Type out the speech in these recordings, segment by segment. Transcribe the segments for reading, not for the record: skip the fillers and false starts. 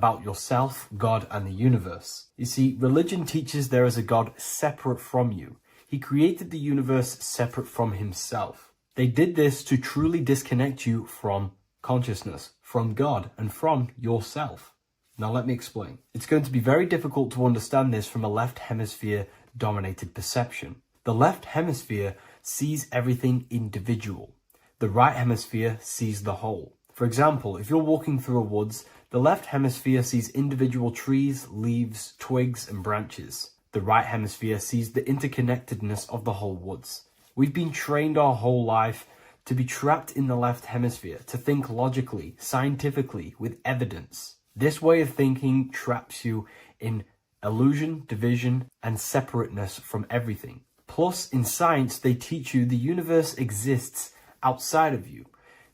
about yourself, God, and the universe. You see, religion teaches there is a God separate from you. He created the universe separate from himself. They did this to truly disconnect you from consciousness, from God, and from yourself. Now let me explain. It's going to be very difficult to understand this from a left hemisphere dominated perception. The left hemisphere sees everything individual. The right hemisphere sees the whole. For example, if you're walking through a woods, the left hemisphere sees individual trees, leaves, twigs, and branches. The right hemisphere sees the interconnectedness of the whole woods. We've been trained our whole life to be trapped in the left hemisphere, to think logically, scientifically, with evidence. This way of thinking traps you in illusion, division, and separateness from everything. Plus, in science, they teach you the universe exists outside of you.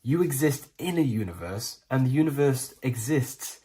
You exist in a universe, and the universe exists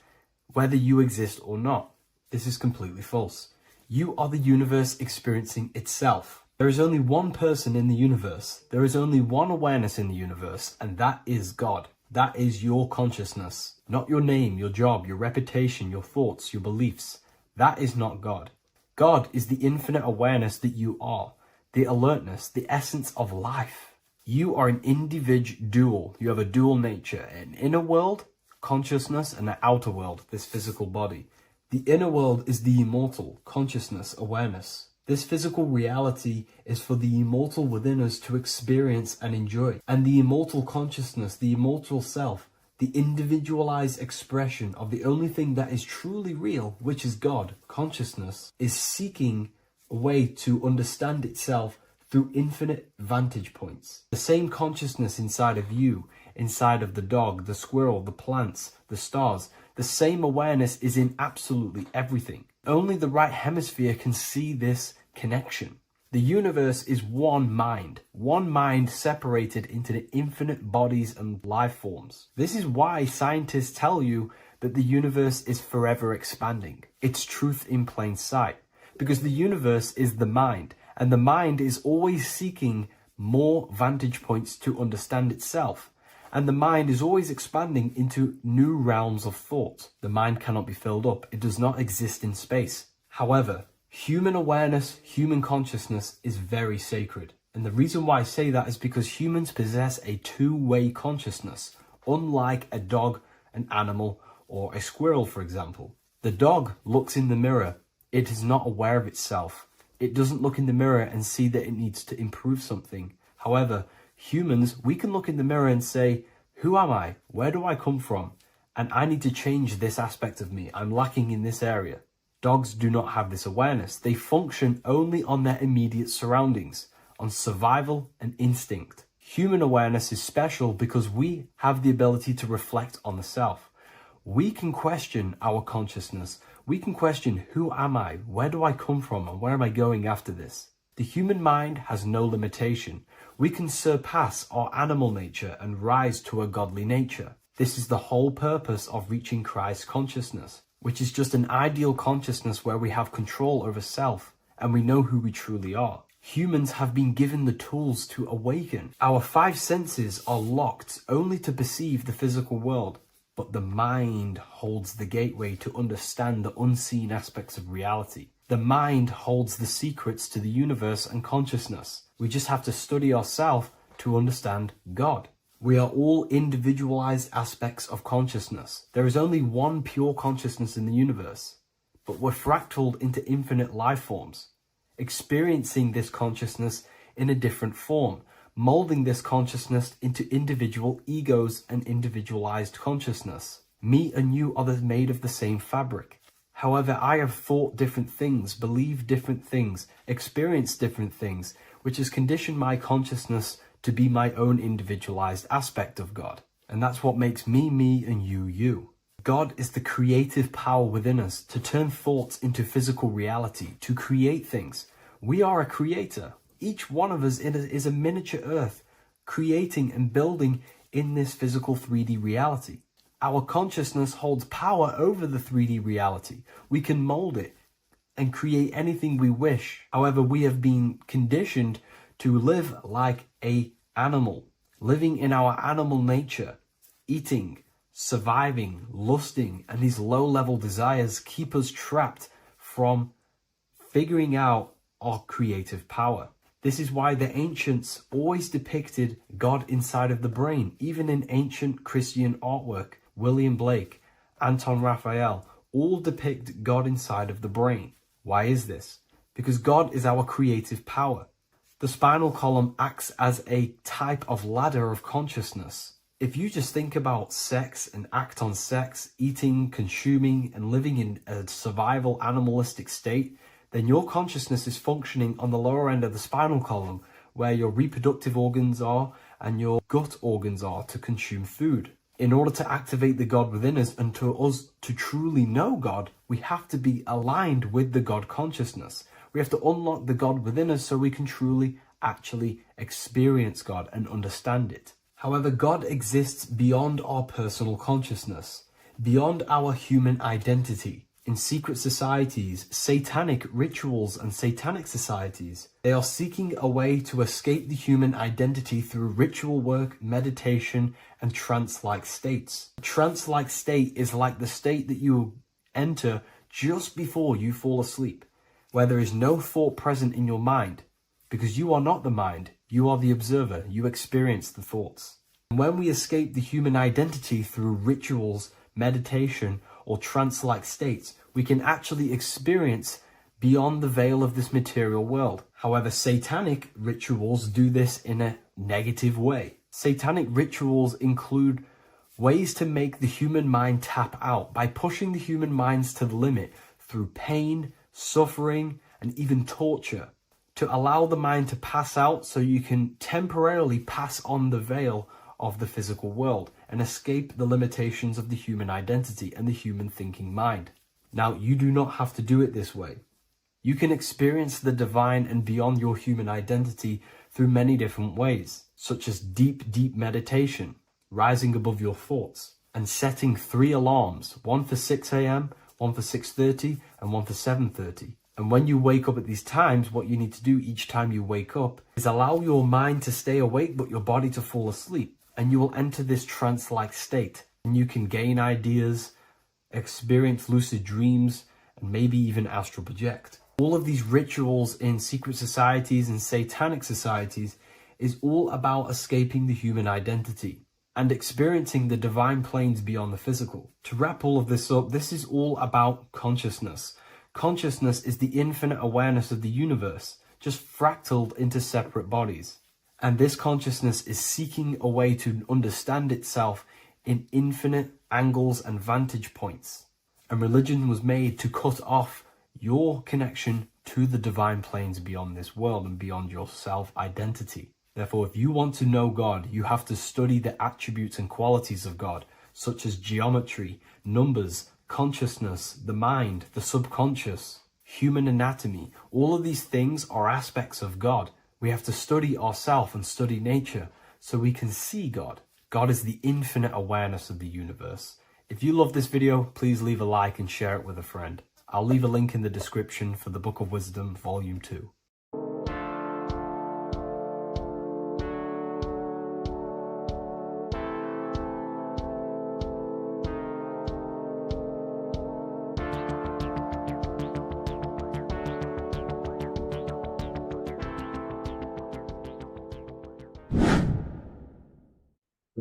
whether you exist or not. This is completely false. You are the universe experiencing itself. There is only one person in the universe. There is only one awareness in the universe, and that is God. That is your consciousness. Not your name, your job, your reputation, your thoughts, your beliefs. That is not God. God is the infinite awareness that you are, the alertness, the essence of life. You are an individual. You have a dual nature, an inner world, consciousness, and an outer world, this physical body. The inner world is the immortal, consciousness, awareness. This physical reality is for the immortal within us to experience and enjoy. And the immortal consciousness, the immortal self, the individualized expression of the only thing that is truly real, which is God, consciousness, is seeking a way to understand itself through infinite vantage points. The same consciousness inside of you, inside of the dog, the squirrel, the plants, the stars, the same awareness is in absolutely everything. Only the right hemisphere can see this connection. The universe is one mind separated into the infinite bodies and life forms. This is why scientists tell you that the universe is forever expanding. It's truth in plain sight, because the universe is the mind, and the mind is always seeking more vantage points to understand itself. And the mind is always expanding into new realms of thought. The mind cannot be filled up. It does not exist in space. However, human awareness, human consciousness is very sacred. And the reason why I say that is because humans possess a two-way consciousness, unlike a dog, an animal, or a squirrel, for example. The dog looks in the mirror. It is not aware of itself. It doesn't look in the mirror and see that it needs to improve something. However, humans, we can look in the mirror and say, who am I? Where do I come from? And I need to change this aspect of me. I'm lacking in this area. Dogs do not have this awareness. They function only on their immediate surroundings, on survival and instinct. Human awareness is special because we have the ability to reflect on the self. We can question our consciousness. We can question, who am I? Where do I come from? And where am I going after this? The human mind has no limitation. We can surpass our animal nature and rise to a godly nature. This is the whole purpose of reaching Christ consciousness, which is just an ideal consciousness where we have control over self and we know who we truly are. Humans have been given the tools to awaken. Our five senses are locked only to perceive the physical world, but the mind holds the gateway to understand the unseen aspects of reality. The mind holds the secrets to the universe and consciousness. We just have to study ourselves to understand God. We are all individualized aspects of consciousness. There is only one pure consciousness in the universe, but we're fractaled into infinite life forms, experiencing this consciousness in a different form, molding this consciousness into individual egos and individualized consciousness. Me and you are made of the same fabric. However, I have thought different things, believed different things, experienced different things, which has conditioned my consciousness to be my own individualized aspect of God. And that's what makes me, me, and you, you. God is the creative power within us to turn thoughts into physical reality, to create things. We are a creator. Each one of us is a miniature earth, creating and building in this physical 3D reality. Our consciousness holds power over the 3D reality. We can mold it and create anything we wish. However, we have been conditioned to live like an animal, living in our animal nature, eating, surviving, lusting, and these low-level desires keep us trapped from figuring out our creative power. This is why the ancients always depicted God inside of the brain. Even in ancient Christian artwork, William Blake, Anton Raphael, all depict God inside of the brain. Why is this? Because God is our creative power. The spinal column acts as a type of ladder of consciousness. If you just think about sex and act on sex, eating, consuming, and living in a survival animalistic state, then your consciousness is functioning on the lower end of the spinal column, where your reproductive organs are and your gut organs are to consume food. In order to activate the God within us and to us to truly know God, we have to be aligned with the God consciousness. We have to unlock the God within us so we can truly actually experience God and understand it. However, God exists beyond our personal consciousness, beyond our human identity. In secret societies, satanic rituals and satanic societies, they are seeking a way to escape the human identity through ritual work, meditation, and trance-like states. A trance-like state is like the state that you enter just before you fall asleep, where there is no thought present in your mind, because you are not the mind, you are the observer, you experience the thoughts. And when we escape the human identity through rituals, meditation, or trance-like states, we can actually experience beyond the veil of this material world. However, satanic rituals do this in a negative way. Satanic rituals include ways to make the human mind tap out by pushing the human minds to the limit through pain, suffering, and even torture, to allow the mind to pass out so you can temporarily pass on the veil of the physical world and escape the limitations of the human identity and the human thinking mind. Now, you do not have to do it this way. You can experience the divine and beyond your human identity through many different ways, such as deep, deep meditation, rising above your thoughts, and setting 3 alarms, one for 6 a.m., one for 6:30, and one for 7:30. And when you wake up at these times, what you need to do each time you wake up is allow your mind to stay awake but your body to fall asleep. And you will enter this trance-like state. And you can gain ideas, experience lucid dreams, and maybe even astral project. All of these rituals in secret societies and satanic societies is all about escaping the human identity and experiencing the divine planes beyond the physical. To wrap all of this up, this is all about consciousness. Consciousness is the infinite awareness of the universe, just fractaled into separate bodies. And this consciousness is seeking a way to understand itself in infinite angles and vantage points. And religion was made to cut off your connection to the divine planes beyond this world and beyond your self-identity. Therefore, if you want to know God, you have to study the attributes and qualities of God, such as geometry, numbers, consciousness, the mind, the subconscious, human anatomy. All of these things are aspects of God. We have to study ourselves and study nature so we can see God. God is the infinite awareness of the universe. If you love this video, please leave a like and share it with a friend. I'll leave a link in the description for the Book of Wisdom, Volume 2.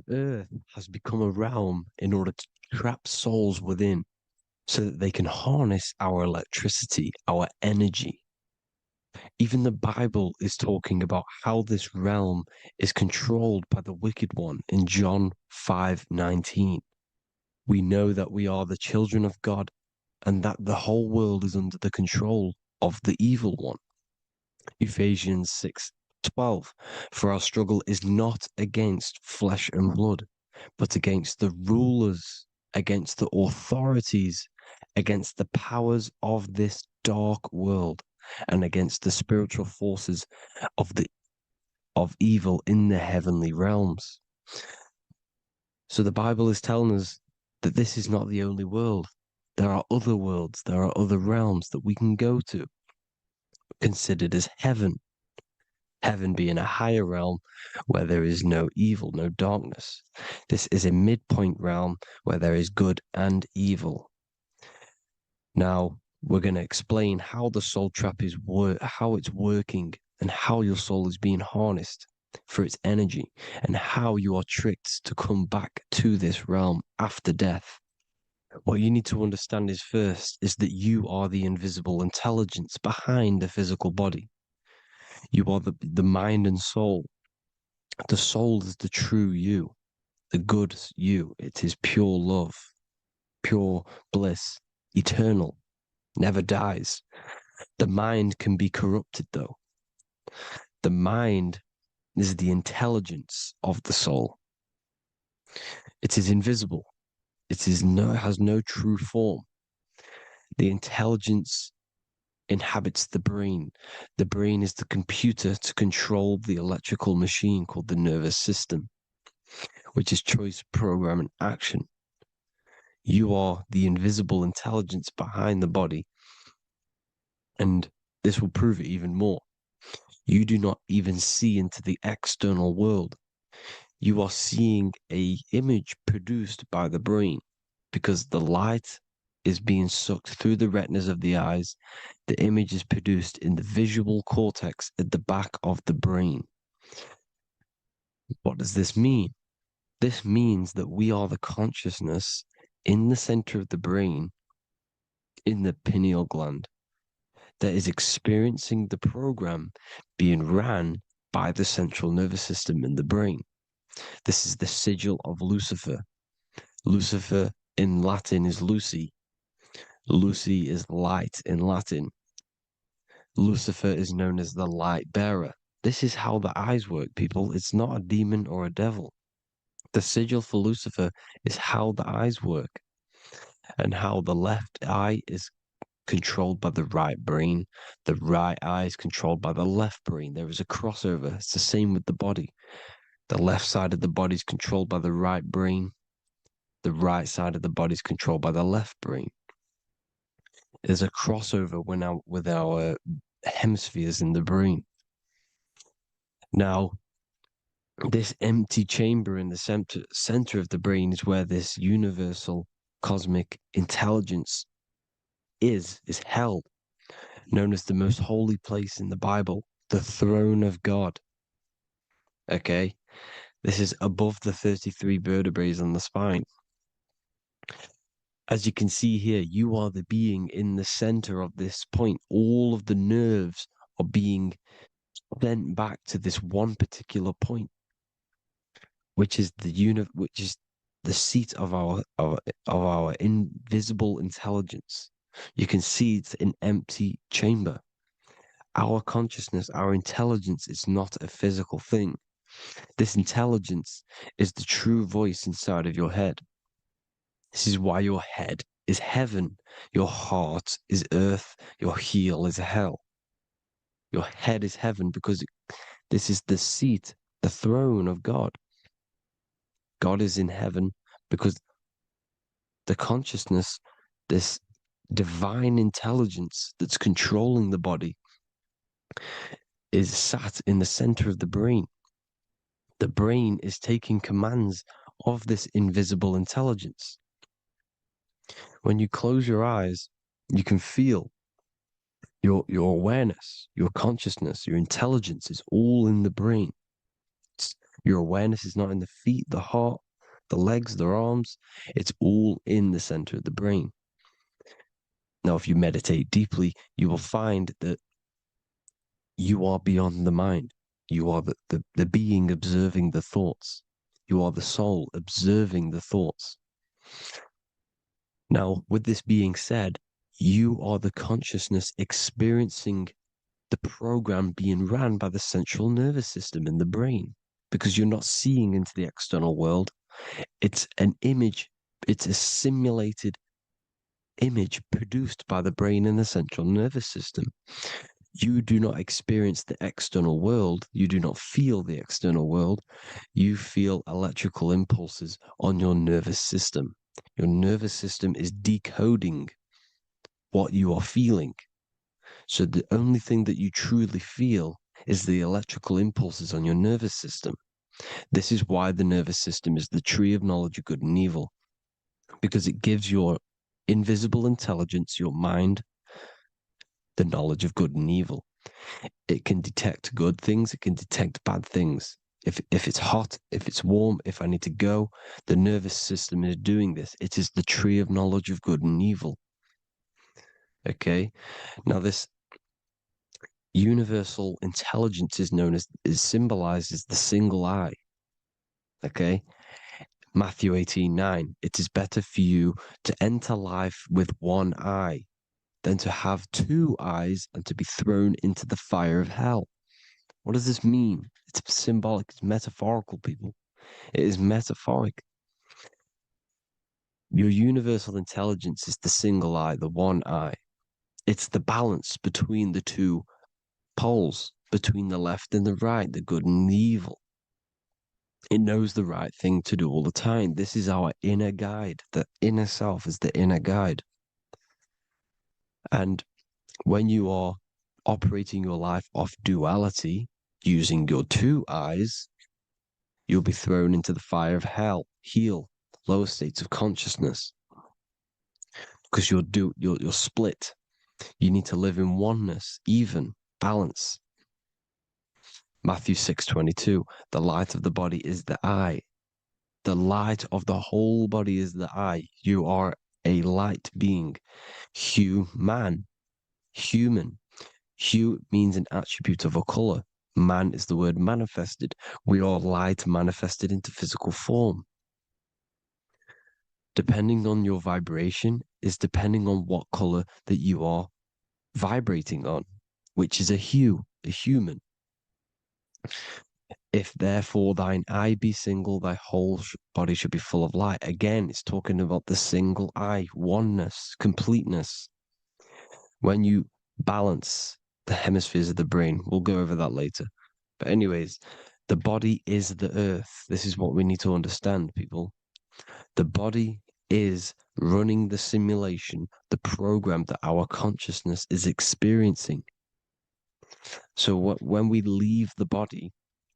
The earth has become a realm in order to trap souls within so that they can harness our electricity, our energy. Even the Bible is talking about how this realm is controlled by the wicked one in John 5:19. We know that we are the children of God and that the whole world is under the control of the evil one. Ephesians 6:12. For our struggle is not against flesh and blood, but against the rulers, against the authorities, against the powers of this dark world, and against the spiritual forces of evil in the heavenly realms. So the Bible is telling us that this is not the only world. There are other worlds, there are other realms that we can go to, considered as heaven. Heaven being a higher realm where there is no evil, no darkness. This is a midpoint realm where there is good and evil. Now, we're going to explain how the soul trap is how it's working and how your soul is being harnessed for its energy and how you are tricked to come back to this realm after death. What you need to understand is first is that you are the invisible intelligence behind the physical body. You are the mind and soul. The soul is the true you, the good you. It is pure love, pure bliss, eternal, never dies. The mind can be corrupted though. The mind is the intelligence of the soul. It is invisible. It has no true form. The intelligence inhabits the brain. The brain is the computer to control the electrical machine called the nervous system, which is choice, program, and action. You are the invisible intelligence behind the body, and this will prove it even more. You do not even see into the external world. You are seeing an image produced by the brain because the light is being sucked through the retinas of the eyes. The image is produced in the visual cortex at the back of the brain. What does this mean? This means that we are the consciousness in the center of the brain, in the pineal gland, that is experiencing the program being ran by the central nervous system in the brain. This is the sigil of Lucifer. Lucifer in Latin is Lucy. Lucy is light in Latin. Lucifer is known as the light bearer. This is how the eyes work, people. It's not a demon or a devil. The sigil for Lucifer is how the eyes work and how the left eye is controlled by the right brain. The right eye is controlled by the left brain. There is a crossover. It's the same with the body. The left side of the body is controlled by the right brain. The right side of the body is controlled by the left brain. There's a crossover with our hemispheres in the brain. Now, this empty chamber in the center of the brain is where this universal cosmic intelligence is held, known as the most holy place in the Bible, the throne of God. Okay? This is above the 33 vertebrae on the spine. As you can see here, you are the being in the center of this point. All of the nerves are being sent back to this one particular point, which is the seat of our invisible intelligence. You can see it's an empty chamber. Our consciousness, our intelligence is not a physical thing. This intelligence is the true voice inside of your head. This is why your head is heaven, your heart is earth, your heel is hell. Your head is heaven because this is the seat, the throne of God. God is in heaven because the consciousness, this divine intelligence that's controlling the body, is sat in the center of the brain. The brain is taking commands of this invisible intelligence. When you close your eyes, you can feel your awareness, your consciousness, your intelligence is all in the brain. Your awareness is not in the feet, the heart, the legs, the arms. It's all in the center of the brain. Now, if you meditate deeply, you will find that you are beyond the mind. You are the being observing the thoughts. You are the soul observing the thoughts. Now, with this being said, you are the consciousness experiencing the program being ran by the central nervous system in the brain, because you're not seeing into the external world. It's an image, it's a simulated image produced by the brain and the central nervous system. You do not experience the external world. You do not feel the external world. You feel electrical impulses on your nervous system. Your nervous system is decoding what you are feeling. So the only thing that you truly feel is the electrical impulses on your nervous system. This is why the nervous system is the tree of knowledge of good and evil, because it gives your invisible intelligence, your mind, the knowledge of good and evil. It can detect good things, it can detect bad things. If it's hot, if it's warm, if I need to go, the nervous system is doing this. It is the tree of knowledge of good and evil. Okay? Now this universal intelligence is symbolized as the single eye. Okay? Matthew 18:9. It is better for you to enter life with one eye than to have two eyes and to be thrown into the fire of hell. What does this mean? It's symbolic, it's metaphorical, people. It is metaphoric. Your universal intelligence is the single eye, the one eye. It's the balance between the two poles, between the left and the right, the good and the evil. It knows the right thing to do all the time. This is our inner guide. The inner self is the inner guide. And when you are operating your life off duality, using your two eyes, you'll be thrown into the fire of hell, lower states of consciousness. Because you're split. You need to live in oneness, even, balance. Matthew 6:22, the light of the body is the eye. The light of the whole body is the eye. You are a light being. Human. Hue means an attribute of a color. Man is the word manifested. We are light manifested into physical form. Depending on your vibration is depending on what color that you are vibrating on, which is a hue, a human. If therefore thine eye be single, thy whole body should be full of light. Again, it's talking about the single eye, oneness, completeness. When you balance the hemispheres of the brain, we'll go over that later. But anyways, the body is the earth. This is what we need to understand, people. The body is running the simulation, the program that our consciousness is experiencing. So when we leave the body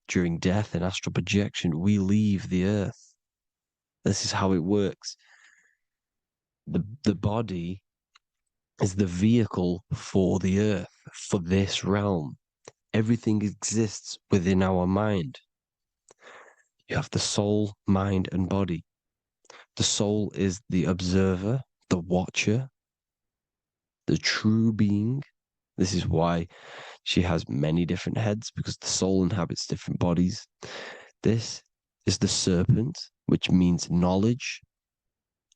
during death and astral projection, we leave the earth. This is how it works. The body is the vehicle for the earth, for this realm. Everything exists within our mind. You have the soul, mind, and body. The soul is the observer, the watcher, the true being. This is why she has many different heads, because the soul inhabits different bodies. This is the serpent, which means knowledge,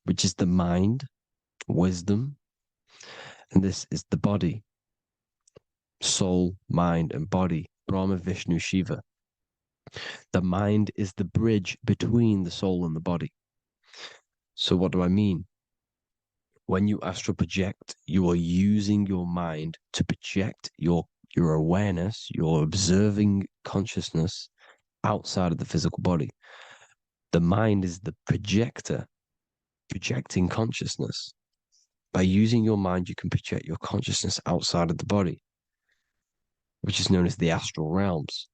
which is the mind, wisdom. And this is the body, soul, mind, and body, Brahma, Vishnu, Shiva. The mind is the bridge between the soul and the body. So what do I mean? When you astral project, you are using your mind to project your awareness, your observing consciousness outside of the physical body. The mind is the projector, projecting consciousness. By using your mind, you can project your consciousness outside of the body, which is known as the astral realms,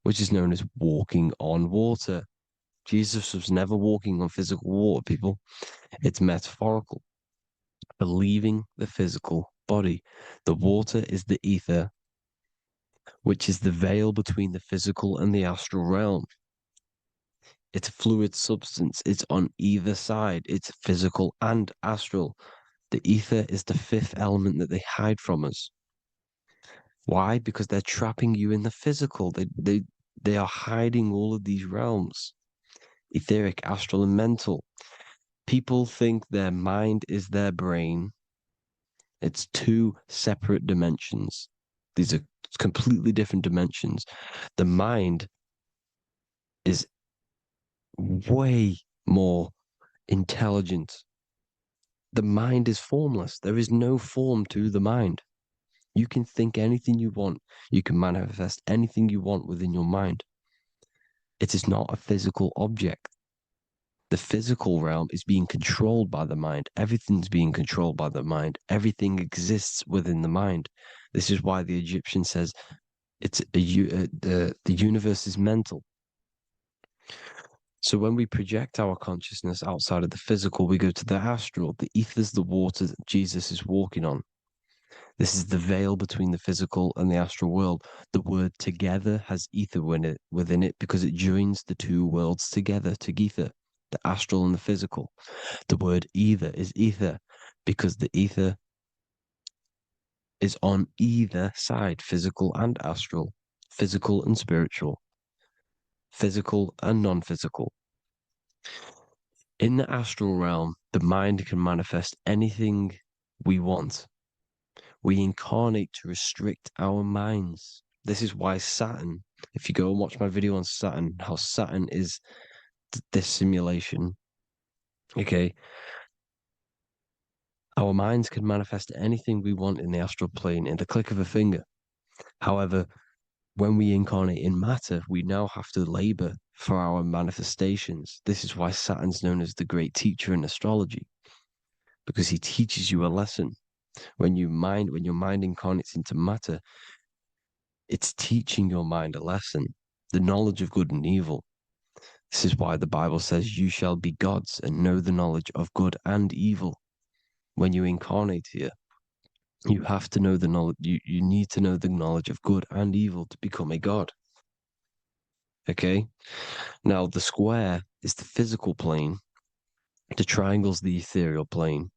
which is known as walking on water. Jesus was never walking on physical water, people. It's metaphorical. Believing the physical body. The water is the ether, which is the veil between the physical and the astral realm. It's a fluid substance. It's on either side. It's physical and astral. The ether is the fifth element that they hide from us. Why? Because they're trapping you in the physical. They are hiding all of these realms. Etheric, astral, and mental. People think their mind is their brain. It's two separate dimensions. These are completely different dimensions. The mind is way more intelligent. The mind is formless. There is no form to the mind. You can think anything you want. You can manifest anything you want within your mind. It is not a physical object. The physical realm is being controlled by the mind. Everything's being controlled by the mind. Everything exists within the mind. This is why the Egyptian says, The universe is mental. So when we project our consciousness outside of the physical, we go to the astral. The ether is the water that Jesus is walking on. This is the veil between the physical and the astral world. The word together has ether within it because it joins the two worlds together, together, the astral and the physical. The word either is ether because the ether is on either side, physical and astral, physical and spiritual, physical and non-physical. In the astral realm, the mind can manifest anything we want. We incarnate to restrict our minds. This is why Saturn, if you go and watch my video on Saturn, how Saturn is this simulation, okay? Our minds can manifest anything we want in the astral plane in the click of a finger. However, when we incarnate in matter, we now have to labor for our manifestations. This is why Saturn's known as the great teacher in astrology, because he teaches you a lesson. When your mind incarnates into matter, it's teaching your mind a lesson, the knowledge of good and evil. This is why the Bible says, you shall be gods and know the knowledge of good and evil. When you incarnate here, you have to know the knowledge, you need to know the knowledge of good and evil to become a god. Okay? Now, the square is the physical plane, the triangle's the ethereal plane,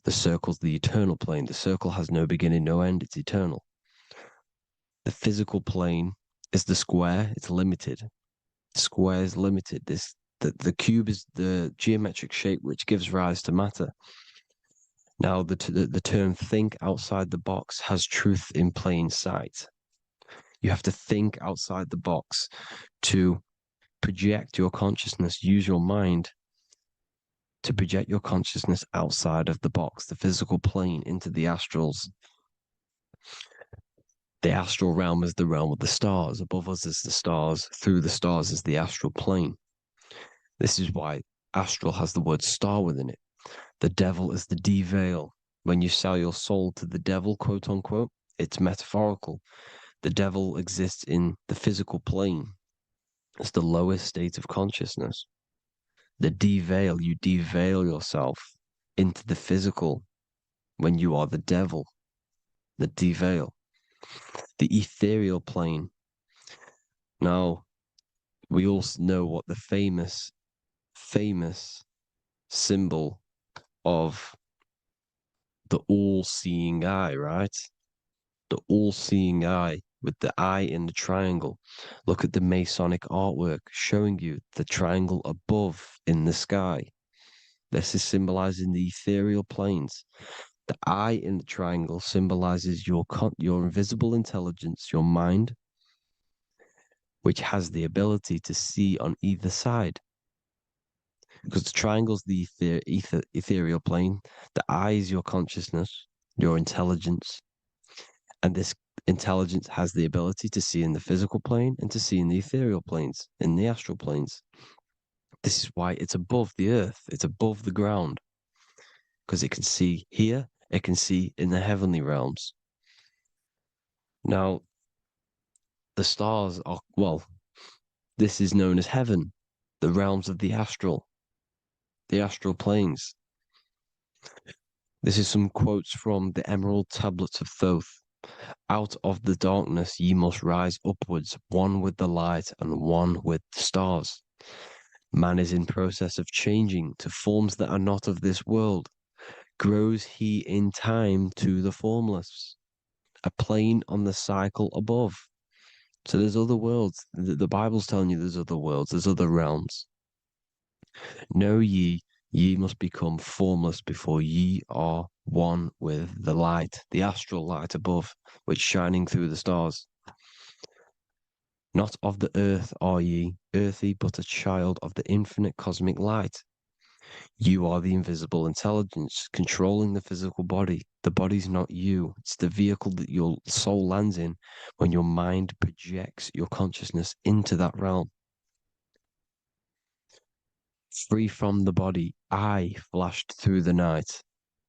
the circle's the eternal plane. The circle has no beginning, no end, it's eternal. The physical plane is the square, it's limited. The square is limited. The cube is the geometric shape which gives rise to matter. Now, the term think outside the box has truth in plain sight. You have to think outside the box to project your consciousness, use your mind to project your consciousness outside of the box, the physical plane, into the astrals. The astral realm is the realm of the stars. Above us is the stars. Through the stars is the astral plane. This is why astral has the word star within it. The devil is the deveil. When you sell your soul to the devil, quote unquote, it's metaphorical. The devil exists in the physical plane. It's the lowest state of consciousness. The deveil, you deveil yourself into the physical when you are the devil. The deveil. The ethereal plane. Now, we all know what the famous symbol of the all-seeing eye, right? The all-seeing eye with the eye in the triangle. Look at the Masonic artwork showing you the triangle above in the sky. This is symbolizing the ethereal planes. The eye in the triangle symbolizes your invisible intelligence, your mind, which has the ability to see on either side. Because the triangle's the ethereal plane. The eye is your consciousness, your intelligence. And this intelligence has the ability to see in the physical plane and to see in the ethereal planes, in the astral planes. This is why it's above the earth. It's above the ground. Because it can see here, it can see in the heavenly realms. Now, the stars are, well, this is known as heaven, the realms of the astral planes. This is some quotes from the Emerald Tablets of Thoth. Out of the darkness ye must rise upwards, one with the light and one with the stars. Man is in process of changing to forms that are not of this world. Grows he in time to the formless, a plane on the cycle above. So there's other worlds. The Bible's telling you there's other worlds, there's other realms. Know ye must become formless before ye are one with the light, the astral light above, which shining through the stars. Not of the earth are ye, earthy, but a child of the infinite cosmic light. You are the invisible intelligence controlling the physical body. The body's not you. It's the vehicle that your soul lands in when your mind projects your consciousness into that realm. Free from the body, I flashed through the night.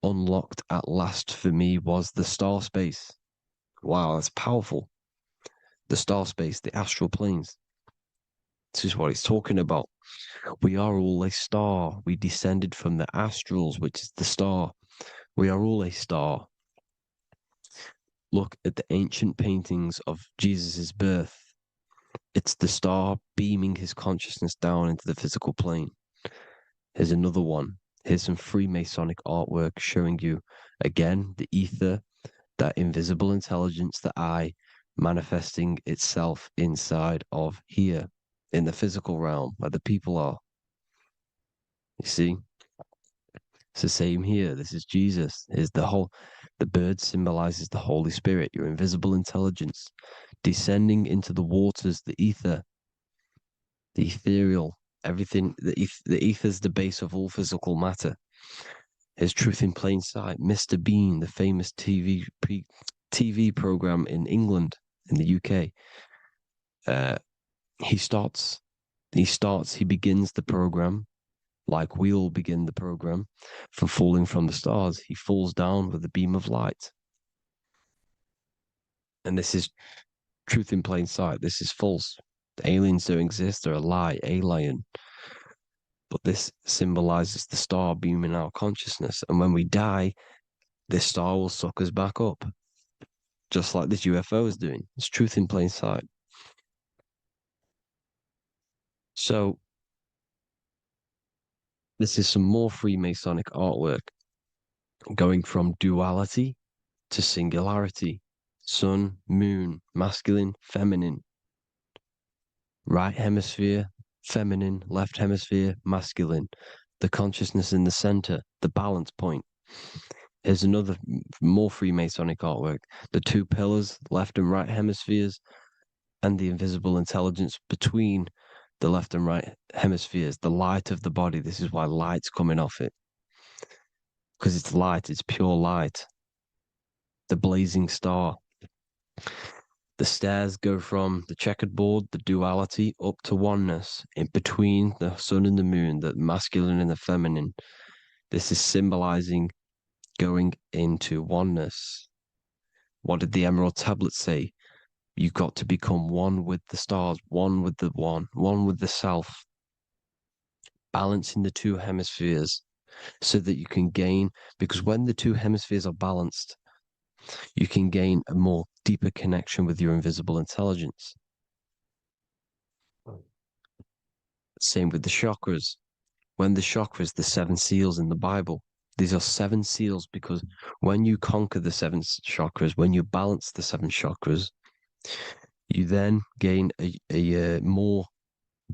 Unlocked at last for me was the star space. Wow, that's powerful. the star space, the astral planes. This is what it's talking about. We are all a star. We descended from the astrals, which is the star. We are all a star. Look at the ancient paintings of Jesus' birth. It's the star beaming his consciousness down into the physical plane. Here's another one. Here's some Freemasonic artwork showing you, again, the ether, that invisible intelligence, the I, manifesting itself inside of here, in the physical realm, where the people are. You see? It's the same here. This is Jesus. Here's the bird symbolizes the Holy Spirit, your invisible intelligence, descending into the waters, the ether, the ethereal, everything. The ether is the base of all physical matter. Here's Truth in Plain Sight. Mr. Bean, the famous TV program in England, in the UK. He begins the program like we all begin the program from falling from the stars. He falls down with a beam of light. And this is truth in plain sight. This is false. The aliens don't exist. They're a lie, alien. But this symbolizes the star beaming our consciousness. And when we die, this star will suck us back up. Just like this UFO is doing. It's truth in plain sight. So, this is some more Freemasonic artwork going from duality to singularity. Sun, moon, masculine, feminine. Right hemisphere, feminine, left hemisphere, masculine. The consciousness in the center, the balance point. Here's another more Freemasonic artwork. The two pillars, left and right hemispheres, and the invisible intelligence between the left and right hemispheres, the light of the body. This is why light's coming off it. Because it's light, it's pure light. The blazing star. The stairs go from the checkered board, the duality, up to oneness, in between the sun and the moon, the masculine and the feminine. This is symbolizing going into oneness. What did the Emerald Tablet say? You've got to become one with the stars, one with the one with the self. Balancing the two hemispheres so that you can gain, because when the two hemispheres are balanced, you can gain a more deeper connection with your invisible intelligence. Same with the chakras. When the chakras, the 7 seals in the Bible, these are 7 seals because when you conquer the 7 chakras, when you balance the 7 chakras, you then gain a more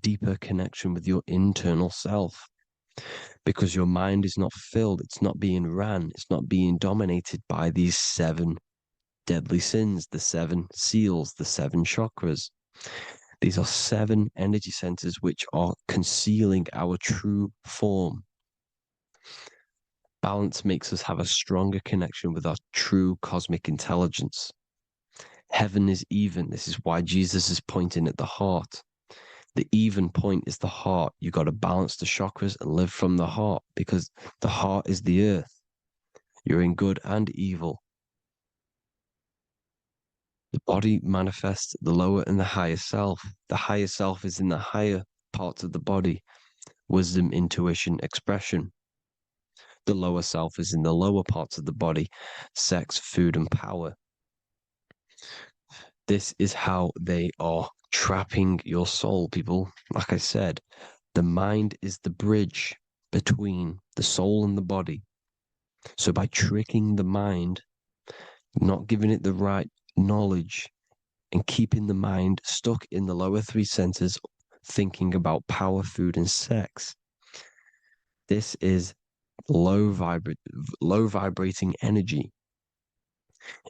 deeper connection with your internal self because your mind is not filled, it's not being ran, it's not being dominated by these 7 deadly sins, the 7 seals, the 7 chakras. These are 7 energy centers which are concealing our true form. Balance makes us have a stronger connection with our true cosmic intelligence. Heaven is even. This is why Jesus is pointing at the heart. The even point is the heart. You got to balance the chakras and live from the heart because the heart is the earth. You're in good and evil. The body manifests the lower and the higher self. The higher self is in the higher parts of the body. Wisdom, intuition, expression. The lower self is in the lower parts of the body. Sex, food, and power. This is how they are trapping your soul, people. Like I said, the mind is the bridge between the soul and the body. So by tricking the mind, not giving it the right knowledge, and keeping the mind stuck in the lower 3 centers, thinking about power, food, and sex, this is low vibrating energy.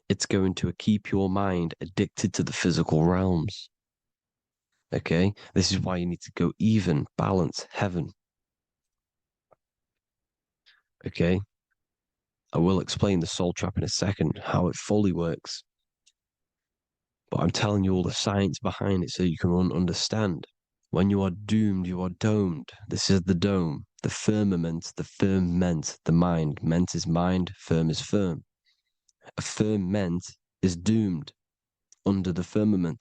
It's going to keep your mind addicted to the physical realms. Okay? This is why you need to go even, balance, heaven. Okay? I will explain the soul trap in a second, how it fully works. But I'm telling you all the science behind it so you can understand. When you are doomed, you are domed. This is the dome, the firmament, the firmament, the mind. Ment is mind, firm is firm. A firmament is doomed under the firmament.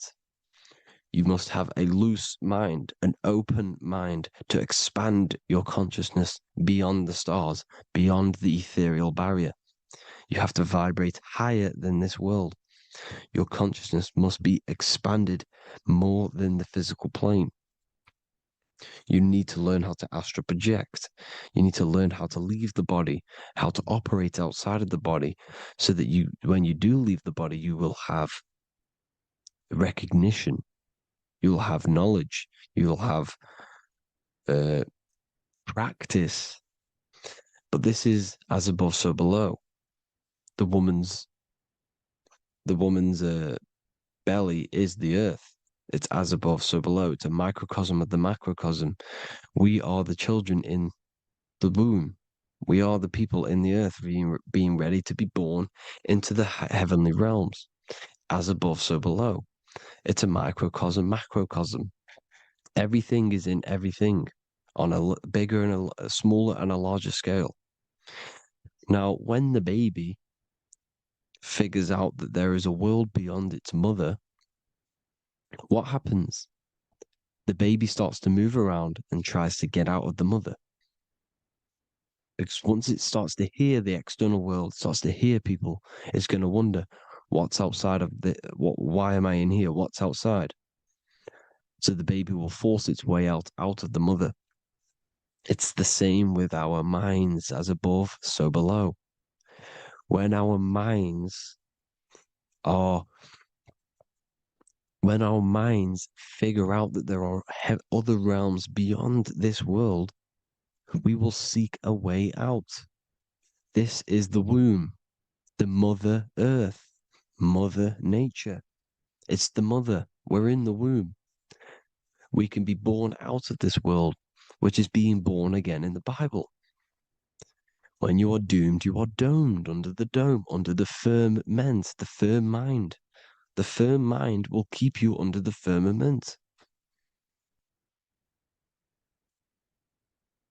You must have a loose mind, an open mind to expand your consciousness beyond the stars, beyond the ethereal barrier. You have to vibrate higher than this world. Your consciousness must be expanded more than the physical plane. You need to learn how to astral project. You need to learn how to leave the body, how to operate outside of the body, so that you, when you do leave the body, you will have recognition, you'll have knowledge, you'll have practice. But this is as above, so below. The woman's belly is the earth. It's as above, so below. It's a microcosm of the macrocosm. We are the children in the womb. We are the people in the earth being ready to be born into the heavenly realms. As above, so below. It's a microcosm, macrocosm. Everything is in everything on a bigger and a smaller and a larger scale. Now, when the baby figures out that there is a world beyond its mother, what happens? The baby starts to move around and tries to get out of the mother. Because once it starts to hear the external world, starts to hear people, it's going to wonder, what's outside of why am I in here? What's outside? So the baby will force its way out of the mother. It's the same with our minds, as above, so below. When our minds figure out that there are other realms beyond this world, we will seek a way out. This is the womb, the mother earth, mother nature. It's the mother. We're in the womb. We can be born out of this world, which is being born again in the Bible. When you are doomed, you are domed under the dome, under the firmament, the firm mind. The firm mind will keep you under the firmament.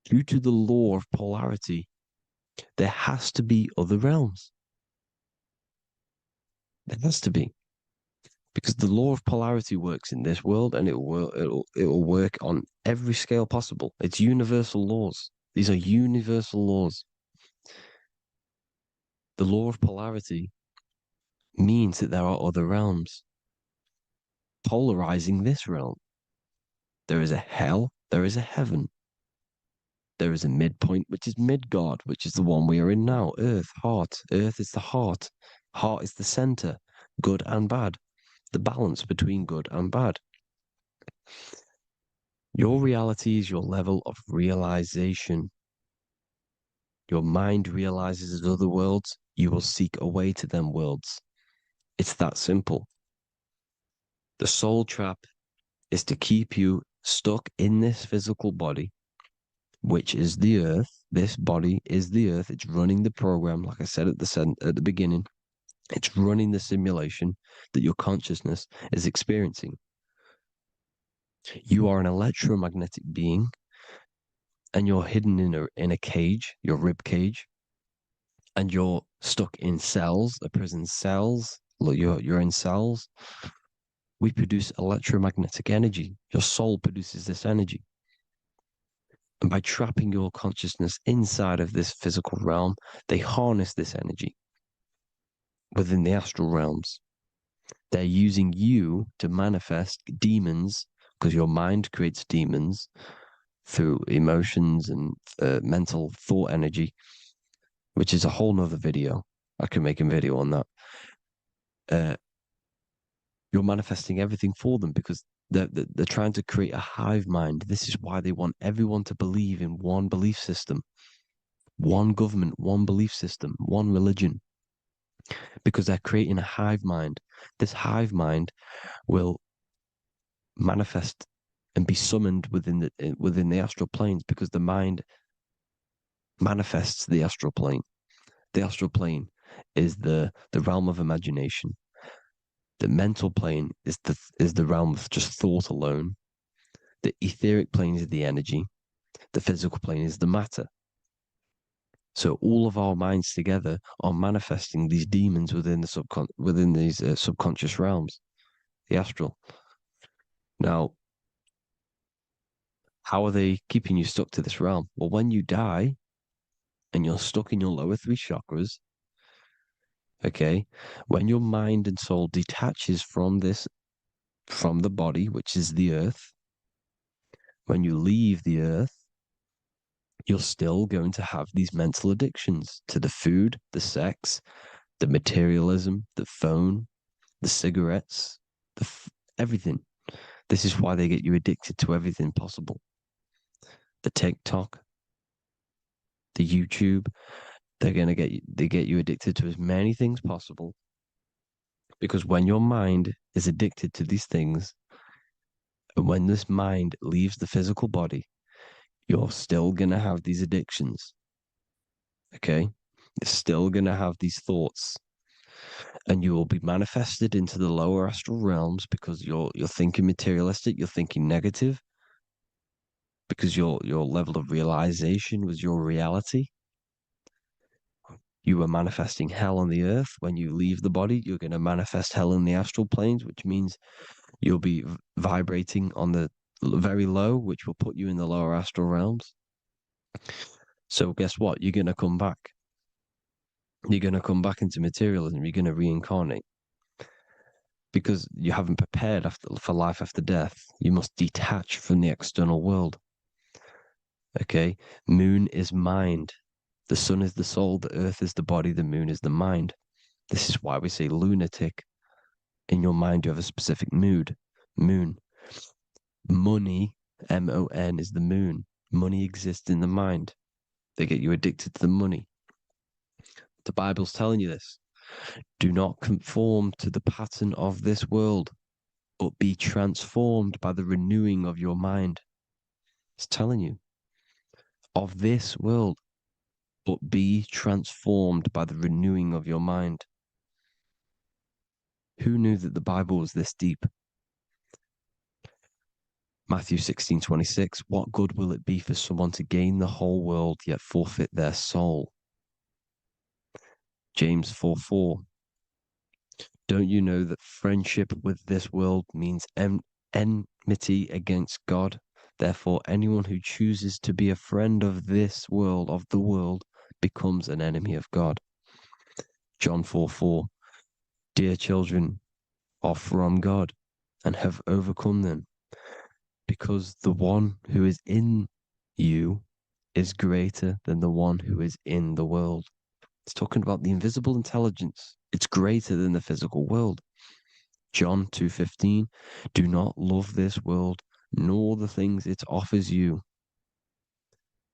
Due to the law of polarity, there has to be other realms. There has to be. Because the law of polarity works in this world, and it will work on every scale possible. It's universal laws. These are universal laws. The law of polarity means that there are other realms polarizing this realm. There is a hell, there is a heaven. There is a midpoint, which is Midgard, which is the one we are in now. Earth, heart. Earth is the heart. Heart is the center, good and bad. The balance between good and bad. Your reality is your level of realization. Your mind realizes other worlds, you will seek a way to them worlds. It's that simple. The soul trap is to keep you stuck in this physical body, which is the earth. This body is the earth. It's running the program, like I said at the beginning. It's running the simulation that your consciousness is experiencing. You are an electromagnetic being, and you're hidden in a cage, your rib cage, and you're stuck in cells, a prison cells. Look, you're in cells. We produce electromagnetic energy. Your soul produces this energy. And by trapping your consciousness inside of this physical realm, they harness this energy within the astral realms. They're using you to manifest demons, because your mind creates demons through emotions and mental thought energy, which is a whole nother video. I can make a video on that. You're manifesting everything for them because they're trying to create a hive mind. This is why they want everyone to believe in one belief system, one government, one belief system, one religion, because they're creating a hive mind. This hive mind will manifest and be summoned within the astral planes, because the mind manifests the astral plane. The astral plane is the realm of imagination. The mental plane is the realm of just thought alone. The etheric plane is the energy. The physical plane is the matter. So all of our minds together are manifesting these demons within these subconscious realms, the astral. Now, how are they keeping you stuck to this realm? Well, when you die and you're stuck in your lower three chakras, okay, when your mind and soul detaches from the body, which is the earth, when you leave the earth, you're still going to have these mental addictions to the food, the sex, the materialism, the phone, the cigarettes, everything. This is why they get you addicted to everything possible. The TikTok, the YouTube, they get you addicted to as many things possible. Because when your mind is addicted to these things, and when this mind leaves the physical body, you're still gonna have these addictions. Okay? You're still gonna have these thoughts. And you will be manifested into the lower astral realms because you're thinking materialistic, you're thinking negative, because your level of realization was your reality. You were manifesting hell on the earth. When you leave the body, you're going to manifest hell in the astral planes, which means you'll be vibrating on the very low, which will put you in the lower astral realms. So guess what? You're going to come back. You're going to come back into materialism. You're going to reincarnate. Because you haven't prepared for life after death. You must detach from the external world. Okay? Moon is mind. The sun is the soul, the earth is the body, the moon is the mind. This is why we say lunatic. In your mind, you have a specific mood. Moon. Money, M-O-N, is the moon. Money exists in the mind. They get you addicted to the money. The Bible's telling you this. Do not conform to the pattern of this world, but be transformed by the renewing of your mind. It's telling you. Of this world, but be transformed by the renewing of your mind. Who knew that the Bible was this deep? Matthew 16:26, what good will it be for someone to gain the whole world yet forfeit their soul? James 4:4, don't you know that friendship with this world means enmity against God? Therefore, anyone who chooses to be a friend of this world, of the world, becomes an enemy of God. John 4:4, dear children, are from God and have overcome them, because the one who is in you is greater than the one who is in the world. It's talking about the invisible intelligence. It's greater than the physical world. John 2:15, do not love this world, nor the things it offers you,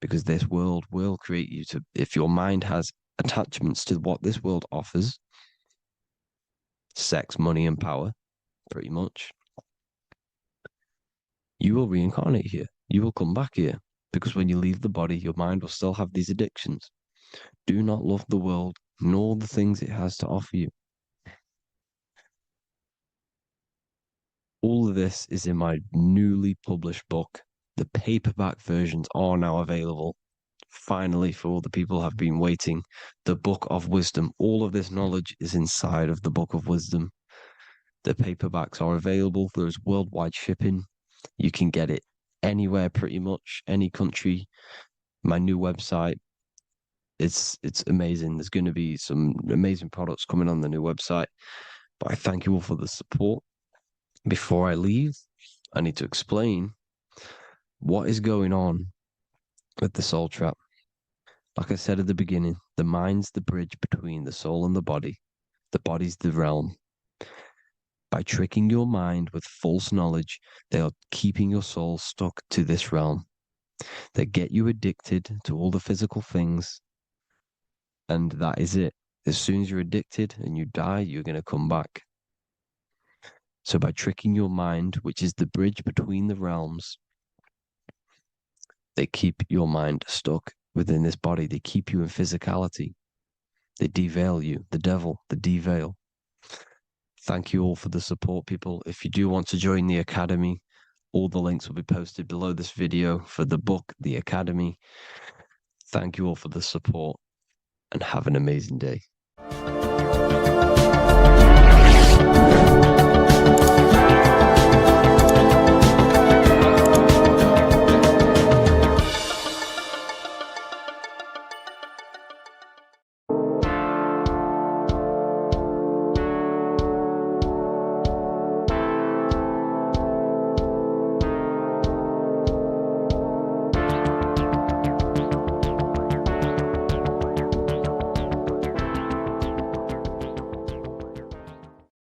because this world will create you to, if your mind has attachments to what this world offers, sex, money, and power, pretty much, you will reincarnate here. You will come back here, because when you leave the body, your mind will still have these addictions. Do not love the world, nor the things it has to offer you. All of this is in my newly published book. The paperback versions are now available. Finally, for all the people who have been waiting, the Book of Wisdom. All of this knowledge is inside of the Book of Wisdom. The paperbacks are available. There's worldwide shipping. You can get it anywhere, pretty much, any country. My new website, it's amazing. There's going to be some amazing products coming on the new website. But I thank you all for the support. Before I leave, I need to explain what is going on with the soul trap. Like I said at the beginning, the mind's the bridge between the soul and the body. The body's the realm. By tricking your mind with false knowledge, they are keeping your soul stuck to this realm. They get you addicted to all the physical things, and that is it. As soon as you're addicted and you die, you're going to come back. So by tricking your mind, which is the bridge between the realms, they keep your mind stuck within this body. They keep you in physicality. They deveil you, the devil, the deveil. Thank you all for the support, people. If you do want to join the Academy, all the links will be posted below this video for the book, The Academy. Thank you all for the support and have an amazing day.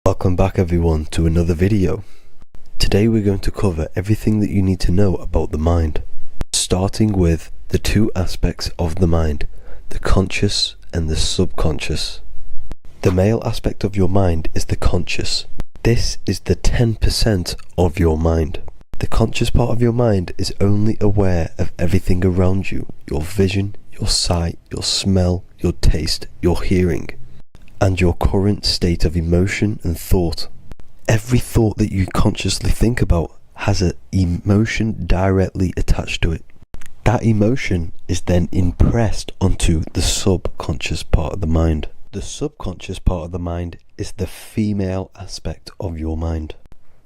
Welcome back everyone to another video. Today we're going to cover everything that you need to know about the mind, starting with the two aspects of the mind, the conscious and the subconscious. The male aspect of your mind is the conscious. This is the 10% of your mind. The conscious part of your mind is only aware of everything around you, your vision, your sight, your smell, your taste, your hearing, and your current state of emotion and thought. Every thought that you consciously think about has an emotion directly attached to it. That emotion is then impressed onto the subconscious part of the mind. The subconscious part of the mind is the female aspect of your mind.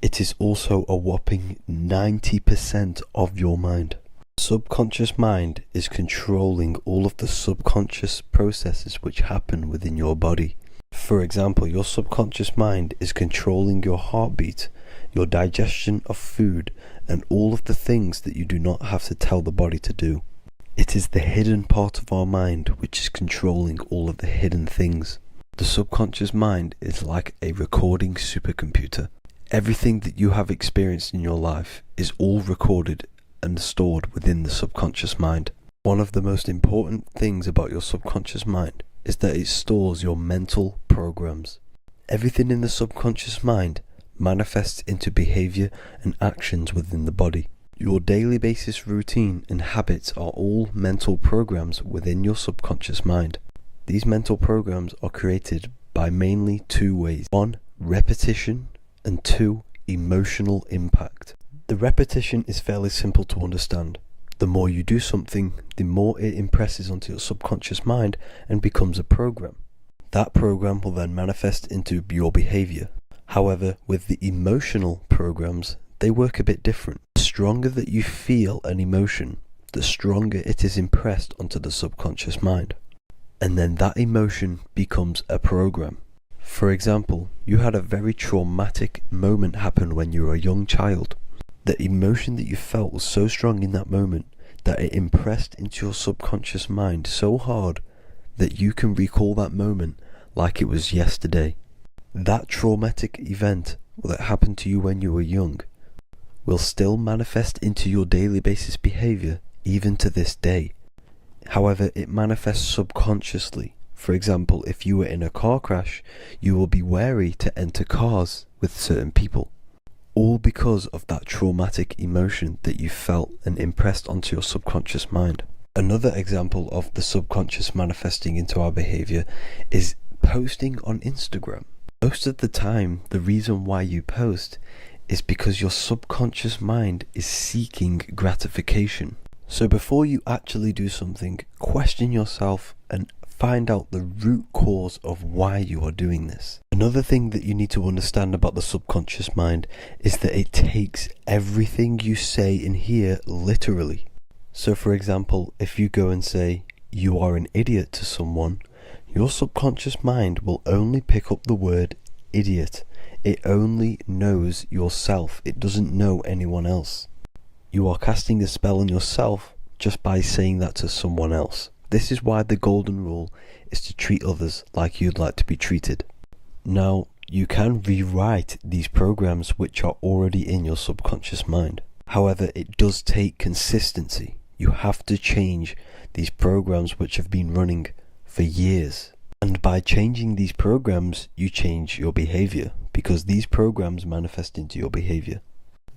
It is also a whopping 90% of your mind. Subconscious mind is controlling all of the subconscious processes which happen within your body. For example, your subconscious mind is controlling your heartbeat, your digestion of food, and all of the things that you do not have to tell the body to do. It is the hidden part of our mind which is controlling all of the hidden things. The subconscious mind is like a recording supercomputer. Everything that you have experienced in your life is all recorded and stored within the subconscious mind. One of the most important things about your subconscious mind is that it stores your mental programs. Everything in the subconscious mind manifests into behavior and actions within the body. Your daily basis routine and habits are all mental programs within your subconscious mind. These mental programs are created by mainly two ways. 1. Repetition, and 2. Emotional impact. The repetition is fairly simple to understand. The more you do something, the more it impresses onto your subconscious mind and becomes a program. That program will then manifest into your behavior. However, with the emotional programs, they work a bit different. The stronger that you feel an emotion, the stronger it is impressed onto the subconscious mind. And then that emotion becomes a program. For example, you had a very traumatic moment happen when you were a young child. The emotion that you felt was so strong in that moment that it impressed into your subconscious mind so hard that you can recall that moment like it was yesterday. That traumatic event that happened to you when you were young will still manifest into your daily basis behavior even to this day. However, it manifests subconsciously. For example, if you were in a car crash, you will be wary to enter cars with certain people. All because of that traumatic emotion that you felt and impressed onto your subconscious mind. Another example of the subconscious manifesting into our behavior is posting on Instagram. Most of the time, the reason why you post is because your subconscious mind is seeking gratification. So before you actually do something, question yourself and find out the root cause of why you are doing this. Another thing that you need to understand about the subconscious mind is that it takes everything you say and hear literally. So for example, if you go and say, "You are an idiot" to someone, your subconscious mind will only pick up the word idiot. It only knows yourself. It doesn't know anyone else. You are casting a spell on yourself just by saying that to someone else. This is why the golden rule is to treat others like you'd like to be treated. Now, you can rewrite these programs which are already in your subconscious mind. However, it does take consistency. You have to change these programs which have been running for years. And by changing these programs, you change your behavior, because these programs manifest into your behavior.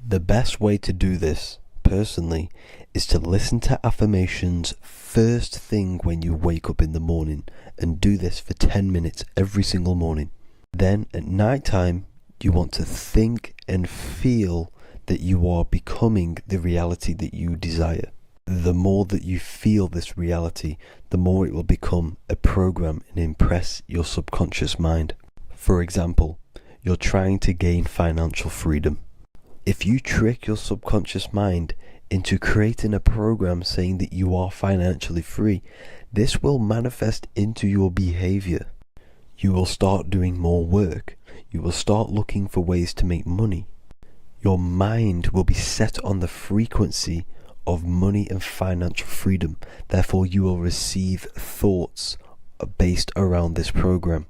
The best way to do this, personally, is to listen to affirmations first thing when you wake up in the morning, and do this for 10 minutes every single morning. Then at night time, you want to think and feel that you are becoming the reality that you desire. The more that you feel this reality, the more it will become a program and impress your subconscious mind. For example, you're trying to gain financial freedom. If you trick your subconscious mind into creating a program saying that you are financially free, this will manifest into your behavior. You will start doing more work. You will start looking for ways to make money. Your mind will be set on the frequency of money and financial freedom. Therefore, you will receive thoughts based around this program.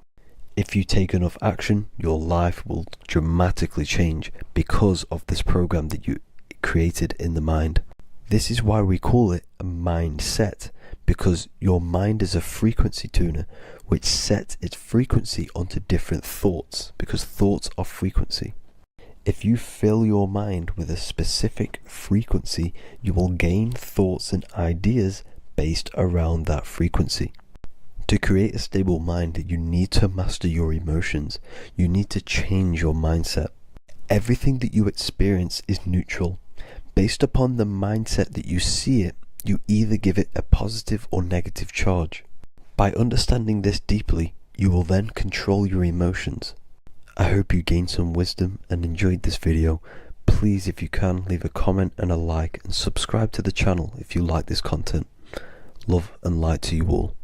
If you take enough action, your life will dramatically change because of this program that you created in the mind. This is why we call it a mindset, because your mind is a frequency tuner which sets its frequency onto different thoughts, because thoughts are frequency. If you fill your mind with a specific frequency, you will gain thoughts and ideas based around that frequency. To create a stable mind, you need to master your emotions. You need to change your mindset. Everything that you experience is neutral. Based upon the mindset that you see it, you either give it a positive or negative charge. By understanding this deeply, you will then control your emotions. I hope you gained some wisdom and enjoyed this video. Please, if you can, leave a comment and a like, and subscribe to the channel if you like this content. Love and light to you all.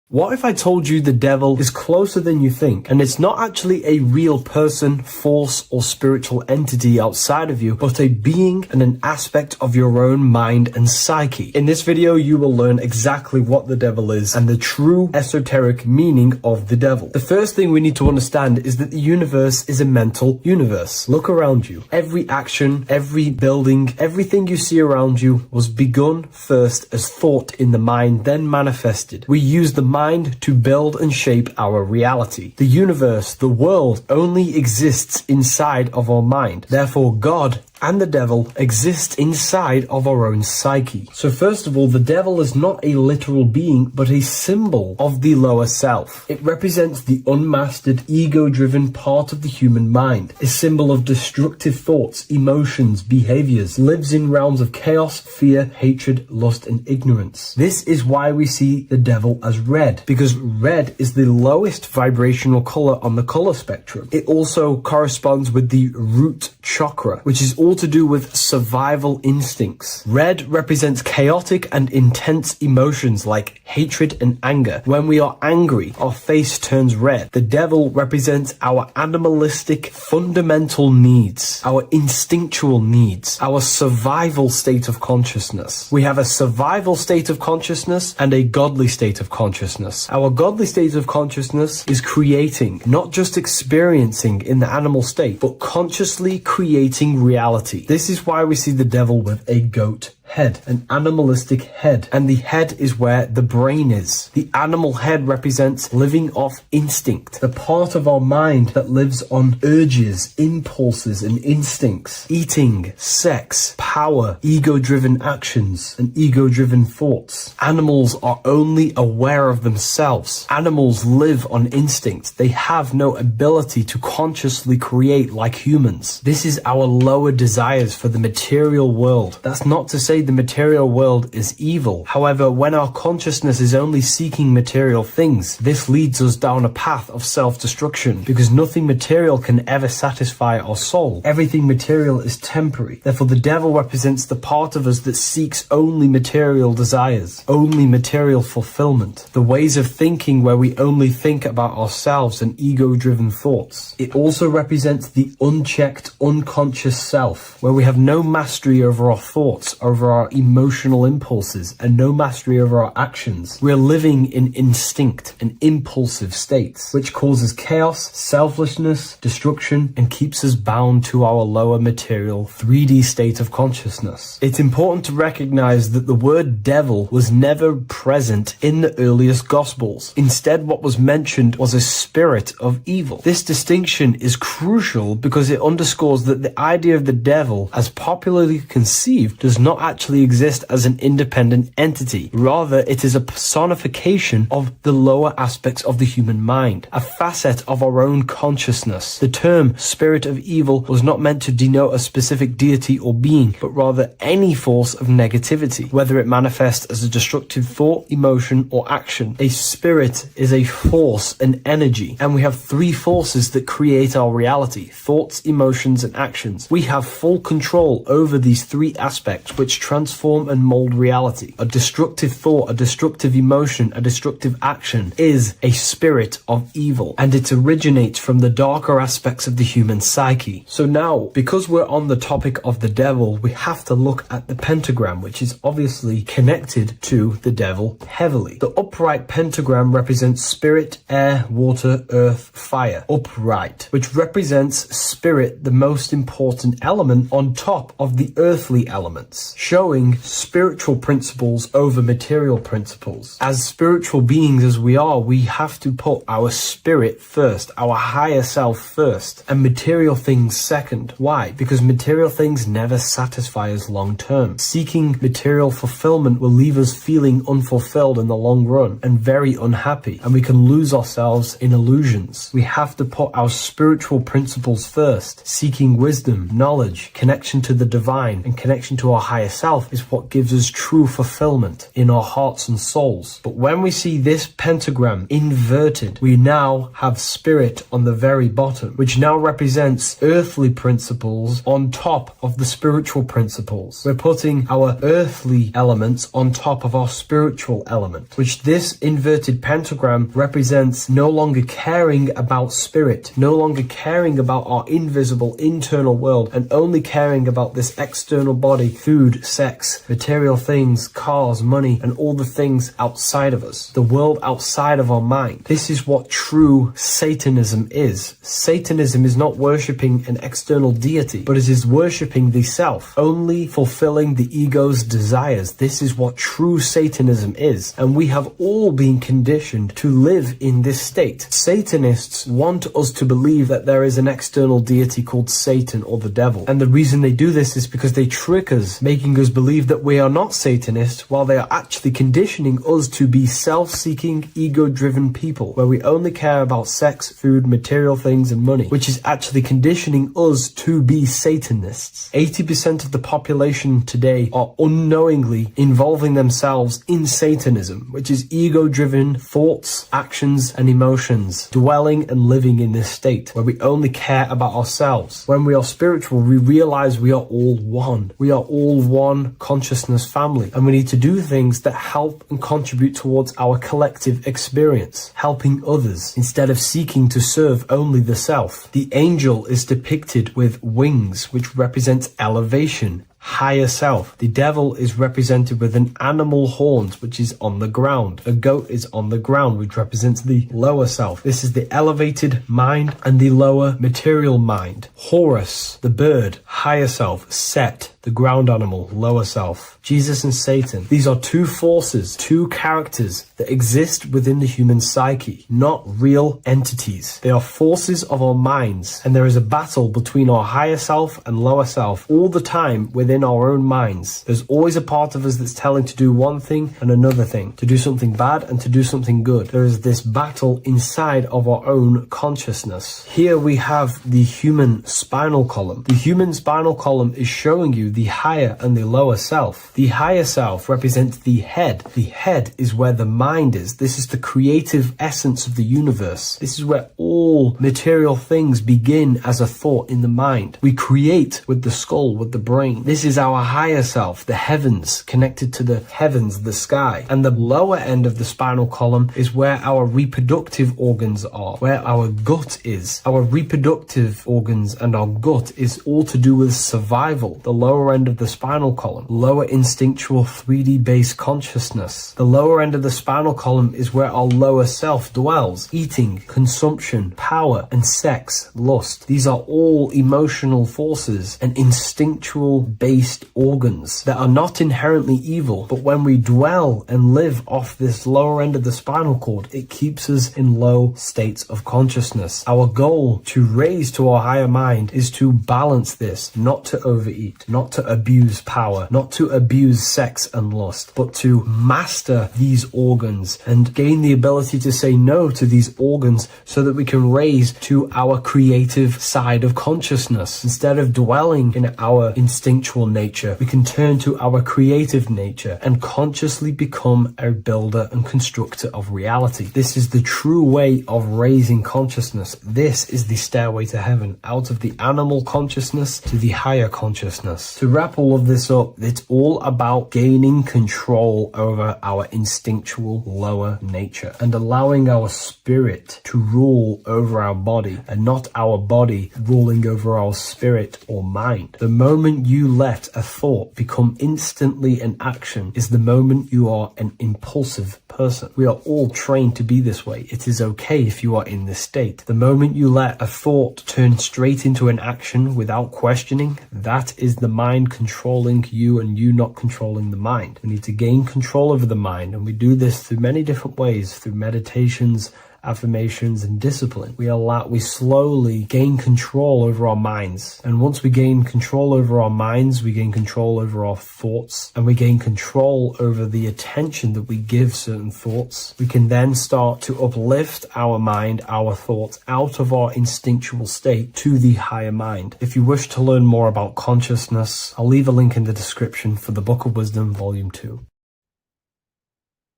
What if I told you the devil is closer than you think, and it's not actually a real person, force, or spiritual entity outside of you, but a being and an aspect of your own mind and psyche? In this video, you will learn exactly what the devil is and the true esoteric meaning of the devil. The first thing we need to understand is that the universe is a mental universe. Look around you. Every action, every building, everything you see around you was begun first as thought in the mind, then manifested. We use the mind to build and shape our reality. The universe, the world, only exists inside of our mind. Therefore, God and the devil exist inside of our own psyche. So first of all, the devil is not a literal being, but a symbol of the lower self. It represents the unmastered, ego-driven part of the human mind, a symbol of destructive thoughts, emotions, behaviors, lives in realms of chaos, fear, hatred, lust, and ignorance. This is why we see the devil as red, because red is the lowest vibrational color on the color spectrum. It also corresponds with the root chakra, which is all to do with survival instincts. Red represents chaotic and intense emotions like hatred and anger. When we are angry, our face turns red. The devil represents our animalistic fundamental needs, our instinctual needs, our survival state of consciousness. We have a survival state of consciousness and a godly state of consciousness. Our godly state of consciousness is creating, not just experiencing in the animal state, but consciously creating reality. This is why we see the devil with a goat head, an animalistic head, and the head is where the brain is. The animal head represents living off instinct, the part of our mind that lives on urges, impulses, and instincts. Eating, sex, power, ego-driven actions, and ego-driven thoughts. Animals are only aware of themselves. Animals live on instinct. They have no ability to consciously create like humans. This is our lower desires for the material world. That's not to say the material world is evil. However, when our consciousness is only seeking material things, this leads us down a path of self-destruction, because nothing material can ever satisfy our soul. Everything material is temporary. Therefore, the devil represents the part of us that seeks only material desires, only material fulfillment, the ways of thinking where we only think about ourselves and ego-driven thoughts. It also represents the unchecked, unconscious self, where we have no mastery over our thoughts, over our emotional impulses, and no mastery over our actions. We're living in instinct and impulsive states, which causes chaos, selflessness, destruction, and keeps us bound to our lower material 3D state of consciousness. It's important to recognize that the word devil was never present in the earliest Gospels. Instead, what was mentioned was a spirit of evil. This distinction is crucial because it underscores that the idea of the devil, as popularly conceived, does not actually exist as an independent entity. Rather, it is a personification of the lower aspects of the human mind, a facet of our own consciousness. The term spirit of evil was not meant to denote a specific deity or being, but rather any force of negativity, whether it manifests as a destructive thought, emotion, or action. A spirit is a force, an energy, and we have three forces that create our reality: thoughts, emotions, and actions. We have full control over these three aspects, which transform and mold reality. A destructive thought, a destructive emotion, a destructive action is a spirit of evil, and it originates from the darker aspects of the human psyche. So now, because we're on the topic of the devil, we have to look at the pentagram, which is obviously connected to the devil heavily. The upright pentagram represents spirit, air, water, earth, fire. Upright, which represents spirit, the most important element on top of the earthly elements, showing spiritual principles over material principles. As spiritual beings as we are, we have to put our spirit first, our higher self first, and material things second. Why? Because material things never satisfy us long term. Seeking material fulfillment will leave us feeling unfulfilled in the long run and very unhappy, and we can lose ourselves in illusions. We have to put our spiritual principles first. Seeking wisdom, knowledge, connection to the divine, and connection to our higher self is what gives us true fulfillment in our hearts and souls. But when we see this pentagram inverted, we now have spirit on the very bottom, which now represents earthly principles on top of the spiritual principles. We're putting our earthly elements on top of our spiritual element, which this inverted pentagram represents no longer caring about spirit, no longer caring about our invisible internal world, and only caring about this external body, food, sex, material things, cars, money, and all the things outside of us, the world outside of our mind. This is what true Satanism is. Satanism is not worshipping an external deity, but it is worshipping the self, only fulfilling the ego's desires. This is what true Satanism is, and we have all been conditioned to live in this state. Satanists want us to believe that there is an external deity called Satan or the devil, and the reason they do this is because they trick us, making us believe that we are not Satanists, while they are actually conditioning us to be self-seeking, ego-driven people, where we only care about sex, food, material things, and money, which is actually conditioning us to be Satanists. 80% of the population today are unknowingly involving themselves in Satanism, which is ego-driven thoughts, actions, and emotions, dwelling and living in this state, where we only care about ourselves. When we are spiritual, we realize we are all one. We are all one consciousness family, and we need to do things that help and contribute towards our collective experience, helping others, instead of seeking to serve only the self. The angel is depicted with wings, which represents elevation, higher self. The devil is represented with an animal horns, which is on the ground. A goat is on the ground, which represents the lower self. This is the elevated mind and the lower material mind. Horus, the bird, higher self. Set, the ground animal, lower self. Jesus and Satan. These are two forces, two characters that exist within the human psyche, not real entities. They are forces of our minds, and there is a battle between our higher self and lower self all the time within our own minds. There's always a part of us that's telling to do one thing and another thing, to do something bad and to do something good. There is this battle inside of our own consciousness. Here we have the human spinal column. The human spinal column is showing you the higher and the lower self. The higher self represents the head. The head is where the mind is. This is the creative essence of the universe. This is where all material things begin as a thought in the mind. We create with the skull, with the brain. This is our higher self, the heavens, connected to the heavens, the sky. And the lower end of the spinal column is where our reproductive organs are, where our gut is. Our reproductive organs and our gut is all to do with survival. The lower end of the spinal column, lower instinctual 3D based consciousness. The lower end of the spinal column is where our lower self dwells. Eating, consumption, power, and sex, lust. These are all emotional forces and instinctual based organs that are not inherently evil, but when we dwell and live off this lower end of the spinal cord, it keeps us in low states of consciousness. Our goal to raise to our higher mind is to balance this, not to overeat, not to abuse power, not to abuse sex and lust, but to master these organs and gain the ability to say no to these organs so that we can raise to our creative side of consciousness. Instead of dwelling in our instinctual nature, we can turn to our creative nature and consciously become a builder and constructor of reality. This is the true way of raising consciousness. This is the stairway to heaven, out of the animal consciousness to the higher consciousness, To wrap all of this up, it's all about gaining control over our instinctual lower nature and allowing our spirit to rule over our body and not our body ruling over our spirit or mind. The moment you let a thought become instantly an action is the moment you are an impulsive person. We are all trained to be this way. It is okay if you are in this state. The moment you let a thought turn straight into an action without questioning, that is the mind controlling you and you not controlling the mind. We need to gain control over the mind, and we do this through many different ways, through meditations, affirmations, and discipline. We slowly gain control over our minds. And once we gain control over our minds, we gain control over our thoughts, and we gain control over the attention that we give certain thoughts. We can then start to uplift our mind, our thoughts, out of our instinctual state to the higher mind. If you wish to learn more about consciousness, I'll leave a link in the description for the Book of Wisdom, Volume 2.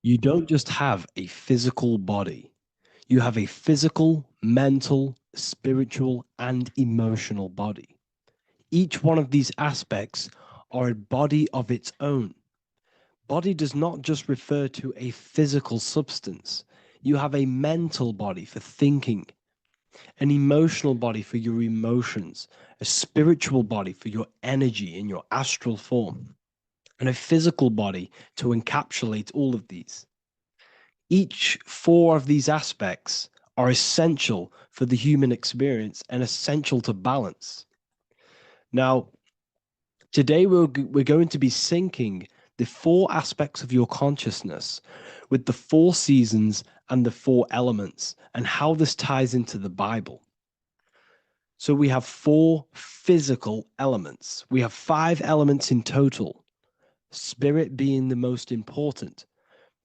You don't just have a physical body. You have a physical, mental, spiritual, and emotional body. Each one of these aspects are a body of its own. Body does not just refer to a physical substance. You have a mental body for thinking, an emotional body for your emotions, a spiritual body for your energy in your astral form, and a physical body to encapsulate all of these. Each four of these aspects are essential for the human experience and essential to balance. Now, today we're going to be syncing the four aspects of your consciousness with the four seasons and the four elements and how this ties into the Bible. So we have four physical elements. We have 5 elements in total, spirit being the most important.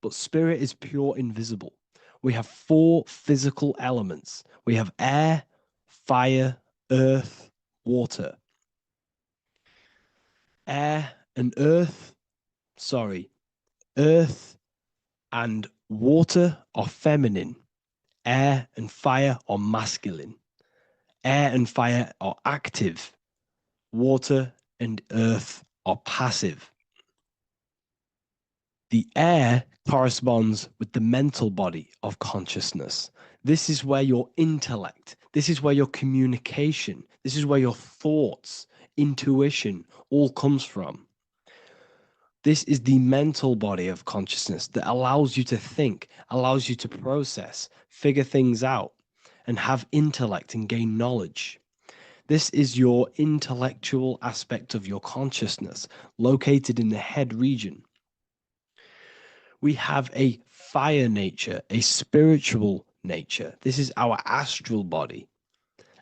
But spirit is pure invisible. We have 4 physical elements. We have air, fire, earth, water. Earth and water are feminine. Air and fire are masculine. Air and fire are active. Water and earth are passive. The air corresponds with the mental body of consciousness. This is where your intellect, this is where your communication, this is where your thoughts, intuition all comes from. This is the mental body of consciousness that allows you to think, allows you to process, figure things out, and have intellect and gain knowledge. This is your intellectual aspect of your consciousness, located in the head region. We have a fire nature, a spiritual nature. This is our astral body.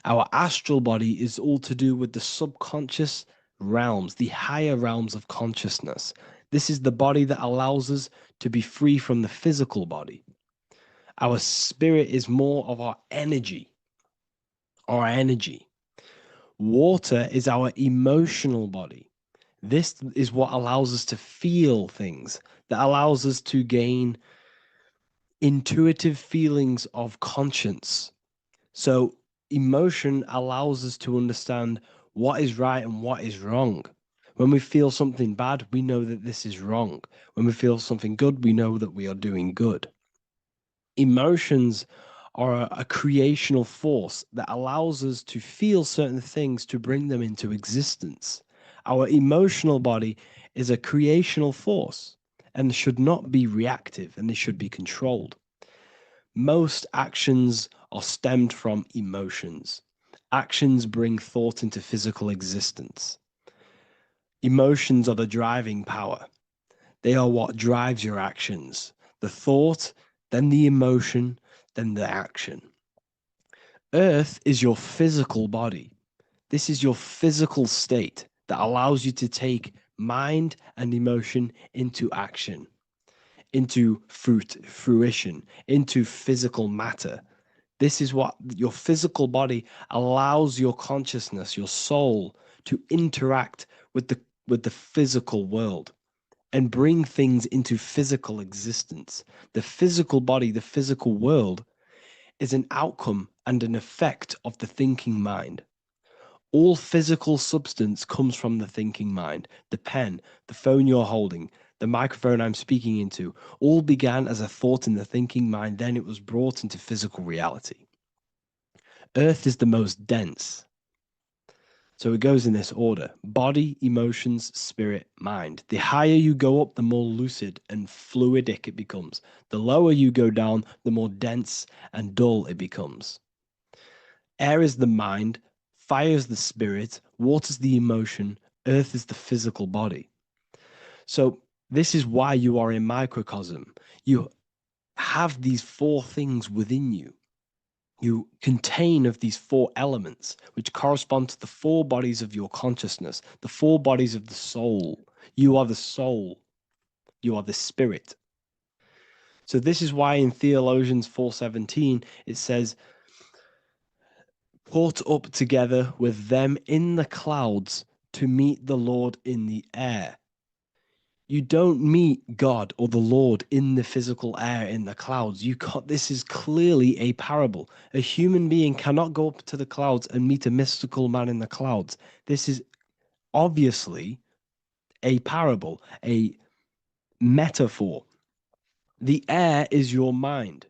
Our astral body is all to do with the subconscious realms, the higher realms of consciousness. This is the body that allows us to be free from the physical body. Our spirit is more of our energy. Water is our emotional body. This is what allows us to feel things, that allows us to gain intuitive feelings of conscience. So emotion allows us to understand what is right and what is wrong. When we feel something bad, we know that this is wrong. When we feel something good, we know that we are doing good. Emotions are a creational force that allows us to feel certain things to bring them into existence. Our emotional body is a creational force and should not be reactive, and they should be controlled. Most actions are stemmed from emotions. Actions bring thought into physical existence. Emotions are the driving power. They are what drives your actions. The thought, then the emotion, then the action. Earth is your physical body. This is your physical state that allows you to take mind and emotion into action, into fruition, into physical matter. This is what your physical body allows your consciousness, your soul, to interact with the physical world and bring things into physical existence. The physical body, the physical world, is an outcome and an effect of the thinking mind. All physical substance comes from the thinking mind. The pen, the phone you're holding, the microphone I'm speaking into, all began as a thought in the thinking mind, then it was brought into physical reality. Earth is the most dense. So it goes in this order: body, emotions, spirit, mind. The higher you go up, the more lucid and fluidic it becomes. The lower you go down, the more dense and dull it becomes. Air is the mind, fire is the spirit, water is the emotion, earth is the physical body. So this is why you are a microcosm. You have these four things within you. You contain of these four elements, which correspond to the four bodies of your consciousness, the four bodies of the soul. You are the soul. You are the spirit. So this is why in Theologians 4:17, it says, caught up together with them in the clouds to meet the Lord in the air. You don't meet God or the Lord in the physical air, in the clouds. This is clearly a parable. A human being cannot go up to the clouds and meet a mystical man in the clouds. This is obviously a parable, a metaphor. The air is your mind.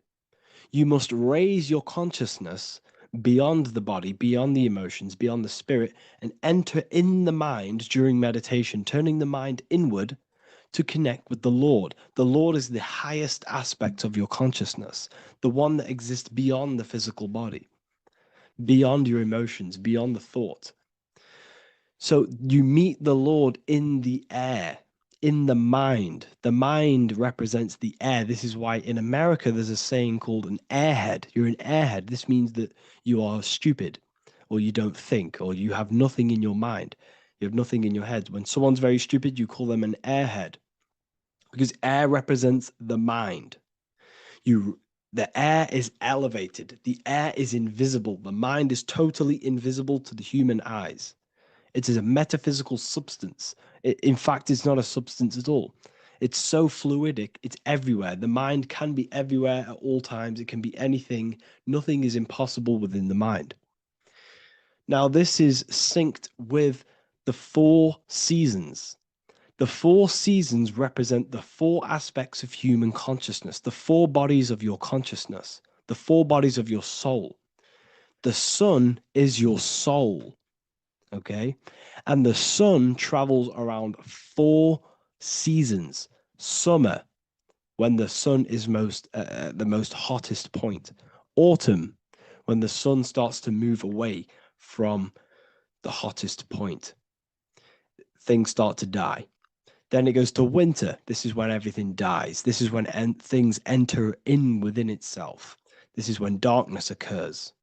You must raise your consciousness beyond the body, beyond the emotions, beyond the spirit, and enter in the mind during meditation, turning the mind inward to connect with the Lord. The Lord is the highest aspect of your consciousness, the one that exists beyond the physical body, beyond your emotions, beyond the thought. So you meet the Lord in the air, in the mind. The mind represents the air. This is why in America there's a saying called an airhead. You're an airhead. This means that you are stupid, or you don't think, or you have nothing in your mind. You have nothing in your head. When someone's very stupid, you call them an airhead, because air represents the mind. The air is elevated. The air is invisible. The mind is totally invisible to the human eyes. It is a metaphysical substance. In fact, it's not a substance at all. It's so fluidic. It's everywhere. The mind can be everywhere at all times. It can be anything. Nothing is impossible within the mind. Now, this is synced with the four seasons. The four seasons represent the four aspects of human consciousness, the four bodies of your consciousness, the four bodies of your soul. The sun is your soul, okay? And the sun travels around four seasons. Summer, when the sun is the most hottest point. Autumn, when the sun starts to move away from the hottest point. Things start to die. Then it goes to winter. This is when everything dies. This is when things enter in within itself. This is when darkness occurs.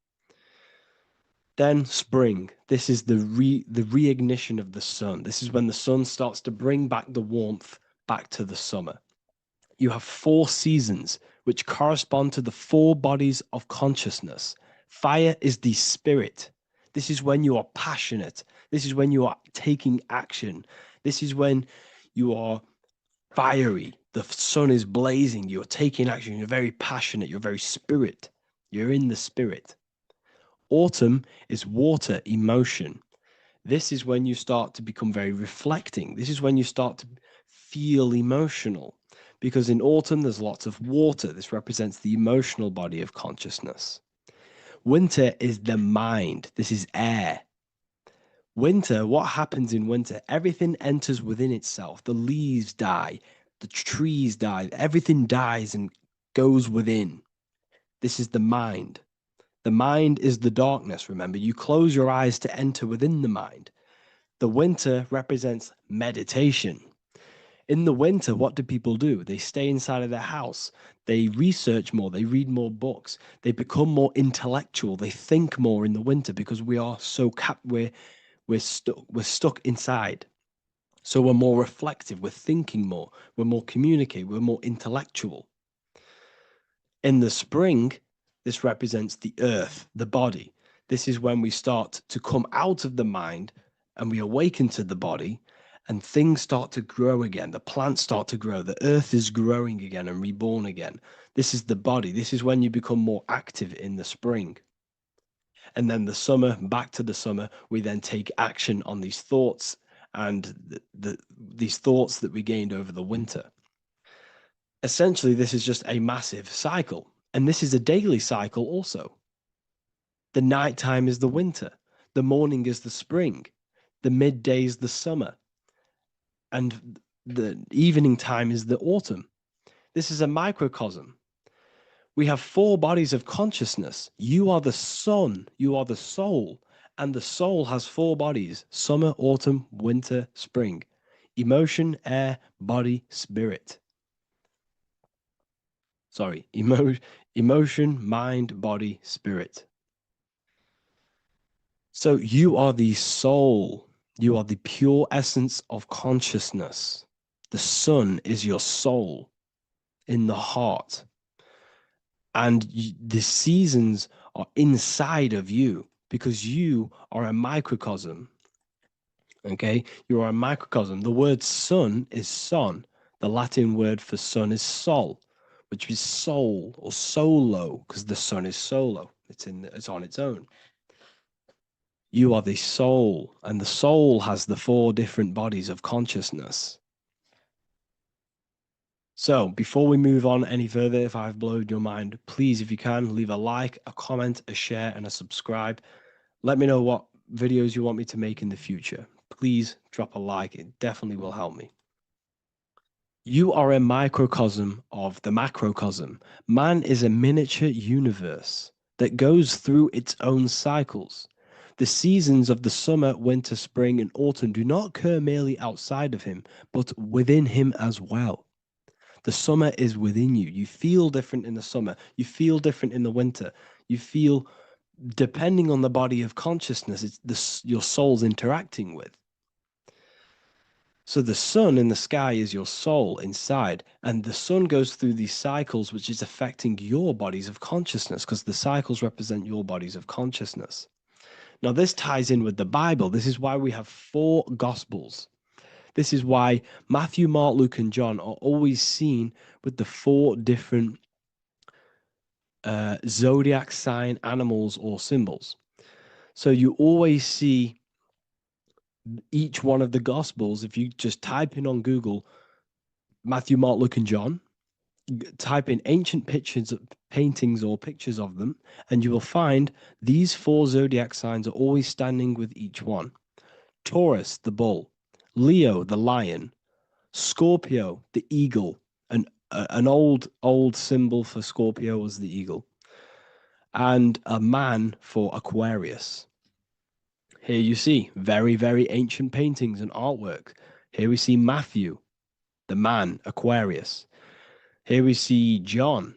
Then spring. This is the reignition of the sun. This is when the sun starts to bring back the warmth back to the summer. You have four seasons which correspond to the four bodies of consciousness. Fire is the spirit. This is when you are passionate. This is when you are taking action. This is when you are fiery. The sun is blazing. You're taking action. You're very passionate. You're very spirit. You're in the spirit. Autumn is water, emotion. This is when you start to become very reflecting. This is when you start to feel emotional, because in autumn there's lots of water. This represents the emotional body of consciousness. Winter is the mind. This is air. Winter, what happens in winter? Everything enters within itself. The leaves die, the trees die, everything dies and goes within. This is the mind. The mind is the darkness, remember. You close your eyes to enter within the mind. The winter represents meditation. In the winter, what do people do? They stay inside of their house. They research more. They read more books. They become more intellectual. They think more in the winter because we are so we're stuck inside. So we're more reflective. We're thinking more. We're more communicative. We're more intellectual. In the spring, this represents the earth, the body. This is when we start to come out of the mind and we awaken to the body, and things start to grow again. The plants start to grow. The earth is growing again and reborn again. This is the body. This is when you become more active in the spring. And then the summer, back to the summer, we then take action on these thoughts and these thoughts that we gained over the winter. Essentially, this is just a massive cycle. And this is a daily cycle also. The nighttime is the winter. The morning is the spring. The midday is the summer. And the evening time is the autumn. This is a microcosm. We have 4 bodies of consciousness. You are the sun, you are the soul, and the soul has 4 bodies: summer, autumn, winter, spring. Emotion, air, body, spirit. Sorry, emotion, mind, body, spirit. So you are the soul. You are the pure essence of consciousness. The sun is your soul in the heart. And the seasons are inside of you because you are a microcosm. Okay? You are a microcosm. The word sun is son. The Latin word for sun is sol, which is soul or solo, because the sun is solo. It's on its own. You are the soul, and the soul has the 4 different bodies of consciousness. So before we move on any further, if I've blown your mind, please, if you can, leave a like, a comment, a share, and a subscribe. Let me know what videos you want me to make in the future. Please drop a like. It definitely will help me. You are a microcosm of the macrocosm. Man is a miniature universe that goes through its own cycles. The seasons of the summer, winter, spring, and autumn do not occur merely outside of him, but within him as well. The summer is within you. You feel different in the summer. You feel different in the winter. You feel, depending on the body of consciousness, it's your soul's interacting with. So the sun in the sky is your soul inside, and the sun goes through these cycles, which is affecting your bodies of consciousness, because the cycles represent your bodies of consciousness. Now, this ties in with the Bible. This is why we have 4 Gospels. This is why Matthew, Mark, Luke, and John are always seen with the 4 different zodiac sign animals or symbols. So you always see each one of the Gospels. If you just type in on Google Matthew, Mark, Luke, and John, type in ancient pictures, paintings or pictures of them, and you will find these 4 zodiac signs are always standing with each one. Taurus, the bull; Leo, the lion; Scorpio, the eagle. An old symbol for Scorpio was the eagle. And a man for Aquarius. Here you see very, very ancient paintings and artwork. Here we see Matthew, the man, Aquarius. Here we see John,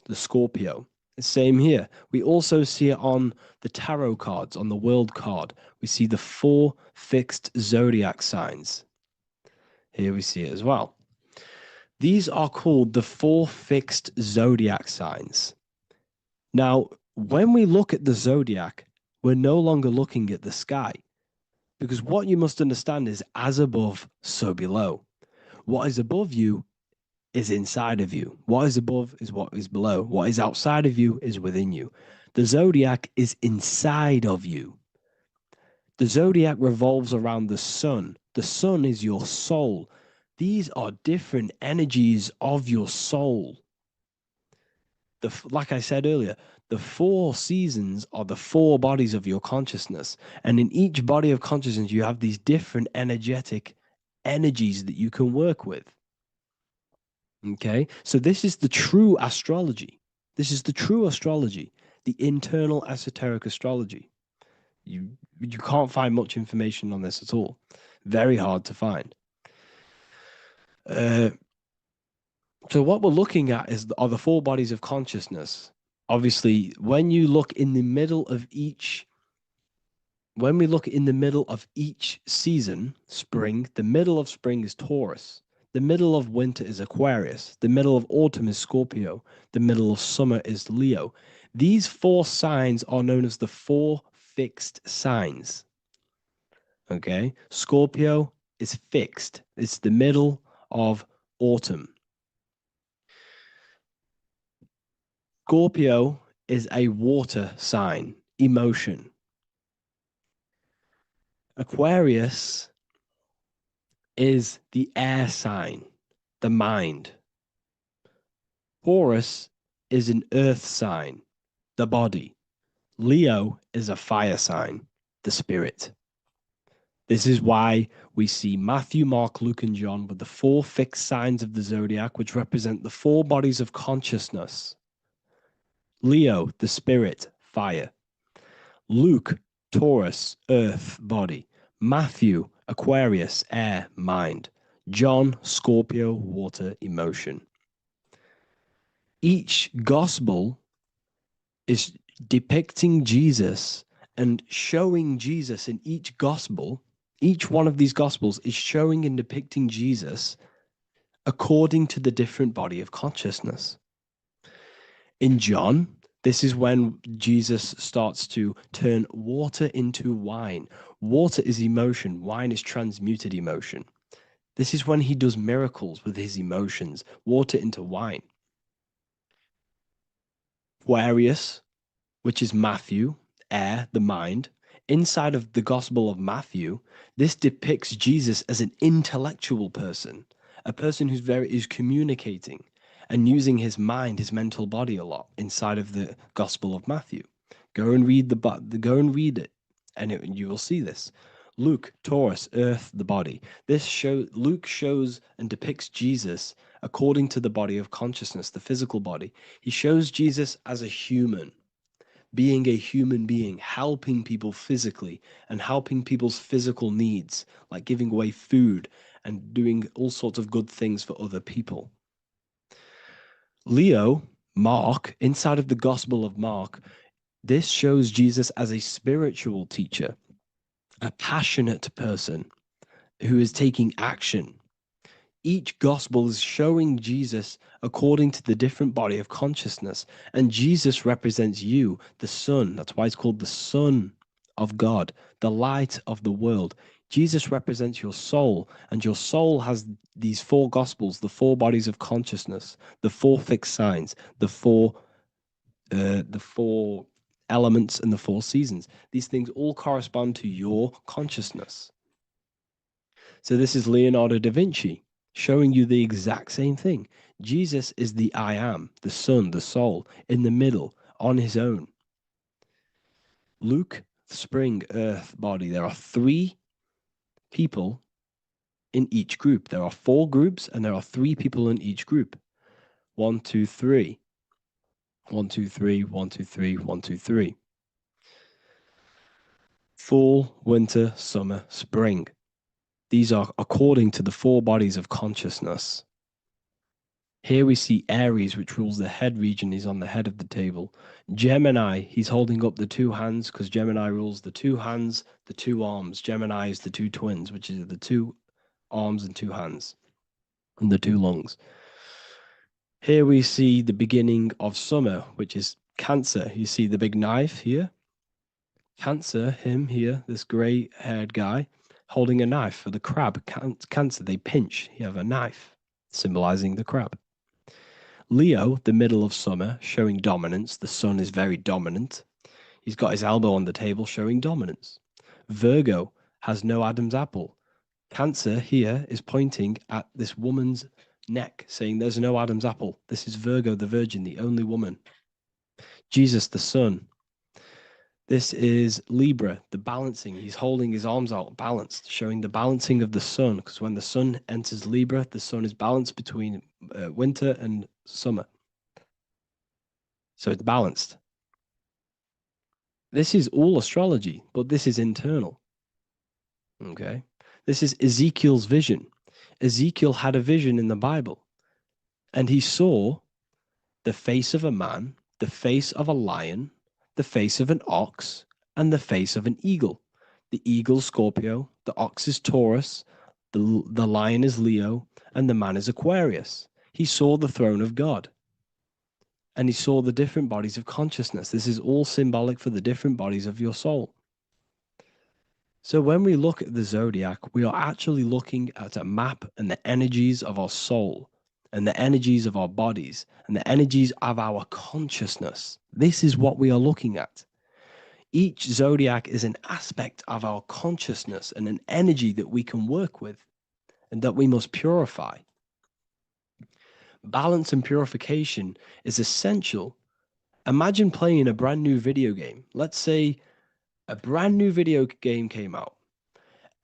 the Scorpio. Same here. We also see it on the tarot cards, on the world card. We see the 4 fixed zodiac signs. Here we see it as well. These are called the 4 fixed zodiac signs. Now, when we look at the zodiac, we're no longer looking at the sky, because what you must understand is as above, so below. What is above you is inside of you. What is above is what is below. What is outside of you is within you. The zodiac is inside of you. The zodiac revolves around the sun. The sun is your soul. These are different energies of your soul. Like I said earlier, the 4 seasons are the 4 bodies of your consciousness. And in each body of consciousness, you have these different energetic energies that you can work with. Okay, so this is the true astrology. This is the true astrology, the internal esoteric astrology. You can't find much information on this at all. Very hard to find. So what we're looking at are the 4 bodies of consciousness. Obviously, when you look in the middle of each, when we look in the middle of each season, spring, the middle of spring is Taurus. The middle of winter is Aquarius. The middle of autumn is Scorpio. The middle of summer is Leo. These 4 signs are known as the 4 fixed signs. Okay, Scorpio is fixed. It's the middle of autumn. Scorpio is a water sign. emotion. Aquarius is the air sign, the mind. Taurus is an earth sign, the body. Leo is a fire sign, the spirit. This is why we see Matthew, Mark, Luke, and John with the 4 fixed signs of the zodiac, which represent the 4 bodies of consciousness. Leo, the spirit, fire. Luke, Taurus, earth, body. Matthew, Aquarius, air, mind. John, Scorpio, water, emotion. Each gospel is depicting Jesus and showing Jesus in each gospel. Each one of these gospels is showing and depicting Jesus according to the different body of consciousness. In John, this is when Jesus starts to turn water into wine. Water is emotion. Wine is transmuted emotion. This is when he does miracles with his emotions, water into wine. Aquarius, which is Matthew, air, the mind. Inside of the Gospel of Matthew, this depicts Jesus as an intellectual person, a person who's communicating and using his mind, his mental body a lot inside of the Gospel of Matthew. Go and read it, and you will see this. Luke, Taurus, earth, the body. Luke shows and depicts Jesus according to the body of consciousness, the physical body. He shows Jesus as a human, being a human being, helping people physically and helping people's physical needs, like giving away food and doing all sorts of good things for other people. Leo, Mark, inside of the Gospel of Mark, this shows Jesus as a spiritual teacher, a passionate person who is taking action. Each gospel is showing Jesus according to the different body of consciousness. And Jesus represents you, the Son. That's why it's called the Son of God, the light of the world. Jesus represents your soul, and your soul has these 4 gospels, the 4 bodies of consciousness, the 4 fixed signs, the 4 elements and the 4 seasons. These things all correspond to your consciousness. So this is Leonardo da Vinci showing you the exact same thing. Jesus is the I am, the Son, the soul, in the middle, on his own. Luke, spring, earth, body. There are 3 people in each group. There are 4 groups, and there are 3 people in each group. 1, 2, 3. 1, 2, 3, 1, 2, 3, 1, 2, 3. Fall, winter, summer, spring. These are according to the 4 bodies of consciousness. Here we see Aries, which rules the head region. He's on the head of the table. Gemini, he's holding up the 2 hands because Gemini rules the 2 hands, the 2 arms. Gemini is the 2 twins, which is the 2 arms and 2 hands, and the 2 lungs. Here we see the beginning of summer, which is Cancer. You see the big knife here. Cancer, him here, this gray-haired guy, holding a knife for the crab. Cancer, they pinch. You have a knife, symbolizing the crab. Leo, the middle of summer, showing dominance. The sun is very dominant. He's got his elbow on the table, showing dominance. Virgo has no Adam's apple. Cancer here is pointing at this woman's neck, saying there's no Adam's apple. This is Virgo, the virgin, the only woman. Jesus, the sun. This is Libra, the balancing. He's holding his arms out, balanced, showing the balancing of the sun. Because when the sun enters Libra, the sun is balanced between winter and summer. So it's balanced. This is all astrology, but this is internal. Okay. This is Ezekiel's vision. Ezekiel had a vision in the Bible, and he saw the face of a man, the face of a lion, the face of an ox, and the face of an eagle. The eagle, Scorpio, the ox is Taurus, the lion is Leo, and the man is Aquarius. He saw the throne of God, and he saw the different bodies of consciousness. This is all symbolic for the different bodies of your soul. So when we look at the zodiac, we are actually looking at a map and the energies of our soul, and the energies of our bodies, and the energies of our consciousness. This is what we are looking at. Each zodiac is an aspect of our consciousness and an energy that we can work with and that we must purify. Balance and purification is essential. Imagine playing a brand new video game. Let's say a brand new video game came out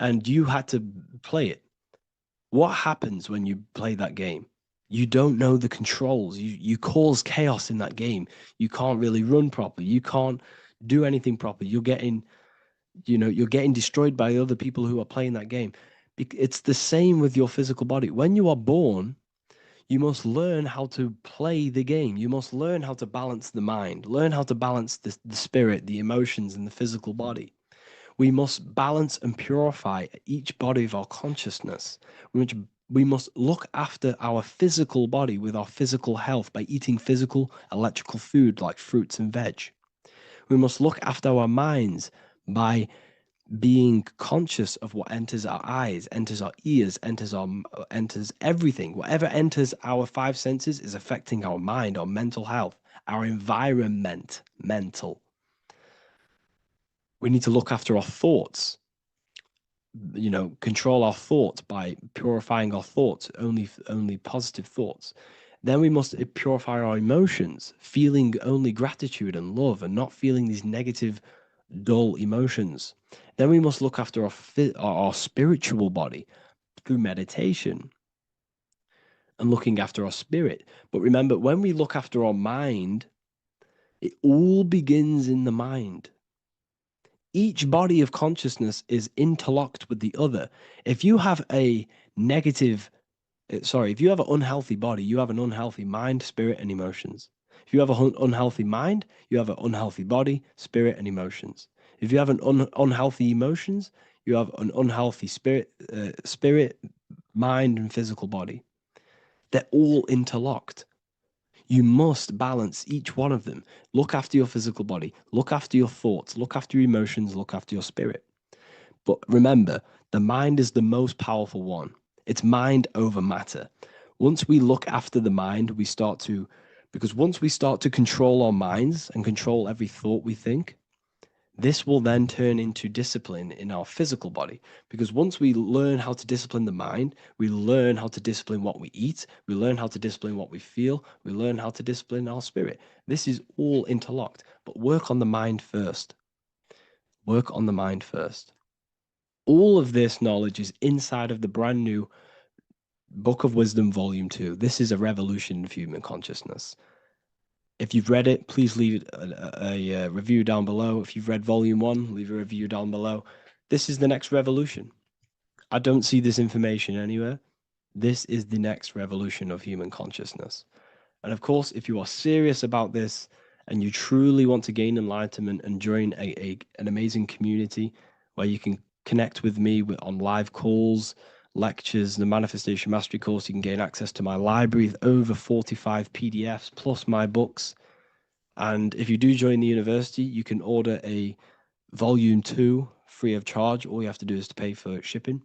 and you had to play it. What happens when you play that game? You don't know the controls. You cause chaos in that game. You can't really run properly. You can't do anything properly. You're getting destroyed by other people who are playing that game. It's the same with your physical body. When you are born, you must learn how to play the game. You must learn how to balance the mind, learn how to balance the spirit, the emotions, and the physical body. We must balance and purify each body of our consciousness. We must look after our physical body with our physical health by eating physical, electrical food like fruits and veg. We must look after our minds by being conscious of what enters our eyes, enters our ears, enters everything. Whatever enters our five senses is affecting our mind, our mental health, our environment, mental. We need to look after our thoughts, control our thoughts by purifying our thoughts, only positive thoughts. Then we must purify our emotions, feeling only gratitude and love and not feeling these negative, dull emotions. Then we must look after our spiritual body through meditation and looking after our spirit. But remember, when we look after our mind, it all begins in the mind. Each body of consciousness is interlocked with the other. If you have an unhealthy body, you have an unhealthy mind, spirit, and emotions. If you have an unhealthy mind, you have an unhealthy body, spirit, and emotions. If you have an unhealthy emotions, you have an unhealthy spirit, mind, and physical body. They're all interlocked. You must balance each one of them. Look after your physical body, look after your thoughts, look after your emotions, look after your spirit. But remember, the mind is the most powerful one. It's mind over matter. Once we look after the mind, once we start to control our minds and control every thought we think, this will then turn into discipline in our physical body. Because once we learn how to discipline the mind, we learn how to discipline what we eat, we learn how to discipline what we feel, we learn how to discipline our spirit. This is all interlocked, but work on the mind first. Work on the mind first. All of this knowledge is inside of the brand new Book of Wisdom, Volume 2. This is a revolution of human consciousness. If you've read it, please leave a review down below. If you've read Volume 1, leave a review down below. This is the next revolution. I don't see this information anywhere. This is the next revolution of human consciousness. And of course, if you are serious about this and you truly want to gain enlightenment and join an amazing community where you can connect with me on live calls, lectures, the Manifestation Mastery course, you can gain access to my library with over 45 PDFs plus my books. And if you do join the university, you can order a Volume 2 free of charge. All you have to do is to pay for shipping.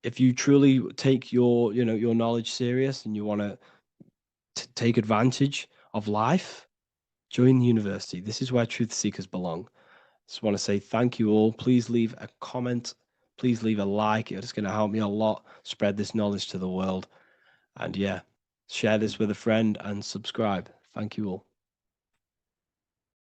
If you truly take your knowledge serious and you want to take advantage of life, join the university. This is where truth seekers belong. Just want to say thank you all. Please leave a comment. Please leave a like. It's going to help me a lot spread this knowledge to the world. And yeah, share this with a friend and subscribe. Thank you all.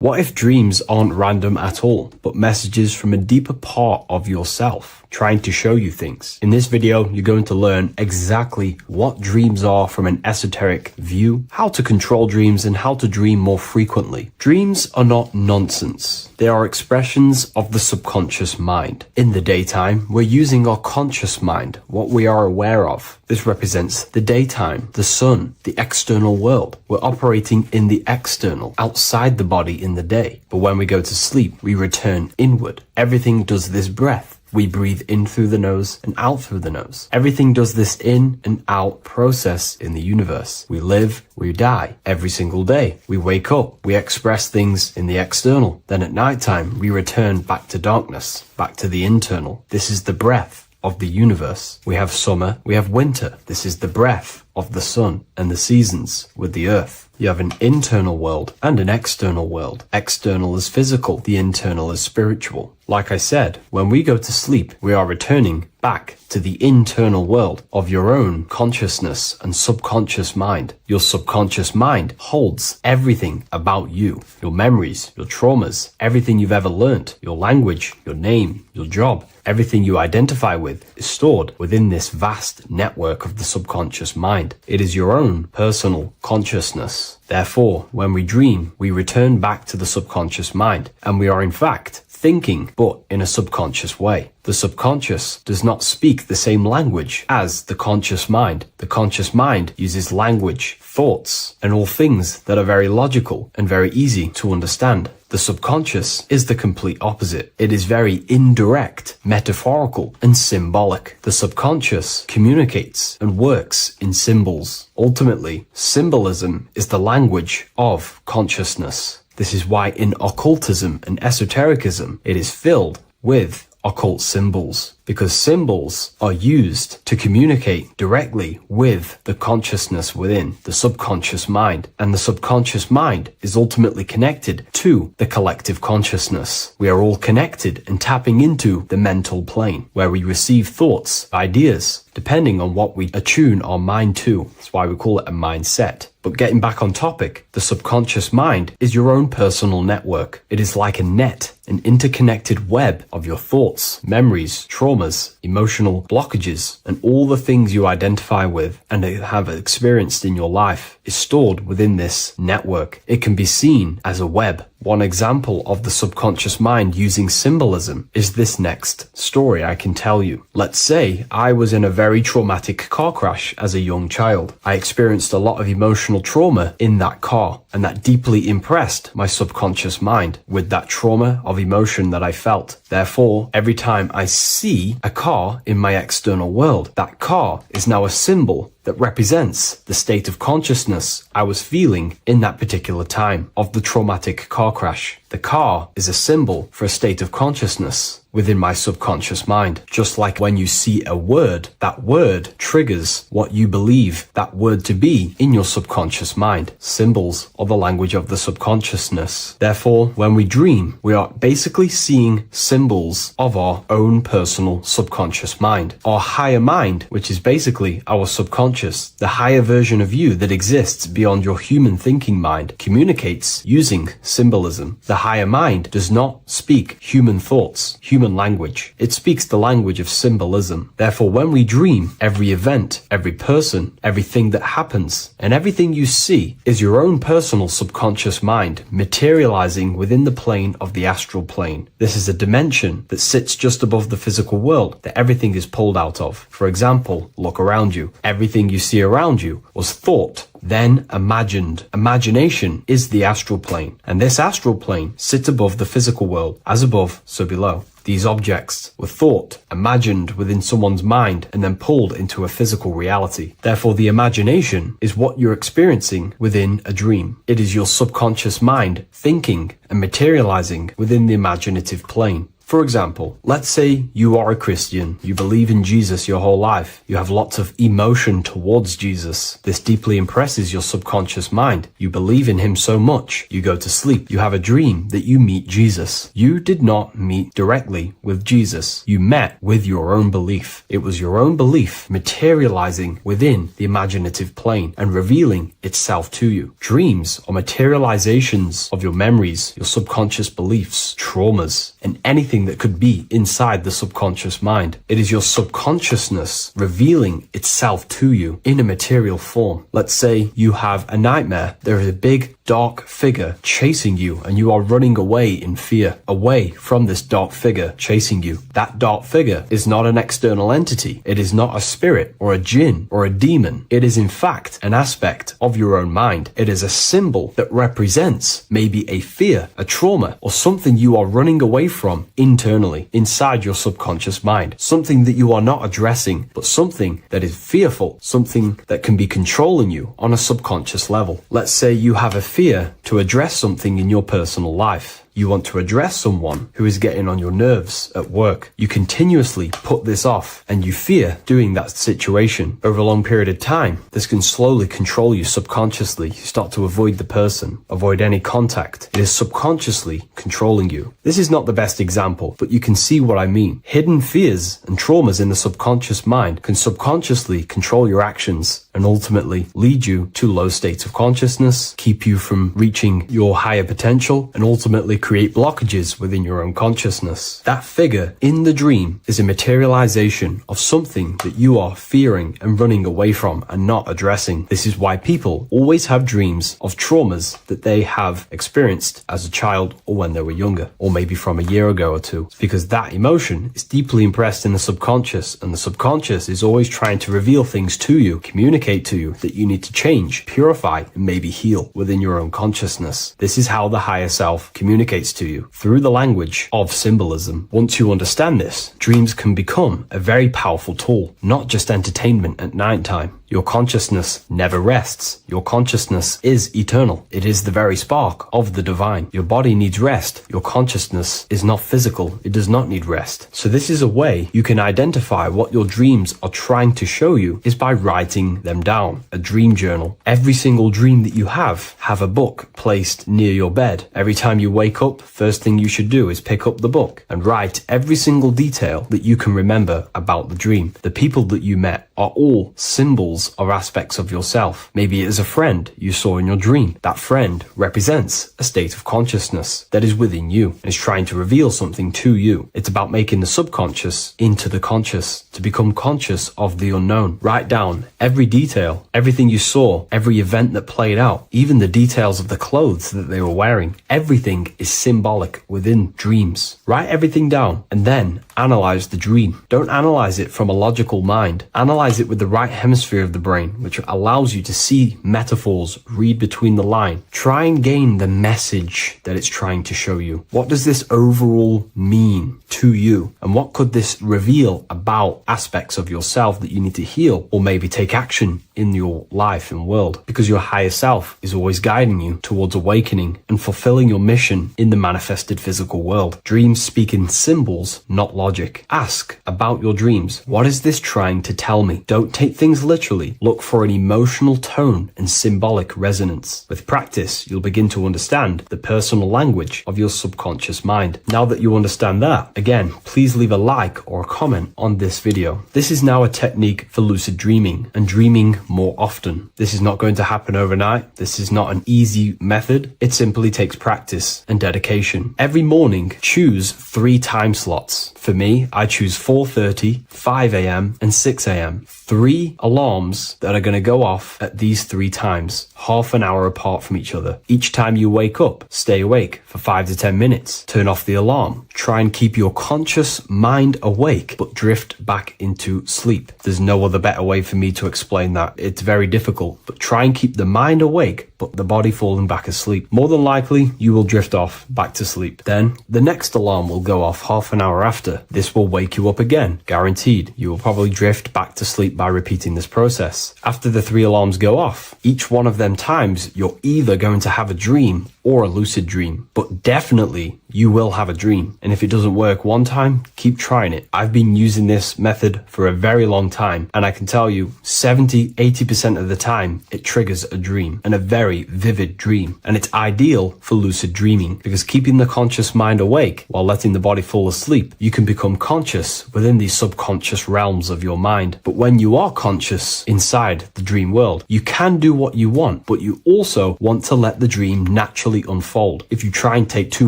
What if dreams aren't random at all, but messages from a deeper part of yourself, trying to show you things? In this video, you're going to learn exactly what dreams are from an esoteric view, how to control dreams, and how to dream more frequently. Dreams are not nonsense. They are expressions of the subconscious mind. In the daytime, we're using our conscious mind, what we are aware of. This represents the daytime, the sun, the external world. We're operating in the external, outside the body in the day. But when we go to sleep, we return inward. Everything does this breath. We breathe in through the nose and out through the nose. Everything does this in and out process in the universe. We live, we die every single day. We wake up, we express things in the external. Then at nighttime, we return back to darkness, back to the internal. This is the breath of the universe. We have summer, we have winter. This is the breath of the sun and the seasons with the earth. You have an internal world and an external world. External is physical, the internal is spiritual. Like I said, when we go to sleep, we are returning back to the internal world of your own consciousness and subconscious mind. Your subconscious mind holds everything about you, your memories, your traumas, everything you've ever learnt, your language, your name, your job. Everything you identify with is stored within this vast network of the subconscious mind. It is your own personal consciousness. Therefore, when we dream, we return back to the subconscious mind, and we are in fact thinking, but in a subconscious way. The subconscious does not speak the same language as the conscious mind. The conscious mind uses language, thoughts, and all things that are very logical and very easy to understand. The subconscious is the complete opposite. It is very indirect, metaphorical, and symbolic. The subconscious communicates and works in symbols. Ultimately, symbolism is the language of consciousness. This is why in occultism and esotericism, it is filled with occult symbols, because symbols are used to communicate directly with the consciousness within, the subconscious mind, and the subconscious mind is ultimately connected to the collective consciousness. We are all connected and tapping into the mental plane, where we receive thoughts, ideas, depending on what we attune our mind to. That's why we call it a mindset. But getting back on topic, the subconscious mind is your own personal network. It is like a net, an interconnected web of your thoughts, memories, traumas, emotional blockages, and all the things you identify with and have experienced in your life is stored within this network. It can be seen as a web. One example of the subconscious mind using symbolism is this next story I can tell you. Let's say I was in a very traumatic car crash as a young child. I experienced a lot of emotional trauma in that car, and that deeply impressed my subconscious mind with that trauma of emotion that I felt. Therefore, every time I see a car in my external world, that car is now a symbol that represents the state of consciousness I was feeling in that particular time of the traumatic car crash. The car is a symbol for a state of consciousness within my subconscious mind. Just like when you see a word, that word triggers what you believe that word to be in your subconscious mind. Symbols are the language of the subconsciousness. Therefore, when we dream, we are basically seeing symbols of our own personal subconscious mind. Our higher mind, which is basically our subconscious, the higher version of you that exists beyond your human thinking mind, communicates using symbolism. The higher mind does not speak human thoughts, human language. It speaks the language of symbolism. Therefore, when we dream, every event, every person, everything that happens, and everything you see is your own personal subconscious mind materializing within the plane of the astral plane. This is a dimension that sits just above the physical world that everything is pulled out of. For example, look around you. Everything you see around you was thought, then imagined. Imagination is the astral plane, and this astral plane sits above the physical world. As above, so below. These objects were thought, imagined within someone's mind, and then pulled into a physical reality. Therefore, the imagination is what you're experiencing within a dream. It is your subconscious mind thinking and materializing within the imaginative plane. For example, let's say you are a Christian, you believe in Jesus your whole life, you have lots of emotion towards Jesus. This deeply impresses your subconscious mind. You believe in him so much, you go to sleep, you have a dream that you meet Jesus. You did not meet directly with Jesus. You met with your own belief. It was your own belief materializing within the imaginative plane and revealing itself to you. Dreams are materializations of your memories, your subconscious beliefs, traumas, and anything that could be inside the subconscious mind. It is your subconsciousness revealing itself to you in a material form. Let's say you have a nightmare. There is a big dark figure chasing you and you are running away in fear, away from this dark figure chasing you. That dark figure is not an external entity. It is not a spirit or a jinn or a demon. It is in fact an aspect of your own mind. It is a symbol that represents maybe a fear, a trauma, or something you are running away from internally inside your subconscious mind. Something that you are not addressing, but something that is fearful, something that can be controlling you on a subconscious level. Let's say you have a fear to address something in your personal life. You want to address someone who is getting on your nerves at work. You continuously put this off and you fear doing that situation. Over a long period of time, this can slowly control you subconsciously. You start to avoid the person, avoid any contact. It is subconsciously controlling you. This is not the best example, but you can see what I mean. Hidden fears and traumas in the subconscious mind can subconsciously control your actions and ultimately lead you to low states of consciousness, keep you from reaching your higher potential, and ultimately create blockages within your own consciousness. That figure in the dream is a materialization of something that you are fearing and running away from and not addressing. This is why people always have dreams of traumas that they have experienced as a child or when they were younger, or maybe from a year ago or two, because that emotion is deeply impressed in the subconscious, and the subconscious is always trying to reveal things to you, communicate to you that you need to change, purify, and maybe heal within your own consciousness. This is how the higher self communicates to you, through the language of symbolism. Once you understand this, dreams can become a very powerful tool, not just entertainment at night time. Your consciousness never rests. Your consciousness is eternal. It is the very spark of the divine. Your body needs rest. Your consciousness is not physical. It does not need rest. So this is a way you can identify what your dreams are trying to show you, is by writing them down. A dream journal. Every single dream that you have a book placed near your bed. Every time you wake up, first thing you should do is pick up the book and write every single detail that you can remember about the dream. The people that you met are all symbols or aspects of yourself. Maybe it is a friend you saw in your dream. That friend represents a state of consciousness that is within you and is trying to reveal something to you. It's about making the subconscious into the conscious, to become conscious of the unknown. Write down every detail, everything you saw, every event that played out, even the details of the clothes that they were wearing. Everything is symbolic within dreams. Write everything down and then analyze the dream. Don't analyze it from a logical mind. Analyze it with the right hemisphere of the brain, which allows you to see metaphors, read between the line. Try and gain the message that it's trying to show you. What does this overall mean to you? And what could this reveal about aspects of yourself that you need to heal or maybe take action in your life and world? Because your higher self is always guiding you towards awakening and fulfilling your mission in the manifested physical world. Dreams speak in symbols, not logic. Ask about your dreams. What is this trying to tell me? Don't take things literally. Look for an emotional tone and symbolic resonance. With practice, you'll begin to understand the personal language of your subconscious mind. Now that you understand that, again, please leave a like or a comment on this video. This is now a technique for lucid dreaming and dreaming more often. This is not going to happen overnight. This is not an easy method. It simply takes practice and dedication. Every morning, choose 3 time slots. For me, I choose 4:30, 5 a.m. and 6 a.m. 3 alarms that are going to go off at these 3 times, half an hour apart from each other. Each time you wake up, stay awake for 5 to 10 minutes. Turn off the alarm. Try and keep your conscious mind awake, but drift back into sleep. There's no other better way for me to explain that. It's very difficult, but try and keep the mind awake, but the body falling back asleep. More than likely, you will drift off back to sleep. Then the next alarm will go off half an hour after. This will wake you up again, guaranteed. You will probably drift back to sleep by repeating this process. After the 3 alarms go off, each one of them times, you're either going to have a dream or a lucid dream, but definitely you will have a dream. And if it doesn't work one time, keep trying it. I've been using this method for a very long time, and I can tell you 70-80% of the time it triggers a dream, and a very vivid dream. And it's ideal for lucid dreaming because keeping the conscious mind awake while letting the body fall asleep, you can become conscious within these subconscious realms of your mind. But when you are conscious inside the dream world, you can do what you want, but you also want to let the dream naturally unfold. If you try and take too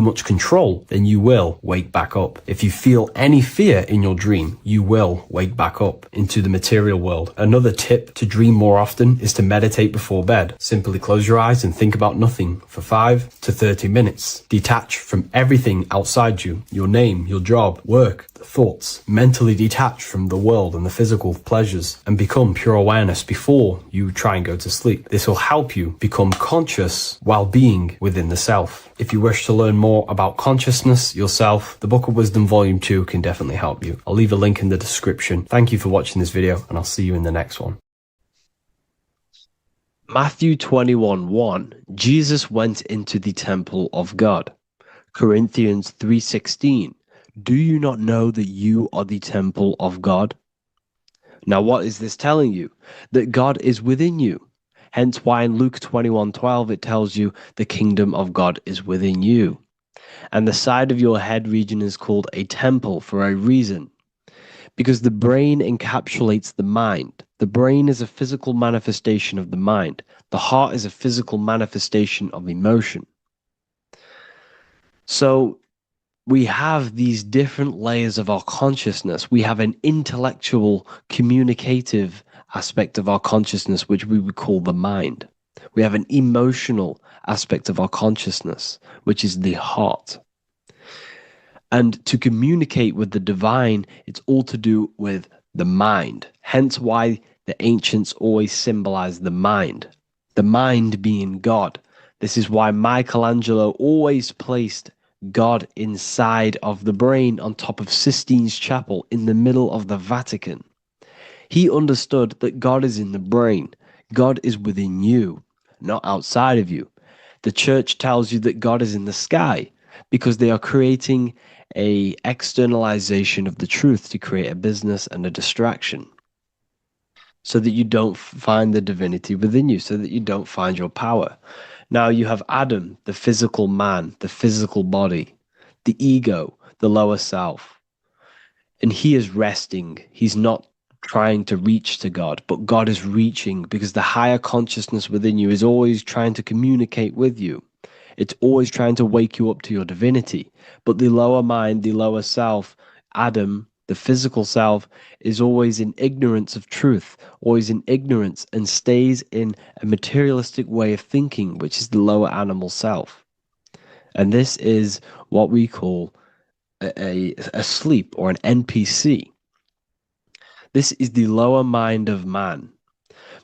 much control, then you will wake back up. If you feel any fear in your dream, you will wake back up into the material world. Another tip to dream more often is to meditate before bed. Simply close your eyes and think about nothing for 5 to 30 minutes. Detach from everything outside you, your name, your job, work, thoughts. Mentally detach from the world and the physical pleasures and become pure awareness before you try and go to sleep. This will help you become conscious while being within the self. If you wish to learn more about consciousness, yourself, the Book of Wisdom Volume 2 can definitely help you. I'll leave a link in the description. Thank you for watching this video, and I'll see you in the next one. Matthew 21:1, Jesus went into the temple of God. Corinthians 3:16. Do you not know that you are the temple of God? Now, what is this telling you? That God is within you. Hence why in Luke 21:12 it tells you the kingdom of God is within you. And the side of your head region is called a temple for a reason. Because the brain encapsulates the mind. The brain is a physical manifestation of the mind. The heart is a physical manifestation of emotion. So we have these different layers of our consciousness. We have an intellectual, communicative aspect of our consciousness, which we would call the mind. We have an emotional aspect of our consciousness, which is the heart. And to communicate with the divine, it's all to do with the mind. Hence why the ancients always symbolize the mind being God. This is why Michelangelo always placed God inside of the brain on top of Sistine Chapel in the middle of the Vatican. He understood that God is in the brain. God is within you, not outside of you. The church tells you that God is in the sky because they are creating a externalization of the truth to create a business and a distraction so that you don't find the divinity within you, so that you don't find your power. Now you have Adam, the physical man, the physical body, the ego, the lower self. And he is resting. He's not trying to reach to God, but God is reaching because the higher consciousness within you is always trying to communicate with you. It's always trying to wake you up to your divinity. But the lower mind, the lower self, Adam, the physical self, is always in ignorance of truth, always in ignorance, and stays in a materialistic way of thinking, which is the lower animal self. And this is what we call a sleep or an NPC. This is the lower mind of man.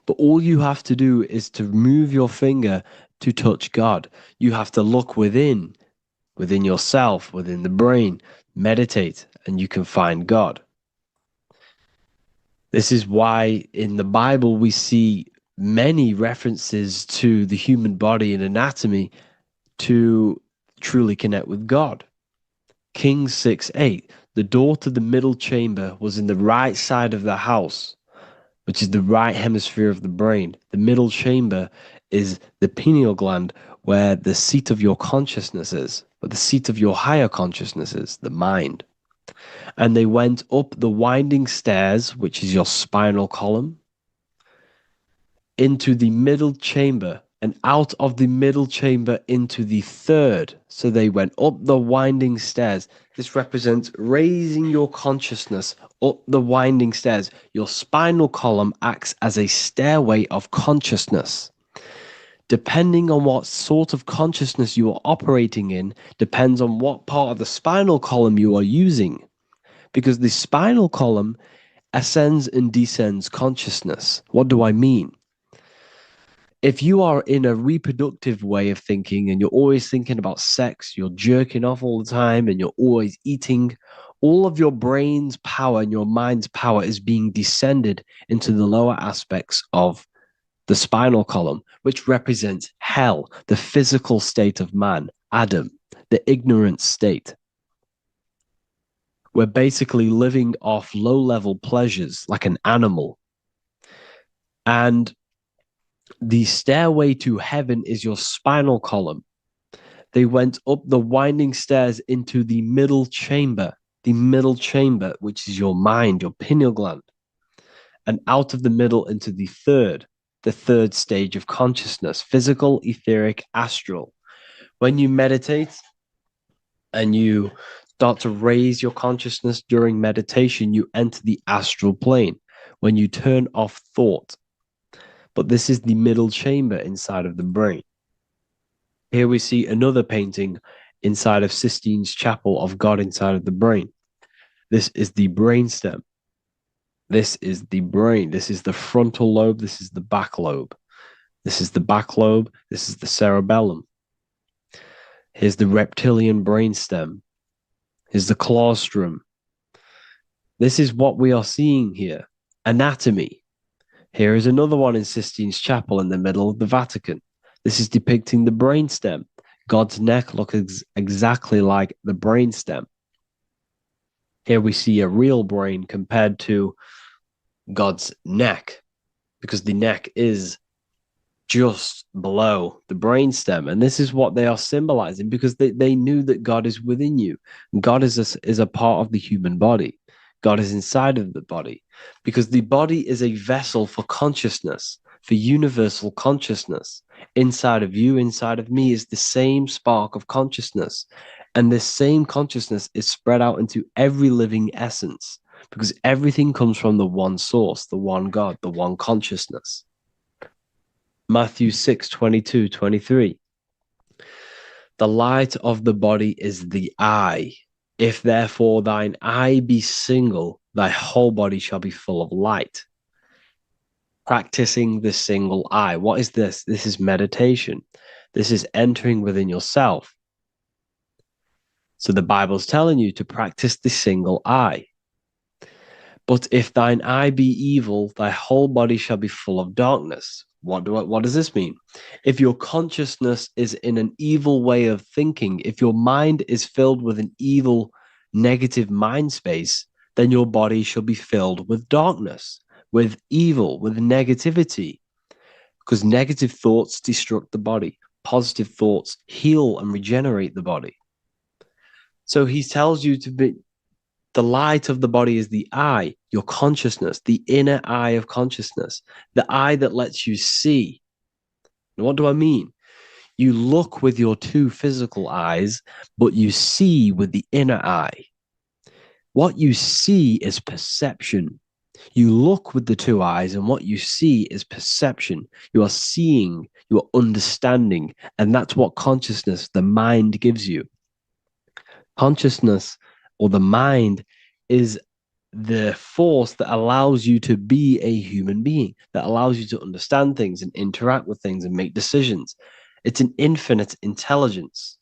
But all you have to do is to move your finger to touch God. You have to look within yourself, within the brain, meditate, and you can find God. This is why in the Bible we see many references to the human body and anatomy to truly connect with God. Kings 6:8, the door to the middle chamber was in the right side of the house, which is the right hemisphere of the brain. The middle chamber is the pineal gland, where the seat of your consciousness is, where the seat of your higher consciousness is, the mind. And they went up the winding stairs, which is your spinal column, into the middle chamber, and out of the middle chamber into the third. So they went up the winding stairs. This represents raising your consciousness up the winding stairs. Your spinal column acts as a stairway of consciousness. Depending on what sort of consciousness you are operating in, depends on what part of the spinal column you are using. Because the spinal column ascends and descends consciousness. What do I mean? If you are in a reproductive way of thinking and you're always thinking about sex, you're jerking off all the time and you're always eating, all of your brain's power and your mind's power is being descended into the lower aspects of the spinal column, which represents hell, the physical state of man, Adam, the ignorant state. We're basically living off low-level pleasures like an animal. And the stairway to heaven is your spinal column. They went up the winding stairs into the middle chamber, which is your mind, your pineal gland, and out of the middle into the third stage of consciousness, physical, etheric, astral. When you meditate and you start to raise your consciousness during meditation, you enter the astral plane when you turn off thought. But this is the middle chamber inside of the brain. Here we see another painting inside of Sistine's Chapel of God inside of the brain. This is the brainstem. This is the brain. This is the frontal lobe. This is the back lobe. This is the back lobe. This is the cerebellum. Here's the reptilian brainstem. Here's the claustrum. This is what we are seeing here. Anatomy. Here is another one in Sistine's Chapel in the middle of the Vatican. This is depicting the brainstem. God's neck looks exactly like the brainstem. Here we see a real brain compared to God's neck, because the neck is just below the brainstem. And this is what they are symbolizing, because they knew that God is within you. God is a part of the human body. God is inside of the body, because the body is a vessel for consciousness, for universal consciousness. Inside of you, inside of me, is the same spark of consciousness. And this same consciousness is spread out into every living essence, because everything comes from the one source, the one God, the one consciousness. Matthew 6:22-23. The light of the body is the eye. If therefore thine eye be single, thy whole body shall be full of light. Practicing the single eye. What is this? This is meditation. This is entering within yourself. So the Bible's telling you to practice the single eye. But if thine eye be evil, thy whole body shall be full of darkness. What does this mean? If your consciousness is in an evil way of thinking, if your mind is filled with an evil, negative mind space, then your body shall be filled with darkness, with evil, with negativity. Because negative thoughts destruct the body. Positive thoughts heal and regenerate the body. So he tells you to be, the light of the body is the eye, your consciousness, the inner eye of consciousness, the eye that lets you see. And what do I mean? You look with your two physical eyes, but you see with the inner eye. What you see is perception. You look with the two eyes, and what you see is perception. You are seeing, you are understanding, and that's what consciousness, the mind, gives you. Consciousness, or the mind, is the force that allows you to be a human being, that allows you to understand things and interact with things and make decisions. It's an infinite intelligence.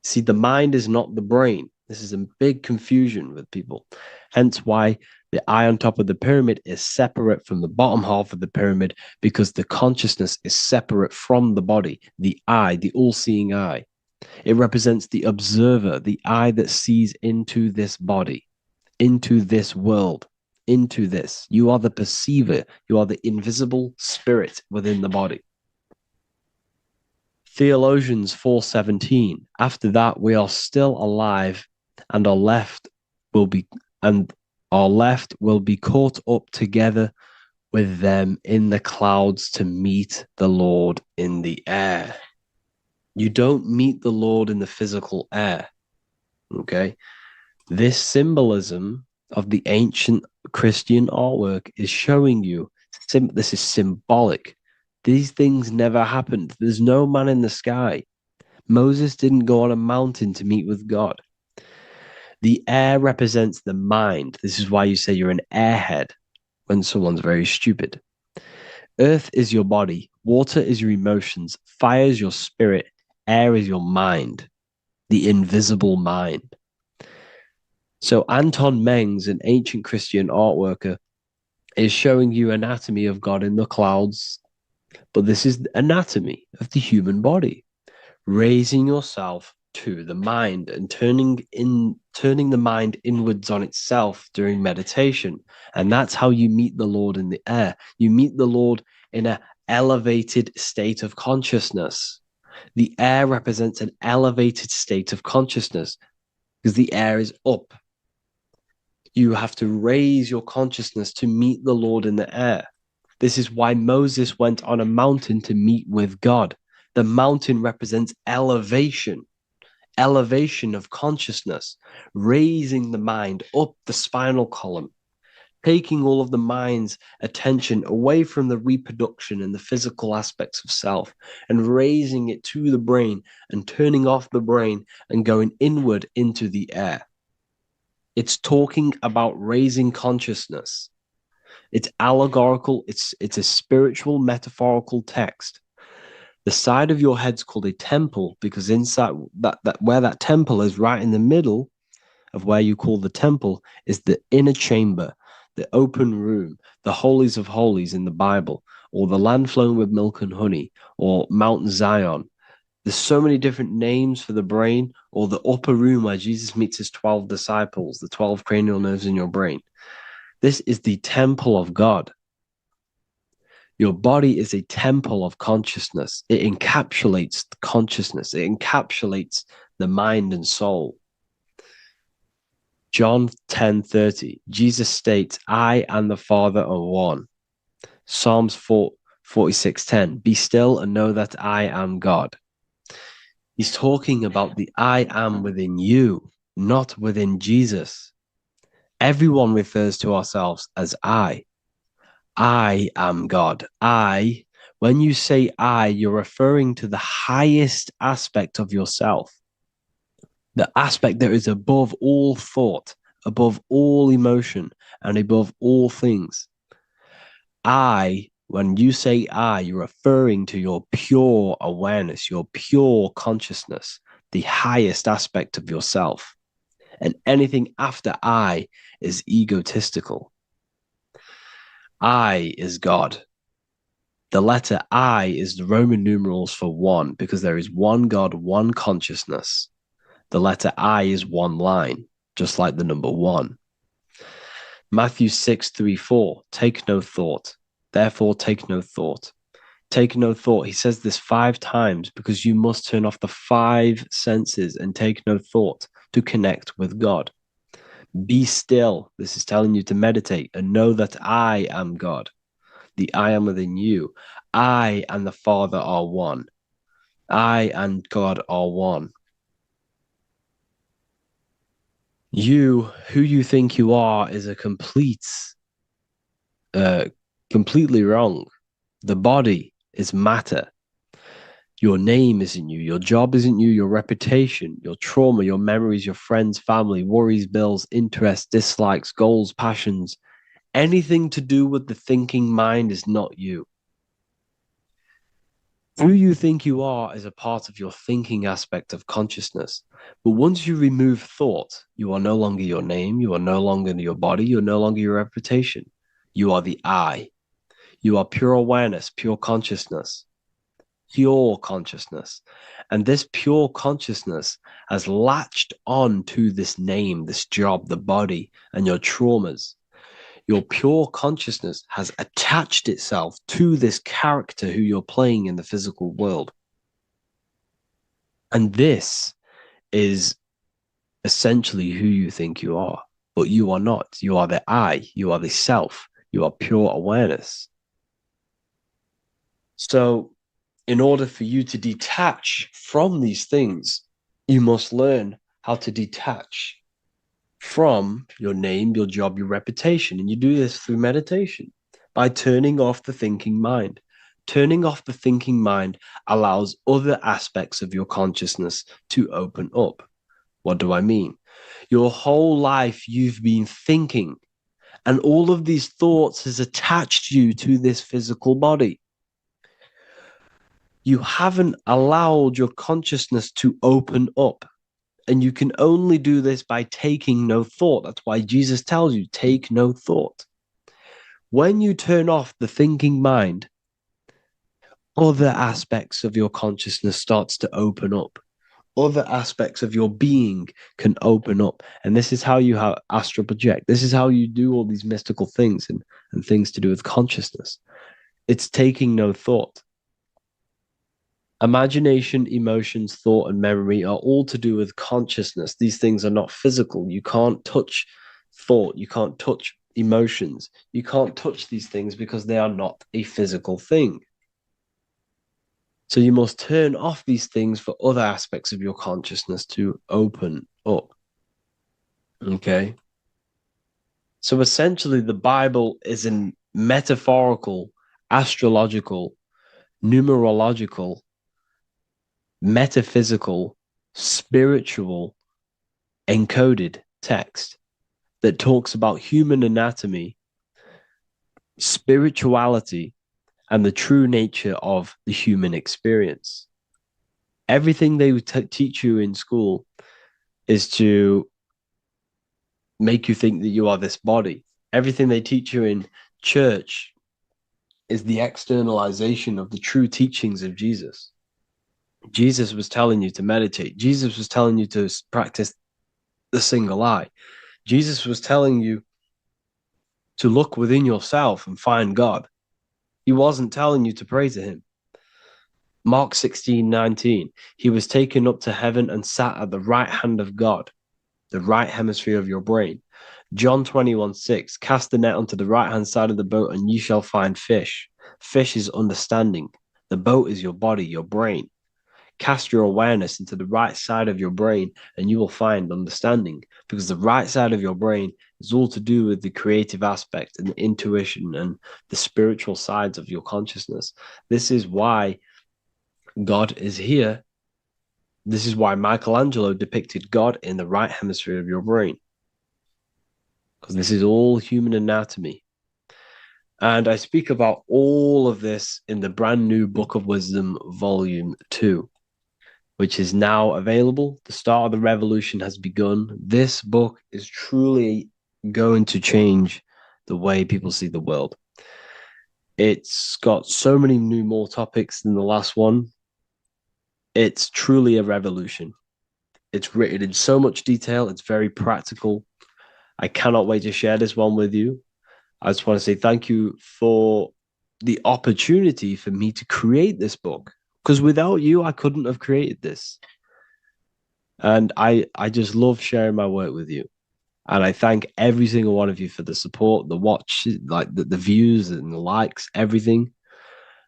See, the mind is not the brain. This is a big confusion with people. Hence why the eye on top of the pyramid is separate from the bottom half of the pyramid, because the consciousness is separate from the body, the eye, the all-seeing eye. It represents the observer, the eye that sees into this body, into this world, into this. You are the perceiver. You are the invisible spirit within the body. Theologians 4:17. After that, we are still alive, and our left will be caught up together with them in the clouds to meet the Lord in the air. You don't meet the Lord in the physical air. Okay? This symbolism of the ancient Christian artwork is showing you this is symbolic. These things never happened. There's no man in the sky. Moses didn't go on a mountain to meet with God. The air represents the mind. This is why you say you're an airhead when someone's very stupid. Earth is your body. Water is your emotions. Fire is your spirit. Air is your mind, the invisible mind. So Anton Mengs, an ancient Christian art worker, is showing you anatomy of God in the clouds. But this is the anatomy of the human body, raising yourself to the mind and turning the mind inwards on itself during meditation. And that's how you meet the Lord in the air. You meet the Lord in an elevated state of consciousness. The air represents an elevated state of consciousness because the air is up. You have to raise your consciousness to meet the Lord in the air. This is why Moses went on a mountain to meet with God. The mountain represents elevation of consciousness, raising the mind up the spinal column, taking all of the mind's attention away from the reproduction and the physical aspects of self and raising it to the brain and turning off the brain and going inward into the air. It's talking about raising consciousness. It's allegorical. It's a spiritual, metaphorical text. The side of your head's called a temple because inside that where that temple is, right in the middle of where you call the temple, is the inner chamber, the open room, the holies of holies in the Bible, or the land flowing with milk and honey, or Mount Zion. There's so many different names for the brain, or the upper room where Jesus meets his 12 disciples, the 12 cranial nerves in your brain. This is the temple of God. Your body is a temple of consciousness. It encapsulates the consciousness. It encapsulates the mind and soul. John 10:30, Jesus states, I and the Father are one. Psalms 46:10, be still and know that I am God. He's talking about the I am within you, not within Jesus. Everyone refers to ourselves as I. I am God. When you say I, you're referring to the highest aspect of yourself, the aspect that is above all thought, above all emotion, and above all things. When you say I, you're referring to your pure awareness, your pure consciousness, the highest aspect of yourself. And anything after I is egotistical. I is God. The letter I is the Roman numerals for one, because there is one God, one consciousness. The letter I is one line, just like the number one. Matthew 6:3-4, take no thought. Therefore, take no thought. Take no thought. He says this 5 times because you must turn off the 5 senses and take no thought to connect with God. Be still. This is telling you to meditate and know that I am God. The I am within you. I and the Father are one. I and God are one. You, who you think you are, is a completely wrong. The body is matter. Your name isn't you. Your job isn't you. Your reputation, your trauma, your memories, your friends, family, worries, bills, interests, dislikes, goals, passions. Anything to do with the thinking mind is not you. Who you think you are is a part of your thinking aspect of consciousness. But once you remove thought, you are no longer your name. You are no longer your body. You're no longer your reputation. You are the I. You are pure awareness, pure consciousness. Pure consciousness. And this pure consciousness has latched on to this name, this job, the body, and your traumas. Your pure consciousness has attached itself to this character who you're playing in the physical world. And this is essentially who you think you are, but you are not. You are the I, you are the self, you are pure awareness. So in order for you to detach from these things, you must learn how to detach from your name, your job, your reputation. And you do this through meditation by turning off the thinking mind. Turning off the thinking mind allows other aspects of your consciousness to open up. What do I mean? Your whole life you've been thinking, and all of these thoughts has attached you to this physical body. You haven't allowed your consciousness to open up. And you can only do this by taking no thought. That's why Jesus tells you, take no thought. When you turn off the thinking mind, other aspects of your consciousness starts to open up. Other aspects of your being can open up. And this is how you astral project. This is how you do all these mystical things and things to do with consciousness. It's taking no thought. Imagination, emotions, thought, and memory are all to do with consciousness. These things are not physical. You can't touch thought. You can't touch emotions. You can't touch these things because they are not a physical thing. So you must turn off these things for other aspects of your consciousness to open up. Okay? So essentially, the Bible is a metaphorical, astrological, numerological, metaphysical, spiritual, encoded text that talks about human anatomy, spirituality, and the true nature of the human experience. Everything they teach you in school is to make you think that you are this body. Everything they teach you in church is the externalization of the true teachings of Jesus. Jesus was telling you to meditate. Jesus was telling you to practice the single eye. Jesus was telling you to look within yourself and find God. He wasn't telling you to pray to him. Mark 16:19, he was taken up to heaven and sat at the right hand of God, the right hemisphere of your brain. John 21:6, cast the net onto the right hand side of the boat and you shall find fish. Fish is understanding. The boat is your body, your brain. Cast your awareness into the right side of your brain and you will find understanding, because the right side of your brain is all to do with the creative aspect and the intuition and the spiritual sides of your consciousness. This is why God is here. This is why Michelangelo depicted God in the right hemisphere of your brain, because this is all human anatomy. And I speak about all of this in the brand new Book of Wisdom, Volume 2, which is now available. The start of the revolution has begun. This book is truly going to change the way people see the world. It's got so many more topics than the last one. It's truly a revolution. It's written in so much detail. It's very practical. I cannot wait to share this one with you. I just want to say thank you for the opportunity for me to create this book, because without you, I couldn't have created this. And I just love sharing my work with you. And I thank every single one of you for the support, the watch, like the views and the likes, everything,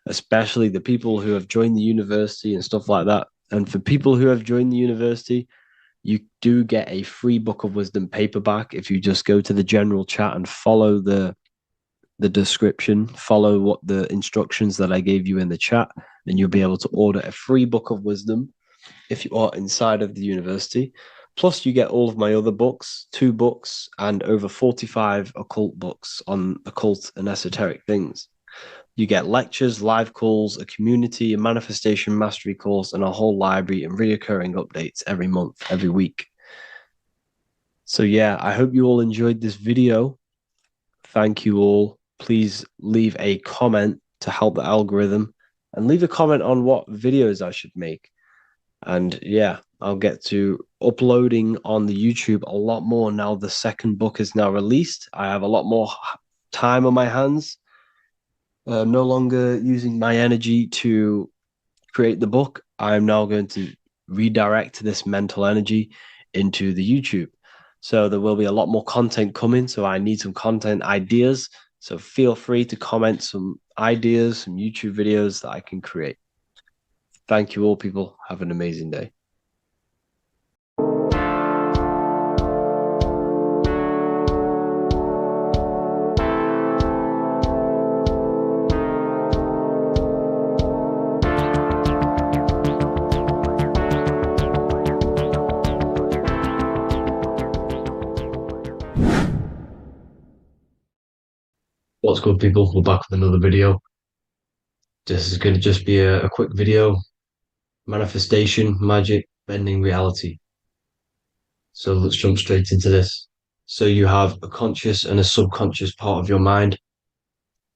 especially the people who have joined the university and stuff like that. And for people who have joined the university, you do get a free Book of Wisdom paperback if you just go to the general chat and follow the description, follow what the instructions that I gave you in the chat, and you'll be able to order a free Book of Wisdom if you are inside of the university. Plus, you get all of my other books, 2 books, and over 45 occult books on occult and esoteric things. You get lectures, live calls, a community, a manifestation mastery course, and a whole library and reoccurring updates every month, every week. So yeah, I hope you all enjoyed this video. Thank you all. Please leave a comment to help the algorithm, and leave a comment on what videos I should make. And yeah, I'll get to uploading on the YouTube a lot more now. The second book is now released. I have a lot more time on my hands. No longer using my energy to create the book. I'm now going to redirect this mental energy into the YouTube. So there will be a lot more content coming. So I need some content ideas. So feel free to comment some ideas, some YouTube videos that I can create. Thank you all, people. Have an amazing day. What's good, people? We're back with another video. This is going to just be a quick video. Manifestation, magic, bending reality. So let's jump straight into this. So you have a conscious and a subconscious part of your mind.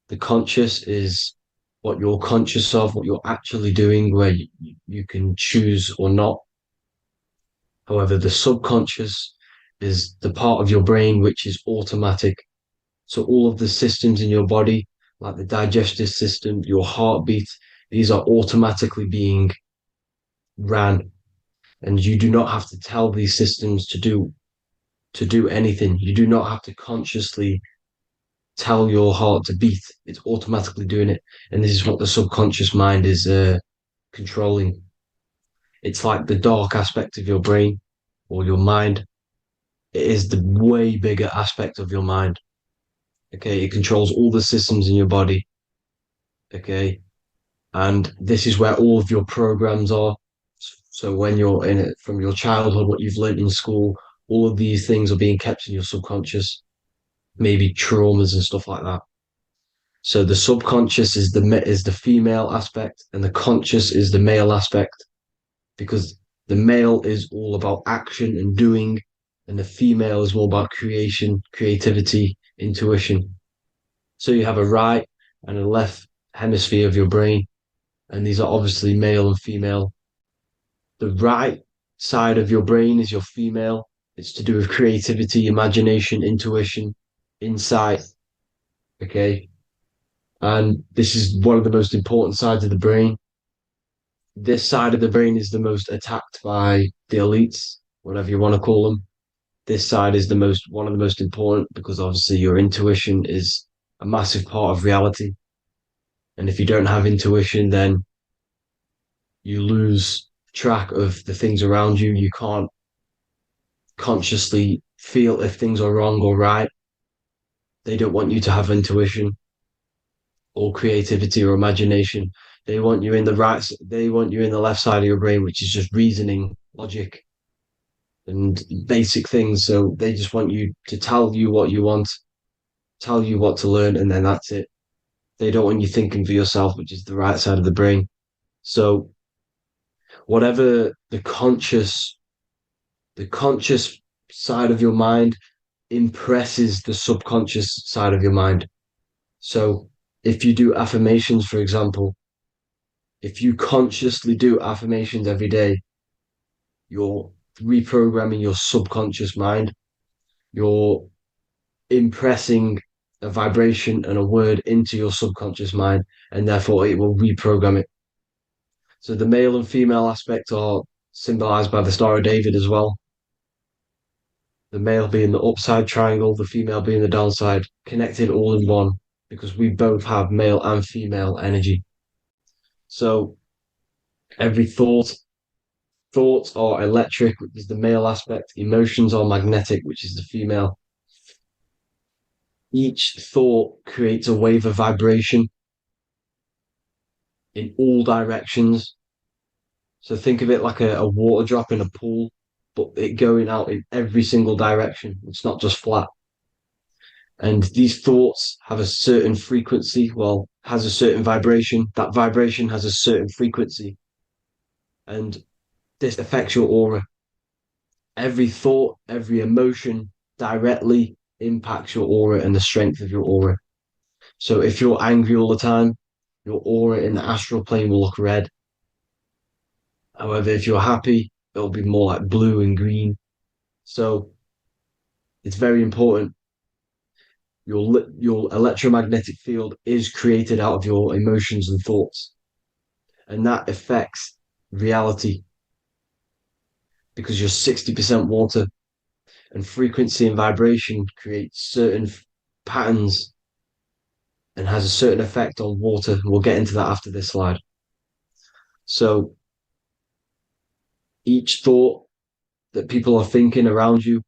The conscious is what you're conscious of, what you're actually doing, where you can choose or not. However, the subconscious is the part of your brain which is automatic. So all of the systems in your body, like the digestive system, your heartbeat, these are automatically being ran. And you do not have to tell these systems to do anything. You do not have to consciously tell your heart to beat. It's automatically doing it. And this is what the subconscious mind is controlling. It's like the dark aspect of your brain or your mind. It is the way bigger aspect of your mind. Okay, it controls all the systems in your body. Okay, and this is where all of your programs are. So when you're in it from your childhood, what you've learned in school, all of these things are being kept in your subconscious, maybe traumas and stuff like that. So the subconscious is the female aspect, and the conscious is the male aspect, because the male is all about action and doing, and the female is more about creation, creativity, intuition. So you have a right and a left hemisphere of your brain, and these are obviously male and female. The right side of your brain is your female. It's to do with creativity, imagination, intuition, insight. Okay. And this is one of the most important sides of the brain. This side of the brain is the most attacked by the elites, whatever you want to call them. This side is one of the most important because obviously your intuition is a massive part of reality. And if you don't have intuition, then you lose track of the things around you. You can't consciously feel if things are wrong or right. They don't want you to have intuition or creativity or imagination. They want you in the left side of your brain, which is just reasoning, logic, and basic things. So they just want you to tell you what you want, tell you what to learn, and then that's it. They don't want you thinking for yourself, which is the right side of the brain. So whatever the conscious side of your mind impresses the subconscious side of your mind. So if you do affirmations, for example, if you consciously do affirmations every day, you're reprogramming your subconscious mind. You're impressing a vibration and a word into your subconscious mind, and therefore it will reprogram it. So the male and female aspect are symbolized by the Star of David as well. The male being the upside triangle, the female being the downside, connected all in one, because we both have male and female energy. So every thoughts are electric, which is the male aspect. Emotions are magnetic, which is the female. Each thought creates a wave of vibration in all directions. So think of it like a water drop in a pool, but it going out in every single direction. It's not just flat. And these thoughts have a certain frequency, has a certain vibration. That vibration has a certain frequency. And this affects your aura. Every thought, every emotion directly impacts your aura and the strength of your aura. So if you're angry all the time, your aura in the astral plane will look red. However, if you're happy, it'll be more like blue and green. So it's very important. Your electromagnetic field is created out of your emotions and thoughts. And that affects reality because you're 60% water, and frequency and vibration create certain patterns and has a certain effect on water. We'll get into that after this slide. So each thought that people are thinking around you,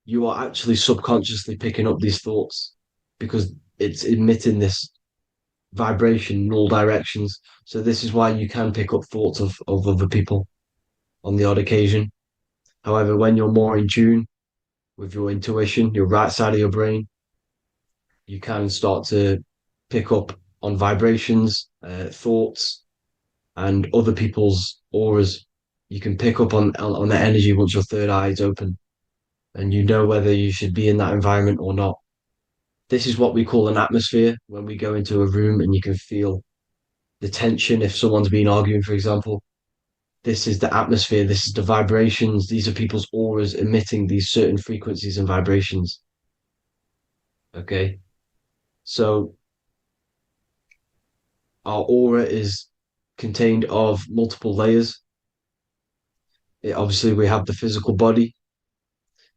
you are actually subconsciously picking up these thoughts because it's emitting this vibration in all directions. So this is why you can pick up thoughts of other people on the odd occasion. However, when you're more in tune with your intuition, your right side of your brain, you can start to pick up on vibrations, thoughts, and other people's auras. You can pick up on the energy once your third eye is open, and you know whether you should be in that environment or not. This is what we call an atmosphere. When we go into a room and you can feel the tension if someone's been arguing, for example. This is the atmosphere, this is the vibrations, these are people's auras emitting these certain frequencies and vibrations. Okay, so our aura is contained of multiple layers. Obviously, we have the physical body.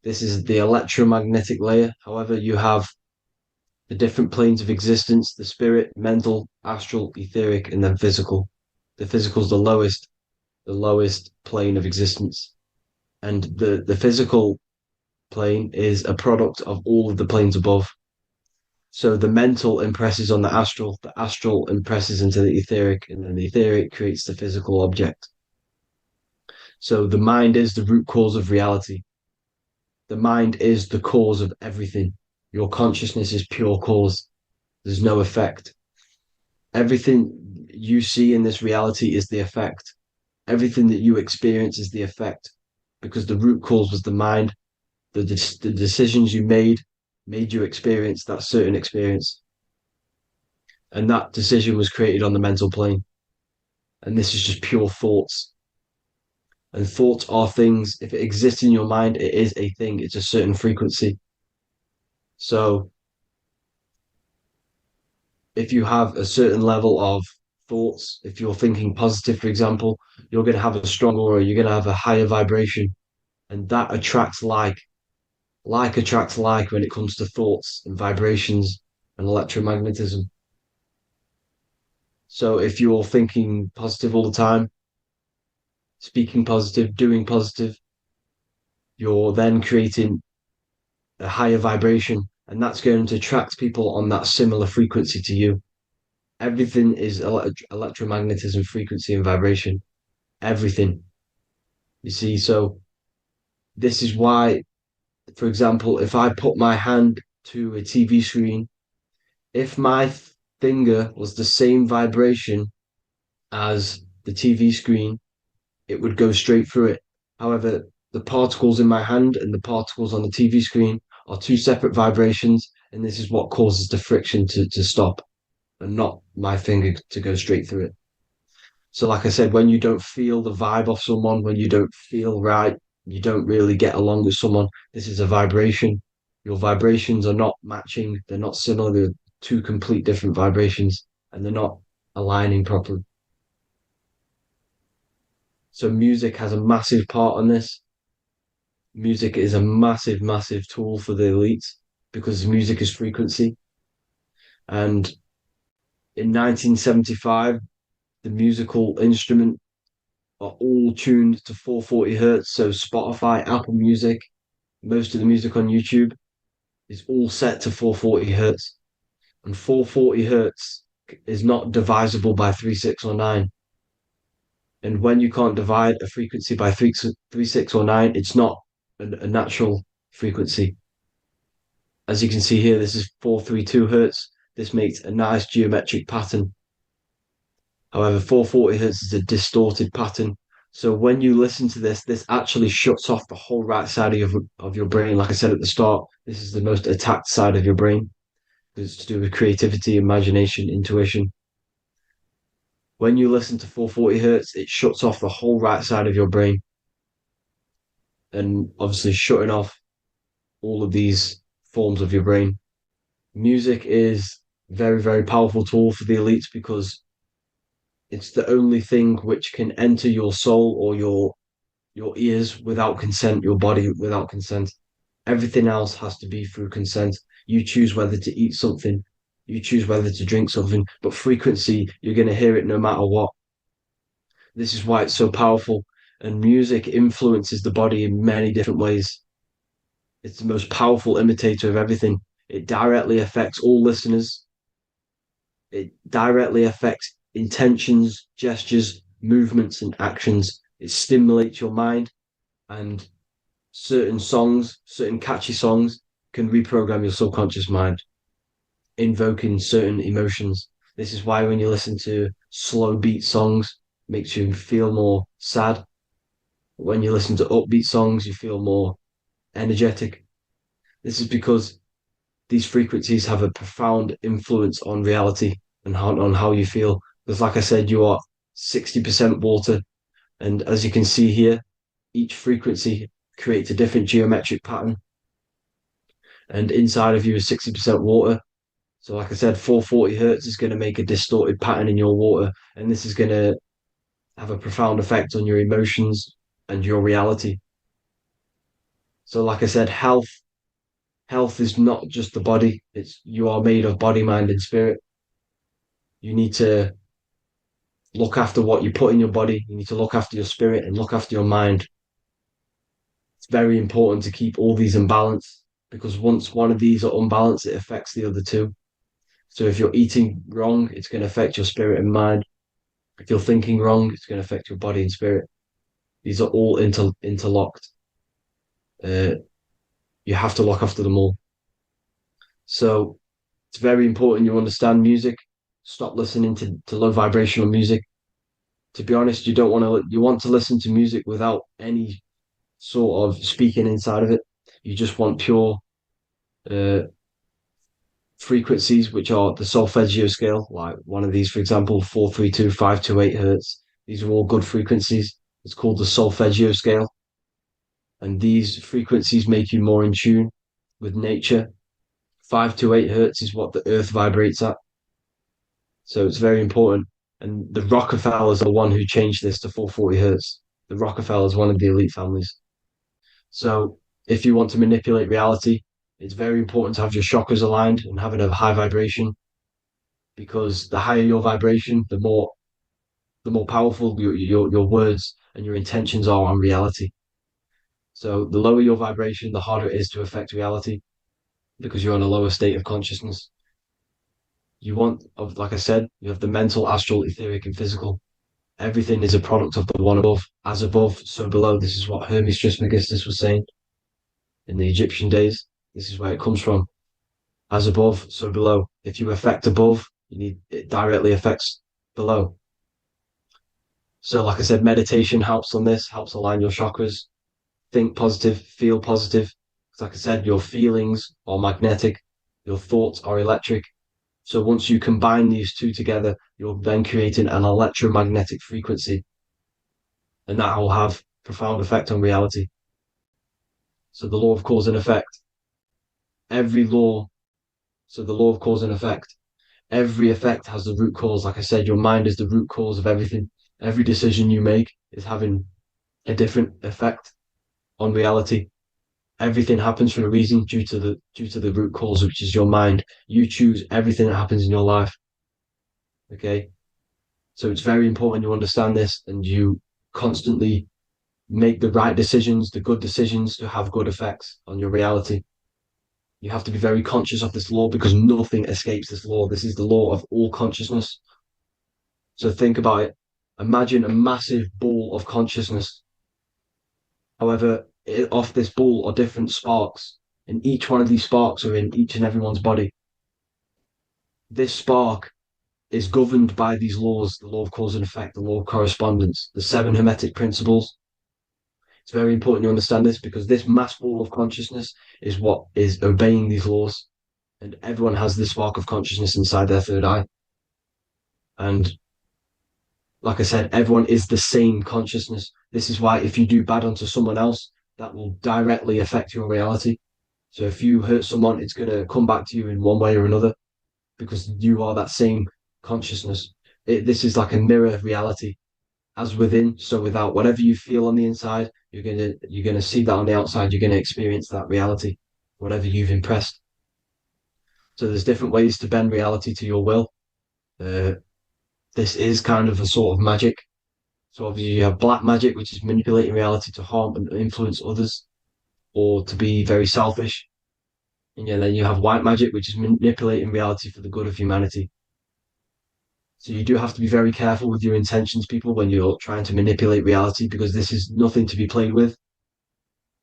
This is the electromagnetic layer. However, you have the different planes of existence, the spirit, mental, astral, etheric, and then physical. The physical is the lowest plane of existence. And the physical plane is a product of all of the planes above. So the mental impresses on the astral impresses into the etheric, and then the etheric creates the physical object. So the mind is the root cause of reality. The mind is the cause of everything. Your consciousness is pure cause. There's no effect. Everything you see in this reality is the effect. Everything that you experience is the effect, because the root cause was the mind. The decisions you made you experience that certain experience. And that decision was created on the mental plane. And this is just pure thoughts. And thoughts are things. If it exists in your mind, it is a thing. It's a certain frequency. So if you have a certain level of thoughts, if you're thinking positive, for example, you're going to have a strong aura, you're going to have a higher vibration, and that attracts like. Like attracts like when it comes to thoughts and vibrations and electromagnetism. So if you're thinking positive all the time, speaking positive, doing positive, you're then creating a higher vibration, and that's going to attract people on that similar frequency to you. Everything is electromagnetism, frequency, and vibration. Everything. You see, so this is why, for example, if I put my hand to a TV screen, if my finger was the same vibration as the TV screen, it would go straight through it. However, the particles in my hand and the particles on the TV screen are two separate vibrations, and this is what causes the friction to stop and not my finger to go straight through it. So, like I said, when you don't feel the vibe of someone, when you don't feel right, you don't really get along with someone, this is a vibration. Your vibrations are not matching, they're not similar, they're two complete different vibrations, and they're not aligning properly. So music has a massive part on this. Music is a massive, massive tool for the elites because music is frequency. And in 1975, the musical instrument are all tuned to 440 hertz. So Spotify, Apple Music, most of the music on YouTube is all set to 440 hertz. And 440 hertz is not divisible by 3, 6, or 9. And when you can't divide a frequency by 3, 6, or 9, it's not a natural frequency. As you can see here, this is 432 hertz. This makes a nice geometric pattern. However, 440 hertz is a distorted pattern. So when you listen to this, this actually shuts off the whole right side of your brain. Like I said at the start, this is the most attacked side of your brain. It's to do with creativity, imagination, intuition. When you listen to 440 hertz, it shuts off the whole right side of your brain. And obviously shutting off all of these forms of your brain. Music is very, very powerful tool for the elites because it's the only thing which can enter your soul or your ears without consent, your body without consent. Everything else has to be through consent. You choose whether to eat something, you choose whether to drink something, but frequency, you're going to hear it no matter what. This is why it's so powerful. And music influences the body in many different ways. It's the most powerful imitator of everything. It directly affects all listeners. It directly affects intentions, gestures, movements, and actions. It stimulates your mind, and certain songs, certain catchy songs, can reprogram your subconscious mind, invoking certain emotions. This is why when you listen to slow beat songs, it makes you feel more sad. When you listen to upbeat songs, you feel more energetic. This is because these frequencies have a profound influence on reality and on how you feel. Because like I said, you are 60% water. And as you can see here, each frequency creates a different geometric pattern. And inside of you is 60% water. So like I said, 440 hertz is going to make a distorted pattern in your water. And this is going to have a profound effect on your emotions and your reality. So like I said, health is not just the body. It's you are made of body, mind, and spirit. You need to look after what you put in your body. You need to look after your spirit and look after your mind. It's very important to keep all these in balance because once one of these are unbalanced, it affects the other two. So if you're eating wrong, it's going to affect your spirit and mind. If you're thinking wrong, it's going to affect your body and spirit. These are all interlocked. You have to look after them all. So it's very important you understand music. Stop listening to low vibrational music. To be honest, you want to listen to music without any sort of speaking inside of it. You just want pure frequencies, which are the solfeggio scale, like one of these, for example, 432, 528 hertz. These are all good frequencies. It's called the solfeggio scale. And these frequencies make you more in tune with nature. 5 to 8 hertz is what the earth vibrates at. So it's very important. And the Rockefellers are the one who changed this to 440 hertz. The Rockefellers, one of the elite families. So if you want to manipulate reality, it's very important to have your chakras aligned and having a high vibration, because the higher your vibration, the more powerful your words and your intentions are on reality. So the lower your vibration, the harder it is to affect reality, because you're on a lower state of consciousness. You want, like I said, you have the mental, astral, etheric, and physical. Everything is a product of the one above. As above, so below. This is what Hermes Trismegistus was saying in the Egyptian days. This is where it comes from. As above, so below. If you affect above, it directly affects below. So, like I said, meditation helps on this, helps align your chakras. Think positive, feel positive. Like I said, your feelings are magnetic, your thoughts are electric. So once you combine these two together, you're then creating an electromagnetic frequency, and that will have profound effect on reality. So the law of cause and effect. The law of cause and effect. Every effect has the root cause. Like I said, your mind is the root cause of everything. Every decision you make is having a different effect on reality. Everything happens for a reason due to the root cause, which is your mind. You choose everything that happens in your life. Okay? So it's very important you understand this and you constantly make the right decisions, the good decisions, to have good effects on your reality. You have to be very conscious of this law, because nothing escapes this law. This is the law of all consciousness. So think about it. Imagine a massive ball of consciousness. However, off this ball are different sparks, and each one of these sparks are in each and everyone's body. This spark is governed by these laws, the law of cause and effect, the law of correspondence, the 7 Hermetic principles. It's very important you understand this, because this mass ball of consciousness is what is obeying these laws, and everyone has this spark of consciousness inside their third eye. And like I said, everyone is the same consciousness. This is why if you do bad unto someone else, that will directly affect your reality. So if you hurt someone, it's going to come back to you in one way or another, because you are that same consciousness. This is like a mirror reality. As within, so without. Whatever you feel on the inside, you're gonna see that on the outside. You're gonna experience that reality, whatever you've impressed. So there's different ways to bend reality to your will. This is kind of a sort of magic. So obviously you have black magic, which is manipulating reality to harm and influence others, or to be very selfish. And then you have white magic, which is manipulating reality for the good of humanity. So you do have to be very careful with your intentions, people, when you're trying to manipulate reality, because this is nothing to be played with.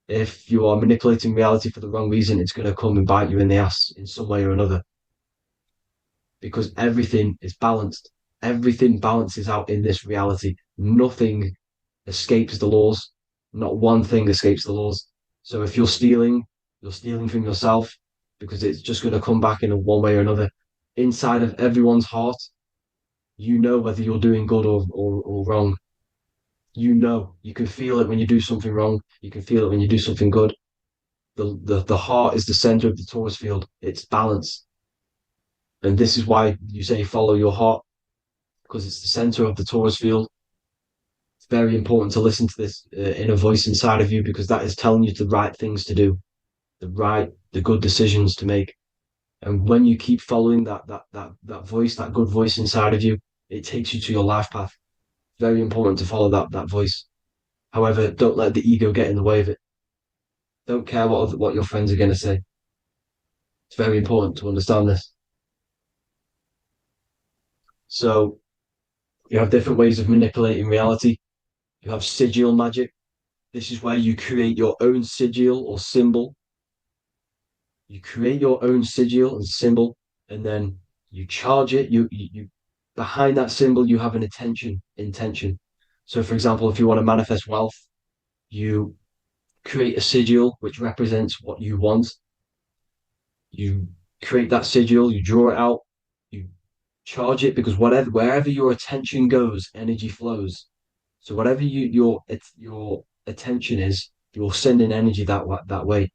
If you are manipulating reality for the wrong reason, it's going to come and bite you in the ass in some way or another. Because everything is balanced. Everything balances out in this reality. Nothing escapes the laws. Not one thing escapes the laws. So if you're stealing from yourself, because it's just going to come back in one way or another. Inside of everyone's heart, you know whether you're doing good or wrong. You can feel it when you do something wrong. You can feel it when you do something good. The heart is the center of the torus field. It's balance. And this is why you say follow your heart, because it's the center of the torus field. It's very important to listen to this inner voice inside of you, because that is telling you the right things to do, the good decisions to make. And when you keep following that voice, that good voice inside of you, it takes you to your life path. Very important to follow that voice. However, don't let the ego get in the way of it. Don't care what your friends are going to say. It's very important to understand this. So you have different ways of manipulating reality. You have sigil magic. This is where you create your own sigil or symbol. You create your own sigil and symbol, and then you charge it. You behind that symbol, you have an intention. So, for example, if you want to manifest wealth, you create a sigil which represents what you want. You create that sigil, you draw it out, you charge it, because wherever your attention goes, energy flows. So whatever your attention is, you're sending energy that way.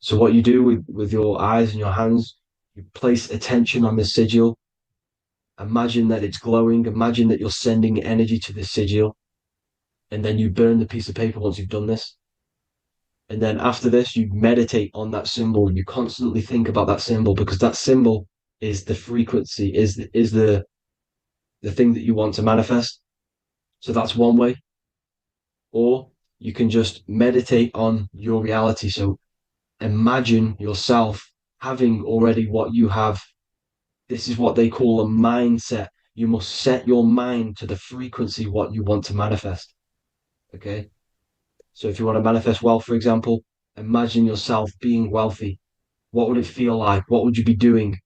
So what you do with your eyes and your hands, you place attention on the sigil. Imagine that it's glowing. Imagine that you're sending energy to the sigil. And then you burn the piece of paper once you've done this. And then after this, you meditate on that symbol. You constantly think about that symbol, because that symbol is the frequency, is the thing that you want to manifest. So that's one way. Or you can just meditate on your reality. So imagine yourself having already what you have. This is what they call a mindset. You must set your mind to the frequency what you want to manifest. Okay. So if you want to manifest wealth, for example, imagine yourself being wealthy. What would it feel like? What would you be doing?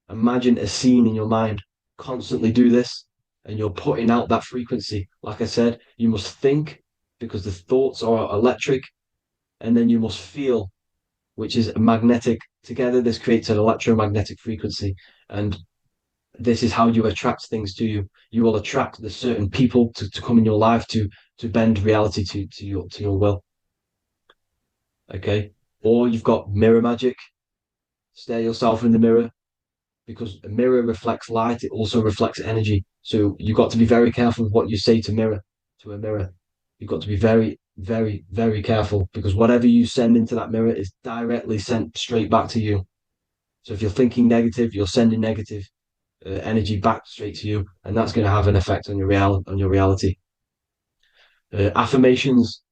Imagine a scene in your mind. Constantly do this, and you're putting out that frequency. Like I said, you must think, because the thoughts are electric, and then you must feel, which is magnetic. Together, this creates an electromagnetic frequency, and this is how you attract things to you. You will attract the certain people to come in your life to bend reality to your will. Okay. Or you've got mirror magic. Stare yourself in the mirror, because a mirror reflects light. It also reflects energy. So you've got to be very careful with what you say to a mirror. You've got to be very, very, very careful, because whatever you send into that mirror is directly sent straight back to you. So if you're thinking negative, you're sending negative energy back straight to you, and that's going to have an effect on your reality. Affirmations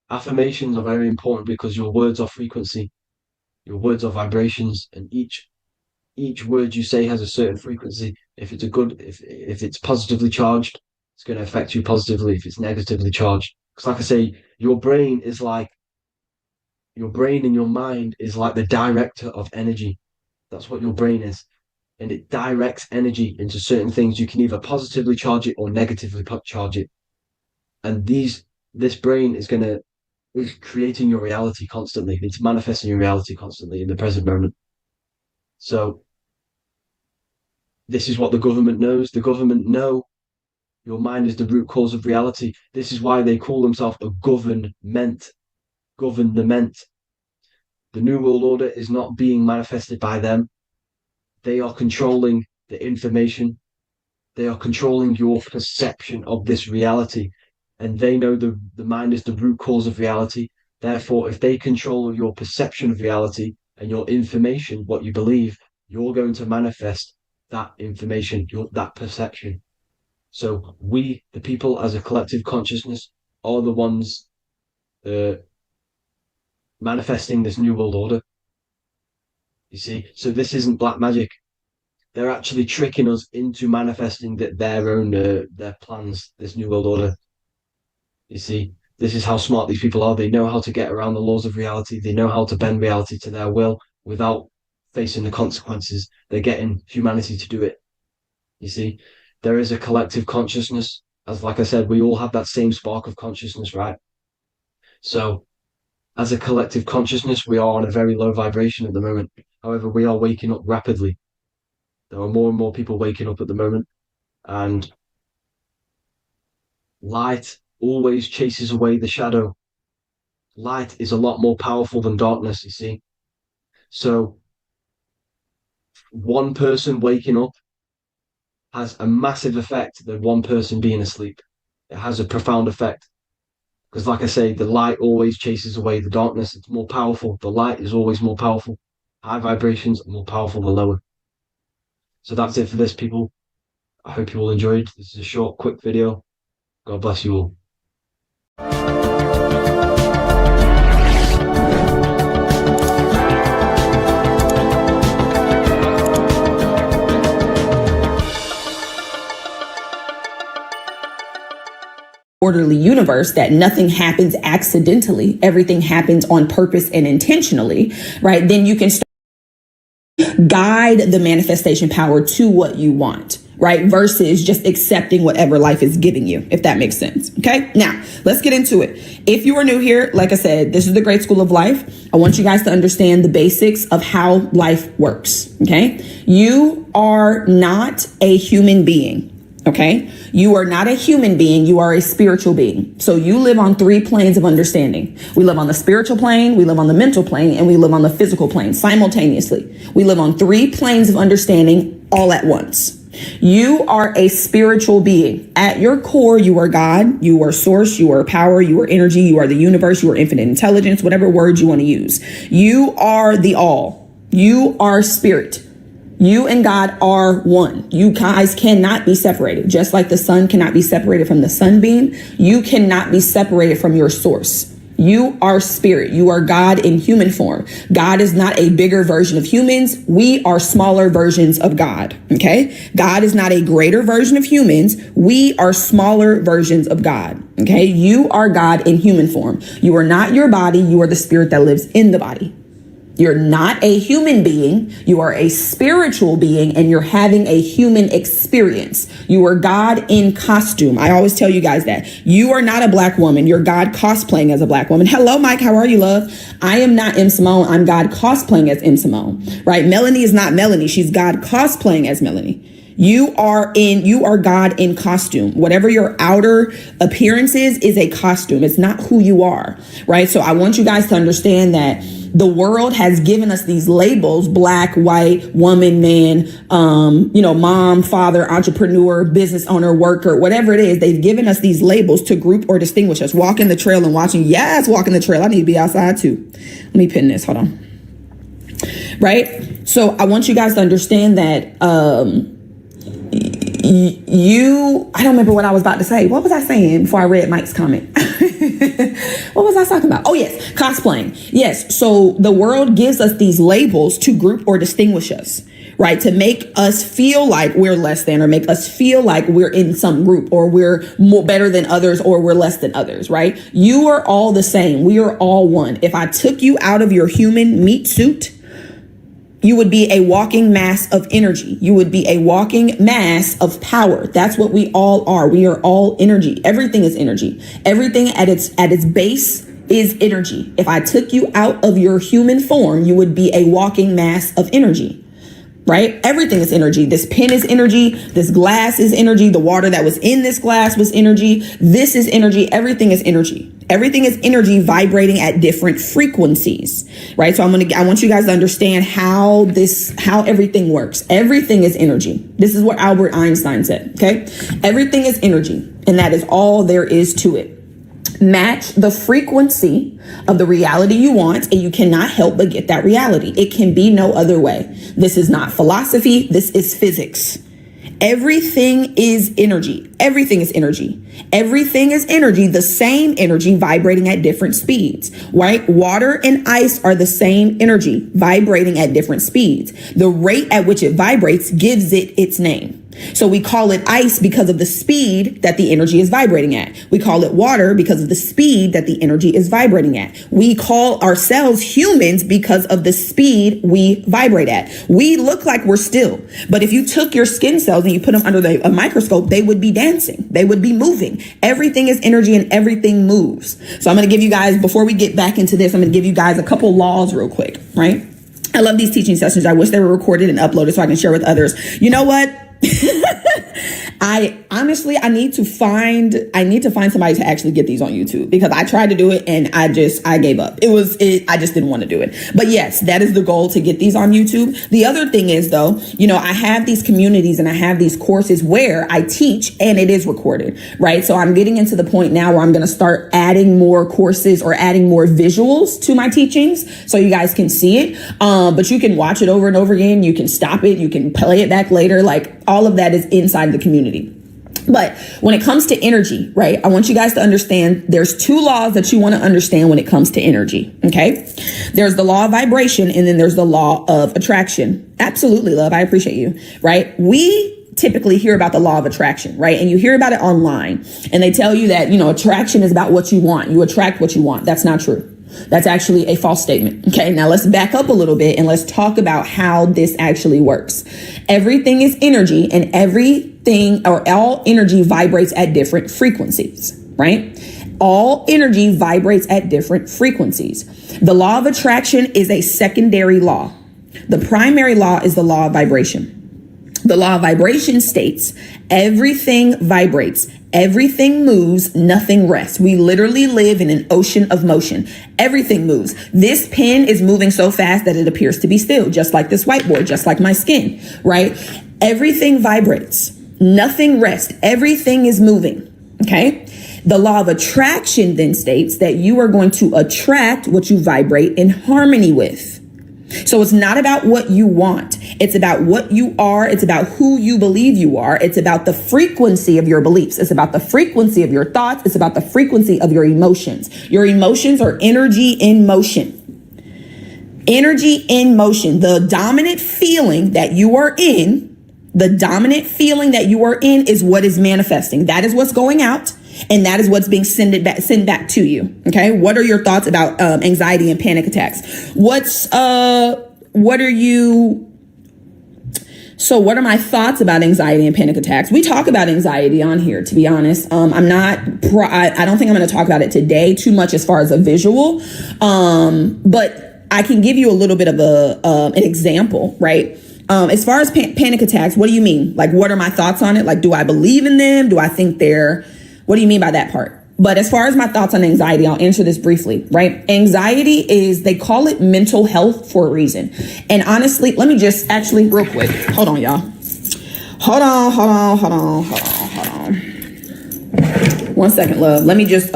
are very important, because your words are frequency, your words are vibrations, and each word you say has a certain frequency. If it's positively charged, it's going to affect you positively. If it's negatively charged, because like I say, your brain and your mind is like the director of energy. That's what your brain is. And it directs energy into certain things. You can either positively charge it or negatively charge it. And this brain is creating your reality constantly. It's manifesting your reality constantly in the present moment. So this is what the government knows. The government know your mind is the root cause of reality. This is why they call themselves a government. Government. The New World Order is not being manifested by them. They are controlling the information. They are controlling your perception of this reality. And they know the mind is the root cause of reality. Therefore, if they control your perception of reality and your information, what you believe, you're going to manifest that information, that perception. So we, the people as a collective consciousness, are the ones manifesting this New World Order. You see, so this isn't black magic. They're actually tricking us into manifesting their own their plans, this New World Order. You see, this is how smart these people are. They know how to get around the laws of reality. They know how to bend reality to their will without facing the consequences. They're getting humanity to do it. You see, there is a collective consciousness. As like I said, we all have that same spark of consciousness, right? So as a collective consciousness, we are on a very low vibration at the moment. However, we are waking up rapidly. There are more and more people waking up at the moment, and light always chases away the shadow. Light is a lot more powerful than darkness, you see. So one person waking up has a massive effect than one person being asleep. It has a profound effect. Because like I say, the light always chases away the darkness. It's more powerful. The light is always more powerful. High vibrations are more powerful than lower. So that's it for this, people. I hope you all enjoyed. This is a short, quick video. God bless you all. Orderly universe, that nothing happens accidentally, everything happens on purpose and intentionally, right? Then you can start guide the manifestation power to what you want, right? Versus just accepting whatever life is giving you, if that makes sense. Okay. Now let's get into it. If you are new here, like I said, this is the Great School of Life. I want you guys to understand the basics of how life works. Okay. You are not a human being. Okay. You are not a human being. You are a spiritual being. So you live on 3 planes of understanding. We live on the spiritual plane, we live on the mental plane, and we live on the physical plane simultaneously. We live on 3 planes of understanding all at once. You are a spiritual being. At your core, you are God, you are source, you are power, you are energy, you are the universe, you are infinite intelligence, whatever word you want to use. You are the all. You are spirit. You and God are one. You guys cannot be separated. Just like the sun cannot be separated from the sunbeam, you cannot be separated from your source. You are spirit. You are God in human form. God is not a bigger version of humans. We are smaller versions of God. Okay. God is not a greater version of humans. We are smaller versions of God. Okay. You are God in human form. You are not your body. You are the spirit that lives in the body. You're not a human being. You are a spiritual being, and you're having a human experience. You are God in costume. I always tell you guys that. You are not a black woman. You're God cosplaying as a black woman. Hello, Mike. How are you, love? I am not M. Simone. I'm God cosplaying as M. Simone, right? Melanie is not Melanie. She's God cosplaying as Melanie. You are God in costume. Whatever your outer appearance is a costume. It's not who you are, right? So I want you guys to understand that the world has given us these labels: black, white, woman, man, mom, father, entrepreneur, business owner, worker, whatever it is. They've given us these labels to group or distinguish us. Walking the trail and watching. Yes, walking the trail. I need to be outside too. Let me pin this. Hold on. Right. So I want you guys to understand that, I don't remember what I was about to say. What was I saying before I read Mike's comment? What was I talking about? Oh, yes. Cosplaying. Yes. So the world gives us these labels to group or distinguish us, right? To make us feel like we're less than, or make us feel like we're in some group, or we're more better than others, or we're less than others, right? You are all the same. We are all one. If I took you out of your human meat suit, you would be a walking mass of energy. You would be a walking mass of power. That's what we all are. We are all energy. Everything is energy. Everything at its base is energy. If I took you out of your human form, you would be a walking mass of energy. Right? Everything is energy. This pen is energy. This glass is energy. The water that was in this glass was energy. This is energy. Everything is energy. Everything is energy vibrating at different frequencies. Right? So I want you guys to understand how everything works. Everything is energy. This is what Albert Einstein said. Okay? Everything is energy. And that is all there is to it. Match the frequency of the reality you want, and you cannot help but get that reality. It can be no other way. This is not philosophy. This is physics. Everything is energy. Everything is energy. Everything is energy, the same energy vibrating at different speeds, right? Water and ice are the same energy vibrating at different speeds. The rate at which it vibrates gives it its name. So we call it ice because of the speed that the energy is vibrating at. We call it water because of the speed that the energy is vibrating at. We call ourselves humans because of the speed we vibrate at. We look like we're still, but if you took your skin cells and you put them under a microscope, they would be dancing. They would be moving. Everything is energy and everything moves. So I'm going to give you guys, before we get back into this, I'm going to give you guys a couple laws real quick, right? I love these teaching sessions. I wish they were recorded and uploaded so I can share with others. You know what? I need to find somebody to actually get these on YouTube, because I tried to do it and I gave up. I just didn't want to do it. But yes, that is the goal, to get these on YouTube. The other thing is, though, I have these communities and I have these courses where I teach and it is recorded, right? So I'm getting into the point now where I'm going to start adding more courses or adding more visuals to my teachings so you guys can see it. But you can watch it over and over again. You can stop it. You can play it back later. Like, all of that is inside the community. But when it comes to energy, right, I want you guys to understand there's 2 laws that you want to understand when it comes to energy. Okay. There's the law of vibration, and then there's the law of attraction. Absolutely, love. I appreciate you. Right. We typically hear about the law of attraction, right? And you hear about it online, and they tell you that, attraction is about what you want. You attract what you want. That's not true. That's actually a false statement. Okay, now let's back up a little bit and let's talk about how this actually works. Everything is energy, and everything, or all energy, vibrates at different frequencies, right? All energy vibrates at different frequencies. The law of attraction is a secondary law. The primary law is the law of vibration. The law of vibration states everything vibrates, everything moves, nothing rests. We literally live in an ocean of motion. Everything moves. This pen is moving so fast that it appears to be still, just like this whiteboard, just like my skin, right? Everything vibrates, nothing rests. Everything is moving, okay? The law of attraction then states that you are going to attract what you vibrate in harmony with. So it's not about what you want. It's about what you are. It's about who you believe you are. It's about the frequency of your beliefs. It's about the frequency of your thoughts. It's about the frequency of your emotions. Your emotions are energy in motion. Energy in motion. The dominant feeling that you are in, is what is manifesting. That is what's going out. And that is what's being sent back to you. Okay. What are your thoughts about anxiety and panic attacks? What are my thoughts about anxiety and panic attacks? We talk about anxiety on here, to be honest. I don't think I'm going to talk about it today too much as far as a visual. But I can give you a little bit of an example, right? As far as panic attacks, what do you mean? Like, what are my thoughts on it? Like, do I believe in them? Do I think what do you mean by that part? But as far as my thoughts on anxiety, I'll answer this briefly, right? Anxiety they call it mental health for a reason. And honestly, let me just actually real quick. Hold on, y'all. Hold on. 1 second, love. Let me just,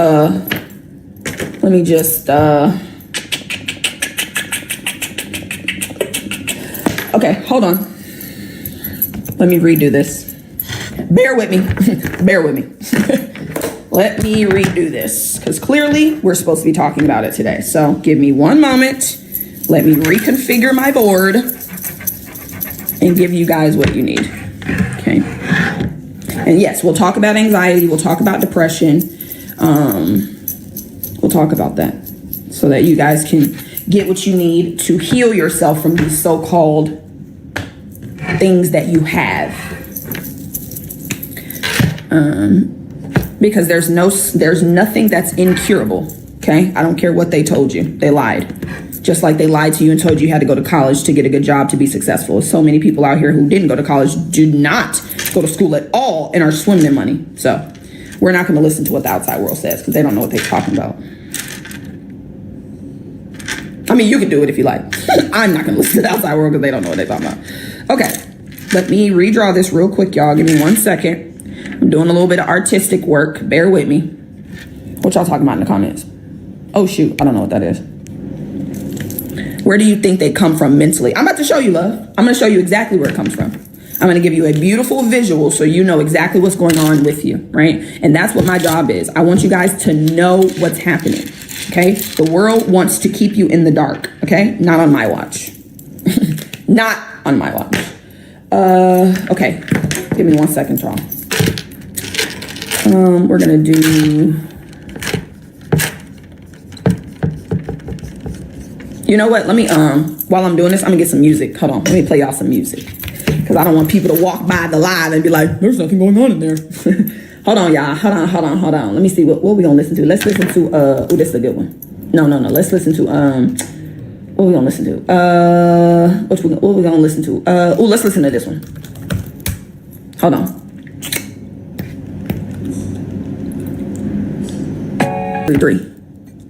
okay, hold on. Let me redo this. Bear with me. Let me redo this, because clearly we're supposed to be talking about it today. So give me 1 moment. Let me reconfigure my board and give you guys what you need. Okay. And yes, we'll talk about anxiety. We'll talk about depression. We'll talk about that so that you guys can get what you need to heal yourself from these so-called things that you have. Because there's nothing that's incurable. Okay. I don't care what they told you. They lied. Just like they lied to you and told you had to go to college to get a good job to be successful. So many people out here who didn't go to college, do not go to school at all, and are swimming in money. So we're not going to listen to what the outside world says, because they don't know what they're talking about. I mean, you can do it if you like. I'm not going to listen to the outside world because they don't know what they're talking about. Okay. Let me redraw this real quick, y'all. Give me 1 second. I'm doing a little bit of artistic work. Bear with me. What y'all talking about in the comments? Oh, shoot. I don't know what that is. Where do you think they come from mentally? I'm about to show you, love. I'm going to show you exactly where it comes from. I'm going to give you a beautiful visual so you know exactly what's going on with you, right? And that's what my job is. I want you guys to know what's happening, okay? The world wants to keep you in the dark, okay? Not on my watch. Not on my watch. Okay. Give me 1 second, y'all. We're going to do... You know what? Let me, while I'm doing this, I'm gonna get some music. Hold on. Let me play y'all some music, because I don't want people to walk by the live and be like, there's nothing going on in there. Hold on, y'all. Hold on. Let me see what we gonna listen to. Let's listen to, oh, this is a good one. No. Let's listen to, what we gonna listen to? What we gonna listen to? Oh, let's listen to this one. Hold on. 3.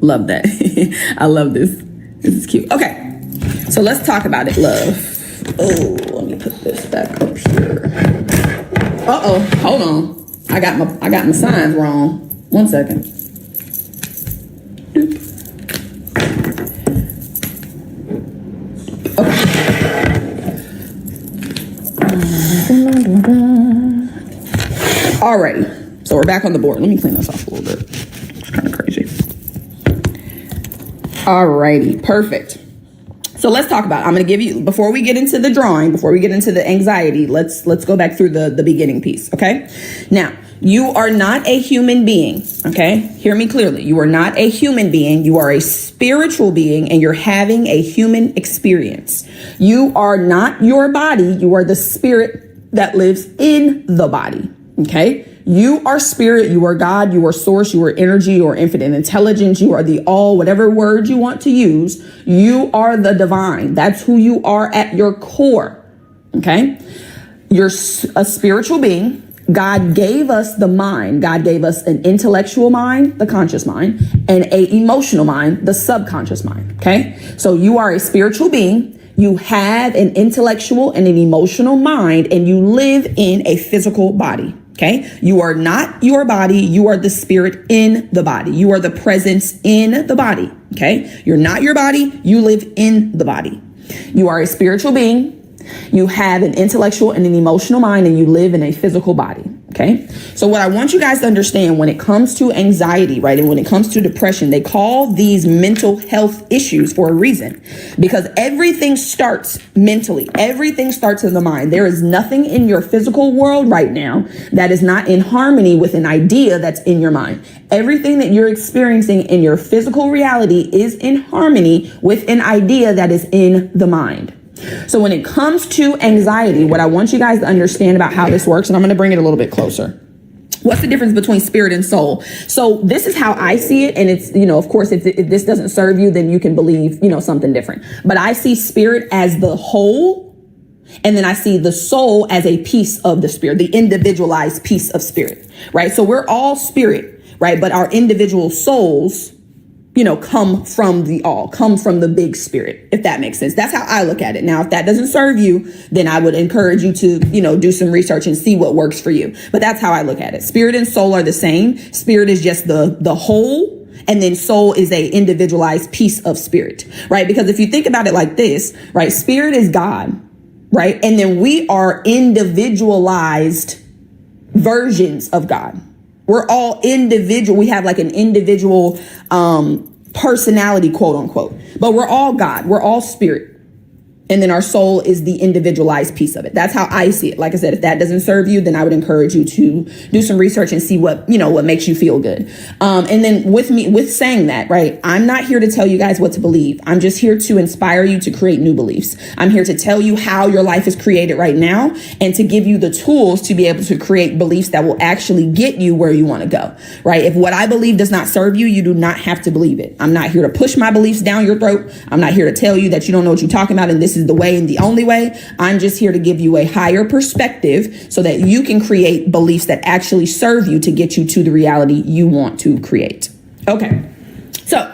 Love that. I love this. This is cute. Okay, so let's talk about it, love. Oh, let me put this back up here. Uh-oh, hold on. I got my signs wrong. 1 second. Okay. Alrighty, so we're back on the board. Let me clean this off a little bit. It's kind of crazy. Alrighty, perfect. So let's talk about it. I'm going to give you, before we get into the drawing, before we get into the anxiety, let's go back through the beginning piece, okay? Now, you are not a human being, okay? Hear me clearly. You are not a human being. You are a spiritual being, and you're having a human experience. You are not your body. You are the spirit that lives in the body, okay? You are spirit, you are God, you are source, you are energy, you are infinite intelligence, you are the all, whatever word you want to use, you are the divine. That's who you are at your core, okay? You're a spiritual being. God gave us the mind. God gave us an intellectual mind, the conscious mind, and an emotional mind, the subconscious mind. Okay. So you are a spiritual being. You have an intellectual and an emotional mind, and you live in a physical body. Okay. You are not your body. You are the spirit in the body. You are the presence in the body. Okay. You're not your body. You live in the body. You are a spiritual being. You have an intellectual and an emotional mind, and you live in a physical body. Okay. So what I want you guys to understand when it comes to anxiety, right, and when it comes to depression, they call these mental health issues for a reason, because everything starts mentally. Everything starts in the mind. There is nothing in your physical world right now that is not in harmony with an idea that's in your mind. Everything that you're experiencing in your physical reality is in harmony with an idea that is in the mind. So when it comes to anxiety, what I want you guys to understand about how this works, and I'm going to bring it a little bit closer. What's the difference between spirit and soul? So this is how I see it. And it's, of course, if this doesn't serve you, then you can believe, something different. But I see spirit as the whole. And then I see the soul as a piece of the spirit, the individualized piece of spirit, right? So we're all spirit, right? But our individual souls, come from come from the big spirit, if that makes sense. That's how I look at it. Now, if that doesn't serve you, then I would encourage you to, do some research and see what works for you. But that's how I look at it. Spirit and soul are the same. Spirit is just the whole. And then soul is a individualized piece of spirit, right? Because if you think about it like this, right, spirit is God, right? And then we are individualized versions of God. We're all individual. We have like an individual personality, quote unquote, but we're all God. We're all spirit. And then our soul is the individualized piece of it. That's how I see it. Like I said, if that doesn't serve you, then I would encourage you to do some research and see what makes you feel good. And then with saying that, right, I'm not here to tell you guys what to believe. I'm just here to inspire you to create new beliefs. I'm here to tell you how your life is created right now and to give you the tools to be able to create beliefs that will actually get you where you want to go, right? If what I believe does not serve you, you do not have to believe it. I'm not here to push my beliefs down your throat. I'm not here to tell you that you don't know what you're talking about and this is the way and the only way. I'm just here to give you a higher perspective so that you can create beliefs that actually serve you to get you to the reality you want to create. Okay. So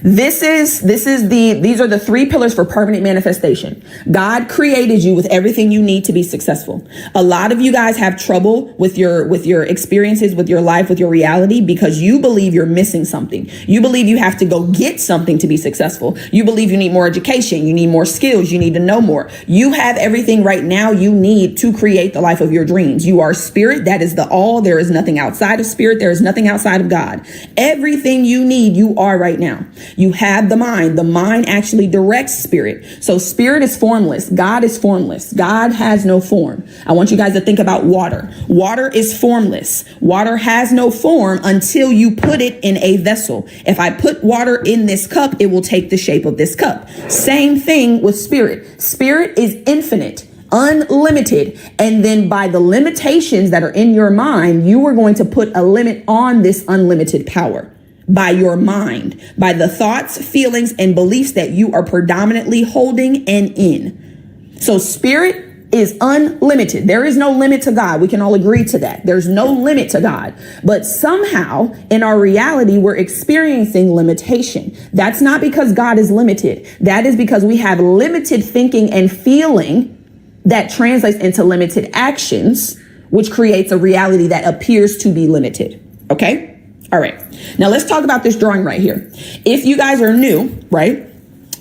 these are the three pillars for permanent manifestation. God created you with everything you need to be successful. A lot of you guys have trouble with your experiences, with your life, with your reality, because you believe you're missing something. You believe you have to go get something to be successful. You believe you need more education. You need more skills. You need to know more. You have everything right now you need to create the life of your dreams. You are spirit. That is the all. There is nothing outside of spirit. There is nothing outside of God. Everything you need, you are right now. You have the mind. The mind actually directs spirit. So spirit is formless. God is formless. God has no form. I want you guys to think about water. Water is formless. Water has no form until you put it in a vessel. If I put water in this cup, it will take the shape of this cup. Same thing with spirit. Spirit is infinite, unlimited. And then by the limitations that are in your mind, you are going to put a limit on this unlimited power. By your mind, by the thoughts, feelings, and beliefs that you are predominantly holding and in. So spirit is unlimited. There is no limit to God. We can all agree to that. There's no limit to God. But somehow in our reality, we're experiencing limitation. That's not because God is limited. That is because we have limited thinking and feeling that translates into limited actions, which creates a reality that appears to be limited. Okay? All right. Now let's talk about this drawing right here. If you guys are new, right,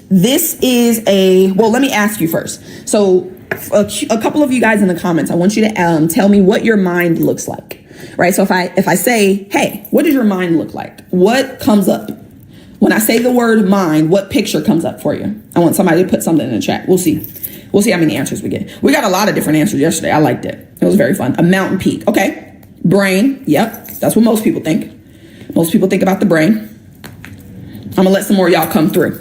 this is let me ask you first. So a couple of you guys in the comments, I want you to tell me what your mind looks like, right? So if I say, hey, what does your mind look like? What comes up? When I say the word mind, what picture comes up for you? I want somebody to put something in the chat. We'll see. We'll see how many answers we get. We got a lot of different answers yesterday. I liked it. It was very fun. A mountain peak. Okay. Brain. Yep. That's what most people think. Most people think about the brain. I'm going to let some more of y'all come through.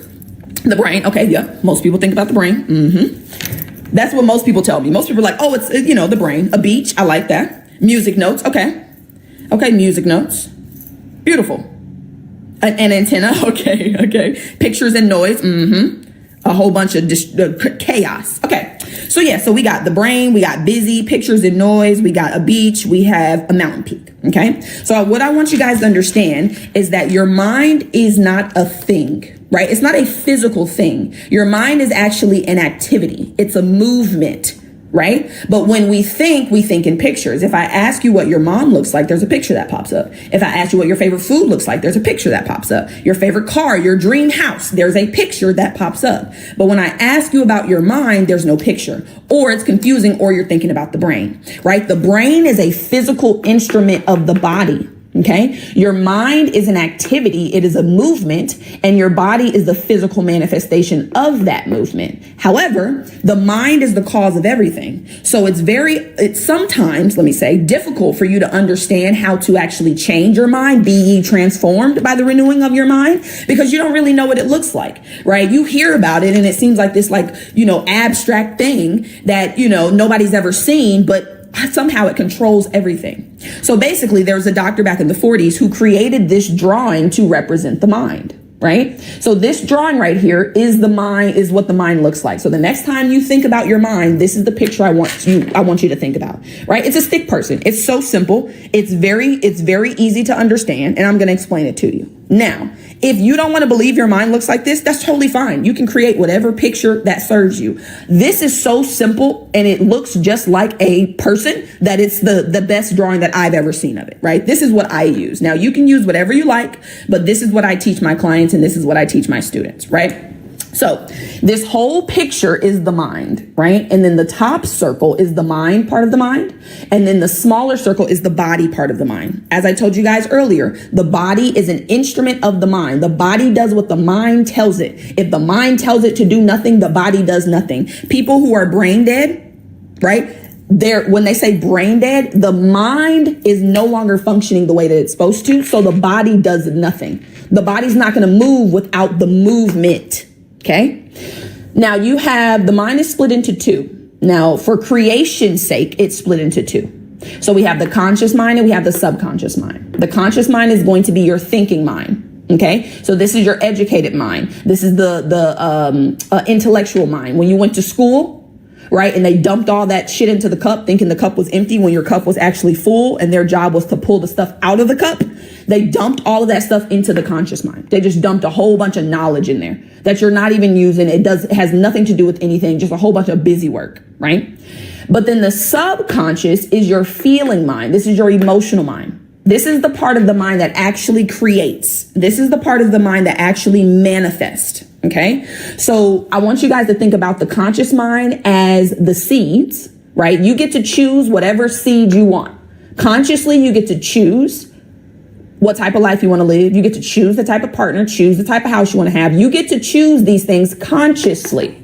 The brain. Okay. Yep. Most people think about the brain. Mm-hmm. That's what most people tell me. Most people are like, oh, it's, the brain. A beach. I like that. Music notes. Okay. Okay. Music notes. Beautiful. An antenna. Okay. Okay. Pictures and noise. Mm-hmm. A whole bunch of chaos. Okay. So yeah, so we got the brain, we got busy, pictures and noise, we got a beach, we have a mountain peak. Okay. So what I want you guys to understand is that your mind is not a thing, right? It's not a physical thing. Your mind is actually an activity. It's a movement. Right? But when we think in pictures. If I ask you what your mom looks like, there's a picture that pops up. If I ask you what your favorite food looks like, there's a picture that pops up. Your favorite car, your dream house, there's a picture that pops up. But when I ask you about your mind, there's no picture, or it's confusing, or you're thinking about the brain, right? The brain is a physical instrument of the body. Okay. Your mind is an activity. It is a movement, and your body is the physical manifestation of that movement. However, the mind is the cause of everything. So it's sometimes, let me say, difficult for you to understand how to actually change your mind, be ye transformed by the renewing of your mind, because you don't really know what it looks like, right? You hear about it and it seems like this, abstract thing that, nobody's ever seen, but somehow it controls everything. So basically, there was a doctor back in the 40s who created this drawing to represent the mind, right? So this drawing right here is what the mind looks like. So the next time you think about your mind, this is the picture I want you to think about, right? It's a stick person. It's so simple. It's very easy to understand, and I'm going to explain it to you. Now, if you don't want to believe your mind looks like this, that's totally fine. You can create whatever picture that serves you. This is so simple, and it looks just like a person, that it's the best drawing that I've ever seen of it, right? This is what I use. Now, you can use whatever you like, but this is what I teach my clients, and this is what I teach my students, right? So this whole picture is the mind, right? And then the top circle is the mind part of the mind. And then the smaller circle is the body part of the mind. As I told you guys earlier, the body is an instrument of the mind. The body does what the mind tells it. If the mind tells it to do nothing, the body does nothing. People who are brain dead, right? When they say brain dead, the mind is no longer functioning the way that it's supposed to. So the body does nothing. The body's not going to move without the movement. Okay. Now the mind is split into two. Now, for creation's sake, it's split into two. So we have the conscious mind and we have the subconscious mind. The conscious mind is going to be your thinking mind. Okay. So this is your educated mind. This is the intellectual mind. When you went to school, right, and they dumped all that shit into the cup thinking the cup was empty when your cup was actually full, and their job was to pull the stuff out of the cup. They dumped all of that stuff into the conscious mind. They just dumped a whole bunch of knowledge in there that you're not even using. It has nothing to do with anything, just a whole bunch of busy work, right? But then the subconscious is your feeling mind. This is your emotional mind. This is the part of the mind that actually creates. This is the part of the mind that actually manifests. Okay. So I want you guys to think about the conscious mind as the seeds, right? You get to choose whatever seed you want. Consciously, you get to choose what type of life you want to live. You get to choose the type of partner, choose the type of house you want to have. You get to choose these things consciously.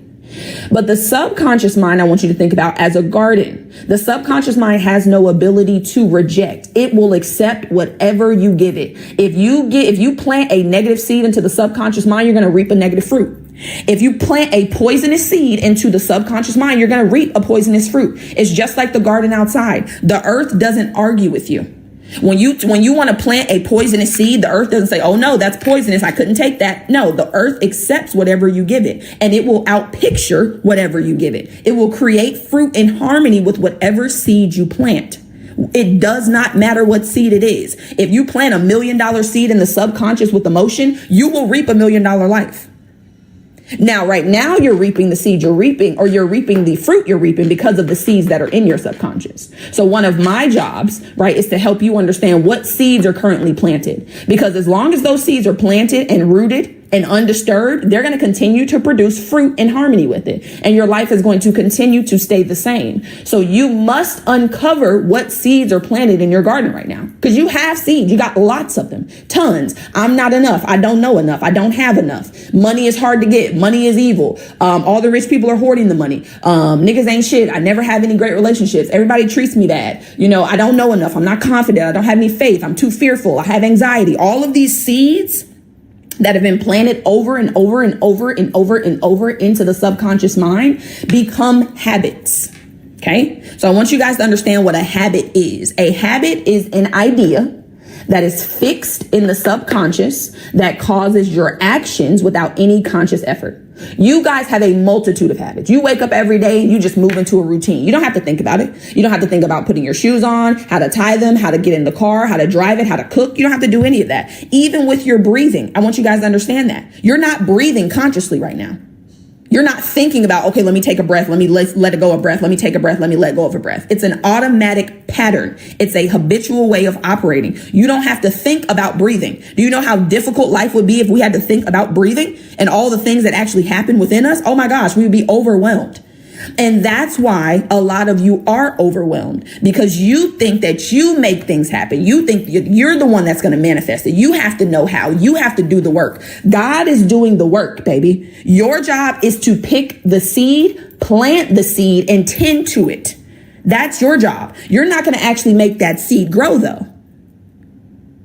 But the subconscious mind, I want you to think about as a garden. The subconscious mind has no ability to reject. It will accept whatever you give it. If you plant a negative seed into the subconscious mind, you're going to reap a negative fruit. If you plant a poisonous seed into the subconscious mind, you're going to reap a poisonous fruit. It's just like the garden outside. The earth doesn't argue with you. When you want to plant a poisonous seed, the earth doesn't say, oh no, that's poisonous, I couldn't take that. No, the earth accepts whatever you give it, and it will outpicture whatever you give it. It will create fruit in harmony with whatever seed you plant. It does not matter what seed it is. If you plant $1 million seed in the subconscious with emotion, you will reap $1 million life. Now, right now you're reaping the seed you're reaping, or you're reaping the fruit you're reaping because of the seeds that are in your subconscious. So one of my jobs, right, is to help you understand what seeds are currently planted, because as long as those seeds are planted and rooted and undisturbed, they're going to continue to produce fruit in harmony with it. And your life is going to continue to stay the same. So you must uncover what seeds are planted in your garden right now, because you have seeds. You got lots of them, tons. I'm not enough. I don't know enough. I don't have enough. Money is hard to get. Money is evil. All the rich people are hoarding the money. Niggas ain't shit. I never have any great relationships. Everybody treats me bad. I don't know enough. I'm not confident. I don't have any faith. I'm too fearful. I have anxiety. All of these seeds that have been planted over and over and over and over and over into the subconscious mind become habits. Okay. So I want you guys to understand what a habit is. A habit is an idea that is fixed in the subconscious that causes your actions without any conscious effort. You guys have a multitude of habits. You wake up every day and you just move into a routine. You don't have to think about it. You don't have to think about putting your shoes on, how to tie them, how to get in the car, how to drive it, how to cook. You don't have to do any of that. Even with your breathing, I want you guys to understand that. You're not breathing consciously right now. You're not thinking about, okay, let me take a breath. Let me let it go of breath. Let me take a breath. Let me let go of a breath. It's an automatic pattern. It's a habitual way of operating. You don't have to think about breathing. Do you know how difficult life would be if we had to think about breathing and all the things that actually happen within us? Oh my gosh, we would be overwhelmed. And that's why a lot of you are overwhelmed, because you think that you make things happen. You think you're the one that's going to manifest it. You have to know how. You have to do the work. God is doing the work, baby. Your job is to pick the seed, plant the seed, and tend to it. That's your job. You're not going to actually make that seed grow, though.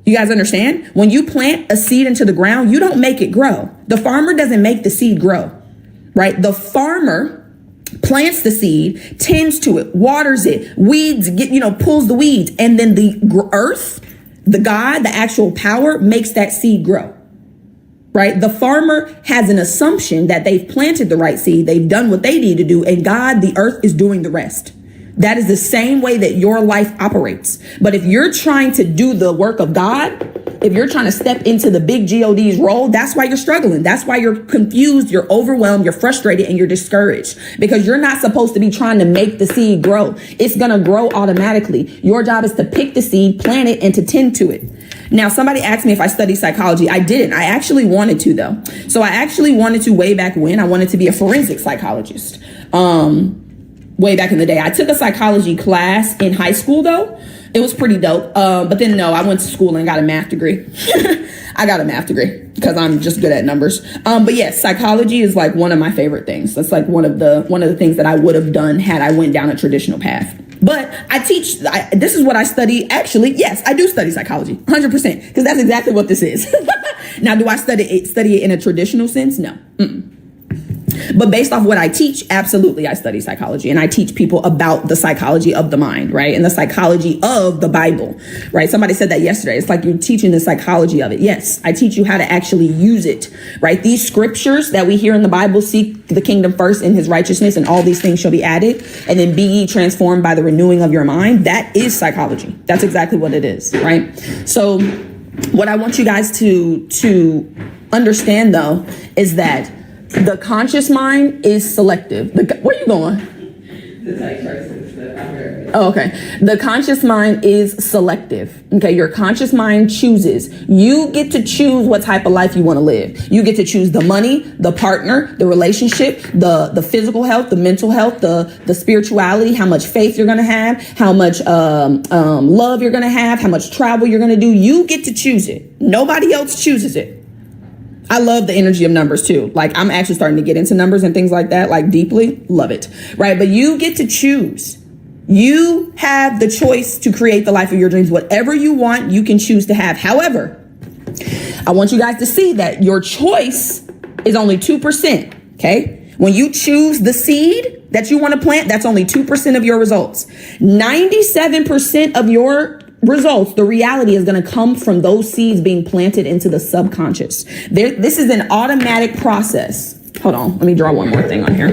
You guys understand? When you plant a seed into the ground, you don't make it grow. The farmer doesn't make the seed grow, right? The farmer plants the seed, tends to it, waters it, weeds, pulls the weeds. And then the earth, the God, the actual power makes that seed grow, right? The farmer has an assumption that they've planted the right seed. They've done what they need to do. And God, the earth, is doing the rest. That is the same way that your life operates. But if you're trying to do the work of God, if you're trying to step into the big God's role, that's why you're struggling. That's why you're confused, you're overwhelmed, you're frustrated, and you're discouraged, because you're not supposed to be trying to make the seed grow. It's going to grow automatically. Your job is to pick the seed, plant it, and to tend to it. Now, somebody asked me if I studied psychology. I didn't. I actually wanted to, though. So I actually wanted to way back when. I wanted to be a forensic psychologist. Way back in the day. I took a psychology class in high school, though. It was pretty dope. But then no, I went to school and got a math degree. I got a math degree because I'm just good at numbers. But yes, psychology is like one of my favorite things. That's like one of the things that I would have done had I went down a traditional path. But this is what I study. Actually, yes, I do study psychology 100%, because that's exactly what this is. Now, do I study it in a traditional sense? No. But based off what I teach, absolutely, I study psychology, and I teach people about the psychology of the mind, right? And the psychology of the Bible, right? Somebody said that yesterday. It's like you're teaching the psychology of it. Yes, I teach you how to actually use it, right? These scriptures that we hear in the Bible, seek the kingdom first and his righteousness, and all these things shall be added. And then be ye transformed by the renewing of your mind. That is psychology. That's exactly what it is, right? So what I want you guys to understand, though, is that the conscious mind is selective. Where are you going? Oh, okay. The conscious mind is selective. Okay. Your conscious mind chooses. You get to choose what type of life you want to live. You get to choose the money, the partner, the relationship, the physical health, the mental health, the spirituality, how much faith you're going to have, how much love you're going to have, how much travel you're going to do. You get to choose it. Nobody else chooses it. I love the energy of numbers too. Like, I'm actually starting to get into numbers and things like that, like deeply. Love it. Right. But you get to choose. You have the choice to create the life of your dreams. Whatever you want, you can choose to have. However, I want you guys to see that your choice is only 2%. Okay. When you choose the seed that you want to plant, that's only 2% of your results. 97% of your results, the reality, is going to come from those seeds being planted into the subconscious. This is an automatic process. Hold on. Let me draw one more thing on here.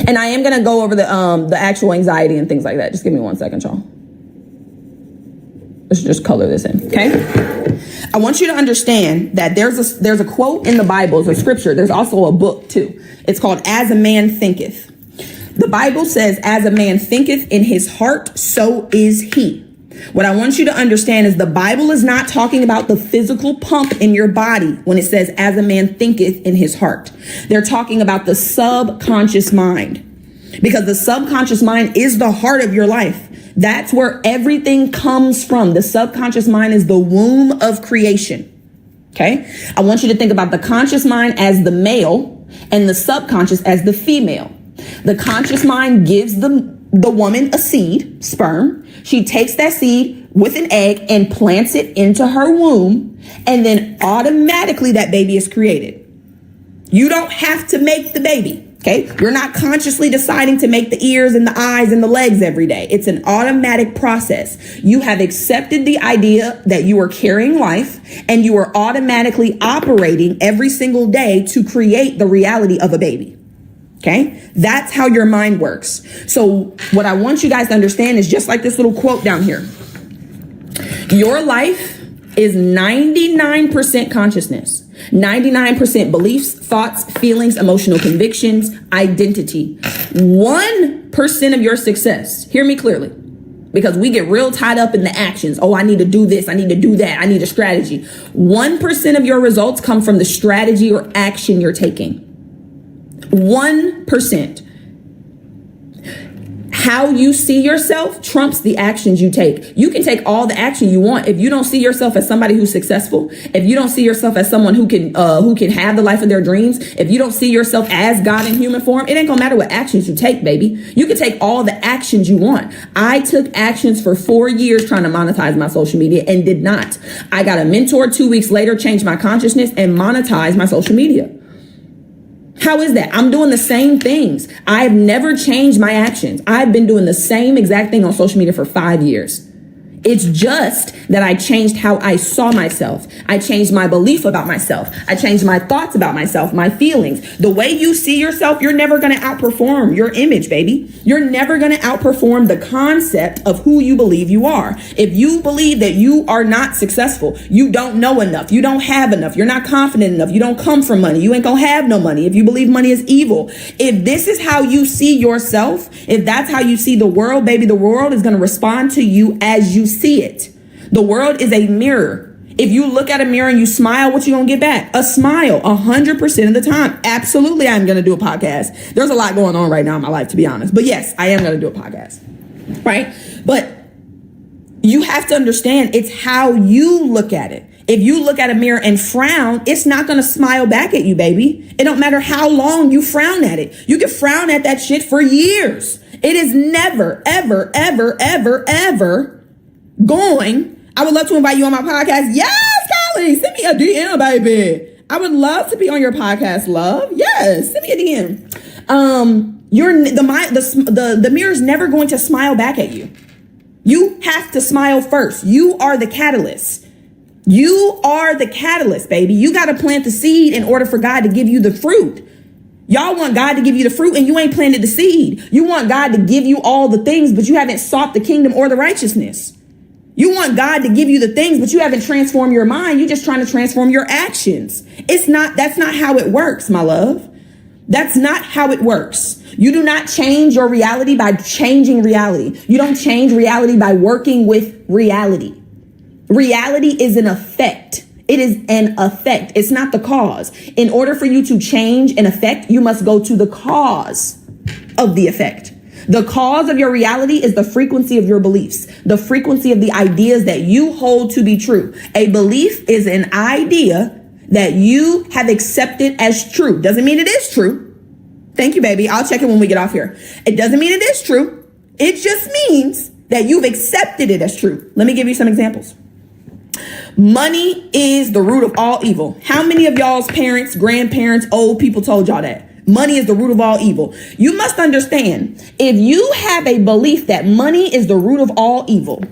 And I am going to go over the actual anxiety and things like that. Just give me 1 second, y'all. Let's just color this in. Okay. I want you to understand that there's a quote in the Bible, it's a scripture. There's also a book too. It's called As a Man Thinketh. The Bible says, as a man thinketh in his heart, so is he. What I want you to understand is the Bible is not talking about the physical pump in your body when it says, as a man thinketh in his heart. They're talking about the subconscious mind, because the subconscious mind is the heart of your life. That's where everything comes from. The subconscious mind is the womb of creation. Okay. I want you to think about the conscious mind as the male and the subconscious as the female. The conscious mind gives the woman a seed, sperm. She takes that seed with an egg and plants it into her womb. And then automatically that baby is created. You don't have to make the baby. Okay, you're not consciously deciding to make the ears and the eyes and the legs every day. It's an automatic process. You have accepted the idea that you are carrying life and you are automatically operating every single day to create the reality of a baby. Okay, that's how your mind works. So what I want you guys to understand is just like this little quote down here. Your life is 99% consciousness, 99% beliefs, thoughts, feelings, emotional convictions, identity. 1% of your success, hear me clearly, because we get real tied up in the actions. Oh, I need to do this. I need to do that. I need a strategy. 1% of your results come from the strategy or action you're taking. 1%. How you see yourself trumps the actions you take. You can take all the action you want. If you don't see yourself as somebody who's successful, if you don't see yourself as someone who can have the life of their dreams, if you don't see yourself as God in human form, it ain't gonna matter what actions you take, baby. You can take all the actions you want. I took actions for 4 years trying to monetize my social media and did not. I got a mentor 2 weeks later, changed my consciousness and monetized my social media. How is that? I'm doing the same things. I've never changed my actions. I've been doing the same exact thing on social media for 5 years. It's just that I changed how I saw myself. I changed my belief about myself. I changed my thoughts about myself, my feelings. The way you see yourself, you're never going to outperform your image, baby. You're never going to outperform the concept of who you believe you are. If you believe that you are not successful, you don't know enough, you don't have enough, you're not confident enough, you don't come from money, you ain't going to have no money. If you believe money is evil, if this is how you see yourself, if that's how you see the world, baby, the world is going to respond to you as you see it. The world is a mirror. If you look at a mirror and you smile, what you gonna get back? A smile, 100% of the time. Absolutely, I'm gonna do a podcast. There's a lot going on right now in my life, to be honest. But yes, I am gonna do a podcast, right? But you have to understand it's how you look at it. If you look at a mirror and frown, it's not going to smile back at you, baby. It don't matter how long you frown at it. You can frown at that shit for years. It is never, ever, ever, ever, ever going. I would love to invite you on my podcast. Yes, Kylie, send me a DM, baby. I would love to be on your podcast, love. Yes, send me a DM. The mirror's never going to smile back at you. You have to smile first. You are the catalyst. You are the catalyst, baby. You got to plant the seed in order for God to give you the fruit. Y'all want God to give you the fruit and you ain't planted the seed. You want God to give you all the things, but you haven't sought the kingdom or the righteousness. You want God to give you the things, but you haven't transformed your mind. You're just trying to transform your actions. That's not how it works, my love. That's not how it works. You do not change your reality by changing reality. You don't change reality by working with reality. Reality is an effect. It is an effect. It's not the cause. In order for you to change an effect, you must go to the cause of the effect. The cause of your reality is the frequency of your beliefs, the frequency of the ideas that you hold to be true. A belief is an idea that you have accepted as true. Doesn't mean it is true. Thank you, baby. I'll check it when we get off here. It doesn't mean it is true. It just means that you've accepted it as true. Let me give you some examples. Money is the root of all evil. How many of y'all's parents, grandparents, old people told y'all that? Money is the root of all evil. You must understand, if you have a belief that money is the root of all evil,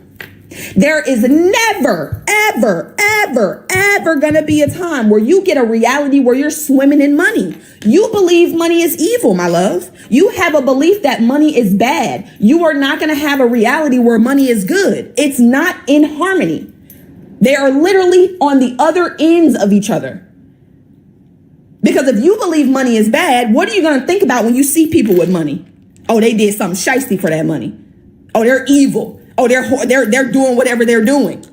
there is never, ever, ever, ever going to be a time where you get a reality where you're swimming in money. You believe money is evil, my love. You have a belief that money is bad. You are not going to have a reality where money is good. It's not in harmony. They are literally on the other ends of each other. Because if you believe money is bad, what are you going to think about when you see people with money? Oh, they did something shiesty for that money. Oh, they're evil. Oh, they're doing whatever they're doing,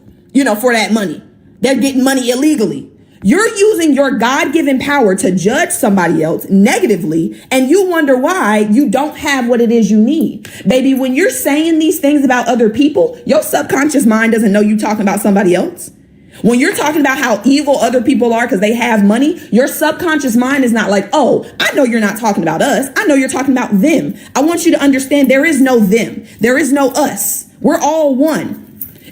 for that money. They're getting money illegally. You're using your God-given power to judge somebody else negatively, and you wonder why you don't have what it is you need. Baby, when you're saying these things about other people, your subconscious mind doesn't know you're talking about somebody else. When you're talking about how evil other people are because they have money, your subconscious mind is not like, oh, I know you're not talking about us. I know you're talking about them. I want you to understand there is no them. There is no us. We're all one.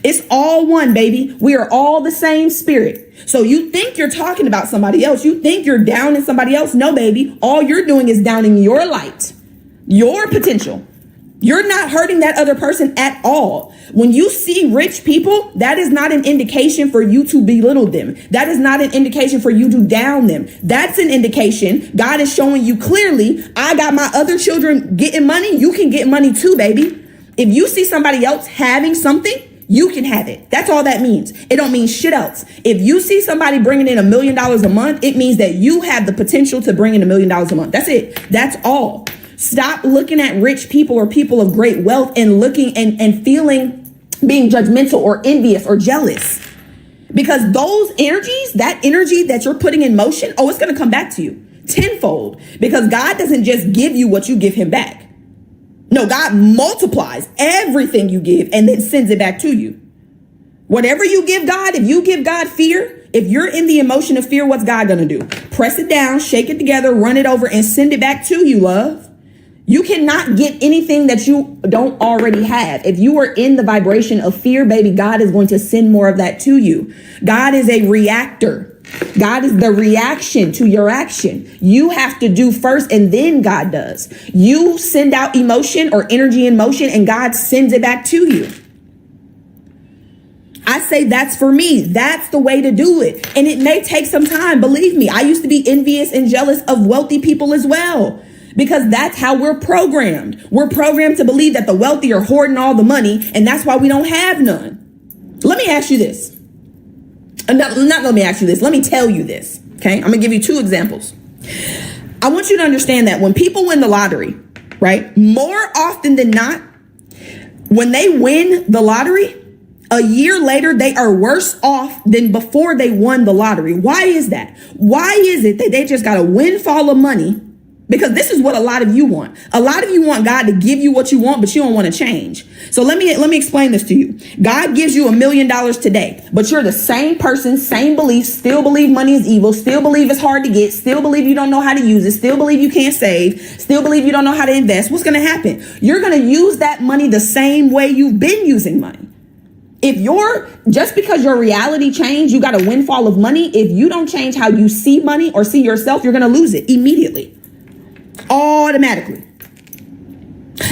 It's all one, baby. We are all the same spirit. So you think you're talking about somebody else. You think you're downing somebody else. No, baby. All you're doing is downing your light, your potential. You're not hurting that other person at all. When you see rich people, that is not an indication for you to belittle them. That is not an indication for you to down them. That's an indication God is showing you clearly, I got my other children getting money. You can get money too, baby. If you see somebody else having something, you can have it. That's all that means. It don't mean shit else. If you see somebody bringing in $1 million a month, it means that you have the potential to bring in $1 million a month. That's it. That's all. Stop looking at rich people or people of great wealth and looking and feeling, being judgmental or envious or jealous. Because those energies, that energy that you're putting in motion, it's going to come back to you tenfold. Because God doesn't just give you what you give him back. No, God multiplies everything you give and then sends it back to you. Whatever you give God, if you give God fear, if you're in the emotion of fear, what's God going to do? Press it down, shake it together, run it over and send it back to you, love. You cannot get anything that you don't already have. If you are in the vibration of fear, baby, God is going to send more of that to you. God is a reactor. God is the reaction to your action. You have to do first and then God does. You send out emotion or energy in motion and God sends it back to you. I say that's for me. That's the way to do it. And it may take some time. Believe me, I used to be envious and jealous of wealthy people as well. Because that's how we're programmed. We're programmed to believe that the wealthy are hoarding all the money, and that's why we don't have none. Let me ask you this. Not let me ask you this. Let me tell you this. Okay, I'm going to give you 2 examples. I want you to understand that when people win the lottery, right, more often than not, when they win the lottery, a year later, they are worse off than before they won the lottery. Why is that? Why is it that they just got a windfall of money? Because this is what a lot of you want. A lot of you want God to give you what you want, but you don't want to change. So let me explain this to you. God gives you $1 million today, but you're the same person, same beliefs, still believe money is evil, still believe it's hard to get, still believe you don't know how to use it, still believe you can't save, still believe you don't know how to invest. What's going to happen? You're going to use that money the same way you've been using money. Just because your reality changed, you got a windfall of money. If you don't change how you see money or see yourself, you're going to lose it immediately. Automatically.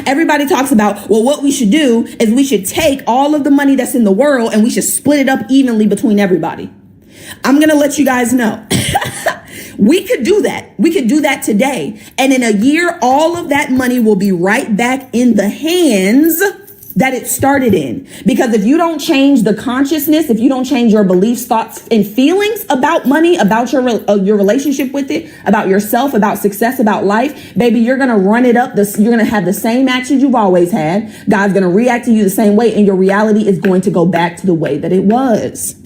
Everybody talks about, well, what we should do is we should take all of the money that's in the world and we should split it up evenly between everybody. I'm going to let you guys know. We could do that. We could do that today. And in a year, all of that money will be right back in the hands that it started in. Because if you don't change the consciousness, if you don't change your beliefs, thoughts, and feelings about money, about your relationship with it, about yourself, about success, about life, baby, you're going to run it up. You're going to have the same actions you've always had. God's going to react to you the same way, and your reality is going to go back to the way that it was.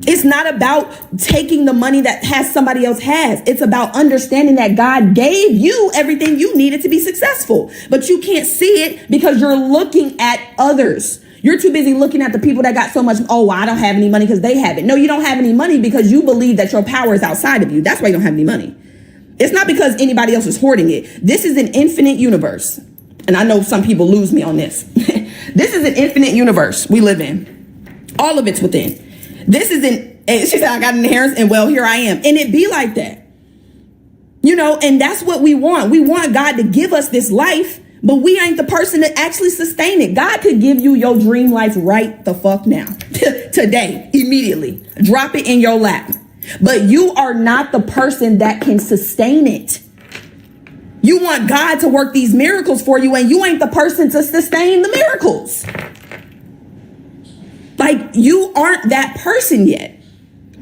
It's not about taking the money that somebody else has. It's about understanding that God gave you everything you needed to be successful, but you can't see it because you're looking at others. You're too busy looking at the people that got so much. Oh, I don't have any money because they have it. No, you don't have any money because you believe that your power is outside of you. That's why you don't have any money. It's not because anybody else is hoarding it. This is an infinite universe. And I know some people lose me on this. This is an infinite universe we live in. All of it's within. This isn't, and she said, I got an inheritance and well, here I am. And it be like that, and that's what we want. We want God to give us this life, but we ain't the person to actually sustain it. God could give you your dream life right the fuck now, today, immediately. Drop it in your lap. But you are not the person that can sustain it. You want God to work these miracles for you, and you ain't the person to sustain the miracles. Like, you aren't that person yet,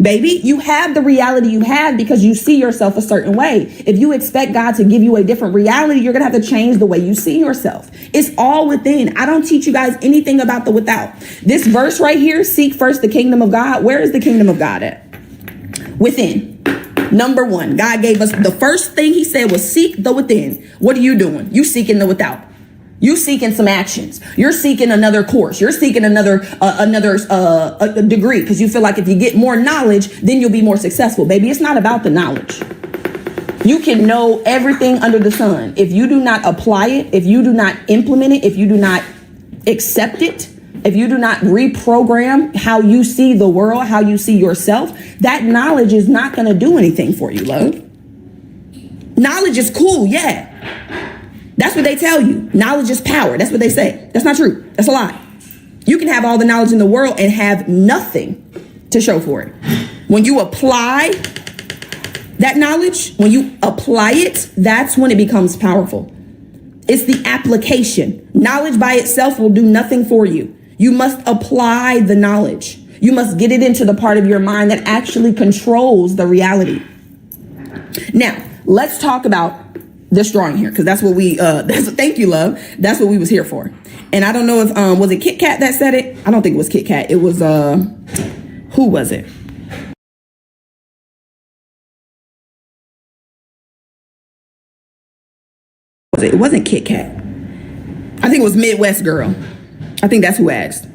baby. You have the reality you have because you see yourself a certain way. If you expect God to give you a different reality, you're going to have to change the way you see yourself. It's all within. I don't teach you guys anything about the without. This verse right here, seek first the kingdom of God. Where is the kingdom of God at? Within. Number 1, God gave us the first thing he said was seek the within. What are you doing? You seeking the without. You seeking some actions. You're seeking another course. You're seeking another degree because you feel like if you get more knowledge, then you'll be more successful. Baby, it's not about the knowledge. You can know everything under the sun. If you do not apply it, if you do not implement it, if you do not accept it, if you do not reprogram how you see the world, how you see yourself, that knowledge is not going to do anything for you, love. Knowledge is cool, yeah. That's what they tell you. Knowledge is power. That's what they say. That's not true. That's a lie. You can have all the knowledge in the world and have nothing to show for it. When you apply that knowledge, when you apply it, that's when it becomes powerful. It's the application. Knowledge by itself will do nothing for you. You must apply the knowledge. You must get it into the part of your mind that actually controls the reality. Now, let's talk about this drawing here, because that's what we, thank you, love. That's what we was here for. And I don't know if, was it Kit Kat that said it? I don't think it was Kit Kat. It was, who was it? It wasn't Kit Kat. I think it was Midwest Girl. I think that's who asked.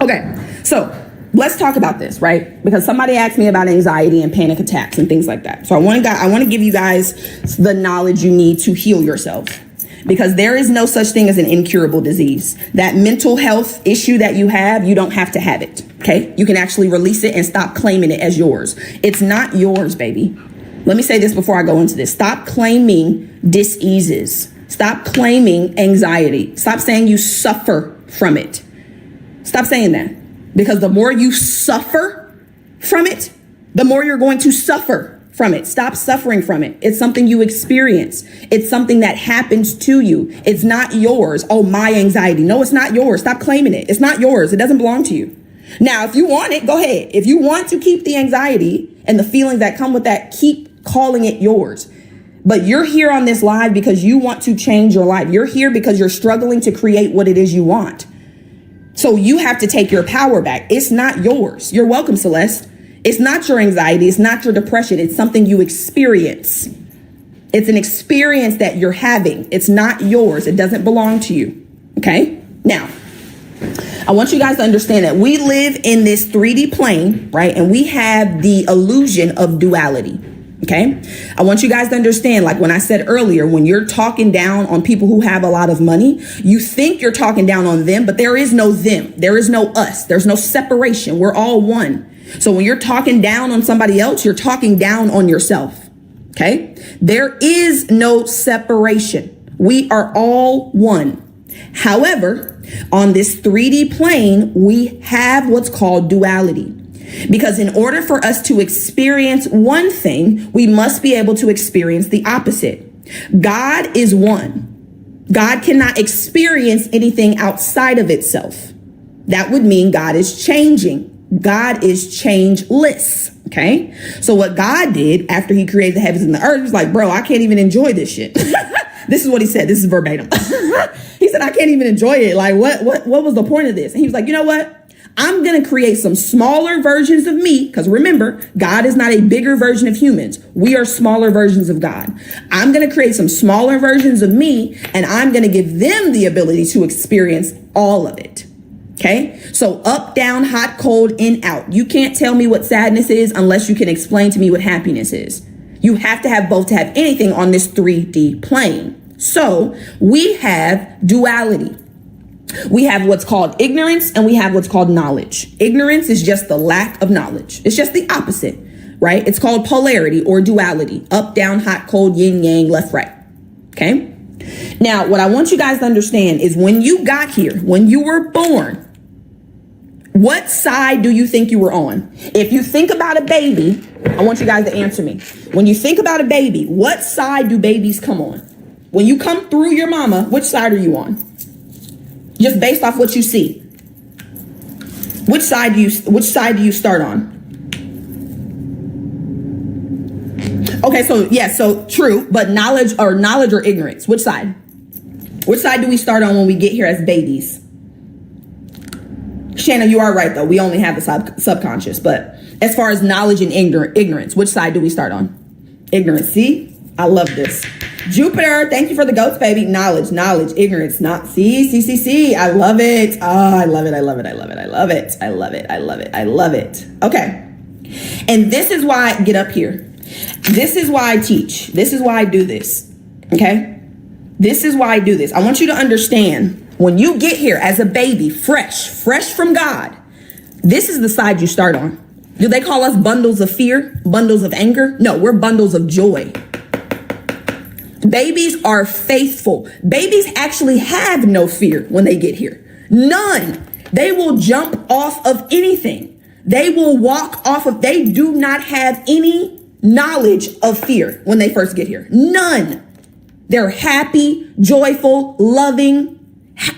Okay, so let's talk about this, right? Because somebody asked me about anxiety and panic attacks and things like that. So I want to give you guys the knowledge you need to heal yourself, because there is no such thing as an incurable disease. That mental health issue that you have, you don't have to have it. Okay, you can actually release it and stop claiming it as yours. It's not yours, baby. Let me say this before I go into this. Stop claiming diseases. Stop claiming anxiety. Stop saying you suffer from it. Stop saying that. Because the more you suffer from it, the more you're going to suffer from it. Stop suffering from it. It's something you experience. It's something that happens to you. It's not yours. Oh, my anxiety. No, it's not yours. Stop claiming it. It's not yours. It doesn't belong to you. Now, if you want it, go ahead. If you want to keep the anxiety and the feelings that come with that, keep calling it yours. But you're here on this live because you want to change your life. You're here because you're struggling to create what it is you want. So you have to take your power back. It's not yours. You're welcome, Celeste. It's not your anxiety. It's not your depression. It's something you experience. It's an experience that you're having. It's not yours. It doesn't belong to you. Okay? Now, I want you guys to understand that we live in this 3D plane, right? And we have the illusion of duality. Okay. I want you guys to understand, like when I said earlier, when you're talking down on people who have a lot of money, you think you're talking down on them, but there is no them. There is no us. There's no separation. We're all one. So when you're talking down on somebody else, you're talking down on yourself. Okay. There is no separation. We are all one. However, on this 3D plane, we have what's called duality. Because in order for us to experience one thing, we must be able to experience the opposite. God is one. God cannot experience anything outside of itself. That would mean God is changing. God is changeless. Okay. So what God did after he created the heavens and the earth was like, bro, I can't even enjoy this shit. This is what he said. This is verbatim. He said, I can't even enjoy it. Like, what was the point of this? And he was like, you know what? I'm going to create some smaller versions of me, because remember, God is not a bigger version of humans. We are smaller versions of God. I'm going to create some smaller versions of me, and I'm going to give them the ability to experience all of it. Okay, so up, down, hot, cold, in, out. You can't tell me what sadness is unless you can explain to me what happiness is. You have to have both to have anything on this 3D plane. So we have duality. We have what's called ignorance and we have what's called knowledge. Ignorance is just the lack of knowledge. It's just the opposite, right? It's called polarity or duality. Up, down, hot, cold, yin, yang, left, right. Okay. Now, what I want you guys to understand is when you got here, when you were born, what side do you think you were on? If you think about a baby, I want you guys to answer me. When you think about a baby, what side do babies come on? When you come through your mama, which side are you on? Just based off what you see. Which side do you start on? Okay, so yeah, so true, but knowledge or ignorance, which side? Which side do we start on when we get here as babies? Shanna, you are right though. We only have the subconscious, but as far as knowledge and ignorance, which side do we start on? Ignorance. See? I love this. Jupiter, thank you for the goats, baby. Knowledge, ignorance, not see. I love it. Oh, I love it. I love it. I love it. I love it. I love it. I love it. I love it. Okay. And this is why I get up here. This is why I teach. This is why I do this. Okay. This is why I do this. I want you to understand When you get here as a baby, fresh from God, this is the side you start on. Do they call us bundles of fear, bundles of anger? No, we're bundles of joy. Babies are faithful. Babies actually have no fear when they get here. None. They will jump off of anything. They will walk off of, they do not have any knowledge of fear when they first get here. None. They're happy, joyful, loving.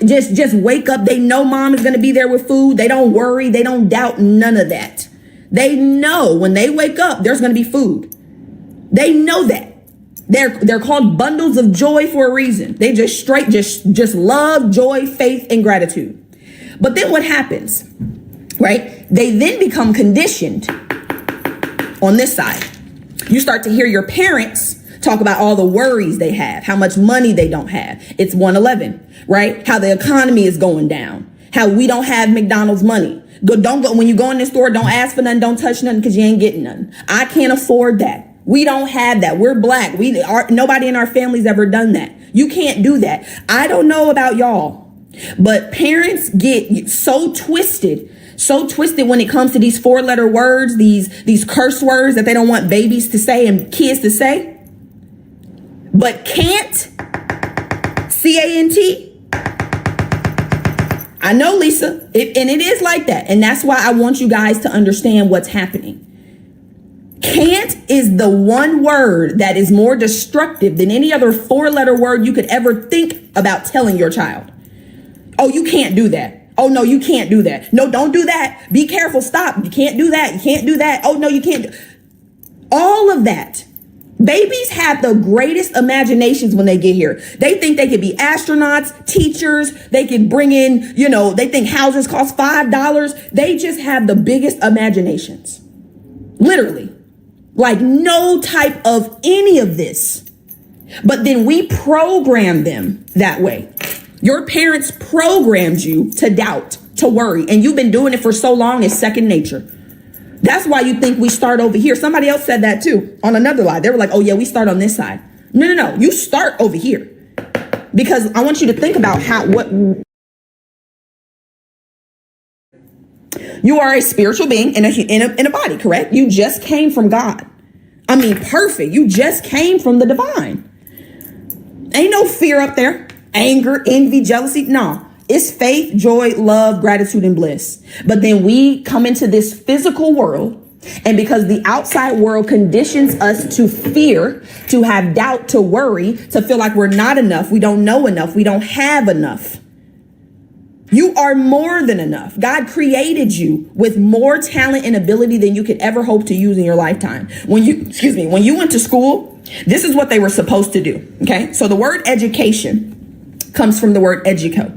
Just wake up. They know mom is going to be there with food. They don't worry. They don't doubt none of that. They know when they wake up, there's going to be food. They know that. They're called bundles of joy for a reason. They just straight, just love, joy, faith, and gratitude. But then what happens, right? They then become conditioned on this side. You start to hear your parents talk about all the worries they have, how much money they don't have. It's 111, right? How the economy is going down, how we don't have McDonald's money. Don't go when you go in the store, don't ask for nothing, don't touch nothing because you ain't getting nothing. I can't afford that. We don't have that. We're black. Nobody in our family's ever done that. You can't do that. I don't know about y'all, but parents get so twisted when it comes to these 4-letter words, these curse words that they don't want babies to say and kids to say. But can't, C-A-N-T. I know, Lisa, and it is like that. And that's why I want you guys to understand what's happening. Can't is the one word that is more destructive than any other 4-letter word you could ever think about telling your child. Oh, you can't do that. Oh, no, you can't do that. No, don't do that. Be careful. Stop. You can't do that. You can't do that. Oh, no, you can't. All of that. Babies have the greatest imaginations when they get here. They think they could be astronauts, teachers. They can bring in, they think houses cost $5. They just have the biggest imaginations. Literally. Like no type of any of this. But then we program them that way. Your parents programmed you to doubt, to worry, and you've been doing it for so long, it's second nature. That's why you think we start over here. Somebody else said that too on another lie. They were like, oh yeah, we start on this side. No. You start over here because I want you to think about what you are a spiritual being in a body, correct? You just came from God. I mean, perfect. You just came from the divine. Ain't no fear up there. Anger, envy, jealousy. No. It's faith, joy, love, gratitude, and bliss. But then we come into this physical world, and because the outside world conditions us to fear, to have doubt, to worry, to feel like we're not enough, we don't know enough, we don't have enough. You are more than enough. God created you with more talent and ability than you could ever hope to use in your lifetime. When you went to school, this is what they were supposed to do. Okay. So the word education comes from the word educo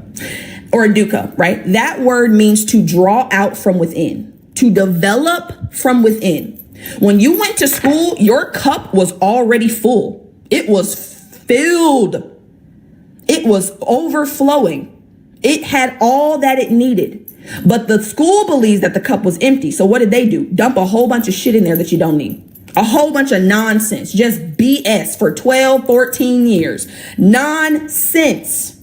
or educa, right? That word means to draw out from within, to develop from within. When you went to school, your cup was already full. It was filled. It was overflowing. It had all that it needed. But the school believes that the cup was empty. So what did they do? Dump a whole bunch of shit in there that you don't need. A whole bunch of nonsense, just BS for 12, 14 years. Nonsense.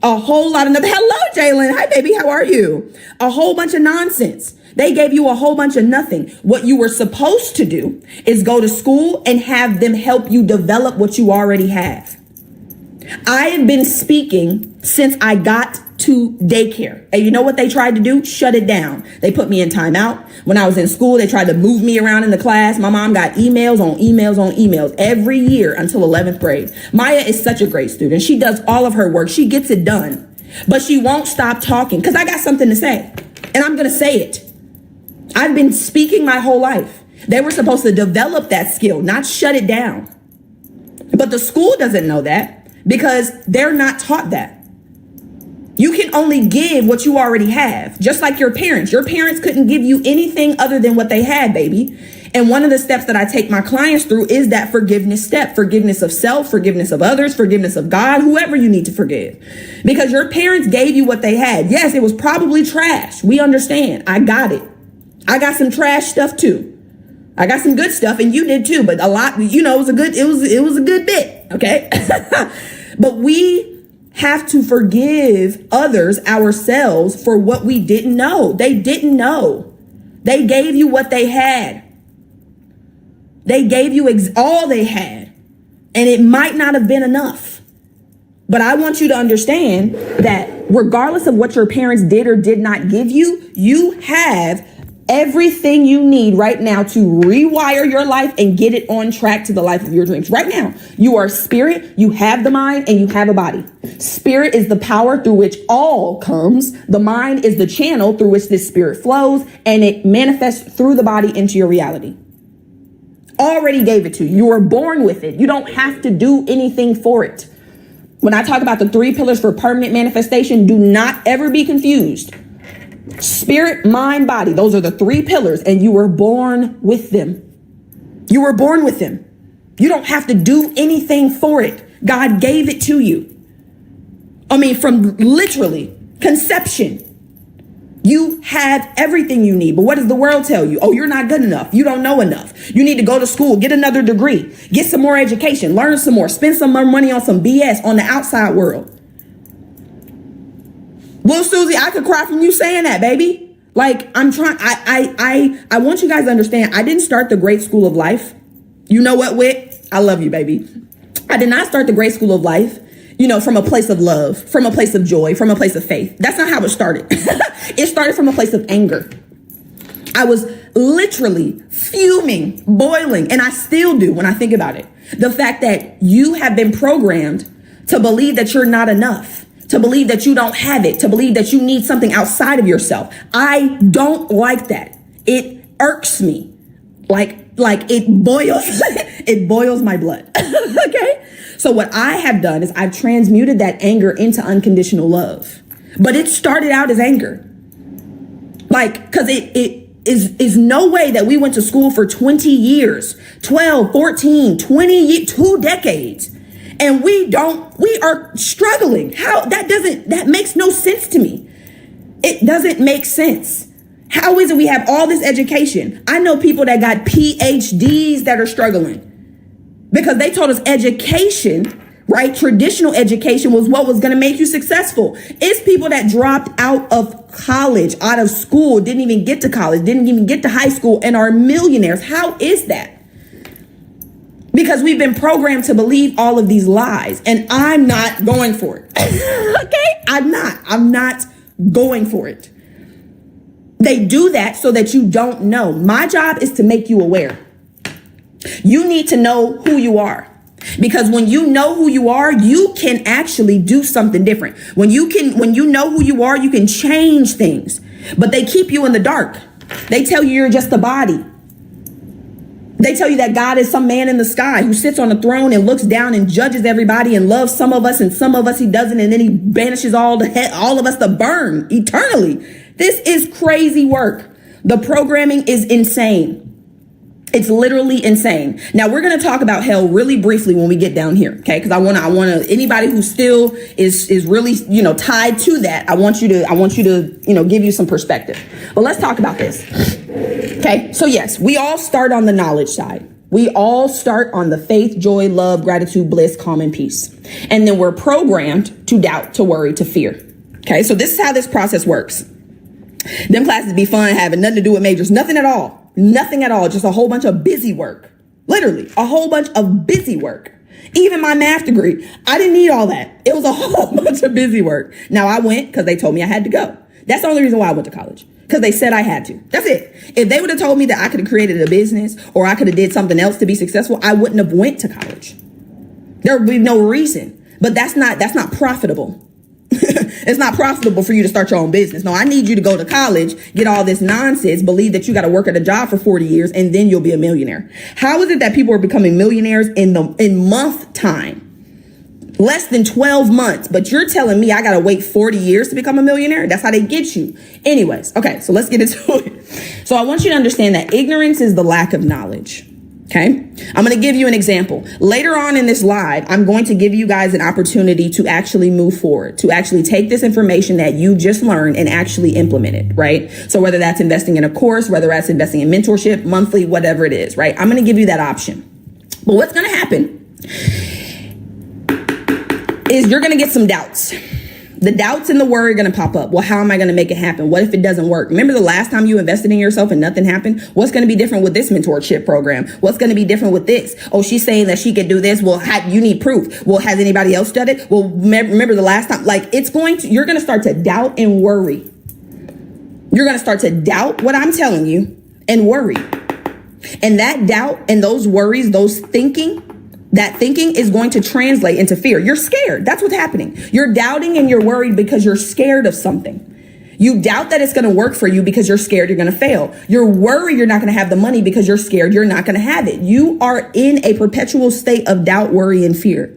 A whole lot of nothing. Hello, Jalen. Hi, baby. How are you? A whole bunch of nonsense. They gave you a whole bunch of nothing. What you were supposed to do is go to school and have them help you develop what you already have. I have been speaking since I got to daycare. And you know what they tried to do? Shut it down. They put me in timeout. When I was in school, they tried to move me around in the class. My mom got emails on emails on emails every year until 11th grade. Maya is such a great student. She does all of her work. She gets it done. But she won't stop talking because I got something to say. And I'm going to say it. I've been speaking my whole life. They were supposed to develop that skill, not shut it down. But the school doesn't know that because they're not taught that. You can only give what you already have, just like your parents. Your parents couldn't give you anything other than what they had, baby. And one of the steps that I take my clients through is that forgiveness step, forgiveness of self, forgiveness of others, forgiveness of God, whoever you need to forgive. Because your parents gave you what they had. Yes, it was probably trash. We understand. I got it. I got some trash stuff too. I got some good stuff and you did too, but a lot, it was a good bit. Okay. But we have to forgive others, ourselves, for what we didn't know. They didn't know. They gave you what they had. They gave you all they had, and it might not have been enough. But I want you to understand that regardless of what your parents did or did not give you, you have everything you need right now to rewire your life and get it on track to the life of your dreams. Right now, you are spirit, you have the mind, and you have a body. Spirit is the power through which all comes. The mind is the channel through which this spirit flows, and it manifests through the body into your reality. Already gave it to you. You were born with it. You don't have to do anything for it. When I talk about the 3 pillars for permanent manifestation, do not ever be confused. Spirit, mind, body. Those are the 3 pillars, and you were born with them. You were born with them. You don't have to do anything for it. God gave it to you. I mean, from literally conception. You have everything you need. But what does the world tell you? Oh, you're not good enough. You don't know enough. You need to go to school, get another degree, get some more education, learn some more, spend some more money on some BS on the outside world. Well, Susie, I could cry from you saying that, baby. Like, I'm trying, I want you guys to understand, I didn't start the great school of life. You know what, Wit? I love you, baby. I did not start the great school of life, from a place of love, from a place of joy, from a place of faith. That's not how it started. It started from a place of anger. I was literally fuming, boiling, and I still do when I think about it. The fact that you have been programmed to believe that you're not enough, to believe that you don't have it, to believe that you need something outside of yourself. I don't like that. It irks me. Like it boils, it boils my blood. Okay. So what I have done is I've transmuted that anger into unconditional love, but it started out as anger. Cause it is no way that we went to school for 20 years, 12, 14, 20 years, 2 decades. And we are struggling. That makes no sense to me. It doesn't make sense. How is it we have all this education? I know people that got PhDs that are struggling because they told us education, right? Traditional education was what was going to make you successful. It's people that dropped out of college, out of school, didn't even get to college, didn't even get to high school, and are millionaires. How is that? Because we've been programmed to believe all of these lies, and I'm not going for it. Okay? I'm not going for it. They do that so that you don't know. My job is to make you aware. You need to know who you are. Because when you know who you are, you can actually do something different. When you know who you are, you can change things. But they keep you in the dark. They tell you you're just a body. They tell you that God is some man in the sky who sits on a throne and looks down and judges everybody and loves some of us and some of us he doesn't. And then he banishes all of us to burn eternally. This is crazy work. The programming is insane. It's literally insane. Now we're going to talk about hell really briefly when we get down here. Okay. Cause I want to, anybody who still is really, tied to that. I want you to, give you some perspective, but let's talk about this. Okay. So yes, we all start on the knowledge side. We all start on the faith, joy, love, gratitude, bliss, calm, and peace. And then we're programmed to doubt, to worry, to fear. Okay. So this is how this process works. Them classes be fun, having nothing to do with majors, nothing at all. Nothing at all. Just a whole bunch of busy work. Literally a whole bunch of busy work. Even my math degree, I didn't need all that. It was a whole bunch of busy work. Now I went because they told me I had to go. That's the only reason why I went to college. Because they said I had to. That's it. If they would have told me that I could have created a business or I could have did something else to be successful, I wouldn't have went to college. There would be no reason. But that's not profitable. It's not profitable for you to start your own business. No, I need you to go to college, get all this nonsense, believe that you got to work at a job for 40 years, and then you'll be a millionaire. How is it that people are becoming millionaires in month time? Less than 12 months. But you're telling me I got to wait 40 years to become a millionaire? That's how they get you. Anyways, okay, so let's get into it. So I want you to understand that ignorance is the lack of knowledge. Okay, I'm going to give you an example. Later on in this live, I'm going to give you guys an opportunity to actually move forward, to actually take this information that you just learned and actually implement it, right? So whether that's investing in a course, whether that's investing in mentorship, monthly, whatever it is, right? I'm going to give you that option. But what's going to happen is you're going to get some doubts. The doubts and the worry are going to pop up. Well, how am I going to make it happen? What if it doesn't work? Remember the last time you invested in yourself and nothing happened? What's going to be different with this mentorship program? What's going to be different with this? Oh, she's saying that she could do this. Well, you need proof. Well, has anybody else done it? Well, remember the last time, like you're going to start to doubt and worry. You're going to start to doubt what I'm telling you and worry. And that doubt and those worries, that thinking is going to translate into fear. You're scared. That's what's happening. You're doubting and you're worried because you're scared of something. You doubt that it's going to work for you because you're scared you're going to fail. You're worried you're not going to have the money because you're scared you're not going to have it. You are in a perpetual state of doubt, worry, and fear.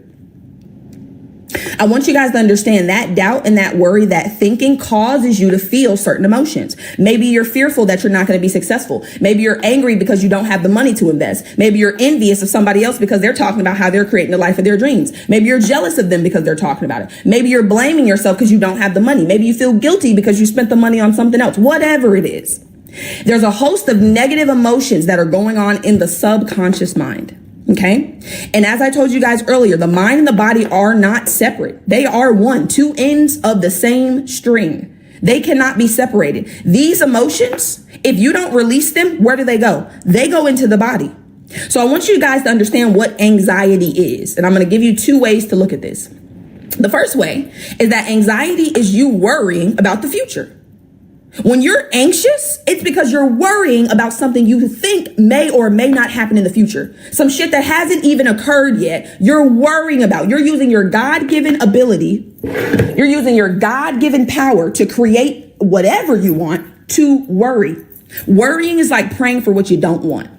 I want you guys to understand that doubt and that worry, that thinking causes you to feel certain emotions. Maybe you're fearful that you're not going to be successful. Maybe you're angry because you don't have the money to invest. Maybe you're envious of somebody else because they're talking about how they're creating the life of their dreams. Maybe you're jealous of them because they're talking about it. Maybe you're blaming yourself because you don't have the money. Maybe you feel guilty because you spent the money on something else. Whatever it is. There's a host of negative emotions that are going on in the subconscious mind. Okay. And as I told you guys earlier, the mind and the body are not separate. They are one, two ends of the same string. They cannot be separated. These emotions, if you don't release them, where do they go? They go into the body. So I want you guys to understand what anxiety is. And I'm going to give you two ways to look at this. The first way is that anxiety is you worrying about the future. When you're anxious, it's because you're worrying about something you think may or may not happen in the future. Some shit that hasn't even occurred yet, you're worrying about. You're using your God-given ability. You're using your God-given power to create whatever you want to worry. Worrying is like praying for what you don't want.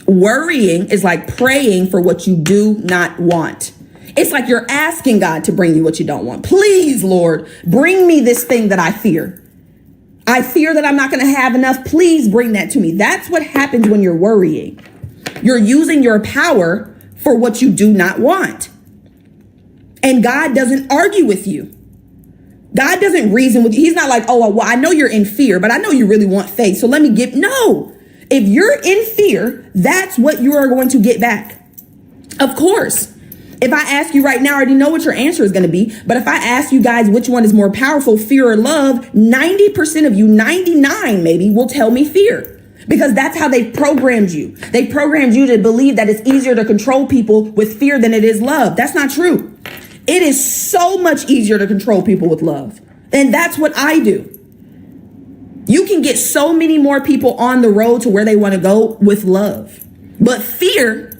Worrying is like praying for what you do not want. It's like you're asking God to bring you what you don't want. Please, Lord, bring me this thing that I fear. I fear that I'm not going to have enough. Please bring that to me. That's what happens when you're worrying. You're using your power for what you do not want. And God doesn't argue with you. God doesn't reason with you. He's not like, oh, well, I know you're in fear, but I know you really want faith. So let me give. No, if you're in fear, that's what you are going to get back. Of course. If I ask you right now, I already know what your answer is going to be. But if I ask you guys which one is more powerful, fear or love, 90% of you, 99 maybe, will tell me fear. Because that's how they programmed you. They programmed you to believe that it's easier to control people with fear than it is love. That's not true. It is so much easier to control people with love. And that's what I do. You can get so many more people on the road to where they want to go with love. But fear,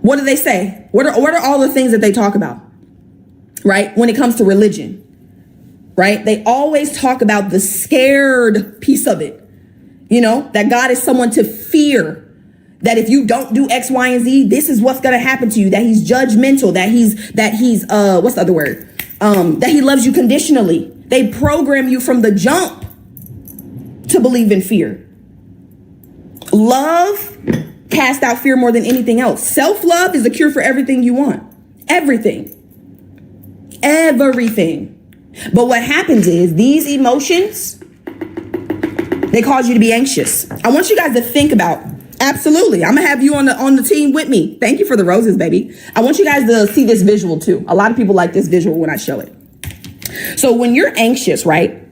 what do they say? What are all the things that they talk about? Right? When it comes to religion, right? They always talk about the scared piece of it. You know, that God is someone to fear, that if you don't do X, Y, and Z, this is what's going to happen to you, that he's judgmental, that he's what's the other word? That he loves you conditionally. They program you from the jump to believe in fear. Love cast out fear more than anything else. Self-love is the cure for everything you want. Everything. But what happens is these emotions, they cause you to be anxious. I want you guys to think about, absolutely, I'm gonna have you on the team with me. Thank you for the roses, baby. I want you guys to see this visual too. A lot of people like this visual when I show it. So when you're anxious, right?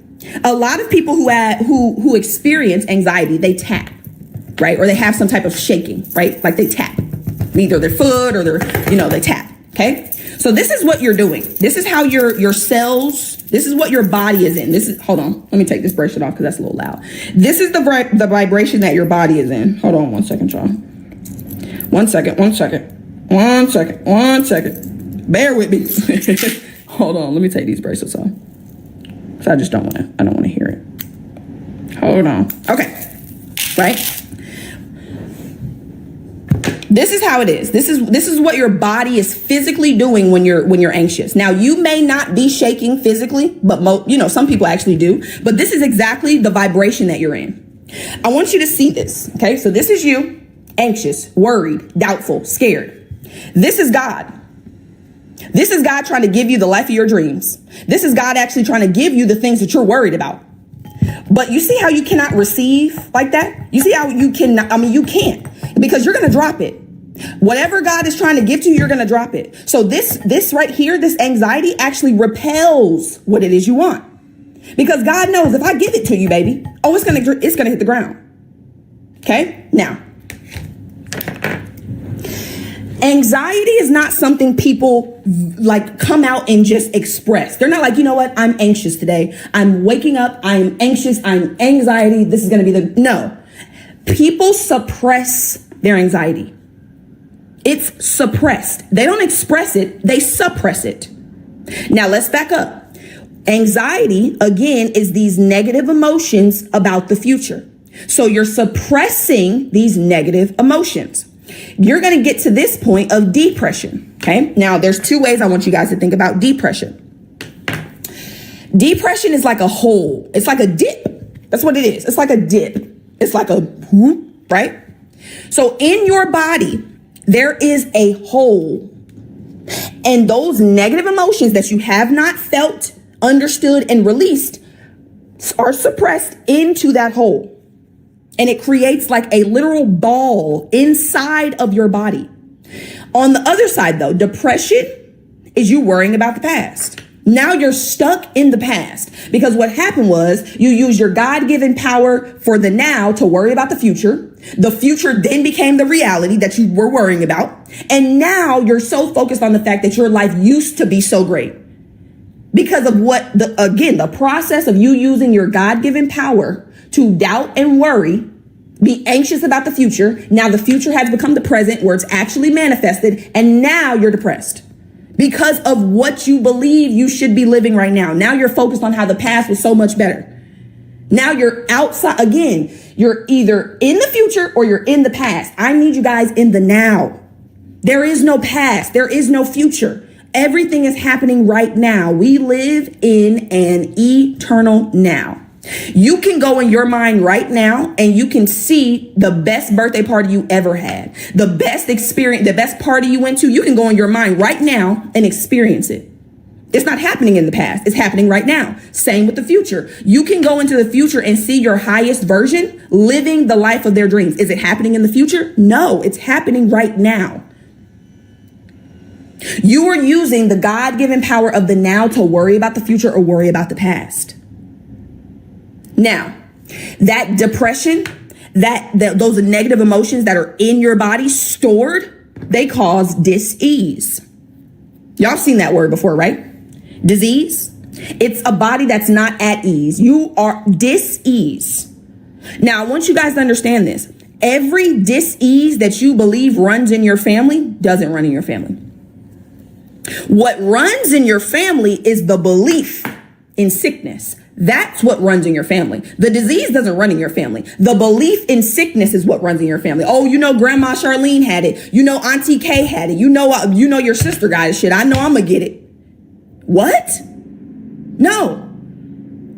A lot of people who experience anxiety, they tap. Right? Or they have some type of shaking, right? Like they tap, either their foot or they tap. Okay. So this is what you're doing. This is how your cells, this is what your body is in. Hold on. Let me take this bracelet off because that's a little loud. This is the vibration that your body is in. Hold on 1 second, y'all. 1 second. Bear with me. Hold on. Let me take these bracelets off. Cause I don't want to hear it. Hold on. Okay. Right. This is how it is. This is what your body is physically doing when you're anxious. Now, you may not be shaking physically, but some people actually do. But this is exactly the vibration that you're in. I want you to see this. Okay, so this is you, anxious, worried, doubtful, scared. This is God. This is God trying to give you the life of your dreams. This is God actually trying to give you the things that you're worried about. But you see how you cannot receive like that? You see how you cannot, you can't, because you're going to drop it. Whatever God is trying to give to you, you're going to drop it. So this right here, this anxiety actually repels what it is you want. Because God knows if I give it to you, baby, it's going to hit the ground. Okay? Now, anxiety is not something people like come out and just express. They're not like, you know what? I'm anxious today. I'm waking up. I'm anxious. I'm anxiety. This is going to be no. People suppress their anxiety. It's suppressed. They don't express it. They suppress it. Now let's back up. Anxiety, again, is these negative emotions about the future. So you're suppressing these negative emotions. You're going to get to this point of depression. Okay. Now there's two ways I want you guys to think about depression. Depression is like a hole. It's like a dip. That's what it is. It's like a dip. It's like a whoop, right? So in your body, there is a hole. And those negative emotions that you have not felt, understood, and released are suppressed into that hole. And it creates like a literal ball inside of your body. On the other side, though, depression is you worrying about the past. Now you're stuck in the past because what happened was you used your God-given power for the now to worry about the future. The future then became the reality that you were worrying about. And now you're so focused on the fact that your life used to be so great because of the process of you using your God-given power to doubt and worry, be anxious about the future. Now the future has become the present where it's actually manifested. And now you're depressed. Because of what you believe you should be living right now. Now you're focused on how the past was so much better. Now you're outside. Again, you're either in the future or you're in the past. I need you guys in the now. There is no past. There is no future. Everything is happening right now. We live in an eternal now. You can go in your mind right now and you can see the best birthday party you ever had, the best experience, the best party you went to. You can go in your mind right now and experience it. It's not happening in the past. It's happening right now. Same with the future. You can go into the future and see your highest version living the life of their dreams. Is it happening in the future? No, it's happening right now. You are using the God-given power of the now to worry about the future or worry about the past. Now, that depression, those negative emotions that are in your body stored, they cause dis-ease. Y'all seen that word before, right? Disease. It's a body that's not at ease. You are dis-ease. Now, I want you guys to understand this. Every dis-ease that you believe runs in your family doesn't run in your family. What runs in your family is the belief in sickness. That's what runs in your family. The disease doesn't run in your family. The belief in sickness is what runs in your family. Oh, you know, Grandma Charlene had it. You know, Auntie Kay had it. You know, your sister got it. Shit, I know I'm gonna get it. What? No.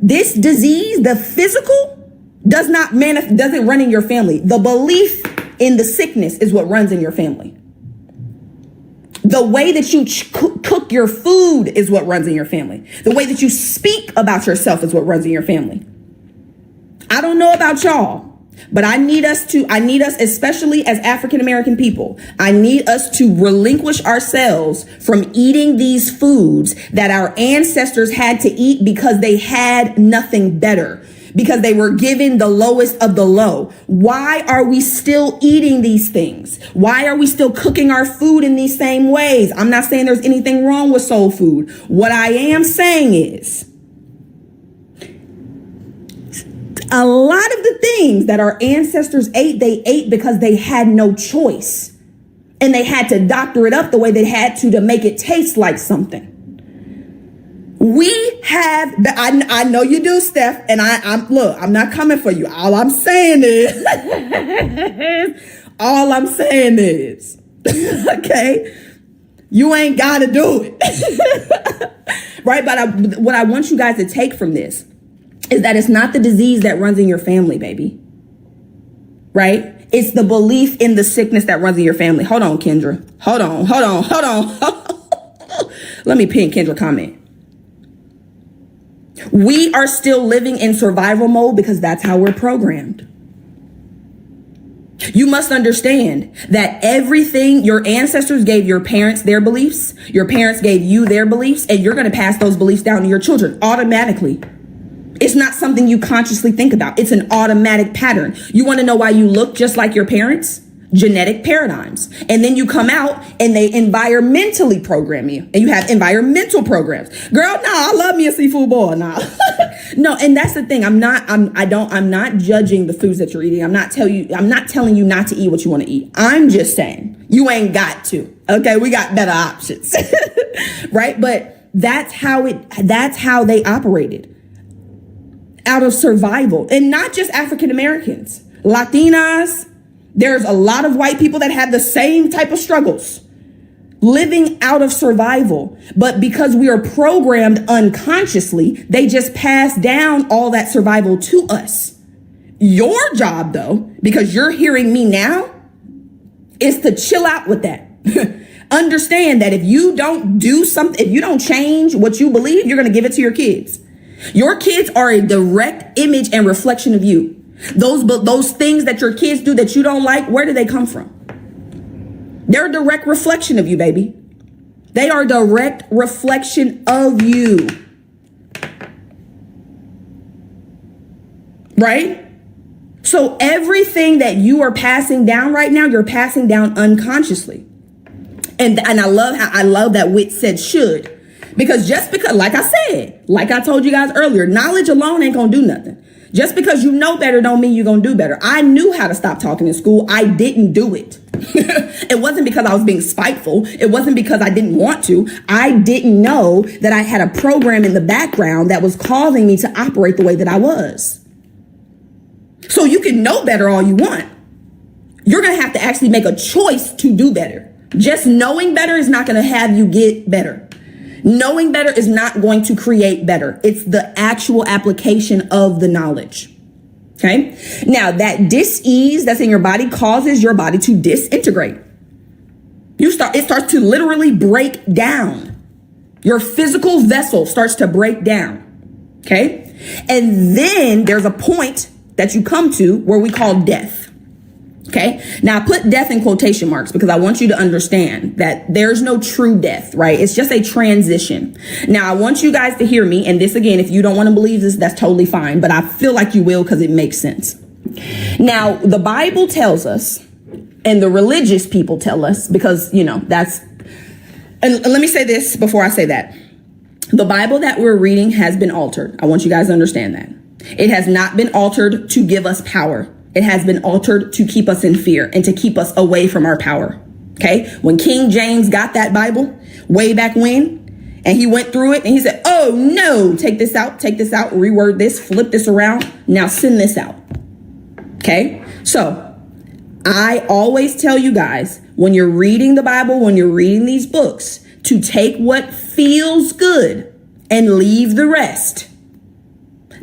This disease, the physical, doesn't run in your family. The belief in the sickness is what runs in your family. The way that you cook your food is what runs in your family. The way that you speak about yourself is what runs in your family. I don't know about y'all, but I need us, especially as African-American people, I need us to relinquish ourselves from eating these foods that our ancestors had to eat because they had nothing better. Because they were given the lowest of the low. Why are we still eating these things? Why are we still cooking our food in these same ways? I'm not saying there's anything wrong with soul food. What I am saying is a lot of the things that our ancestors ate, they ate because they had no choice. And they had to doctor it up the way they had to make it taste like something. We have, I know you do, Steph, and I'm not coming for you. All I'm saying is, okay, you ain't got to do it. Right? But what I want you guys to take from this is that it's not the disease that runs in your family, baby. Right? It's the belief in the sickness that runs in your family. Hold on, Kendra. Hold on. Let me pin Kendra comment. We are still living in survival mode because that's how we're programmed. You must understand that everything your ancestors gave your parents their beliefs, your parents gave you their beliefs, and you're going to pass those beliefs down to your children automatically. It's not something you consciously think about. It's an automatic pattern. You want to know why you look just like your parents? Genetic paradigms. And then you come out and they environmentally program you, and you have environmental programs. Girl, no, I love me a seafood boil. Nah. No, and that's the thing. I'm not judging the foods that you're eating. I'm not telling you not to eat what you want to eat. I'm just saying you ain't got to. Okay, we got better options. Right? But that's how they operated. Out of survival. And not just African Americans, Latinas. There's a lot of white people that have the same type of struggles, living out of survival. But because we are programmed unconsciously, they just pass down all that survival to us. Your job, though, because you're hearing me now, is to chill out with that. Understand that if you don't do something, if you don't change what you believe, you're going to give it to your kids. Your kids are a direct image and reflection of you. Those things that your kids do that you don't like, where do they come from? They're a direct reflection of you, baby. They are a direct reflection of you. Right? So everything that you are passing down right now, you're passing down unconsciously. And I love that Wit said should. Because like I told you guys earlier, knowledge alone ain't gonna do nothing. Just because you know better don't mean you're going to do better. I knew how to stop talking in school. I didn't do it. It wasn't because I was being spiteful. It wasn't because I didn't want to. I didn't know that I had a program in the background that was causing me to operate the way that I was. So you can know better all you want. You're going to have to actually make a choice to do better. Just knowing better is not going to have you get better. Knowing better is not going to create better. It's the actual application of the knowledge. Okay. Now that dis-ease that's in your body causes your body to disintegrate. It starts to literally break down. Your physical vessel starts to break down. Okay. And then there's a point that you come to where we call death. Okay. Now I put death in quotation marks because I want you to understand that there's no true death, right? It's just a transition. Now I want you guys to hear me. And this again, if you don't want to believe this, that's totally fine. But I feel like you will because it makes sense. Now the Bible tells us, and the religious people tell us, because, and let me say this before I say that. The Bible that we're reading has been altered. I want you guys to understand that. It has not been altered to give us power. It has been altered to keep us in fear and to keep us away from our power. Okay. When King James got that Bible way back when, and he went through it and he said, oh no, take this out, reword this, flip this around. Now send this out. Okay. So I always tell you guys, when you're reading the Bible, when you're reading these books, to take what feels good and leave the rest.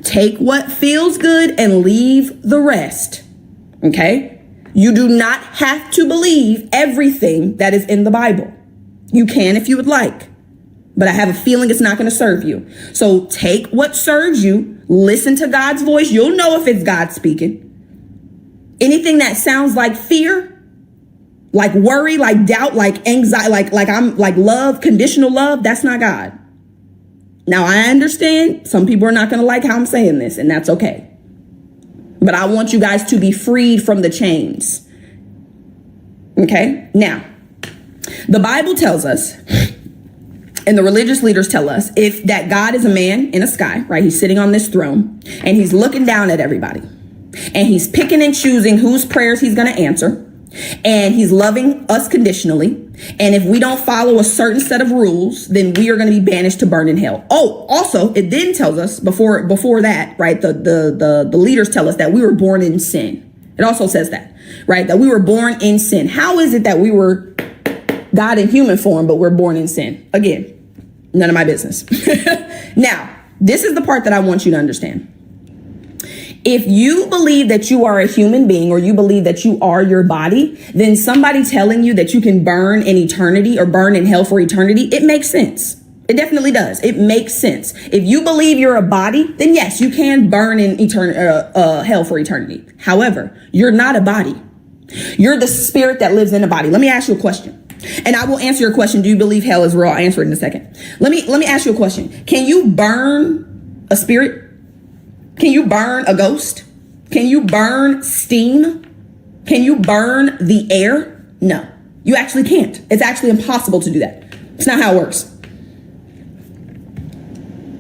Take what feels good and leave the rest. Okay? You do not have to believe everything that is in the Bible. You can if you would like, but I have a feeling it's not going to serve you. So take what serves you, listen to God's voice. You'll know if it's God speaking. Anything that sounds like fear, like worry, like doubt, like anxiety, like love, conditional love, that's not God. Now, I understand some people are not going to like how I'm saying this, and that's okay. But I want you guys to be freed from the chains. Okay? Now, the Bible tells us, and the religious leaders tell us, if that God is a man in a sky, right? He's sitting on this throne, and he's looking down at everybody. And he's picking and choosing whose prayers he's going to answer. And he's loving us conditionally. And if we don't follow a certain set of rules, then we are going to be banished to burn in hell. Oh, also, it then tells us before that, right? The leaders tell us that we were born in sin. It also says that, right? That we were born in sin. How is it that we were God in human form, but we're born in sin? Again, none of my business. Now, this is the part that I want you to understand. If you believe that you are a human being, or you believe that you are your body, then somebody telling you that you can burn in eternity or burn in hell for eternity, it makes sense. It definitely does. It makes sense. If you believe you're a body, then yes, you can burn in hell for eternity. However, you're not a body. You're the spirit that lives in the body. Let me ask you a question. And I will answer your question. Do you believe hell is real? I'll answer it in a second. Let me ask you a question. Can you burn a spirit? Can you burn a ghost? Can you burn steam? Can you burn the air? No, you actually can't. It's actually impossible to do that. It's not how it works.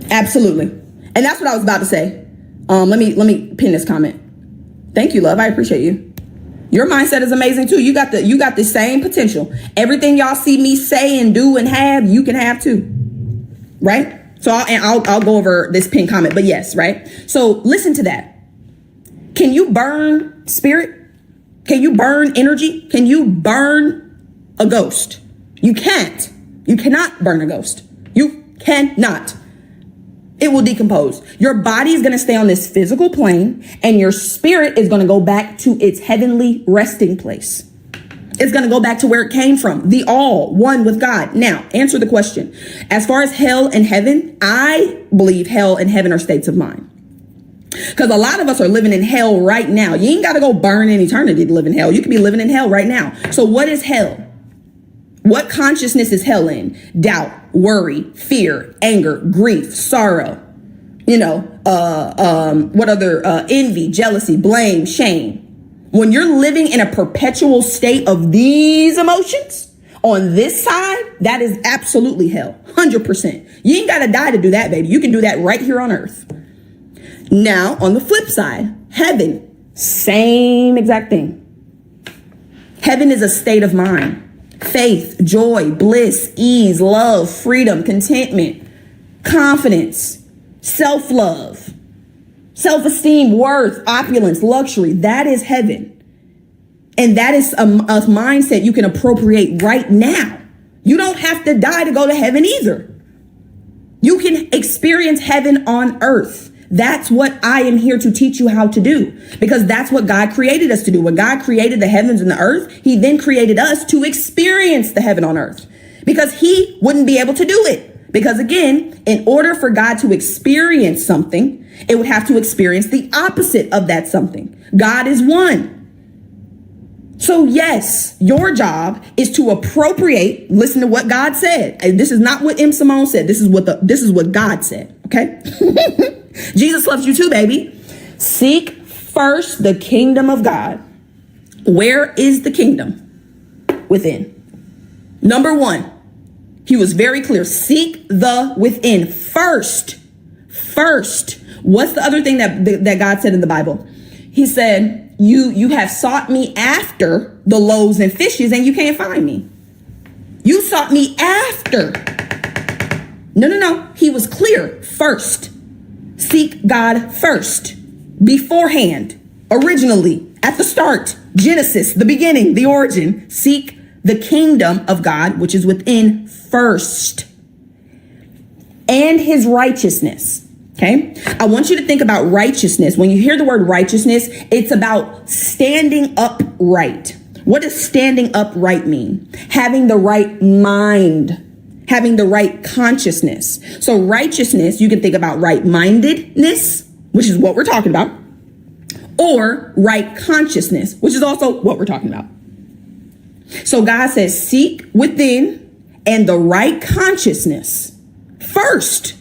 Absolutely. And that's what I was about to say. Let me pin this comment. Thank you, love. I appreciate you. Your mindset is amazing too. You got the same potential. Everything y'all see me say and do and have, you can have too. Right? So I'll go over this pinned comment, but yes, right? So listen to that. Can you burn spirit? Can you burn energy? Can you burn a ghost? You can't. You cannot burn a ghost. You cannot. It will decompose. Your body is going to stay on this physical plane, and your spirit is going to go back to its heavenly resting place. It's going to go back to where it came from, the all, one with God. Now, answer the question. As far as hell and heaven, I believe hell and heaven are states of mind. Because a lot of us are living in hell right now. You ain't got to go burn in eternity to live in hell. You can be living in hell right now. So what is hell? What consciousness is hell in? Doubt, worry, fear, anger, grief, sorrow, what other, envy, jealousy, blame, shame. When you're living in a perpetual state of these emotions on this side, that is absolutely hell. 100%. You ain't got to die to do that, baby. You can do that right here on earth. Now, on the flip side, heaven, same exact thing. Heaven is a state of mind. Faith, joy, bliss, ease, love, freedom, contentment, confidence, self-love, self-esteem, worth, opulence, luxury. That is heaven. And that is a mindset you can appropriate right now. You don't have to die to go to heaven either. You can experience heaven on earth. That's what I am here to teach you how to do, because that's what God created us to do. When God created the heavens and the earth, he then created us to experience the heaven on earth, because he wouldn't be able to do it. Because again, in order for God to experience something, it would have to experience the opposite of that something. God is one. So yes, your job is to appropriate, listen to what God said. And this is not what M. Simone said. This is what God said. Okay. Jesus loves you too, baby. Seek first the kingdom of God. Where is the kingdom? Within. Number one, he was very clear. Seek the within first. First. What's the other thing that God said in the Bible? He said, you have sought me after the loaves and fishes and you can't find me. You sought me after. No. He was clear. First. Seek God first, beforehand, originally, at the start, Genesis, the beginning, the origin. Seek the kingdom of God, which is within first, and his righteousness. Okay. I want you to think about righteousness. When you hear the word righteousness, it's about standing upright. What does standing upright mean? Having the right mind. Having the right consciousness. So righteousness, you can think about right-mindedness, which is what we're talking about, or right consciousness, which is also what we're talking about. So God says, seek within and the right consciousness first,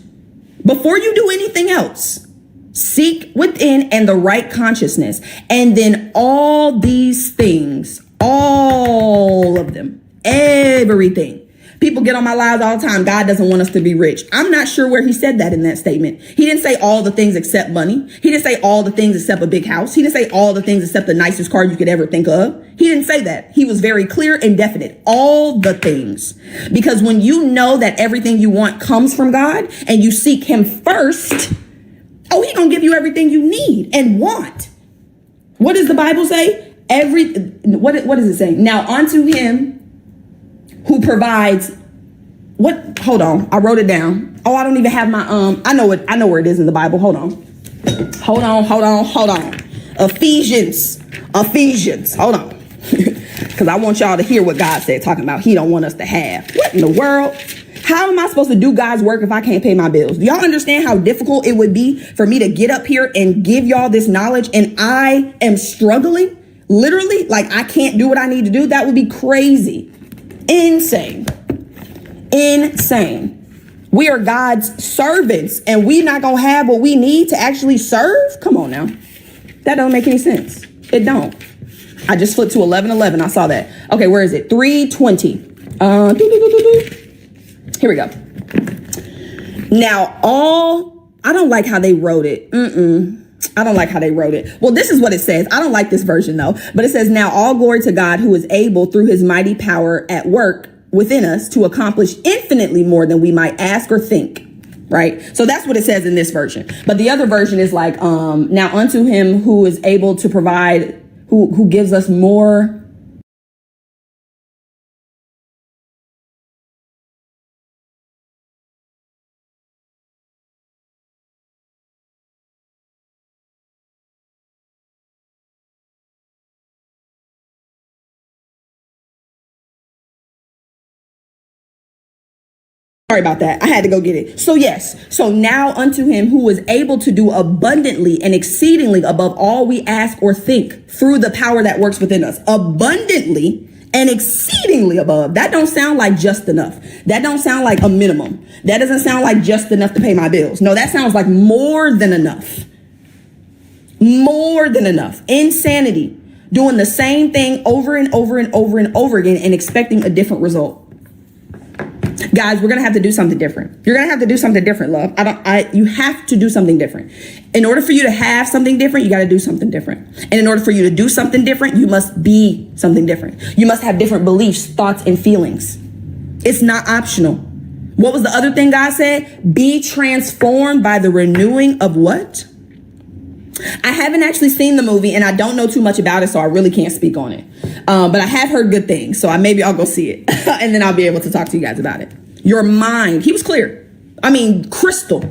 before you do anything else. Seek within and the right consciousness. And then all these things, all of them, everything. People get on my lives all the time. God doesn't want us to be rich. I'm not sure where he said that in that statement. He didn't say all the things except money. He didn't say all the things except a big house. He didn't say all the things except the nicest car you could ever think of. He didn't say that. He was very clear and definite. All the things. Because when you know that everything you want comes from God and you seek him first, he's going to give you everything you need and want. What does the Bible say? What does it say? Now unto him who provides what? Hold on. I wrote it down. I don't even have my, I know where it is in the Bible. Hold on. Ephesians. Hold on. Because I want y'all to hear what God said, talking about he don't want us to have. What in the world? How am I supposed to do God's work if I can't pay my bills? Do y'all understand how difficult it would be for me to get up here and give y'all this knowledge and I am struggling? Literally, like I can't do what I need to do. That would be crazy. Insane. Insane. We are God's servants and we not going to have what we need to actually serve? Come on now. That don't make any sense. It don't. I just flipped to 11:11. I saw that. Okay, where is it? 3:20. Here we go. Now, I don't like how they wrote it. I don't like how they wrote it. Well, this is what it says. I don't like this version though, but it says, now all glory to God who is able through his mighty power at work within us to accomplish infinitely more than we might ask or think. Right. So that's what it says in this version. But the other version is like, now unto him who is able to provide, who gives us more. Sorry about that. I had to go get it. So yes. So now unto him who is able to do abundantly and exceedingly above all we ask or think through the power that works within us. Abundantly and exceedingly above. That don't sound like just enough. That don't sound like a minimum. That doesn't sound like just enough to pay my bills. No, that sounds like more than enough. More than enough. Insanity. Doing the same thing over and over and over and over again and expecting a different result. Guys, we're going to have to do something different. You're going to have to do something different, love. You have to do something different. In order for you to have something different, you got to do something different. And in order for you to do something different, you must be something different. You must have different beliefs, thoughts, and feelings. It's not optional. What was the other thing God said? Be transformed by the renewing of what? I haven't actually seen the movie and I don't know too much about it, so I really can't speak on it. But I have heard good things, so maybe I'll go see it and then I'll be able to talk to you guys about it. Your mind. He was clear. I mean, crystal.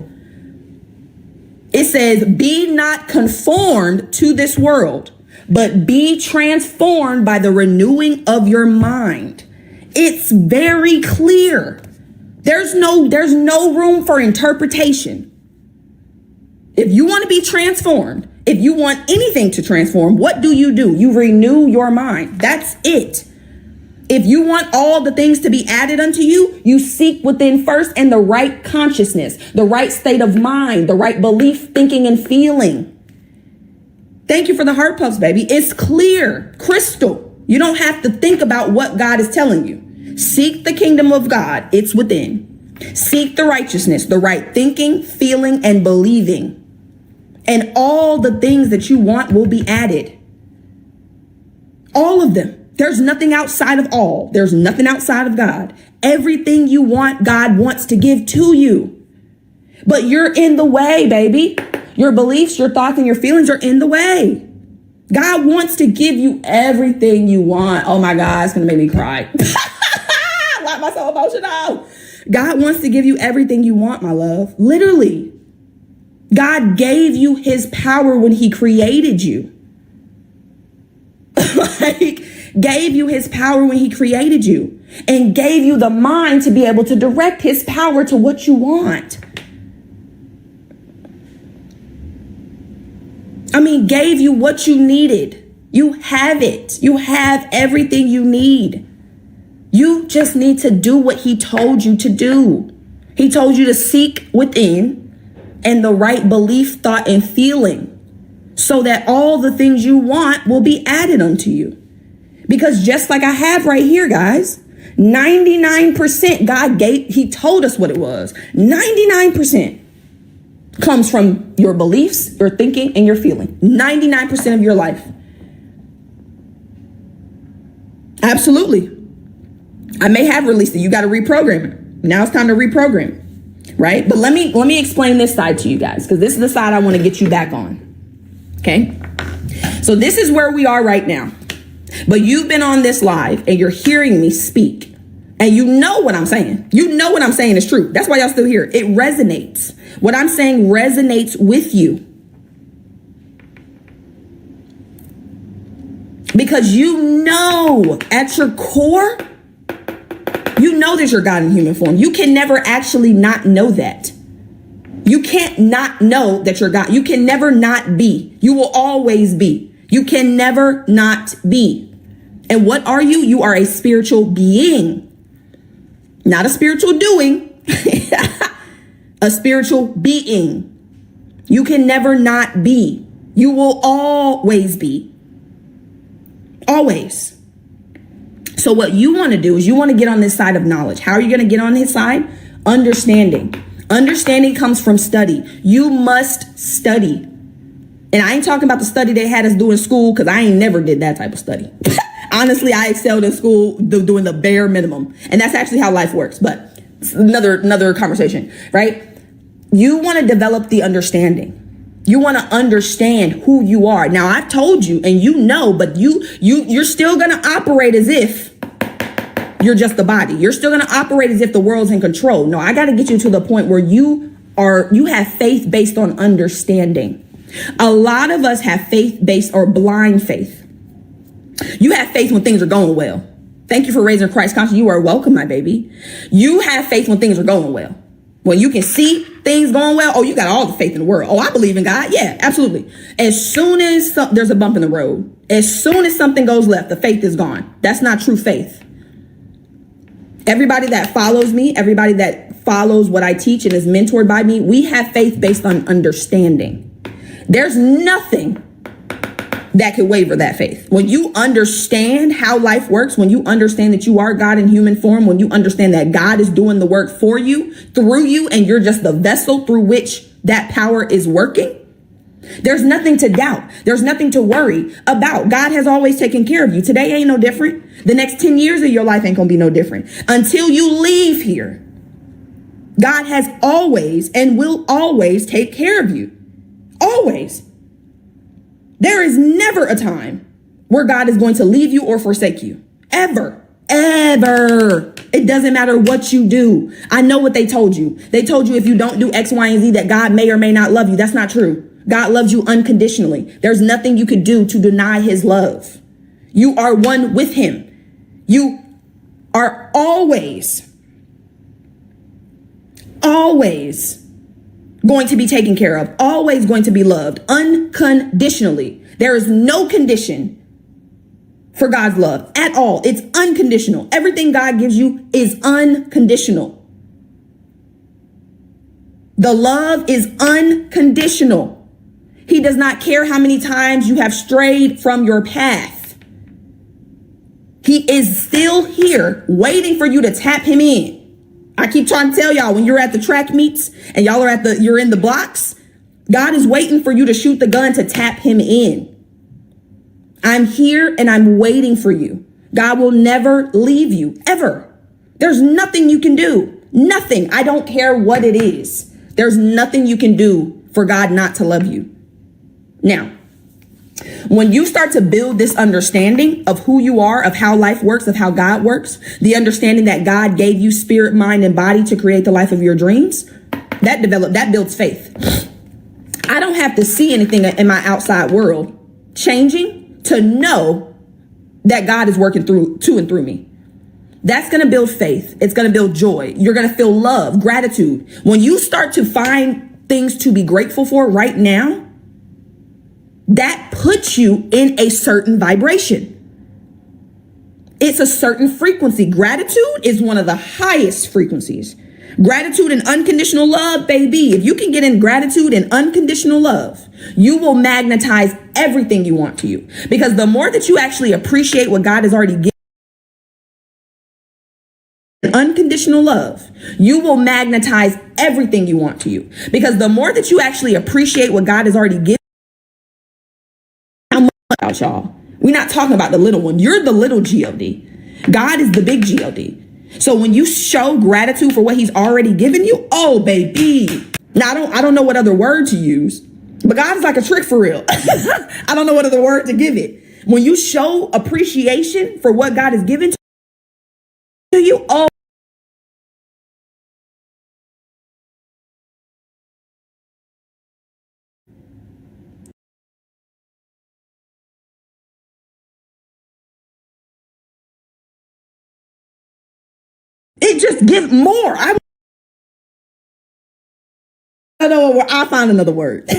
It says, be not conformed to this world, but be transformed by the renewing of your mind. It's very clear. There's no room for interpretation. If you want to be transformed, if you want anything to transform, what do? You renew your mind. That's it. If you want all the things to be added unto you, you seek within first and the right consciousness, the right state of mind, the right belief, thinking, and feeling. Thank you for the heart puffs, baby. It's clear, crystal. You don't have to think about what God is telling you. Seek the kingdom of God. It's within. Seek the righteousness, the right thinking, feeling, and believing. And all the things that you want will be added. All of them. There's nothing outside of all. There's nothing outside of God. Everything you want, God wants to give to you. But you're in the way, baby. Your beliefs, your thoughts, and your feelings are in the way. God wants to give you everything you want. Oh my God, it's going to make me cry. Why am I so emotional? God wants to give you everything you want, my love. Literally. God gave you his power when he created you. Gave you his power when he created you and gave you the mind to be able to direct his power to what you want. I mean, gave you what you needed. You have it. You have everything you need. You just need to do what he told you to do. He told you to seek within and the right belief, thought, and feeling so that all the things you want will be added unto you. Because just like I have right here, guys, 99% God gave, he told us what it was. 99% comes from your beliefs, your thinking, and your feeling. 99% of your life. Absolutely. I may have released it. You got to reprogram it. Now it's time to reprogram it, right? But let me explain this side to you guys, because this is the side I want to get you back on. Okay. So this is where we are right now. But you've been on this live and you're hearing me speak and you know what I'm saying. You know what I'm saying is true. That's why y'all still here. It resonates. What I'm saying resonates with you. Because you know at your core, you know that you're God in human form. You can never actually not know that. You can't not know that you're God. You can never not be. You will always be. You can never not be. And what are you? You are a spiritual being, not a spiritual doing, a spiritual being. You can never not be. You will always be. Always. So what you want to do is you want to get on this side of knowledge. How are you going to get on his side? Understanding. Understanding comes from study. You must study. And I ain't talking about the study they had us do in school, because I ain't never did that type of study. Honestly, I excelled in school doing the bare minimum. And that's actually how life works. But it's another conversation, right? You want to develop the understanding. You want to understand who you are. Now, I've told you, and you know, but you're still going to operate as if you're just the body. You're still going to operate as if the world's in control. No, I got to get you to the point where you have faith based on understanding. A lot of us have faith based or blind faith. You have faith when things are going well. Thank you for raising Christ conscious. You are welcome, my baby. You have faith when things are going well. When you can see things going well, oh, you got all the faith in the world. Oh, I believe in God. Yeah, absolutely. As soon as there's a bump in the road, as soon as something goes left, the faith is gone. That's not true faith. Everybody that follows me, everybody that follows what I teach and is mentored by me, we have faith based on understanding. There's nothing that could waver that faith. When you understand how life works, when you understand that you are God in human form, when you understand that God is doing the work for you, through you, and you're just the vessel through which that power is working, there's nothing to doubt. There's nothing to worry about. God has always taken care of you. Today ain't no different. The next 10 years of your life ain't gonna be no different. Until you leave here, God has always and will always take care of you. Always. There is never a time where God is going to leave you or forsake you. Ever. Ever. It doesn't matter what you do. I know what they told you. They told you if you don't do X, Y, and Z that God may or may not love you. That's not true. God loves you unconditionally. There's nothing you could do to deny his love. You are one with him. You are always going to be taken care of, always going to be loved unconditionally. There is no condition for God's love at all. It's unconditional. Everything God gives you is unconditional. The love is unconditional. He does not care how many times you have strayed from your path. He is still here waiting for you to tap him in. I keep trying to tell y'all, when you're at the track meets and y'all are you're in the blocks, God is waiting for you to shoot the gun to tap him in. I'm here and I'm waiting for you. God will never leave you, ever. There's nothing you can do. Nothing. I don't care what it is. There's nothing you can do for God not to love you. Now, when you start to build this understanding of who you are, of how life works, of how God works, the understanding that God gave you spirit, mind, and body to create the life of your dreams, that builds faith. I don't have to see anything in my outside world changing to know that God is working to and through me. That's going to build faith. It's going to build joy. You're going to feel love, gratitude. When you start to find things to be grateful for right now, that puts you in a certain vibration. It's a certain frequency. Gratitude is one of the highest frequencies. Gratitude and unconditional love, baby. If you can get in gratitude and unconditional love, you will magnetize everything you want to you. Because the more that you actually appreciate what God has already given, unconditional love, you will magnetize everything you want to you. Because the more that you actually appreciate what God has already given, about y'all. We're not talking about the little one. You're the little God. God is the big God. So when you show gratitude for what he's already given you, oh baby. Now I don't know what other word to use, but God is like a trick for real. I don't know what other word to give it. When you show appreciation for what God has given to you, oh, it just gives more. I I'll find another word.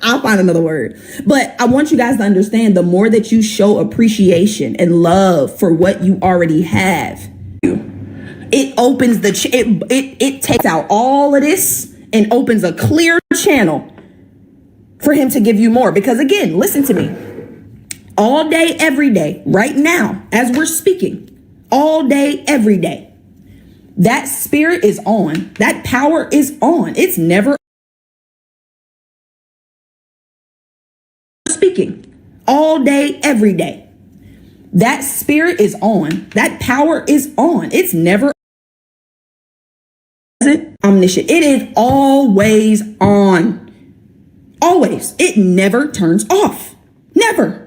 I'll find another word. But I want you guys to understand, the more that you show appreciation and love for what you already have, it opens it takes out all of this and opens a clear channel for him to give you more. Because again, listen to me. All day, every day, right now, as we're speaking, all day, every day, that spirit is on. That power is on. It's never speaking. All day, every day. That spirit is on. That power is on. It's never omniscient. It is always on. Always. It never turns off. Never.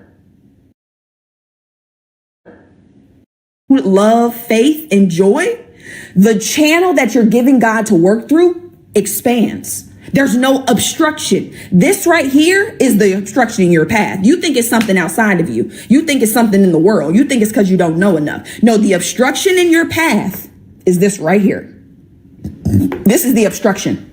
Love, faith, and joy, the channel that you're giving God to work through expands. There's no obstruction. This right here is the obstruction in your path. You think it's something outside of you. You think it's something in the world. You think it's because you don't know enough. No, the obstruction in your path is this right here. This is the obstruction.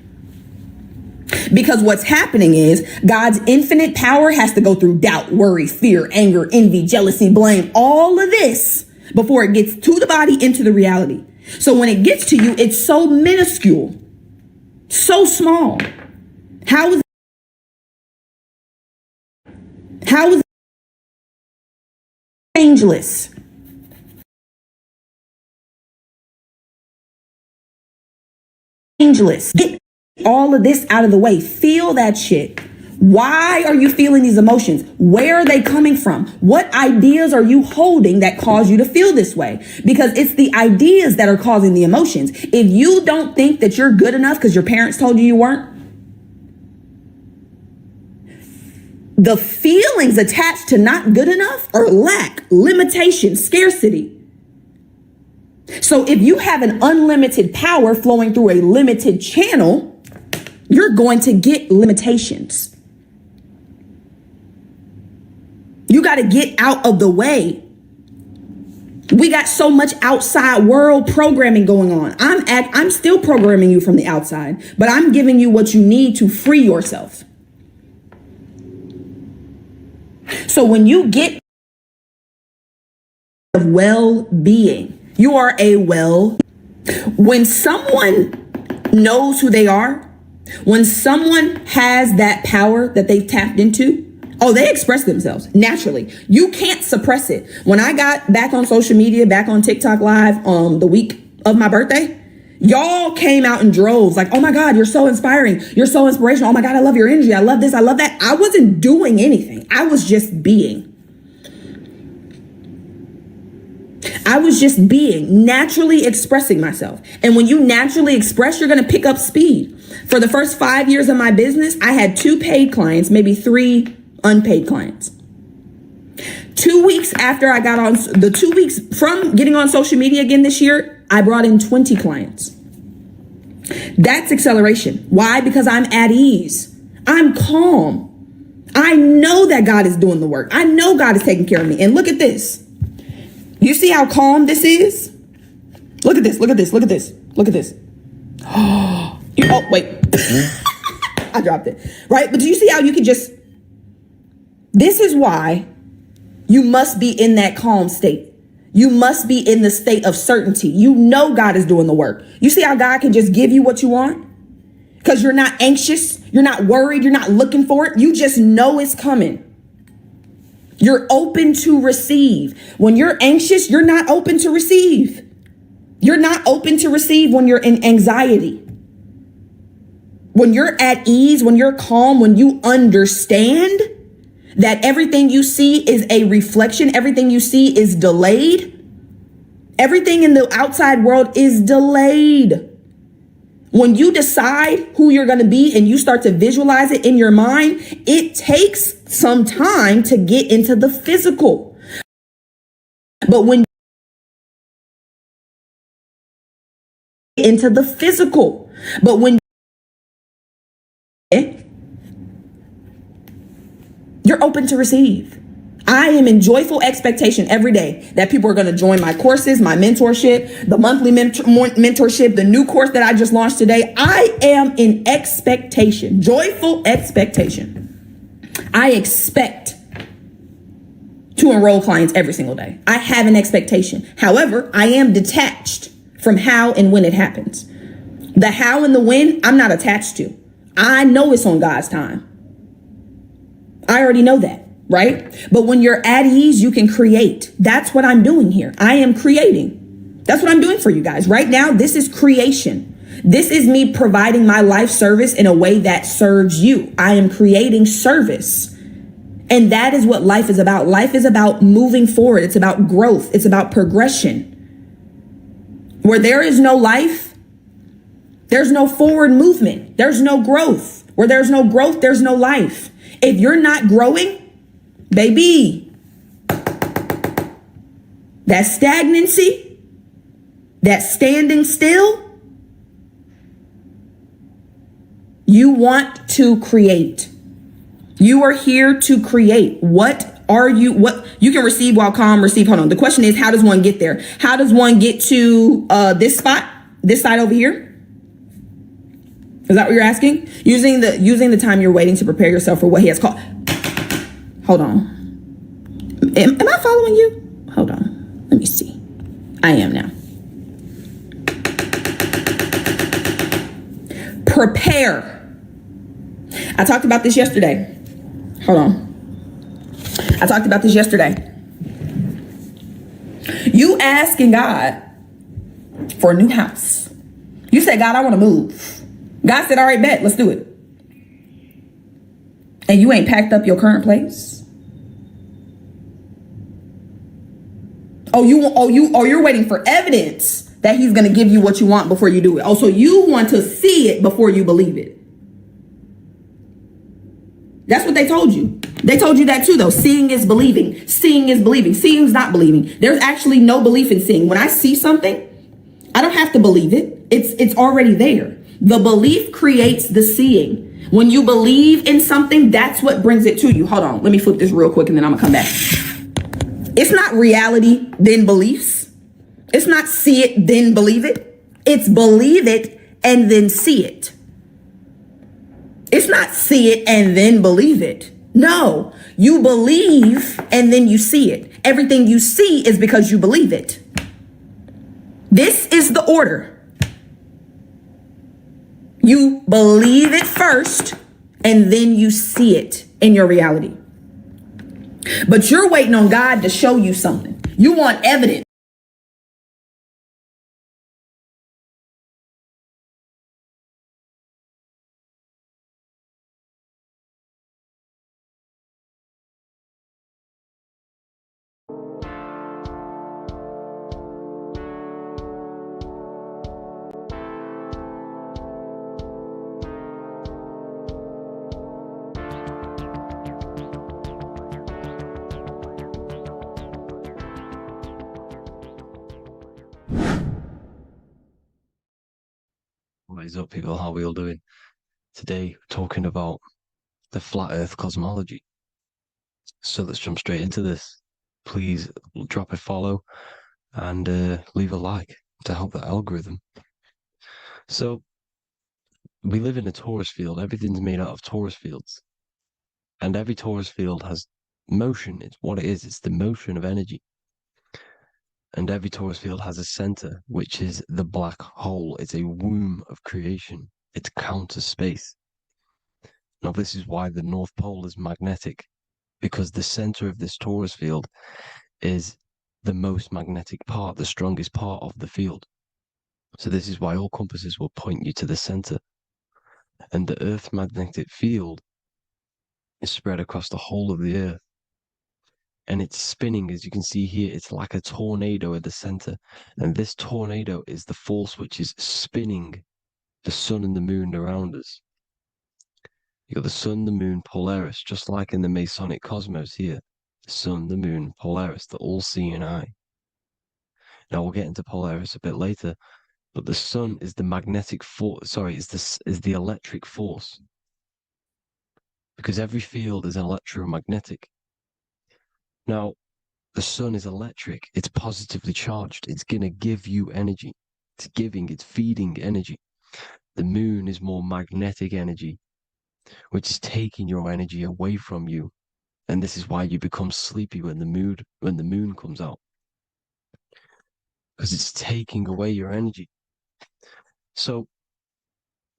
Because what's happening is God's infinite power has to go through doubt, worry, fear, anger, envy, jealousy, blame, all of this before it gets to the body, into the reality. So when it gets to you, it's so minuscule, so small. How is it changeless? Changeless. Get all of this out of the way. Feel that shit. Why are you feeling these emotions? Where are they coming from? What ideas are you holding that cause you to feel this way? Because it's the ideas that are causing the emotions. If you don't think that you're good enough because your parents told you you weren't, the feelings attached to not good enough are lack, limitation, scarcity. So if you have an unlimited power flowing through a limited channel, you're going to get limitations. You got to get out of the way. We got so much outside world programming going on. I'm still programming you from the outside, but I'm giving you what you need to free yourself. So when you get of well-being, you are when someone knows who they are, when someone has that power that they've tapped into, they express themselves naturally. You can't suppress it. When I got back on social media, back on TikTok Live the week of my birthday, y'all came out in droves like, oh my God, you're so inspiring. You're so inspirational. Oh my God, I love your energy. I love this. I love that. I wasn't doing anything. I was just being. I was just being, naturally expressing myself. And when you naturally express, you're going to pick up speed. For the first 5 years of my business, I had 2 paid clients, maybe 3 unpaid clients. 2 weeks after I got on, the 2 weeks from getting on social media again this year, I brought in 20 clients. That's acceleration. Why? Because I'm at ease. I'm calm. I know that God is doing the work. I know God is taking care of me. And look at this. You see how calm this is? Look at this. Look at this. Look at this. Look at this. Oh, wait. I dropped it. Right? But do you see how you can just... This is why you must be in that calm state. You must be in the state of certainty. You know God is doing the work. You see how God can just give you what you want? Because you're not anxious. You're not worried. You're not looking for it. You just know it's coming. You're open to receive. When you're anxious, you're not open to receive. You're not open to receive when you're in anxiety. When you're at ease, when you're calm, when you understand that everything you see is a reflection, everything you see is delayed. Everything in the outside world is delayed. When you decide who you're going to be and you start to visualize it in your mind, it takes some time to get into the physical. But when into the physical, but when you're open to receive. I am in joyful expectation every day that people are going to join my courses, my mentorship, the monthly mentorship, the new course that I just launched today. I am in expectation, joyful expectation. I expect to enroll clients every single day. I have an expectation. However, I am detached from how and when it happens. The how and the when, I'm not attached to. I know it's on God's time. I already know that, right? But when you're at ease, you can create. That's what I'm doing here. I am creating. That's what I'm doing for you guys. Right now, this is creation. This is me providing my life service in a way that serves you. I am creating service. And that is what life is about. Life is about moving forward. It's about growth. It's about progression. Where there is no life, there's no forward movement. There's no growth. Where there's no growth, there's no life. If you're not growing, baby, that stagnancy, that standing still, you want to create. You are here to create. What you can receive while calm, receive. Hold on. The question is, how does one get there? How does one get to this spot, this side over here? Is that what you're asking? Using the time you're waiting to prepare yourself for what he has called. Hold on. Am I following you? Hold on. Let me see. I am now. Prepare. I talked about this yesterday. Hold on. I talked about this yesterday. You asking God for a new house. You said, God, I want to move. God said, all right, bet, let's do it. And you ain't packed up your current place. You're waiting for evidence that he's going to give you what you want before you do it. Oh, so you want to see it before you believe it. That's what they told you. They told you that too, though. Seeing is believing. Seeing is believing. Seeing is not believing. There's actually no belief in seeing. When I see something, I don't have to believe it. It's already there. The belief creates the seeing. When you believe in something, that's what brings it to you. Hold on. Let me flip this real quick and then I'm going to come back. It's not reality, then beliefs. It's not see it, then believe it. It's believe it and then see it. It's not see it and then believe it. No, you believe and then you see it. Everything you see is because you believe it. This is the order. You believe it first and then you see it in your reality. But you're waiting on God to show you something. You want evidence. What is up, people? How are we all doing? Today, we're talking about the flat earth cosmology. So let's jump straight into this. Please drop a follow and leave a like to help the algorithm. So we live in a torus field. Everything's made out of torus fields. And every torus field has motion. It's what it is. It's the motion of energy. And every torus field has a center, which is the black hole. It's a womb of creation. It's counter space. Now, this is why the North Pole is magnetic, because the center of this torus field is the most magnetic part, the strongest part of the field. So this is why all compasses will point you to the center. And the Earth's magnetic field is spread across the whole of the Earth. And it's spinning, as you can see here. It's like a tornado at the center. And this tornado is the force which is spinning the sun and the moon around us. You got the sun, the moon, Polaris, just like in the Masonic cosmos here. The sun, the moon, Polaris, the all-seeing eye. Now we'll get into Polaris a bit later, but the sun is the magnetic force. Sorry, is the electric force, because every field is electromagnetic. Now, the sun is electric. It's positively charged. It's going to give you energy. It's feeding energy. The moon is more magnetic energy, which is taking your energy away from you. And this is why you become sleepy when the moon comes out. Because it's taking away your energy. So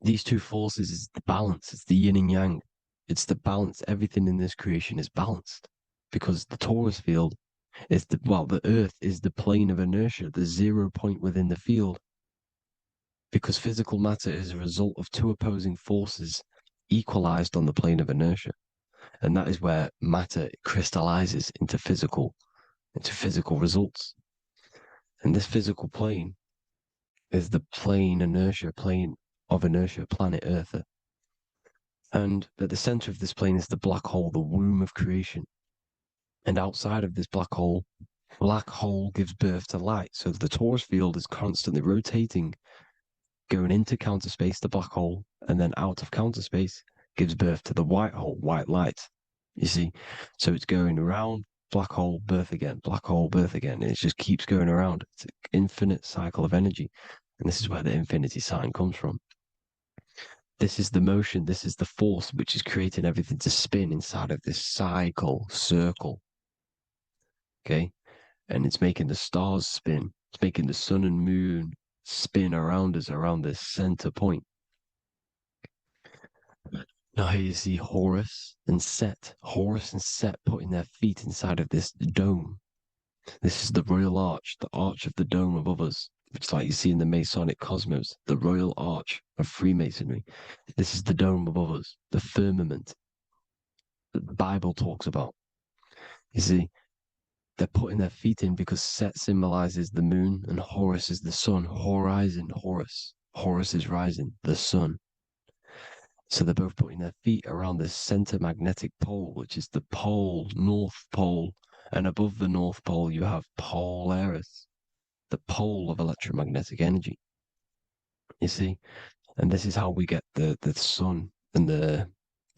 these two forces is the balance. It's the yin and yang. It's the balance. Everything in this creation is balanced. Because the torus field is the earth is the plane of inertia, the 0 point within the field. Because physical matter is a result of two opposing forces equalized on the plane of inertia. And that is where matter crystallizes into physical results. And this physical plane is the plane of inertia, planet Earth. And at the center of this plane is the black hole, the womb of creation. And outside of this black hole gives birth to light. So the torus field is constantly rotating, going into counter space, the black hole, and then out of counter space gives birth to the white hole, white light. You see? So it's going around, black hole, birth again, black hole, birth again. And it just keeps going around. It's an infinite cycle of energy. And this is where the infinity sign comes from. This is the motion, this is the force which is creating everything to spin inside of this circle. Okay? And it's making the stars spin. It's making the sun and moon spin around us, around this center point. Now here you see Horus and Set. Horus and Set putting their feet inside of this dome. This is the royal arch, the arch of the dome above us. It's like you see in the Masonic cosmos, the royal arch of Freemasonry. This is the dome above us, the firmament that the Bible talks about. You see, they're putting their feet in because Set symbolizes the moon and Horus is the sun. Horizon, Horus. Horus is rising, the sun. So they're both putting their feet around the center magnetic pole, which is the pole, North Pole. And above the North Pole, you have Polaris, the pole of electromagnetic energy. You see? And this is how we get the sun and the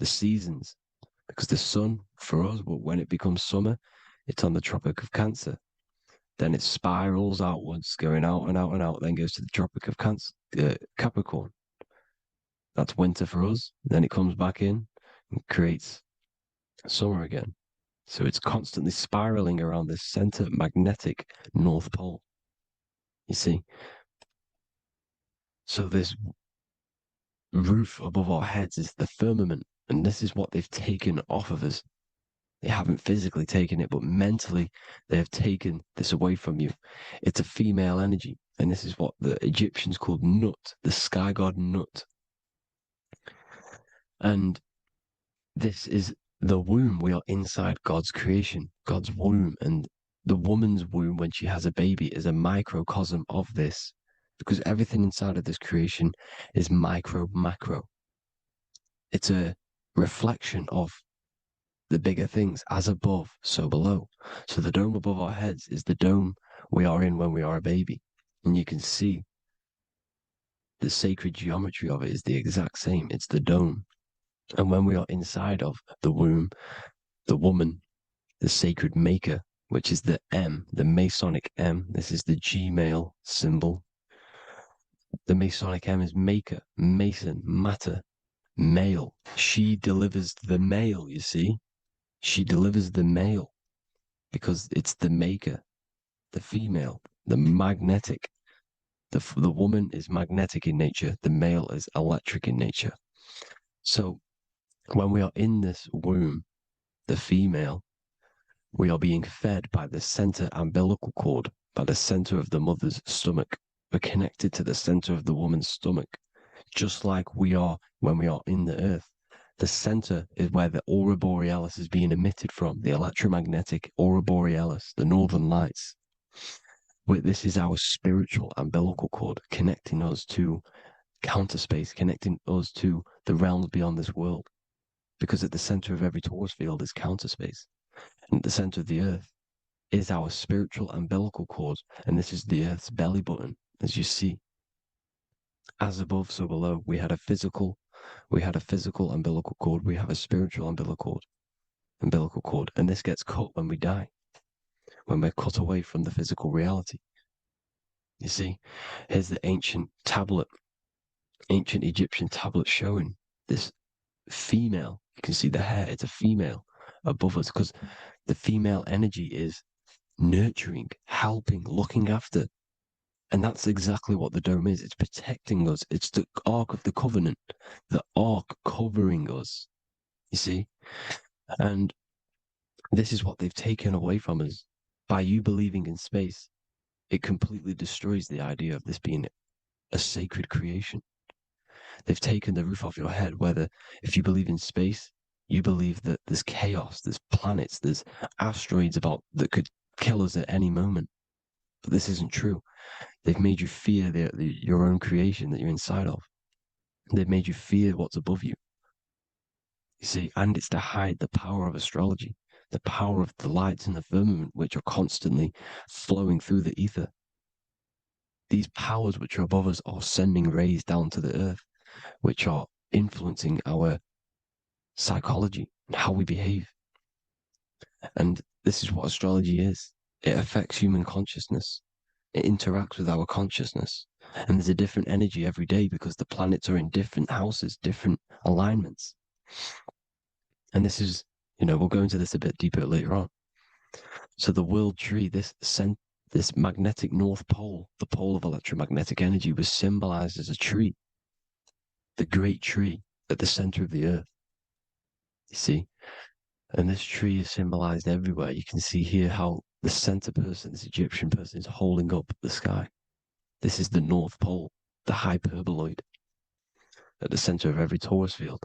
seasons. Because the sun, for us, when it becomes summer, it's on the Tropic of Cancer. Then it spirals outwards, going out and out and out, then goes to the Tropic of Capricorn. That's winter for us. Then it comes back in and creates summer again. So it's constantly spiraling around this center magnetic North Pole. You see? So this roof above our heads is the firmament, and this is what they've taken off of us. They haven't physically taken it, but mentally they have taken this away from you. It's a female energy, and this is what the Egyptians called Nut, the sky god Nut. And this is the womb. We are inside God's creation, God's womb, and the woman's womb when she has a baby is a microcosm of this, because everything inside of this creation is macro. It's a reflection of the bigger things, as above, so below. So the dome above our heads is the dome we are in when we are a baby. And you can see the sacred geometry of it is the exact same. It's the dome. And when we are inside of the womb, the woman, the sacred maker, which is the M, the Masonic M, this is the Gmail symbol. The Masonic M is maker, mason, matter, male. She delivers the male, you see. She delivers the male because it's the maker, the female, the magnetic. The woman is magnetic in nature. The male is electric in nature. So when we are in this womb, the female, we are being fed by the center umbilical cord, by the center of the mother's stomach. We're connected to the center of the woman's stomach, just like we are when we are in the earth. The center is where the aurora borealis is being emitted from, the electromagnetic aurora borealis, the northern lights. This is our spiritual umbilical cord, connecting us to counter space, connecting us to the realms beyond this world. Because at the center of every torus field is counter space. And at the center of the earth is our spiritual umbilical cord. And this is the earth's belly button, as you see. As above, so below. We had a physical umbilical cord. We have a spiritual umbilical cord. umbilical cord, and this gets cut when we die, when we're cut away from the physical reality. You see, here's the ancient Egyptian tablet showing this female. You can see the hair, it's a female above us, because the female energy is nurturing, helping, looking after. And that's exactly what the dome is. It's protecting us. It's the Ark of the Covenant, the Ark covering us, you see? And this is what they've taken away from us. By you believing in space, it completely destroys the idea of this being a sacred creation. They've taken the roof off your head, whether if you believe in space, you believe that there's chaos, there's planets, there's asteroids that could kill us at any moment. But this isn't true. They've made you fear your own creation that you're inside of. They've made you fear what's above you. You see, and it's to hide the power of astrology, the power of the lights in the firmament, which are constantly flowing through the ether. These powers which are above us are sending rays down to the earth, which are influencing our psychology and how we behave. And this is what astrology is. It affects human consciousness. It interacts with our consciousness. And there's a different energy every day because the planets are in different houses, different alignments. And this is, we'll go into this a bit deeper later on. So the world tree, this magnetic north pole, the pole of electromagnetic energy, was symbolized as a tree, the great tree at the center of the earth. You see? And this tree is symbolized everywhere. You can see here how the center person, this Egyptian person, is holding up the sky. This is the North Pole, the hyperboloid, at the center of every torus field.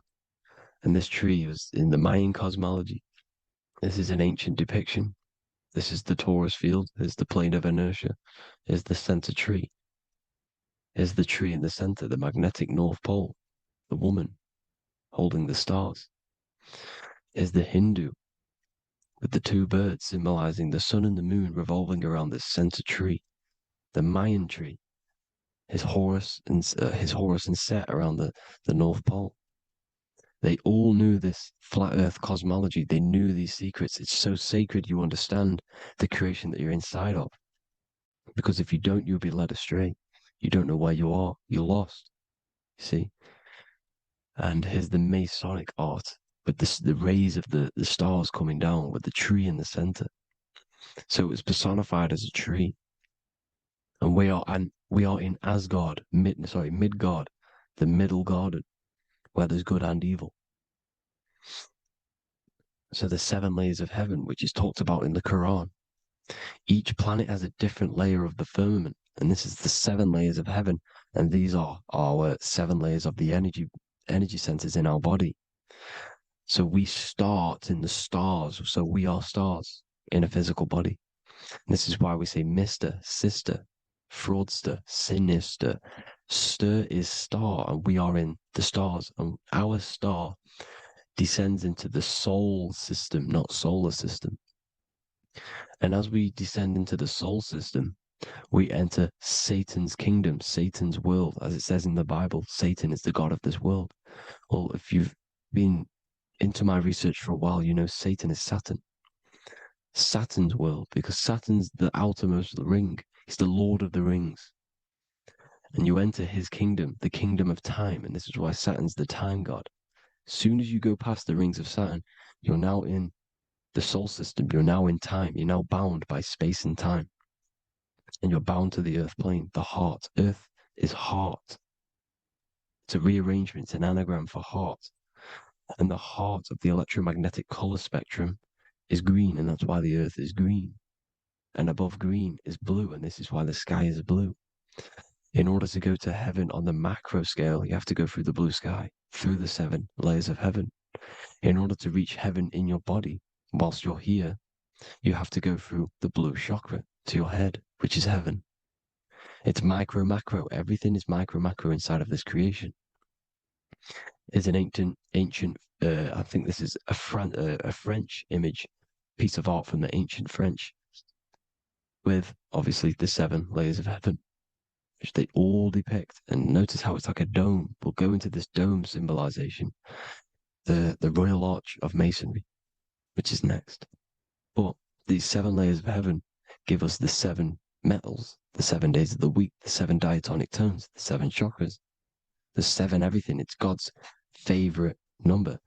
And this tree was in the Mayan cosmology. This is an ancient depiction. This is the torus field. Here's the plane of inertia. Here's the center tree. Here's the tree in the center, the magnetic North Pole, the woman holding the stars. Here's the Hindu with the two birds symbolizing the sun and the moon revolving around this center tree. The Mayan tree, his Horus and Set around the North Pole. They all knew this flat earth cosmology. They knew these secrets. It's so sacred you understand the creation that you're inside of. Because if you don't, you'll be led astray. You don't know where you are. You're lost. You see? And here's the Masonic art with the rays of the stars coming down with the tree in the center. So it was personified as a tree. And we are in Asgard, Midgard, the middle garden, where there's good and evil. So the 7 layers of heaven, which is talked about in the Quran. Each planet has a different layer of the firmament, and this is the 7 layers of heaven, and these are our 7 layers of the energy centers in our body. So we start in the stars, so we are stars in a physical body. And this is why we say Mr., Sister, Fraudster, Sinister. Stir is star, and we are in the stars, and our star descends into the soul system, not solar system. And as we descend into the soul system, we enter Satan's kingdom, Satan's world. As it says in the Bible, Satan is the god of this world. Well, if you've been into my research for a while, you know Satan is Saturn. Saturn's world, because Saturn's the outermost ring. He's the Lord of the Rings. And you enter his kingdom, the kingdom of time. And this is why Saturn's the time god. As soon as you go past the rings of Saturn, you're now in the soul system. You're now in time. You're now bound by space and time. And you're bound to the earth plane, the heart. Earth is heart. It's a rearrangement, it's an anagram for heart. And the heart of the electromagnetic color spectrum is green, and that's why the earth is green. And above green is blue, and this is why the sky is blue. In order to go to heaven on the macro scale, you have to go through the blue sky, through the 7 layers of heaven. In order to reach heaven in your body, whilst you're here, you have to go through the blue chakra to your head, which is heaven. It's micro, macro. Everything is micro, macro inside of this creation. It's an ancient, I think this is a French image, piece of art from the ancient French, with obviously the 7 layers of heaven, which they all depict. And notice how it's like a dome. We'll go into this dome symbolization, the Royal Arch of Masonry. which is next. But these 7 layers of heaven give us the 7 metals, the 7 days of the week, the 7 diatonic tones, the 7 chakras, the 7 everything. It's God's favorite number.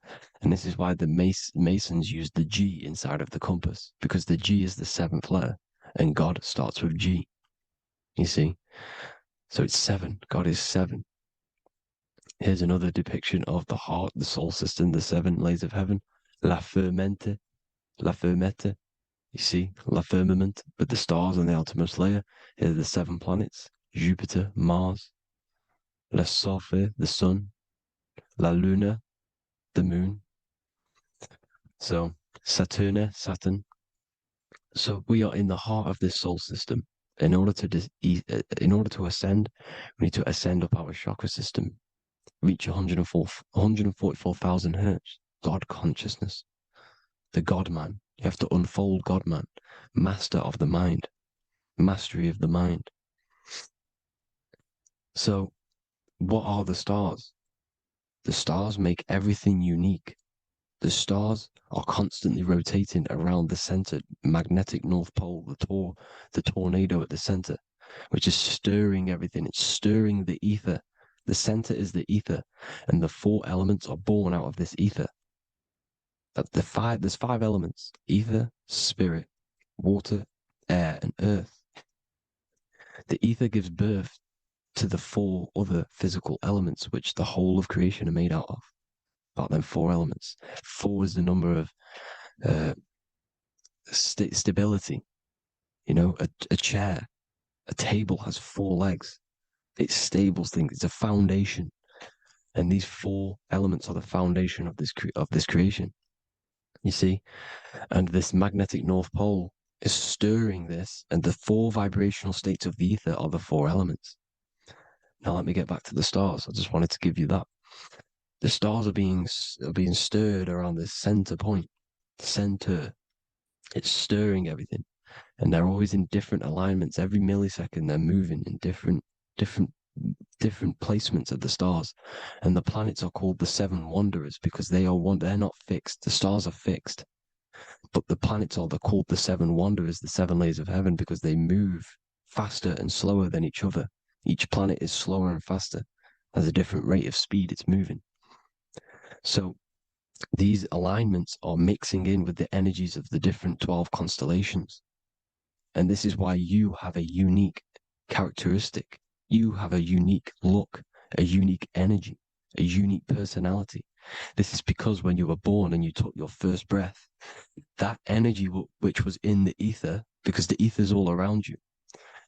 And this is why the Masons use the G inside of the compass, because the G is the 7th letter and God starts with G. You see? So it's 7. God is 7. Here's another depiction of the heart, the soul system, the 7 layers of heaven. La fermente, la fermette. You see, la firmament, with the stars on the outermost layer. Here are the 7 planets: Jupiter, Mars, la Sophie, the sun, la luna, the moon. So Saturn. So we are in the heart of this soul system. In order to ascend, we need to ascend up our chakra system, reach 144,000 hertz, God consciousness, the God man. You have to unfold God man, master of the mind, mastery of the mind. So what are the stars? The stars make everything unique. The stars are constantly rotating around the center, magnetic North Pole, the tornado at the center, which is stirring everything. It's stirring the ether. The center is the ether, and the 4 elements are born out of this ether. There's 5 elements: ether, spirit, water, air, and earth. The ether gives birth to the 4 other physical elements, which the whole of creation are made out of. About them 4 elements. 4 is the number of stability. You know, a chair, a table has 4 legs. It stables things. It's a foundation, and these 4 elements are the foundation of this creation. You see, and this magnetic North Pole is stirring this, and the 4 vibrational states of the ether are the 4 elements. Now let me get back to the stars. I just wanted to give you that. The stars are being stirred around this center point. Center. It's stirring everything. And they're always in different alignments. Every millisecond they're moving in different placements of the stars. And the planets are called the 7 wanderers because they're not fixed. The stars are fixed. But the planets are called the 7 wanderers, the 7 layers of heaven, because they move faster and slower than each other. Each planet is slower and faster. Has a different rate of speed it's moving. So these alignments are mixing in with the energies of the different 12 constellations. And this is why you have a unique characteristic. You have a unique look, a unique energy, a unique personality. This is because when you were born and you took your first breath, that energy which was in the ether, because the ether is all around you,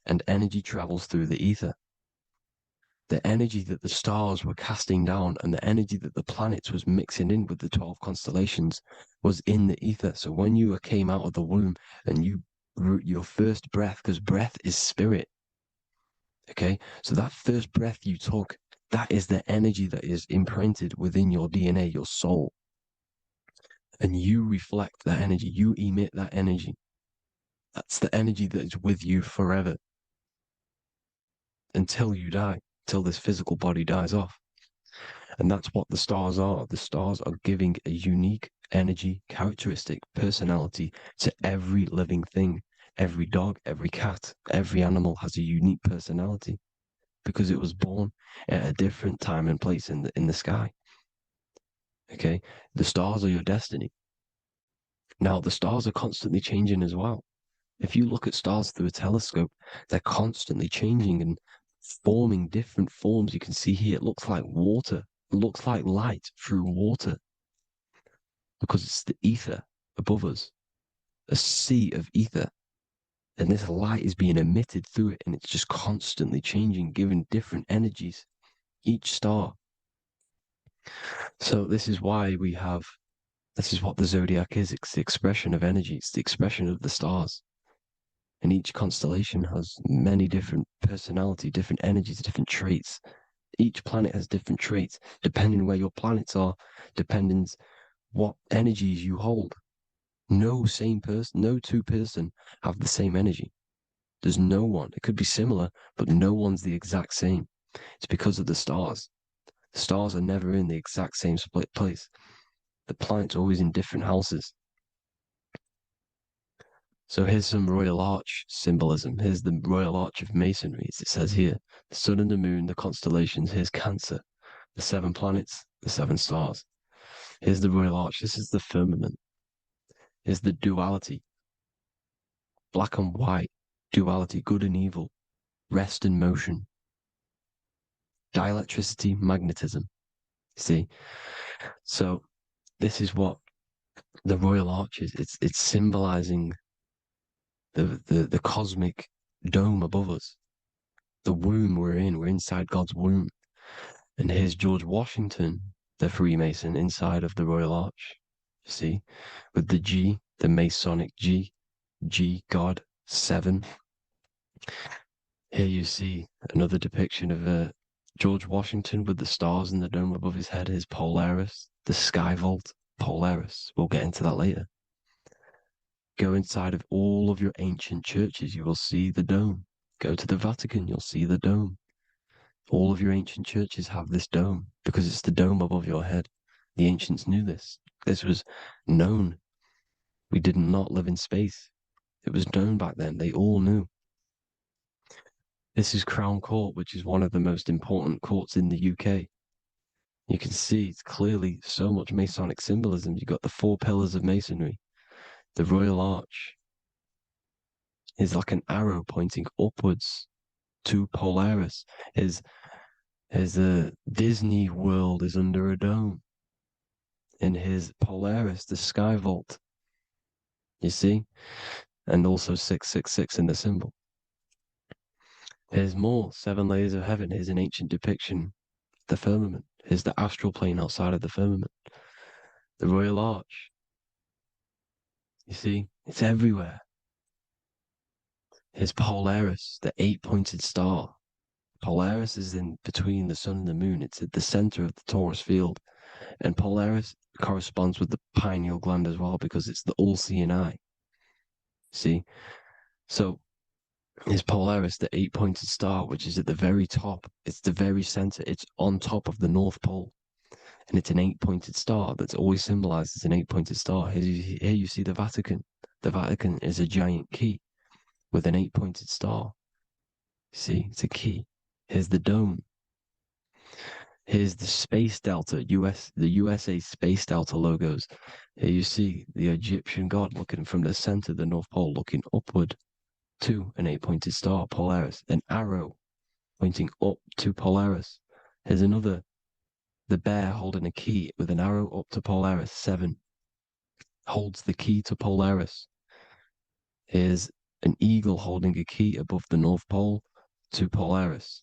and energy travels through the ether. The energy that the stars were casting down and the energy that the planets was mixing in with the 12 constellations was in the ether. So when you came out of the womb and your first breath, because breath is spirit, okay? So that first breath you took, that is the energy that is imprinted within your DNA, your soul. And you reflect that energy, you emit that energy. That's the energy that is with you forever until you die. Till this physical body dies off. And that's what the stars are. The stars are giving a unique energy, characteristic, personality to every living thing. Every dog, every cat, every animal has a unique personality because it was born at a different time and place in the sky. Okay? The stars are your destiny. Now, the stars are constantly changing as well. If you look at stars through a telescope, they're constantly changing and forming different forms. You can see here, it looks like water. It looks like light through water because it's the ether above us, a sea of ether. And this light is being emitted through it, and it's just constantly changing, giving different energies, each star. So this is why this is what the zodiac is. It's the expression of energy. It's the expression of the stars. And each constellation has many different personality, different energies, different traits. Each planet has different traits, depending where your planets are, depending what energies you hold. No two person have the same energy. There's no one. It could be similar, but no one's the exact same. It's because of the stars. The stars are never in the exact same split place. The planets are always in different houses. So here's some Royal Arch symbolism. Here's the Royal Arch of Masonry, as it says here. The sun and the moon, the constellations. Here's Cancer, the 7 planets, the 7 stars. Here's the Royal Arch. This is the firmament. Here's the duality. Black and white, duality, good and evil, rest and motion, dielectricity, magnetism. See? So this is what the Royal Arch is. It's symbolizing the cosmic dome above us. The womb we're in. We're inside God's womb. And here's George Washington, the Freemason, inside of the Royal Arch. You see? With the G, the Masonic G, God, 7. Here you see another depiction of George Washington with the stars in the dome above his head, his Polaris, the sky vault, Polaris. We'll get into that later. Go inside of all of your ancient churches, you will see the dome. Go to the Vatican, you'll see the dome. All of your ancient churches have this dome because it's the dome above your head. The ancients knew this. This was known. We did not live in space. It was known back then. They all knew. This is Crown Court, which is one of the most important courts in the UK. You can see it's clearly so much Masonic symbolism. You've got the 4 pillars of Masonry. The Royal Arch is like an arrow pointing upwards to Polaris. As the Disney World is under a dome. And his Polaris, the sky vault. You see? And also 666 in the symbol. Here's more 7 layers of heaven. Here's an ancient depiction. The firmament. Here's the astral plane outside of the firmament. The Royal Arch. You see? It's everywhere. Here's Polaris, the 8-pointed star. Polaris is in between the sun and the moon. It's at the center of the Taurus field. And Polaris corresponds with the pineal gland as well because it's the all-seeing eye. See? So, is Polaris, the 8-pointed star, which is at the very top. It's the very center. It's on top of the North Pole. And it's an 8-pointed star that's always symbolized as an 8-pointed star. Here you see the Vatican. The Vatican is a giant key with an 8-pointed star. See, it's a key. Here's the dome. Here's the Space Delta, the USA Space Delta logos. Here you see the Egyptian god looking from the center of the North Pole, looking upward to an 8-pointed star, Polaris. An arrow pointing up to Polaris. Here's another, the bear holding a key with an arrow up to Polaris, 7. Holds the key to Polaris. Here's an eagle holding a key above the North Pole to Polaris.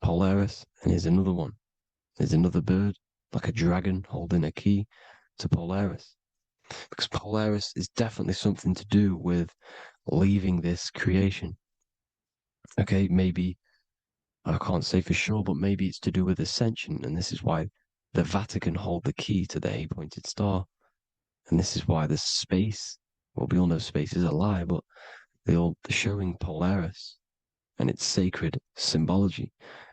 Polaris, and here's another one. There's another bird, like a dragon, holding a key to Polaris. Because Polaris is definitely something to do with leaving this creation. Okay, maybe, I can't say for sure, but maybe it's to do with ascension, and this is why the Vatican hold the key to the 8-pointed star. And this is why the space, well, we all know space is a lie, but they're showing Polaris and its sacred symbology.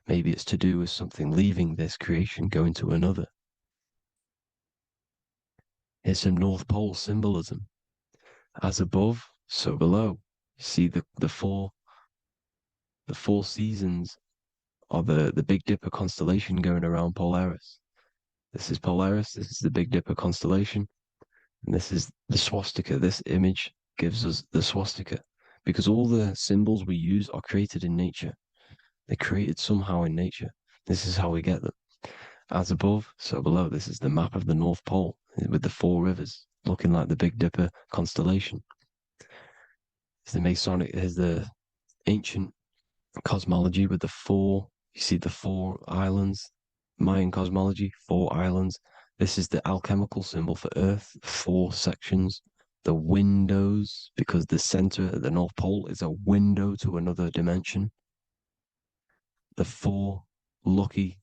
Maybe it's to do with something leaving this creation, going to another. Here's some North Pole symbolism. As above, so below. You see the four seasons of the Big Dipper constellation going around Polaris. This is Polaris, this is the Big Dipper constellation, and this is the swastika. This image gives us the swastika, because all the symbols we use are created in nature. They're created somehow in nature. This is how we get them. As above, so below. This is the map of the North Pole with the 4 rivers looking like the Big Dipper constellation. It's the Masonic, there's the ancient cosmology with the 4, you see the 4 islands, Mayan cosmology, 4 islands. This is the alchemical symbol for Earth, 4 sections. The windows, because the center of the North Pole is a window to another dimension. The 4 lucky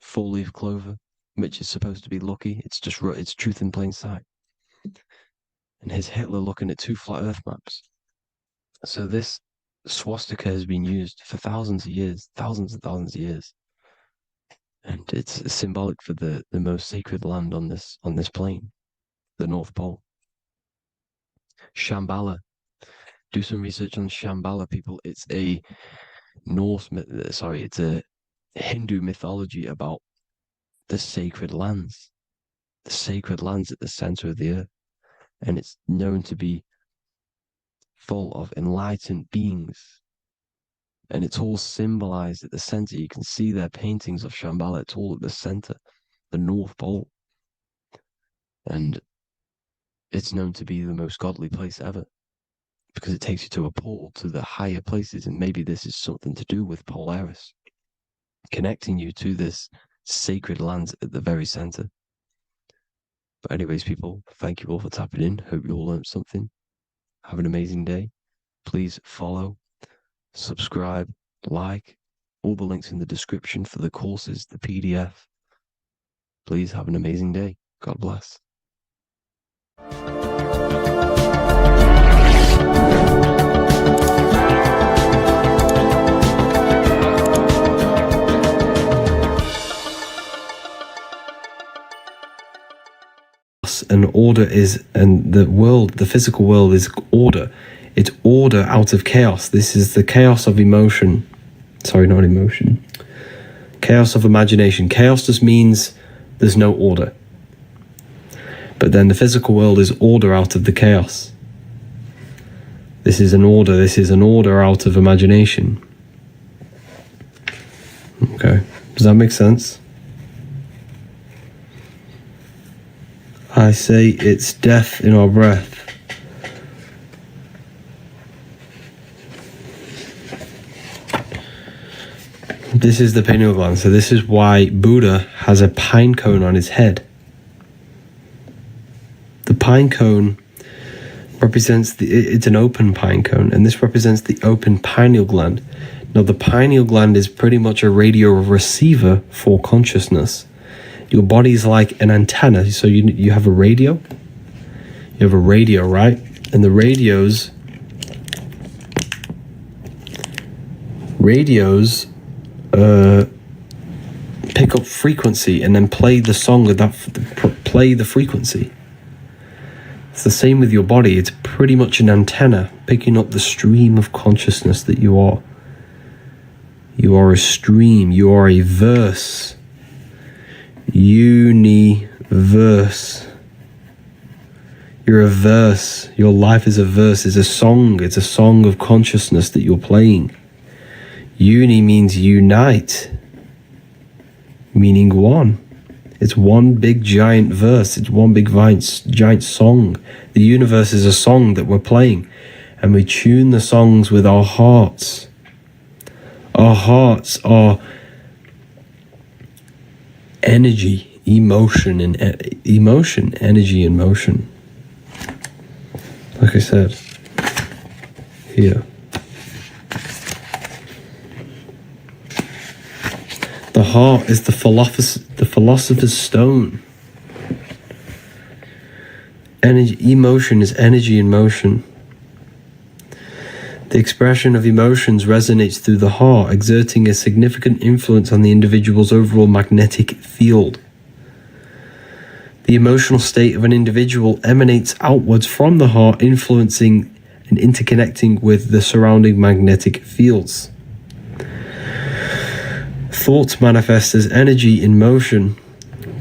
4-leaf clover, which is supposed to be lucky. It's just, it's truth in plain sight. And here's Hitler looking at 2 flat Earth maps. So this swastika has been used for thousands of years, thousands and thousands of years. And it's symbolic for the most sacred land on this plane, the North Pole. Shambhala. Do some research on Shambhala, people. It's a it's a Hindu mythology about the sacred lands at the center of the earth. And it's known to be full of enlightened beings. And it's all symbolized at the center. You can see their paintings of Shambhala. It's all at the center, the North Pole. And it's known to be the most godly place ever, because it takes you to a portal to the higher places. And maybe this is something to do with Polaris, connecting you to this sacred land at the very center. But anyways, people, thank you all for tapping in. Hope you all learned something. Have an amazing day. Please follow, subscribe, like, all the links in the description for the courses, the PDF. Please have an amazing day. God bless. And order is, and the world, the physical world is order. It's order out of chaos. This is the chaos of emotion. Sorry, not emotion. Chaos of imagination. Chaos just means there's no order. But then the physical world is order out of the chaos. This is an order. This is an order out of imagination. Okay. Does that make sense? I say it's death in our breath. This is the pineal gland. So this is why Buddha has a pine cone on his head. The pine cone represents it's an open pine cone, and this represents the open pineal gland. Now the pineal gland is pretty much a radio receiver for consciousness. Your body is like an antenna. So you have a radio. You have a radio, right? And the radios pick up frequency and then play the song of that, play the frequency. It's the same with your body. It's pretty much an antenna picking up the stream of consciousness that you are. You are a stream. You are a verse. Universe. You're a verse. Your life is a verse. It's a song. It's a song of consciousness that you're playing. Uni means unite, meaning one. It's one big giant verse. It's one big giant song. The universe is a song that we're playing, and we tune the songs with our hearts. Our hearts are energy, emotion, and energy and motion. Like I said, here. The heart is the philosopher's stone. Energy, emotion is energy in motion. The expression of emotions resonates through the heart, exerting a significant influence on the individual's overall magnetic field. The emotional state of an individual emanates outwards from the heart, influencing and interconnecting with the surrounding magnetic fields. Thoughts manifest as energy in motion,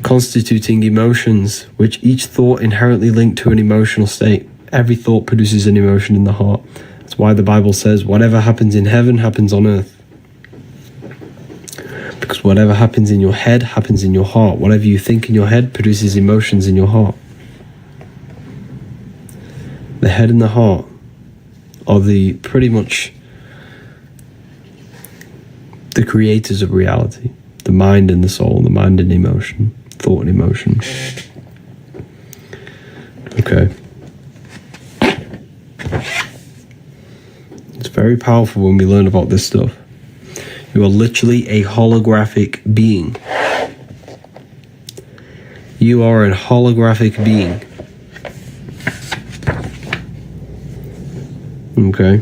constituting emotions, which each thought inherently linked to an emotional state. Every thought produces an emotion in the heart. That's why the Bible says, whatever happens in heaven happens on earth. Because whatever happens in your head happens in your heart. Whatever you think in your head produces emotions in your heart. The head and the heart are pretty much the creators of reality. The mind and the soul, the mind and emotion, thought and emotion. Okay. It's very powerful when we learn about this stuff. You are literally a holographic being. You are a holographic being. Okay.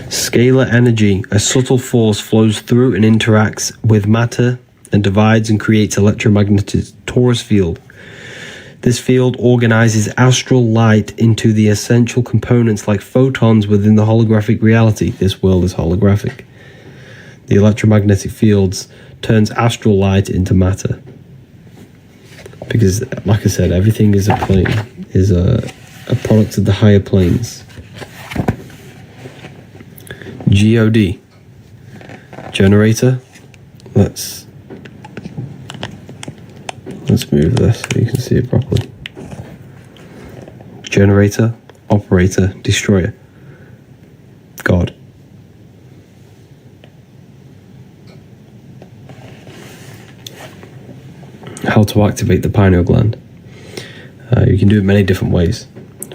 Scalar energy, a subtle force, flows through and interacts with matter and divides and creates electromagnetic torus field. This field organizes astral light into the essential components like photons within the holographic reality. This world is holographic. The electromagnetic fields turns astral light into matter. Because, like I said, everything is a plane, is a product of the higher planes. God. Generator. Let's move this so you can see it properly. Generator, operator, destroyer. God. How to activate the pineal gland. You can do it many different ways.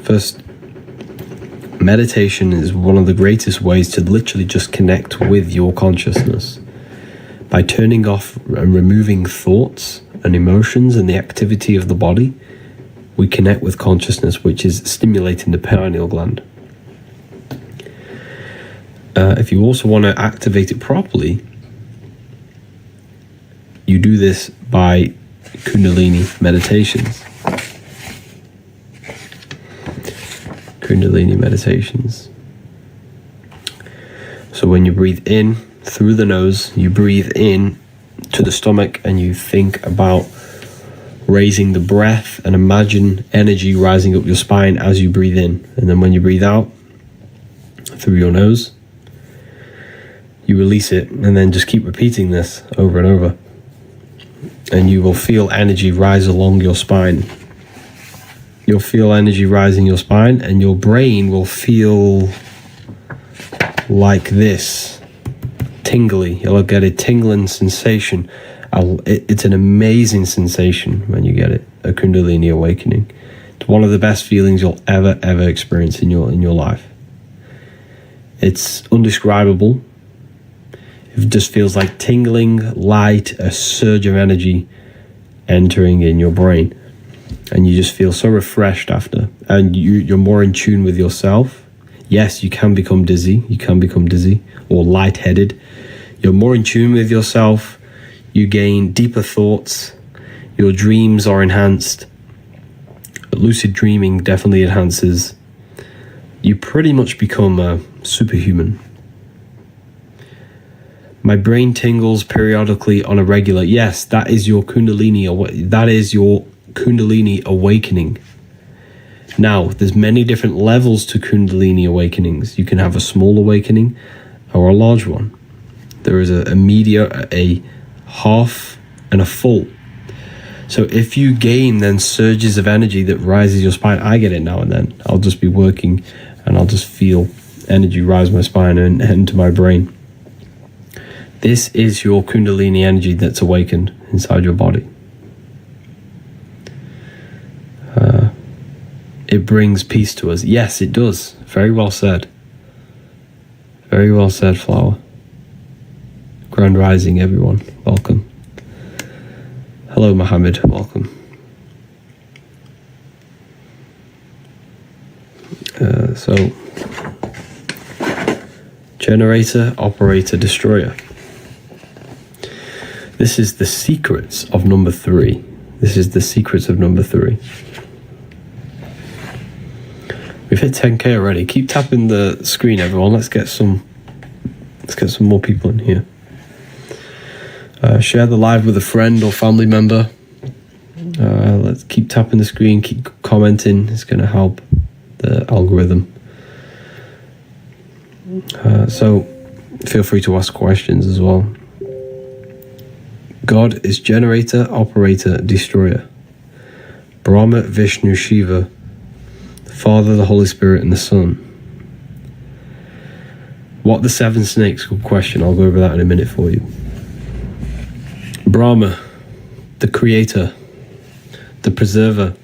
First, meditation is one of the greatest ways to literally just connect with your consciousness. By turning off and removing thoughts and emotions and the activity of the body, we connect with consciousness, which is stimulating the pineal gland. If you also want to activate it properly, you do this by Kundalini meditations. Kundalini meditations. So when you breathe in through the nose, you breathe in to the stomach and you think about raising the breath and imagine energy rising up your spine as you breathe in. And then when you breathe out through your nose, you release it, and then just keep repeating this over and over. And you will feel energy rise along your spine. You'll feel energy rising your spine, and your brain will feel like this, tingly. You'll get a tingling sensation. It's an amazing sensation when you get it, a Kundalini awakening. It's one of the best feelings you'll ever experience in your life. It's undescribable. It just feels like tingling light, a surge of energy entering in your brain. And you just feel so refreshed after. And you're more in tune with yourself. Yes, you can become dizzy. Or lightheaded. You're more in tune with yourself. You gain deeper thoughts. Your dreams are enhanced. Lucid dreaming definitely enhances. You pretty much become a superhuman. My brain tingles periodically on a regular. Yes, that is your Kundalini. That is your Kundalini awakening. Now, there's many different levels to Kundalini awakenings. You can have a small awakening or a large one. There is a medium, a half, and a full. So if you gain then surges of energy that rises your spine, I get it now and then. I'll just be working and I'll just feel energy rise my spine and into my brain. This is your Kundalini energy that's awakened inside your body. It brings peace to us. Yes, it does. Very well said. Very well said, Flower. Grand rising, everyone. Welcome. Hello, Mohammed. Welcome. So, generator, operator, destroyer. This is the secrets of number 3. This is the secrets of number 3. We've hit 10k already. Keep tapping the screen, everyone. Let's get some more people in here. Share the live with a friend or family member. Let's keep tapping the screen, keep commenting. It's going to help the algorithm. So feel free to ask questions as well. God is generator, operator, destroyer. Brahma, Vishnu, Shiva, the Father, the Holy Spirit, and the Son. What the 7 snakes? Good question. I'll go over that in a minute for you. Brahma, the creator, the preserver,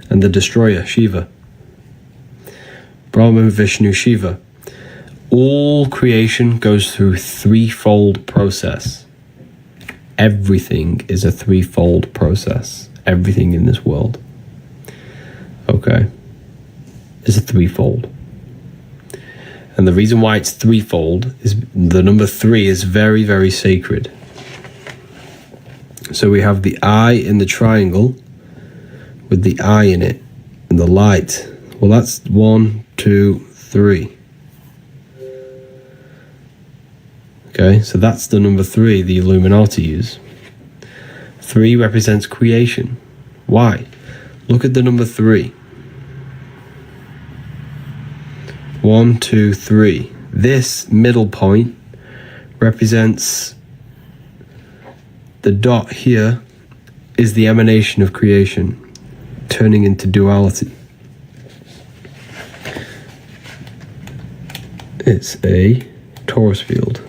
and the destroyer, Shiva. Brahma, Vishnu, Shiva. All creation goes through threefold process. Everything is a threefold process. Everything in this world. Okay. Is a threefold. And the reason why it's threefold is the number 3 is very, very sacred. So we have the eye in the triangle, with the eye in it and the light. Well, that's 1, 2, 3. Okay, so that's the number 3 the Illuminati use. 3 represents creation. Why? Look at the number 3. 1, 2, 3. This middle point represents the dot here is the emanation of creation, turning into duality. It's a torus field.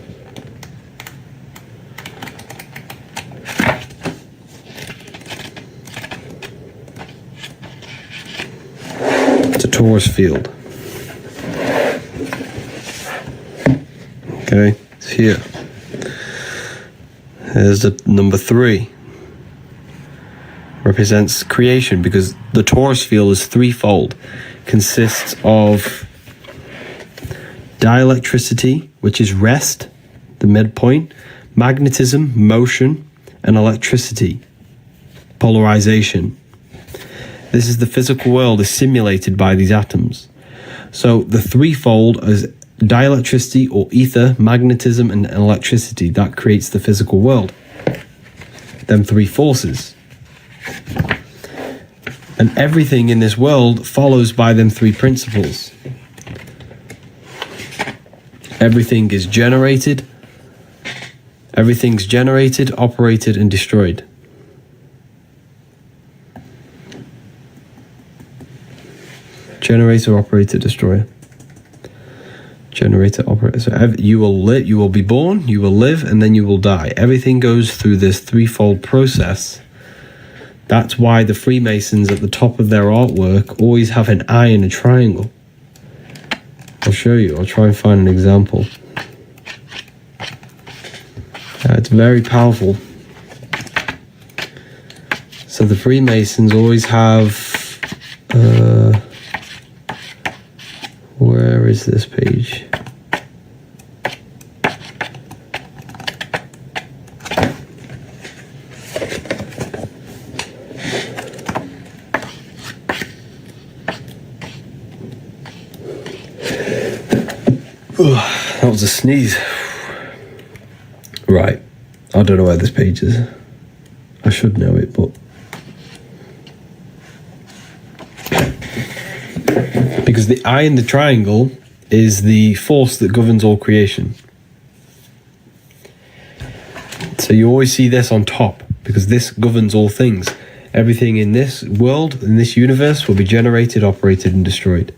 It's a torus field. Okay, it's here. There's the number 3. Represents creation, because the torus field is threefold. Consists of dielectricity, which is rest, the midpoint, magnetism, motion, and electricity, polarization. This is the physical world is simulated by these atoms. So the threefold is dielectricity or ether, magnetism, and electricity. That creates the physical world. Them 3 forces. And everything in this world follows by them 3 principles. Everything is generated. Everything's generated, operated, and destroyed. Generator, operator, destroyer. Generator, operator. So you will live, you will be born, you will live, and then you will die. Everything goes through this threefold process. That's why the Freemasons at the top of their artwork always have an eye in a triangle. I'll show you. I'll try and find an example. It's very powerful. So the Freemasons always have... where is this page? That was a sneeze. Right. I don't know where this page is. I should know it, but... because the eye in the triangle is the force that governs all creation. So you always see this on top, because this governs all things. Everything in this world, in this universe, will be generated, operated, and destroyed.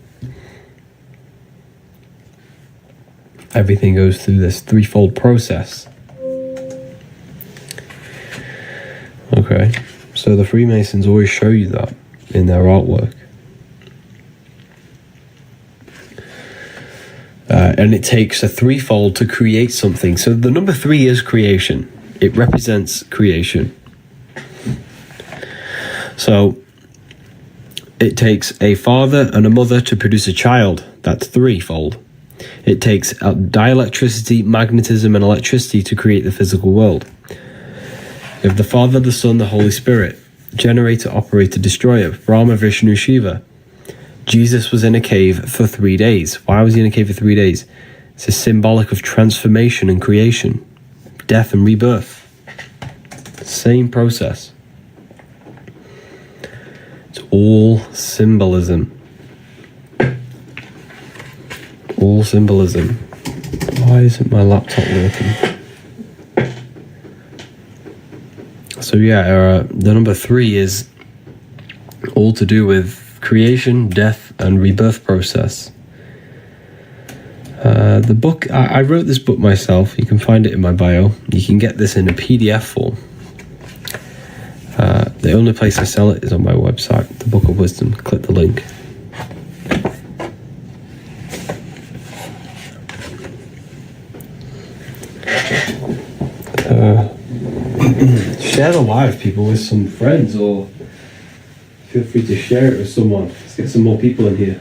Everything goes through this threefold process. Okay, so the Freemasons always show you that in their artwork. And it takes a threefold to create something. So the number 3 is creation. It represents creation. So it takes a father and a mother to produce a child. That's threefold. It takes dielectricity, magnetism, and electricity to create the physical world. You have the Father, the Son, the Holy Spirit. Generator, operator, destroyer. Brahma, Vishnu, Shiva. Jesus was in a cave for 3 days. Why was he in a cave for 3 days? It's a symbolic of transformation and creation. Death and rebirth. Same process. It's all symbolism. All symbolism. Why isn't my laptop working? So yeah, the number 3 is all to do with creation, death, and rebirth process. The book, I wrote this book myself. You can find it in my bio. You can get this in a PDF form. The only place I sell it is on my website, the Book of Wisdom. Click the link. Share the live, people, with some friends, or feel free to share it with someone. Let's get some more people in here.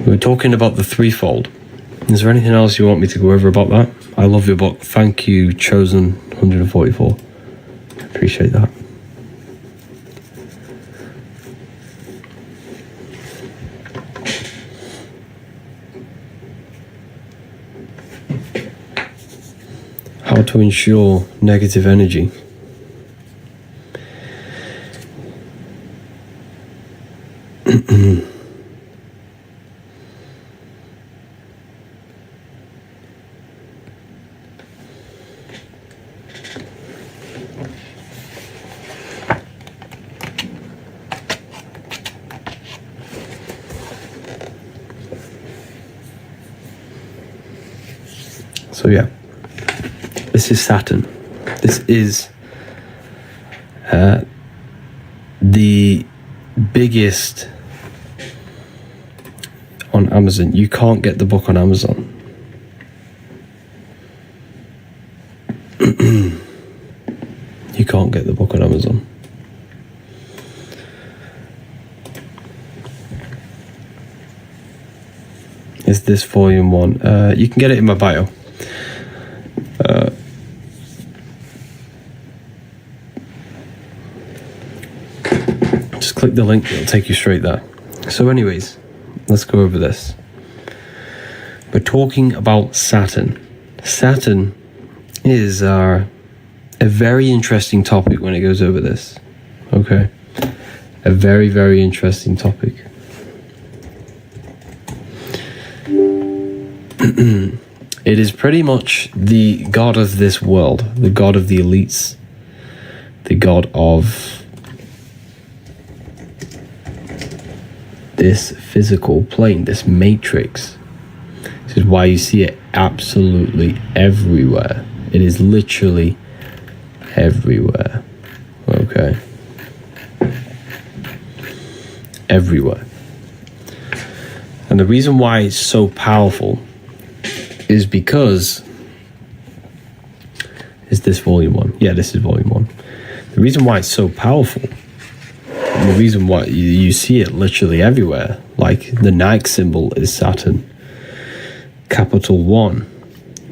we're talking about the threefold. Is there anything else you want me to go over about that? I love your book. Thank you, Chosen 144. Appreciate that. How to ensure negative energy. So yeah, this is Saturn. This is the biggest on Amazon. You can't get the book on Amazon. You can't get the book on Amazon. Is this volume 1? You can get it in my bio. Just click the link, it'll take you straight there. So anyways, let's go over this. We're talking about Saturn. Saturn is a very interesting topic when it goes over this. Okay? A very, very interesting topic. It is pretty much the god of this world, the god of the elites, the god of this physical plane, this matrix. This is why you see it absolutely everywhere. It is literally everywhere. Okay? Everywhere. And the reason why it's so powerful is because... Is this volume 1? Yeah, this is volume 1. The reason why it's so powerful, and the reason why you see it literally everywhere, like the Nike symbol is Saturn, Capital One,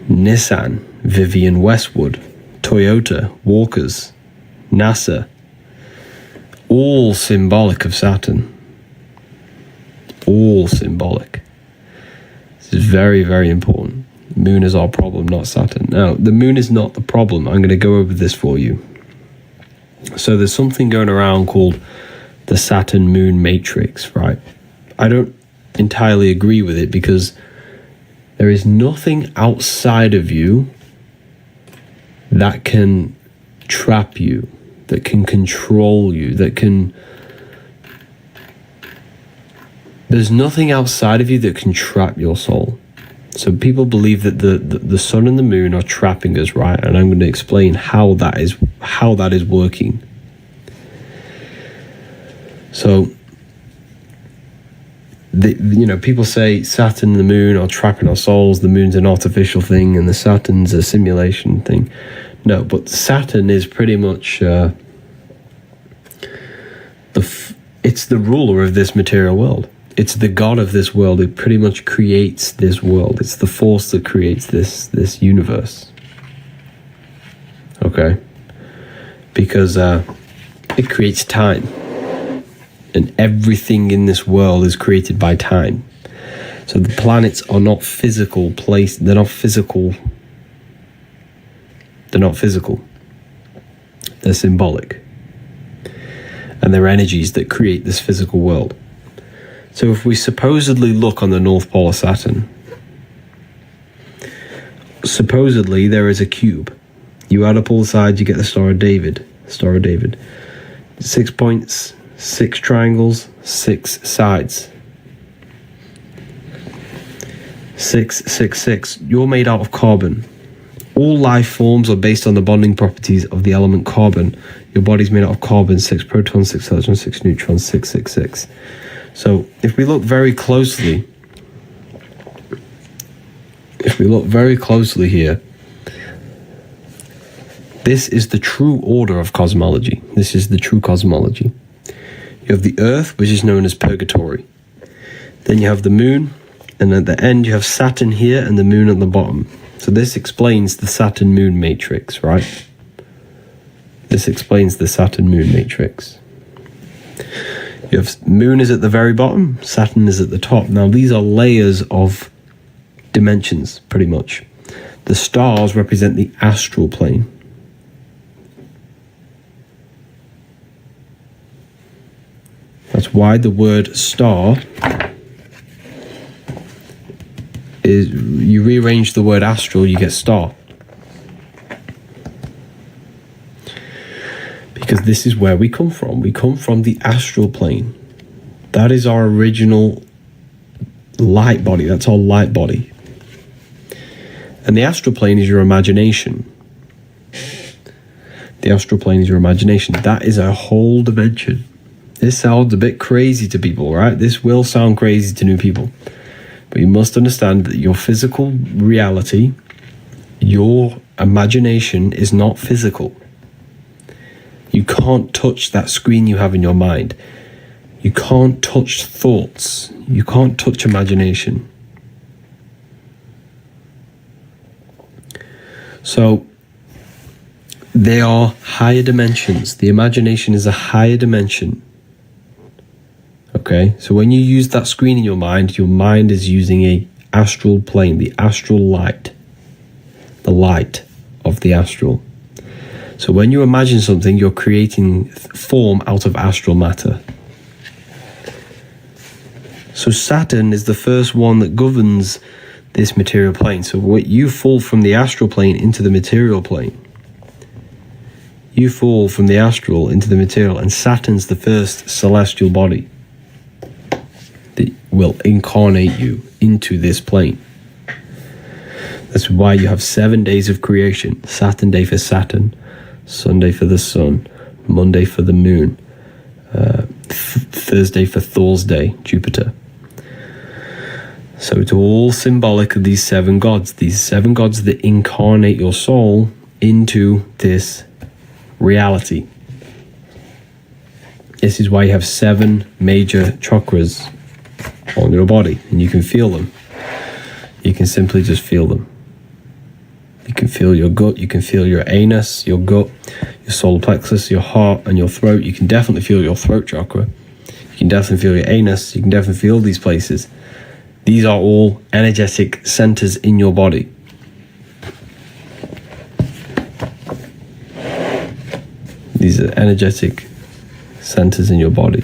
Nissan, Vivienne Westwood, Toyota, Walkers, NASA, all symbolic of Saturn. All symbolic. This is very, very important. The moon is our problem, not Saturn. Now, the moon is not the problem. I'm going to go over this for you. So there's something going around called the Saturn moon matrix, right? I don't entirely agree with it because there is nothing outside of you that can trap you, that can control you, that can... There's nothing outside of you that can trap your soul. So people believe that the sun and the moon are trapping us, right? And I'm going to explain how that is working. So, people say Saturn and the moon are trapping our souls. The moon's an artificial thing, and the Saturn's a simulation thing. No, but Saturn is pretty much it's the ruler of this material world. It's the god of this world. It pretty much creates this world. It's the force that creates this universe. Okay? Because it creates time. And everything in this world is created by time. So the planets are not physical place. They're not physical. They're not physical. They're symbolic. And they're energies that create this physical world. So if we supposedly look on the North Pole of Saturn, supposedly there is a cube. You add up all sides, you get the Star of David. Star of David. 6 points, 6 triangles, 6 sides. 666. You're made out of carbon. All life forms are based on the bonding properties of the element carbon. Your body's made out of carbon, 6 protons, 6 electrons, 6 neutrons, 666. So if we look very closely, here, this is the true order of cosmology. This is the true cosmology. You have the earth, which is known as purgatory. Then you have the moon, And at the end, you have Saturn here and the moon at the bottom. So this explains the Saturn-Moon matrix, right? This explains the Saturn-Moon matrix. You have moon is at the very bottom, Saturn is at the top. Now, these are layers of dimensions, pretty much. The stars represent the astral plane. That's why the word star is, you rearrange the word astral, you get star. Because this is where we come from. We come from the astral plane. That is our original light body. That's our light body. And the astral plane is your imagination. The astral plane is your imagination. That is a whole dimension. This sounds a bit crazy to people, right? This will sound crazy to new people. But you must understand that your physical reality, your imagination is not physical. You can't touch that screen you have in your mind. You can't touch thoughts. You can't touch imagination. So, they are higher dimensions. The imagination is a higher dimension. Okay, so when you use that screen in your mind is using a astral plane, the astral light, the light of the astral. So when you imagine something, you're creating form out of astral matter. So Saturn is the first one that governs this material plane. So what you fall from the astral plane into the material plane. You fall from the astral into the material, and Saturn's the first celestial body that will incarnate you into this plane. That's why you have 7 days of creation. Saturn day for Saturn, Sunday for the sun, Monday for the moon, Thursday for Thor's day, Jupiter. So it's all symbolic of these 7 gods that incarnate your soul into this reality. This is why you have 7 major chakras on your body, and you can feel them. You can simply just feel them. You can feel your gut, you can feel your anus, your gut, your solar plexus, your heart, and your throat. You can definitely feel your throat chakra. You can definitely feel your anus. You can definitely feel these places. These are all energetic centers in your body. These are energetic centers in your body.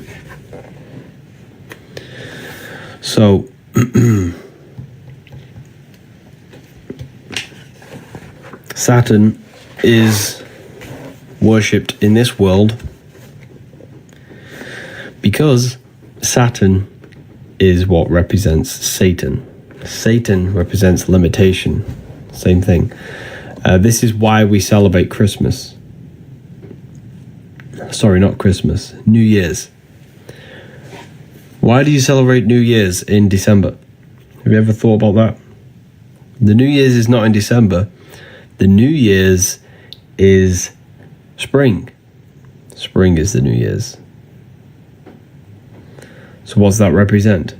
So, Saturn is worshipped in this world because Saturn is what represents Satan. Satan represents limitation. Same thing. This is why we celebrate Christmas. Sorry, not Christmas. New Year's. Why do you celebrate New Year's in December? Have you ever thought about that? The New Year's is not in December. The New Year's is spring. Spring is the New Year's. So what's that represent?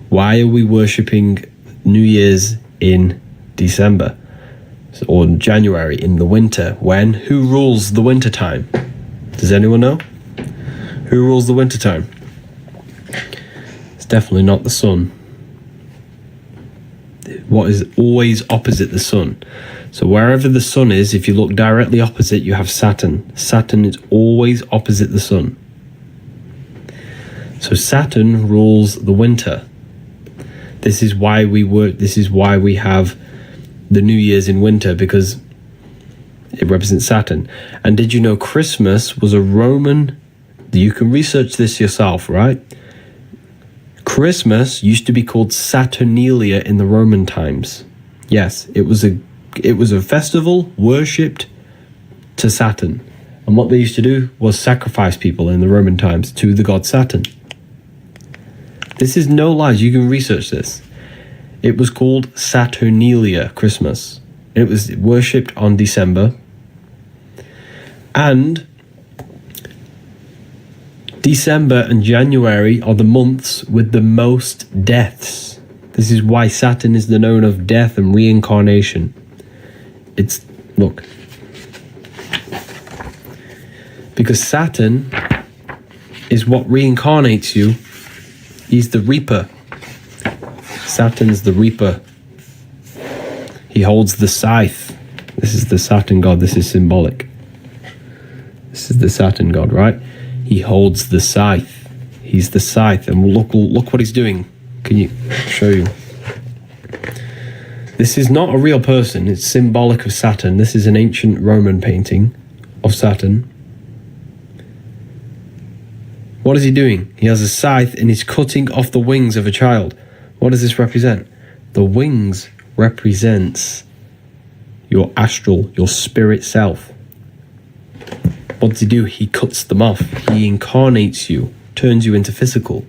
Why are we worshipping New Year's in December or January in the winter? When? Who rules the winter time? Does anyone know? Who rules the winter time? It's definitely not the sun. What is always opposite the sun? So wherever the sun is, if you look directly opposite, you have Saturn. Saturn is always opposite the sun. So Saturn rules the winter. This is why we work. This is why we have the New Year's in winter, because it represents Saturn. And did you know Christmas was a Roman? You can research this yourself, right? Christmas used to be called Saturnalia in the Roman times. Yes, it was a festival worshipped to Saturn. And what they used to do was sacrifice people in the Roman times to the god Saturn. This is no lies. You can research this. It was called Saturnalia Christmas. It was worshipped on December. And December and January are the months with the most deaths. This is why Saturn is the known of death and reincarnation. Look. Because Saturn is what reincarnates you. He's the reaper. Saturn's the reaper. He holds the scythe. This is the Saturn god. This is symbolic. This is the Saturn god, right? He holds the scythe. He's the scythe. And look what he's doing. Can you show you? This is not a real person. It's symbolic of Saturn. This is an ancient Roman painting of Saturn. What is he doing? He has a scythe and he's cutting off the wings of a child. What does this represent? The wings represents your astral, your spirit self. What does he do? He cuts them off. He incarnates you, turns you into physical.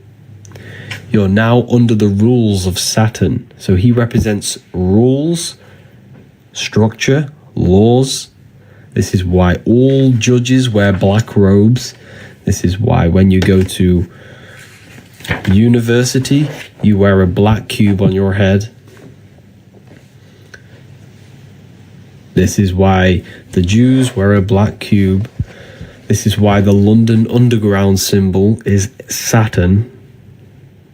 You're now under the rules of Saturn. So he represents rules, structure, laws. This is why all judges wear black robes. This is why when you go to university, you wear a black cube on your head. This is why the Jews wear a black cube. This is why the London Underground symbol is Saturn.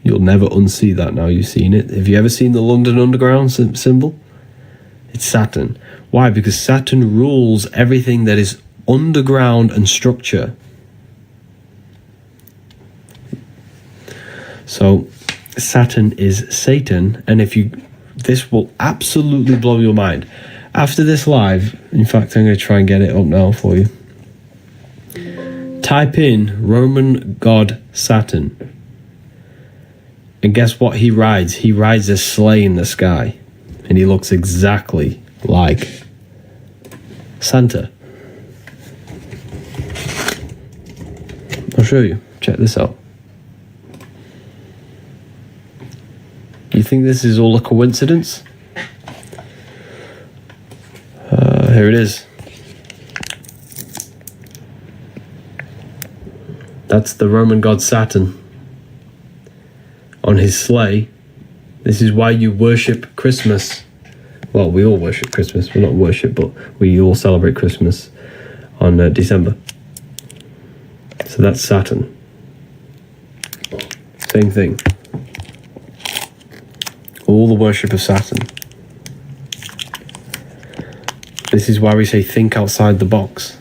You'll never unsee that now you've seen it. Have you ever seen the London Underground symbol? It's Saturn. Why? Because Saturn rules everything that is underground and structure. So Saturn is Satan, and this will absolutely blow your mind. After this live, in fact, I'm going to try and get it up now for you. Type in Roman god Saturn. And guess what he rides? He rides a sleigh in the sky. And he looks exactly like Santa. I'll show you. Check this out. You think this is all a coincidence? Here it is. That's the Roman god Saturn on his sleigh. This is why you worship Christmas. Well, we all worship Christmas. Well, not worship, but we all celebrate Christmas on December. So that's Saturn. Same thing. All the worship of Saturn. This is why we say think outside the box.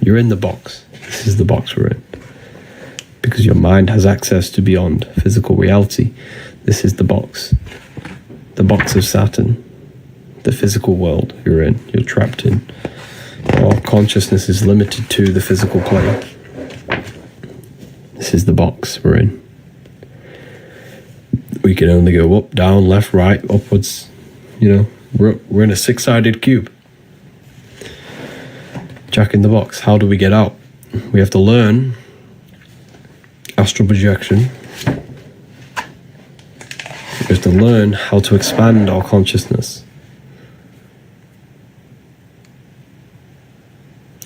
You're in the box. This is the box we're in. Because your mind has access to beyond physical reality. This is the box. The box of Saturn. The physical world you're in. You're trapped in. Our consciousness is limited to the physical plane. This is the box we're in. We can only go up, down, left, right, upwards. We're in a six-sided cube. Jack in the box. How do we get out? We have to learn astral projection. We have to learn how to expand our consciousness.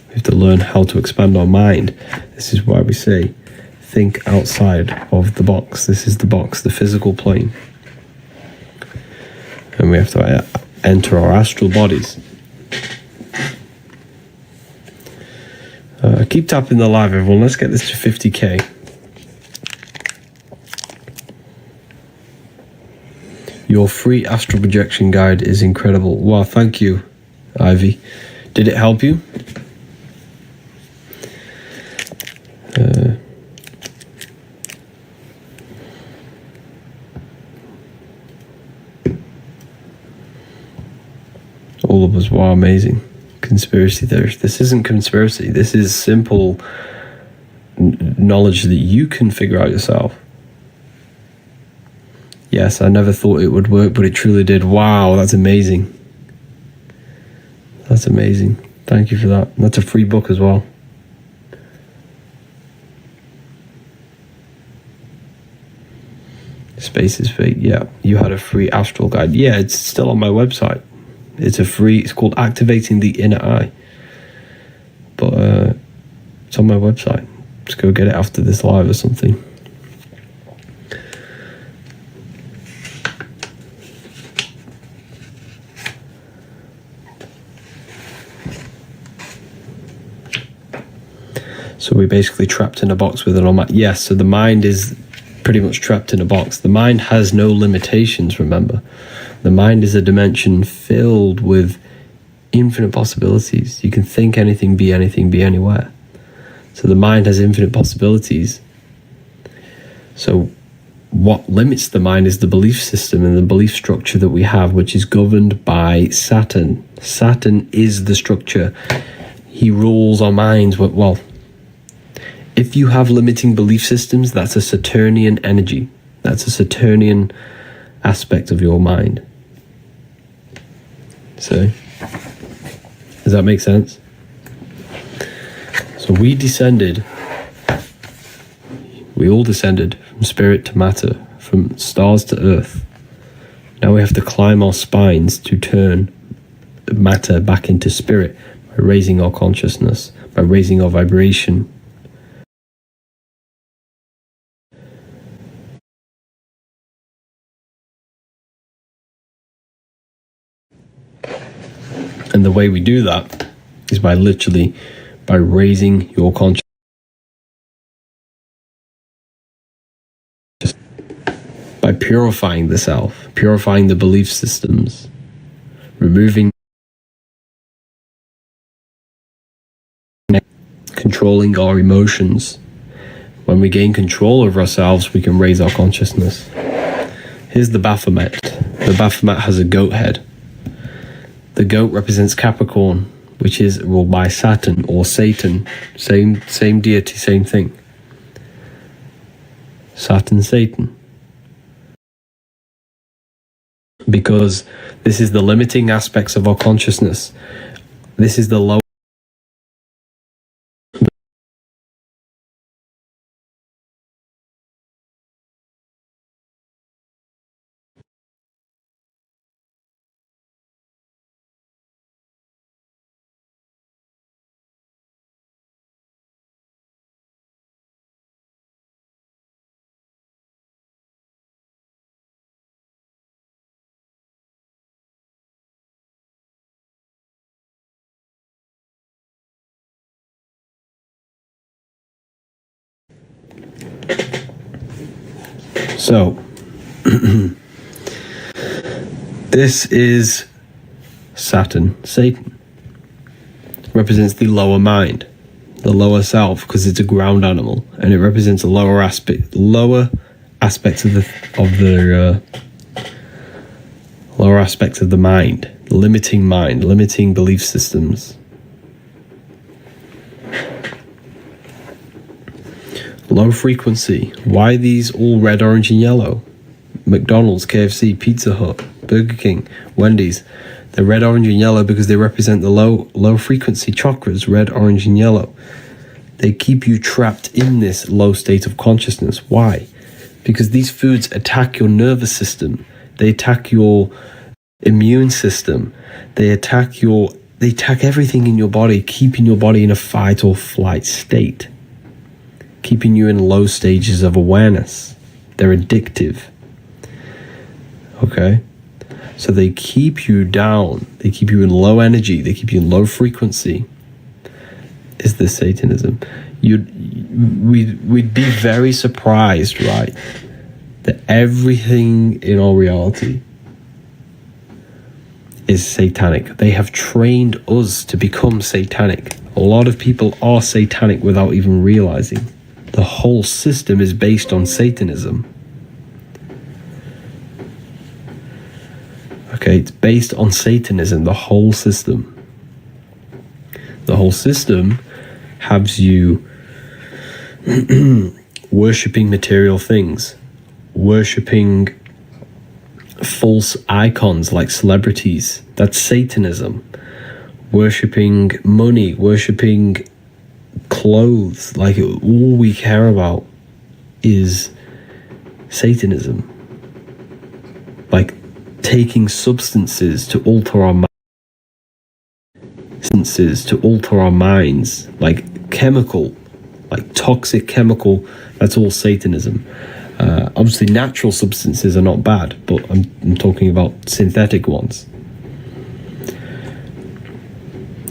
We have to learn how to expand our mind. This is why we say, think outside of the box. This is the box, the physical plane. And we have to enter our astral bodies. Keep tapping the live, everyone. Let's get this to 50k. Your free astral projection guide is incredible. Wow, thank you, Ivy. Did it help you? All of us, wow, amazing. Conspiracy theories. This isn't conspiracy. This is simple knowledge that you can figure out yourself. Yes, I never thought it would work, but it truly did. Wow, that's amazing. That's amazing. Thank you for that. That's a free book as well. Space is fake. Yeah, you had a free astral guide. Yeah, it's still on my website. It's called Activating the Inner Eye. But it's on my website. Just go get it after this live or something. So we're basically trapped in a box with an almighty. Yes, so the mind is pretty much trapped in a box. The mind has no limitations, remember. The mind is a dimension filled with infinite possibilities. You can think anything, be anywhere. So the mind has infinite possibilities. So what limits the mind is the belief system and the belief structure that we have, which is governed by Saturn. Saturn is the structure. He rules our minds. Well, if you have limiting belief systems, that's a Saturnian energy. That's a Saturnian aspect of your mind. So, does that make sense? So we all descended from spirit to matter, from stars to earth. Now we have to climb our spines to turn matter back into spirit by raising our consciousness, by raising our vibration. And the way we do that is by raising your consciousness, by purifying the self, purifying the belief systems, removing, controlling our emotions. When we gain control over ourselves, we can raise our consciousness. Here's the Baphomet. The Baphomet has a goat head. The goat represents Capricorn, which is ruled by Saturn or Satan. Same deity, same thing. Saturn, Satan. Because this is the limiting aspects of our consciousness. This is the low. So, this is Saturn, Satan. Represents the lower mind, the lower self, because it's a ground animal, and it represents a lower aspects of the mind, limiting belief systems. Low frequency. Why these all red, orange, and yellow? McDonald's, KFC, Pizza Hut, Burger King, Wendy's. They're red, orange, and yellow because they represent the low frequency chakras, red, orange, and yellow. They keep you trapped in this low state of consciousness. Why? Because these foods attack your nervous system. They attack your immune system. They attack everything in your body, keeping your body in a fight or flight state, keeping you in low stages of awareness. They're addictive. Okay? So they keep you down. They keep you in low energy. They keep you in low frequency. Is this Satanism? We'd be very surprised, right? That everything in our reality is satanic. They have trained us to become satanic. A lot of people are satanic without even realizing. The whole system is based on Satanism. Okay, it's based on Satanism, the whole system. The whole system has you worshipping material things, worshipping false icons like celebrities. That's Satanism. Worshipping money, worshipping clothes. Like, all we care about is Satanism. Like, taking substances to alter our minds, like toxic chemical. That's all Satanism. Obviously natural substances are not bad, but I'm talking about synthetic ones.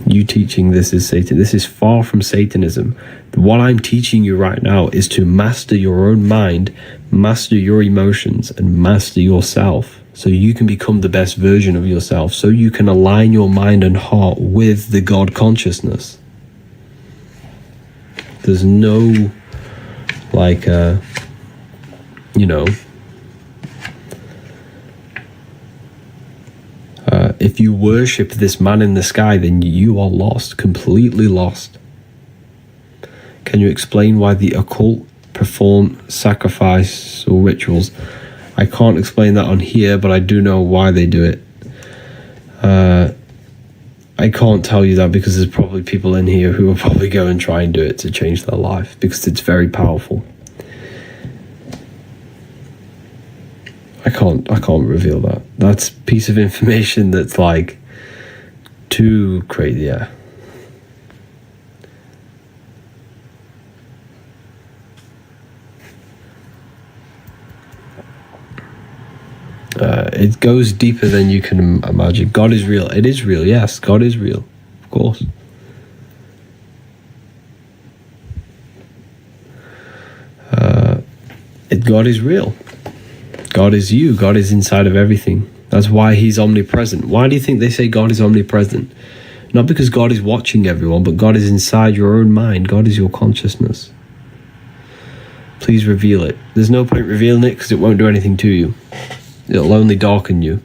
You teaching this is Satan. This is far from Satanism. What I'm teaching you right now is to master your own mind, master your emotions, and master yourself, so you can become the best version of yourself, so you can align your mind and heart with the God consciousness. There's no, like, if you worship this man in the sky, then you are lost, completely lost. Can you explain why the occult perform sacrifice or rituals? I can't explain that on here, but I do know why they do it. I can't tell you that because there's probably people in here who will probably go and try and do it to change their life, because it's very powerful. I can't reveal that. That's a piece of information that's like too crazy. Yeah. It goes deeper than you can imagine. God is real. It is real. Yes, God is real. Of course. God is real. God is you. God is inside of everything. That's why he's omnipresent. Why do you think they say God is omnipresent? Not because God is watching everyone, but God is inside your own mind. God is your consciousness. Please reveal it. There's no point revealing it because it won't do anything to you. It'll only darken you.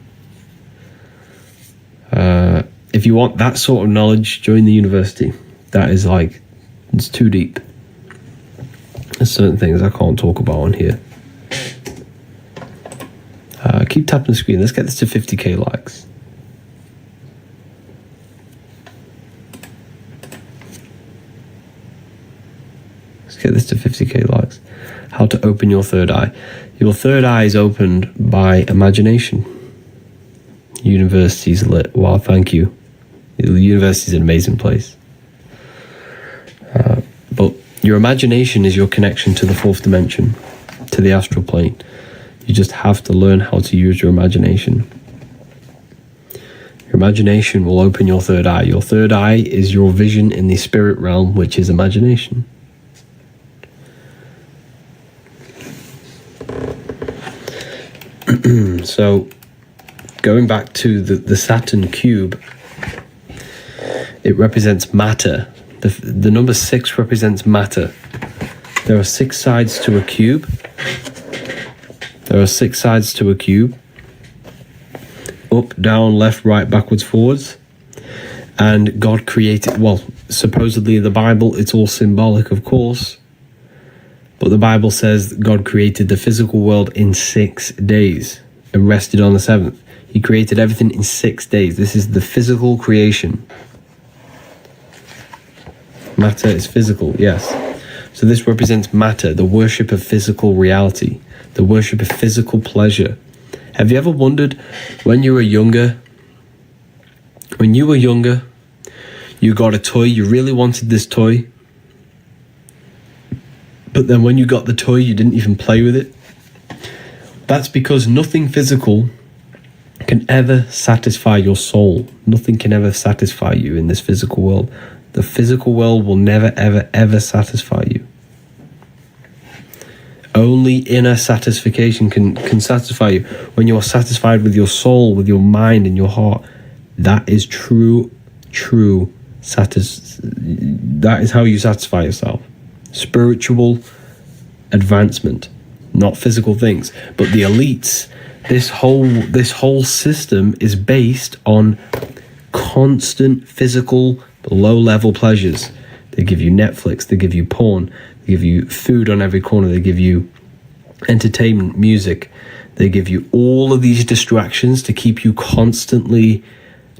If you want that sort of knowledge, join the university. That is like, it's too deep. There's certain things I can't talk about on here. Keep tapping the screen. Let's get this to 50k likes. Let's get this to 50k likes. How to open your third eye. Your third eye is opened by imagination. University's lit. Wow, thank you. The university is an amazing place. But your imagination is your connection to the fourth dimension, to the astral plane. You just have to learn how to use your imagination. Your imagination will open your third eye. Your third eye is your vision in the spirit realm, which is imagination. So, going back to the Saturn cube, it represents matter. The number 6 represents matter. There are 6 sides to a cube. There are 6 sides to a cube. Up, down, left, right, backwards, forwards. And God created, well, supposedly in the Bible, it's all symbolic, of course. But the Bible says God created the physical world in 6 days and rested on the 7th. He created everything in 6 days. This is the physical creation. Matter is physical, yes. So this represents matter, the worship of physical reality, the worship of physical pleasure. Have you ever wondered when you were younger, you got a toy, you really wanted this toy, but then when you got the toy, you didn't even play with it? That's because nothing physical can ever satisfy your soul. Nothing can ever satisfy you in this physical world. The physical world will never, ever, ever satisfy you. Only inner satisfaction can satisfy you. When you are satisfied with your soul, with your mind and your heart, that is true that is how you satisfy yourself. Spiritual advancement, not physical things. But the elites, this whole system is based on constant physical low-level pleasures. They give you Netflix, they give you porn, they give you food on every corner, they give you entertainment, music, they give you all of these distractions to keep you constantly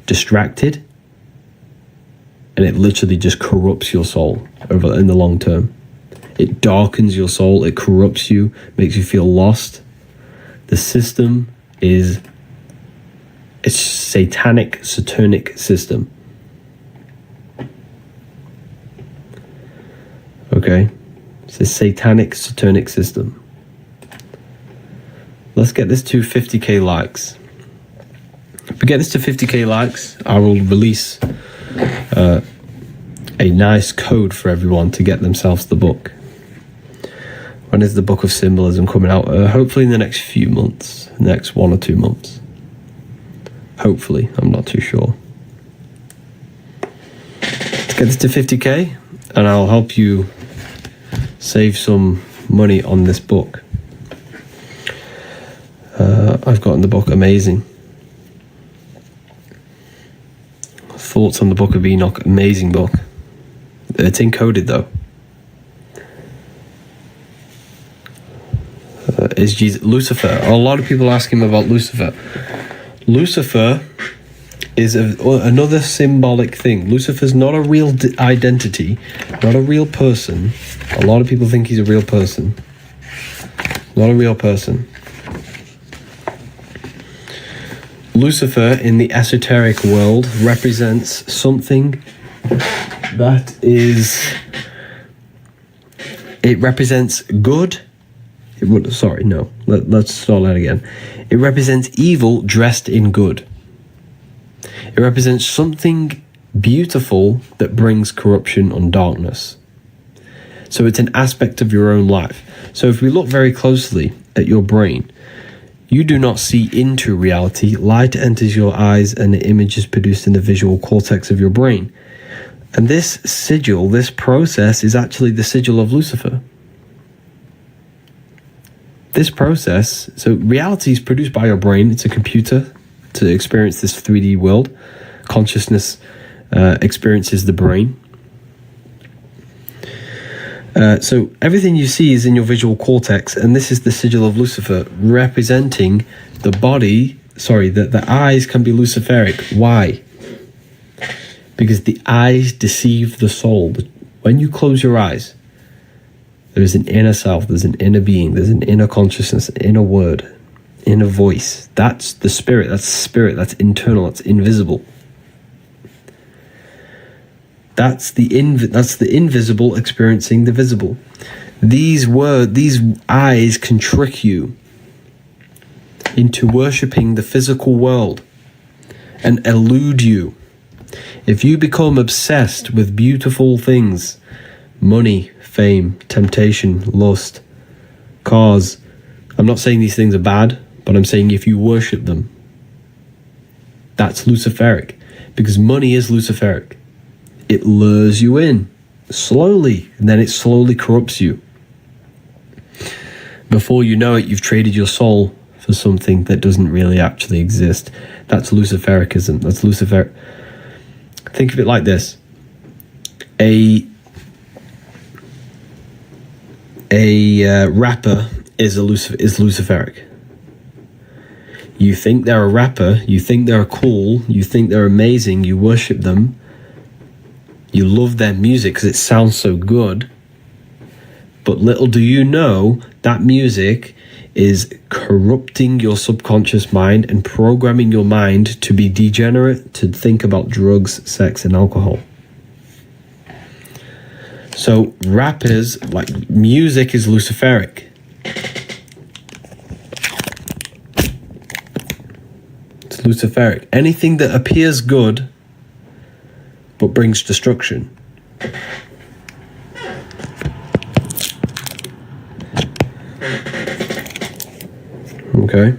distracted, and it literally just corrupts your soul over in the long term. It darkens your soul, it corrupts you, makes you feel lost. The system is a satanic, satanic system. Okay? It's a satanic, satanic system. Let's get this to 50k likes. If we get this to 50k likes, I will release a nice code for everyone to get themselves the book. When is the Book of Symbolism coming out? Hopefully in the next few months, next 1 or 2 months. Hopefully, I'm not too sure. Let's get this to 50k, and I'll help you save some money on this book. I've gotten the book amazing. Thoughts on the Book of Enoch, amazing book. It's encoded though. Is Jesus Lucifer? A lot of people ask him about Lucifer. Lucifer is another symbolic thing. Lucifer's not a real identity, not a real person. A lot of people think he's a real person. Not a real person. Lucifer in the esoteric world represents something that is... It represents good... Let's start that again. It represents evil dressed in good. It represents something beautiful that brings corruption and darkness. So it's an aspect of your own life. So if we look very closely at your brain, you do not see into reality. Light enters your eyes and the image is produced in the visual cortex of your brain. And this sigil, this process, is actually the sigil of Lucifer. This process, so reality is produced by your brain. It's a computer to experience this 3D world. Consciousness experiences the brain. So everything you see is in your visual cortex, and this is the sigil of Lucifer, representing the body. The eyes can be Luciferic. Why? Because the eyes deceive the soul. When you close your eyes, there is an inner self, there's an inner being, there's an inner consciousness, an inner word, inner voice. That's the spirit, that's internal, that's invisible. That's the invisible experiencing the visible. These eyes can trick you into worshipping the physical world and elude you. If you become obsessed with beautiful things, money, fame, temptation, lust, cars, I'm not saying these things are bad, but I'm saying if you worship them, that's Luciferic, because money is Luciferic. It lures you in slowly, and then it slowly corrupts you. Before you know it, you've traded your soul for something that doesn't really actually exist. That's Lucifericism. That's Lucifer. Think of it like this. A rapper is Luciferic. You think they're a rapper, you think they're cool, you think they're amazing, you worship them, you love their music because it sounds so good, but little do you know that music is corrupting your subconscious mind and programming your mind to be degenerate, to think about drugs, sex, and alcohol. So rappers, like music, is Luciferic. It's Luciferic. Anything that appears good but brings destruction. Okay.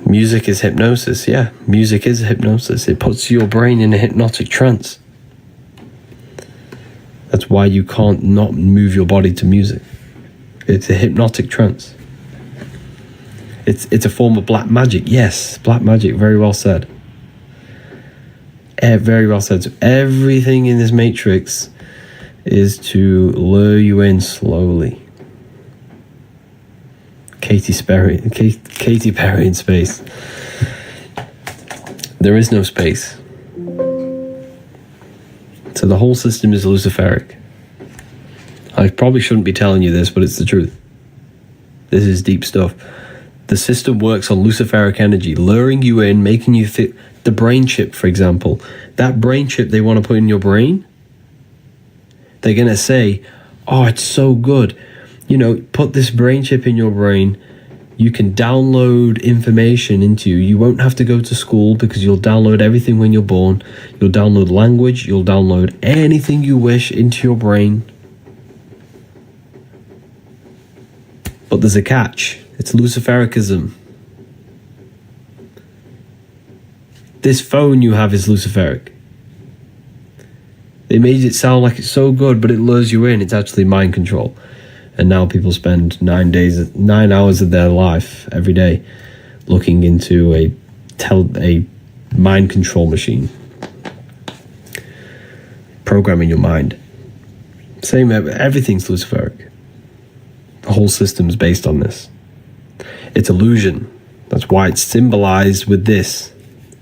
Music is hypnosis. Yeah, music is hypnosis. It puts your brain in a hypnotic trance. That's why you can't not move your body to music. It's a hypnotic trance. It's a form of black magic. Yes, black magic. Very well said. Very well said. So everything in this matrix is to lure you in slowly. Katy Perry in space. There is no space. So the whole system is Luciferic. I probably shouldn't be telling you this, but it's the truth. This is deep stuff. The system works on Luciferic energy, luring you in, making you think. The brain chip, for example, that brain chip they want to put in your brain, they're going to say, oh, it's so good. You know, put this brain chip in your brain You can download information into you. You won't have to go to school because you'll download everything when you're born. You'll download language. You'll download anything you wish into your brain. But there's a catch. It's Lucifericism. This phone you have is Luciferic. They made it sound like it's so good, but it lures you in. It's actually mind control. And now people spend 9 hours of their life every day looking into a mind control machine, programming your mind. Same, everything's Luciferic. The whole system's based on this. It's illusion. That's why it's symbolized with this,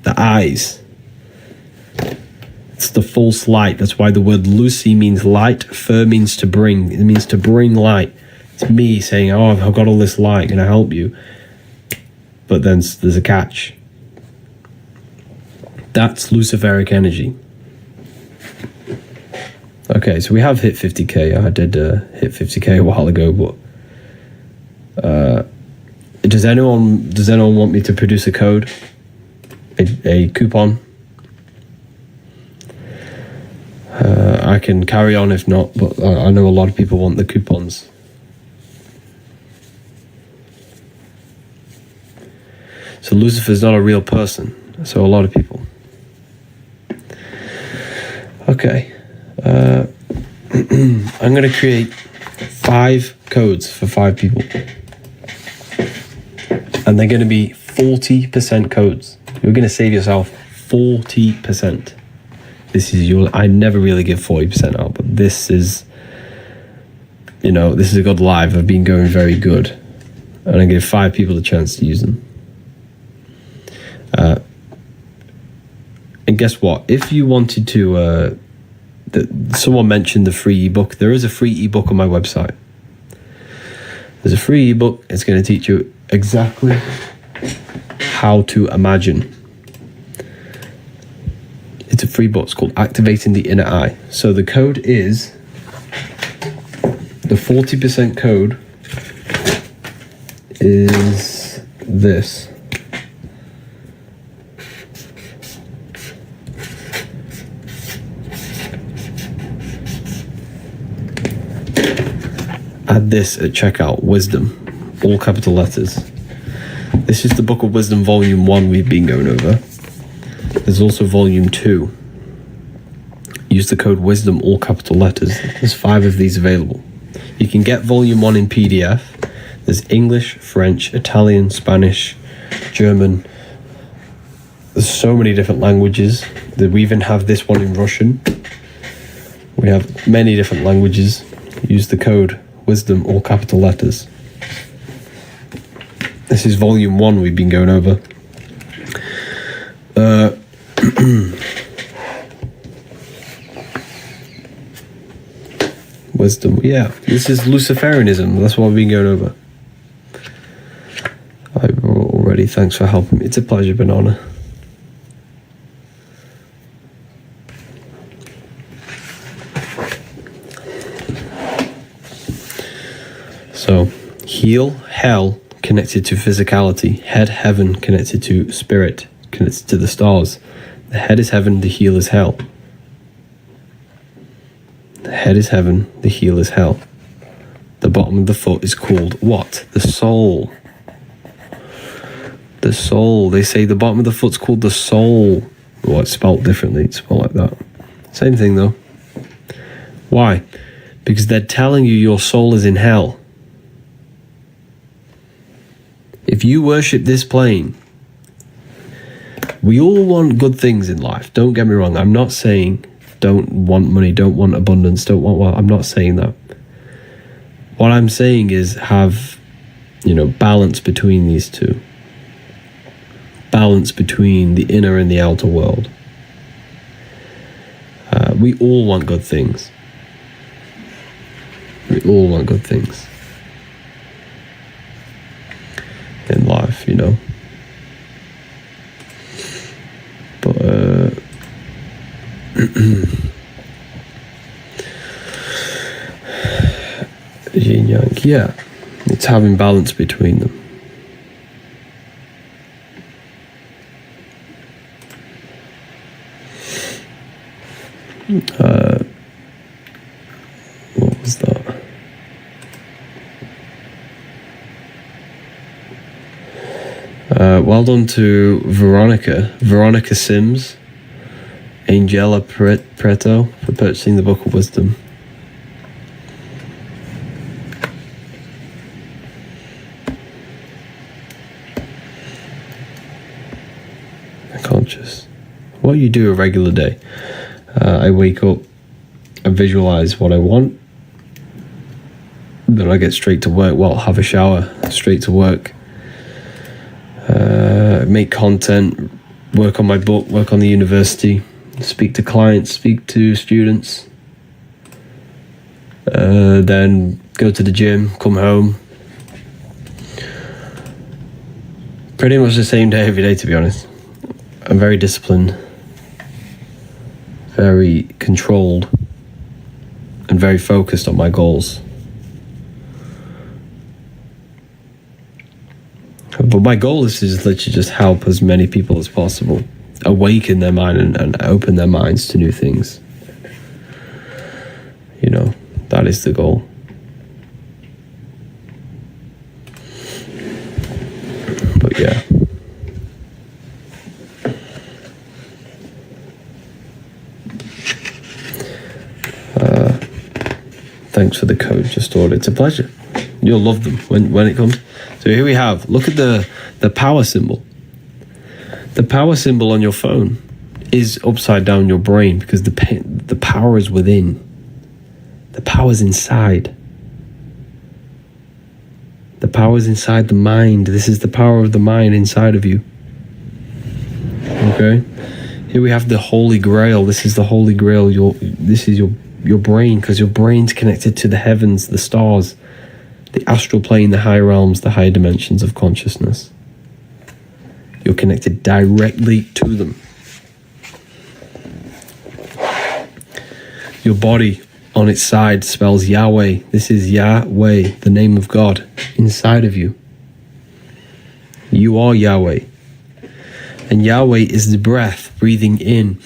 the eyes. It's the false light. That's why the word Lucy means light. Fer means to bring. It means to bring light. It's me saying, oh, I've got all this light. Can I help you? But then there's a catch. That's Luciferic energy. Okay, so we have hit 50k. I did hit 50k a while ago, but does anyone want me to produce a code, a coupon? I can carry on if not, but I know a lot of people want the coupons. So Lucifer's not a real person. So a lot of people. Okay. I'm going to create 5 codes for 5 people. And they're going to be 40% codes. You're going to save yourself 40%. This is I never really give 40% out, but this is, this is a good live. I've been going very good. And I give 5 people the chance to use them. And guess what? If you wanted to, someone mentioned the free ebook. There is a free ebook on my website. There's a free ebook. It's going to teach you exactly how to imagine. It's a free book. It's called Activating the Inner Eye. So the code is, the 40% code is this. Add this at checkout, wisdom, all capital letters. This is the Book of Wisdom Volume 1 we've been going over. There's also Volume 2. Use the code wisdom, all capital letters. There's 5 of these available. You can get Volume 1 in PDF. There's English, French, Italian, Spanish, German. There's so many different languages. We even have this one in Russian. We have many different languages. Use the code wisdom, all capital letters. This is Volume 1 we've been going over. Wisdom, yeah. This is Luciferianism. That's what we've been going over. Already, thanks for helping me. It's a pleasure, Banana. So, heel, hell, connected to physicality. Head, heaven, connected to spirit, connected to the stars. The head is heaven, the heel is hell. The head is heaven, the heel is hell. The bottom of the foot is called what? The soul. The soul. They say the bottom of the foot's called the soul. Well, it's spelled differently. It's spelled like that. Same thing though. Why? Because they're telling you your soul is in hell. If you worship this plane, we all want good things in life. Don't get me wrong. I'm not saying don't want money, don't want abundance, don't want wealth. I'm not saying that. What I'm saying is have, balance between these two. Balance between the inner and the outer world. We all want good things. We all want good things in life, But yin yang, yeah, it's having balance between them. What was that? Well done to Veronica Sims, Angela Preto for purchasing the Book of Wisdom. Conscious. What you do a regular day. I wake up, I visualize what I want, then I get straight to work. Well, have a shower, straight to work. Make content, work on my book, work on the university, speak to clients, speak to students, then go to the gym, come home. Pretty much the same day every day, to be honest. I'm very disciplined, very controlled, and very focused on my goals. But my goal is to just literally just help as many people as possible, awaken their mind and open their minds to new things. You know, that is the goal. But yeah. Thanks for the code, Just Audit. It's a pleasure. You'll love them when it comes. So here we have, look at the power symbol. The power symbol on your phone is upside down your brain because the power is within. The power is inside. The power is inside the mind. This is the power of the mind inside of you. Okay? Here we have the Holy Grail. This is the Holy Grail. This is your brain, because your brain's connected to the heavens, the stars, the astral plane, the higher realms, the higher dimensions of consciousness. You're connected directly to them. Your body on its side spells Yahweh. This is Yahweh, the name of God, inside of you. You are Yahweh. And Yahweh is the breath, breathing in.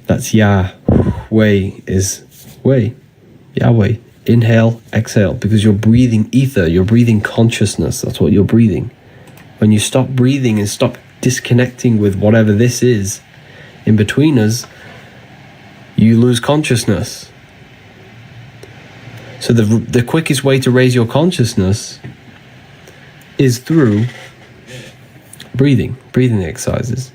That's Yahweh is way. Yahweh. Inhale, exhale, because you're breathing ether, you're breathing consciousness. That's what you're breathing. When you stop breathing and stop disconnecting with whatever this is in between us, you lose consciousness. So the quickest way to raise your consciousness is through breathing exercises.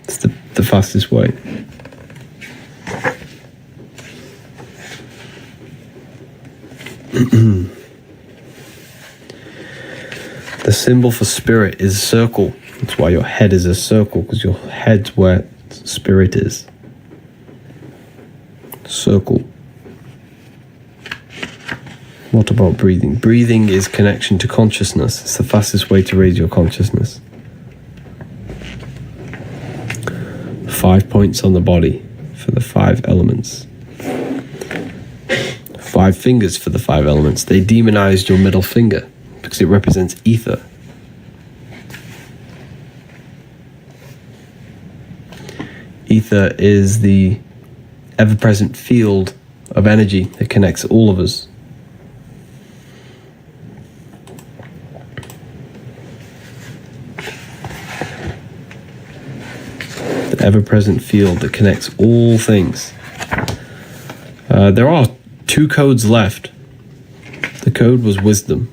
It's the fastest way. The symbol for spirit is a circle. That's why your head is a circle, because your head's where spirit is. Circle. What about breathing? Breathing is connection to consciousness. It's the fastest way to raise your consciousness. 5 points on the body for the 5 elements. 5 fingers for the 5 elements. They demonized your middle finger because it represents ether. Ether is the ever-present field of energy that connects all of us. The ever-present field that connects all things. There are 2 codes left. The code was wisdom.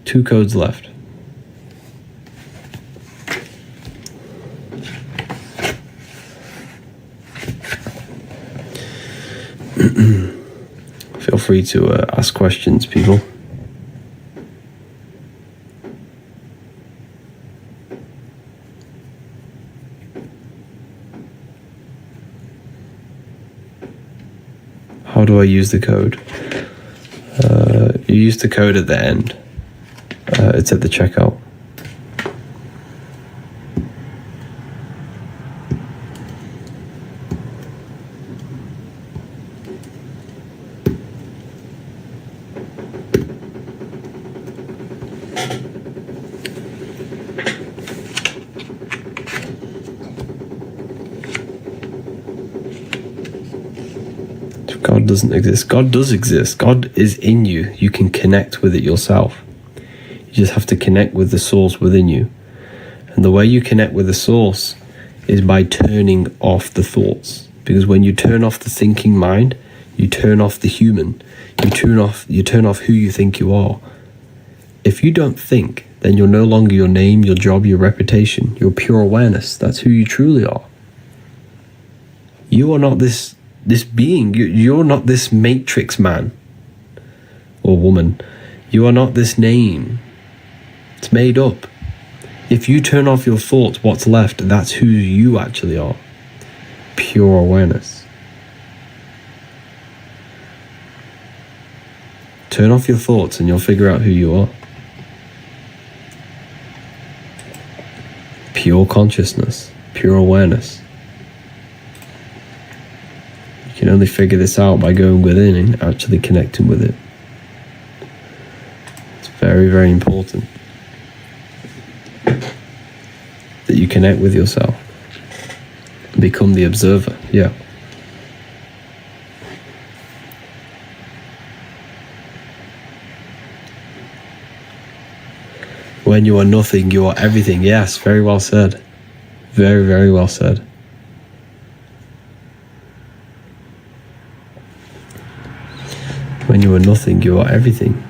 2 codes left. Feel free to ask questions, people. How do I use the code? You use the code at the end. It's at the checkout. God doesn't exist. God does exist. God is in you. You can connect with it yourself. You just have to connect with the source within you. And the way you connect with the source is by turning off the thoughts. Because when you turn off the thinking mind, you turn off the human. You turn off who you think you are. If you don't think, then you're no longer your name, your job, your reputation. You're pure awareness. That's who you truly are. You are not this being. You're not this matrix man or woman. You are not this name. It's made up. If you turn off your thoughts, what's left? That's who you actually are. Pure awareness. Turn off your thoughts and you'll figure out who you are. Pure consciousness, pure awareness. You can only figure this out by going within and actually connecting with it. It's very, very important that you connect with yourself. Become the observer, yeah. When you are nothing, you are everything. Yes, very well said. Very, very well said. When you are nothing, you are everything.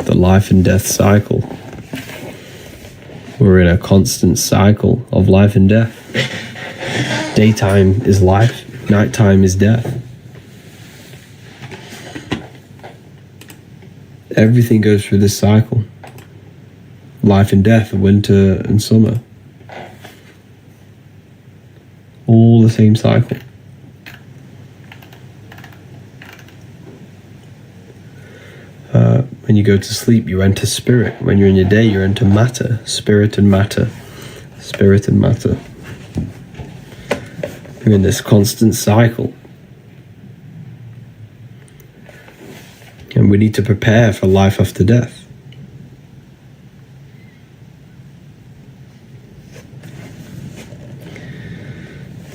The life and death cycle. We're in a constant cycle of life and death. Daytime is life, nighttime is death. Everything goes through this cycle. Life and death, winter and summer. All the same cycle. When you go to sleep, you enter spirit. When you're in your day, you enter matter. Spirit and matter. Spirit and matter. You're in this constant cycle. And we need to prepare for life after death.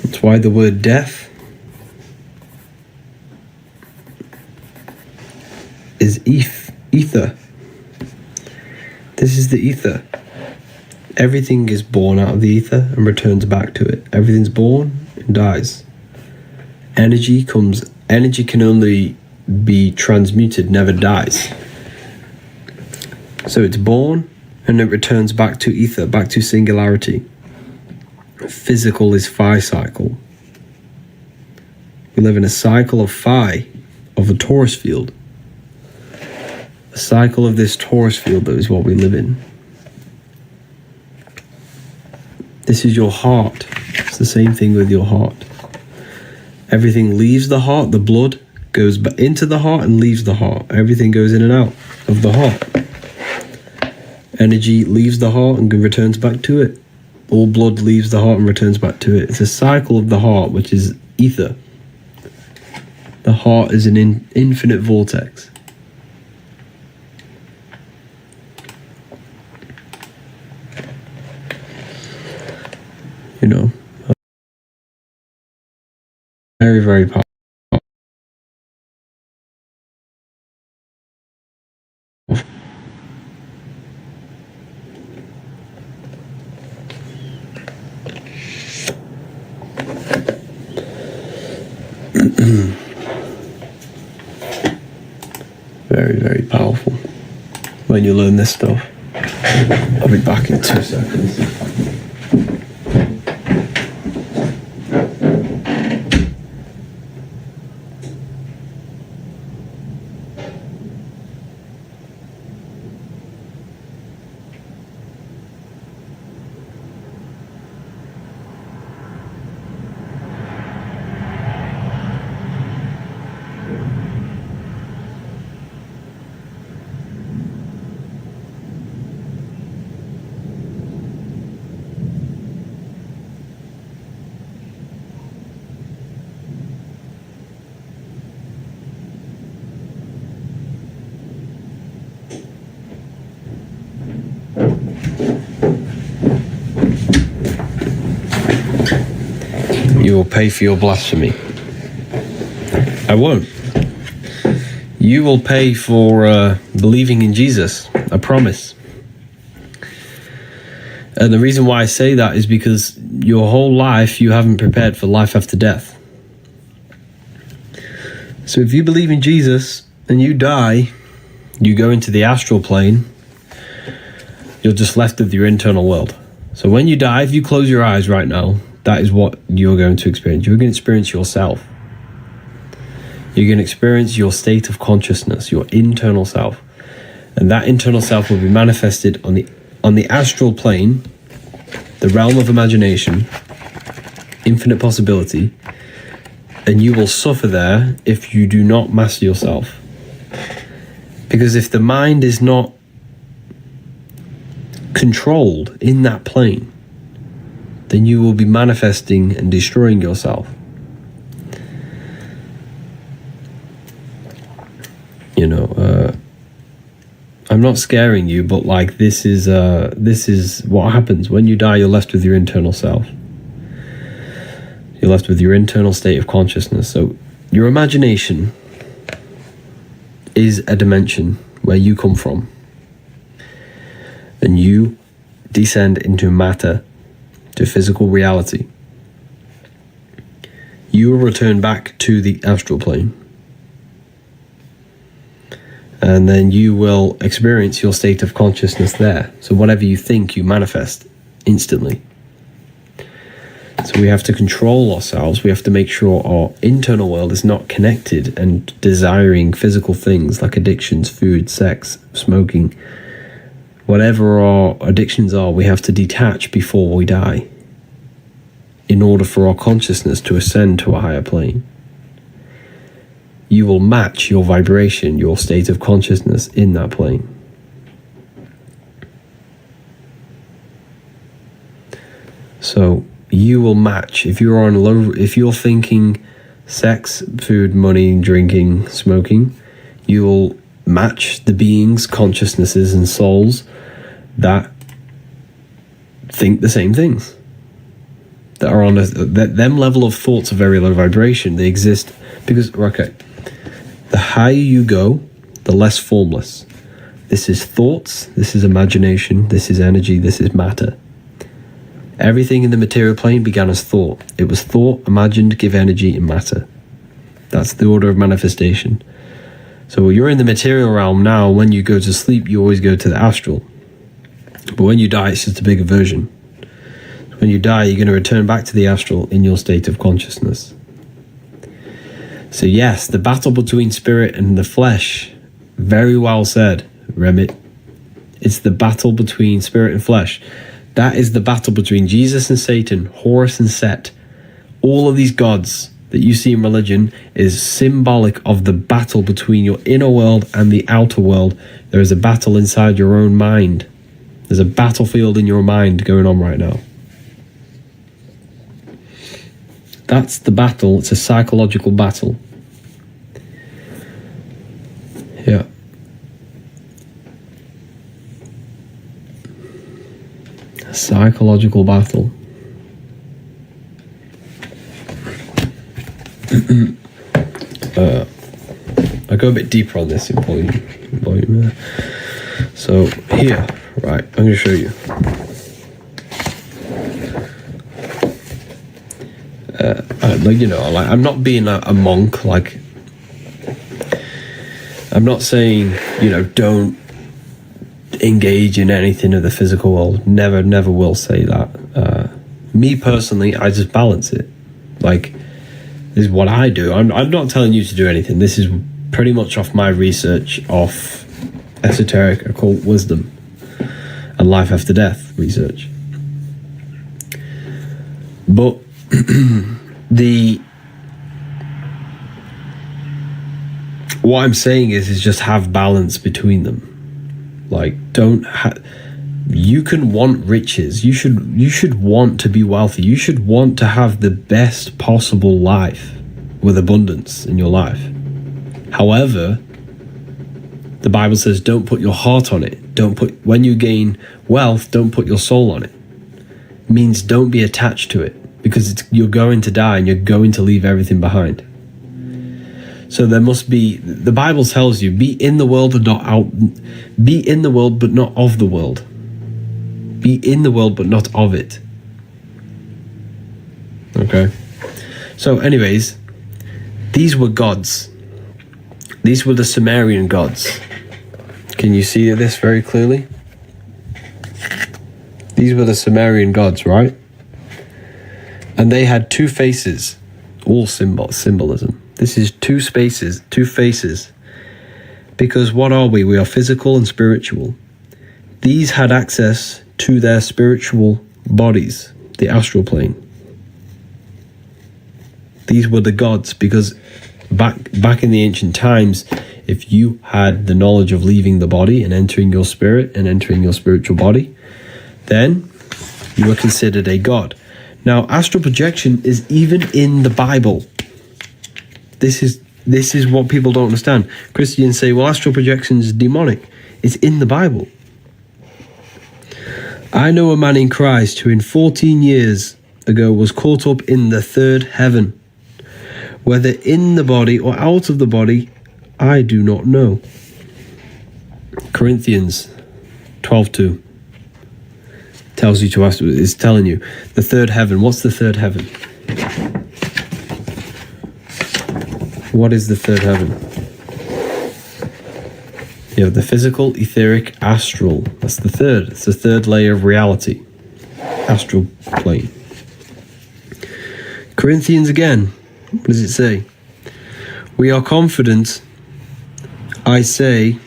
That's why the word death is ether. This is the ether. Everything is born out of the ether and returns back to it. Everything's born and dies. Energy can only be transmuted, never dies. So it's born and it returns back to ether, back to singularity. Physical is phi cycle. We live in a cycle of phi, of a torus field. The cycle of this torus field, though, is what we live in. This is your heart. It's the same thing with your heart. Everything leaves the heart. The blood goes into the heart and leaves the heart. Everything goes in and out of the heart. Energy leaves the heart and returns back to it. All blood leaves the heart and returns back to it. It's a cycle of the heart, which is ether. The heart is an infinite vortex. You know, very, very powerful. Very, very powerful when you learn this stuff. I'll be back in 2 seconds. you will pay for your blasphemy. I won't. You will pay for believing in Jesus. I promise. And the reason why I say that is because your whole life you haven't prepared for life after death. So if you believe in Jesus and you die, you go into the astral plane, you're just left with your internal world. So when you die, if you close your eyes right now, that is what you're going to experience. You're going to experience yourself. You're going to experience your state of consciousness, your internal self. And that internal self will be manifested on the astral plane, the realm of imagination, infinite possibility, and you will suffer there if you do not master yourself. Because if the mind is not controlled in that plane, then you will be manifesting and destroying yourself. You know, I'm not scaring you, but like this is what happens when you die. You're left with your internal self. You're left with your internal state of consciousness. So your imagination is a dimension where you come from, and you descend into matter, to physical reality. You will return back to the astral plane, and then you will experience your state of consciousness there. So whatever you think, you manifest instantly. So we have to control ourselves. We have to make sure our internal world is not connected and desiring physical things like addictions, food, sex, smoking. Whatever our addictions are, we have to detach before we die in order for our consciousness to ascend to a higher plane. You will match your vibration, your state of consciousness in that plane. So you will match. If you're thinking sex, food, money, drinking, smoking, you will match the beings, consciousnesses, and souls that think the same things. That are on them level of thoughts are very low vibration. They exist because, okay, the higher you go, the less formless. This is thoughts, this is imagination, this is energy, this is matter. Everything in the material plane began as thought. It was thought, imagined, give energy, and matter. That's the order of manifestation. So you're in the material realm now. When you go to sleep, you always go to the astral. But when you die, it's just a bigger version. When you die, you're going to return back to the astral in your state of consciousness. So yes, the battle between spirit and the flesh, very well said, Remit. It's the battle between spirit and flesh. That is the battle between Jesus and Satan, Horus and Set. All of these gods that you see in religion is symbolic of the battle between your inner world and the outer world. There is a battle inside your own mind. There's a battlefield in your mind going on right now. That's the battle. It's a psychological battle. Yeah. A psychological battle. I go a bit deeper on this in volume. So here, right, I'm going to show you. I'm not being a monk. Like, I'm not saying, don't engage in anything of the physical world. Never will say that. Me personally, I just balance it. Like, this is what I do. I'm not telling you to do anything. This is pretty much off my research of esoteric occult wisdom and life after death research. But what I'm saying is just have balance between them. Like, you can want riches. You should want to be wealthy. You should want to have the best possible life with abundance in your life. However, the Bible says don't put your heart on it. When you gain wealth, don't put your soul on it. It means don't be attached to it. because you're going to die and you're going to leave everything behind. So there must be, the Bible tells you, be in the world and not out, be in the world but not of the world. Be in the world but not of it. Okay. So anyways, these were gods. These were the Sumerian gods. Can you see this very clearly? These were the Sumerian gods, right? And they had two faces, all symbolism. This is two faces. Because what are we? We are physical and spiritual. These had access to their spiritual bodies, the astral plane. These were the gods, because back in the ancient times, if you had the knowledge of leaving the body and entering your spirit and entering your spiritual body, then you were considered a god. Now, astral projection is even in the Bible. This is what people don't understand. Christians say, well, astral projection is demonic. It's in the Bible. I know a man in Christ who in 14 years ago was caught up in the third heaven. Whether in the body or out of the body, I do not know. Corinthians 12:2 tells you to ask, is telling you the third heaven. What's the third heaven? What is the third heaven? You have the physical, etheric, astral. That's the third. It's the third layer of reality. Astral plane. Corinthians again. What does it say? We are confident, I say,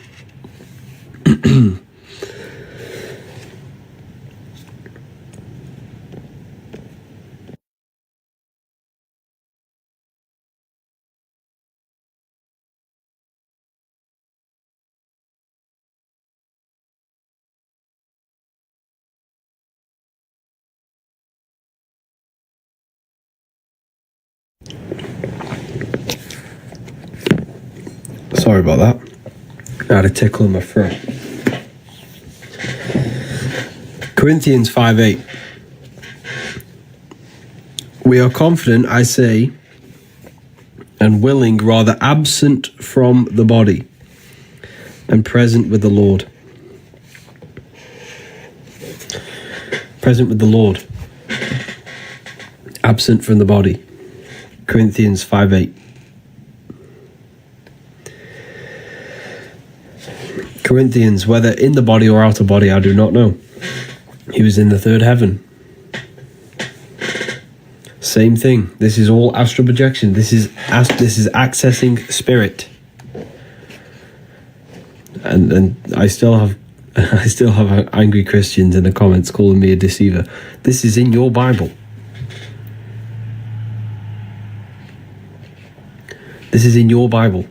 sorry about that. I had a tickle in my throat. Corinthians 5:8. We are confident, I say, and willing, rather absent from the body, and present with the Lord. Present with the Lord. Absent from the body. Corinthians 5:8. Corinthians, whether in the body or out of body, I do not know. He was in the third heaven. Same thing. This is all astral projection. This is accessing spirit. And I still have angry Christians in the comments calling me a deceiver. This is in your Bible. This is in your Bible.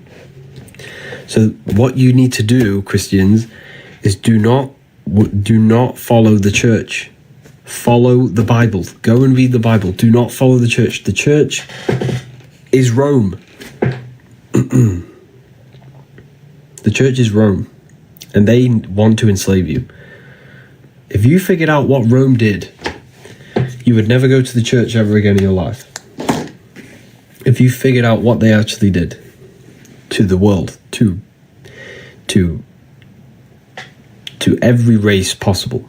So what you need to do, Christians, is do not follow the church. Follow the Bible. Go and read the Bible. Do not follow the church. The church is Rome. The church is Rome, and they want to enslave you. If you figured out what Rome did, you would never go to the church ever again in your life. If you figured out what they actually did to the world, to every race possible.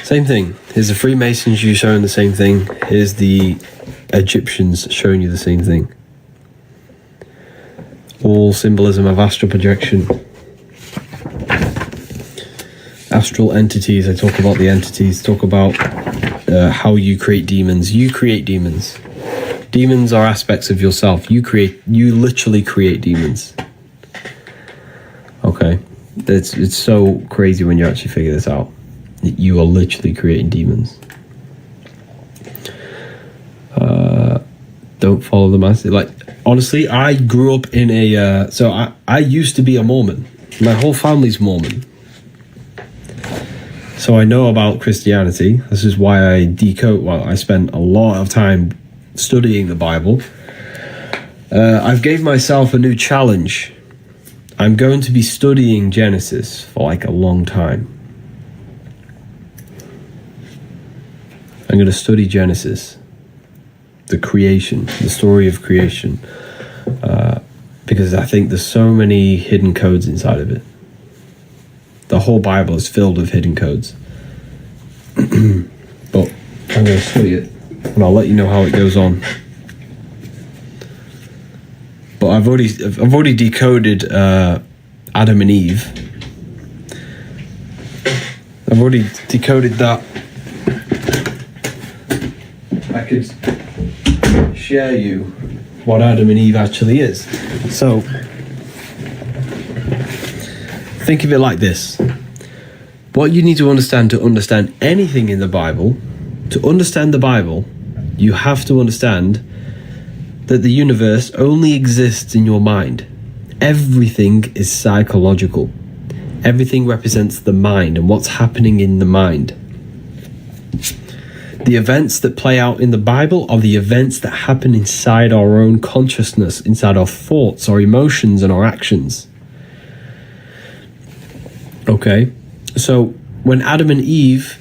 Same thing. Here's the Freemasons, you showing the same thing. Here's the Egyptians showing you the same thing. All symbolism of astral projection. Astral entities. I talk about the entities. Talk about how you create demons. You create demons. Demons are aspects of yourself. You literally create demons. Okay? It's so crazy when you actually figure this out. You are literally creating demons. Don't follow the masses. Like, honestly, I grew up in a... so I used to be a Mormon. My whole family's Mormon. So I know about Christianity. This is why I spent a lot of time studying the Bible. I've gave myself a new challenge I'm going to be studying Genesis for like a long time. I'm going to study Genesis, the creation, the story of creation, because I think there's so many hidden codes inside of it. The whole Bible is filled with hidden codes. But I'm going to study it, and I'll let you know how it goes on. But I've already decoded Adam and Eve. I've already decoded that. I could share you what Adam and Eve actually is. So think of it like this. What you need to understand anything in the Bible, to understand the Bible, you have to understand that the universe only exists in your mind. Everything is psychological. Everything represents the mind and what's happening in the mind. The events that play out in the Bible are the events that happen inside our own consciousness, inside our thoughts, our emotions, and our actions. Okay? So, when Adam and Eve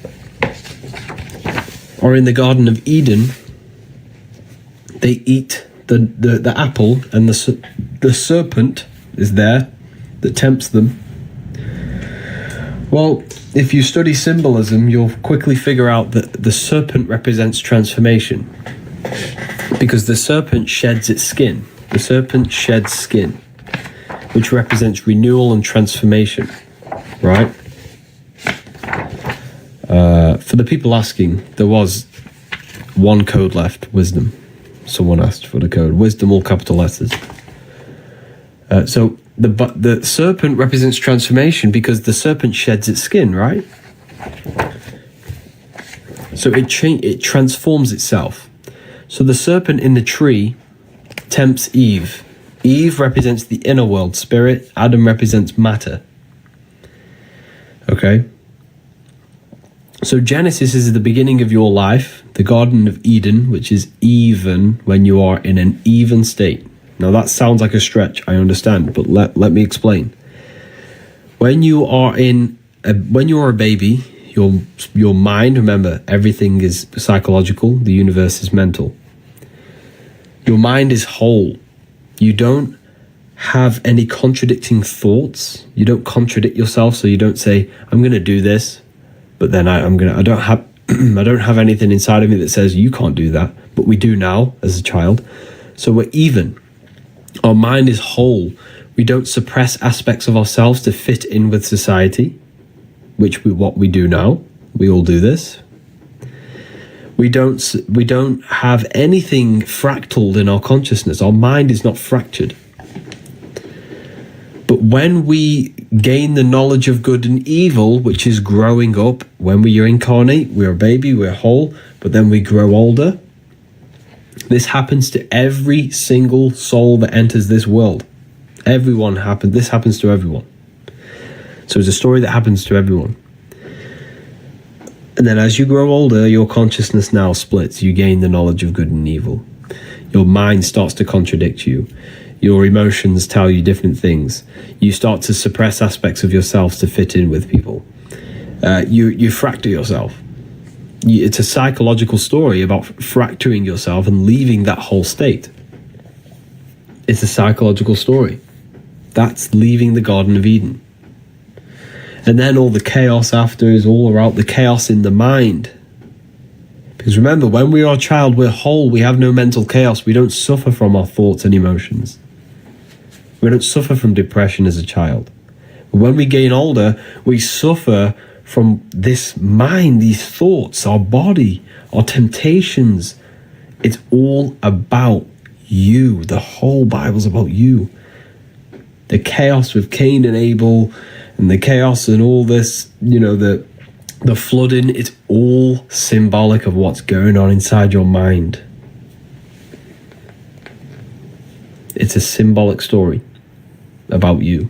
are in the Garden of Eden, they eat the apple, and the serpent is there that tempts them. Well, if you study symbolism, you'll quickly figure out that the serpent represents transformation, because the serpent sheds its skin. The serpent sheds skin, which represents renewal and transformation, right? For the people asking, there was one code left, wisdom. Someone asked for the code. Wisdom, all capital letters. So the serpent represents transformation because the serpent sheds its skin, right? So it transforms itself. So the serpent in the tree tempts Eve. Eve represents the inner world, spirit. Adam represents matter. Okay? So Genesis is the beginning of your life, the Garden of Eden, which is even when you are in an even state. Now that sounds like a stretch, I understand, but let me explain. When you are a baby, your mind, remember, everything is psychological, the universe is mental. Your mind is whole. You don't have any contradicting thoughts. You don't contradict yourself, so you don't say, I'm going to do this, but then I don't have I don't have anything inside of me that says you can't do that, but we do now as a child. So we're even. Our mind is whole. We don't suppress aspects of ourselves to fit in with society, what we do now. We all do this. We don't have anything fractaled in our consciousness. Our mind is not fractured. But when we gain the knowledge of good and evil, which is growing up, when we incarnate, we're a baby, we're whole, but then we grow older. This happens to every single soul that enters this world. This happens to everyone. So it's a story that happens to everyone. And then as you grow older, your consciousness now splits. You gain the knowledge of good and evil. Your mind starts to contradict you. Your emotions tell you different things. You start to suppress aspects of yourself to fit in with people. You fracture yourself. It's a psychological story about fracturing yourself and leaving that whole state. It's a psychological story. That's leaving the Garden of Eden. And then all the chaos after is all about the chaos in the mind. Because remember, when we are a child, we're whole. We have no mental chaos. We don't suffer from our thoughts and emotions. We don't suffer from depression as a child. But when we gain older, we suffer from this mind, these thoughts, our body, our temptations. It's all about you. The whole Bible's about you. The chaos with Cain and Abel, and the chaos and all this, the flooding, it's all symbolic of what's going on inside your mind. It's a symbolic story about you.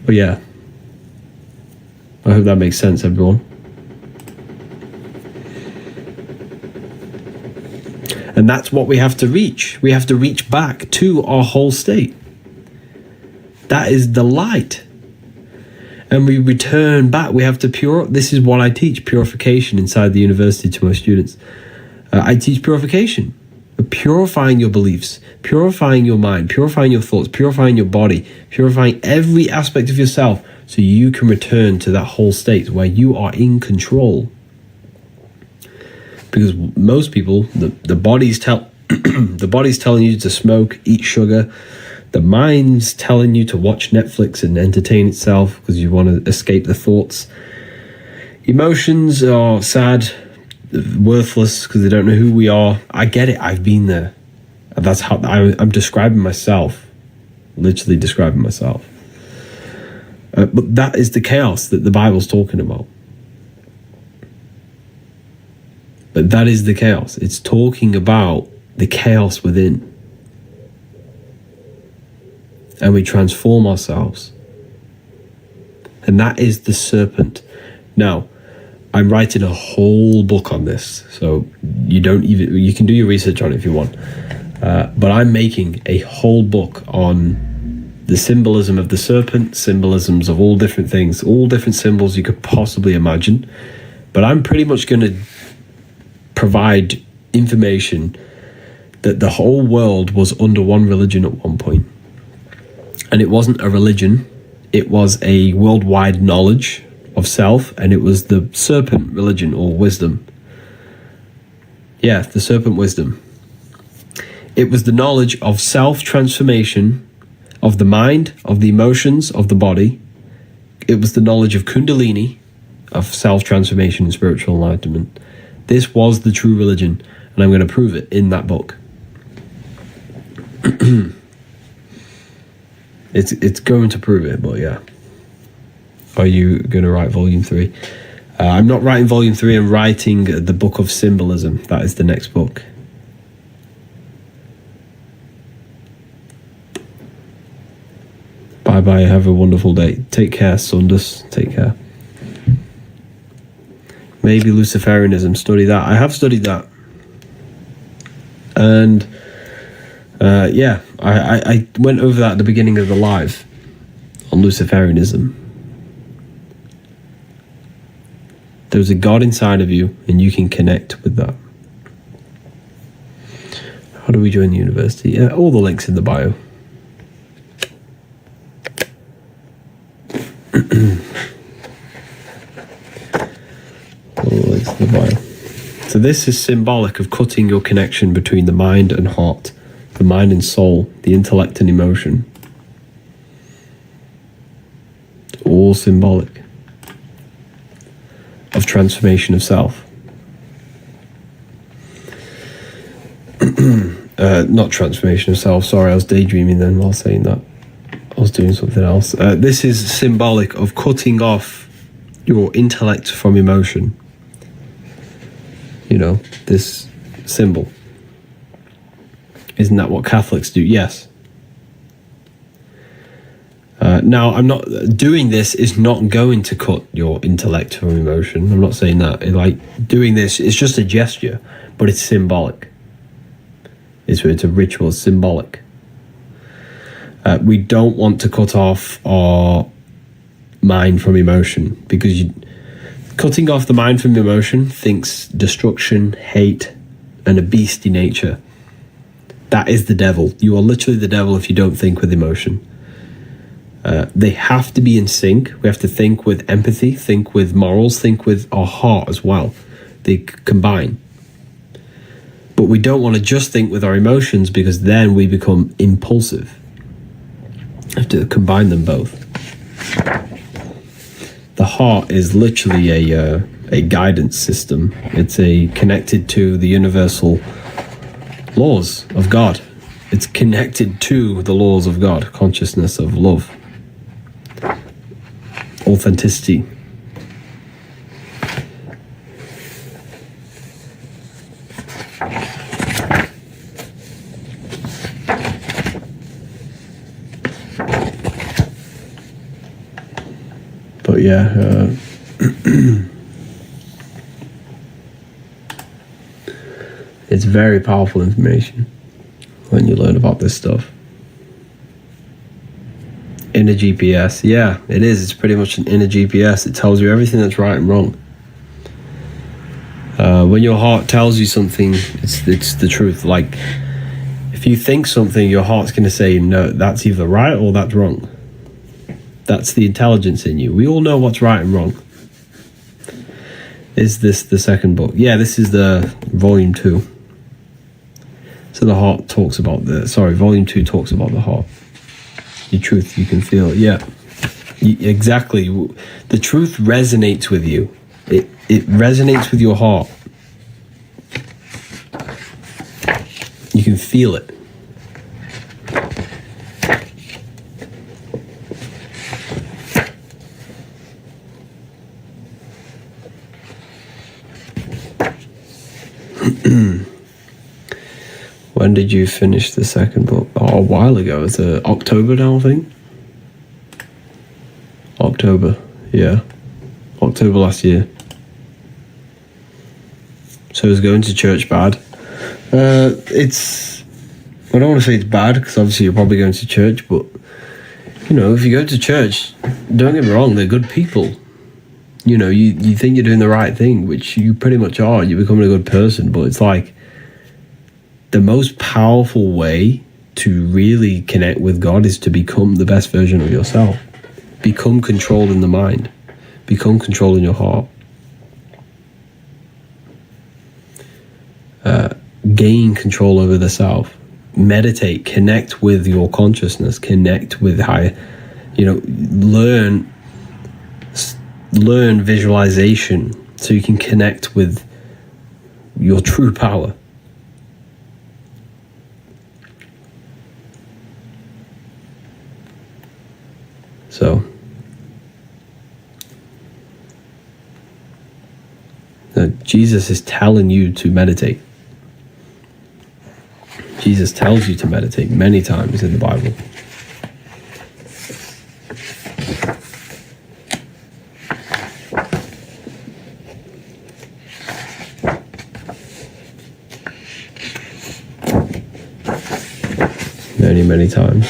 But yeah, I hope that makes sense, everyone. And that's what we have to reach. We have to reach back to our whole state. That is the light. And we return back. We have to this is what I teach, purification inside the university to my students. I teach purification. Purifying your beliefs, purifying your mind, purifying your thoughts, purifying your body, purifying every aspect of yourself so you can return to that whole state where you are in control. Because most people, the body's telling you to smoke, eat sugar. The mind's telling you to watch Netflix and entertain itself because you want to escape the thoughts. Emotions are sad, worthless because they don't know who we are. I get it. I've been there. That's how I'm describing myself, literally describing myself. But that is the chaos that the Bible's talking about. But that is the chaos. It's talking about the chaos within. And we transform ourselves. And that is the serpent. Now, I'm writing a whole book on this, so you can do your research on it if you want. But I'm making a whole book on the symbolism of the serpent, symbolisms of all different things, all different symbols you could possibly imagine. But I'm pretty much going to provide information that the whole world was under one religion at one point. And it wasn't a religion, it was a worldwide knowledge of self, and it was the serpent religion or wisdom. Yeah, the serpent wisdom. It was the knowledge of self-transformation of the mind, of the emotions, of the body. It was the knowledge of Kundalini, of self-transformation and spiritual enlightenment. This was the true religion, and I'm going to prove it in that book. It's going to prove it, but yeah. Are you going to write volume 3? I'm not writing volume 3, I'm writing the book of symbolism. That is the next book. Bye-bye, have a wonderful day. Take care, Sundus. Take care. Maybe Luciferianism, study that. I have studied that. And yeah, I went over that at the beginning of the live on Luciferianism. There's a God inside of you, and you can connect with that. How do we join the university? Yeah, all the links in the bio. All the links in the bio. So this is symbolic of cutting your connection between the mind and heart, the mind and soul, the intellect and emotion. It's all symbolic of transformation of self. Not transformation of self, sorry, I was daydreaming then while saying that. I was doing something else. This is symbolic of cutting off your intellect from emotion. You know, this symbol. Isn't that what Catholics do? Yes. Now, I'm not doing this is not going to cut your intellect from emotion. I'm not saying that. Doing this is just a gesture, but it's symbolic. It's a ritual, it's symbolic. We don't want to cut off our mind from emotion, because cutting off the mind from emotion thinks destruction, hate, and a beastly nature. That is the devil. You are literally the devil if you don't think with emotion. They have to be in sync. We have to think with empathy, think with morals, think with our heart as well. They combine. But we don't want to just think with our emotions, because then we become impulsive. We have to combine them both. The heart is literally a guidance system. It's connected to the universal laws of God. It's connected to the laws of God, consciousness of love, authenticity. But yeah, It's very powerful information when you learn about this stuff. Inner GPS. Yeah, it is. It's pretty much an inner GPS. It tells you everything that's right and wrong. When your heart tells you something, it's the truth. Like, if you think something, your heart's going to say, no, that's either right or that's wrong. That's the intelligence in you. We all know what's right and wrong. Is this the second book? Yeah, this is the volume 2. So the heart talks about volume 2 talks about the heart. Your truth, you can feel it. Yeah, exactly. The truth resonates with you. It resonates with your heart. You can feel it. When did you finish the second book? Oh, a while ago. It's October now, I think. October, yeah. October last year. So is going to church bad? I don't want to say it's bad, because obviously you're probably going to church, but, you know, if you go to church, don't get me wrong, they're good people. You know, you think you're doing the right thing, which you pretty much are. You're becoming a good person, but it's like, the most powerful way to really connect with God is to become the best version of yourself. Become controlled in the mind. Become controlled in your heart. Gain control over the self. Meditate. Connect with your consciousness. Connect with higher. You know, learn visualization so you can connect with your true power. So, Jesus is telling you to meditate. Jesus tells you to meditate many times in the Bible. Many, many times.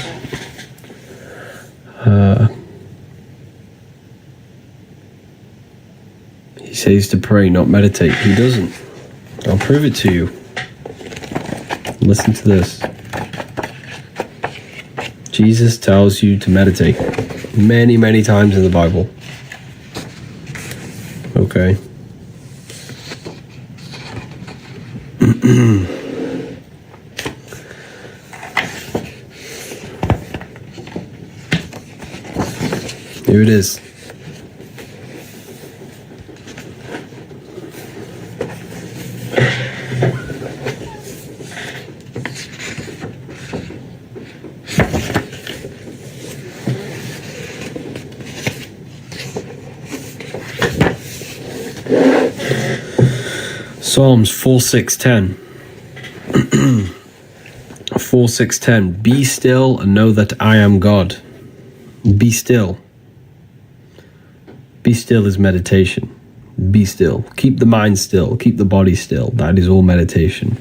He says to pray, not meditate. He doesn't. I'll prove it to you. Listen to this. Jesus tells you to meditate many, many times in the Bible. Okay. Here it is. Psalms 4:6-10. 4:6-10. Be still and know that I am God. Be still. Be still is meditation. Be still. Keep the mind still. Keep the body still. That is all meditation.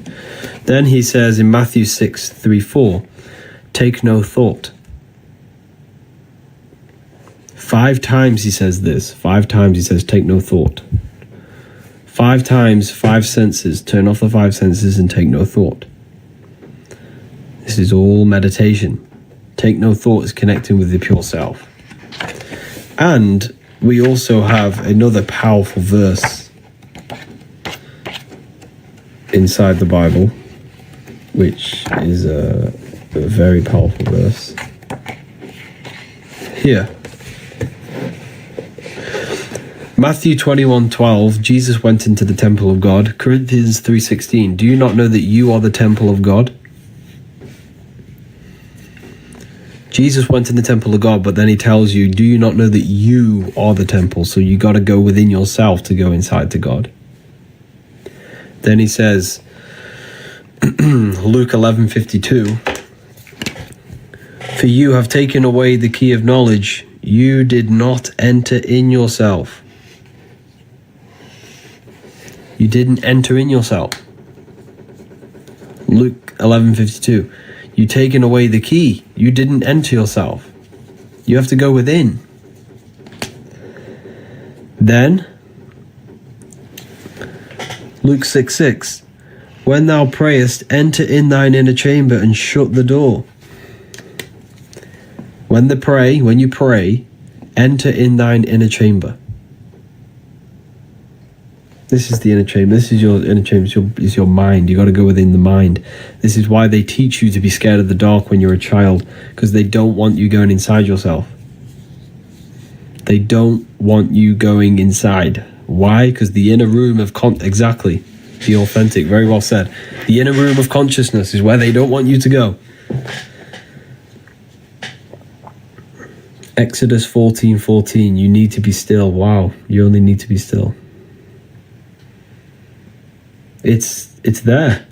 Then he says in Matthew 6:3-4, take no thought. 5 times he says this. 5 times he says, take no thought. 5 times, 5 senses. Turn off the 5 senses and take no thought. This is all meditation. Take no thought is connecting with the pure self. And we also have another powerful verse inside the Bible, which is a very powerful verse. Here. Matthew 21:12, Jesus went into the temple of God. Corinthians 3:16, do you not know that you are the temple of God? Jesus went in the temple of God, but then he tells you, do you not know that you are the temple? So you got to go within yourself to go inside to God. Then he says, Luke 11:52, for you have taken away the key of knowledge. You did not enter in yourself. You didn't enter in yourself. Luke 11:52. You taken away the key. You didn't enter yourself. You have to go within. Then, Luke 6:6. When thou prayest, enter in thine inner chamber and shut the door. When you pray, enter in thine inner chamber. This is the inner chamber. This is your inner chamber. It's your mind. You got to go within the mind. This is why they teach you to be scared of the dark when you're a child, because they don't want you going inside yourself. They don't want you going inside. Why? Because the inner room of exactly, the authentic, very well said. The inner room of consciousness is where they don't want you to go. Exodus 14:14. You need to be still. Wow, you only need to be still. It's there.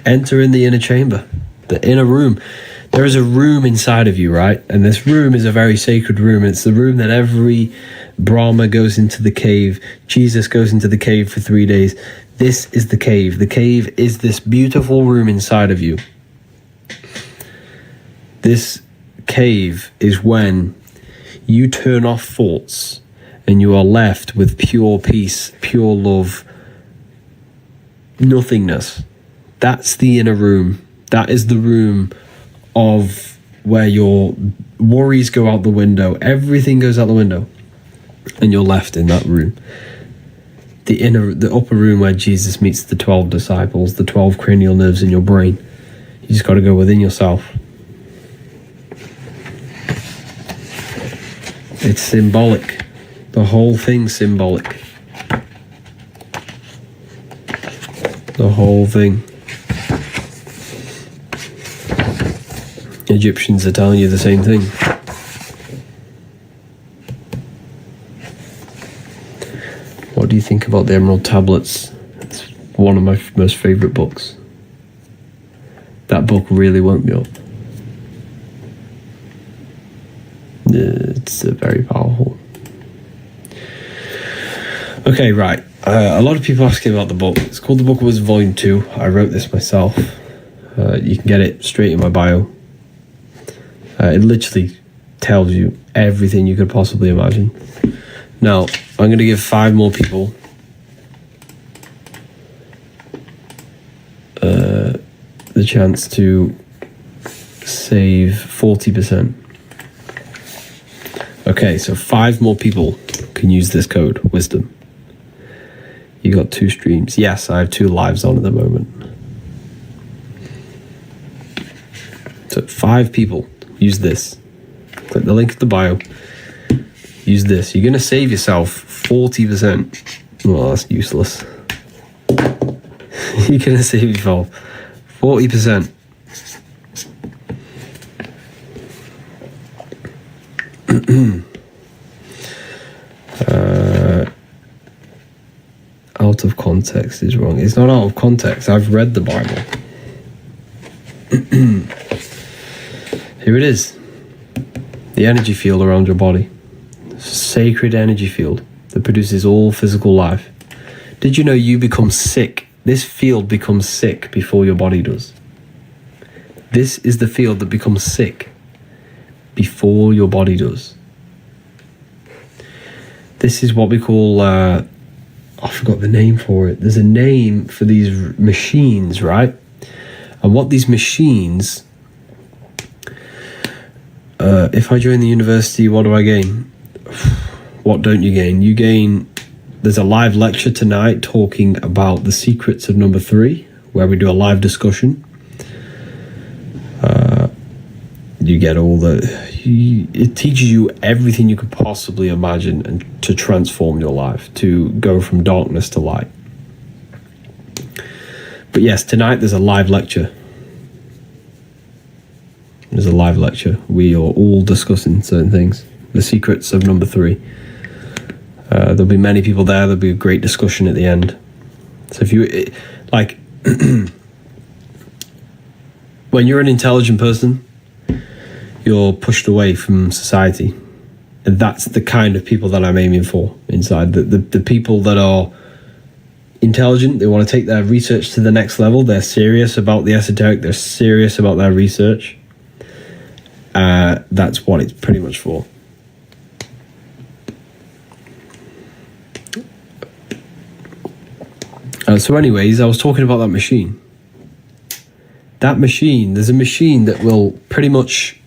Enter in the inner chamber, the inner room. There is a room inside of you, right? And this room is a very sacred room. It's the room that every Brahma goes into the cave. Jesus goes into the cave for 3 days. This is the cave. The cave is this beautiful room inside of you. This cave is when you turn off thoughts and you are left with pure peace, pure love, nothingness. That's the inner room. That is the room of where your worries go out the window. Everything goes out the window, and you're left in that room. The upper room where Jesus meets the 12 disciples, the 12 cranial nerves in your brain. You just got to go within yourself. It's symbolic. The whole thing's symbolic. The whole thing. Egyptians are telling you the same thing. What do you think about the Emerald Tablets? It's one of my most favourite books. That book really woke me up. It's very powerful. Okay, right. A lot of people asking about the book. It's called The Book of Wisdom Volume 2. I wrote this myself. You can get it straight in my bio. It literally tells you everything you could possibly imagine. Now, I'm going to give 5 more people the chance to save 40%. Okay, so 5 more people can use this code, Wisdom. You got 2 streams. Yes, I have 2 lives on at the moment. So 5 people, use this. Click the link in the bio. Use this. You're going to save yourself 40%. Well, that's useless. You're going to save yourself 40%. Out of context is wrong. It's not out of context. I've read the Bible. Here it is. The energy field around your body. Sacred energy field that produces all physical life. Did you know you become sick? This field becomes sick before your body does. This is the field that becomes sick before your body does. This is what we call, I forgot the name for it. There's a name for these machines, right? And what these machines, if I join the university, what do I gain? What don't you gain? You gain, there's a live lecture tonight talking about the secrets of number 3, where we do a live discussion. You get all it teaches you everything you could possibly imagine and to transform your life, to go from darkness to light. But yes, tonight there's a live lecture. There's a live lecture. We are all discussing certain things. The secrets of number 3. There'll be many people there. There'll be a great discussion at the end. So if you, like, when you're an intelligent person, you're pushed away from society. And that's the kind of people that I'm aiming for inside. The people that are intelligent. They want to take their research to the next level. They're serious about the esoteric. They're serious about their research. That's what it's pretty much for. So anyways, I was talking about that machine. That machine, there's a machine that will pretty much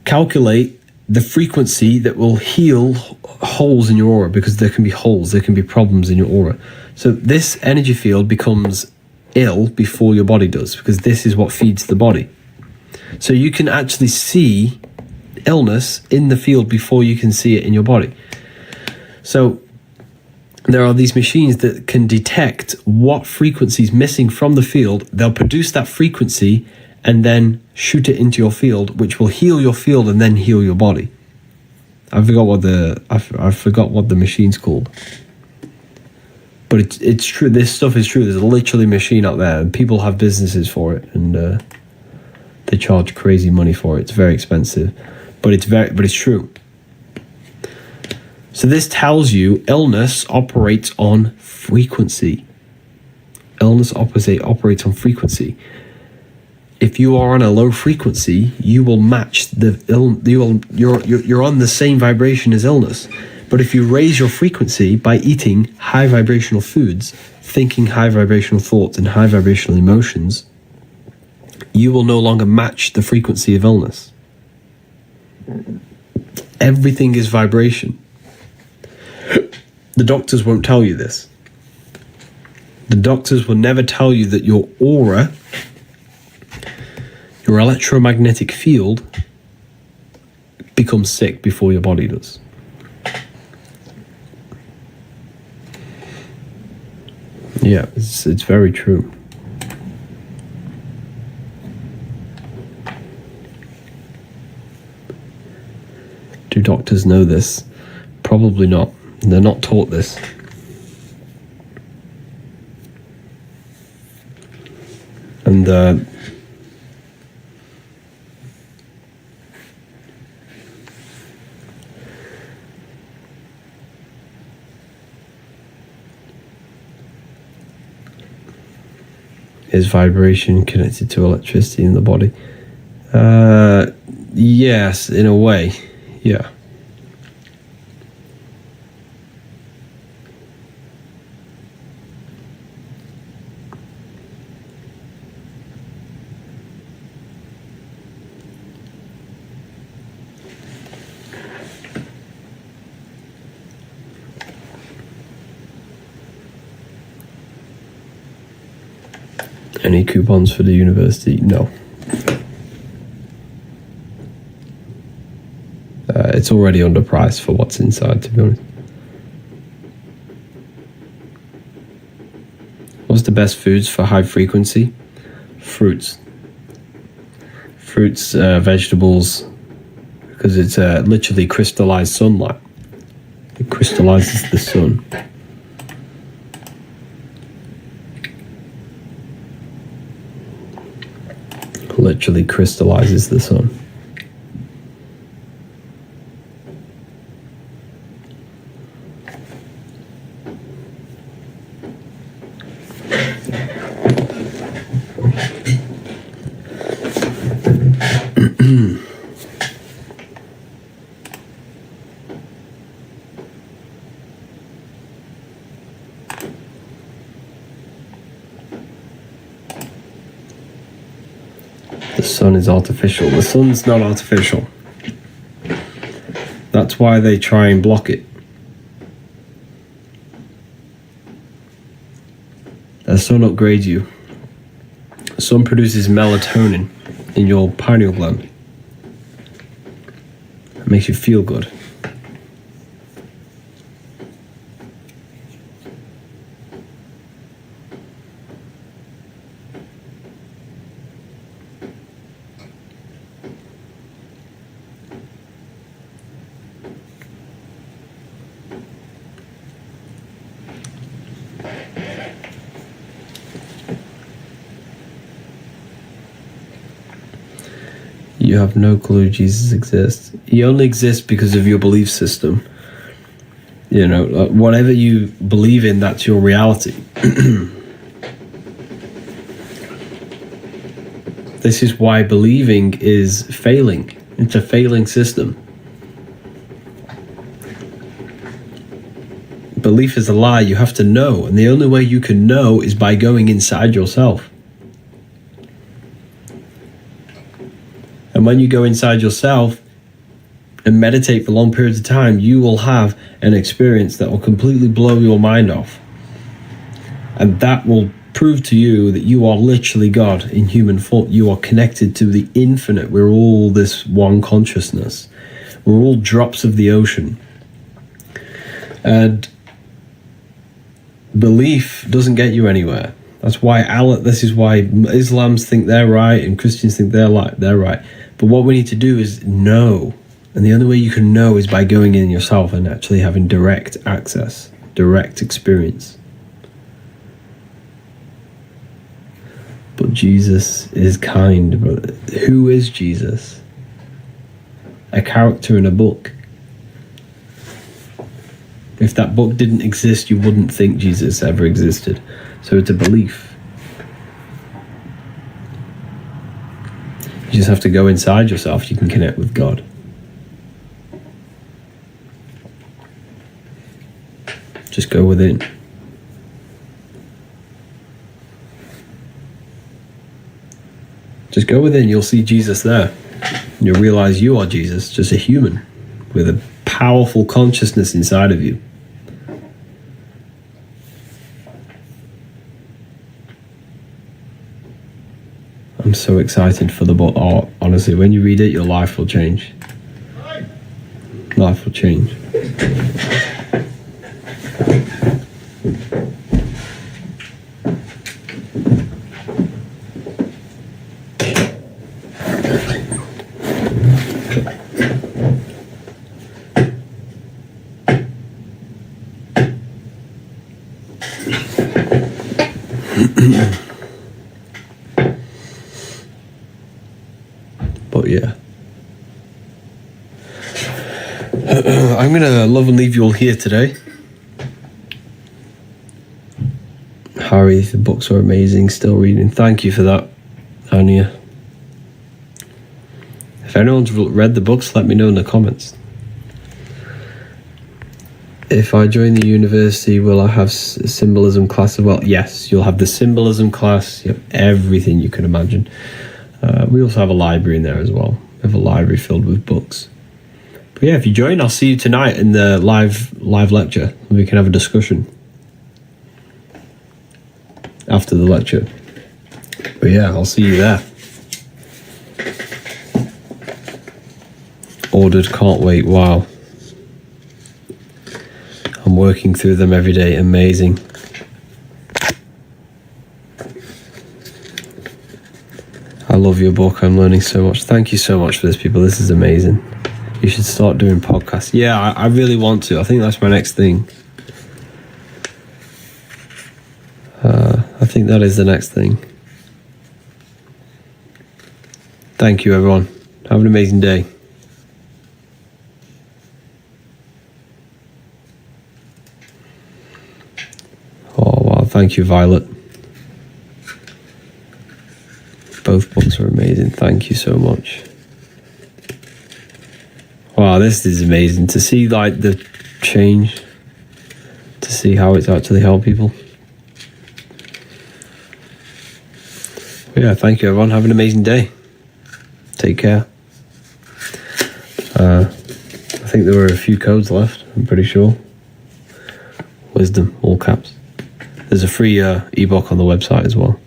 calculate the frequency that will heal holes in your aura, because there can be holes, there can be problems in your aura. So this energy field becomes ill before your body does, because this is what feeds the body. So you can actually see illness in the field before you can see it in your body. So there are these machines that can detect what frequency is missing from the field. They'll produce that frequency and then shoot it into your field, which will heal your field and then heal your body. I forgot what the machine's called. But it's true. This stuff is true. There's literally a machine out there, and people have businesses for it, and they charge crazy money for it. It's very expensive, but it's true. So this tells you illness operates on frequency. Illness operates on frequency. If you are on a low frequency, you will match you're on the same vibration as illness. But if you raise your frequency by eating high vibrational foods, thinking high vibrational thoughts and high vibrational emotions, you will no longer match the frequency of illness. Everything is vibration. The doctors won't tell you this. The doctors will never tell you that your aura, your electromagnetic field, becomes sick before your body does. Yeah, it's very true. Do doctors know this? Probably not. They're not taught this. And is vibration connected to electricity in the body? Yes, in a way. Yeah. Any coupons for the university? No. It's already underpriced for what's inside, to be honest. What's the best foods for high frequency? Fruits. Fruits, vegetables, because it's literally crystallized sunlight. It crystallizes the sun. Literally crystallizes the sun. The sun is artificial. The sun's not artificial. That's why they try and block it. The sun upgrades you. The sun produces melatonin in your pineal gland. It makes you feel good. You have no clue Jesus exists. He only exists because of your belief system. You know, whatever you believe in, that's your reality. This is why believing is failing. It's a failing system. Belief is a lie. You have to know. And the only way you can know is by going inside yourself. And when you go inside yourself and meditate for long periods of time, you will have an experience that will completely blow your mind off. And that will prove to you that you are literally God in human form. You are connected to the infinite. We're all this one consciousness. We're all drops of the ocean. And belief doesn't get you anywhere. That's why this is why Islams think they're right and Christians think they're right. But what we need to do is know. And the only way you can know is by going in yourself and actually having direct access, direct experience. But Jesus is kind. But who is Jesus? A character in a book. If that book didn't exist, you wouldn't think Jesus ever existed. So it's a belief. You just have to go inside yourself. You can connect with God. Just go within. Just go within. You'll see Jesus there. You'll realize you are Jesus, just a human with a powerful consciousness inside of you. I'm so excited for the book. Oh, honestly, when you read it, your life will change. Life will change. But yeah, I'm gonna love and leave you all here today. Harry, the books are amazing. Still reading. Thank you for that, Anya. If anyone's read the books, let me know in the comments. If I join the university, will I have symbolism class as well? Yes, you'll have the symbolism class. You have everything you can imagine. We also have a library in there as well. We have a library filled with books. But yeah, if you join, I'll see you tonight in the live lecture. We can have a discussion after the lecture. But yeah, I'll see you there. Ordered, can't wait. Wow. I'm working through them every day. Amazing. I love your book. I'm learning so much. Thank you so much for this, people. This is amazing. You should start doing podcasts. Yeah, I really want to. I think that's my next thing. I think that is the next thing. Thank you, everyone. Have an amazing day. Oh, wow. Thank you, Violet. Both books are amazing. Thank you so much. Wow, this is amazing to see, like, the change, to see how it's actually helped people. But yeah, thank you, everyone. Have an amazing day. Take care. I think there were a few codes left, I'm pretty sure. Wisdom, all caps. There's a free ebook on the website as well.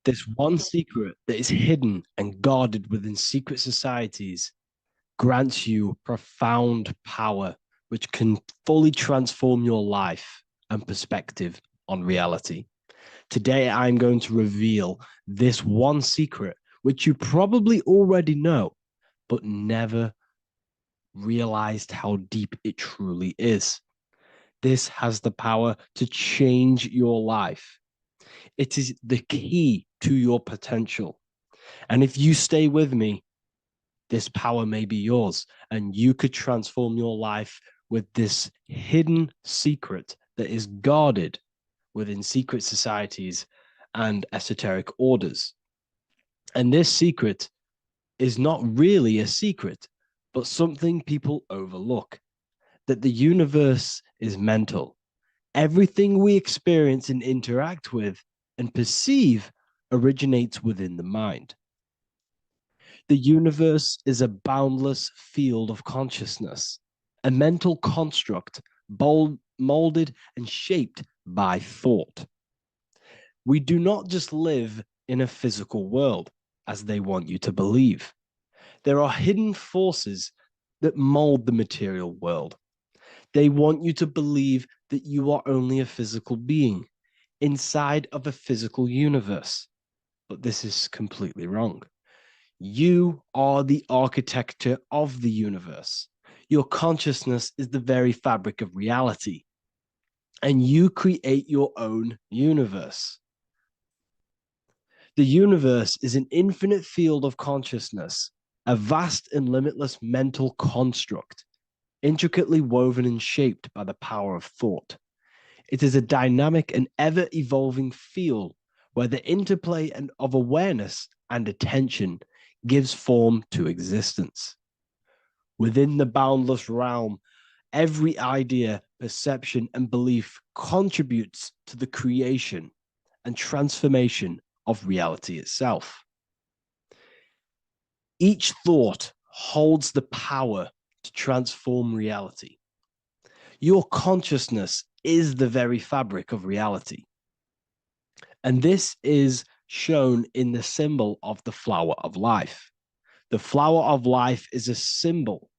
This one secret that is hidden and guarded within secret societies grants you profound power, which can fully transform your life and perspective on reality. Today, I'm going to reveal this one secret, which you probably already know, but never realized how deep it truly is. This has the power to change your life. It is the key to your potential. And if you stay with me, this power may be yours, and you could transform your life with this hidden secret that is guarded within secret societies and esoteric orders. And this secret is not really a secret, but something people overlook, that the universe is mental. Everything we experience and interact with and perceive originates within the mind. The universe is a boundless field of consciousness, a mental construct molded and shaped by thought. We do not just live in a physical world, as they want you to believe. There are hidden forces that mold the material world. They want you to believe that you are only a physical being inside of a physical universe. But this is completely wrong. You are the architecture of the universe. Your consciousness is the very fabric of reality, and you create your own universe. The universe is an infinite field of consciousness, a vast and limitless mental construct, intricately woven and shaped by the power of thought. It is a dynamic and ever-evolving field where the interplay of awareness and attention gives form to existence. Within the boundless realm, every idea, perception, and belief contributes to the creation and transformation of reality itself. Each thought holds the power to transform reality. Your consciousness is the very fabric of reality. And this is shown in the symbol of the flower of life. The flower of life is a symbol.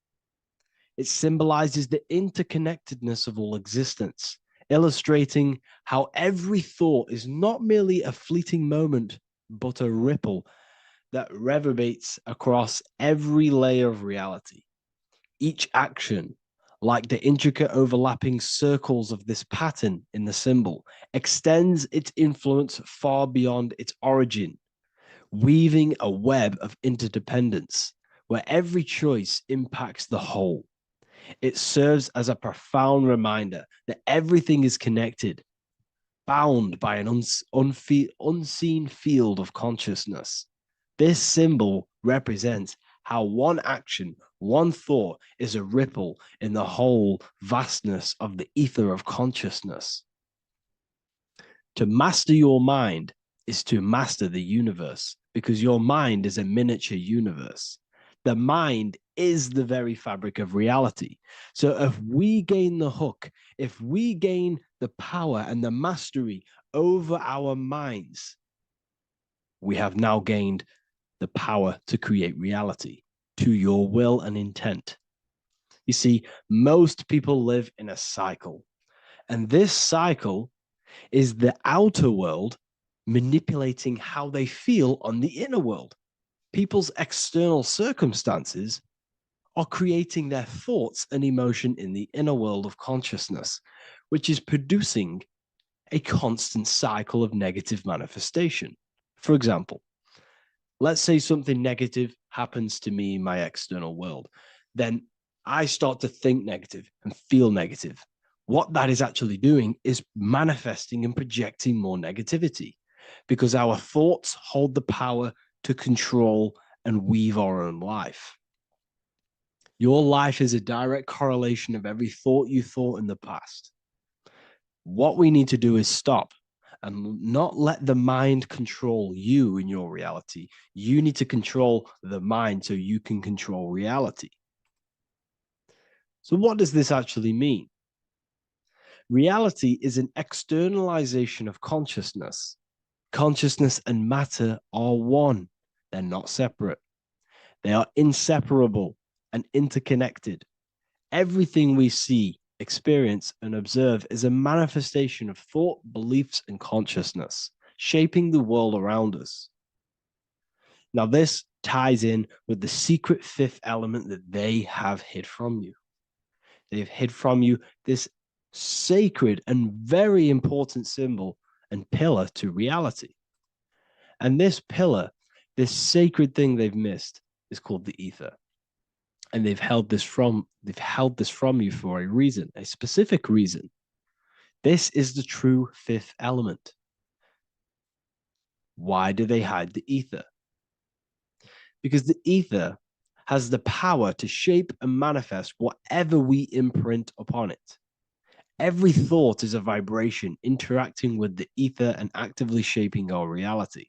It symbolizes the interconnectedness of all existence, illustrating how every thought is not merely a fleeting moment, but a ripple that reverberates across every layer of reality. Each action, like the intricate overlapping circles of this pattern in the symbol, extends its influence far beyond its origin, weaving a web of interdependence where every choice impacts the whole. It serves as a profound reminder that everything is connected, bound by an unseen field of consciousness. This symbol represents how one action, one thought is a ripple in the whole vastness of the ether of consciousness. To master your mind is to master the universe, because your mind is a miniature universe. The mind is the very fabric of reality. So if we gain the hook, if we gain the power and the mastery over our minds, we have now gained the power to create reality to your will and intent. You see, most people live in a cycle, and this cycle is the outer world manipulating how they feel on the inner world. People's external circumstances are creating their thoughts and emotion in the inner world of consciousness, which is producing a constant cycle of negative manifestation. For example, let's say something negative happens to me in my external world. Then I start to think negative and feel negative. What that is actually doing is manifesting and projecting more negativity, because our thoughts hold the power to control and weave our own life. Your life is a direct correlation of every thought you thought in the past. What we need to do is stop and not let the mind control you in your reality. You need to control the mind so you can control reality. So what does this actually mean? Reality is an externalization of consciousness. Consciousness and matter are one. They're not separate. They are inseparable and interconnected. Everything we see, experience, and observe is a manifestation of thought, beliefs, and consciousness, shaping the world around us. Now, this ties in with the secret fifth element that they have hid from you. They've hid from you this sacred and very important symbol and pillar to reality. And this pillar This sacred thing they've missed is called the ether. And they've held this from you for a reason, a specific reason. This is the true fifth element. Why do they hide the ether? Because the ether has the power to shape and manifest whatever we imprint upon it. Every thought is a vibration interacting with the ether and actively shaping our reality.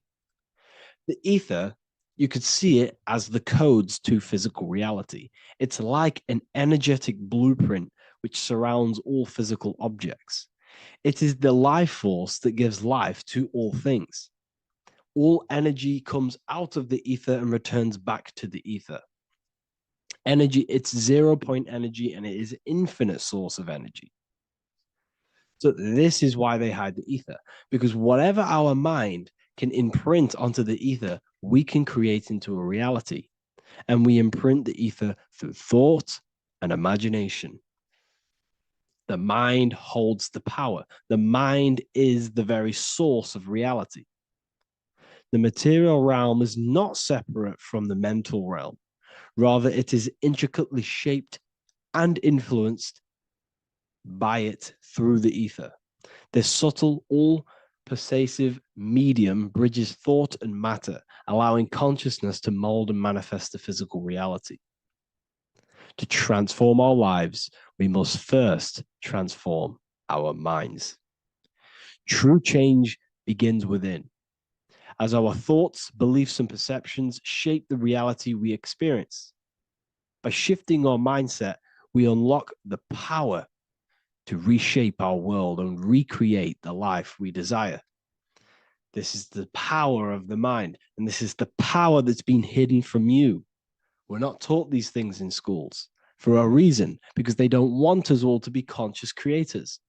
The ether, you could see it as the codes to physical reality. It's like an energetic blueprint which surrounds all physical objects. It is the life force that gives life to all things. All energy comes out of the ether and returns back to the ether. Energy, it's 0 point energy, and it is an infinite source of energy. So this is why they hide the ether, because whatever our mind can imprint onto the ether, we can create into a reality. And we imprint the ether through thought and imagination. The mind holds the power. The mind is the very source of reality. The material realm is not separate from the mental realm. Rather, it is intricately shaped and influenced by it through the ether. This subtle, all-pervasive medium bridges thought and matter, allowing consciousness to mold and manifest the physical reality. To transform our lives, we must first transform our minds. True change begins within, as our thoughts, beliefs, and perceptions shape the reality we experience. By shifting our mindset, we unlock the power to reshape our world and recreate the life we desire. This is the power of the mind, and this is the power that's been hidden from you. We're not taught these things in schools for a reason, because they don't want us all to be conscious creators.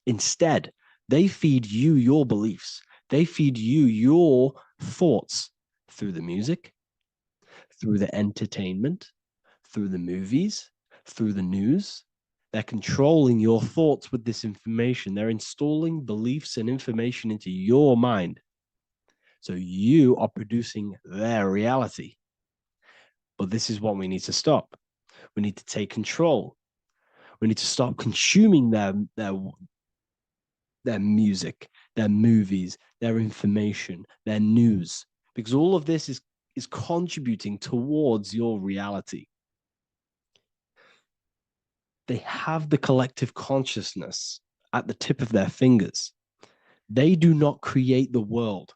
Instead, they feed you your beliefs. They feed you your thoughts through the music, through the entertainment, through the movies, through the news. They're controlling your thoughts with this information. They're installing beliefs and information into your mind. So you are producing their reality. But this is what we need to stop. We need to take control. We need to stop consuming their music, their movies, their information, their news, because all of this is contributing towards your reality. They have the collective consciousness at the tip of their fingers. They do not create the world.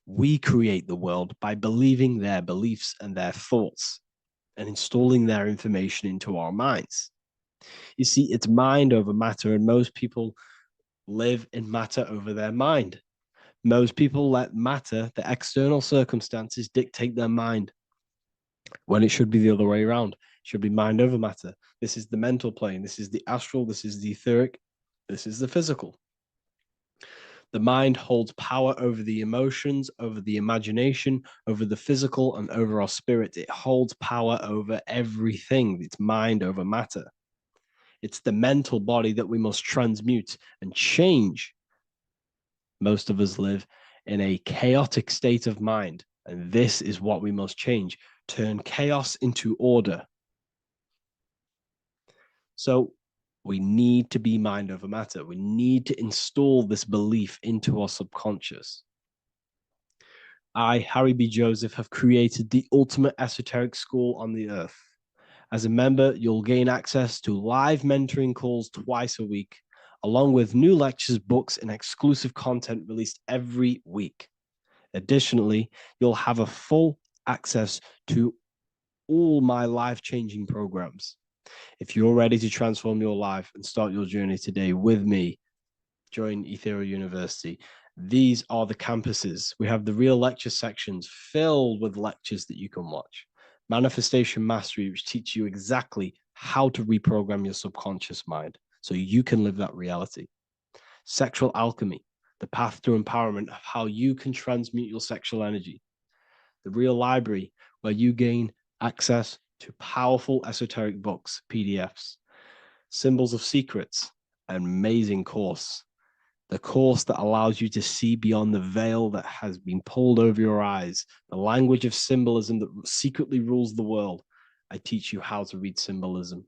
We create the world by believing their beliefs and their thoughts and installing their information into our minds. You see, it's mind over matter, and most people live in matter over their mind. Most people let matter, the external circumstances, dictate their mind, when it should be the other way around. It should be mind over matter. This is the mental plane. This is the astral. This is the etheric. This is the physical. The mind holds power over the emotions, over the imagination, over the physical, and over our spirit. It holds power over everything. It's mind over matter. It's the mental body that we must transmute and change. Most of us live in a chaotic state of mind, and this is what we must change. Turn chaos into order. So we need to be mind over matter. We need to install this belief into our subconscious. I, Harry B. Joseph, have created the ultimate esoteric school on the earth. As a member, you'll gain access to live mentoring calls twice a week, along with new lectures, books, and exclusive content released every week. Additionally, you'll have a full access to all my life-changing programs. If you're ready to transform your life and start your journey today with me, join Ethereal University. These are the campuses. We have the real lecture sections filled with lectures that you can watch. Manifestation Mastery, which teach you exactly how to reprogram your subconscious mind so you can live that reality. Sexual Alchemy, the path to empowerment of how you can transmute your sexual energy. The Real Library, where you gain access to powerful esoteric books, PDFs. Symbols of Secrets, an amazing course. the course that allows you to see beyond the veil that has been pulled over your eyes, the language of symbolism that secretly rules the world. I teach you how to read symbolism.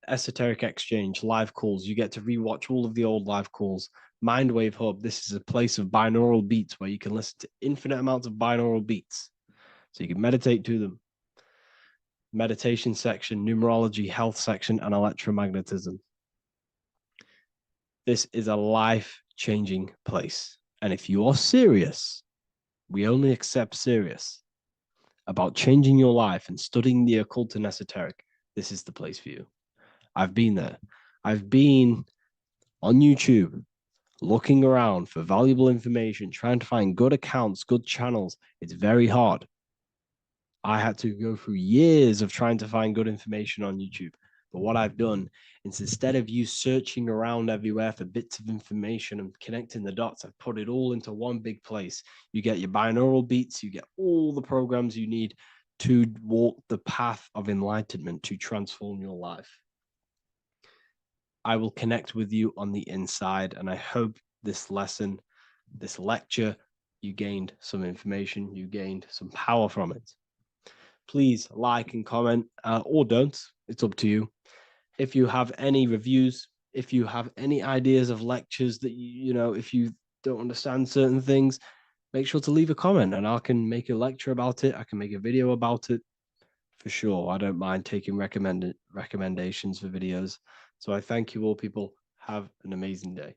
Esoteric Exchange, live calls. You get to rewatch all of the old live calls. Mindwave Hub, this is a place of binaural beats where you can listen to infinite amounts of binaural beats. So you can meditate to them. Meditation section, numerology, health section, and electromagnetism. This is a life-changing place. And if you are serious, we only accept serious about changing your life and studying the occult and esoteric, this is the place for you. I've been there. I've been on YouTube looking around for valuable information, trying to find good accounts, good channels. It's very hard. I had to go through years of trying to find good information on YouTube. But what I've done is, instead of you searching around everywhere for bits of information and connecting the dots, I've put it all into one big place. You get your binaural beats, you get all the programs you need to walk the path of enlightenment to transform your life. I will connect with you on the inside, and I hope this lesson, this lecture, you gained some information, you gained some power from it. Please like and comment, or don't. It's up to you. If you have any reviews, if you have any ideas of lectures that you know, if you don't understand certain things, make sure to leave a comment and I can make a lecture about it. I can make a video about it for sure. I don't mind taking recommendations for videos. So I thank you all, people. Have an amazing day.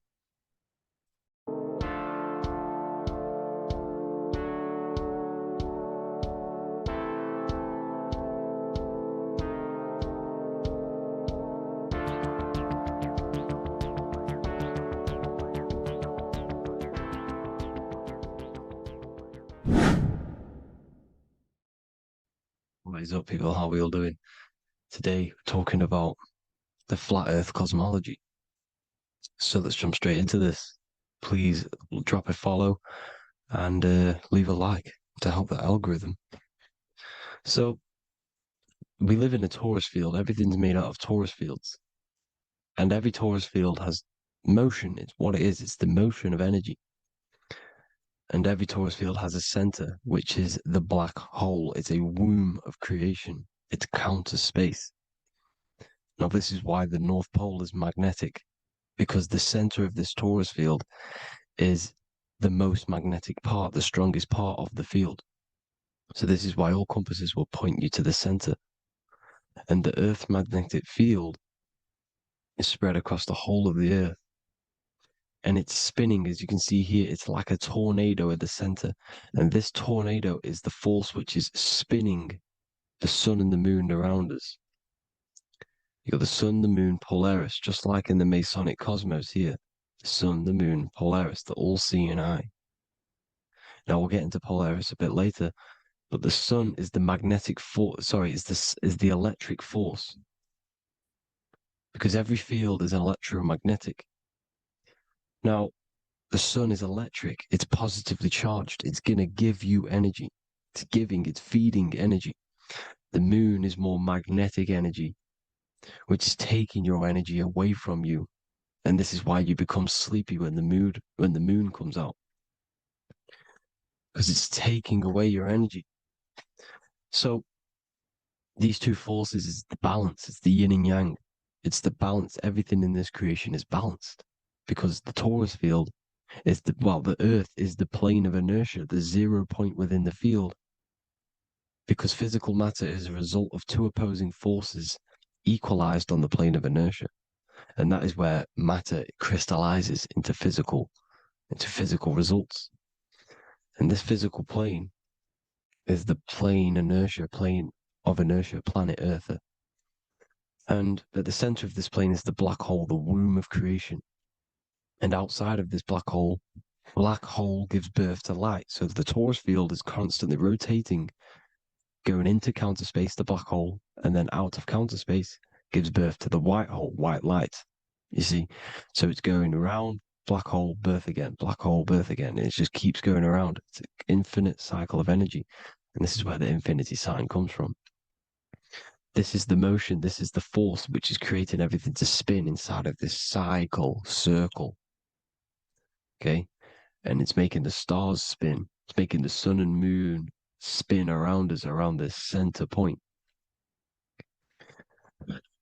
What is up, people? How are we all doing? Today, we're talking about the flat earth cosmology. So let's jump straight into this. Please drop a follow and leave a like to help the algorithm. So we live in a torus field. Everything's made out of torus fields. And every torus field has motion. It's what it is. It's the motion of energy. And every torus field has a center, which is the black hole. It's a womb of creation. It's counter space. Now, this is why the North Pole is magnetic, because the center of this torus field is the most magnetic part, the strongest part of the field. So this is why all compasses will point you to the center. And the Earth's magnetic field is spread across the whole of the Earth. And it's spinning, as you can see here. It's like a tornado at the center. And this tornado is the force which is spinning the sun and the moon around us. You got the sun, the moon, Polaris, just like in the Masonic cosmos here. The sun, the moon, Polaris, the all-seeing eye. Now we'll get into Polaris a bit later, but the sun is the magnetic force. Sorry, is the electric force, because every field is electromagnetic. Now, the sun is electric. It's positively charged. It's gonna give you energy. It's feeding energy. The moon is more magnetic energy, which is taking your energy away from you. And this is why you become sleepy when the moon comes out, because it's taking away your energy. So these two forces is the balance. It's the yin and yang. It's the balance. Everything in this creation is balanced, because the torus field is the Earth is the plane of inertia, the 0 point within the field, because physical matter is a result of two opposing forces equalized on the plane of inertia. And that is where matter crystallizes into physical results. And this physical plane is the plane of inertia, planet Earth. And at the center of this plane is the black hole, the womb of creation. And outside of this black hole gives birth to light. So the torus field is constantly rotating, going into counter space, the black hole, and then out of counter space gives birth to the white hole, white light. You see? So it's going around, black hole, birth again, black hole, birth again. And it just keeps going around. It's an infinite cycle of energy. And this is where the infinity sign comes from. This is the motion, this is the force which is creating everything to spin inside of this circle. Okay. And it's making the stars spin. It's making the sun and moon spin around us, around this center point.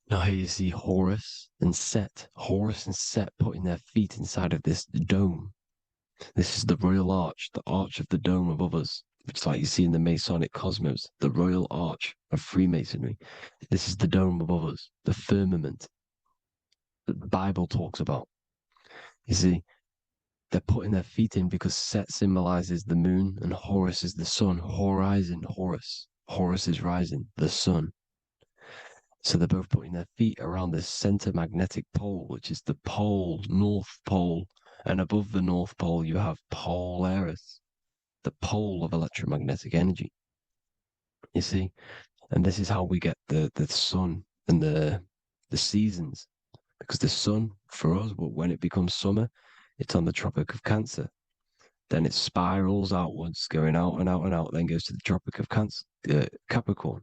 Now here you see Horus and Set. Horus and Set putting their feet inside of this dome. This is the royal arch, the arch of the dome above us. It's like you see in the Masonic cosmos, the royal arch of Freemasonry. This is the dome above us, the firmament that the Bible talks about. You see, they're putting their feet in because Set symbolizes the moon and Horus is the sun. Horizon, Horus. Horus is rising, the sun. So they're both putting their feet around this center magnetic pole, which is the pole, North Pole. And above the North Pole, you have Polaris, the pole of electromagnetic energy. You see? And this is how we get the sun and the seasons. Because the sun, for us, when it becomes summer, it's on the Tropic of Cancer. Then it spirals outwards, going out and out and out, then goes to the Tropic of Capricorn.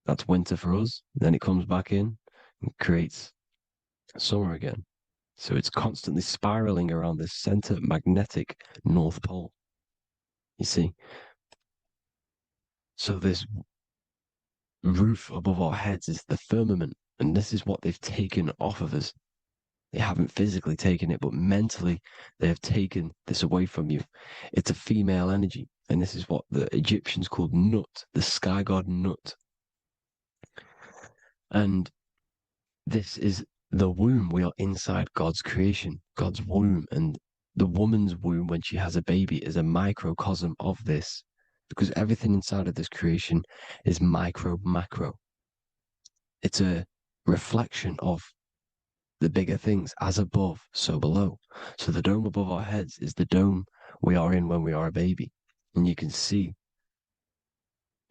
That's winter for us. Then it comes back in and creates summer again. So it's constantly spiraling around this center magnetic North Pole. You see? So this roof above our heads is the firmament, and this is what they've taken off of us. They haven't physically taken it, but mentally they have taken this away from you. It's a female energy, and this is what the Egyptians called Nut, the sky god Nut. And this is the womb. We are inside God's creation, God's womb. And the woman's womb, when she has a baby, is a microcosm of this, because everything inside of this creation is micro, macro. It's a reflection of the bigger things, as above, so below. So the dome above our heads is the dome we are in when we are a baby. And you can see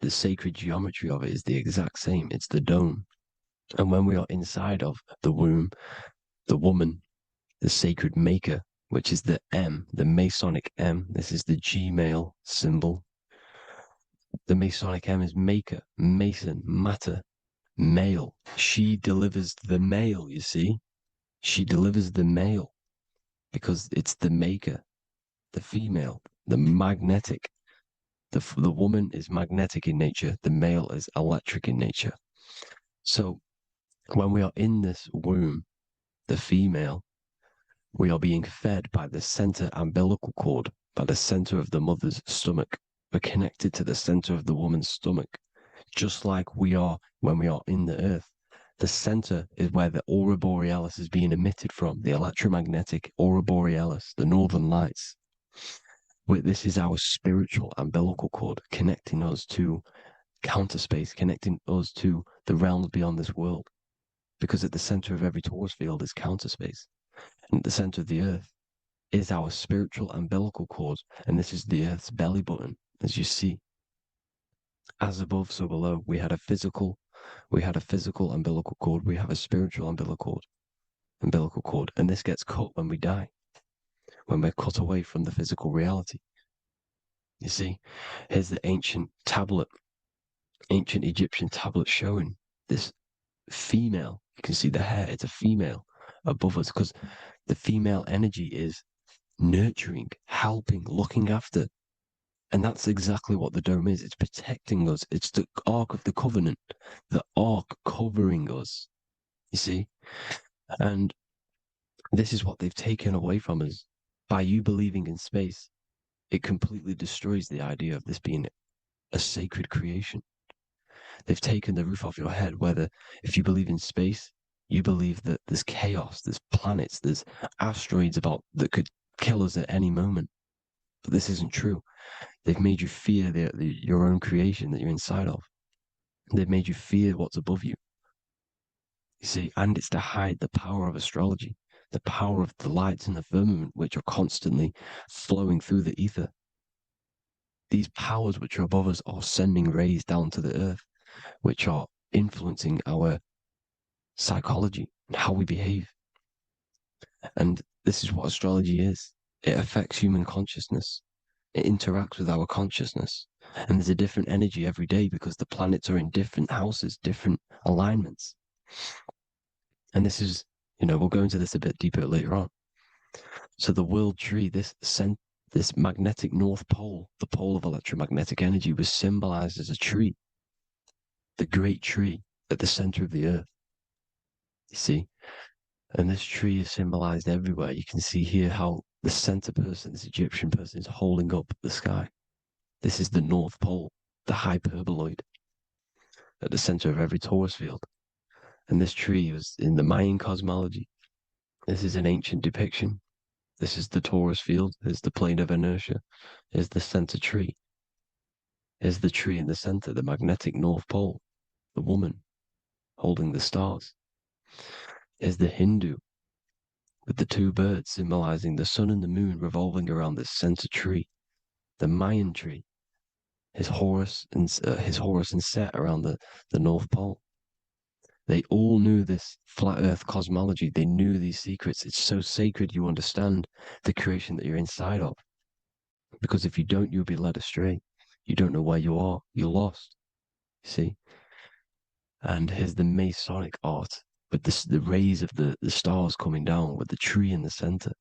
the sacred geometry of it is the exact same. It's the dome. And when we are inside of the womb, the woman, the sacred maker, which is the M, the Masonic M, this is the G male symbol. The Masonic M is maker, mason, matter, male. She delivers the male, you see. She delivers the male because it's the maker, the female, the magnetic. The woman is magnetic in nature. The male is electric in nature. So when we are in this womb, the female, we are being fed by the center umbilical cord, by the center of the mother's stomach. We're connected to the center of the woman's stomach, just like we are when we are in the earth. The center is where the aurora borealis is being emitted from, the electromagnetic aurora borealis, the northern lights. This is our spiritual umbilical cord, connecting us to counter space, connecting us to the realms beyond this world. Because at the center of every torus field is counter space. And at the center of the earth is our spiritual umbilical cord. And this is the earth's belly button, as you see. As above, so below. We had a physical umbilical cord. We have a spiritual umbilical cord. And this gets cut when we die, when we're cut away from the physical reality. You see, here's the ancient Egyptian tablet showing this female. You can see the hair, it's a female above us, because the female energy is nurturing, helping, looking after. And that's exactly what the dome is. It's protecting us. It's the Ark of the Covenant, the Ark covering us, you see? And this is what they've taken away from us. By you believing in space, it completely destroys the idea of this being a sacred creation. They've taken the roof off your head, whether if you believe in space, you believe that there's chaos, there's planets, there's asteroids that could kill us at any moment. But this isn't true. They've made you fear your own creation that you're inside of. They've made you fear what's above you. You see, and it's to hide the power of astrology, the power of the lights in the firmament, which are constantly flowing through the ether. These powers which are above us are sending rays down to the earth, which are influencing our psychology and how we behave. And this is what astrology is. It affects human consciousness. It interacts with our consciousness. And there's a different energy every day because the planets are in different houses, different alignments. And this is, we'll go into this a bit deeper later on. So the world tree, this magnetic north pole, the pole of electromagnetic energy, was symbolized as a tree, the great tree at the center of the earth. You see? And this tree is symbolized everywhere. You can see here how the center person, this Egyptian person, is holding up the sky. This is the North Pole, the hyperboloid, at the center of every torus field. And this tree was in the Mayan cosmology. This is an ancient depiction. This is the torus field. There's the plane of inertia. Here's the center tree. Here's the tree in the center, the magnetic North Pole, the woman holding the stars. Here's the Hindu with the two birds symbolizing the sun and the moon revolving around this center tree. The Mayan tree, his Horus and Set around the North Pole. They all knew this flat earth cosmology. They knew these secrets. It's so sacred you understand the creation that you're inside of. Because if you don't, you'll be led astray. You don't know where you are. You're lost. You see? And here's the Masonic art with the rays of the stars coming down with the tree in the center.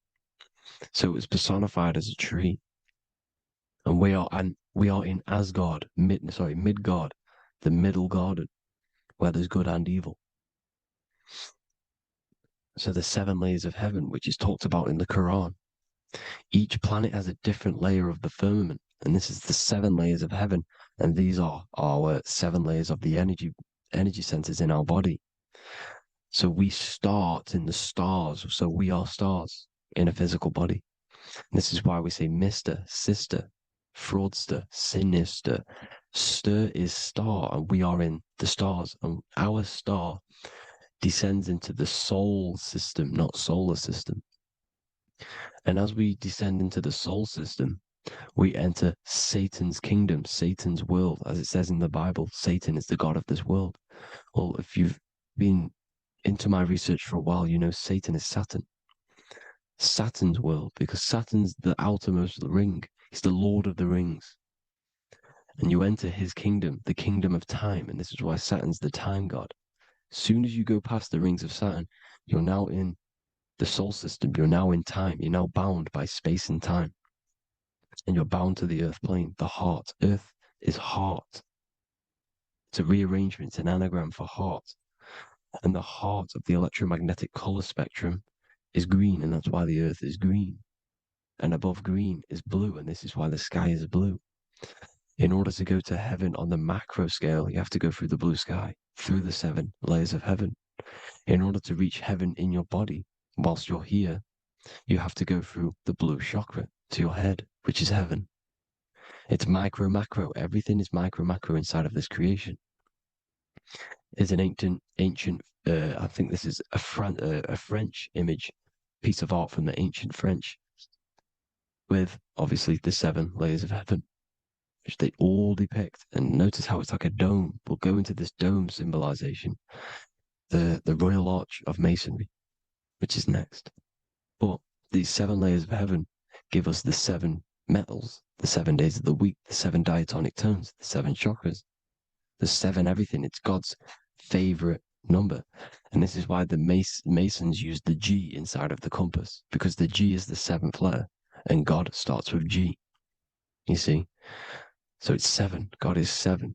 So it was personified as a tree. And we are in Asgard, Midgard, the middle garden, where there's good and evil. So the 7 layers of heaven, which is talked about in the Quran. Each planet has a different layer of the firmament, and this is the 7 layers of heaven, and these are our 7 layers of the energy centers in our body. So we start in the stars, so we are stars in a physical body. And this is why we say Mr., Sister, Fraudster, Sinister. Stir is star, and we are in the stars, and our star descends into the soul system, not solar system. And as we descend into the soul system, we enter Satan's kingdom, Satan's world. As it says in the Bible, Satan is the god of this world. Well, if you've been into my research for a while, you know Satan is Saturn. Saturn's world, because Saturn's the outermost ring. He's the Lord of the Rings. And you enter his kingdom, the kingdom of time. And this is why Saturn's the time god. As soon as you go past the rings of Saturn, you're now in the soul system. You're now in time. You're now bound by space and time. And you're bound to the earth plane, the heart. Earth is heart. It's a rearrangement, it's an anagram for heart. And the heart of the electromagnetic color spectrum is green, and that's why the earth is green. And above green is blue, and this is why the sky is blue. In order to go to heaven on the macro scale, you have to go through the blue sky, through the 7 layers of heaven. In order to reach heaven in your body, whilst you're here, you have to go through the blue chakra to your head, which is heaven. It's micro, macro. Everything is micro, macro inside of this creation. It's an ancient, I think this is a French image, piece of art from the ancient French, with obviously the 7 layers of heaven, which they all depict. And notice how it's like a dome. We'll go into this dome symbolization, the Royal Arch of Masonry, which is next. But these 7 layers of heaven give us the 7 metals, the 7 days of the week, the 7 diatonic tones, the 7 chakras, the 7 everything. It's God's favorite number. And this is why the Masons use the G inside of the compass, because the G is the 7th letter, and God starts with G. You see? So it's 7. God is 7.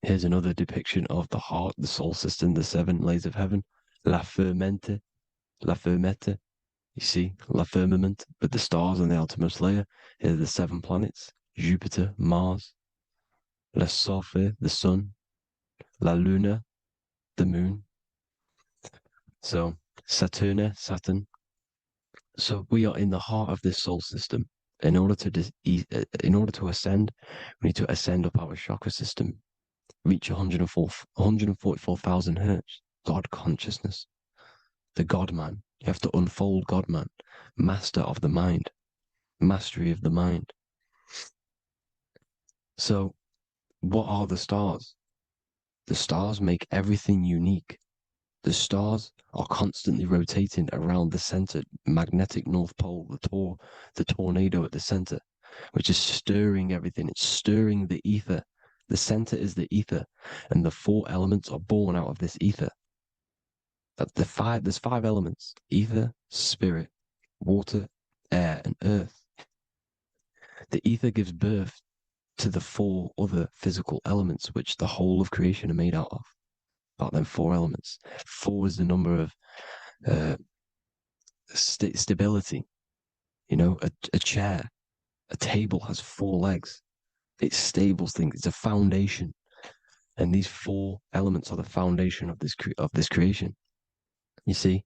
Here's another depiction of the heart, the soul system, the 7 layers of heaven. La Fermete. You see, La Firmament, with the stars on the outermost layer. Here are the 7 planets. Jupiter, Mars. La Sophie, the sun. La Luna, the moon. So, Saturn. So we are in the heart of this soul system. In order to ascend, we need to ascend up our chakra system, reach 144,000 hertz, God consciousness, the God man. You have to unfold God man, master of the mind, mastery of the mind. So, what are the stars? The stars make everything unique. The stars are constantly rotating around the center, magnetic North Pole, the tornado at the center, which is stirring everything. It's stirring the ether. The center is the ether, and the 4 elements are born out of this ether. There's 5 elements: ether, spirit, water, air, and earth. The ether gives birth to the 4 other physical elements which the whole of creation are made out of. About them 4 elements. 4 is the number of stability. You know, a chair, a table has 4 legs. It stables things. It's a foundation, and these 4 elements are the foundation of this creation. You see,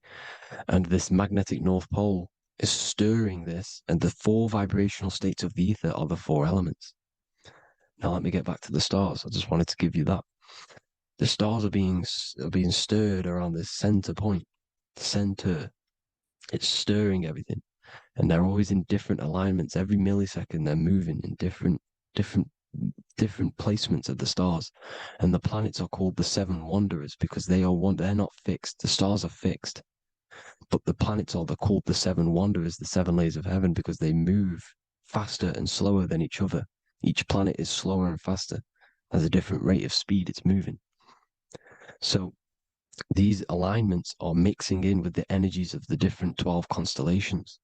and this magnetic North Pole is stirring this, and the 4 vibrational states of the ether are the 4 elements. Now let me get back to the stars. I just wanted to give you that. The stars are being stirred around this center point, center. It's stirring everything, and they're always in different alignments. Every millisecond, they're moving in different placements of the stars. And the planets are called the 7 wanderers because they're not fixed. The stars are fixed, but the planets are called the 7 wanderers, the 7 layers of heaven, because they move faster and slower than each other. Each planet is slower and faster, has a different rate of speed it's moving. So these alignments are mixing in with the energies of the different 12 constellations.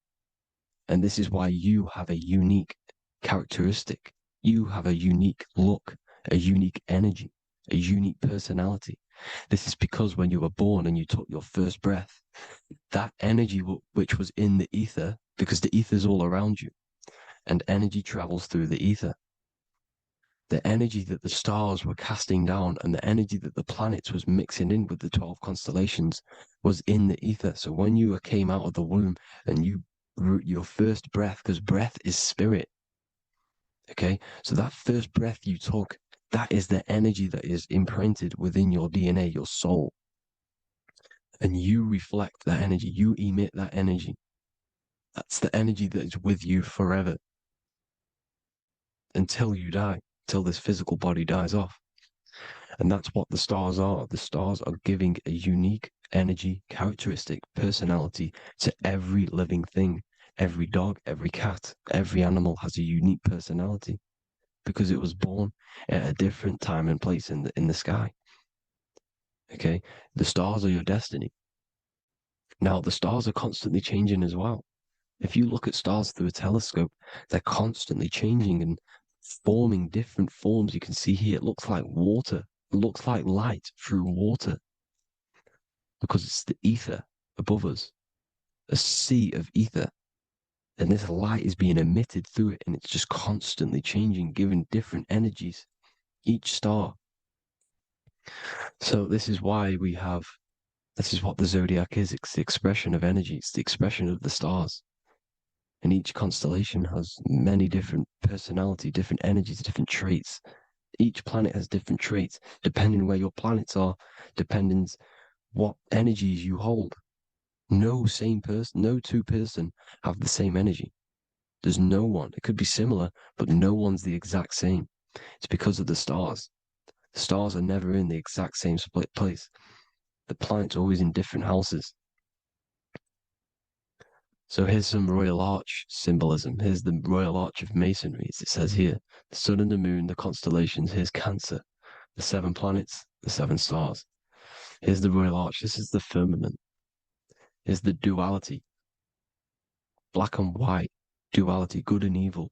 And this is why you have a unique characteristic. You have a unique look, a unique energy, a unique personality. This is because when you were born and you took your first breath, that energy which was in the ether, because the ether is all around you, and energy travels through the ether. The energy that the stars were casting down and the energy that the planets was mixing in with the 12 constellations was in the ether. So when you came out of the womb and your first breath, because breath is spirit, okay? So that first breath you took, that is the energy that is imprinted within your DNA, your soul. And you reflect that energy, you emit that energy. That's the energy that is with you forever until you die, till this physical body dies off. And that's what the stars are. The stars are giving a unique energy, characteristic, personality to every living thing. Every dog, every cat, every animal has a unique personality because it was born at a different time and place in the sky. Okay? The stars are your destiny. Now, the stars are constantly changing as well. If you look at stars through a telescope, they're constantly changing and forming different forms. You can see here, it looks like water. It looks like light through water because it's the ether above us, a sea of ether. And this light is being emitted through it, and it's just constantly changing, giving different energies, each star. So this is why this is what the zodiac is. It's the expression of energy. It's the expression of the stars. And each constellation has many different personality, different energies, different traits. Each planet has different traits, depending where your planets are, depending what energies you hold. No two person have the same energy. There's no one. It could be similar, but no one's the exact same. It's because of the stars. The stars are never in the exact same split place. The planet's always in different houses. So here's some Royal Arch symbolism. Here's the Royal Arch of Masonry, as it says here. The sun and the moon, the constellations. Here's Cancer, the 7 planets, the 7 stars. Here's the Royal Arch. This is the firmament. Here's the duality. Black and white, duality, good and evil,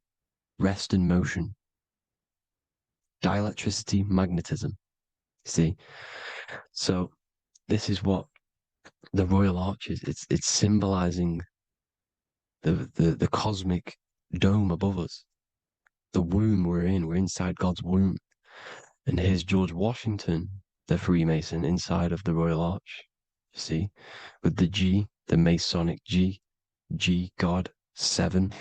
rest and motion, dielectricity, magnetism. See? So this is what the Royal Arch is. It's symbolizing the cosmic dome above us. The womb we're in. We're inside God's womb. And here's George Washington, the Freemason, inside of the Royal Arch. You see? With the G, the Masonic G, God, 7.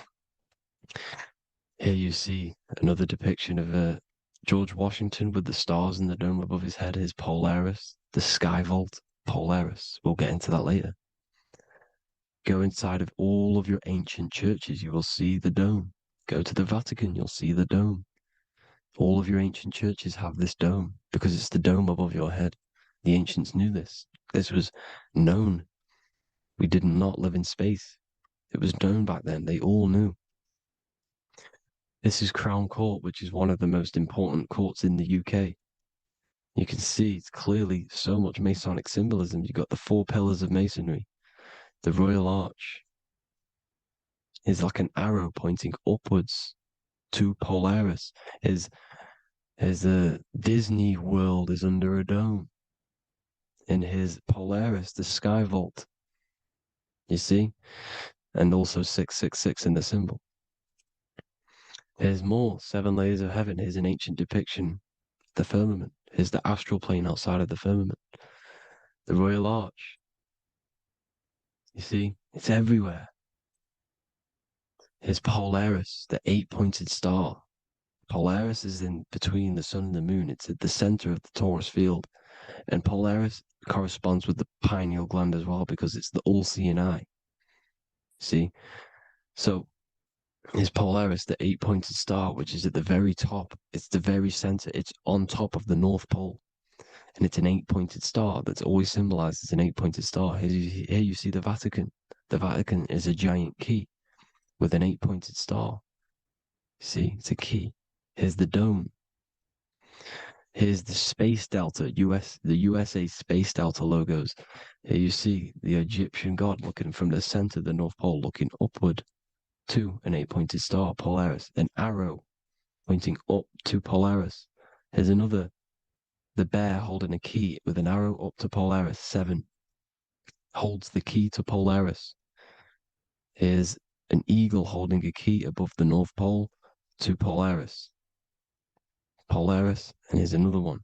Here you see another depiction of George Washington with the stars in the dome above his head, his Polaris, the sky vault, Polaris. We'll get into that later. Go inside of all of your ancient churches, you will see the dome. Go to the Vatican, you'll see the dome. All of your ancient churches have this dome because it's the dome above your head. The ancients knew this. This was known. We did not live in space. It was known back then. They all knew. This is Crown Court, which is one of the most important courts in the UK. You can see it's clearly so much Masonic symbolism. You've got the 4 pillars of Masonry, the Royal Arch, is like an arrow pointing upwards to Polaris. His the Disney World is under a dome. In his Polaris, the sky vault. You see? And also 666 in the symbol. Here's more, 7 layers of heaven. Here's an ancient depiction. The firmament. Here's the astral plane outside of the firmament. The royal arch. You see? It's everywhere. Here's Polaris, the 8-pointed star. Polaris is in between the sun and the moon. It's at the center of the Taurus field. And Polaris corresponds with the pineal gland as well because it's the all-seeing eye. See? So, is Polaris, the 8-pointed star, which is at the very top. It's the very center. It's on top of the North Pole. And it's an 8-pointed star that's always symbolized as an 8-pointed star. Here you see the Vatican. The Vatican is a giant key with an 8-pointed star. See, it's a key. Here's the dome. Here's the Space Delta, the USA Space Delta logos. Here you see the Egyptian god looking from the center of the North Pole, looking upward to an 8-pointed star, Polaris. An arrow pointing up to Polaris. Here's another, the bear holding a key with an arrow up to Polaris. 7 holds the key to Polaris. Here's an eagle holding a key above the North Pole to Polaris. Polaris, and here's another one.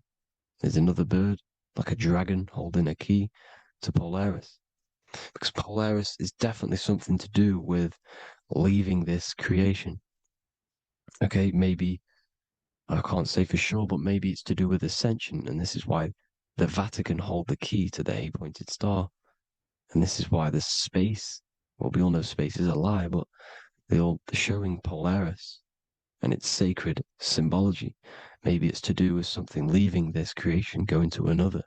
There's another bird, like a dragon, holding a key to Polaris. Because Polaris is definitely something to do with leaving this creation. Okay, maybe, I can't say for sure, but maybe it's to do with ascension, and this is why the Vatican hold the key to the 8-pointed star. And this is why the space, well, we all know space is a lie, but they're showing Polaris and its sacred symbology. Maybe it's to do with something leaving this creation, going to another.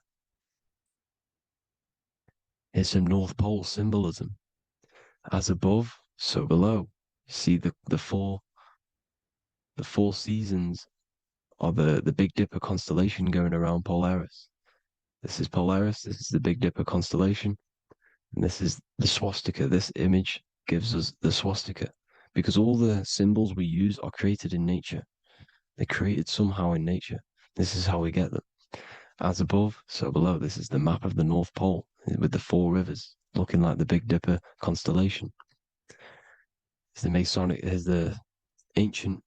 Here's some North Pole symbolism. As above, so below. See the four seasons of the Big Dipper constellation going around Polaris. This is Polaris, this is the Big Dipper constellation, and this is the swastika. This image gives us the swastika, because all the symbols we use are created in nature. They're created somehow in nature. This is how we get them. As above, so below. This is the map of the North Pole with the 4 rivers, looking like the Big Dipper constellation. It's the Masonic, here's the ancient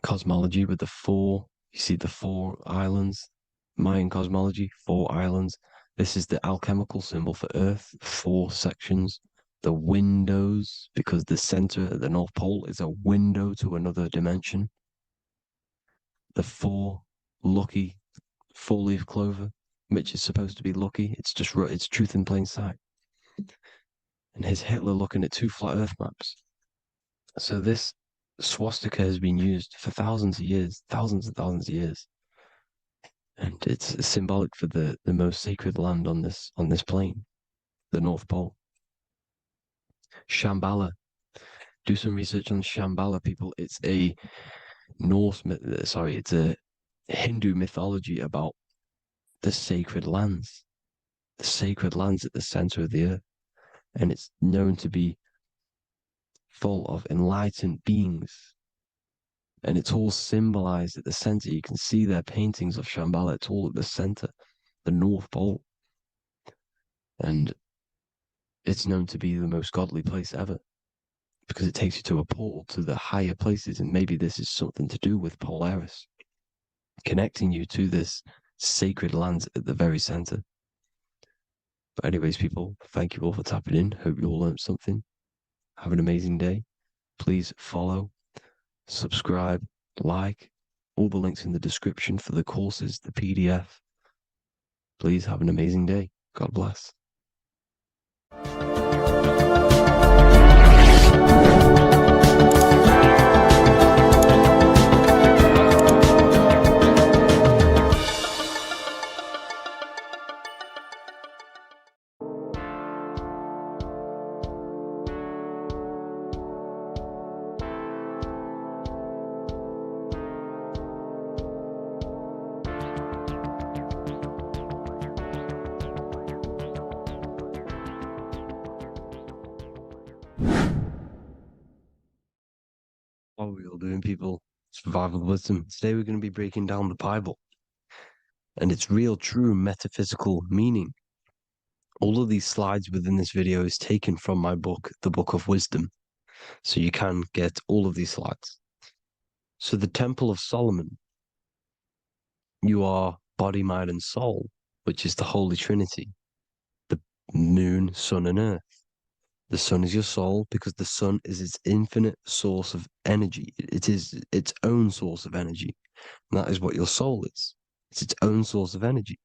cosmology with the 4, you see the 4 islands, Mayan cosmology, 4 islands. This is the alchemical symbol for Earth, 4 sections. The windows, because the center of the North Pole is a window to another dimension. The 4 lucky 4-leaf clover, which is supposed to be lucky. It's just, it's truth in plain sight. And here's Hitler looking at 2 flat Earth maps. So this swastika has been used for thousands of years, thousands and thousands of years. And it's symbolic for the most sacred land on this plane, the North Pole. Shambhala. Do some research on Shambhala, people. It's a it's a Hindu mythology about the sacred lands at the center of the earth. And it's known to be full of enlightened beings. And it's all symbolized at the center. You can see their paintings of Shambhala. It's all at the center, the North Pole. And it's known to be the most godly place ever, because it takes you to a portal to the higher places. And maybe this is something to do with Polaris, connecting you to this sacred land at the very center. But anyways, people, thank you all for tapping in. Hope you all learned something. Have an amazing day. Please follow, subscribe, like, all the links in the description for the courses, the PDF. Please have an amazing day. God bless. doing, people? Survival wisdom. Today we're going to be breaking down the Bible and its real, true metaphysical meaning. All of these slides within this video is taken from my book, The Book of Wisdom. So you can get all of these slides. So the Temple of Solomon, you are body, mind, and soul, which is the Holy Trinity. The moon, sun, and earth. The sun is your soul because the sun is its infinite source of energy. It is its own source of energy. And that is what your soul is. It's its own source of energy.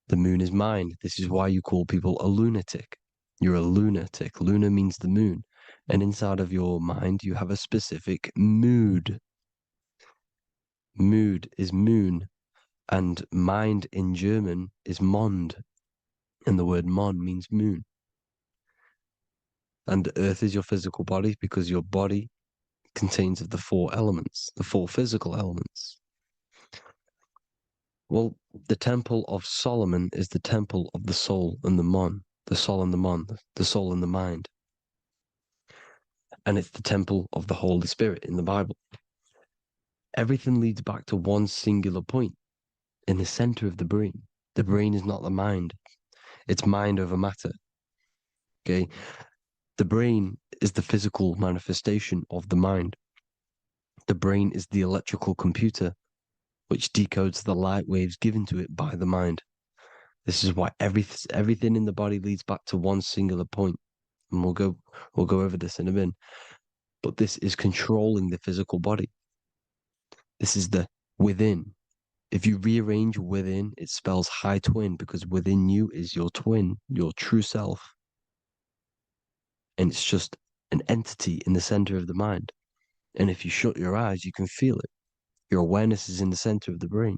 The moon is mind. This is why you call people a lunatic. You're a lunatic. Luna means the moon. And inside of your mind, you have a specific mood. Mood is moon. And mind in German is Mond. And the word Mon means moon. And the earth is your physical body because your body contains of the four elements, the four physical elements. Well, the Temple of Solomon is the temple of the soul and the Mon, the soul and the Mon, the soul and the mind. And it's the temple of the Holy Spirit in the Bible. Everything leads back to one singular point in the center of the brain. The brain is not the mind. It's mind over matter. Okay? The brain is the physical manifestation of the mind. The brain is the electrical computer which decodes the light waves given to it by the mind. This is why everything in the body leads back to one singular point. And we'll go over this in a minute. But this is controlling the physical body. This is the within. If you rearrange within, it spells high twin because within you is your twin, your true self. And it's just an entity in the center of the mind. And if you shut your eyes, you can feel it. Your awareness is in the center of the brain.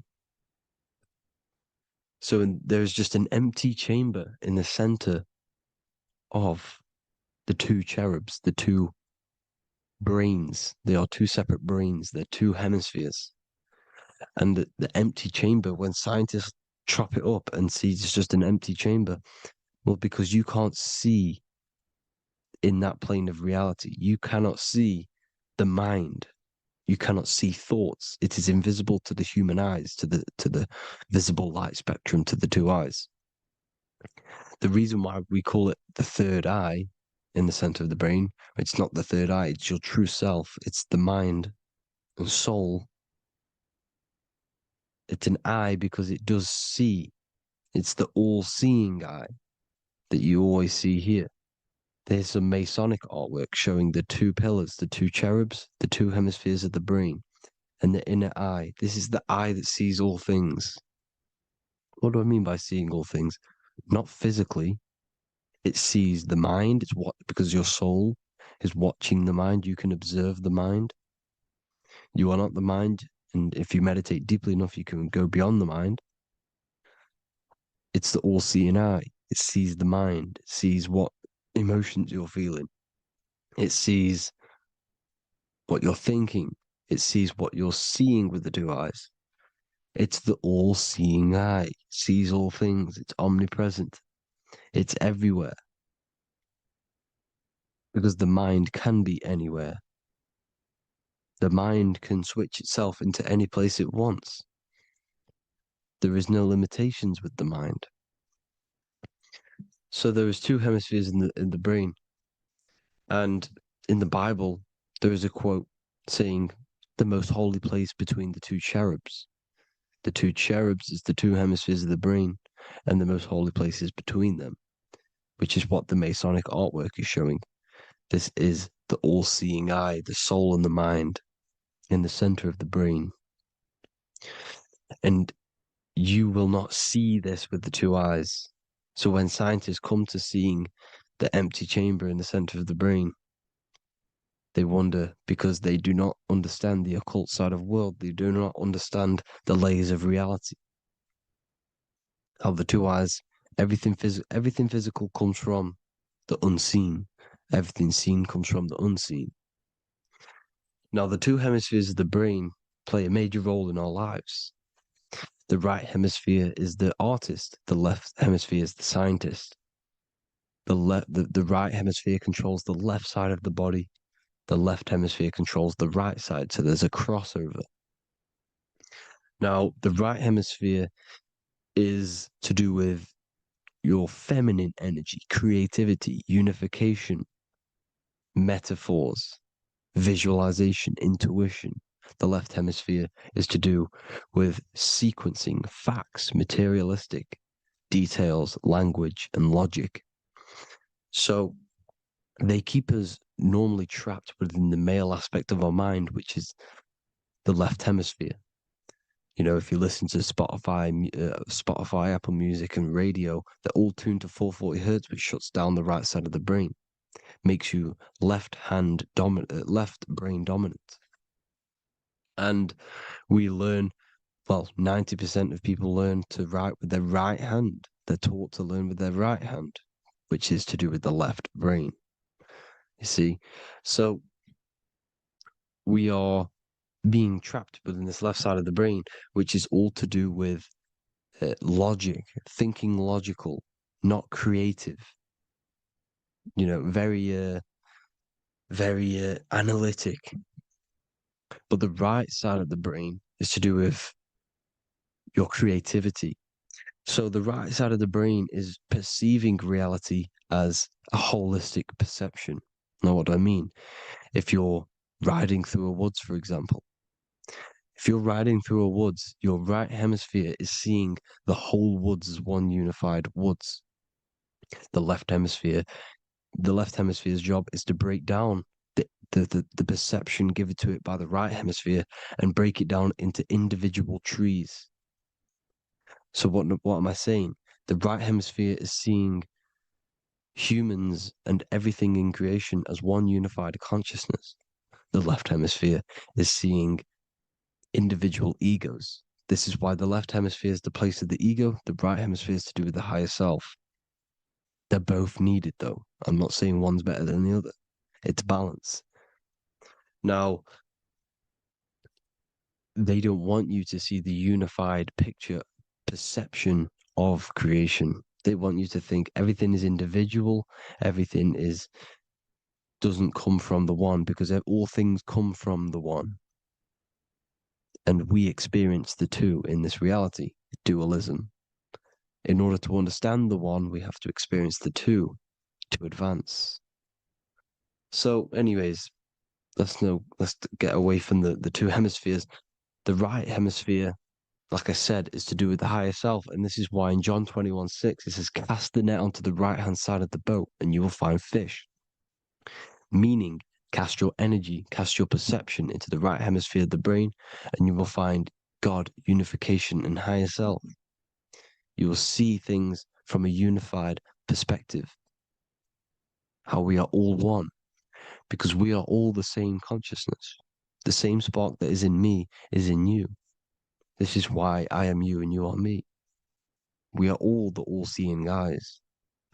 So there's just an empty chamber in the center of the two cherubs, the two brains. They are two separate brains. They're two hemispheres. And the empty chamber, when scientists chop it up and see it's just an empty chamber, well, because you can't see in that plane of reality. You cannot see the mind. You cannot see thoughts. It is invisible to the human eyes, to the visible light spectrum, to the two eyes. The reason why we call it the third eye in the center of the brain, it's not the third eye, it's your true self. It's the mind and soul. It's an eye because it does see. It's the all-seeing eye that you always see here. There's some Masonic artwork showing the two pillars, the two cherubs, the two hemispheres of the brain, and the inner eye. This is the eye that sees all things. What do I mean by seeing all things? Not physically. It sees the mind. It's what, because your soul is watching the mind. You can observe the mind. You are not the mind. And if you meditate deeply enough, you can go beyond the mind. It's the all-seeing eye. It sees the mind. It sees what emotions you're feeling. It sees what you're thinking. It sees what you're seeing with the two eyes. It's the all-seeing eye. It sees all things. It's omnipresent. It's everywhere. Because the mind can be anywhere. The mind can switch itself into any place it wants. There is no limitations with the mind. So there is two hemispheres in the brain. And in the Bible, there is a quote saying, the most holy place between the two cherubs. The two cherubs is the two hemispheres of the brain, and the most holy place is between them, which is what the Masonic artwork is showing. This is the all-seeing eye, the soul and the mind in the center of the brain. And you will not see this with the two eyes. So when scientists come to seeing the empty chamber in the center of the brain, they wonder because they do not understand the occult side of the world. They do not understand the layers of reality. How the two eyes, everything physical comes from the unseen. Everything seen comes from the unseen. Now, the two hemispheres of the brain play a major role in our lives. The right hemisphere is the artist. The left hemisphere is the scientist. The right hemisphere controls the left side of the body. The left hemisphere controls the right side, so there's a crossover. Now, the right hemisphere is to do with your feminine energy, creativity, unification, metaphors, visualization, intuition. The left hemisphere is to do with sequencing, facts, materialistic details, language, and logic. So they keep us normally trapped within the male aspect of our mind, which is the left hemisphere. You know, if you listen to Spotify, Apple Music, and radio, they're all tuned to 440 hertz, which shuts down the right side of the brain, makes you left brain dominant. And we learn, well, 90% of people learn to write with their right hand. They're taught to learn with their right hand, which is to do with the left brain. You see, so we are being trapped within this left side of the brain, which is all to do with logic, thinking logical, not creative. You know, very analytic. But the right side of the brain is to do with your creativity. So the right side of the brain is perceiving reality as a holistic perception. Now, what do I mean? If you're riding through a woods, for example, if you're riding through a woods, your right hemisphere is seeing the whole woods as one unified woods. The left hemisphere's job is to break down the perception given to it by the right hemisphere and break it down into individual trees. So what am I saying? The right hemisphere is seeing humans and everything in creation as one unified consciousness. The left hemisphere is seeing individual egos. This is why the left hemisphere is the place of the ego, the right hemisphere is to do with the higher self. They're both needed, though. I'm not saying one's better than the other. It's balance. Now, they don't want you to see the unified perception of creation. They want you to think everything is individual, everything doesn't come from the one, because all things come from the one. And we experience the two in this reality, dualism. In order to understand the one, we have to experience the two to advance. So anyways, let's get away from the two hemispheres. The right hemisphere, like I said, is to do with the higher self. And this is why in John 21:6, it says, cast the net onto the right-hand side of the boat and you will find fish. Meaning, cast your energy, cast your perception into the right hemisphere of the brain and you will find God, unification, and higher self. You will see things from a unified perspective. How we are all one. Because we are all the same consciousness. The same spark that is in me is in you. This is why I am you and you are me. We are all the all-seeing eyes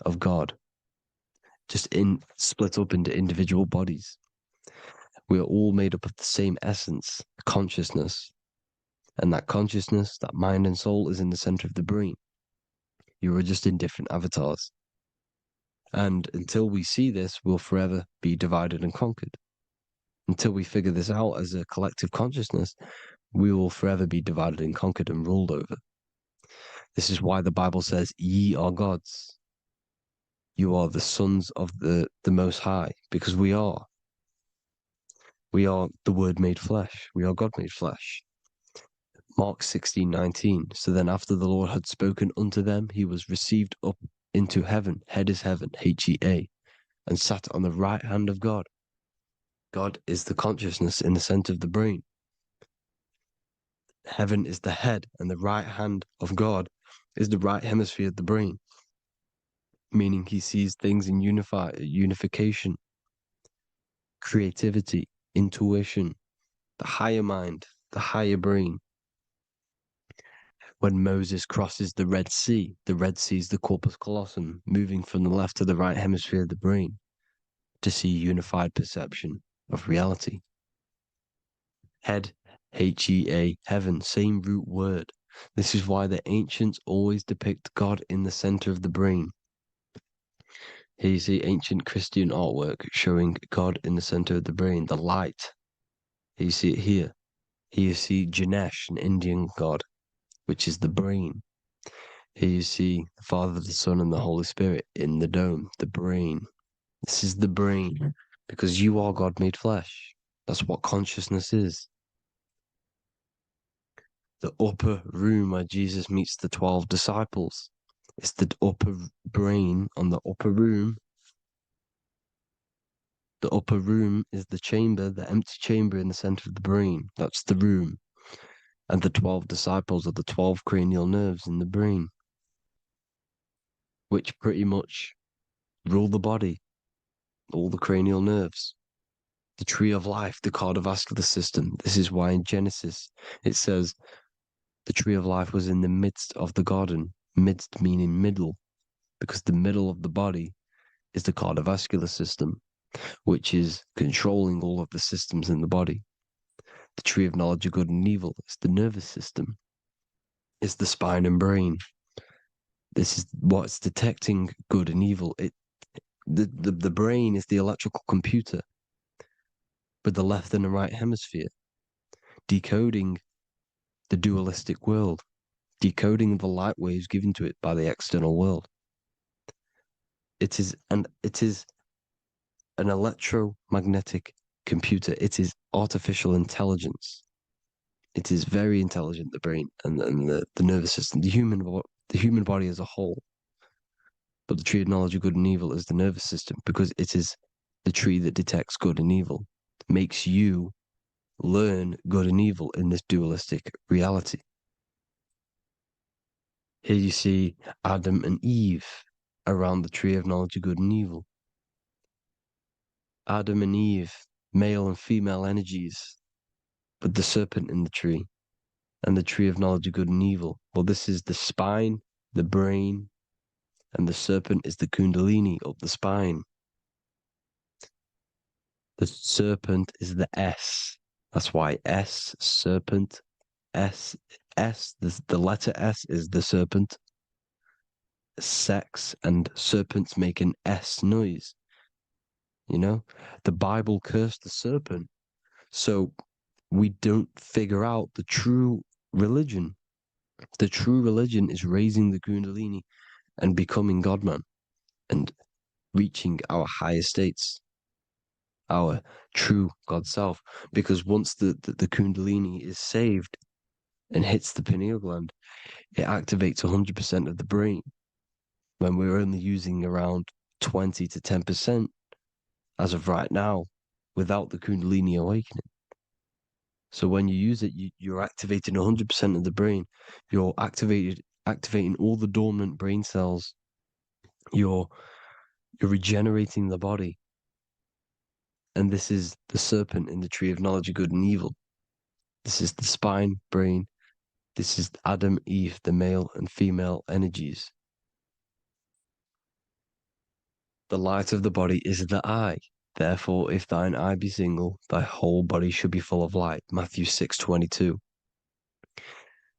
of God, just split up into individual bodies. We are all made up of the same essence, consciousness. And that consciousness, that mind and soul, is in the center of the brain. You are just in different avatars. And until we see this, we'll forever be divided and conquered. Until we figure this out as a collective consciousness, we will forever be divided and conquered and ruled over. This is why the Bible says, ye are gods. You are the sons of the Most High, because we are. We are the Word made flesh. We are God made flesh. Mark 16:19. So then after the Lord had spoken unto them, he was received up into heaven, head is heaven, H-E-A, and sat on the right hand of God. God is the consciousness in the center of the brain. Heaven is the head, and the right hand of God is the right hemisphere of the brain, meaning he sees things in unification, creativity, intuition, the higher mind, the higher brain. When Moses crosses the Red Sea is the corpus callosum, moving from the left to the right hemisphere of the brain to see unified perception of reality. Head, H-E-A, heaven, same root word. This is why the ancients always depict God in the center of the brain. Here you see ancient Christian artwork showing God in the center of the brain, the light. Here you see it here. Here you see Ganesh, an Indian god, which is the brain. Here you see the Father, the Son, and the Holy Spirit in the dome, the brain. This is the brain, because you are God made flesh. That's what consciousness is. The upper room where Jesus meets the 12 disciples. It's the upper brain on the upper room. The upper room is the chamber, the empty chamber in the center of the brain. That's the room. And the 12 disciples are the 12 cranial nerves in the brain, which pretty much rule the body, all the cranial nerves. The tree of life, the cardiovascular system. This is why in Genesis it says the tree of life was in the midst of the garden. Midst meaning middle, because the middle of the body is the cardiovascular system, which is controlling all of the systems in the body. The tree of knowledge of good and evil is the nervous system. It's the spine and brain. This is what's detecting good and evil. The brain is the electrical computer with the left and the right hemisphere, decoding the dualistic world, decoding the light waves given to it by the external world. It is an electromagnetic computer. It is artificial intelligence. It is very intelligent, the brain and the nervous system, the human body as a whole. But the tree of knowledge of good and evil is the nervous system, because it is the tree that detects good and evil, makes you learn good and evil in this dualistic reality. Here you see Adam and Eve around the tree of knowledge of good and evil. Adam and Eve, male and female energies, with the serpent in the tree, and the tree of knowledge of good and evil. Well, this is the spine, the brain, and the serpent is the kundalini up the spine. The serpent is the S. That's why S, serpent, the letter S is the serpent. Sex and serpents make an S noise. You know, the Bible cursed the serpent. So we don't figure out the true religion. The true religion is raising the kundalini and becoming God-man and reaching our higher states, our true God self. Because once the kundalini is saved and hits the pineal gland, it activates 100% of the brain, when we're only using around 20 to 10% as of right now without the kundalini awakening. So when you use it, you're activating 100% of the brain. You're activating all the dormant brain cells. You're regenerating the body. And this is the serpent in the tree of knowledge of good and evil. This is the spine, brain. This is Adam, Eve, the male and female energies. The light of the body is the eye. Therefore, if thine eye be single, thy whole body should be full of light. Matthew 6:22.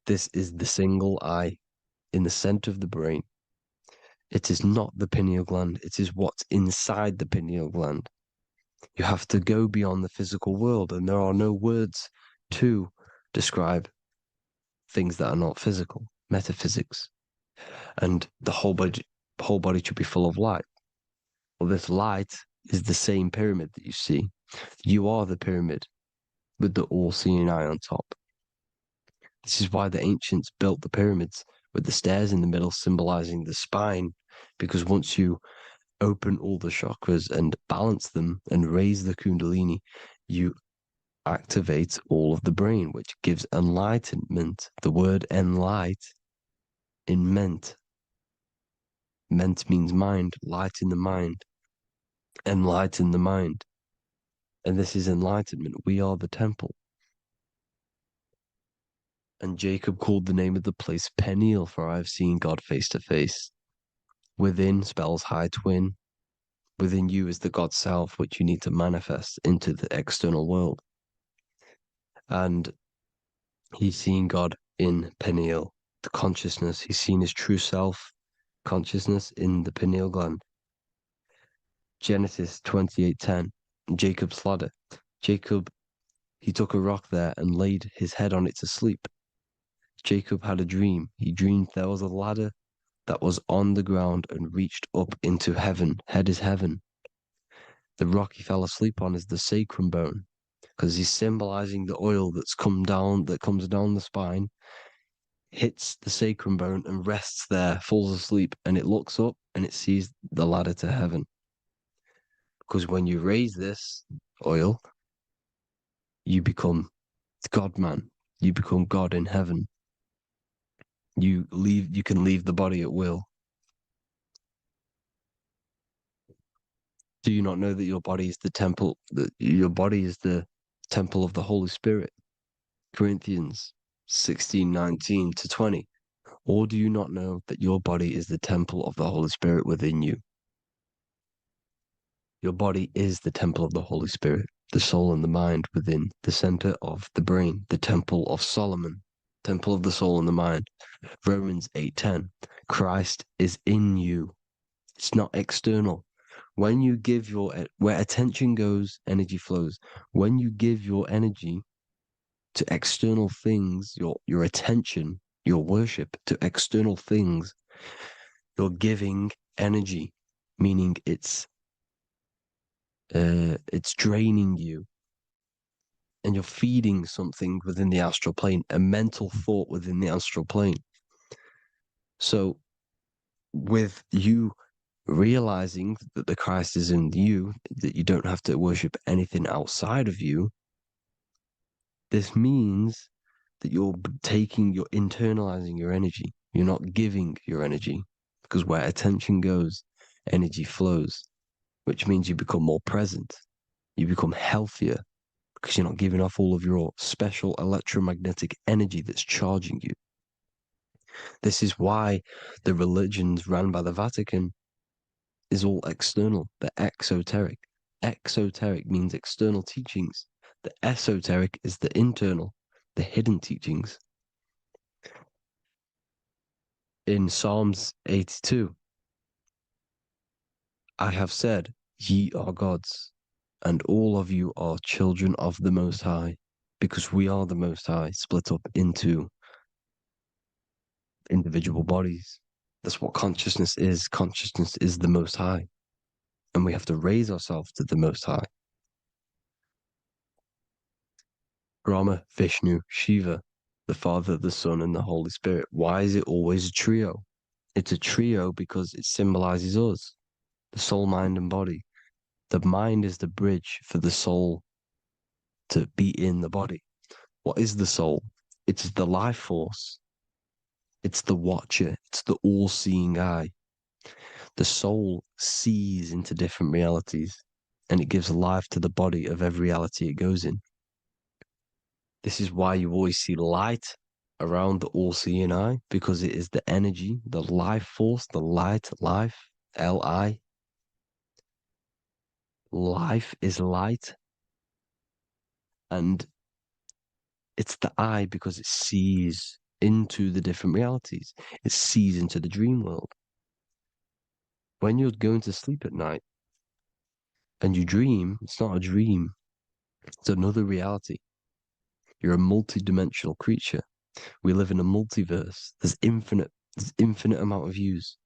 This is the single eye in the center of the brain. It is not the pineal gland. It is what's inside the pineal gland. You have to go beyond the physical world, and there are no words to describe things that are not physical, metaphysics. And the whole body should be full of light. Well, this light is the same pyramid that you see. You are the pyramid with the all-seeing eye on top. This is why the ancients built the pyramids with the stairs in the middle symbolizing the spine, because once you open all the chakras and balance them and raise the kundalini, you activate all of the brain, which gives enlightenment. The word enlight in ment means mind, light in the mind. Enlighten the mind. And this is enlightenment. We are the temple. And Jacob called the name of the place Peniel, for I have seen God face to face. Within spells high twin. Within you is the God self, which you need to manifest into the external world. And he's seen God in Peniel, the consciousness. He's seen his true self consciousness in the pineal gland. Genesis 28:10, Jacob's ladder. Jacob, he took a rock there and laid his head on it to sleep. Jacob had a dream. He dreamed there was a ladder that was on the ground and reached up into heaven. Head is heaven. The rock he fell asleep on is the sacrum bone, because he's symbolizing the oil that comes down the spine, hits the sacrum bone and rests there, falls asleep, and it looks up and it sees the ladder to heaven. Because when you raise this oil, you become God man. You become God in heaven. You can leave the body at will. Do you not know that your body is the temple, that your body is the temple of the Holy Spirit? Corinthians 16:19-20. Or do you not know that your body is the temple of the Holy Spirit within you? Your body is the temple of the Holy Spirit, the soul and the mind within, the center of the brain, the temple of Solomon, temple of the soul and the mind. Romans 8:10. Christ is in you. It's not external. When you give where attention goes, energy flows. When you give your energy to external things, your attention, your worship to external things, you're giving energy, meaning it's draining you, and you're feeding something within the astral plane, a mental thought within the astral plane. So with you realizing that the Christ is in you, that you don't have to worship anything outside of you, this means that you're internalizing your energy. You're not giving your energy, because where attention goes, energy flows, which means you become more present. You become healthier because you're not giving off all of your special electromagnetic energy that's charging you. This is why the religions run by the Vatican is all external. They're exoteric. Exoteric means external teachings. The esoteric is the internal, the hidden teachings. In Psalms 82, I have said, ye are gods, and all of you are children of the Most High, because we are the Most High, split up into individual bodies. That's what consciousness is. Consciousness is the Most High, and we have to raise ourselves to the Most High. Brahma, Vishnu, Shiva, the Father, the Son, and the Holy Spirit. Why is it always a trio? It's a trio because it symbolizes us, the soul, mind, and body. The mind is the bridge for the soul to be in the body. What is the soul? It's the life force. It's the watcher. It's the all-seeing eye. The soul sees into different realities, and it gives life to the body of every reality it goes in. This is why you always see light around the all-seeing eye, because it is the energy, the life force, the light, life, L-I. Life is light, and it's the eye because it sees into the different realities. It sees into the dream world. When you're going to sleep at night and you dream, it's not a dream. It's another reality. You're a multi-dimensional creature. We live in a multiverse. There's infinite amount of yous.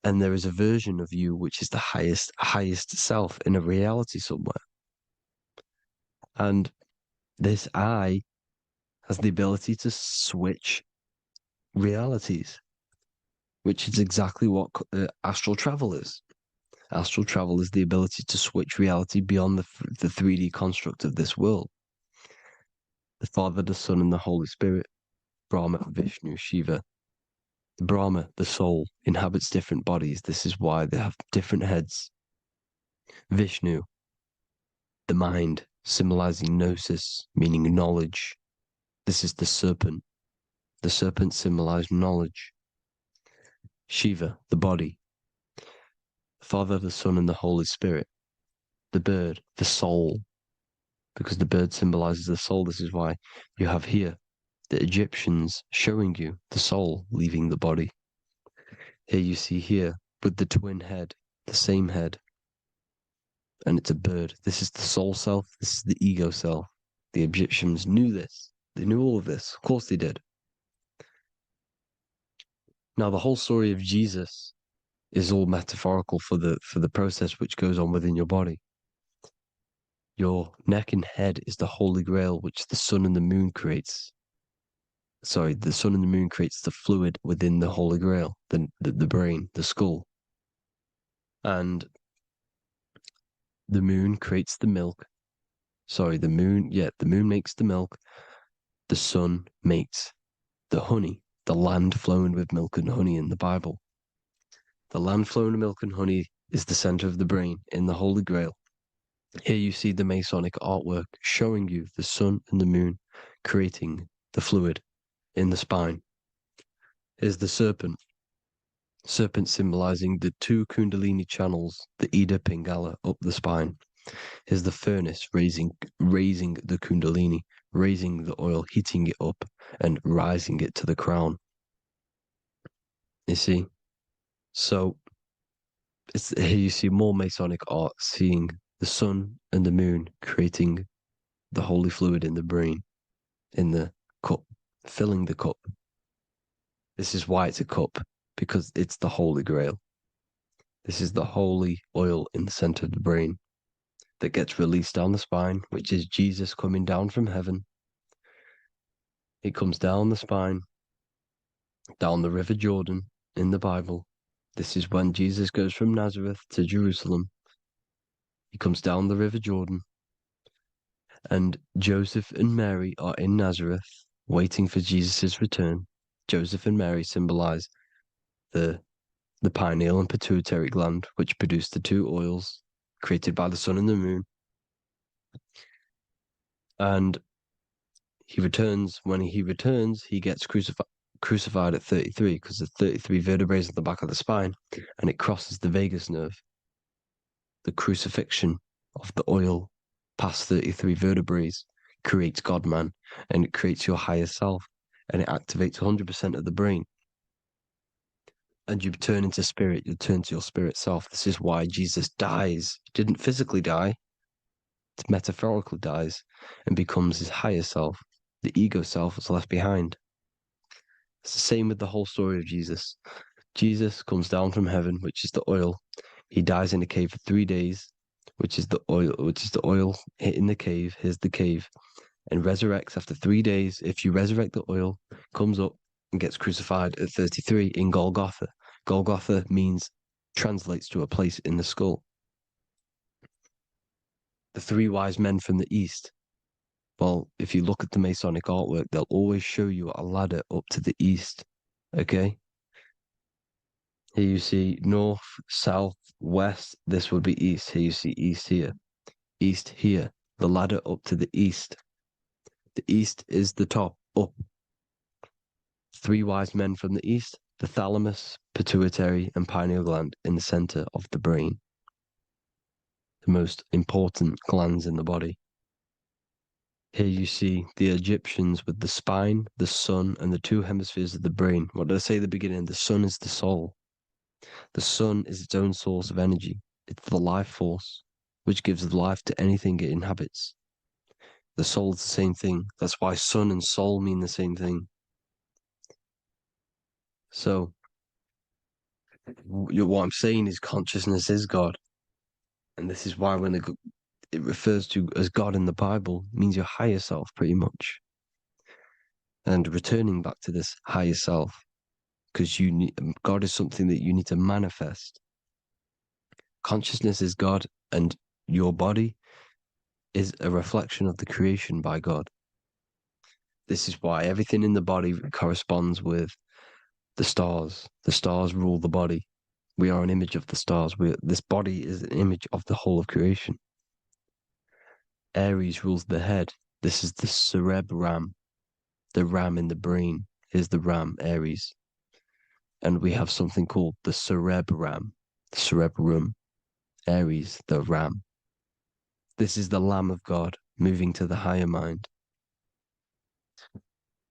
And there is a version of you which is the highest self in a reality somewhere. And this eye has the ability to switch realities, which is exactly what astral travel is. Astral travel is the ability to switch reality beyond the 3D construct of this world. The Father, the Son, and the Holy Spirit, Brahma, Vishnu, Shiva. The Brahma, the soul, inhabits different bodies. This is why they have different heads. Vishnu, the mind, symbolizing gnosis, meaning knowledge. This is the serpent. The serpent symbolized knowledge. Shiva, the body. Father, the Son, and the Holy Spirit. The bird, the soul, because the bird symbolizes the soul. This is why you have here the Egyptians showing you the soul leaving the body. Here you see here with the twin head, the same head, and it's a bird. This is the soul self. This is the ego self. The Egyptians knew this. They knew all of this. Of course they did. Now, the whole story of Jesus is all metaphorical for the process which goes on within your body. Your neck and head is the Holy Grail, which the sun and the moon creates. Sorry, the sun and the moon creates the fluid within the Holy Grail, the brain, the skull. And the moon creates the milk. Sorry, the moon makes the milk. The sun makes the honey, the land flowing with milk and honey in the Bible. The land flowing with milk and honey is the center of the brain in the Holy Grail. Here you see the Masonic artwork showing you the sun and the moon creating the fluid in the spine. Here's the serpent. Serpent symbolizing the two Kundalini channels, the Ida Pingala up the spine. Here's the furnace raising the Kundalini, raising the oil, heating it up, and rising it to the crown. You see? So here you see more Masonic art, seeing the sun and the moon creating the holy fluid in the brain, in the cup, filling the cup. This is why it's a cup, because it's the Holy Grail. This is the holy oil in the center of the brain that gets released down the spine, which is Jesus coming down from heaven. It comes down the spine, down the River Jordan in the Bible. This is when Jesus goes from Nazareth to Jerusalem. He comes down the River Jordan, and Joseph and Mary are in Nazareth waiting for Jesus' return. Joseph and Mary symbolize the pineal and pituitary gland, which produce the two oils created by the sun and the moon. And he returns. When he returns, he gets crucified at 33, because the 33 vertebrae at the back of the spine, and it crosses the vagus nerve. The crucifixion of the oil past 33 vertebrae creates God-man, and it creates your higher self, and it activates 100% of the brain. And you turn into spirit, you turn to your spirit self. This is why Jesus dies. He didn't physically die, it metaphorically dies, and becomes his higher self. The ego self is left behind. It's the same with the whole story of Jesus. Jesus comes down from heaven, which is the oil. He dies in a cave for 3 days, which is the oil hitting the cave. Here's the cave, and resurrects after 3 days. If you resurrect the oil, comes up and gets crucified at 33 in Golgotha. Golgotha translates to a place in the skull. The three wise men from the east. Well, if you look at the Masonic artwork, they'll always show you a ladder up to the east. Okay? Here you see north, south, west. This would be east. Here you see east here. East here. The ladder up to the east. The east is the top, up. Three wise men from the east. The thalamus, pituitary, and pineal gland in the center of the brain. The most important glands in the body. Here you see the Egyptians with the spine, the sun, and the two hemispheres of the brain. What did I say at the beginning? The sun is the soul. The sun is its own source of energy. It's the life force, which gives life to anything it inhabits. The soul is the same thing. That's why sun and soul mean the same thing. So, what I'm saying is consciousness is God. And this is why when it refers to as God in the Bible, means your higher self, pretty much. And returning back to this higher self, because God is something that you need to manifest. Consciousness is God, and your body is a reflection of the creation by God. This is why everything in the body corresponds with the stars. The stars rule the body. We are an image of the stars. This body is an image of the whole of creation. Aries rules the head. This is the cerebrum, the ram in the brain. Here's the ram, Aries. And we have something called the cerebrum, Aries, the ram. This is the Lamb of God moving to the higher mind.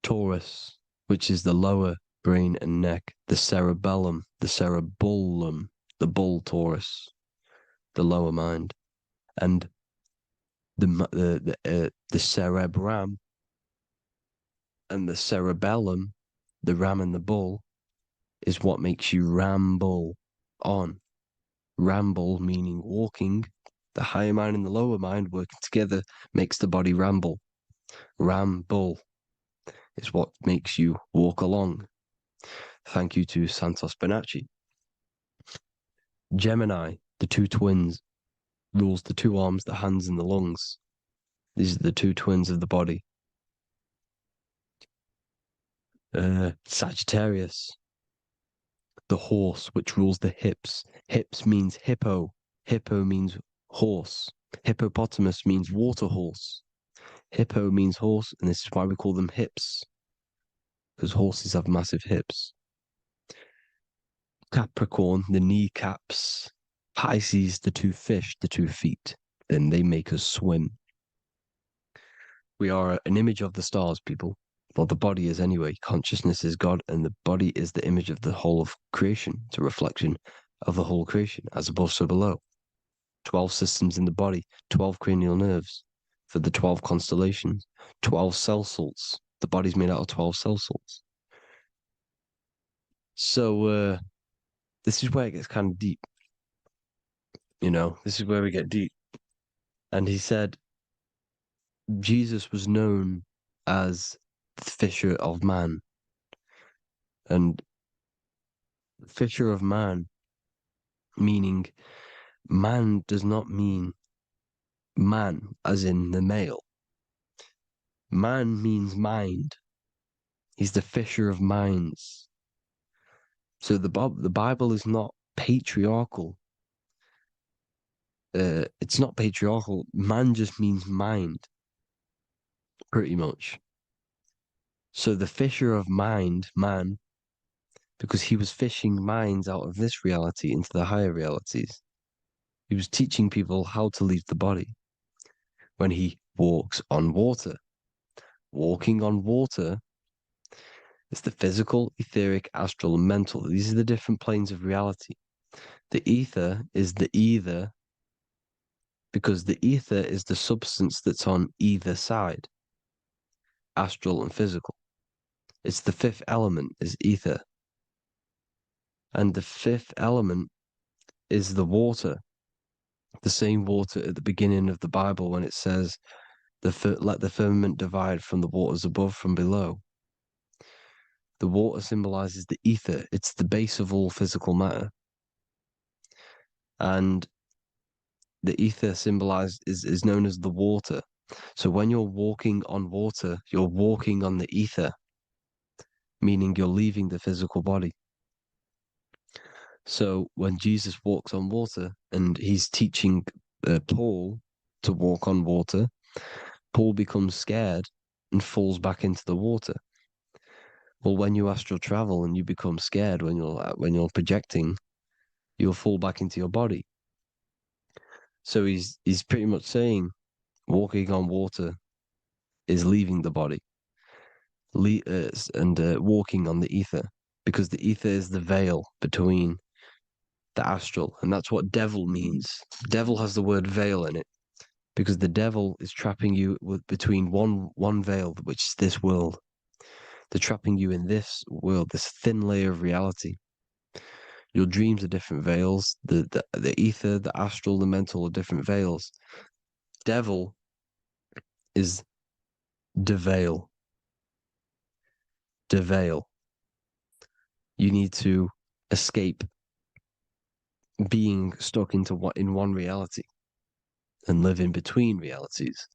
Taurus, which is the lower brain and neck, the cerebellum, the bull Taurus, the lower mind. And the cerebrum and the cerebellum, the ram and the bull, is what makes you ramble on. Ramble meaning walking. The higher mind and the lower mind working together makes the body ramble. Ramble is what makes you walk along. Thank you to Santos Bonacci. Gemini, the two twins, rules the two arms, the hands, and the lungs. These are the two twins of the body. Sagittarius, the horse, which rules the hips. Hips means hippo. Hippo means horse. Hippopotamus means water horse. Hippo means horse, and this is why we call them hips, because horses have massive hips. Capricorn, the kneecaps. Pisces, the two fish, the 2 feet. Then they make us swim. We are an image of the stars, people. Well, the body is anyway. Consciousness is God, and the body is the image of the whole of creation. It's a reflection of the whole creation, as above, so below. 12 systems in the body, 12 cranial nerves for the 12 constellations, 12 cell salts. The body's made out of 12 cell salts. So, this is where it gets kind of deep. You know, this is where we get deep. And he said, Jesus was known as the fisher of man. And fisher of man, meaning man does not mean man as in the male. Man means mind. He's the fisher of minds. So the Bible is not patriarchal. It's not patriarchal. Man just means mind, pretty much. So the fisher of mind, man, because he was fishing minds out of this reality into the higher realities. He was teaching people how to leave the body when he walks on water. Walking on water is the physical, etheric, astral, and mental. These are the different planes of reality. The ether is the either, because the ether is the substance that's on either side, astral and physical. It's the fifth element, is ether. And the fifth element is the water. The same water at the beginning of the Bible when it says, let the firmament divide from the waters above from below. The water symbolizes the ether. It's the base of all physical matter. And the ether symbolized is known as the water. So when you're walking on water, you're walking on the ether, meaning you're leaving the physical body. So when Jesus walks on water and he's teaching Paul to walk on water, Paul becomes scared and falls back into the water. Well, when you astral travel and you become scared when you're projecting, you'll fall back into your body. So he's pretty much saying walking on water is leaving the body, and walking on the ether, because the ether is the veil between the astral, and that's what devil means. Devil has the word veil in it, because the devil is trapping you between one veil, which is this world. They're trapping you in this world, this thin layer of reality. Your dreams are different veils. The ether, the astral, the mental are different veils. Devil is deveil. Deveil. You need to escape being stuck in one reality and live in between realities.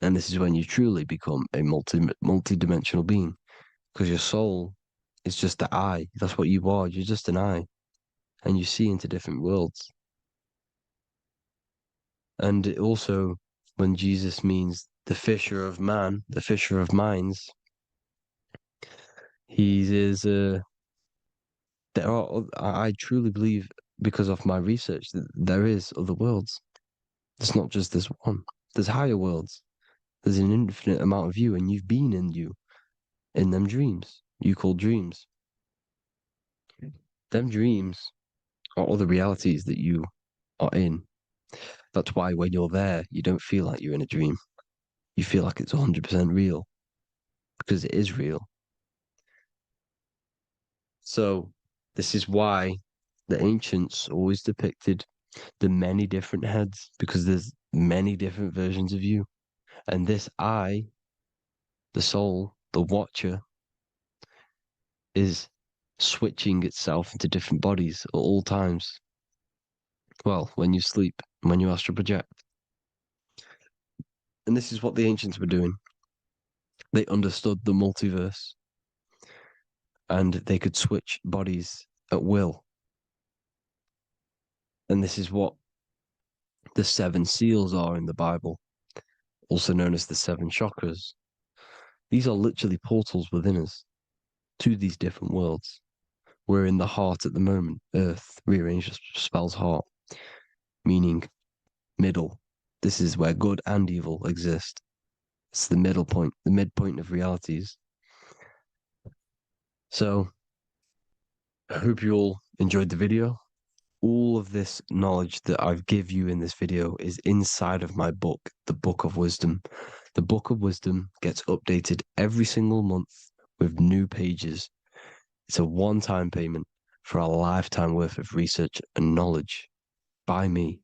And this is when you truly become a multi-dimensional being, because your soul is just the eye. That's what you are. You're just an eye, and you see into different worlds. And it also, when Jesus means the fisher of man, the fisher of minds, he is I truly believe, because of my research, that there is other worlds. It's not just this one. There's higher worlds. There's an infinite amount of you, and you've been in them dreams you call dreams. Them dreams are other realities that you are in. That's why when you're there, you don't feel like you're in a dream. You feel like it's 100% real, because it is real. So this is why the ancients always depicted the many different heads, because there's many different versions of you. And this I, the soul, the watcher, is switching itself into different bodies at all times. Well, when you sleep, when you astral project. And this is what the ancients were doing. They understood the multiverse, and they could switch bodies at will. And this is what the 7 seals are in the Bible, also known as the 7 chakras. These are literally portals within us to these different worlds. We're in the heart at the moment. Earth rearranged spells heart, meaning middle. This is where good and evil exist. It's the middle point, the midpoint of realities. So I hope you all enjoyed the video. All of this knowledge that I've give you in this video is inside of my book, the Book of Wisdom. The Book of Wisdom gets updated every single month with new pages. It's a one-time payment for a lifetime worth of research and knowledge by me.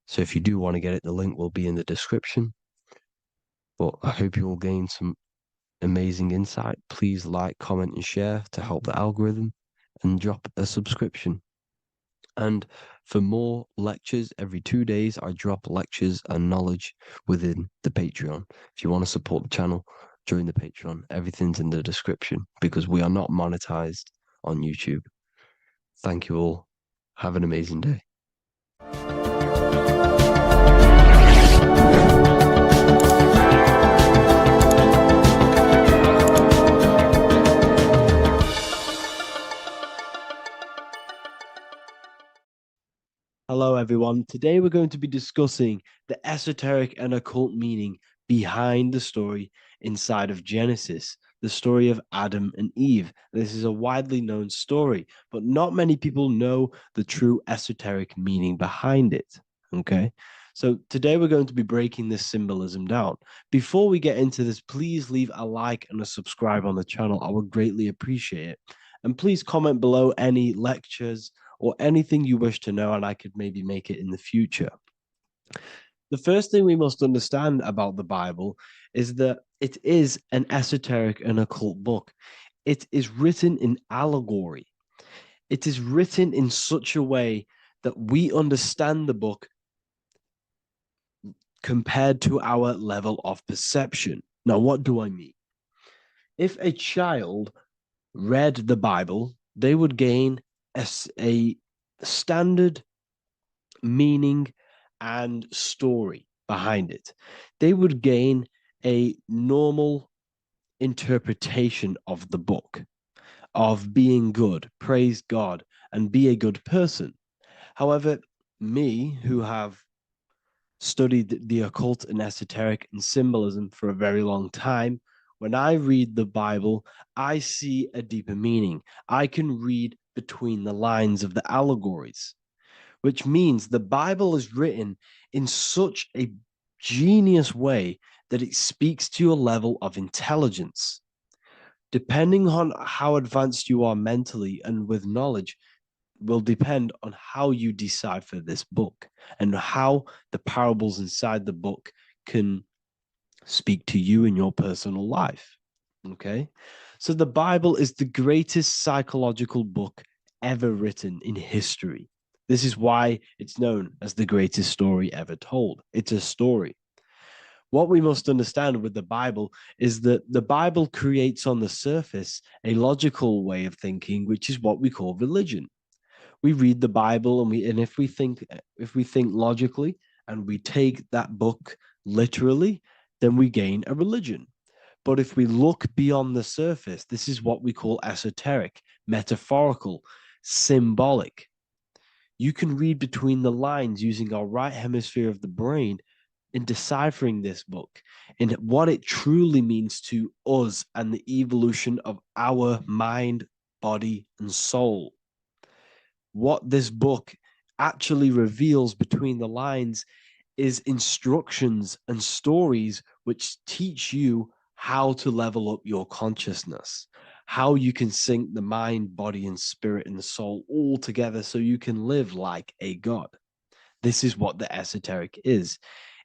So if you do want to get it, the link will be in the description. But I hope you all gain some amazing insight. Please like, comment, and share to help the algorithm, and drop a subscription. And for more lectures, every 2 days, I drop lectures and knowledge within the Patreon. If you want to support the channel, join the Patreon. Everything's in the description, because we are not monetized on YouTube. Thank you all. Have an amazing day. Hello, everyone. Today we're going to be discussing the esoteric and occult meaning behind the story inside of Genesis, the story of Adam and Eve. This is a widely known story, but not many people know the true esoteric meaning behind it. Okay, so today we're going to be breaking this symbolism down. Before we get into this, please leave a like and a subscribe on the channel. I would greatly appreciate it. And please comment below any lectures or anything you wish to know, and I could maybe make it in the future. The first thing we must understand about the Bible is that it is an esoteric and occult book. It is written in allegory. It is written in such a way that we understand the book compared to our level of perception. Now, what do I mean? If a child read the Bible, they would gain a standard meaning and story behind it. They would gain a normal interpretation of the book, of being good, praise God, and be a good person. However, me, who have studied the occult and esoteric and symbolism for a very long time, when I read the Bible, I see a deeper meaning. I can read between the lines of the allegories, which means the Bible is written in such a genius way that it speaks to your level of intelligence. Depending on how advanced you are mentally and with knowledge, will depend on how you decipher this book and how the parables inside the book can speak to you in your personal life. Okay, so the Bible is the greatest psychological book ever written in history. This is why it's known as the greatest story ever told. It's a story. What we must understand with the Bible is that the Bible creates on the surface a logical way of thinking, which is what we call religion. We read the Bible, and if we think logically and we take that book literally, then we gain a religion. But if we look beyond the surface, this is what we call esoteric, metaphorical, symbolic. You can read between the lines using our right hemisphere of the brain in deciphering this book and what it truly means to us and the evolution of our mind, body, and soul. What this book actually reveals between the lines is instructions and stories which teach you how to level up your consciousness, how you can sync the mind, body, and spirit and the soul all together so you can live like a god. This is what the esoteric is.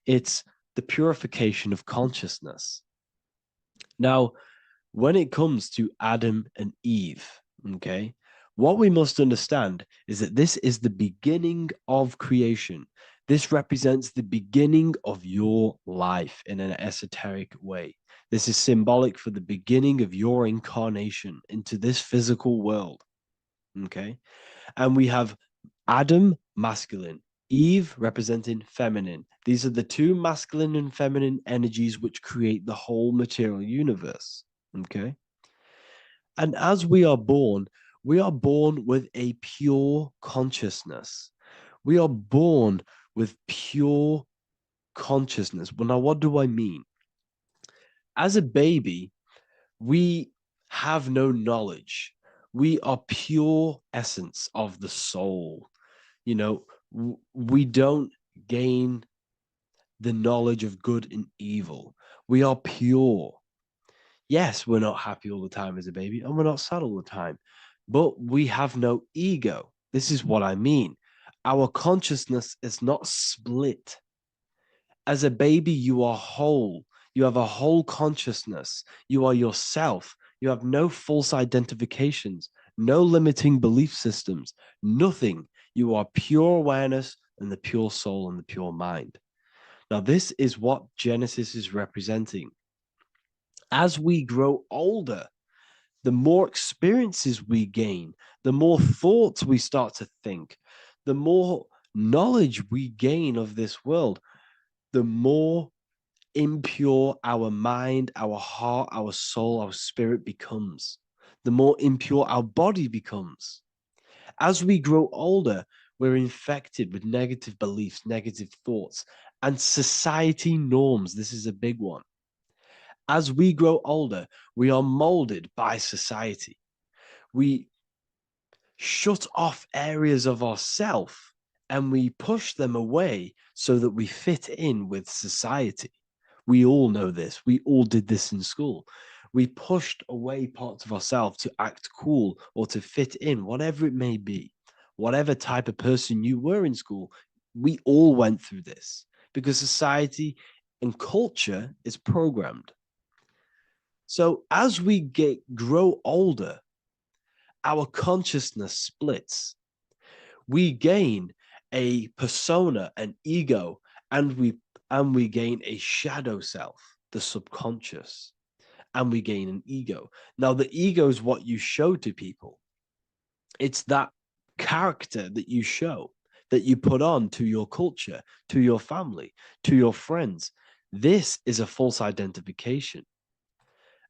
It's the purification of consciousness. Now, when it comes to Adam and Eve, okay, what we must understand is that this is the beginning of creation. This represents the beginning of your life in an esoteric way. This is symbolic for the beginning of your incarnation into this physical world, okay? And we have Adam, masculine, Eve representing feminine. These are the two masculine and feminine energies which create the whole material universe, okay? And as we are born with a pure consciousness. We are born with pure consciousness. Well, now, what do I mean? As a baby, we have no knowledge. We are pure essence of the soul. You know, we don't gain the knowledge of good and evil. We are pure. Yes, we're not happy all the time as a baby, and we're not sad all the time, but we have no ego. This is what I mean. Our consciousness is not split. As a baby, you are whole. You have a whole consciousness. You are yourself. You have no false identifications, no limiting belief systems, nothing. You are pure awareness and the pure soul and the pure mind. Now, this is what Genesis is representing. As we grow older, the more experiences we gain, the more thoughts we start to think, the more knowledge we gain of this world, the more impure our mind, our heart, our soul, our spirit becomes, the more impure our body becomes. As we grow older, we're infected with negative beliefs, negative thoughts, and society norms. This is a big one. As we grow older, we are molded by society. We shut off areas of ourself and we push them away so that we fit in with society. We all know this. We all did this in school. We pushed away parts of ourselves to act cool or to fit in, whatever it may be. Whatever type of person you were in school, we all went through this because society and culture is programmed. So as we grow older, our consciousness splits. We gain a persona, an ego, and we gain a shadow self, the subconscious, and we gain an ego. Now, the ego is what you show to people. It's that character that you show, that you put on to your culture, to your family, to your friends. This is a false identification.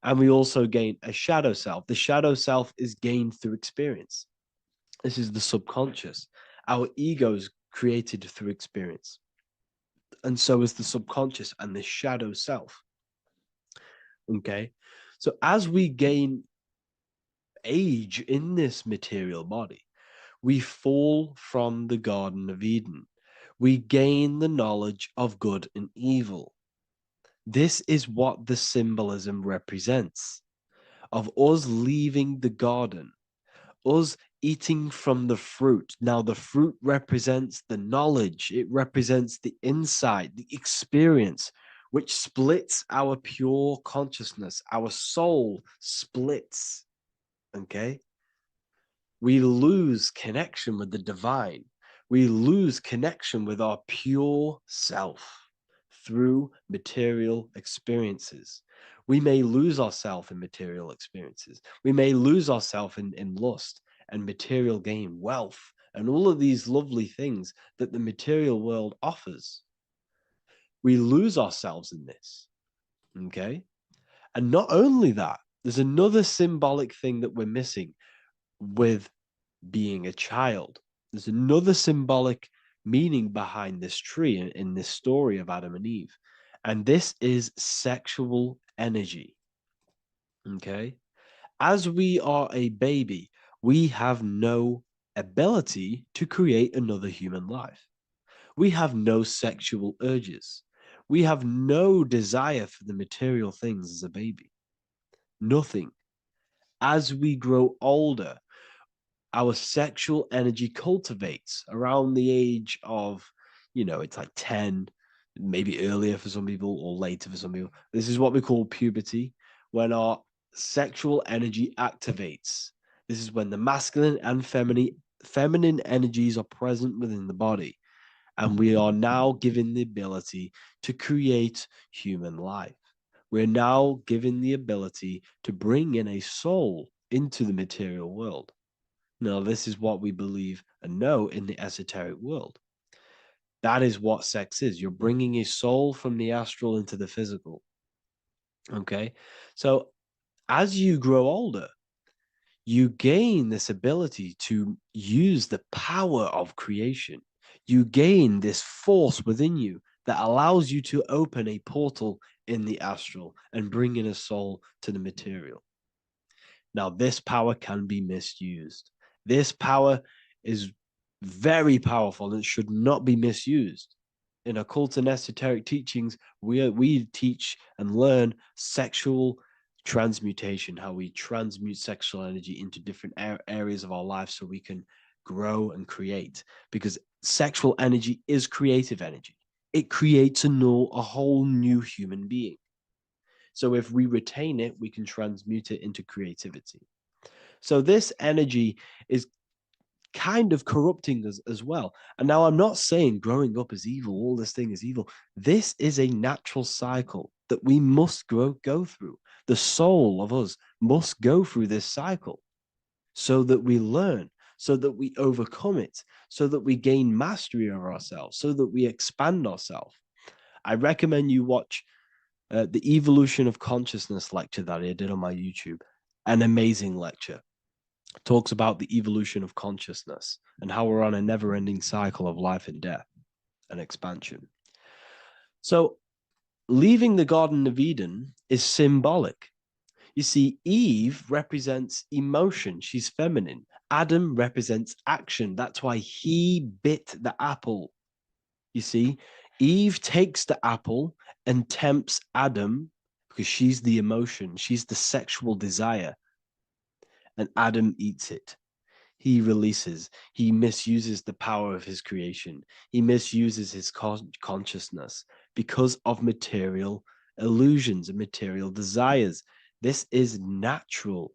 And we also gain a shadow self. The shadow self is gained through experience. This is the subconscious. Our ego is created through experience. And so is the subconscious and the shadow self. Okay. So as we gain age in this material body, we fall from the Garden of Eden. We gain the knowledge of good and evil. This is what the symbolism represents of us leaving the garden, us eating from the fruit. Now, the fruit represents the knowledge, it represents the insight, the experience, which splits our pure consciousness. Our soul splits. Okay? We lose connection with the divine. We lose connection with our pure self through material experiences. We may lose ourselves in material experiences. We may lose ourselves in lust and material gain, wealth, and all of these lovely things that the material world offers. We lose ourselves in this, okay? And not only that, there's another symbolic thing that we're missing with being a child. There's another symbolic meaning behind this tree in this story of Adam and Eve. And this is sexual energy. Okay? As we are a baby, we have no ability to create another human life. We have no sexual urges. We have no desire for the material things as a baby. Nothing. As we grow older, our sexual energy cultivates around the age of, it's like 10, maybe earlier for some people or later for some people. This is what we call puberty, when our sexual energy activates. This is when the masculine and feminine energies are present within the body. And we are now given the ability to create human life. We're now given the ability to bring in a soul into the material world. Now, this is what we believe and know in the esoteric world. That is what sex is. You're bringing a soul from the astral into the physical. Okay? So as you grow older, you gain this ability to use the power of creation. You gain this force within you that allows you to open a portal in the astral and bring in a soul to the material. Now, this power can be misused. This power is very powerful and should not be misused. In occult and esoteric teachings, we teach and learn sexual transmutation, how we transmute sexual energy into different areas of our life so we can grow and create. Because sexual energy is creative energy. It creates a whole new human being. So if we retain it, we can transmute it into creativity. So this energy is kind of corrupting us as well. And now I'm not saying growing up is evil, all this thing is evil. This is a natural cycle that we must go through. The soul of us must go through this cycle so that we learn, so that we overcome it, so that we gain mastery over ourselves, so that we expand ourselves. I recommend you watch the Evolution of Consciousness lecture that I did on my YouTube. An amazing lecture. Talks about the evolution of consciousness and how we're on a never-ending cycle of life and death and expansion. So leaving the Garden of Eden is symbolic. You see, Eve represents emotion. She's feminine. Adam represents action. That's why he bit the apple. You see, Eve takes the apple and tempts Adam because she's the emotion. She's the sexual desire. And Adam eats it. He releases. He misuses the power of his creation. He misuses his consciousness because of material illusions and material desires. This is natural,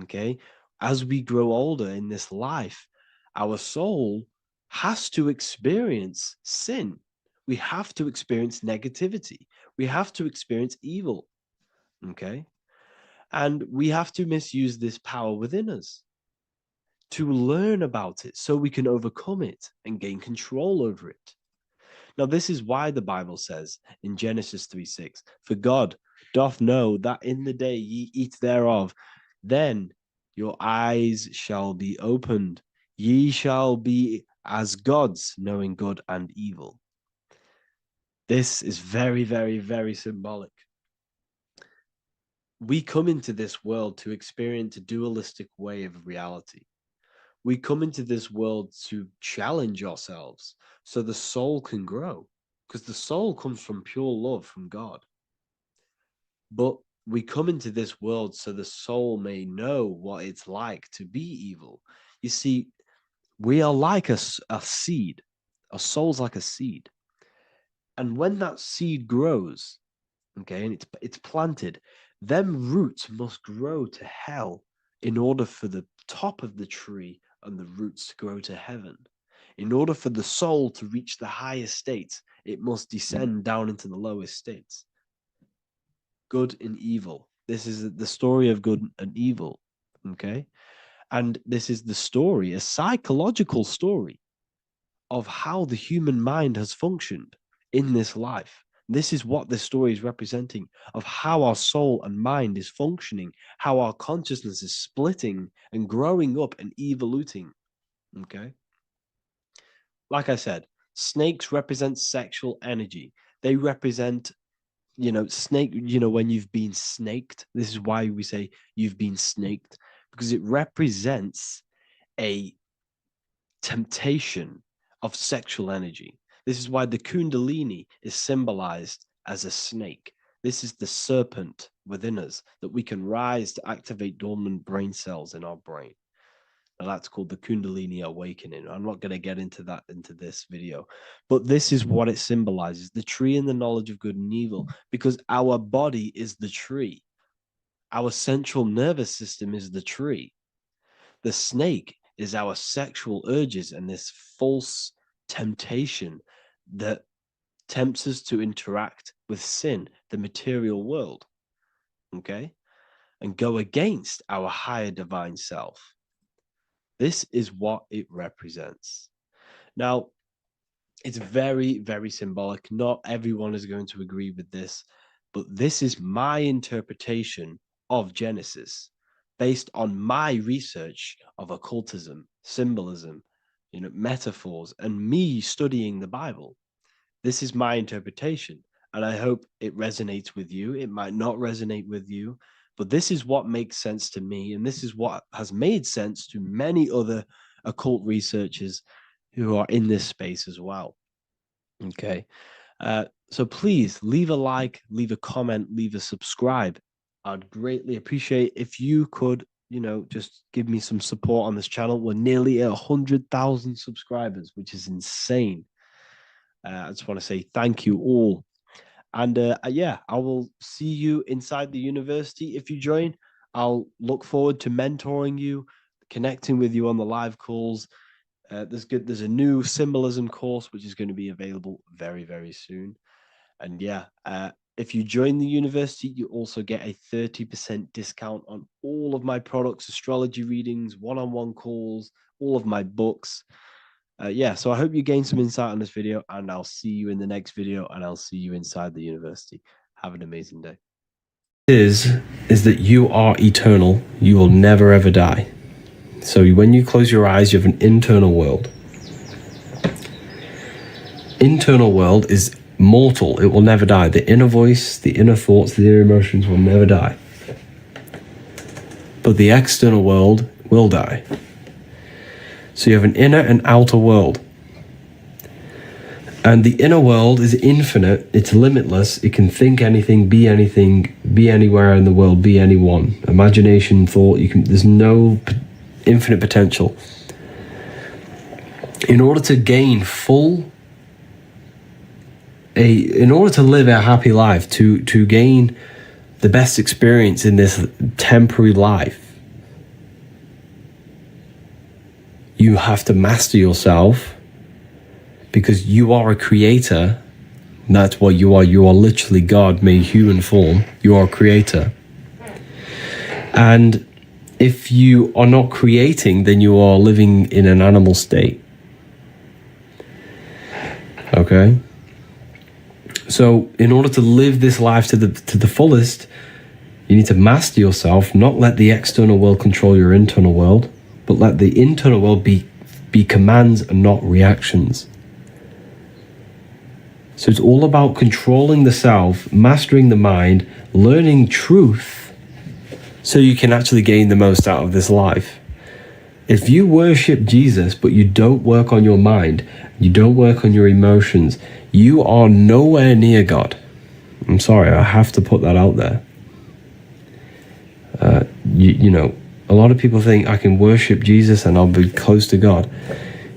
okay? As we grow older in this life, our soul has to experience sin. We have to experience negativity. We have to experience evil, okay? And we have to misuse this power within us to learn about it so we can overcome it and gain control over it. Now, this is why the Bible says in Genesis 3:6, "For God doth know that in the day ye eat thereof, then your eyes shall be opened. Ye shall be as gods, knowing good and evil." This is very, very, very symbolic. We come into this world to experience a dualistic way of reality. We come into this world to challenge ourselves so the soul can grow, because the soul comes from pure love from God. But we come into this world so the soul may know what it's like to be evil. You see, we are like a seed. Our soul's like a seed. And when that seed grows, okay, and it's planted, them roots must grow to hell in order for the top of the tree and the roots to grow to heaven. In order for the soul to reach the highest states, it must descend down into the lowest states. Good and evil. This is the story of good and evil, okay? And this is the story, a psychological story of how the human mind has functioned in this life. This is what this story is representing, of how our soul and mind is functioning, how our consciousness is splitting and growing up and evoluting. Okay. Like I said, snakes represent sexual energy. They represent, snake, when you've been snaked. This is why we say you've been snaked, because it represents a temptation of sexual energy. This is why the Kundalini is symbolized as a snake. This is the serpent within us that we can rise to activate dormant brain cells in our brain. Now that's called the Kundalini awakening. I'm not going to get into that into this video, but this is what it symbolizes, the tree and the knowledge of good and evil, because our body is the tree. Our central nervous system is the tree. The snake is our sexual urges and this false temptation that tempts us to interact with sin, the material world, okay, and go against our higher divine self. This is what it represents. Now, it's very, very symbolic. Not everyone is going to agree with this, but this is my interpretation of Genesis based on my research of occultism, symbolism, metaphors, and me studying the Bible. This is my interpretation, and I hope it resonates with you. It might not resonate with you, but this is what makes sense to me, and this is what has made sense to many other occult researchers who are in this space as well. Okay, so please leave a like, leave a comment, leave a subscribe. I'd greatly appreciate if you could, just give me some support on this channel. We're nearly at 100,000 subscribers, which is insane. I just want to say thank you all. And yeah, I will see you inside the university. If you join, I'll look forward to mentoring you, connecting with you on the live calls. There's a new symbolism course, which is going to be available very, very soon. And yeah, if you join the university, you also get a 30% discount on all of my products, astrology readings, one-on-one calls, all of my books. Yeah, so I hope you gain some insight on this video, and I'll see you in the next video, and I'll see you inside the university. Have an amazing day. Is that you are eternal. You will never ever die. So when you close your eyes, you have an internal world. Internal world is mortal. It will never die. The inner voice, the inner thoughts, the inner emotions will never die. But the external world will die. So you have an inner and outer world. And the inner world is infinite. It's limitless. It can think anything, be anywhere in the world, be anyone. Imagination, thought, there's no infinite potential. In order to gain in order to live a happy life, to gain the best experience in this temporary life, you have to master yourself, because you are a creator. That's what you are. You are literally God made human form. You are a creator. And if you are not creating, then you are living in an animal state. Okay? So in order to live this life to the fullest, you need to master yourself, not let the external world control your internal world, but let the internal world be commands and not reactions. So it's all about controlling the self, mastering the mind, learning truth, so you can actually gain the most out of this life. If you worship Jesus, but you don't work on your mind, you don't work on your emotions, you are nowhere near God. I'm sorry, I have to put that out there. A lot of people think I can worship Jesus and I'll be close to God.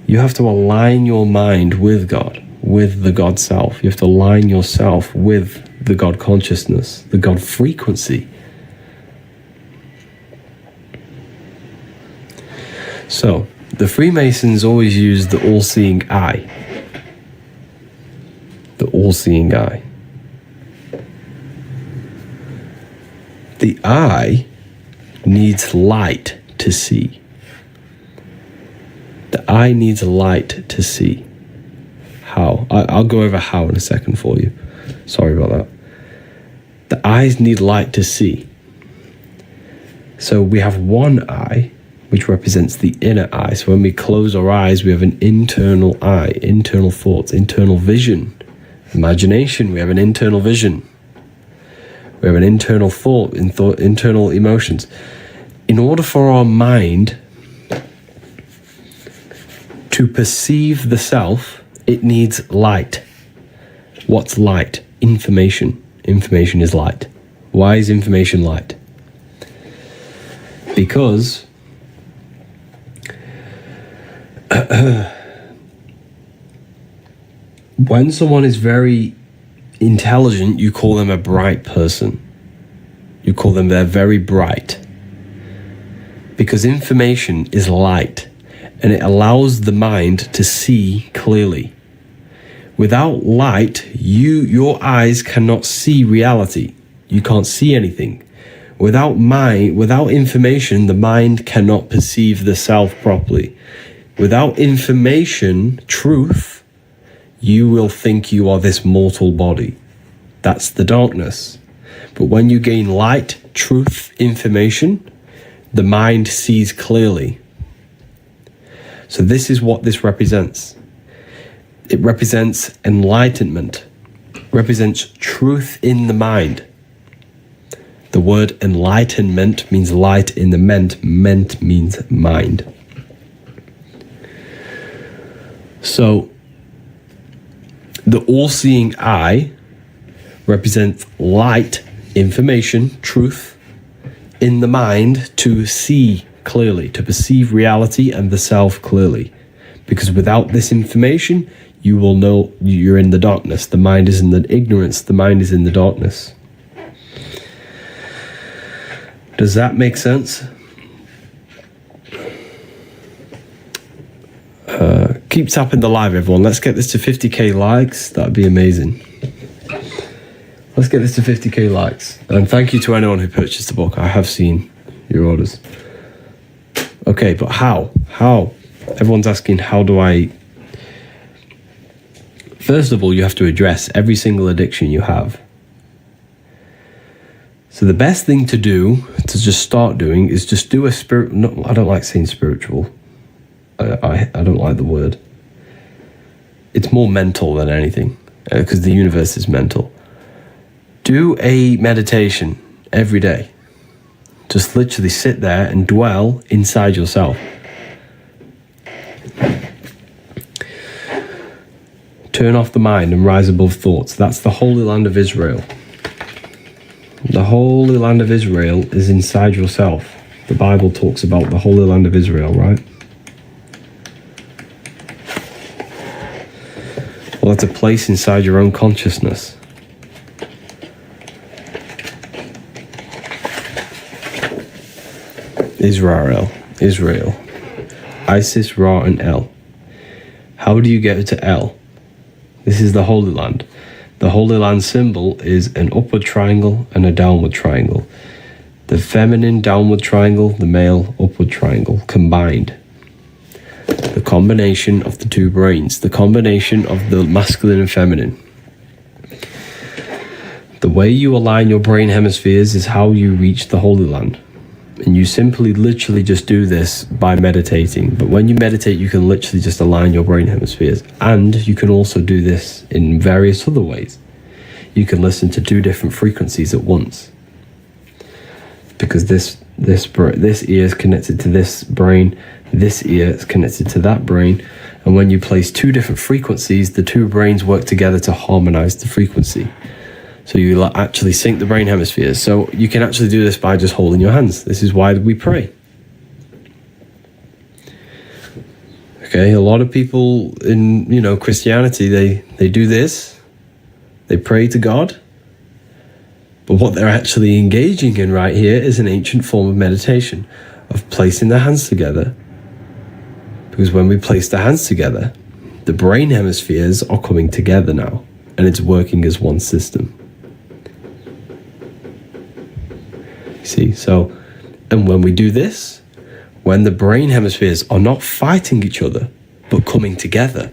You have to align your mind with God, with the God self. You have to align yourself with the God consciousness, the God frequency. So, the Freemasons always use the all-seeing eye. The all-seeing eye. The eye needs light to see. The eye needs light to see. How? I'll go over how in a second for you. Sorry about that. The eyes need light to see. So we have one eye, which represents the inner eye. So when we close our eyes, we have an internal eye, internal thoughts, internal vision. Imagination, we have an internal vision. We have an internal thought, internal emotions. In order for our mind To perceive the self, it needs light. What's light? Information. Information is light. Why is information light? Because when someone is very intelligent, you call them a bright person. You call them they're very bright. Because information is light, and it allows the mind to see clearly. Without light, your eyes cannot see reality. You can't see anything. Without information, the mind cannot perceive the self properly. Without information, truth, you will think you are this mortal body. That's the darkness. But when you gain light, truth, information, the mind sees clearly. So this is what this represents. It represents enlightenment, represents truth in the mind. The word enlightenment means light in the ment means mind. So the all-seeing eye represents light, information, truth in the mind to see clearly, to perceive reality and the self clearly. Because without this information, you will know you're in the darkness. The mind is in the ignorance. The mind is in the darkness. Does that make sense? Keep tapping the live, everyone. Let's get this to 50k likes. That'd be amazing. Let's get this to 50k likes. And thank you to anyone who purchased the book. I have seen your orders. Okay, but how? How? Everyone's asking, how do I... First of all, you have to address every single addiction you have. So the best thing to do, to just start doing, is just do a spirit... No, I don't like saying spiritual. I don't like the word. It's more mental than anything, because the universe is mental. Do a meditation every day. Just literally sit there and dwell inside yourself. Turn off the mind and rise above thoughts. That's the Holy Land of Israel. The Holy Land of Israel is inside yourself. The Bible talks about the Holy Land of Israel, right? Well, it's a place inside your own consciousness. Israel. Isis, Ra, and El. How do you get to El? This is the Holy Land. The Holy Land symbol is an upward triangle and a downward triangle. The feminine downward triangle, the male upward triangle, combined. The combination of the two brains, the combination of the masculine and feminine. The way you align your brain hemispheres is how you reach the Holy Land. And you simply literally just do this by meditating. But when you meditate, you can literally just align your brain hemispheres. And you can also do this in various other ways. You can listen to 2 different frequencies at once. Because this ear is connected to this brain, this ear is connected to that brain. And when you place 2 different frequencies, the 2 brains work together to harmonize the frequency. So you actually sync the brain hemispheres. So you can actually do this by just holding your hands. This is why we pray. Okay, a lot of people in, Christianity, they do this. They pray to God. But what they're actually engaging in right here is an ancient form of meditation, of placing their hands together. Because when we place the hands together, the brain hemispheres are coming together now, and it's working as one system. See, so, and when we do this, when the brain hemispheres are not fighting each other, but coming together,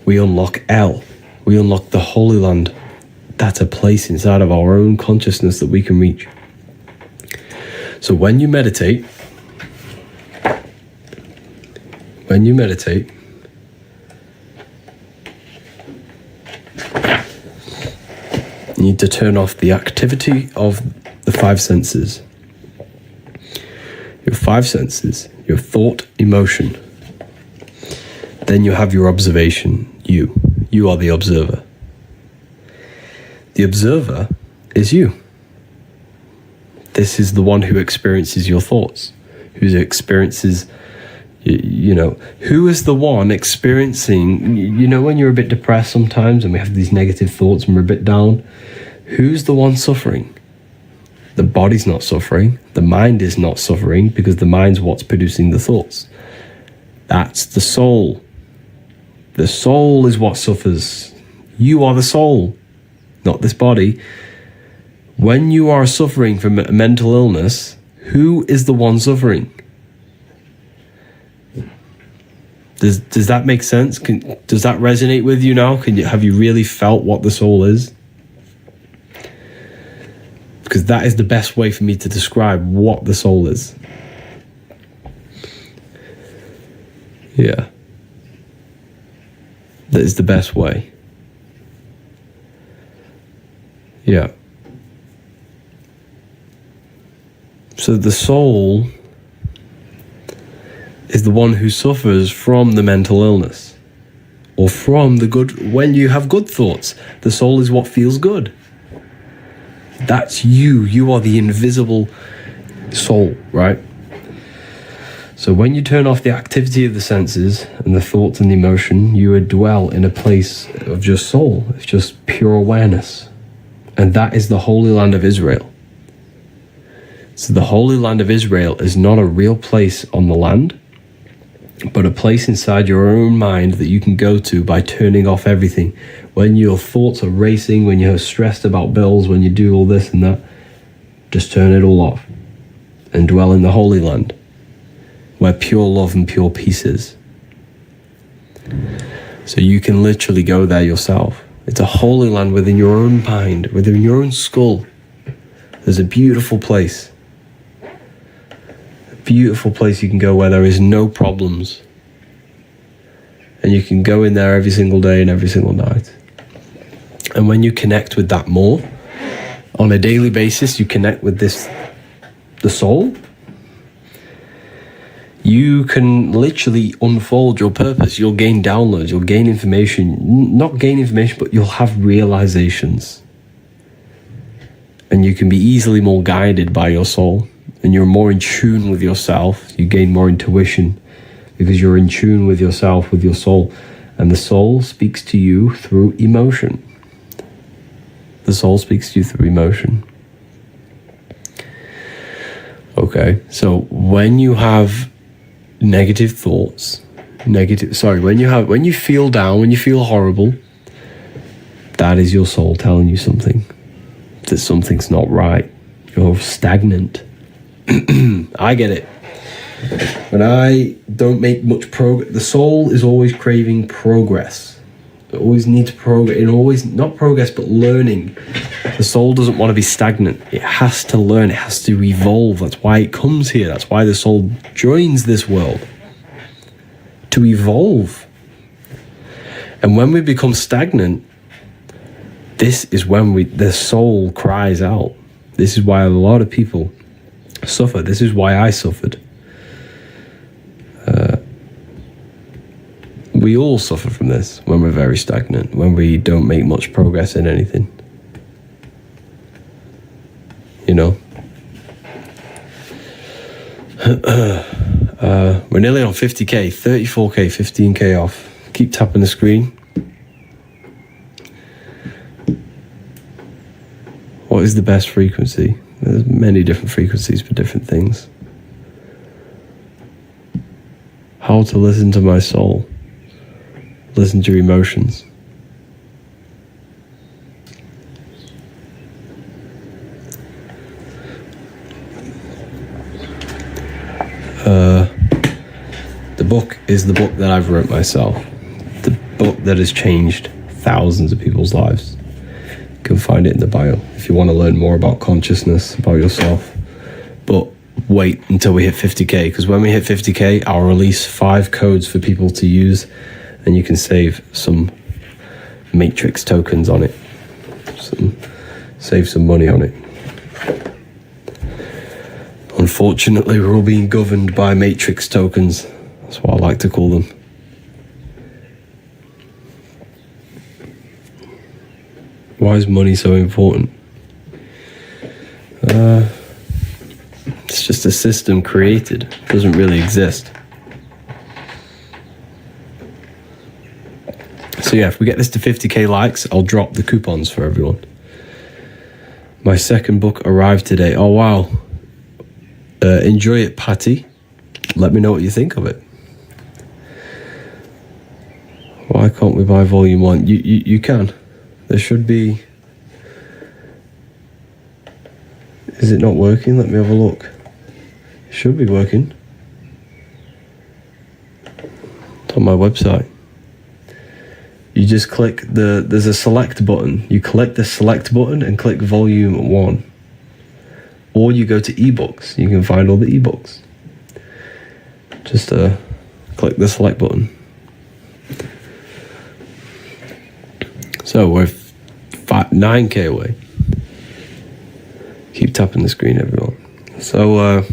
we unlock El. We unlock the Holy Land. That's a place inside of our own consciousness that we can reach. So when you meditate, you need to turn off the activity of the 5 senses. Your 5 senses, your thought, emotion. Then you have your observation, you. You are the observer. The observer is you. This is the one who experiences your thoughts, who experiences, who is the one experiencing, when you're a bit depressed sometimes and we have these negative thoughts and we're a bit down, who's the one suffering? The body's not suffering. The mind is not suffering because the mind's what's producing the thoughts. That's the soul. The soul is what suffers. You are the soul, not this body. When you are suffering from a mental illness, who is the one suffering? Does that make sense? Does that resonate with you now? Have you really felt what the soul is? Because that is the best way for me to describe what the soul is. Yeah. That is the best way. Yeah. So the soul is the one who suffers from the mental illness, or from the good. When you have good thoughts, the soul is what feels good. That's you. You are the invisible soul, right? So when you turn off the activity of the senses and the thoughts and the emotion, you would dwell in a place of just soul. It's just pure awareness. And that is the Holy Land of Israel. So the Holy Land of Israel is not a real place on the land, but a place inside your own mind that you can go to by turning off everything. When your thoughts are racing, when you're stressed about bills, when you do all this and that, just turn it all off and dwell in the Holy Land, where pure love and pure peace is. So you can literally go there yourself. It's a holy land within your own mind, within your own skull. There's a beautiful place. A beautiful place you can go where there is no problems. And you can go in there every single day and every single night. And when you connect with that more, on a daily basis, you connect with the soul, you can literally unfold your purpose. You'll gain downloads, you'll gain information, not gain information, but you'll have realizations. And you can be easily more guided by your soul, and you're more in tune with yourself. You gain more intuition because you're in tune with yourself, with your soul. And the soul speaks to you through emotion. The soul speaks to you through emotion. Okay, so when you have negative thoughts, when you feel down, when you feel horrible, that is your soul telling you something, that something's not right. You're stagnant. I get it. When I don't make much progress, the soul is always craving progress. It always needs progress. It always, not progress, but learning. The soul doesn't want to be stagnant. It has to learn. It has to evolve. That's why it comes here. That's why the soul joins this world. To evolve. And when we become stagnant, this is when the soul cries out. This is why a lot of people suffer. This is why I suffered. We all suffer from this when we're very stagnant, when we don't make much progress in anything. You know? We're nearly on 50k, 34k, 15k off. Keep tapping the screen. What is the best frequency? There's many different frequencies for different things. How to listen to my soul. Listen to your emotions. The book is the book that I've wrote myself. The book that has changed thousands of people's lives. You can find it in the bio if you want to learn more about consciousness, about yourself. But wait until we hit 50k, because when we hit 50k, I'll release 5 codes for people to use, and you can save some matrix tokens on it. Save some money on it. Unfortunately, we're all being governed by matrix tokens. That's what I like to call them. Why is money so important? It's just a system created. It doesn't really exist. So yeah, if we get this to 50k likes, I'll drop the coupons for everyone. My second book arrived today. Oh wow. Enjoy it, Patty. Let me know what you think of it. Why can't we buy volume 1? You can. There should be... Is it not working? Let me have a look. It should be working. It's on my website. You just click there's a select button. You click the select button and click volume 1. Or you go to ebooks. You can find all the ebooks. Just click the select button. So we're 9k away. Keep tapping the screen, everyone. So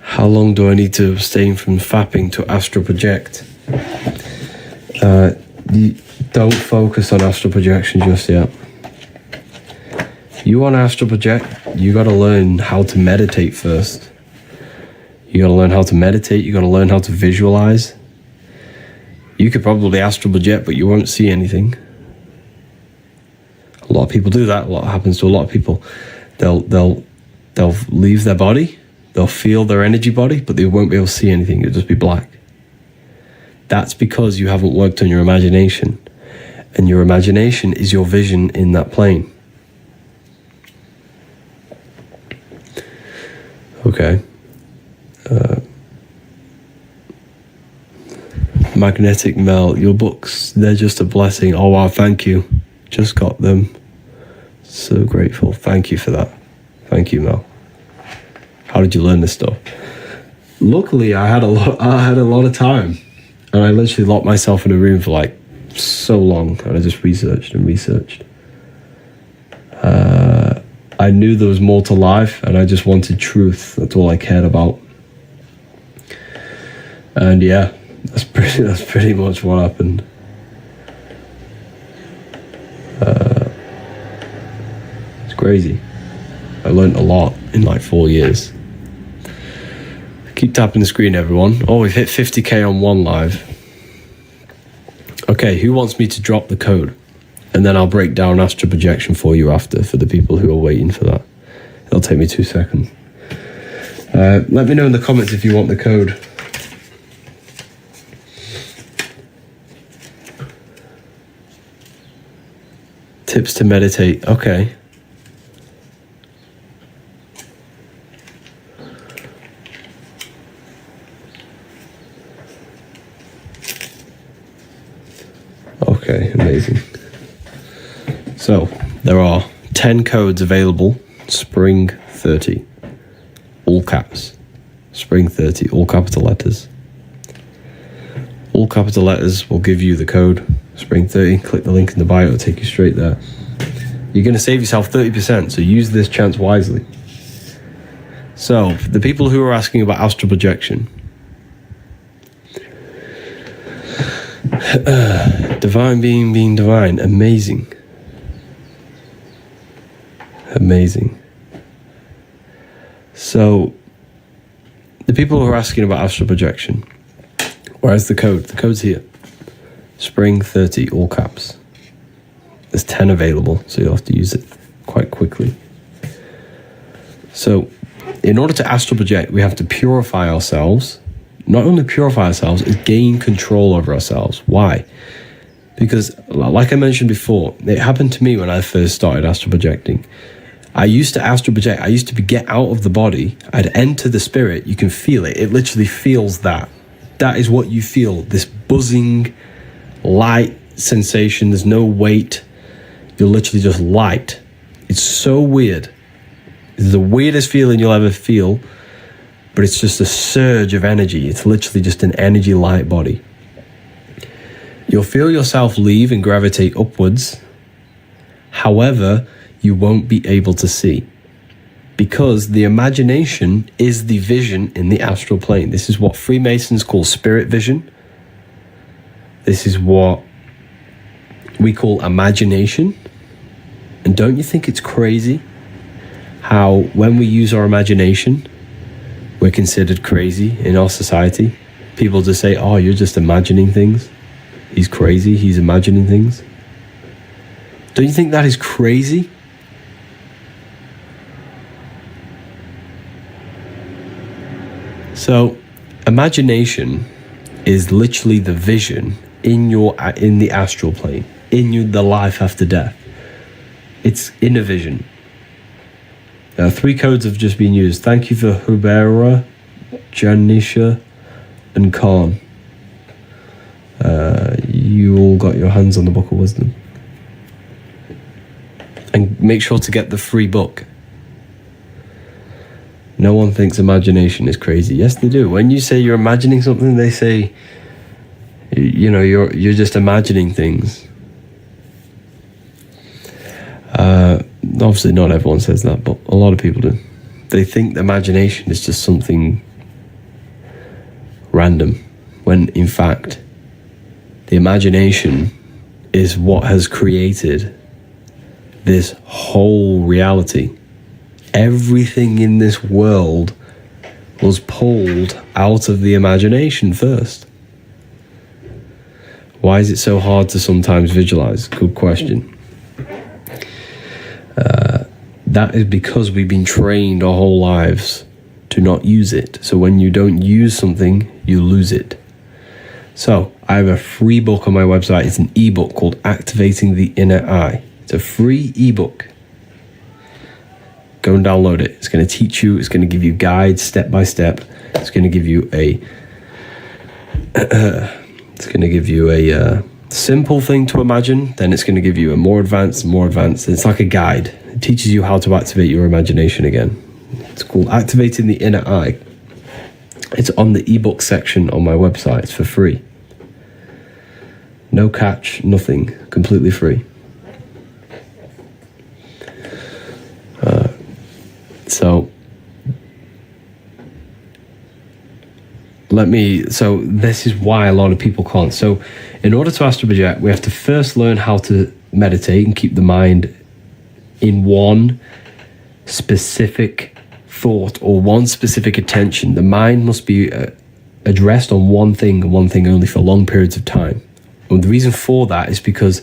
how long do I need to abstain from fapping to astral project? You don't focus on astral projection just yet. You want to astral project, you got to learn how to meditate first. You got to learn how to meditate. You got to learn how to visualize. You could probably astral project, but you won't see anything. A lot of people do that. A lot happens to a lot of people. They'll leave their body. They'll feel their energy body, but they won't be able to see anything. It'll just be black. That's because you haven't worked on your imagination. And your imagination is your vision in that plane. Okay. Magnetic Mel, your books, they're just a blessing. Oh wow, thank you. Just got them. So grateful. Thank you for that. Thank you, Mel. How did you learn this stuff? Luckily, I had a lot of time, and I literally locked myself in a room for like so long, and I just researched and researched. I knew there was more to life, and I just wanted truth. That's all I cared about. And yeah, that's pretty much what happened. It's crazy. I learned a lot in like 4 years. Keep tapping the screen, everyone. Oh, we've hit 50k on one live. Okay, who wants me to drop the code? And then I'll break down astral projection for you after, for the people who are waiting for that. It'll take me 2 seconds. Let me know in the comments if you want the code. Tips to meditate. Okay. Okay, amazing. So, there are 10 codes available. Spring 30. All caps. Spring 30. All capital letters. All capital letters will give you the code. Spring 30. Click the link in the bio. It'll take you straight there. You're going to save yourself 30%, so use this chance wisely. So, the people who are asking about astral projection. Divine being divine. Amazing. Amazing. So, the people who are asking about astral projection, where's the code? The code's here. Spring 30, all caps. There's 10 available, so you'll have to use it quite quickly. So, in order to astral project, we have to purify ourselves. Not only purify ourselves, is gain control over ourselves. Why? Because, like I mentioned before, it happened to me when I first started astral projecting. I used to astral project. I used to get out of the body. I'd enter the spirit. You can feel it. It literally feels that. That is what you feel. This buzzing, light sensation. There's no weight. You're literally just light. It's so weird. It's the weirdest feeling you'll ever feel. But it's just a surge of energy. It's literally just an energy light body. You'll feel yourself leave and gravitate upwards. However, you won't be able to see. Because the imagination is the vision in the astral plane. This is what Freemasons call spirit vision. This is what we call imagination. And don't you think it's crazy how when we use our imagination, we're considered crazy in our society? People just say, oh, you're just imagining things. He's crazy, he's imagining things. Don't you think that is crazy? So, imagination is literally the vision in the astral plane, the life after death. It's inner vision. 3 codes have just been used. Thank you for Hubera, Janisha, and Khan. You all got your hands on the Book of Wisdom. And make sure to get the free book. No one thinks imagination is crazy. Yes, they do. When you say you're imagining something, they say, you know, you're just imagining things. Obviously, not everyone says that, but a lot of people do. They think the imagination is just something random, when in fact, the imagination is what has created this whole reality. Everything in this world was pulled out of the imagination first. Why is it so hard to sometimes visualize? Good question. That is because we've been trained our whole lives to not use it. So when you don't use something, you lose it. So I have a free book on my website. It's an ebook called Activating the Inner Eye. It's a free ebook. Go and download it. It's going to teach you. It's going to give you guides step by step. It's going to give you a simple thing to imagine. Then it's going to give you a more advanced. It's like a guide. It teaches you how to activate your imagination again. It's called Activating the Inner Eye. It's on the ebook section on my website. It's for free. No catch, nothing. Completely free. So this is why a lot of people can't. So in order to astral project, we have to first learn how to meditate and keep the mind in one specific thought or one specific attention. The mind must be addressed on one thing and one thing only for long periods of time. And the reason for that is because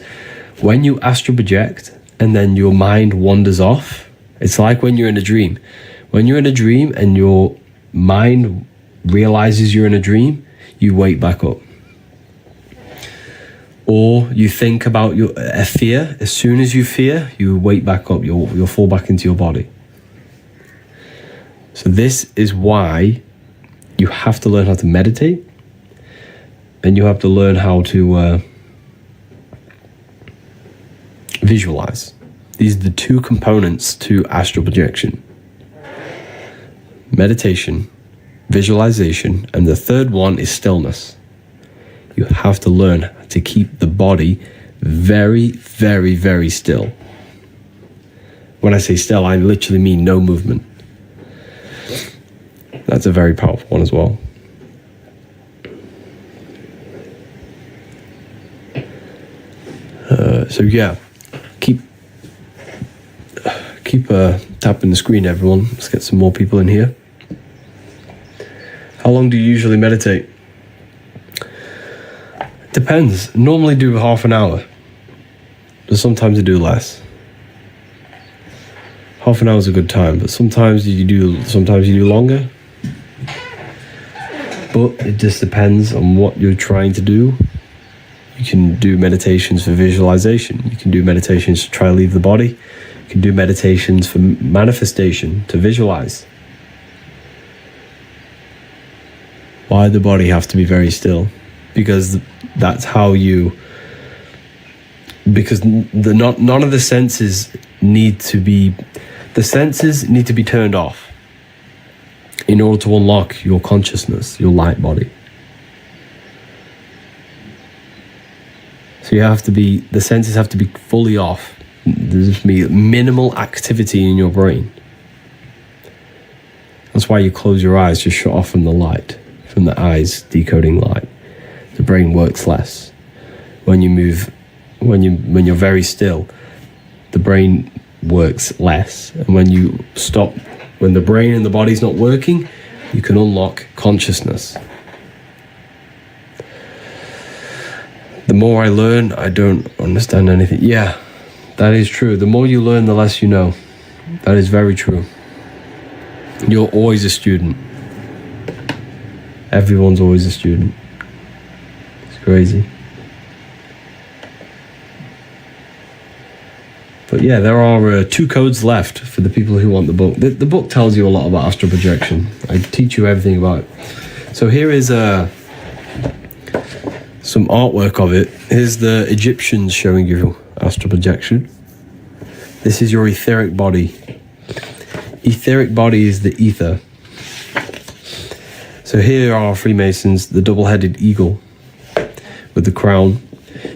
when you astral project and then your mind wanders off, it's like when you're in a dream. When you're in a dream and your mind realizes you're in a dream, you wake back up. Or you think about a fear. As soon as you fear, you wake back up. You'll fall back into your body. So this is why you have to learn how to meditate, and you have to learn how to visualize. These are the 2 components to astral projection. Meditation, visualization, and the third one is stillness. You have to learn to keep the body very, very, very still. When I say still, I literally mean no movement. That's a very powerful one as well. So yeah, keep tapping the screen, everyone. Let's get some more people in here. How long do you usually meditate? Depends. Normally do half an hour, but sometimes I do less. Half an hour is a good time, but sometimes you do longer. But it just depends on what you're trying to do. You can do meditations for visualization. You can do meditations to try to leave the body. You can do meditations for manifestation, to visualize. Why the body have to be very still? Because that's how none of the senses need to be turned off in order to unlock your consciousness, your light body. So the senses have to be fully off. There's just be minimal activity in your brain. That's why you close your eyes to shut off from the light, from the eyes decoding light. The brain works less. When when you're very still, the brain works less. And when you stop, when the brain and the body's not working, you can unlock consciousness. The more I learn, I don't understand anything. Yeah, that is true. The more you learn, the less you know. That is very true. You're always a student. Everyone's always a student. It's crazy. But yeah, there are 2 codes left for the people who want the book. The book tells you a lot about astral projection. I teach you everything about it. So here is some artwork of it. Here's the Egyptians showing you astral projection. This is your etheric body. Etheric body is the ether. So here are Freemasons, the double-headed eagle with the crown.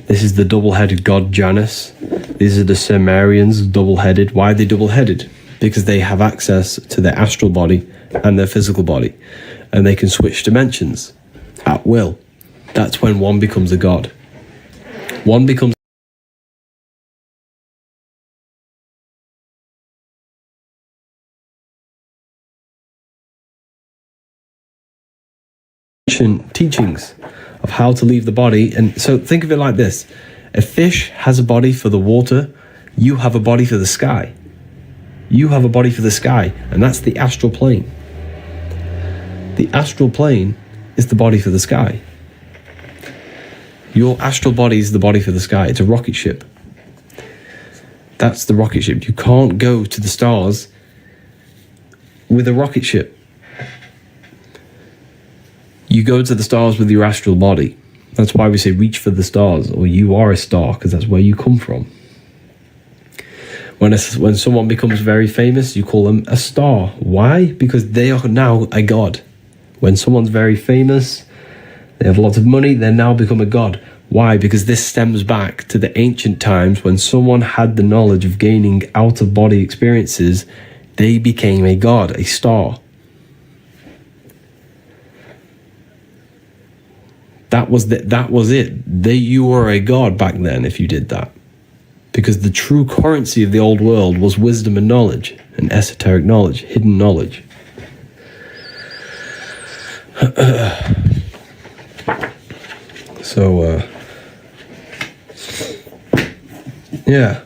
This is the double-headed god Janus. These are the Sumerians, double-headed. Why are they double-headed? Because they have access to their astral body and their physical body, and they can switch dimensions at will. That's when one becomes a god. One becomes teachings of how to leave the body. And so think of it like this: a fish has a body for the water, you have a body for the sky. You have a body for the sky, and that's the astral plane. The astral plane is the body for the sky. Your astral body is the body for the sky. It's a rocket ship. That's the rocket ship. You can't go to the stars with a rocket ship. You go to the stars with your astral body. That's why we say reach for the stars, or you are a star, because that's where you come from. When someone becomes very famous, you call them a star. Why? Because they are now a god. When someone's very famous, they have lots of money, they now become a god. Why? Because this stems back to the ancient times when someone had the knowledge of gaining out-of-body experiences. They became a god, a star. That was it. You were a god back then if you did that. Because the true currency of the old world was wisdom and knowledge, and esoteric knowledge, hidden knowledge. So, yeah.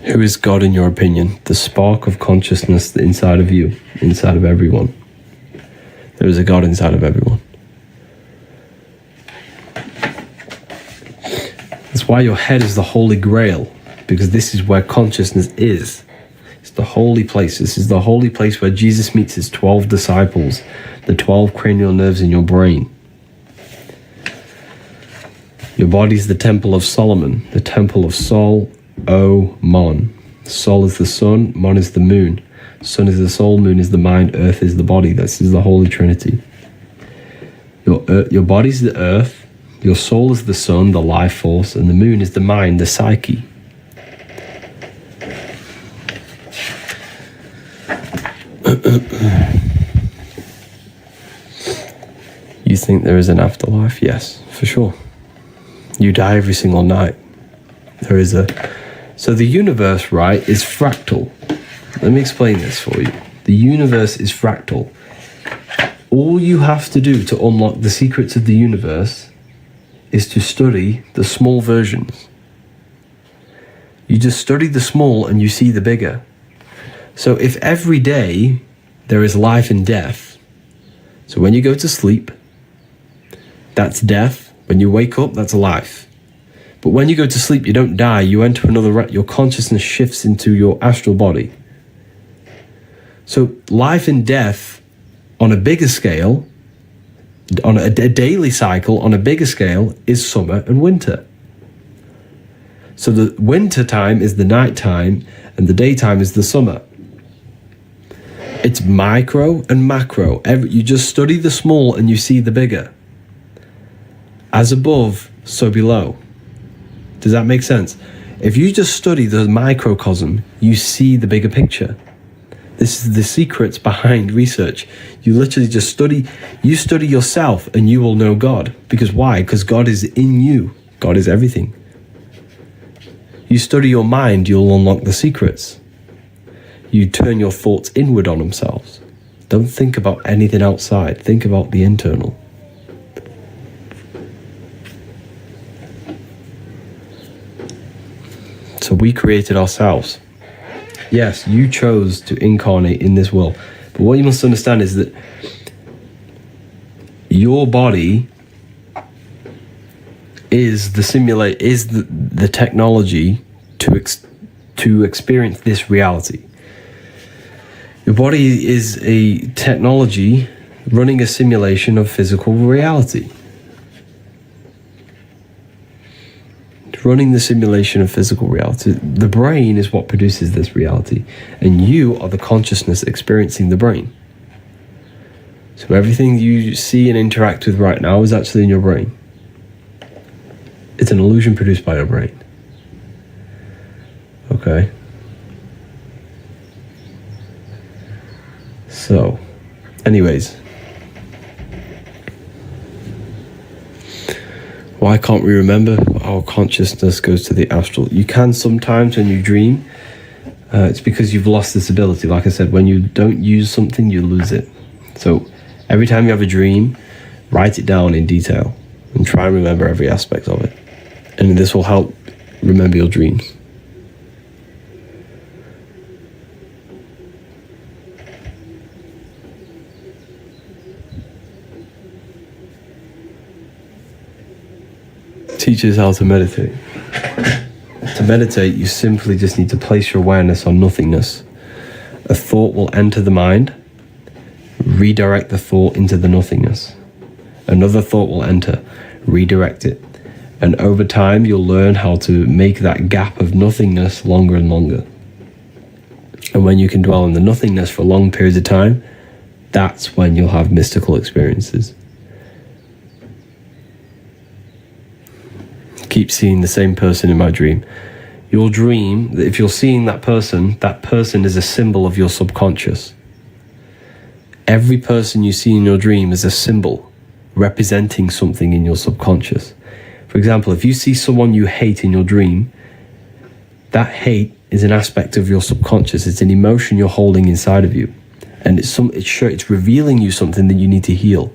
Who is God in your opinion? The spark of consciousness inside of you, inside of everyone. There is a God inside of everyone. That's why your head is the Holy Grail, because this is where consciousness is. It's the holy place. This is the holy place where Jesus meets his 12 disciples, the 12 cranial nerves in your brain. Your body is the temple of Solomon, the temple of Sol, O, Mon. Sol is the sun, Mon is the moon. Sun is the soul, moon is the mind, earth is the body. This is the Holy Trinity. Your body is the earth, your soul is the sun, the life force, and the moon is the mind, the psyche. You think there is an afterlife? Yes, for sure. You die every single night. There is So the universe, right, is fractal. Let me explain this for you. The universe is fractal. All you have to do to unlock the secrets of the universe is to study the small versions. You just study the small and you see the bigger. So if every day there is life and death, so when you go to sleep, that's death. When you wake up, that's life. But when you go to sleep, you don't die. You enter another, your consciousness shifts into your astral body. So life and death on a bigger scale, on a daily cycle on a bigger scale, is summer and winter. So the winter time is the night time and the daytime is the summer. It's micro and macro. You just study the small and you see the bigger. As above, so below. Does that make sense? If you just study the microcosm, you see the bigger picture. This is the secrets behind research. You literally just study yourself and you will know God. Because why? Because God is in you. God is everything. You study your mind, you'll unlock the secrets. You turn your thoughts inward on themselves. Don't think about anything outside. Think about the internal. So we created ourselves. Yes, you chose to incarnate in this world. But what you must understand is that your body is the technology to experience this reality. Your body is a technology running a simulation of physical reality. Running the simulation of physical reality. The brain is what produces this reality, and you are the consciousness experiencing the brain. So everything you see and interact with right now is actually in your brain. It's an illusion produced by your brain. Okay. So, anyways. Why can't we remember? Our consciousness goes to the astral. You can sometimes when you dream. It's because you've lost this ability. Like I said, when you don't use something, you lose it. So every time you have a dream, write it down in detail and try and remember every aspect of it. And this will help remember your dreams. Teaches how to meditate. To meditate, you simply just need to place your awareness on nothingness. A thought will enter the mind, redirect the thought into the nothingness. Another thought will enter, redirect it. And over time, you'll learn how to make that gap of nothingness longer and longer. And when you can dwell in the nothingness for long periods of time, that's when you'll have mystical experiences. Keep seeing the same person in my dream. You'll dream that if you're seeing that person is a symbol of your subconscious. Every person you see in your dream is a symbol representing something in your subconscious. For example, if you see someone you hate in your dream, that hate is an aspect of your subconscious. It's an emotion you're holding inside of you. And it's revealing you something that you need to heal.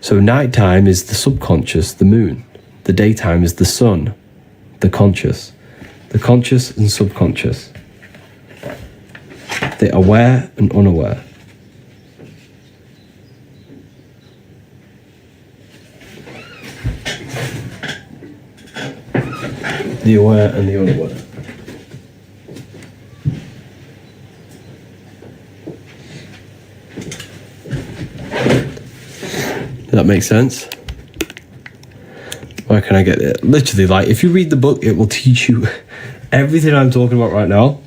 So nighttime is the subconscious, the moon. The daytime is the sun, the conscious and subconscious, the aware and unaware. The aware and the unaware. Does that make sense? Where can I get it? Literally, like, if you read the book, it will teach you everything I'm talking about right now.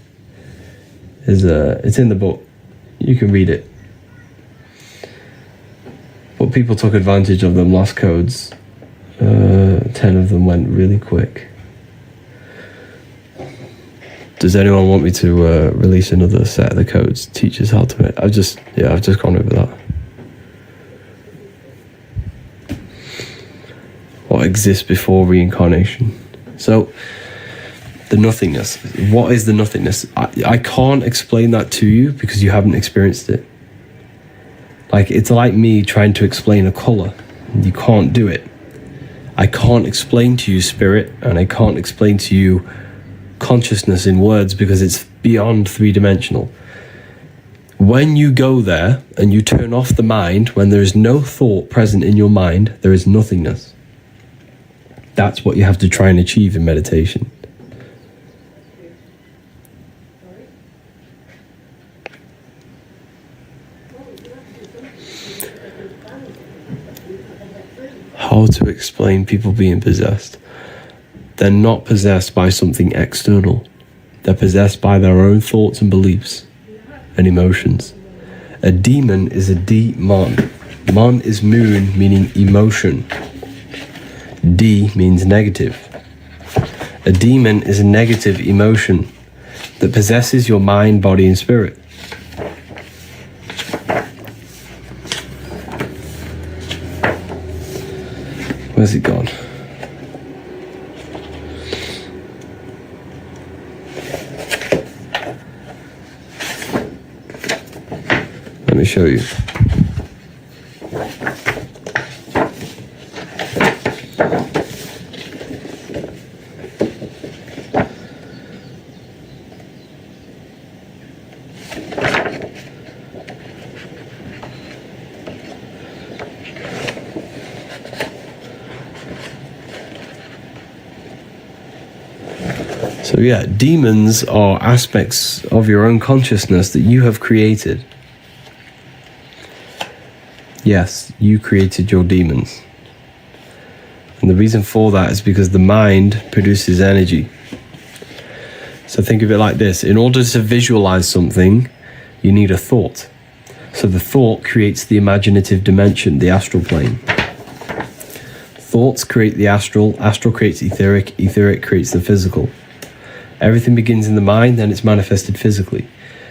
It's in the book. You can read it. But people took advantage of them lost codes. 10 of them went really quick. Does anyone want me to release another set of the codes? Teaches how to make. I've just gone over that. What exists before reincarnation. So, the nothingness. What is the nothingness? I can't explain that to you because you haven't experienced it. Like, it's like me trying to explain a color. You can't do it. I can't explain to you spirit, and I can't explain to you consciousness in words because it's beyond three-dimensional. When you go there and you turn off the mind, when there is no thought present in your mind, there is nothingness. That's what you have to try and achieve in meditation. How to explain people being possessed? They're not possessed by something external. They're possessed by their own thoughts and beliefs and emotions. A demon is a demon. Mon is moon, meaning emotion. D means negative. A demon is a negative emotion that possesses your mind, body, and spirit. Where's it gone? Let me show you. So yeah, demons are aspects of your own consciousness that you have created. Yes, you created your demons. And the reason for that is because the mind produces energy. So think of it like this. In order to visualize something, you need a thought. So the thought creates the imaginative dimension, the astral plane. Thoughts create the astral, astral creates etheric, etheric creates the physical. Everything begins in the mind, then it's manifested physically.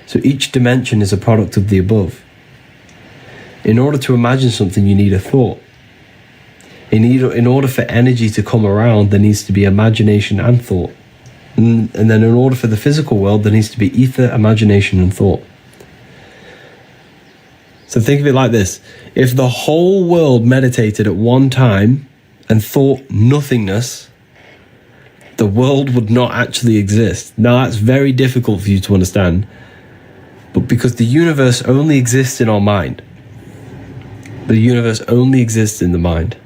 So each dimension is a product of the above. In order to imagine something, you need a thought. In order for energy to come around, there needs to be imagination and thought. And then in order for the physical world, there needs to be ether, imagination, and thought. So think of it like this. If the whole world meditated at one time and thought nothingness, the world would not actually exist. Now that's very difficult for you to understand, but because the universe only exists in our mind. The universe only exists in the mind.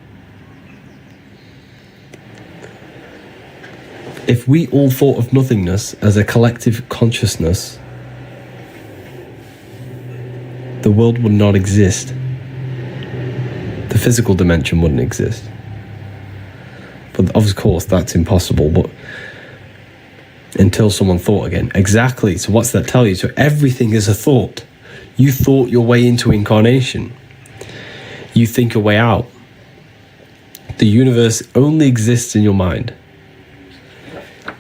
If we all thought of nothingness as a collective consciousness, the world would not exist. The physical dimension wouldn't exist. But of course, that's impossible, but until someone thought again. Exactly, so what's that tell you? So everything is a thought. You thought your way into incarnation. You think a way out. The universe only exists in your mind.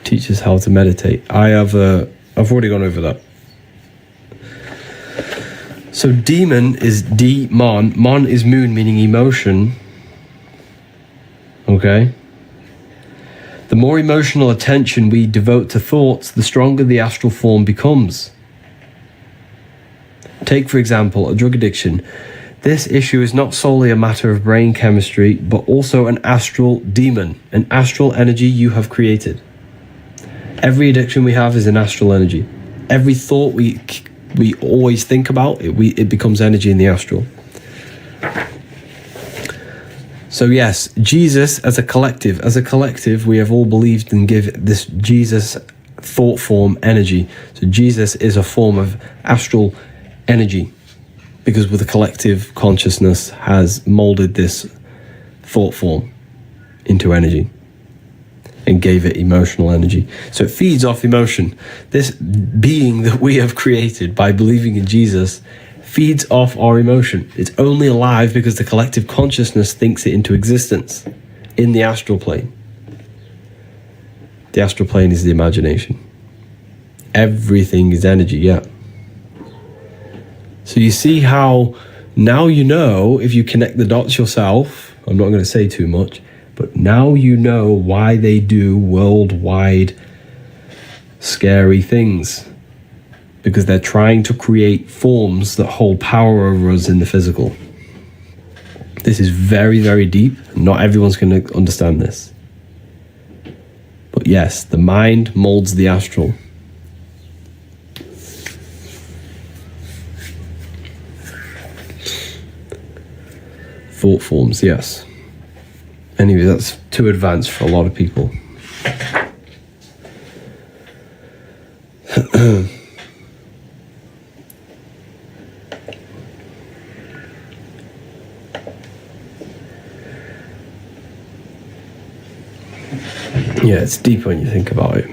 Teach us how to meditate. I've already gone over that. So demon is demon. Mon is moon, meaning emotion. Okay? The more emotional attention we devote to thoughts, the stronger the astral form becomes. Take, for example, a drug addiction. This issue is not solely a matter of brain chemistry, but also an astral demon, an astral energy you have created. Every addiction we have is an astral energy. Every thought we always think about, it becomes energy in the astral. So yes, Jesus as a collective, we have all believed and give this Jesus thought form energy. So Jesus is a form of astral energy because with the collective consciousness has molded this thought form into energy and gave it emotional energy. So it feeds off emotion. This being that we have created by believing in Jesus feeds off our emotion. It's only alive because the collective consciousness thinks it into existence in the astral plane. The astral plane is the imagination. Everything is energy, yeah. So you see how now you know, if you connect the dots yourself, I'm not going to say too much, but now you know why they do worldwide scary things. Because they're trying to create forms that hold power over us in the physical. This is very, very deep. Not everyone's going to understand this. But yes, the mind molds the astral. Thought forms, yes. Anyway, that's too advanced for a lot of people. Yeah, it's deep when you think about it.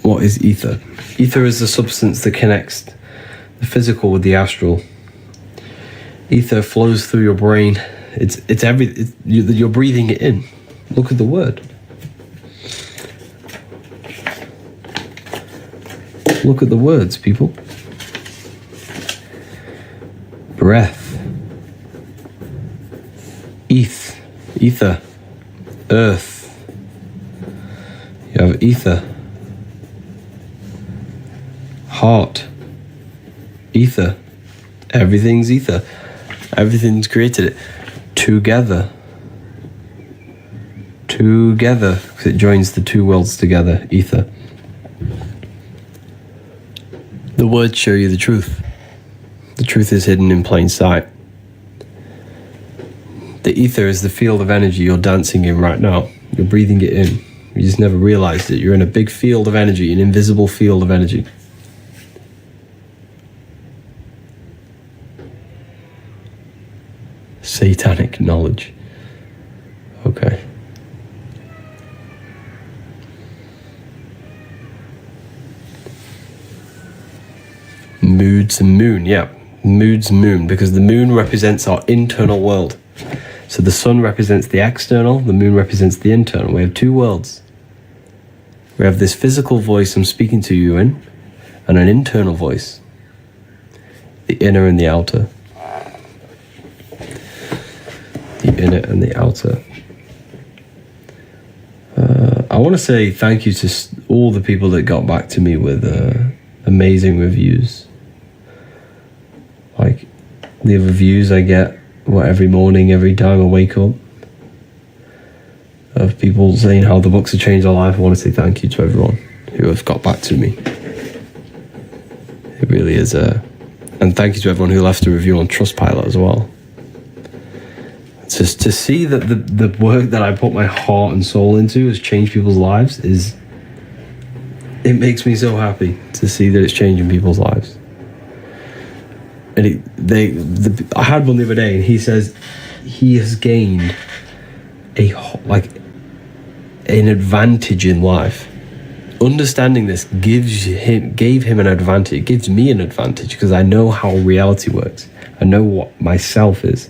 What What is ether? Ether is the substance that connects the physical with the astral. Ether flows through your brain. You're breathing it in. Look at the word. Look at the words, people. Breath. Ether. Earth. You have ether. Heart. Ether. Everything's ether. Everything's created it. Together. Because it joins the two worlds together. Ether. The words show you the truth. The truth is hidden in plain sight. The ether is the field of energy you're dancing in right now. You're breathing it in. You just never realized it. You're in a big field of energy, an invisible field of energy. Satanic knowledge. Okay. Moods and moon, yeah. Moods and moon, because the moon represents our internal world. So the sun represents the external, the moon represents the internal. We have two worlds. We have this physical voice I'm speaking to you in, and an internal voice. The inner and the outer. The inner and the outer. I want to say thank you to all the people that got back to me with amazing reviews. Like the reviews I get every morning, every time I wake up, of people saying how the books have changed their life. I want to say thank you to everyone who has got back to me. It really is and thank you to everyone who left a review on Trustpilot as well. Just to see that the work that I put my heart and soul into has changed people's lives it makes me so happy to see that it's changing people's lives. And I had one the other day, and he says he has gained an advantage in life. Understanding this gave him an advantage. It gives me an advantage because I know how reality works. I know what myself is.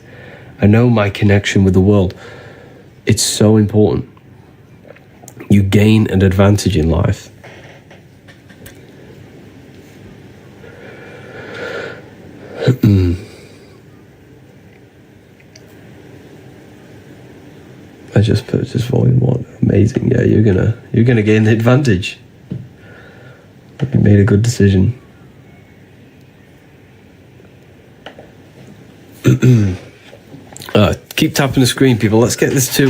I know my connection with the world. It's so important. You gain an advantage in life. I just purchased volume 1. Amazing. Yeah, you're gonna gain the advantage. You made a good decision. Keep tapping the screen, people. Let's get this to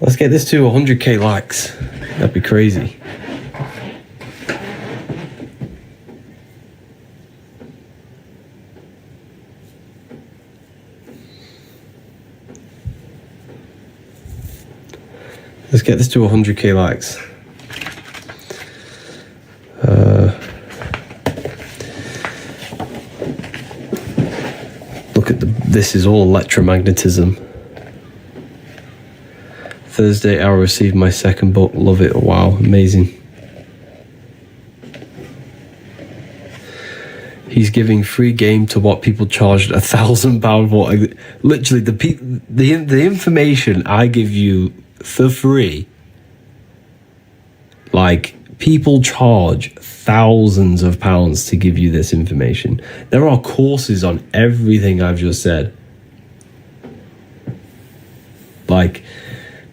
100k likes. That'd be crazy. Let's get this to 100k likes. Look at this is all electromagnetism. Thursday, I'll receive my second book. Love it. Wow, amazing. He's giving free game to what people charged £1,000 for. Literally, the information I give you for free, like, people charge thousands of pounds to give you this information. There are courses on everything I've just said. Like,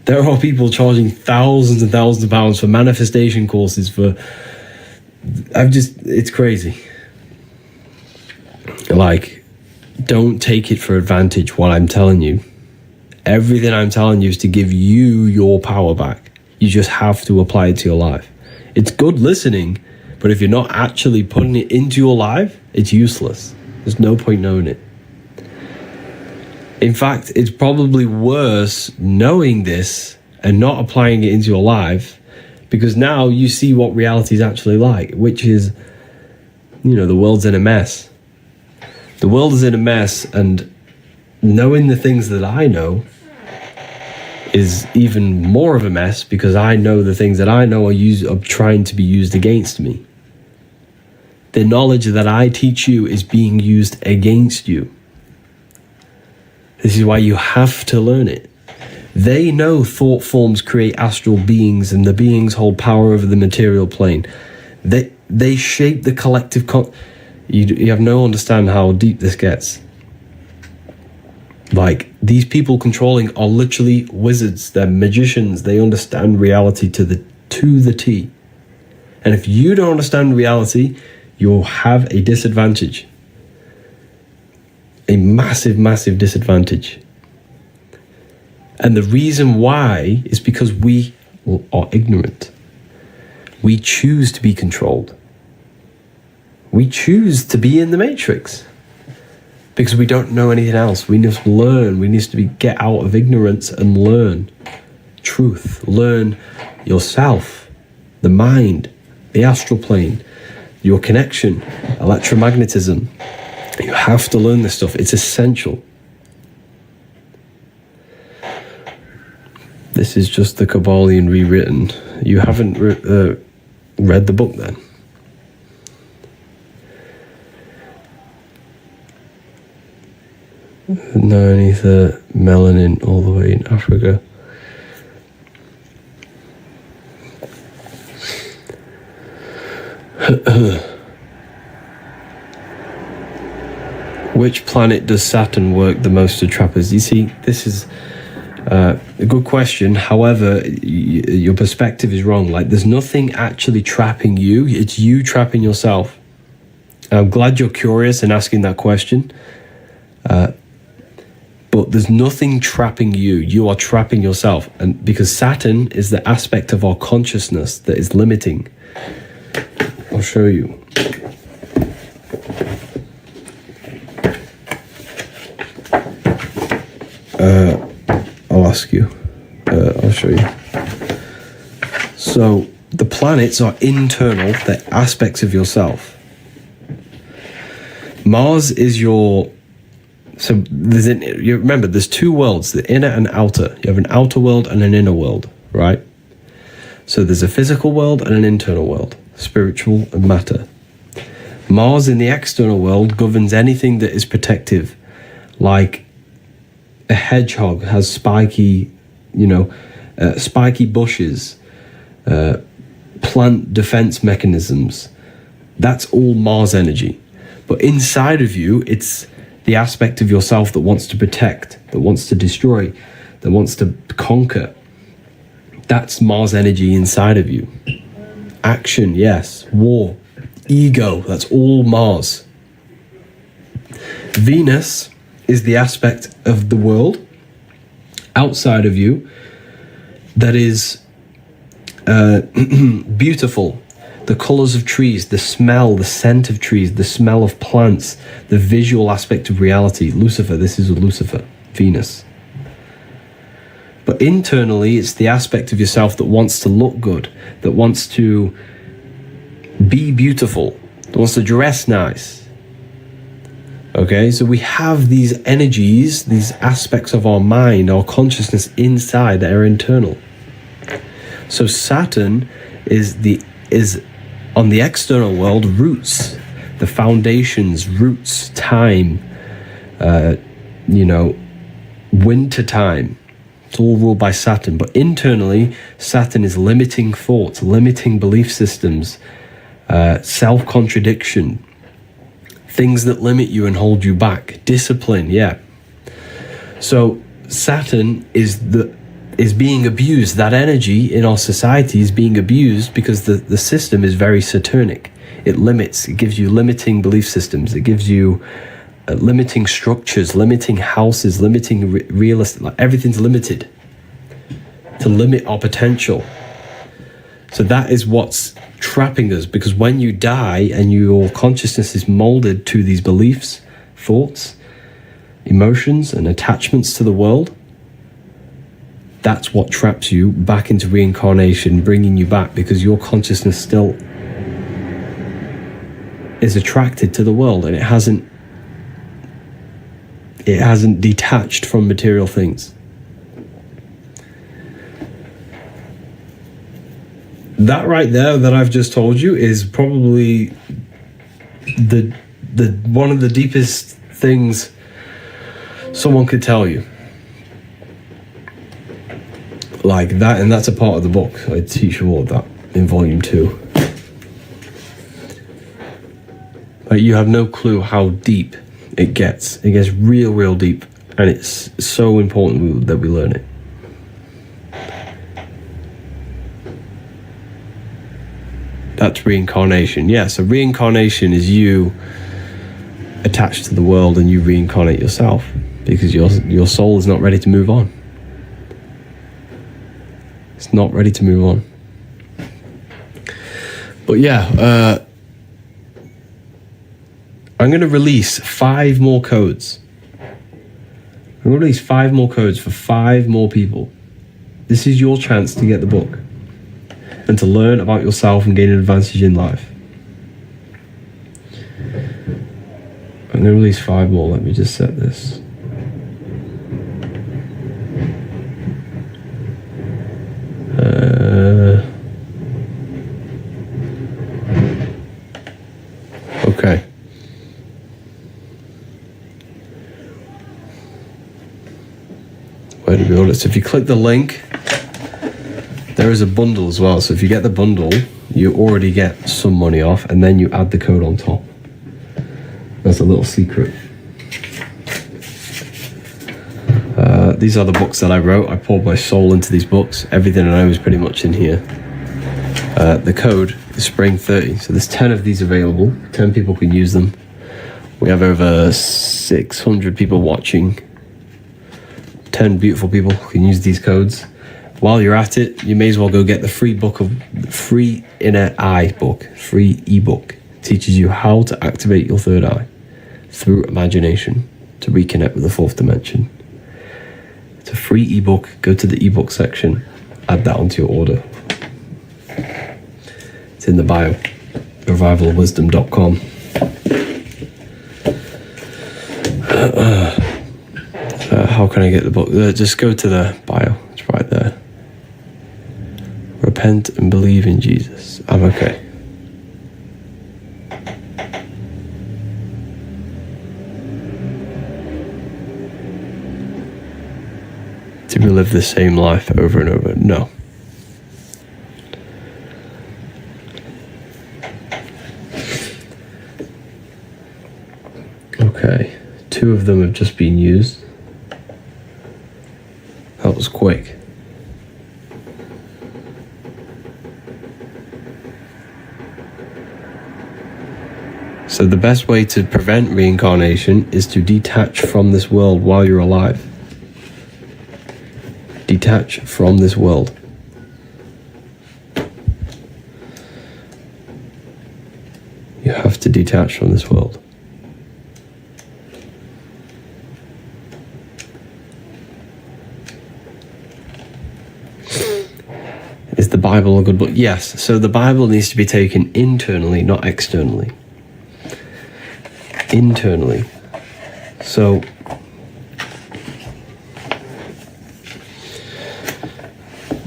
there are people charging thousands and thousands of pounds for manifestation courses it's crazy. Like, don't take it for advantage what I'm telling you. Everything I'm telling you is to give you your power back. You just have to apply it to your life. It's good listening, but if you're not actually putting it into your life, it's useless. There's no point knowing it. In fact, it's probably worse knowing this and not applying it into your life, because now you see what reality is actually like, which is, the world's in a mess. The world is in a mess, and knowing the things that I know, is even more of a mess because I know the things that I know are trying to be used against me. The knowledge that I teach you is being used against you. This is why you have to learn it. They know thought forms create astral beings and the beings hold power over the material plane. They shape the collective... You have no understanding how deep this gets. Like, these people controlling are literally wizards. They're magicians. They understand reality to the T. And if you don't understand reality, you'll have a disadvantage. A massive, massive disadvantage. And the reason why is because we are ignorant. We choose to be controlled. We choose to be in the matrix because we don't know anything else. We need to learn. We need to get out of ignorance and learn truth. Learn yourself, the mind, the astral plane, your connection, electromagnetism. You have to learn this stuff. It's essential. This is just the Kabbalion rewritten. You haven't read the book then? No ether, melanin all the way in Africa. Which planet does Saturn work the most to trap us? You see, this is a good question. However, your perspective is wrong. Like, there's nothing actually trapping you. It's you trapping yourself. I'm glad you're curious and asking that question. But there's nothing trapping you. You are trapping yourself. And because Saturn is the aspect of our consciousness that is limiting. I'll show you. I'll ask you. I'll show you. So the planets are internal. They're aspects of yourself. Mars is your... So you remember, there's two worlds, the inner and outer. You have an outer world and an inner world, right? So there's a physical world and an internal world, spiritual and matter. Mars in the external world governs anything that is protective, like a hedgehog has spiky bushes, plant defense mechanisms. That's all Mars energy. But inside of you, it's the aspect of yourself that wants to protect, that wants to destroy, that wants to conquer. That's Mars energy inside of you. Action, yes. War, ego, that's all Mars. Venus is the aspect of the world outside of you that is beautiful. The colors of trees, the smell, the scent of trees, the smell of plants, the visual aspect of reality. Lucifer, this is Lucifer, Venus. But internally, it's the aspect of yourself that wants to look good, that wants to be beautiful, that wants to dress nice. Okay, so we have these energies, these aspects of our mind, our consciousness inside that are internal. So Saturn is on the external world, roots, the foundations, roots, time, winter time. It's all ruled by Saturn. But internally, Saturn is limiting thoughts, limiting belief systems, self-contradiction, things that limit you and hold you back, discipline, yeah. So Saturn is being abused. That energy in our society is being abused because the system is very Saturnic. It limits, it gives you limiting belief systems, it gives you limiting structures, limiting houses, limiting real estate. Like, everything's limited to limit our potential. So that is what's trapping us, because when you die and your consciousness is molded to these beliefs, thoughts, emotions, and attachments to the world, that's what traps you back into reincarnation, bringing you back, because your consciousness still is attracted to the world and it hasn't detached from material things. that right there that I've just told you is probably the one of the deepest things someone could tell you. Like that, and that's a part of the book. I teach you all of that in volume 2. Like, you have no clue how deep it gets. It gets real deep, and it's so important that we learn it. That's reincarnation. Yeah, so reincarnation is you attached to the world and you reincarnate yourself because your soul is not ready to move on. It's not ready to move on. But yeah, I'm going to release 5 more codes. I'm going to release 5 more codes for 5 more people. This is your chance to get the book and to learn about yourself and gain an advantage in life. I'm going to release 5 more. Let me just set this. Okay. Where to build it? So if you click the link, there is a bundle as well. So if you get the bundle, you already get some money off, and then you add the code on top. That's a little secret. These are the books that I wrote. I poured my soul into these books. Everything I know is pretty much in here. The code is Spring 30. So there's 10 of these available. 10 people can use them. We have over 600 people watching. 10 beautiful people can use these codes. While you're at it, you may as well go get the free inner eye book, free ebook. It teaches you how to activate your third eye through imagination to reconnect with the 4th dimension. It's a free ebook. Go to the ebook section, add that onto your order. It's in the bio, revivalwisdom.com. How can I get the book? Just go to the bio. It's right there. Repent and believe in Jesus. I'm okay. To relive the same life over and over? No. Okay. 2 of them have just been used. That was quick. So the best way to prevent reincarnation is to detach from this world while you're alive. Detach from this world. You have to detach from this world. Is the Bible a good book? Yes. So the Bible needs to be taken internally, not externally. Internally. So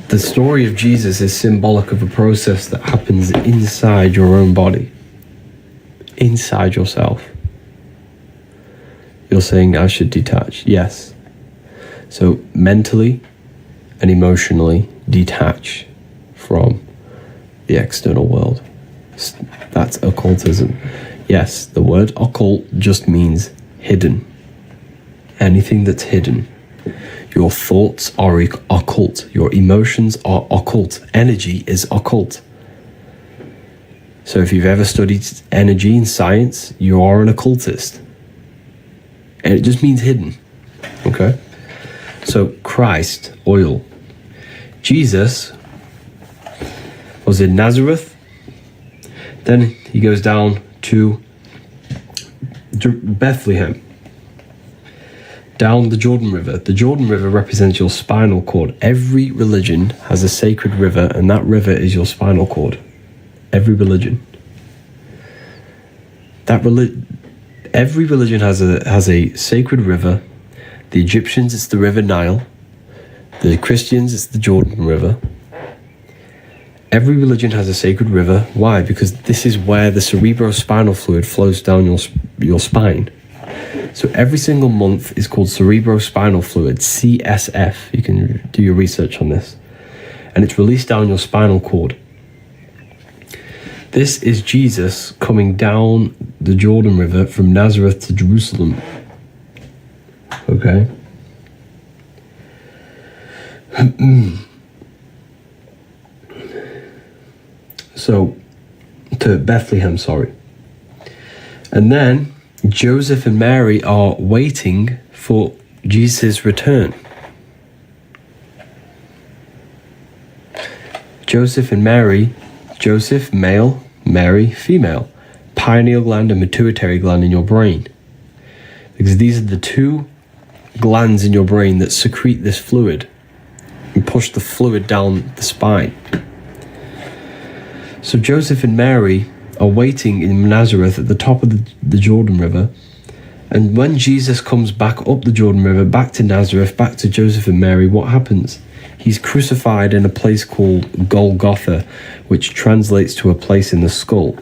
the story of Jesus is symbolic of a process that happens inside your own body, inside yourself. You're saying I should detach. Yes. So mentally and emotionally detach from the external world. That's occultism. Yes, the word occult just means hidden. Anything that's hidden. Your thoughts are occult. Your emotions are occult. Energy is occult. So if you've ever studied energy in science, you are an occultist. And it just means hidden. Okay? So Christ, oil. Jesus was in Nazareth. Then he goes down to Bethlehem, down the Jordan River. The Jordan River represents your spinal cord. Every religion has a sacred river, and that river is your spinal cord. Every religion. Every religion has a sacred river. The Egyptians, it's the River Nile. The Christians, it's the Jordan River. Every religion has a sacred river. Why? Because this is where the cerebrospinal fluid flows down your spine. So every single month is called cerebrospinal fluid, CSF. You can do your research on this. And it's released down your spinal cord. This is Jesus coming down the Jordan River from Nazareth to Jerusalem. Okay. So, to Bethlehem, sorry. And then Joseph and Mary are waiting for Jesus' return. Joseph and Mary, Joseph, male, Mary, female. Pineal gland and pituitary gland in your brain. Because these are the two glands in your brain that secrete this fluid and push the fluid down the spine. So Joseph and Mary are waiting in Nazareth at the top of the Jordan River. And when Jesus comes back up the Jordan River, back to Nazareth, back to Joseph and Mary, what happens? He's crucified in a place called Golgotha, which translates to a place in the skull.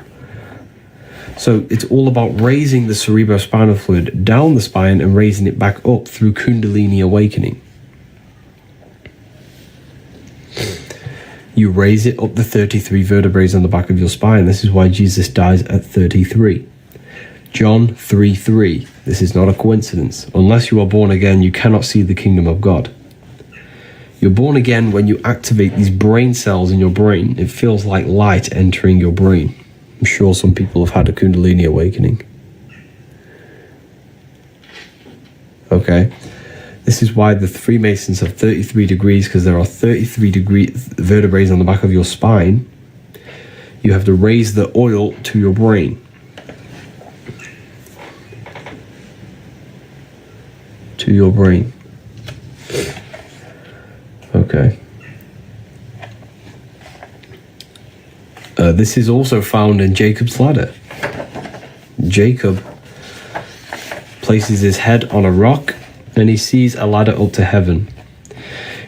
So it's all about raising the cerebrospinal fluid down the spine and raising it back up through Kundalini awakening. You raise it up the 33 vertebrae on the back of your spine. This is why Jesus dies at 33. John 3:3. This is not a coincidence. Unless you are born again, you cannot see the kingdom of God. You're born again when you activate these brain cells in your brain. It feels like light entering your brain. I'm sure some people have had a Kundalini awakening. Okay. This is why the Freemasons have 33 degrees, because there are 33 vertebrae on the back of your spine. You have to raise the oil to your brain. To your brain. Okay. This is also found in Jacob's ladder. Jacob places his head on a rock and he sees a ladder up to heaven.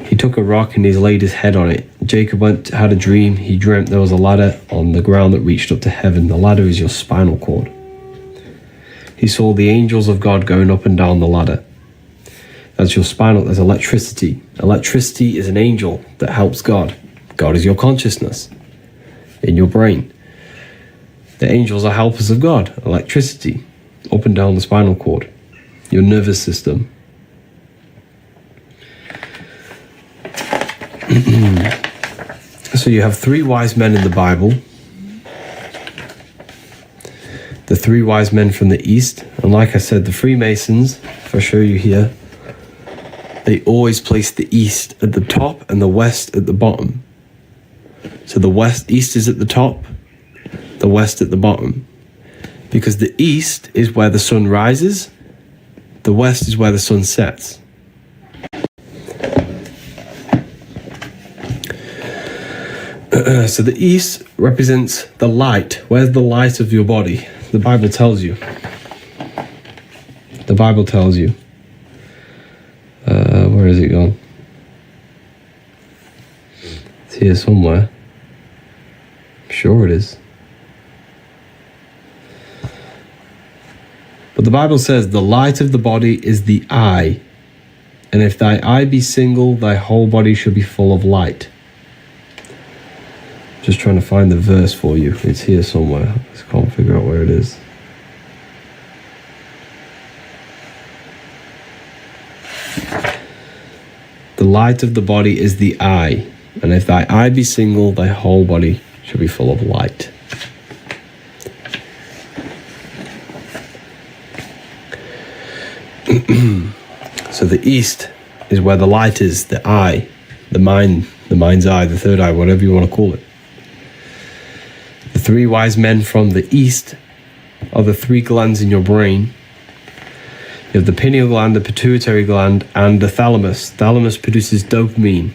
He took a rock and he laid his head on it. Jacob had a dream. He dreamt there was a ladder on the ground that reached up to heaven. The ladder is your spinal cord. He saw the angels of God going up and down the ladder. That's your spinal. There's electricity. Electricity is an angel that helps God. God is your consciousness in your brain. The angels are helpers of God. Electricity up and down the spinal cord. Your nervous system. So you have three wise men in the Bible. The three wise men from the East. And like I said, the Freemasons, if I show you here, they always place the East at the top and the West at the bottom. So the East is at the top, the West at the bottom. Because the East is where the sun rises, the West is where the sun sets. So the East represents the light. Where's the light of your body? The Bible tells you. The Bible tells you. Where is it gone? It's here somewhere. I'm sure it is. But the Bible says, the light of the body is the eye. And if thy eye be single, thy whole body shall be full of light. Just trying to find the verse for you. It's here somewhere. I just can't figure out where it is. The light of the body is the eye. And if thy eye be single, thy whole body shall be full of light. So the East is where the light is, the eye, the mind's eye, the third eye, whatever you want to call it. The three wise men from the East are the three glands in your brain. You have the pineal gland, the pituitary gland, and the thalamus. Thalamus produces dopamine.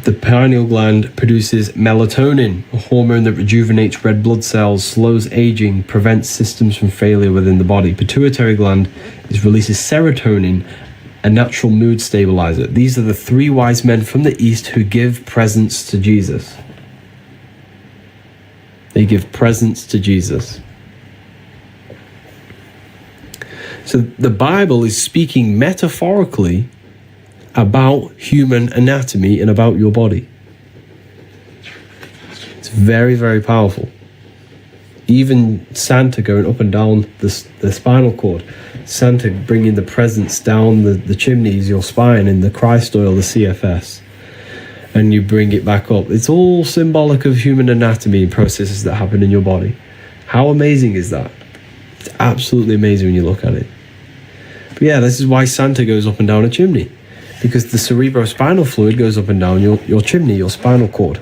The pineal gland produces melatonin, a hormone that rejuvenates red blood cells, slows aging, prevents systems from failure within the body. Pituitary gland releases serotonin, a natural mood stabilizer. These are the 3 wise men from the East who give presents to Jesus. They give presents to Jesus. So the Bible is speaking metaphorically about human anatomy and about your body. It's very, very powerful. Even Santa going up and down the spinal cord. Santa bringing the presents down the chimneys, your spine, in the Christ oil, the CFS. And you bring it back up. It's all symbolic of human anatomy and processes that happen in your body. How amazing is that? It's absolutely amazing when you look at it. But yeah, this is why Santa goes up and down a chimney. Because the cerebrospinal fluid goes up and down your chimney, your spinal cord.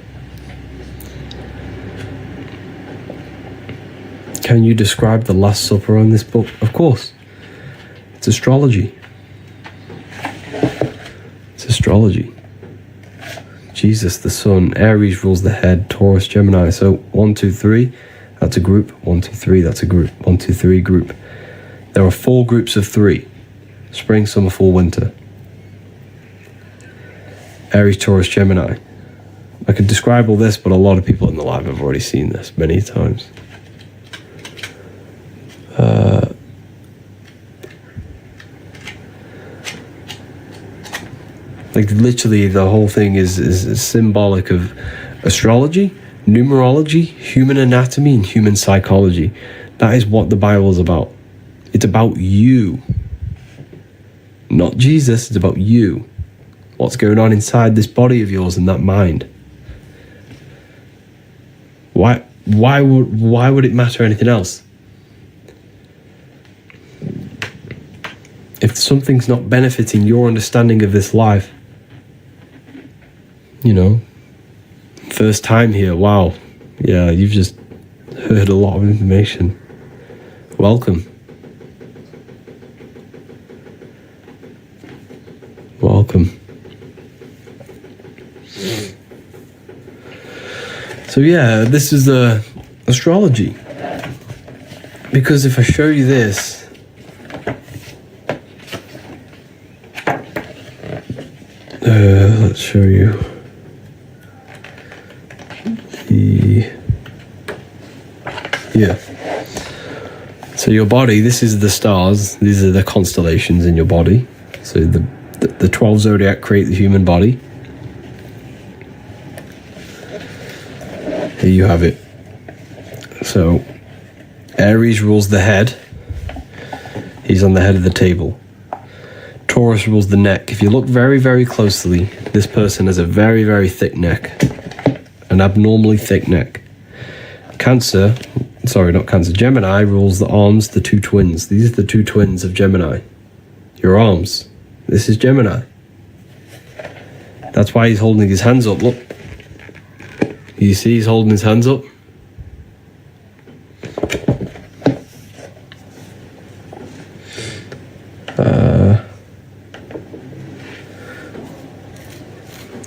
Can you describe the Last Supper on this book? Of course. It's astrology. It's astrology. Jesus, the sun. Aries rules the head. Taurus, Gemini. So 1, 2, 3. That's a group. 1, 2, 3. That's a group. 1, 2, 3. Group. There are 4 groups of 3. Spring, summer, fall, winter. Aries, Taurus, Gemini. I could describe all this, but a lot of people in the live have already seen this many times. Like literally the whole thing is symbolic of astrology, numerology, human anatomy, and human psychology. That is what the Bible is about. It's about you. Not Jesus, it's about you. What's going on inside this body of yours and that mind. Why would it matter anything else? If something's not benefiting your understanding of this life, you know, first time here, wow, yeah, you've just heard a lot of information. Welcome. Welcome. So yeah, this is the astrology. Because if I show you this, let's show you yeah. So your body, this is the stars, these are the constellations in your body. So the 12 zodiac create the human body. Here you have it. So Aries rules the head. He's on the head of the table. Taurus rules the neck. If you look very, very closely, this person has a very, very thick neck. An abnormally thick neck. Gemini rules the arms, the 2 twins. These are the 2 twins of Gemini. Your arms. This is Gemini. That's why he's holding his hands up. Look. You see he's holding his hands up?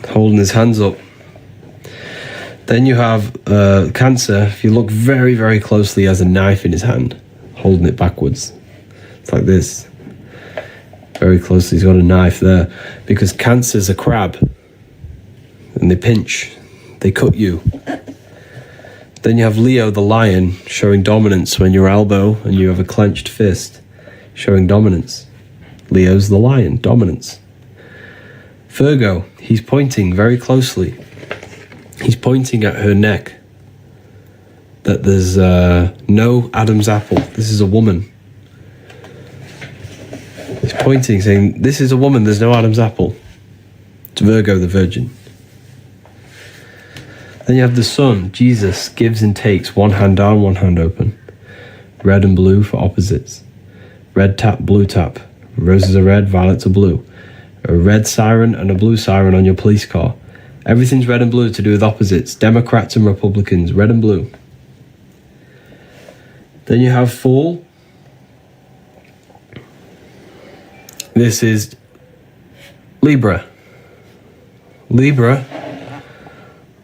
Holding his hands up. Then you have Cancer. If you look very, very closely, he has a knife in his hand, holding it backwards. It's like this. Very closely, he's got a knife there. Because Cancer's a crab. And they pinch. They cut you. Then you have Leo, the lion, showing dominance when your elbow and you have a clenched fist, showing dominance. Leo's the lion, dominance. Virgo, he's pointing very closely. He's pointing at her neck. That there's no Adam's apple. This is a woman. He's pointing, saying, this is a woman, there's no Adam's apple. It's Virgo, the virgin. Then you have the sun. Jesus gives and takes, one hand down, one hand open. Red and blue for opposites. Red tap, blue tap. Roses are red, violets are blue. A red siren and a blue siren on your police car. Everything's red and blue to do with opposites. Democrats and Republicans, red and blue. Then you have fall. This is Libra. Libra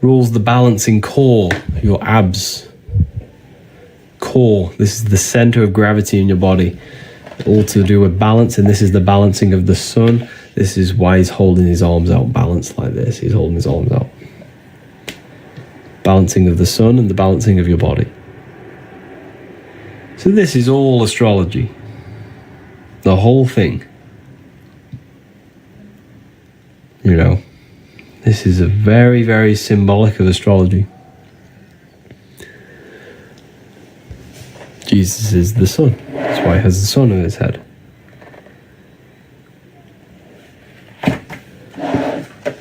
rules the balancing core, your abs. Core, this is the center of gravity in your body. all to do with balance, and this is the balancing of the sun. This is why he's holding his arms out, balanced like this. He's holding his arms out. Balancing of the sun and the balancing of your body. So this is all astrology. The whole thing. You know, this is a very, very symbolic of astrology. Jesus is the sun. That's why he has the sun on his head.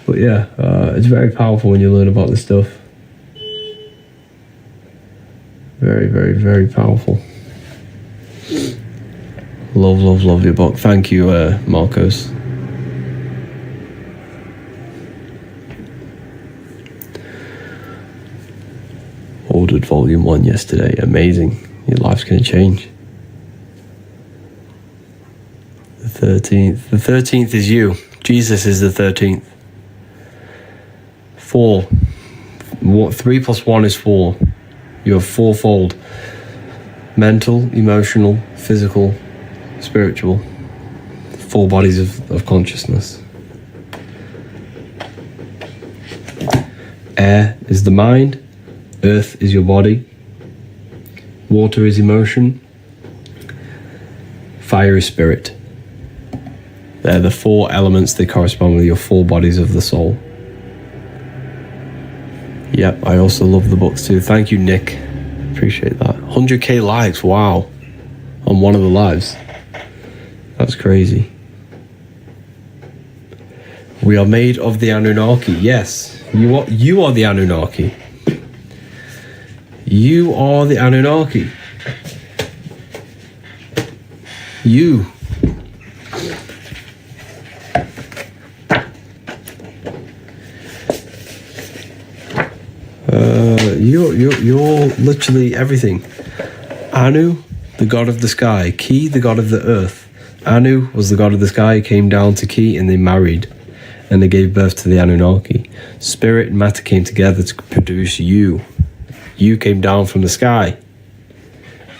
But yeah, it's very powerful when you learn about this stuff. Very, very, very powerful. Love, love, love your book. Thank you, Marcos. Ordered volume 1 yesterday. Amazing. Your life's going to change. The 13th. The 13th is you. Jesus is the 13th. 4. 3 plus 1 is 4. You have fourfold. Mental, emotional, physical, spiritual. 4 bodies of consciousness. Air is the mind. Earth is your body. Water is emotion. Fire is spirit. They're the 4 elements that correspond with your 4 bodies of the soul. Yep, I also love the books too. Thank you, Nick. Appreciate that. 100k likes, wow. On one of the lives. That's crazy. We are made of the Anunnaki. Yes, you are the Anunnaki. You are the Anunnaki. You. You're literally everything. Anu, the god of the sky. Ki, the god of the earth. Anu was the god of the sky, came down to Ki, and they married. And they gave birth to the Anunnaki. Spirit and matter came together to produce you. You came down from the sky.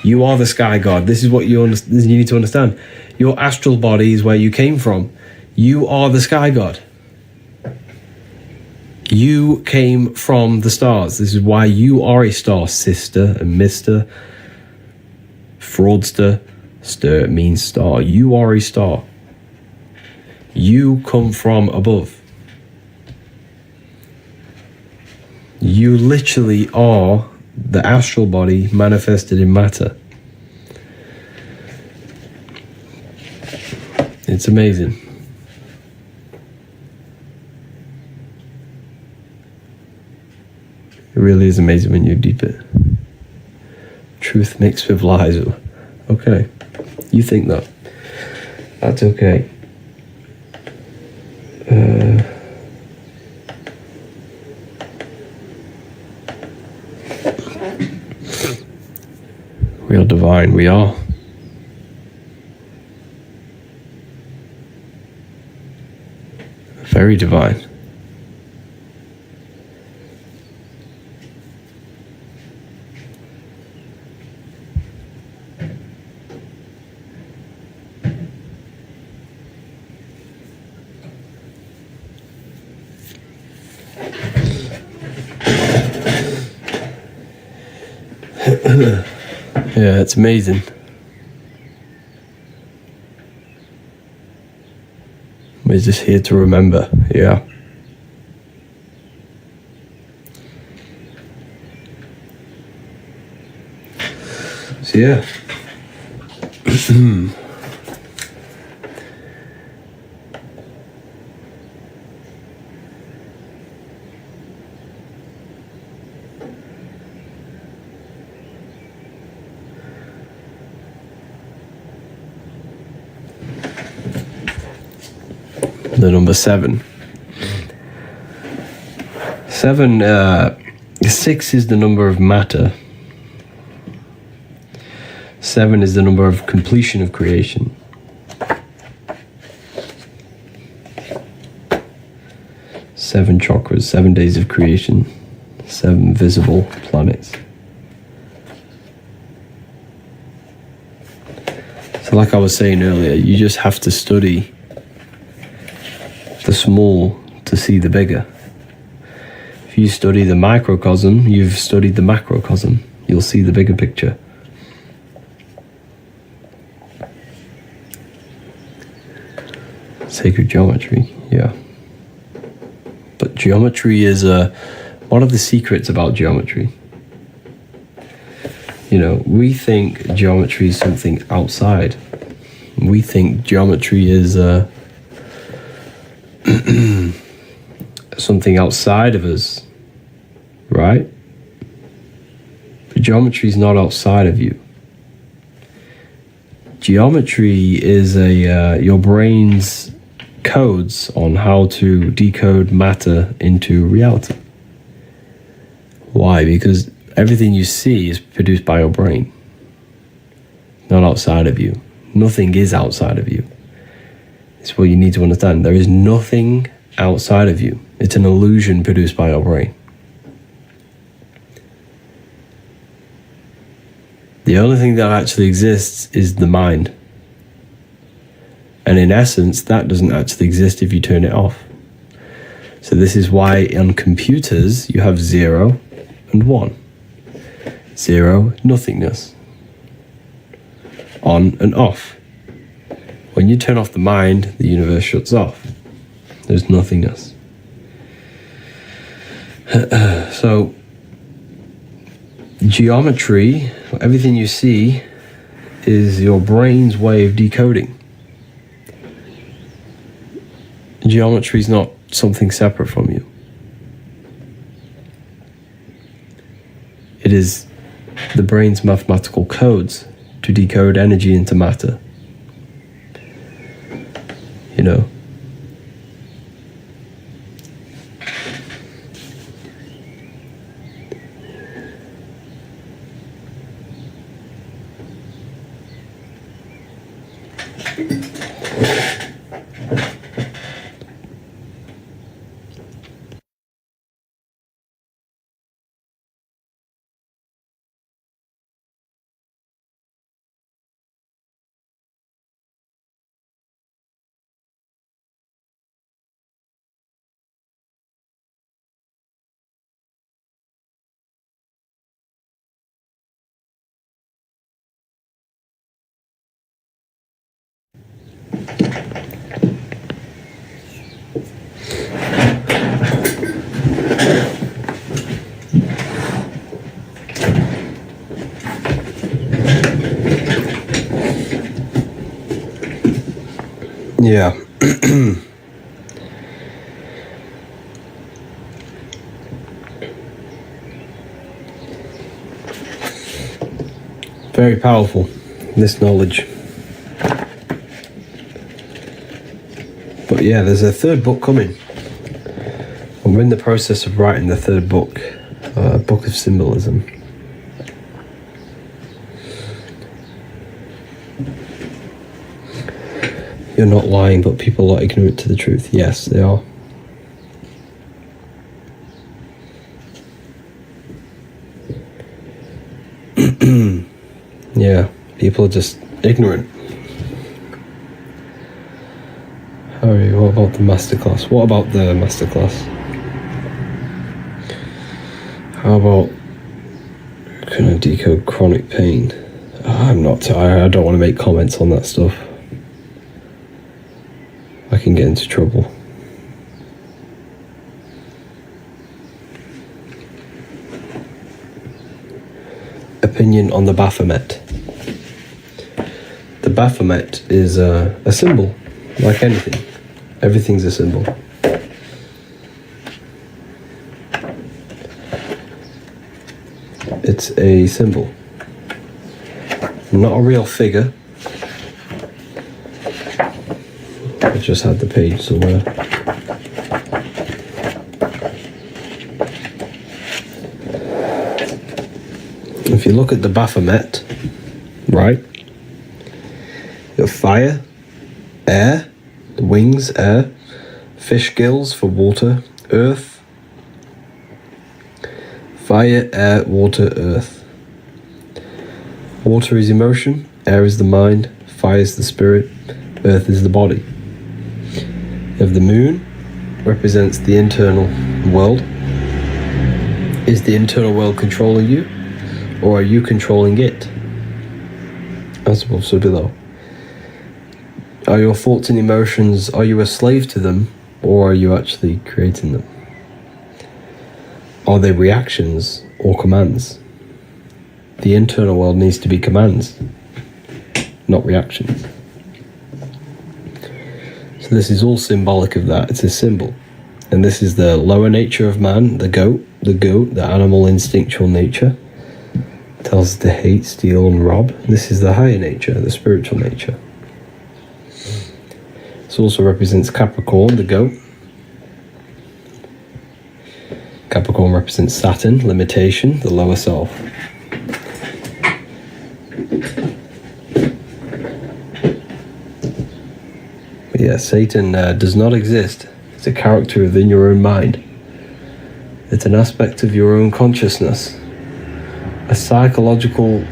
You are the sky god. This is what you need to understand. Your astral body is where you came from. You are the sky god. You came from the stars. This is why you are a star, sister and mister. Fraudster. Stir means star. You are a star. You come from above. You literally are the astral body manifested in matter. It's amazing. It really is amazing when you deep it. Truth mixed with lies. Okay. You think that. That's okay. We are divine. We are. Very divine. Yeah, it's amazing. We're just here to remember, yeah. So yeah. The number 7. 6 is the number of matter. 7 is the number of completion of creation. 7 chakras, 7 days of creation, 7 visible planets. Like I was saying earlier, you just have to study the small to see the bigger. If you study the microcosm, you've studied the macrocosm. You'll see the bigger picture. Sacred geometry, yeah. But geometry is one of the secrets about geometry. You know, we think geometry is something outside. We think geometry is something outside of us, right? But geometry is not outside of you. Geometry is your brain's codes on how to decode matter into reality. Why? Because everything you see is produced by your brain, not outside of you. Nothing is outside of you. It's what you need to understand. There is nothing outside of you. It's an illusion produced by your brain. The only thing that actually exists is the mind. And in essence, that doesn't actually exist if you turn it off. So this is why on computers you have 0 and 1. 0, nothingness. On and off. When you turn off the mind, the universe shuts off. There's nothingness. So, geometry, everything you see, is your brain's way of decoding. Geometry is not something separate from you. It is the brain's mathematical codes to decode energy into matter. You know? Yeah. Very powerful, this knowledge. But yeah, there's a third book coming. I'm in the process of writing the third book, Book of Symbolism. You're not lying, but people are ignorant to the truth. Yes, they are. Yeah, people are just ignorant. Harry, what about the masterclass? What about the masterclass? How about, can I decode chronic pain? I'm not, I don't want to make comments on that stuff. I can get into trouble. Opinion on the Baphomet. The Baphomet is a symbol, like anything. Everything's a symbol. It's a symbol. Not a real figure. I just had the page somewhere. If you look at the Baphomet, right? You have fire, air, the wings, air, fish gills for water, earth, fire, air, water, earth. Water is emotion, air is the mind, fire is the spirit, earth is the body. You have the moon, represents the internal world. Is the internal world controlling you, or are you controlling it? As above, so below. Are your thoughts and emotions, are you a slave to them, or are you actually creating them? Are they reactions or commands? The internal world needs to be commands, not reactions. So this is all symbolic of that. It's a symbol. And this is the lower nature of man, the goat, the animal instinctual nature. It tells us to hate, steal, and rob. This is the higher nature, the spiritual nature. This also represents Capricorn, the goat. Capricorn represents Saturn, limitation, the lower self. But yeah, Satan does not exist. It's a character within your own mind. It's an aspect of your own consciousness. A psychological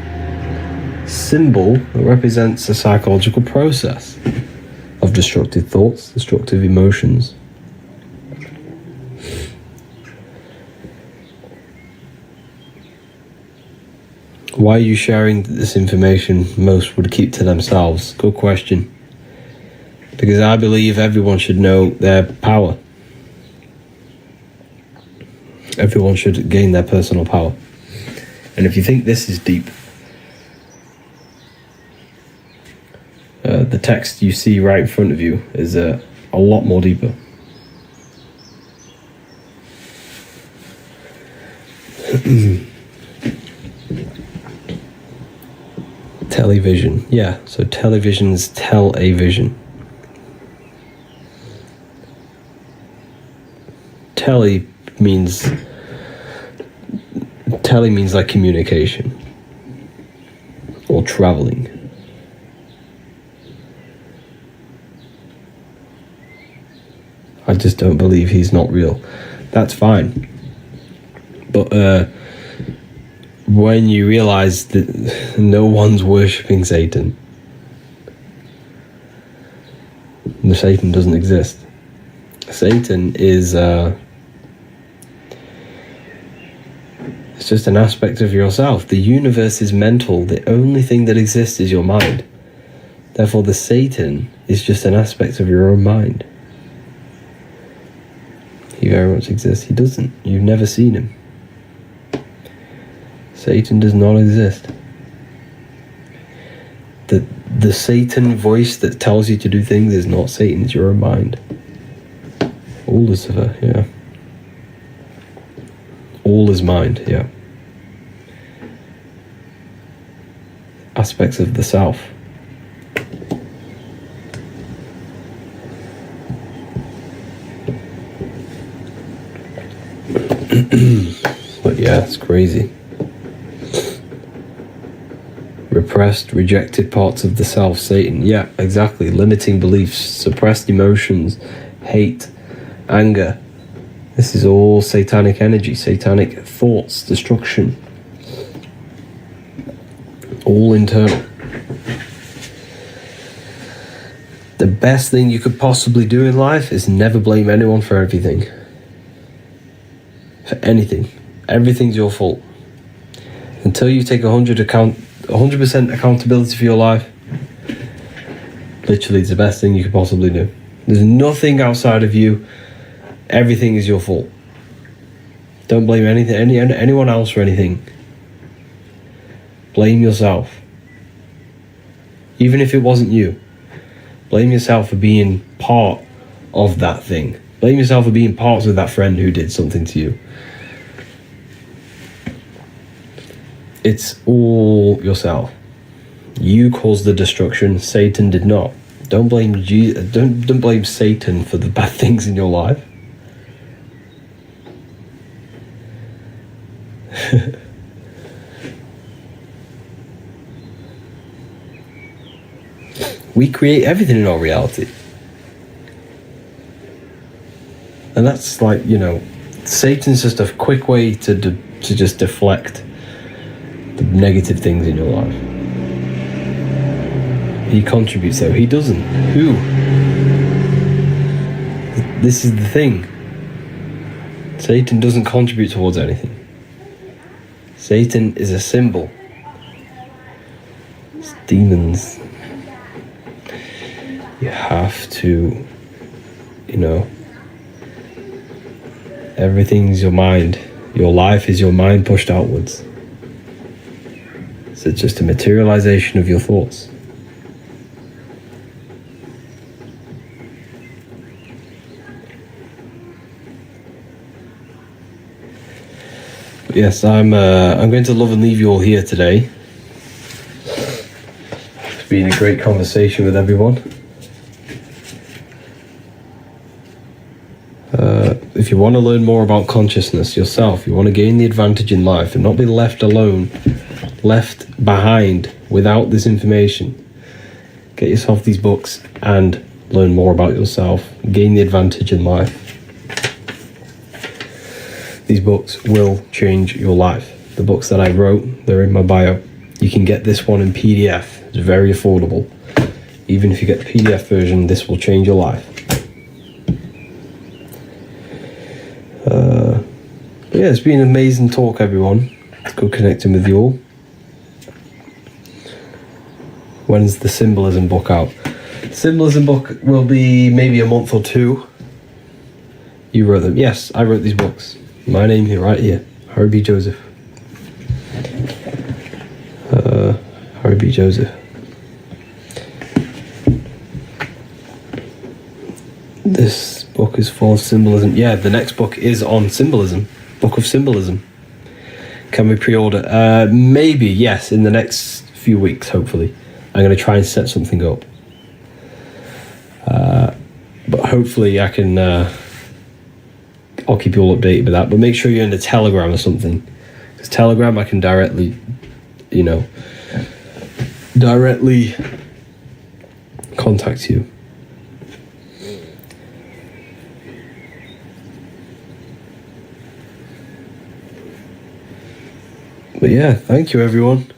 symbol that represents a psychological process of destructive thoughts, destructive emotions. Why are you sharing this information? Most would keep to themselves. Good question. Because I believe everyone should know their power. Everyone should gain their personal power. And if you think this is deep, the text you see right in front of you is a lot more deeper. Television. Yeah, so televisions tell a vision. Tele means like communication or traveling. I just don't believe he's not real. That's fine. But when you realize that no one's worshipping Satan, the Satan doesn't exist. Satan is it's just an aspect of yourself. The universe is mental. The only thing that exists is your mind. Therefore, the Satan is just an aspect of your own mind. He very much exists. He doesn't. You've never seen him. Satan does not exist. The Satan voice that tells you to do things is not Satan, it's your own mind. All Lucifer, yeah. All is mind, yeah. Aspects of the self. But yeah, it's crazy. Repressed, rejected parts of the self, Satan. Yeah, exactly. Limiting beliefs, suppressed emotions, hate, anger. This is all satanic energy, satanic thoughts, destruction. All internal. The best thing you could possibly do in life is never blame anyone for everything. For anything. Everything's your fault. Until you take 100% accountability for your life, literally it's the best thing you could possibly do. There's nothing outside of you. Everything is your fault. Don't blame anyone else for anything. Blame yourself. Even if it wasn't you. Blame yourself for being part of that thing. Blame yourself for being parts of that friend who did something to you. It's all yourself. You caused the destruction. Satan did not. Don't blame don't blame Satan for the bad things in your life. We create everything in our reality. And that's like, Satan's just a quick way to just deflect the negative things in your life. He contributes though. He doesn't. Who? This is the thing. Satan doesn't contribute towards anything. Satan is a symbol. It's demons. You have to, everything's your mind. Your life is your mind pushed outwards. So it's just a materialization of your thoughts. But yes, I'm going to love and leave you all here today. It's been a great conversation with everyone. If you want to learn more about consciousness yourself, you want to gain the advantage in life and not be left alone, left behind without this information, get yourself these books and learn more about yourself, gain the advantage in life. These books will change your life. The books that I wrote, they're in my bio. You can get this one in PDF. It's very affordable. Even if you get the PDF version, this will change your life. But yeah, it's been an amazing talk, everyone. It's good connecting with you all. When's the symbolism book out? The symbolism book will be maybe a month or two. You wrote them. Yes, I wrote these books. My name here, right here. Harry B. Joseph. Harry B. Joseph. This book is full of symbolism. Yeah, the next book is on symbolism. Book of Symbolism. Can we pre-order? Maybe, yes, in the next few weeks, hopefully. I'm going to try and set something up. But hopefully I can... I'll keep you all updated with that. But make sure you're in the Telegram or something. Because Telegram, I can directly, directly contact you. But yeah, thank you everyone.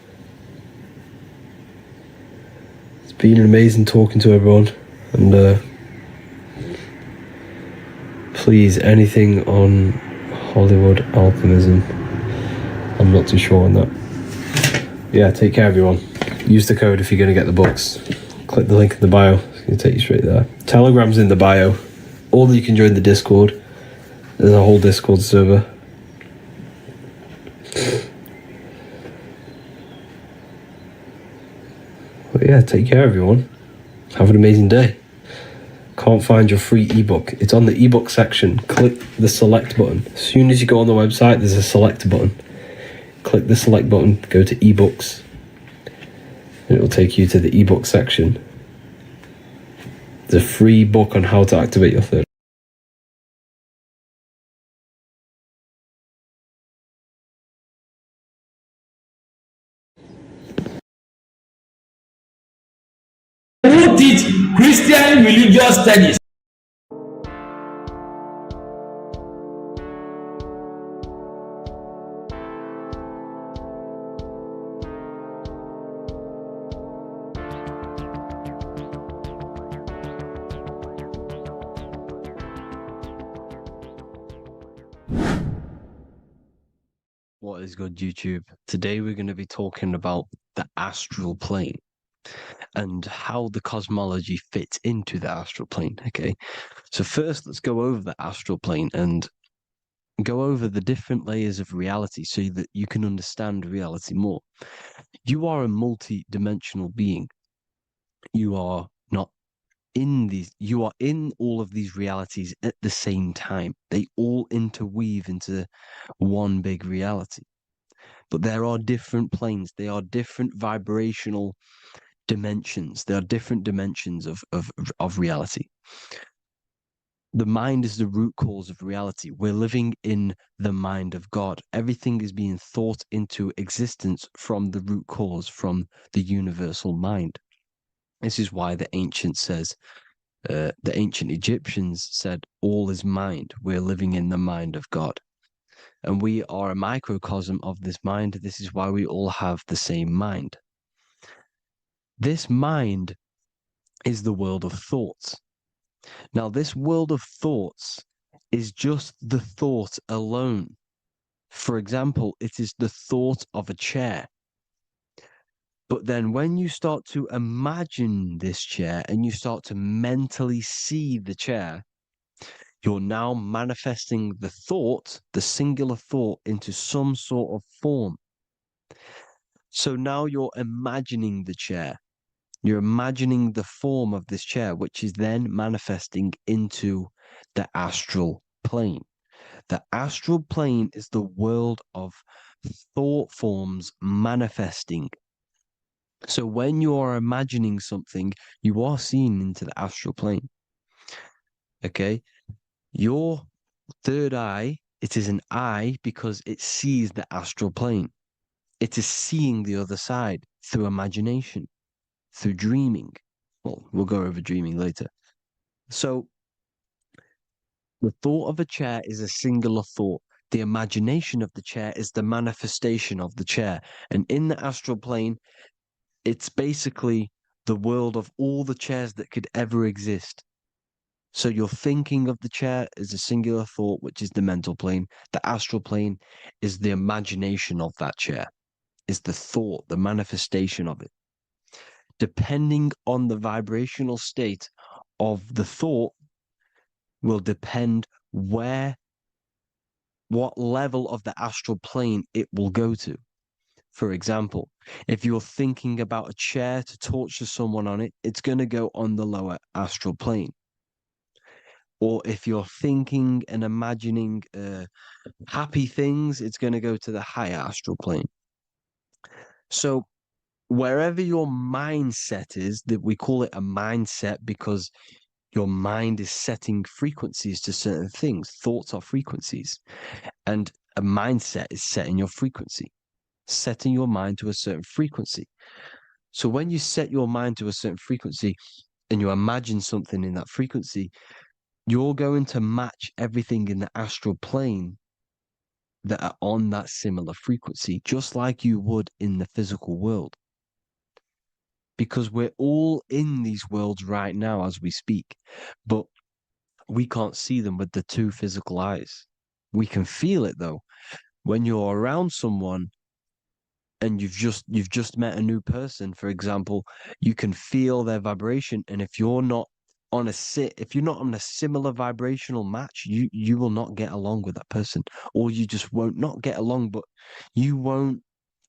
It's been amazing talking to everyone. And please, anything on Hollywood alchemism, I'm not too sure on that. Yeah, take care everyone. Use the code if you're going to get the books. Click the link in the bio. It's going to take you straight there. Telegram's in the bio. Or you can join the Discord. There's a whole Discord server. But yeah, take care everyone. Have an amazing day. Can't find your free ebook. It's on the ebook section. Click the select button. As soon as you go on the website, there's a select button. Click the select button, go to ebooks, and it will take you to the ebook section. There's a free book on how to activate your third. Who teach Christian religious studies? What is good, YouTube? Today we're going to be talking about the astral plane and how the cosmology fits into the astral plane. Okay, so first let's go over the astral plane and go over the different layers of reality so that you can understand reality more. You are a multi-dimensional being. You are not in these, you are in all of these realities at the same time. They all interweave into one big reality. But there are different planes. They are different vibrational dimensions. There are different dimensions of reality. The mind is the root cause of reality. We're living in the mind of God. Everything is being thought into existence from the root cause, from the universal mind. This is why the ancient Egyptians said, all is mind. We're living in the mind of God. And we are a microcosm of this mind. This is why we all have the same mind. This mind is the world of thoughts. Now, this world of thoughts is just the thought alone. For example, it is the thought of a chair. But then when you start to imagine this chair and you start to mentally see the chair, you're now manifesting the thought, the singular thought, into some sort of form. So now you're imagining the chair. You're imagining the form of this chair, which is then manifesting into the astral plane. The astral plane is the world of thought forms manifesting. So when you are imagining something, you are seeing into the astral plane. Okay? Your third eye, it is an eye because it sees the astral plane. It is seeing the other side through imagination, through dreaming. Well, we'll go over dreaming later. So the thought of a chair is a singular thought. The imagination of the chair is the manifestation of the chair. And in the astral plane, it's basically the world of all the chairs that could ever exist. So you're thinking of the chair as a singular thought, which is the mental plane. The astral plane is the imagination of that chair, is the thought, the manifestation of it. Depending on the vibrational state of the thought will depend what level of the astral plane it will go to. For example, if you're thinking about a chair to torture someone on it, it's going to go on the lower astral plane. Or if you're thinking and imagining happy things, it's going to go to the higher astral plane. So wherever your mindset is, that we call it a mindset because your mind is setting frequencies to certain things. Thoughts are frequencies. And a mindset is setting your frequency, setting your mind to a certain frequency. So when you set your mind to a certain frequency and you imagine something in that frequency, you're going to match everything in the astral plane that are on that similar frequency, just like you would in the physical world. Because we're all in these worlds right now as we speak, but we can't see them with the two physical eyes. We can feel it though. When you're around someone and you've just met a new person, for example, you can feel their vibration, and if you're not on a similar vibrational match, you will not get along with that person, or you just won't not get along, but you won't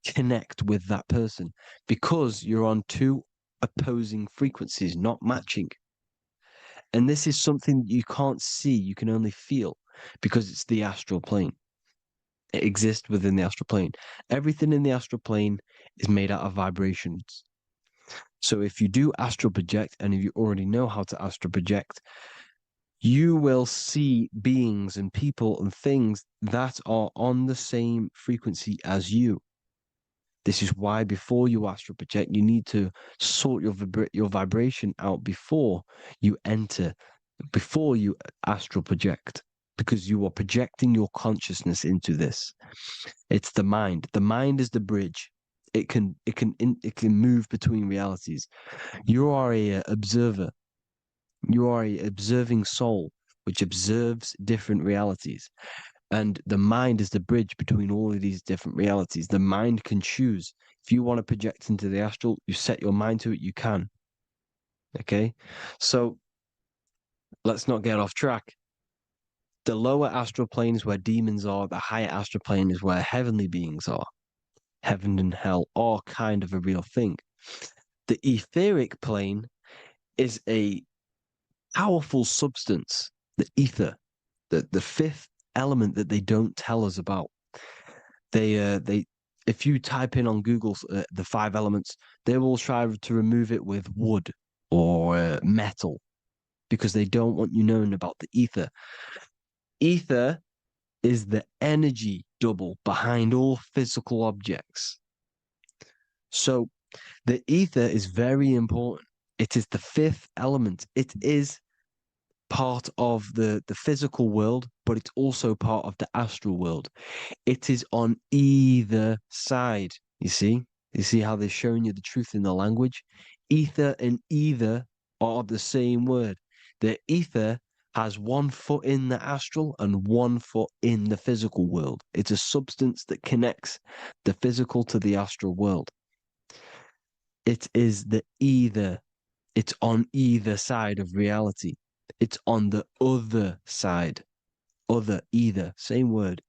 connect with that person because you're on two opposing frequencies, not matching. And this is something that you can't see, you can only feel because it's the astral plane. It exists within the astral plane. Everything in the astral plane is made out of vibrations. So if you do astral project, and if you already know how to astral project, you will see beings and people and things that are on the same frequency as you. This is why before you astral project, you need to sort your vibration out before you astral project, because you are projecting your consciousness into this. It's the mind. The mind is the bridge. It can move between realities. You are a observer. You are a observing soul which observes different realities. And the mind is the bridge between all of these different realities. The mind can choose. If you want to project into the astral, you set your mind to it, you can. Okay? So let's not get off track. The lower astral plane is where demons are. The higher astral plane is where heavenly beings are. Heaven and hell are kind of a real thing. The etheric plane is a powerful substance, the ether, the fifth element that they don't tell us about. If you type in on Google the 5 elements, they will try to remove it with wood or metal because they don't want you knowing about the ether. Ether is the energy double behind all physical objects. So the ether is very important. It is the 5th element. It is part of the physical world, but it's also part of the astral world. It is on either side. You see how they're showing you the truth in the language? Ether and ether are the same word. The ether has 1 foot in the astral and 1 foot in the physical world. It's a substance that connects the physical to the astral world. It is the either. It's on either side of reality. It's on the other side. Other, either, same word.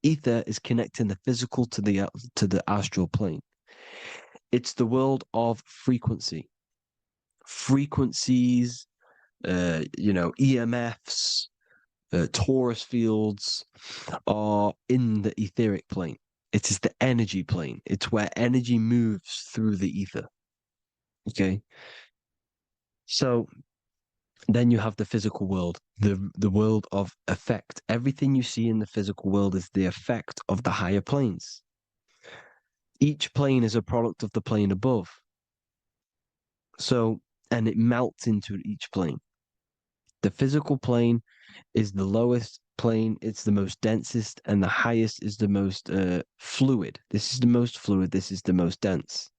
Ether is connecting the physical to the astral plane. It's the world of frequency. Frequencies, EMFs, torus fields are in the etheric plane. It is the energy plane. It's where energy moves through the ether. Okay. So then you have the physical world, the world of effect. Everything you see in the physical world is the effect of the higher planes. Each plane is a product of the plane above. So, and it melts into each plane. The physical plane is the lowest plane, it's the most densest, and the highest is the most fluid. This is the most fluid, this is the most dense.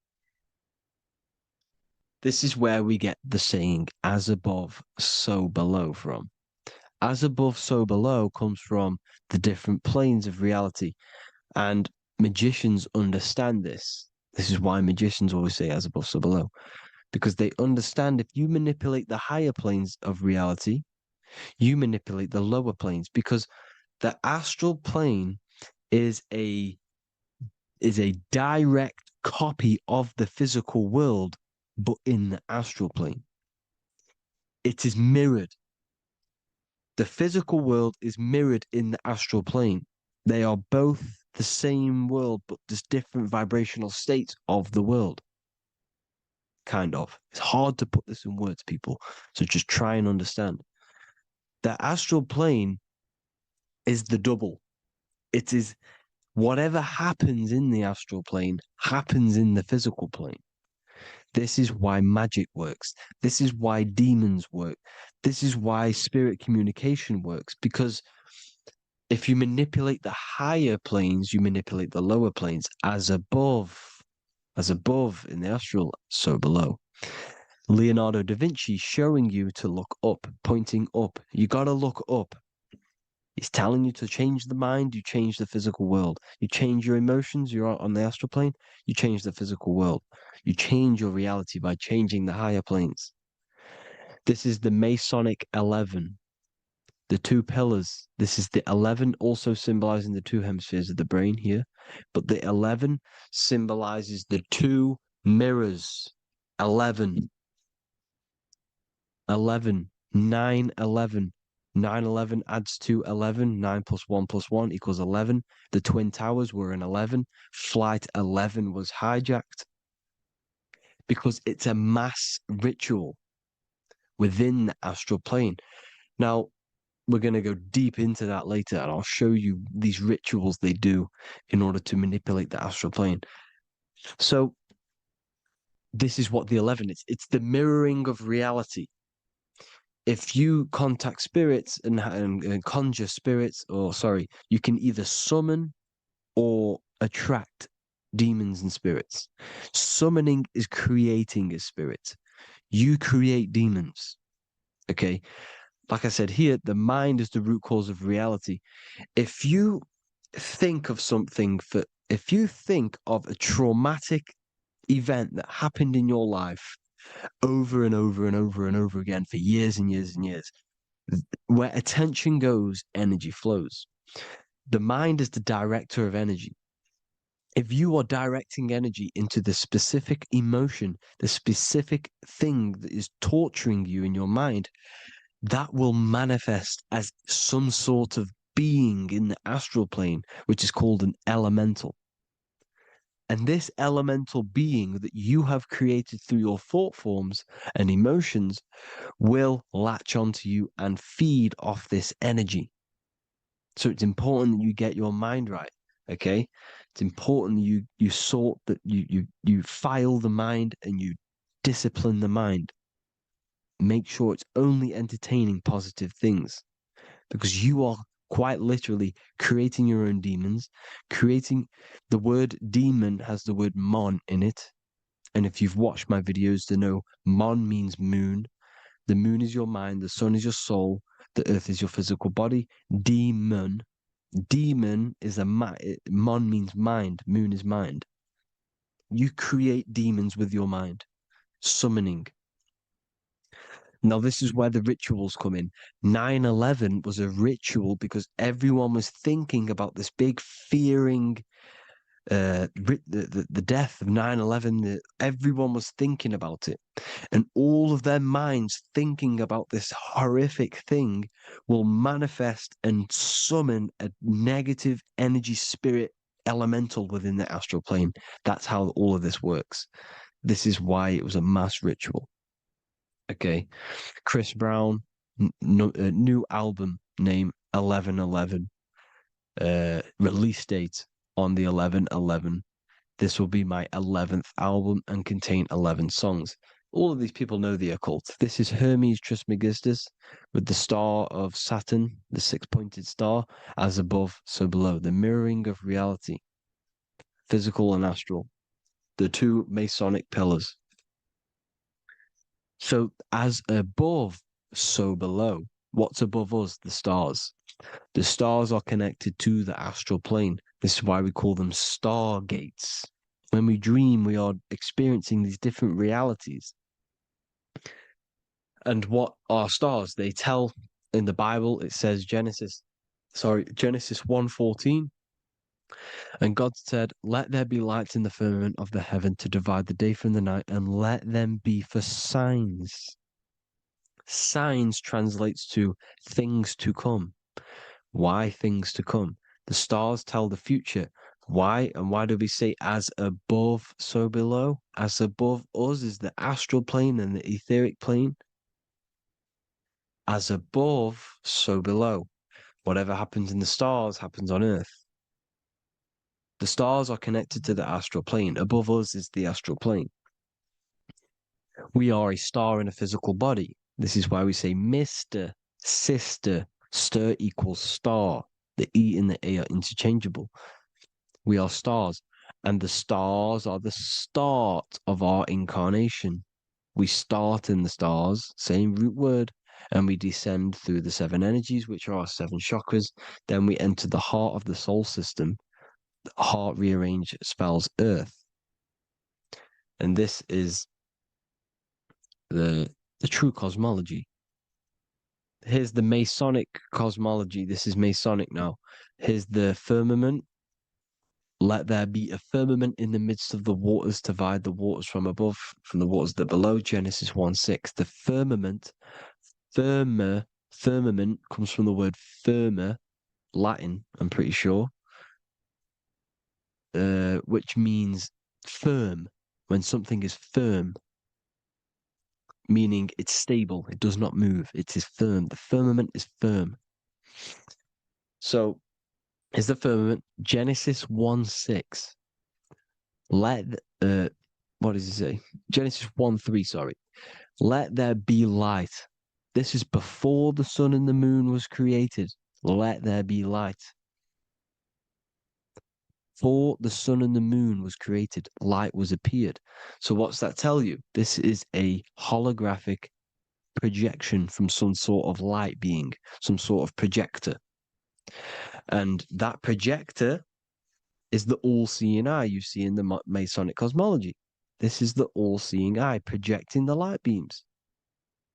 This is where we get the saying, as above, so below from. As above, so below comes from the different planes of reality. And magicians understand this. This is why magicians always say as above, so below. Because they understand if you manipulate the higher planes of reality, you manipulate the lower planes. Because the astral plane is a direct copy of the physical world, but in the astral plane. It is mirrored. The physical world is mirrored in the astral plane. They are both the same world, but just different vibrational states of the world. Kind of. It's hard to put this in words, people. So just try and understand. The astral plane is the double. It is whatever happens in the astral plane happens in the physical plane. This is why magic works. This is why demons work. This is why spirit communication works. Because if you manipulate the higher planes, you manipulate the lower planes. As above in the astral, so below. Leonardo da Vinci showing you to look up, pointing up. You got to look up. He's telling you to change the mind, you change the physical world. You change your emotions, you're on the astral plane, you change the physical world. You change your reality by changing the higher planes. This is the Masonic 11, the 2 pillars. This is the 11 also symbolizing the 2 hemispheres of the brain here. But the 11 symbolizes the 2 mirrors. 11, 9, 11. 9, 11 adds to 11. 9 plus 1 plus 1 equals 11. The Twin Towers were in 11. Flight 11 was hijacked. Because it's a mass ritual within the astral plane. Now, we're going to go deep into that later, and I'll show you these rituals they do in order to manipulate the astral plane. So, this is what the 11 is. It's the mirroring of reality. If you contact spirits and conjure spirits, you can either summon or attract demons and spirits. Summoning is creating a spirit. You create demons. Okay? Like I said here, the mind is the root cause of reality. If you think of if you think of a traumatic event that happened in your life over and over and over and over again for years and years and years, where attention goes, energy flows. The mind is the director of energy. If you are directing energy into the specific emotion, the specific thing that is torturing you in your mind, that will manifest as some sort of being in the astral plane, which is called an elemental. And this elemental being that you have created through your thought forms and emotions will latch onto you and feed off this energy. So it's important that you get your mind right, okay? It's important that you sort that you file the mind and you discipline the mind. Make sure it's only entertaining positive things, because you are quite literally creating your own demons. The word demon has the word mon in it. And if you've watched my videos to know, mon means moon, The moon is your mind. The sun is your soul. The earth is your physical body. Demon is mon means mind. Moon is mind. You create demons with your mind. Summoning. Now, this is where the rituals come in. 9/11 was a ritual because everyone was thinking about this big fearing, the death of 9/11. Everyone was thinking about it. And all of their minds thinking about this horrific thing will manifest and summon a negative energy spirit elemental within the astral plane. That's how all of this works. This is why it was a mass ritual. Okay, Chris Brown, new album name 11/11, release date on the 11/11. This will be my 11th album and contain 11 songs. All of these people know the occult. This is Hermes Trismegistus with the star of Saturn, the six-pointed star, as above, so below. The mirroring of reality, physical and astral, the two Masonic pillars. So as above, so below. What's above us? The stars. The stars are connected to the astral plane. This is why we call them stargates. When we dream, we are experiencing these different realities. And what are stars? They tell in the Bible, it says Genesis 1:14. And God said, "Let there be lights in the firmament of the heaven to divide the day from the night, and let them be for signs." Signs translates to things to come. Why things to come? The stars tell the future. Why? And why do we say as above, so below? As above us is the astral plane and the etheric plane. As above, so below. Whatever happens in the stars happens on Earth. The stars are connected to the astral plane. Above us is the astral plane. We are a star in a physical body. This is why we say Mr., sister, stir equals star. The E and the A are interchangeable. We are stars, and the stars are the start of our incarnation. We start in the stars, same root word, and we descend through the seven energies, which are our seven chakras. Then we enter the heart of the soul system. Heart rearranged spells earth. And this is the true cosmology. Here's the Masonic cosmology. This is Masonic now. Here's the firmament. Let there be a firmament in the midst of the waters to divide the waters from above, from the waters that below. Genesis 1:6. The firmament, firmament comes from the word firma, Latin, I'm pretty sure. Which means firm. When something is firm, meaning it's stable, it does not move, it is firm. The firmament is firm. So, is the firmament Genesis 1:6. What does it say? Genesis 1:3, sorry. Let there be light. This is before the sun and the moon was created. Let there be light. Before the sun and the moon was created, light was appeared. So what's that tell you? This is a holographic projection from some sort of light being, some sort of projector. And that projector is the all-seeing eye you see in the Masonic cosmology. This is the all-seeing eye projecting the light beams.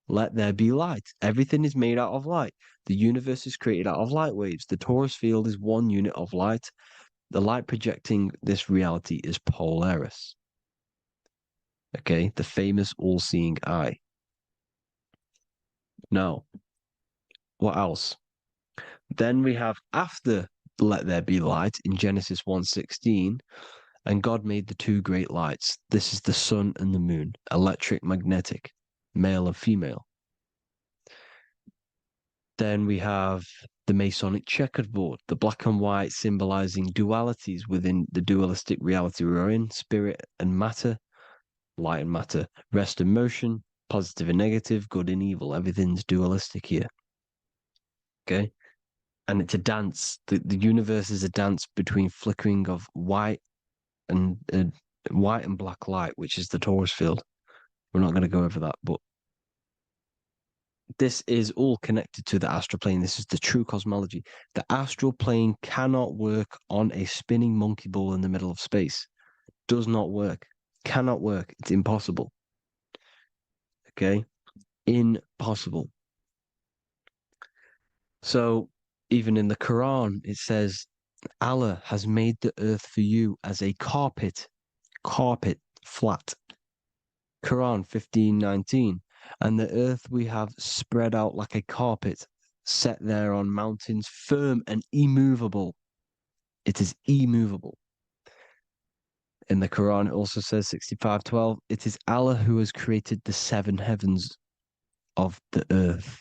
Let there be light. Everything is made out of light. The universe is created out of light waves. The torus field is one unit of light. The light projecting this reality is Polaris. Okay, the famous all-seeing eye. Now, what else? Then we have after let there be light in Genesis 1:16, and God made the two great lights. This is the sun and the moon, electric, magnetic, male and female. Then we have the Masonic checkered board, the black and white symbolizing dualities within the dualistic reality we're in, spirit and matter, light and matter, rest and motion, positive and negative, good and evil. Everything's dualistic here. Okay? And it's a dance. The universe is a dance between flickering of white and black light, which is the torus field. We're not going to go over that, but This is all connected to the astral plane. This is the true cosmology. The astral plane cannot work on a spinning monkey ball in the middle of space. Does not work. Cannot work. It's impossible. Okay? Impossible. So even in the Quran, it says, Allah has made the earth for you as a carpet, flat. Quran 15:19. And the earth we have spread out like a carpet, set there on mountains, firm and immovable. It is immovable. In the Quran, it also says 65:12, it is Allah who has created the 7 heavens of the earth.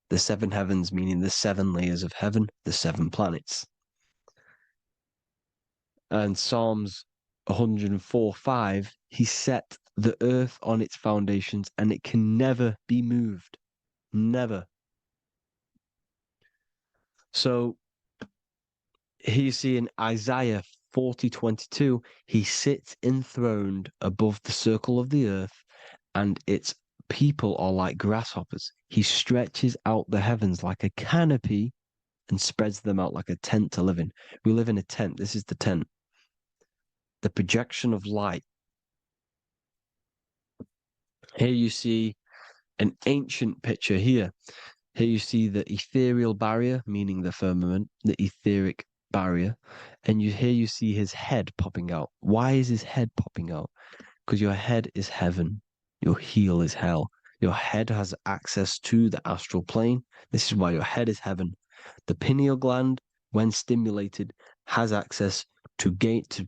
The 7 heavens, meaning the 7 layers of heaven, the 7 planets. And Psalms 104:5, he set the earth on its foundations and it can never be moved. Never. So here you see in Isaiah 40:22, he sits enthroned above the circle of the earth, and its people are like grasshoppers. He stretches out the heavens like a canopy and spreads them out like a tent to live in. We live in a tent. This is the tent. The projection of light. Here you see an ancient picture here. Here you see the ethereal barrier, meaning the firmament, the etheric barrier. And here you see his head popping out. Why is his head popping out? Because your head is heaven. Your heel is hell. Your head has access to the astral plane. This is why your head is heaven. The pineal gland, when stimulated, has access to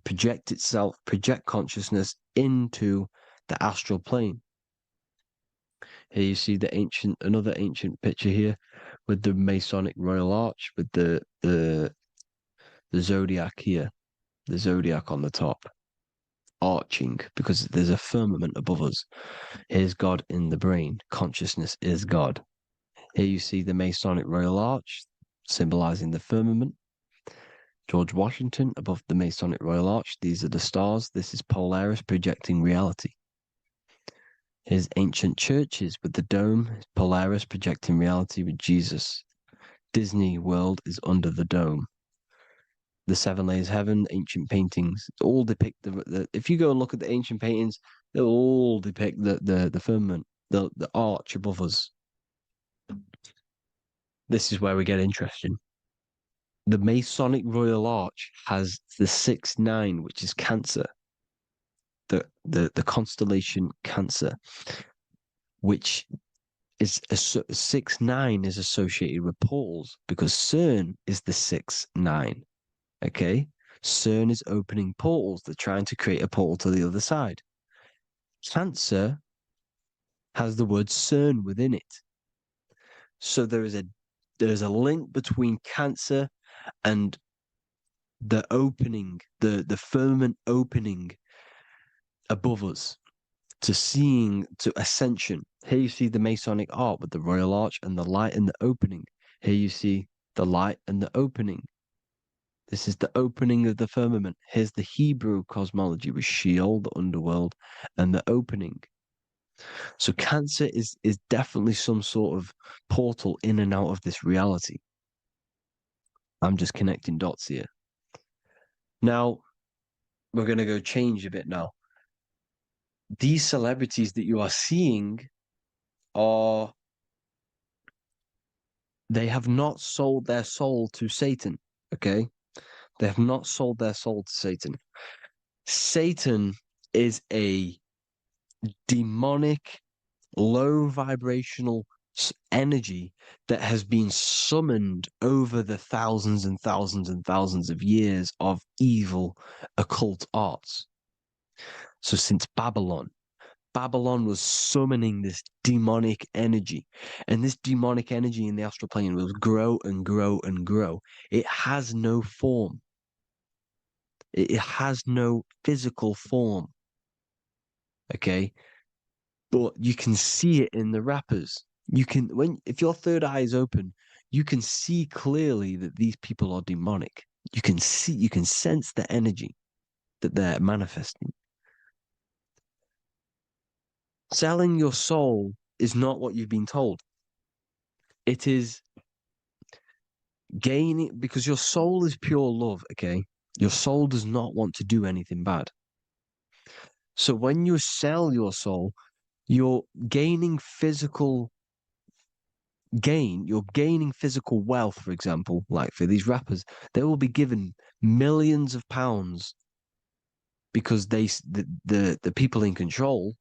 project itself, project consciousness into the astral plane. Here you see another ancient picture here with the Masonic Royal Arch, with the zodiac here, the zodiac on the top, arching, because there's a firmament above us. Here's God in the brain. Consciousness is God. Here you see the Masonic Royal Arch, symbolizing the firmament. George Washington above the Masonic Royal Arch. These are the stars. This is Polaris projecting reality. Here's ancient churches with the dome, Polaris projecting reality with Jesus. Disney World is under the dome. The 7 layers of heaven, ancient paintings, all depict if you go and look at the ancient paintings, they'll all depict the firmament, the arch above us. This is where we get interesting. The Masonic Royal Arch has the 6-9, which is Cancer. The constellation Cancer, which is 6-9 is associated with portals, because CERN is the 6-9. Okay, CERN is opening portals. They're trying to create a portal to the other side. Cancer has the word CERN within it, so there is a link between Cancer and the opening, the firmament opening above us to ascension. Here you see the Masonic art with the Royal Arch and the light and the opening. Here you see the light and the opening. This is the opening of the firmament. Here's the Hebrew cosmology with Sheol, the underworld, and the opening. So Cancer is definitely some sort of portal in and out of this reality. I'm just connecting dots here. Now, we're going to go change a bit now. These celebrities that you are seeing they have not sold their soul to Satan, okay? They have not sold their soul to Satan. Satan is a demonic, low vibrational energy that has been summoned over the thousands and thousands and thousands of years of evil occult arts. So since Babylon was summoning this demonic energy, and this demonic energy in the astral plane will grow and grow and grow. It has no form. It has no physical form. Okay? But you can see it in the rappers. If your third eye is open, you can see clearly that these people are demonic. You can sense the energy that they're manifesting. Selling your soul is not what you've been told. It is gaining, because your soul is pure love, okay? Your soul does not want to do anything bad. So when you sell your soul, you're gaining physical gain, you're gaining physical wealth, for example, like for these rappers, they will be given millions of pounds because the people in control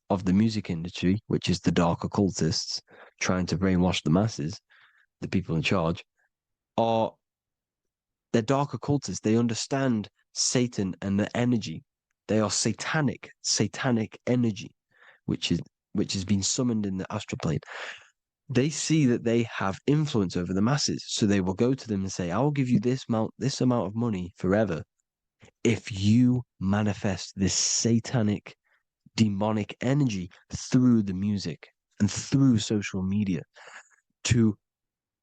of the music industry, which is the dark occultists trying to brainwash the masses, the people in charge, they're dark occultists. They understand Satan and the energy. They are satanic energy, which has been summoned in the astral plane. They see that they have influence over the masses, so they will go to them and say, "I will give you this amount of money forever if you manifest this satanic, demonic energy through the music and through social media to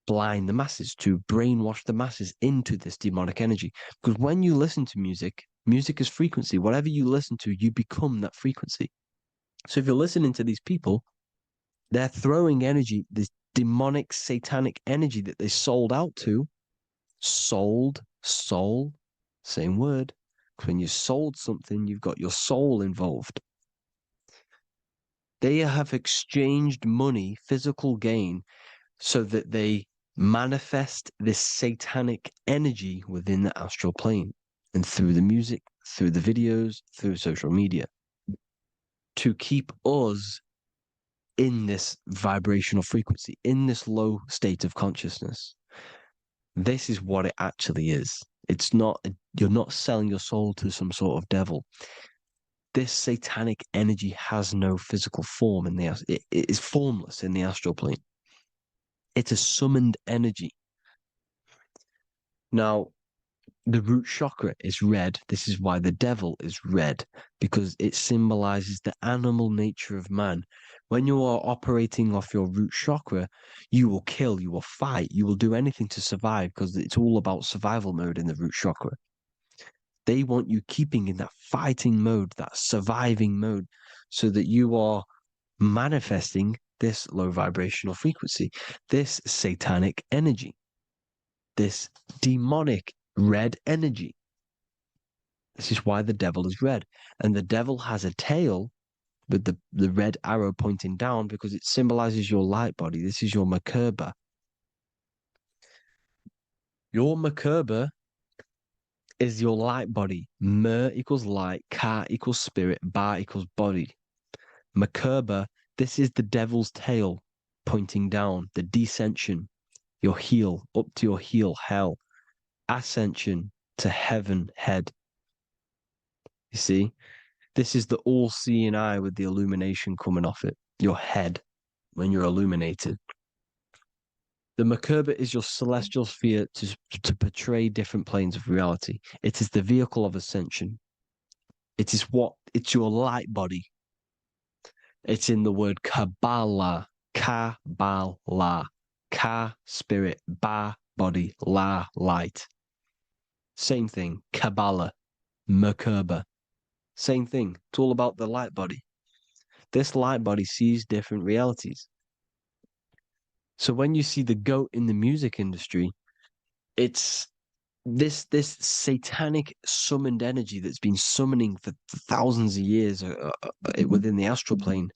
blind the masses, to brainwash the masses into this demonic energy." Because when you listen to music, music is frequency. Whatever you listen to, you become that frequency. So if you're listening to these people, they're throwing energy, this demonic, satanic energy that they sold out to. Sold, soul, same word. Because when you sold something, you've got your soul involved. They have exchanged money, physical gain, so that they manifest this satanic energy within the astral plane and through the music, through the videos, through social media to keep us in this vibrational frequency, in this low state of consciousness. This is what it actually is. It's not, you're not selling your soul to some sort of devil. This satanic energy has no physical form it is formless in the astral plane. It's a summoned energy. Now, the root chakra is red. This is why the devil is red, because it symbolizes the animal nature of man. When you are operating off your root chakra, you will kill, you will fight, you will do anything to survive, because it's all about survival mode in the root chakra. They want you keeping in that fighting mode, that surviving mode, so that you are manifesting this low vibrational frequency, this satanic energy, this demonic red energy. This is why the devil is red. And the devil has a tail with the red arrow pointing down because it symbolizes your light body. This is your Merkaba. Your Merkaba is your light body. Mer equals light, Ka equals spirit, Ba equals body. Merkaba, this is the devil's tail pointing down, the descension, your heel, up to your heel, hell. Ascension to heaven, head. You see? This is the all-seeing eye with the illumination coming off it, your head, when you're illuminated. The Merkaba is your celestial sphere to portray different planes of reality. It is the vehicle of ascension. It's your light body. It's in the word Kabbalah, Kabbalah, Ka, spirit, Ba, body, La, light. Same thing, Kabbalah, Merkaba. Same thing. It's all about the light body. This light body sees different realities. So when you see the goat in the music industry, it's this satanic summoned energy that's been summoning for thousands of years within the astral plane.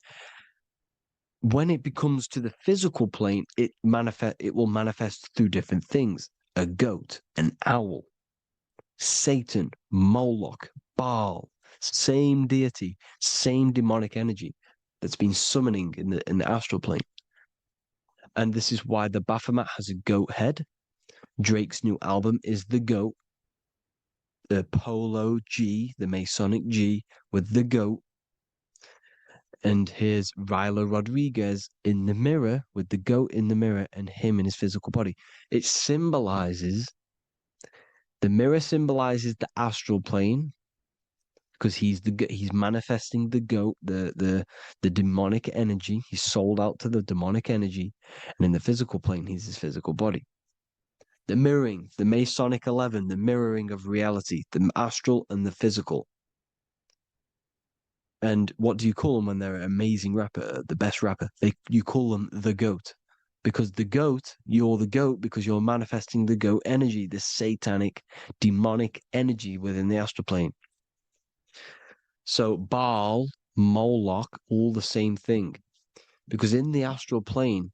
When it becomes to the physical plane, it will manifest through different things. A goat, an owl, Satan, Moloch, Baal. Same deity, same demonic energy that's been summoning in the astral plane. And this is why the Baphomet has a goat head. Drake's new album is the goat. The Polo G, the Masonic G, with the goat. And here's Rylo Rodriguez in the mirror, with the goat in the mirror and him in his physical body. It symbolizes, the mirror symbolizes the astral plane, because he's manifesting the goat, the demonic energy. He's sold out to the demonic energy, and in the physical plane, he's his physical body. The mirroring, the Masonic 11, the mirroring of reality, the astral and the physical. And what do you call them when they're an amazing rapper, the best rapper? You call them the goat. Because the goat, you're the goat because you're manifesting the goat energy, the satanic, demonic energy within the astral plane. So Baal, Moloch, all the same thing. Because in the astral plane,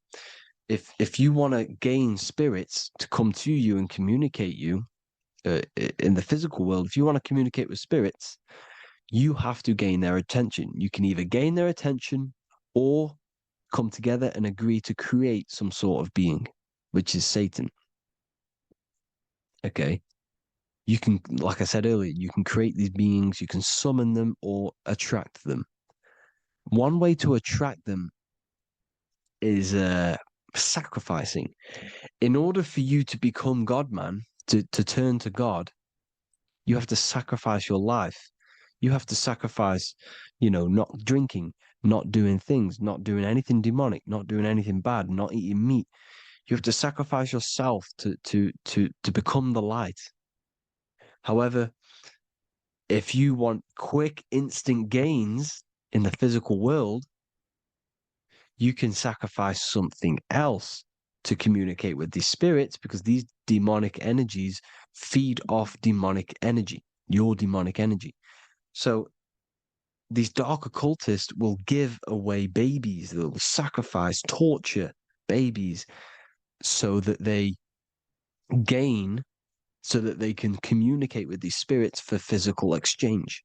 if you want to gain spirits to come to you and communicate you in the physical world, if you want to communicate with spirits, you have to gain their attention. You can either gain their attention or come together and agree to create some sort of being, which is Satan. Okay. You can, like I said earlier, you can create these beings, you can summon them or attract them. One way to attract them is sacrificing. In order for you to become God, man, to turn to God, you have to sacrifice your life. You have to sacrifice, not drinking, not doing things, not doing anything demonic, not doing anything bad, not eating meat. You have to sacrifice yourself to become the light. However, if you want quick, instant gains in the physical world, you can sacrifice something else to communicate with these spirits, because these demonic energies feed off demonic energy, your demonic energy. So these dark occultists will give away babies, they'll sacrifice, torture babies so that they gain, so that they can communicate with these spirits for physical exchange.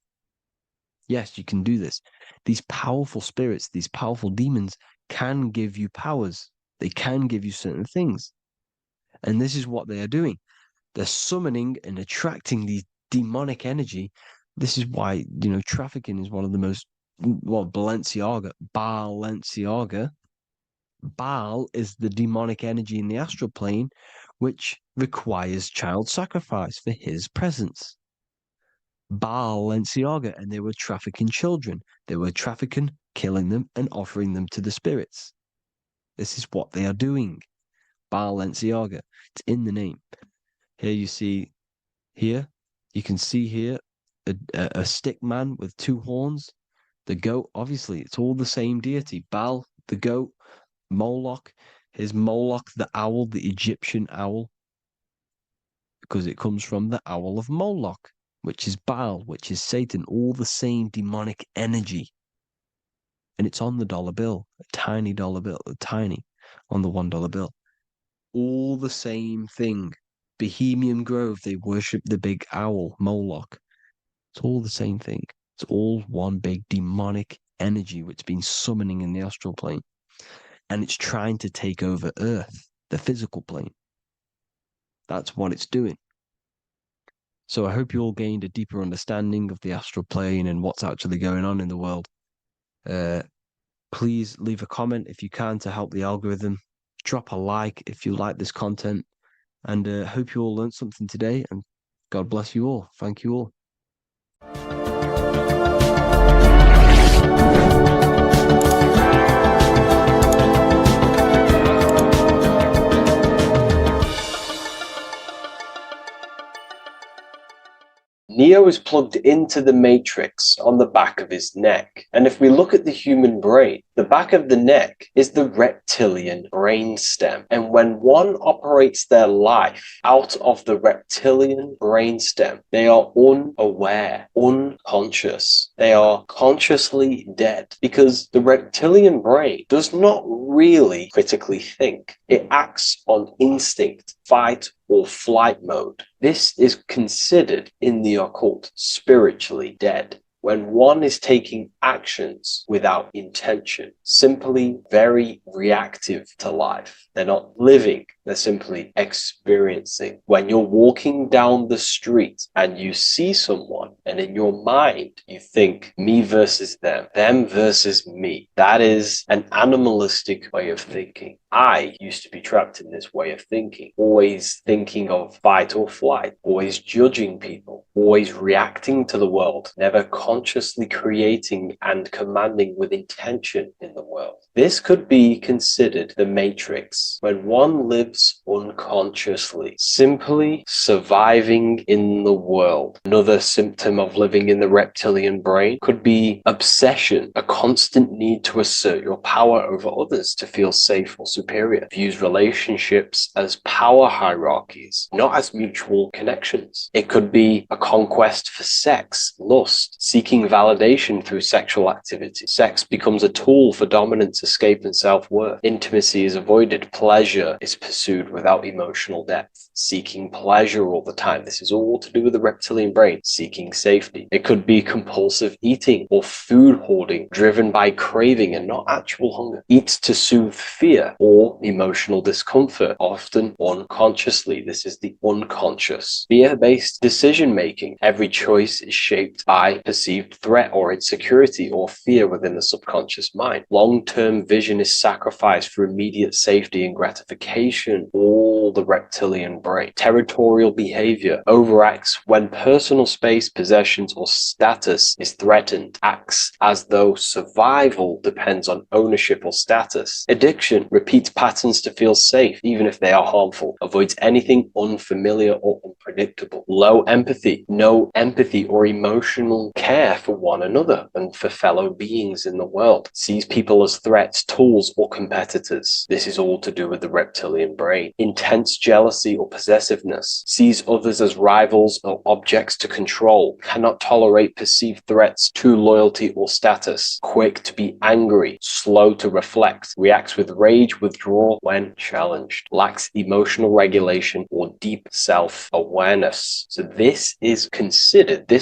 Yes, you can do this. These powerful spirits, these powerful demons can give you powers. They can give you certain things. And this is what they are doing. They're summoning and attracting these demonic energy. This is why, trafficking is one of the most, Balenciaga. Baal is the demonic energy in the astral plane, which requires child sacrifice for his presence. Balenciaga, and they were trafficking children. They were trafficking, killing them, and offering them to the spirits. This is what they are doing. Balenciaga. It's in the name. Here you see, you can see here a stick man with two horns. The goat, obviously, it's all the same deity. Baal, the goat. Moloch, is Moloch the owl, the Egyptian owl, because it comes from the owl of Moloch, which is Baal, which is Satan, all the same demonic energy. And it's on the dollar bill, a tiny dollar bill, tiny, on the $1 bill. All the same thing. Bohemian Grove, they worship the big owl, Moloch. It's all the same thing. It's all one big demonic energy which has been summoning in the astral plane. And it's trying to take over Earth, the physical plane. That's what it's doing. So I hope you all gained a deeper understanding of the astral plane and what's actually going on in the world. Please leave a comment if you can to help the algorithm. Drop a like if you like this content. And hope you all learned something today. And God bless you all. Thank you all. Neo is plugged into the matrix on the back of his neck. And if we look at the human brain, the back of the neck is the reptilian brain stem. And when one operates their life out of the reptilian brain stem, they are unaware, unconscious. They are consciously dead, because the reptilian brain does not really critically think. It acts on instinct, fight or flight mode. This is considered in the occult spiritually dead. When one is taking actions without intention, simply very reactive to life. They're not living, they're simply experiencing. When you're walking down the street and you see someone, and in your mind you think me versus them versus me, that is an animalistic way of thinking. I used to be trapped in this way of thinking, always thinking of fight or flight, always judging people, always reacting to the world, never consciously creating and commanding with intention in the world. This could be considered the matrix. When one lives lives unconsciously, simply surviving in the world. Another symptom of living in the reptilian brain could be obsession, a constant need to assert your power over others to feel safe or superior. Views relationships as power hierarchies, not as mutual connections. It could be a conquest for sex, lust, seeking validation through sexual activity. Sex becomes a tool for dominance, escape, and self-worth. Intimacy is avoided. Pleasure is pursued without emotional depth. Seeking pleasure all the time. This is all to do with the reptilian brain. Seeking safety. It could be compulsive eating or food hoarding, driven by craving and not actual hunger. Eats to soothe fear or emotional discomfort, often unconsciously. This is the unconscious. Fear-based decision making. Every choice is shaped by perceived threat or insecurity or fear within the subconscious mind. Long-term vision is sacrificed for immediate safety and gratification. All the reptilian brain. Territorial behavior overacts when personal space, possessions, or status is threatened. Acts as though survival depends on ownership or status. Addiction repeats patterns to feel safe, even if they are harmful. Avoids anything unfamiliar or unpredictable. Low empathy. No empathy or emotional care for one another and for fellow beings in the world. Sees people as threats, tools, or competitors. This is all to do with the reptilian brain. Intense jealousy or possessiveness. Sees others as rivals or objects to control. Cannot tolerate perceived threats to loyalty or status. Quick to be angry. Slow to reflect. Reacts with rage, withdrawal when challenged. Lacks emotional regulation or deep self-awareness. So this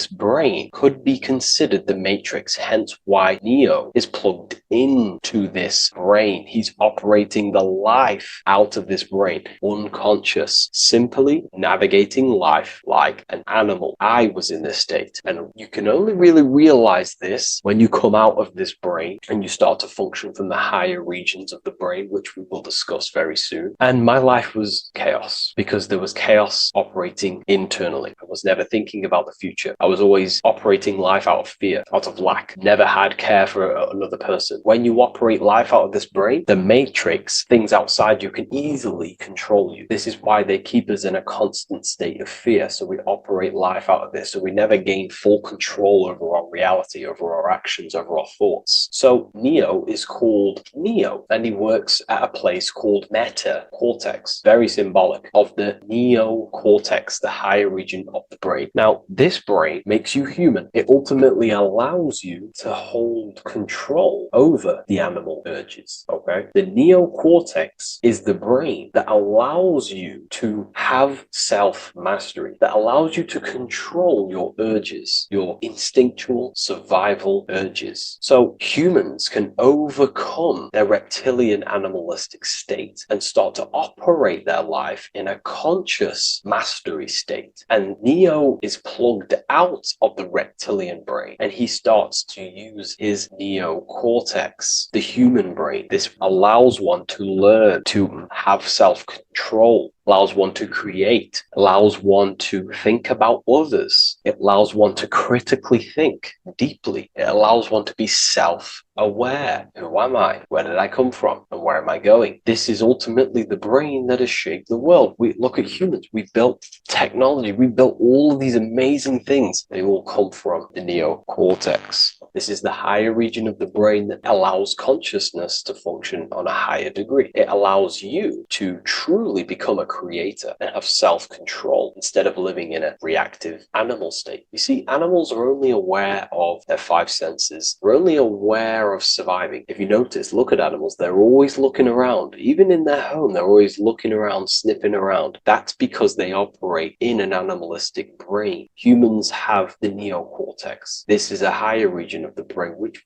brain could be considered the matrix, hence why Neo is plugged into this brain. He's operating the life out of this brain, unconscious, simply navigating life like an animal. I was in this state, and you can only really realize this when you come out of this brain and you start to function from the higher regions of the brain, which we will discuss very soon. And my life was chaos because there was chaos operating internally. I was never thinking about the future. I was always operating life out of fear, out of lack. Never had care for another person. When you operate life out of this brain, the matrix, things outside you, can easily control you. This is why they keep us in a constant state of fear. So we operate life out of this. So we never gain full control over our reality, over our actions, over our thoughts. So Neo is called Neo, and he works at a place called meta cortex, very symbolic of the neocortex, the higher region of the brain. Now, this brain makes you human. It ultimately allows you to hold control over the animal urges, okay? The neocortex is the brain that allows you to have self-mastery, that allows you to control your urges, your instinctual survival urges. So humans can overcome their reptilian animalistic state and start to operate their life in a conscious mastery state. And Neo is plugged out of the reptilian brain, and he starts to use his neocortex, the human brain. This allows one to learn to have self-control, allows one to create, allows one to think about others. It allows one to critically think deeply. It allows one to be self-aware. Who am I? Where did I come from? And where am I going? This is ultimately the brain that has shaped the world. We look at humans. We built technology. We built all of these amazing things. They all come from the neocortex. This is the higher region of the brain that allows consciousness to function on a higher degree. It allows you to truly become a creator and have self-control instead of living in a reactive animal state. You see, animals are only aware of their five senses. They're only aware of surviving. If you notice, look at animals, they're always looking around. Even in their home, they're always looking around, sniffing around. That's because they operate in an animalistic brain. Humans have the neocortex. This is a higher region of the brain, which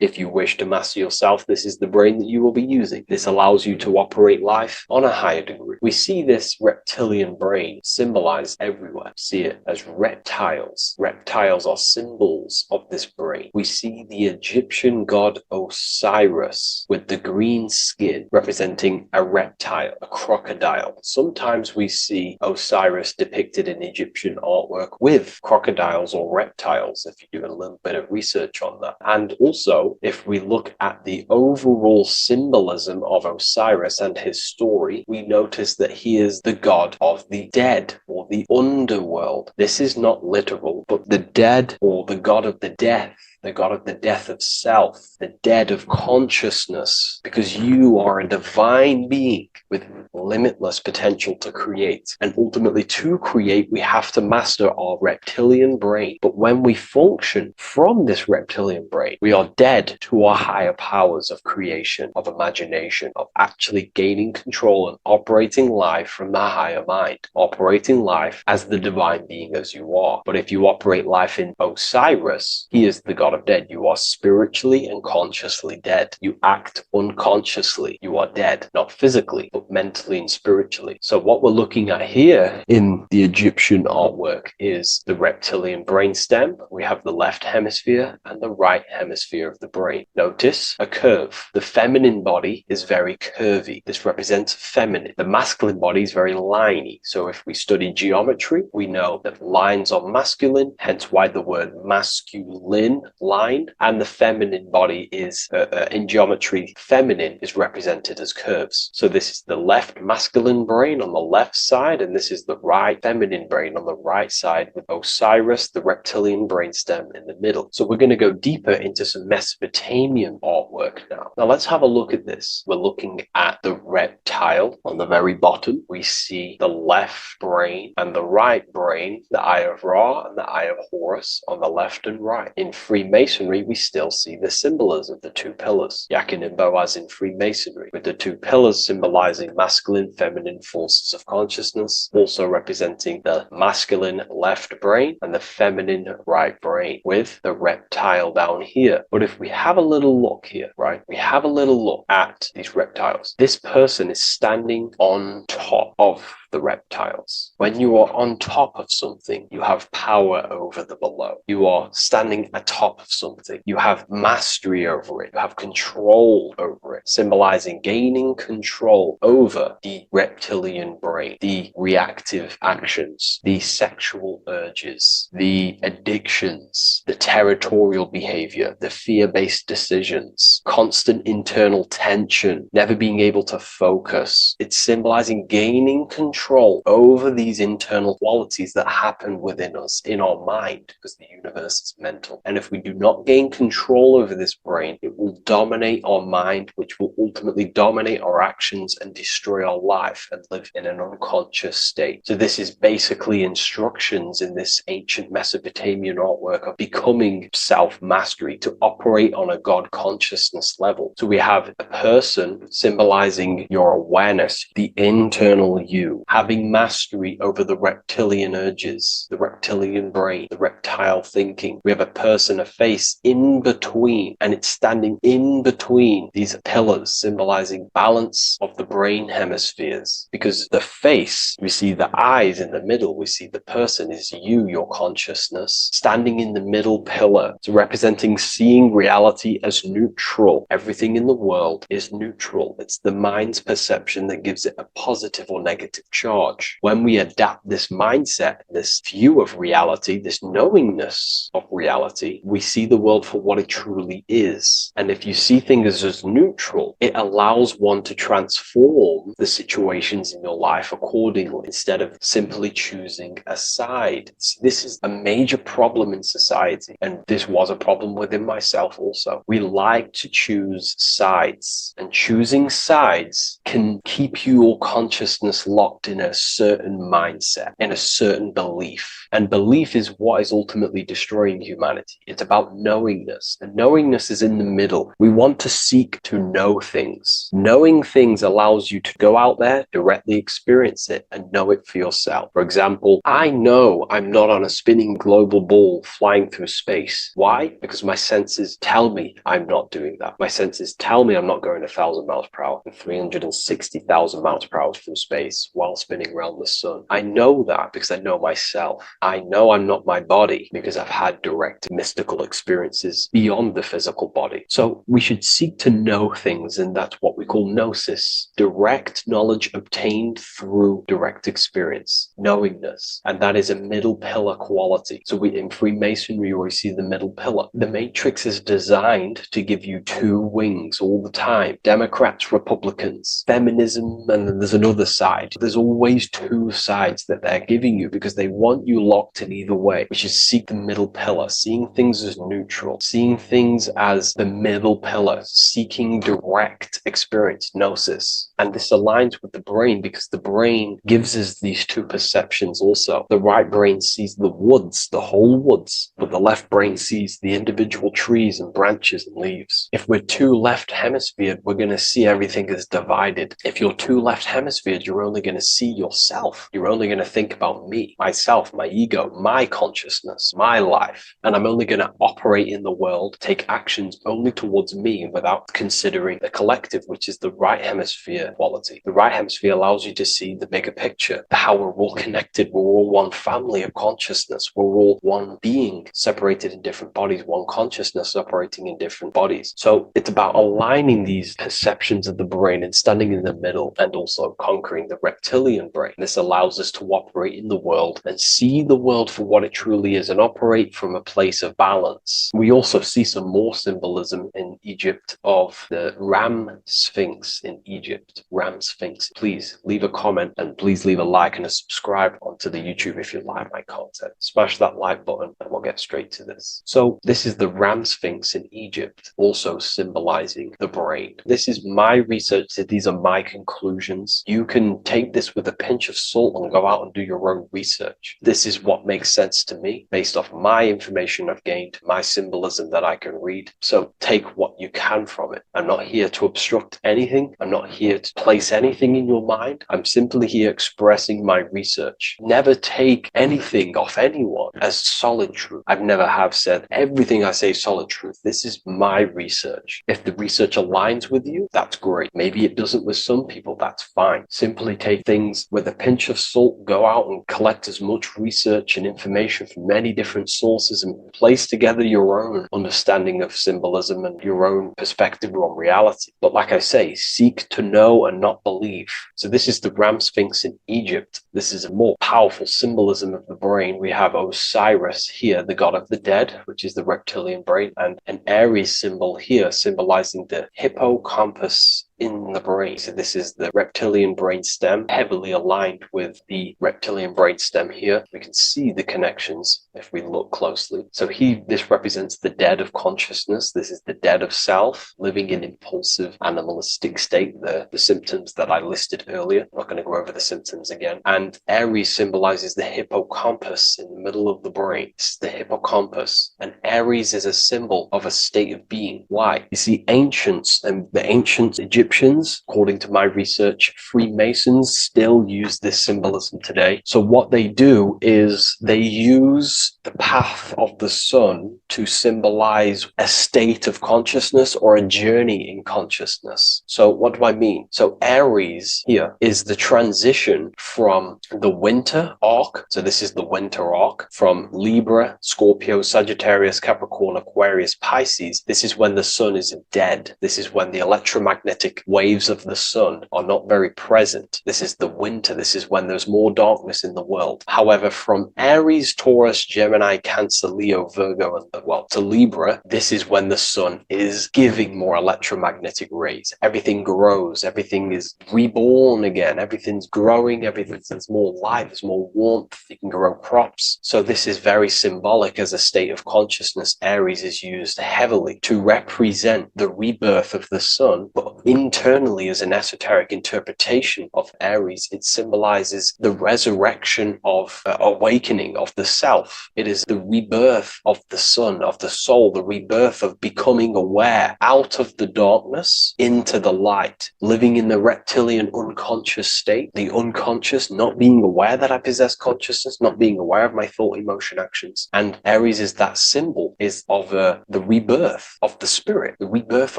if you wish to master yourself, this is the brain that you will be using. This allows you to operate life on a higher degree. We see this reptilian brain symbolized everywhere. See it as reptiles. Reptiles are symbols of this brain. We see the Egyptian god Osiris with the green skin representing a reptile, a crocodile. Sometimes we see Osiris depicted in Egyptian artwork with crocodiles or reptiles, if you do a little bit of research on that. And also, if we look at the overall symbolism of Osiris and his story, we notice that he is the god of the dead or the underworld. This is not literal, but the dead or the god of the death, the god of the death of self, the dead of consciousness, because you are a divine being with limitless potential to create. And ultimately, to create, we have to master our reptilian brain. But when we function from this reptilian brain, we are dead to our higher powers of creation, of imagination, of actually gaining control and operating life from the higher mind, operating life as the divine being as you are. But if you operate life in Osiris, he is the god of dead. You are spiritually and consciously dead. You act unconsciously. You are dead, not physically, but mentally and spiritually. So what we're looking at here in the Egyptian artwork is the reptilian brainstem. We have the left hemisphere and the right hemisphere of the brain. Notice a curve. The feminine body is very curvy. This represents feminine. The masculine body is very liney. So if we study geometry, we know that lines are masculine, hence why the word masculine, line, and the feminine body is, in geometry, feminine is represented as curves. So this is the left masculine brain on the left side, and this is the right feminine brain on the right side, with Osiris, the reptilian brainstem, in the middle. So we're going to go deeper into some Mesopotamian artwork now. Now let's have a look at this. We're looking at the reptile on the very bottom. We see the left brain and the right brain, the Eye of Ra and the Eye of Horus on the left and right. In Freemasonry, we still see the symbolism of the two pillars, Yakin and Boaz in Freemasonry, with the two pillars symbolizing masculine, feminine forces of consciousness, also representing the masculine left brain and the feminine right brain, with the reptile down here. But if we have a little look here, right, we have a little look at these reptiles. This person is standing on top of the reptiles. When you are on top of something, you have power over the below. You are standing atop of something. You have mastery over it. You have control over it, symbolizing gaining control over the reptilian brain, the reactive actions, the sexual urges, the addictions, the territorial behavior, the fear-based decisions, constant internal tension, never being able to focus. It's symbolizing gaining control over these internal qualities that happen within us, in our mind, because the universe is mental. And if we do not gain control over this brain, it will dominate our mind, which will ultimately dominate our actions and destroy our life and live in an unconscious state. So this is basically instructions in this ancient Mesopotamian artwork of becoming self-mastery, to operate on a God consciousness level. So we have a person symbolizing your awareness, the internal you, having mastery over the reptilian urges, the reptilian brain, the reptile thinking. We have a person, a face in between, and it's standing in between these pillars, symbolizing balance of the brain hemispheres. Because the face, we see the eyes in the middle, we see the person is you, your consciousness, standing in the middle pillar. So representing seeing reality as neutral. Everything in the world is neutral. It's the mind's perception that gives it a positive or negative charge. When we adapt this mindset, this view of reality, this knowingness of reality, we see the world for what it truly is. And if you see things as neutral, it allows one to transform the situations in your life accordingly, instead of simply choosing a side. This is a major problem in society, and this was a problem within myself also. We like to choose sides, and choosing sides can keep your consciousness locked in a certain mindset, in a certain belief. And belief is what is ultimately destroying humanity. It's about knowingness, and knowingness is in the middle. We want to seek to know things. Knowing things allows you to go out there, directly experience it, and know it for yourself. For example, I know I'm not on a spinning global ball flying through space. Why? Because my senses tell me I'm not doing that. My senses tell me I'm not going 1,000 miles per hour and 360,000 miles per hour through space while while spinning around the sun. I know that because I know myself. I know I'm not my body because I've had direct mystical experiences beyond the physical body. So we should seek to know things, and that's what we call gnosis, direct knowledge obtained through direct experience, knowingness. And that is a middle pillar quality. So in Freemasonry, we see the middle pillar. The matrix is designed to give you two wings all the time. Democrats, Republicans, feminism, and then there's another side. There's always two sides that they're giving you because they want you locked in either way, which is seek the middle pillar, seeing things as neutral, seeing things as the middle pillar, seeking direct experience, gnosis. And this aligns with the brain because the brain gives us these two perceptions also. The right brain sees the woods, the whole woods, but the left brain sees the individual trees and branches and leaves. If we're too left hemisphered, we're going to see everything as divided. If you're too left hemisphered, you're only going to see yourself. You're only going to think about me, myself, my ego, my consciousness, my life. And I'm only going to operate in the world, take actions only towards me without considering the collective, which is the right hemisphere quality. The right hemisphere allows you to see the bigger picture, how we're all connected. We're all one family of consciousness. We're all one being separated in different bodies, one consciousness operating in different bodies. So it's about aligning these perceptions of the brain and standing in the middle and also conquering the reptilian brain. This allows us to operate in the world and see the world for what it truly is and operate from a place of balance. We also see some more symbolism in Egypt of the Ram Sphinx in Egypt. Ram Sphinx. Please leave a comment and please leave a like and a subscribe onto the YouTube if you like my content. Smash that like button and we'll get straight to this. So this is the Ram Sphinx in Egypt, also symbolizing the brain. This is my research. These are my conclusions. You can take this with a pinch of salt and go out and do your own research. This is what makes sense to me based off my information I've gained, my symbolism that I can read. So take what you can from it. I'm not here to obstruct anything. I'm not here to place anything in your mind. I'm simply here expressing my research. Never take anything off anyone as solid truth. I've never have said everything I say is solid truth. This is my research. If the research aligns with you, that's great. Maybe it doesn't with some people, that's fine. Simply take things with a pinch of salt, go out and collect as much research and information from many different sources and place together your own understanding of symbolism and your own perspective on reality. But like I say, seek to know and not believe. So this is the Ram Sphinx in Egypt. This is a more powerful symbolism of the brain. We have Osiris here, the god of the dead, which is the reptilian brain, and an Aries symbol here symbolizing the hippocampus in the brain. So this is the reptilian brain stem, heavily aligned with the reptilian brain stem here. We can see the connections if we look closely. So this represents the dead of consciousness. This is the dead of self, living in impulsive animalistic state, the symptoms that I listed earlier. I'm not going to go over the symptoms again. And Aries symbolizes the hippocampus in the middle of the brain. This is the hippocampus. And Aries is a symbol of a state of being. Why? You see, ancients and the ancient Egyptians, according to my research, Freemasons still use this symbolism today. So what they do is they use the path of the sun to symbolize a state of consciousness or a journey in consciousness. So what do I mean? So Aries here is the transition from the winter arc. So this is the winter arc from Libra, Scorpio, Sagittarius, Capricorn, Aquarius, Pisces. This is when the sun is dead. This is when the electromagnetic waves of the sun are not very present. This is the winter. This is when there's more darkness in the world. However, from Aries, Taurus, Gemini, Cancer, Leo, Virgo, and to Libra, this is when the sun is giving more electromagnetic rays. Everything grows. Everything is reborn again. Everything's growing. There's more light. There's more warmth. You can grow crops. So this is very symbolic as a state of consciousness. Aries is used heavily to represent the rebirth of the sun, but internally, as an esoteric interpretation of Aries, it symbolizes the resurrection of awakening of the self. It It is the rebirth of the sun, of the soul, the rebirth of becoming aware out of the darkness into the light, living in the reptilian unconscious state, the unconscious, not being aware that I possess consciousness, not being aware of my thought, emotion, actions. And Aries is that symbol, is of the rebirth of the spirit, the rebirth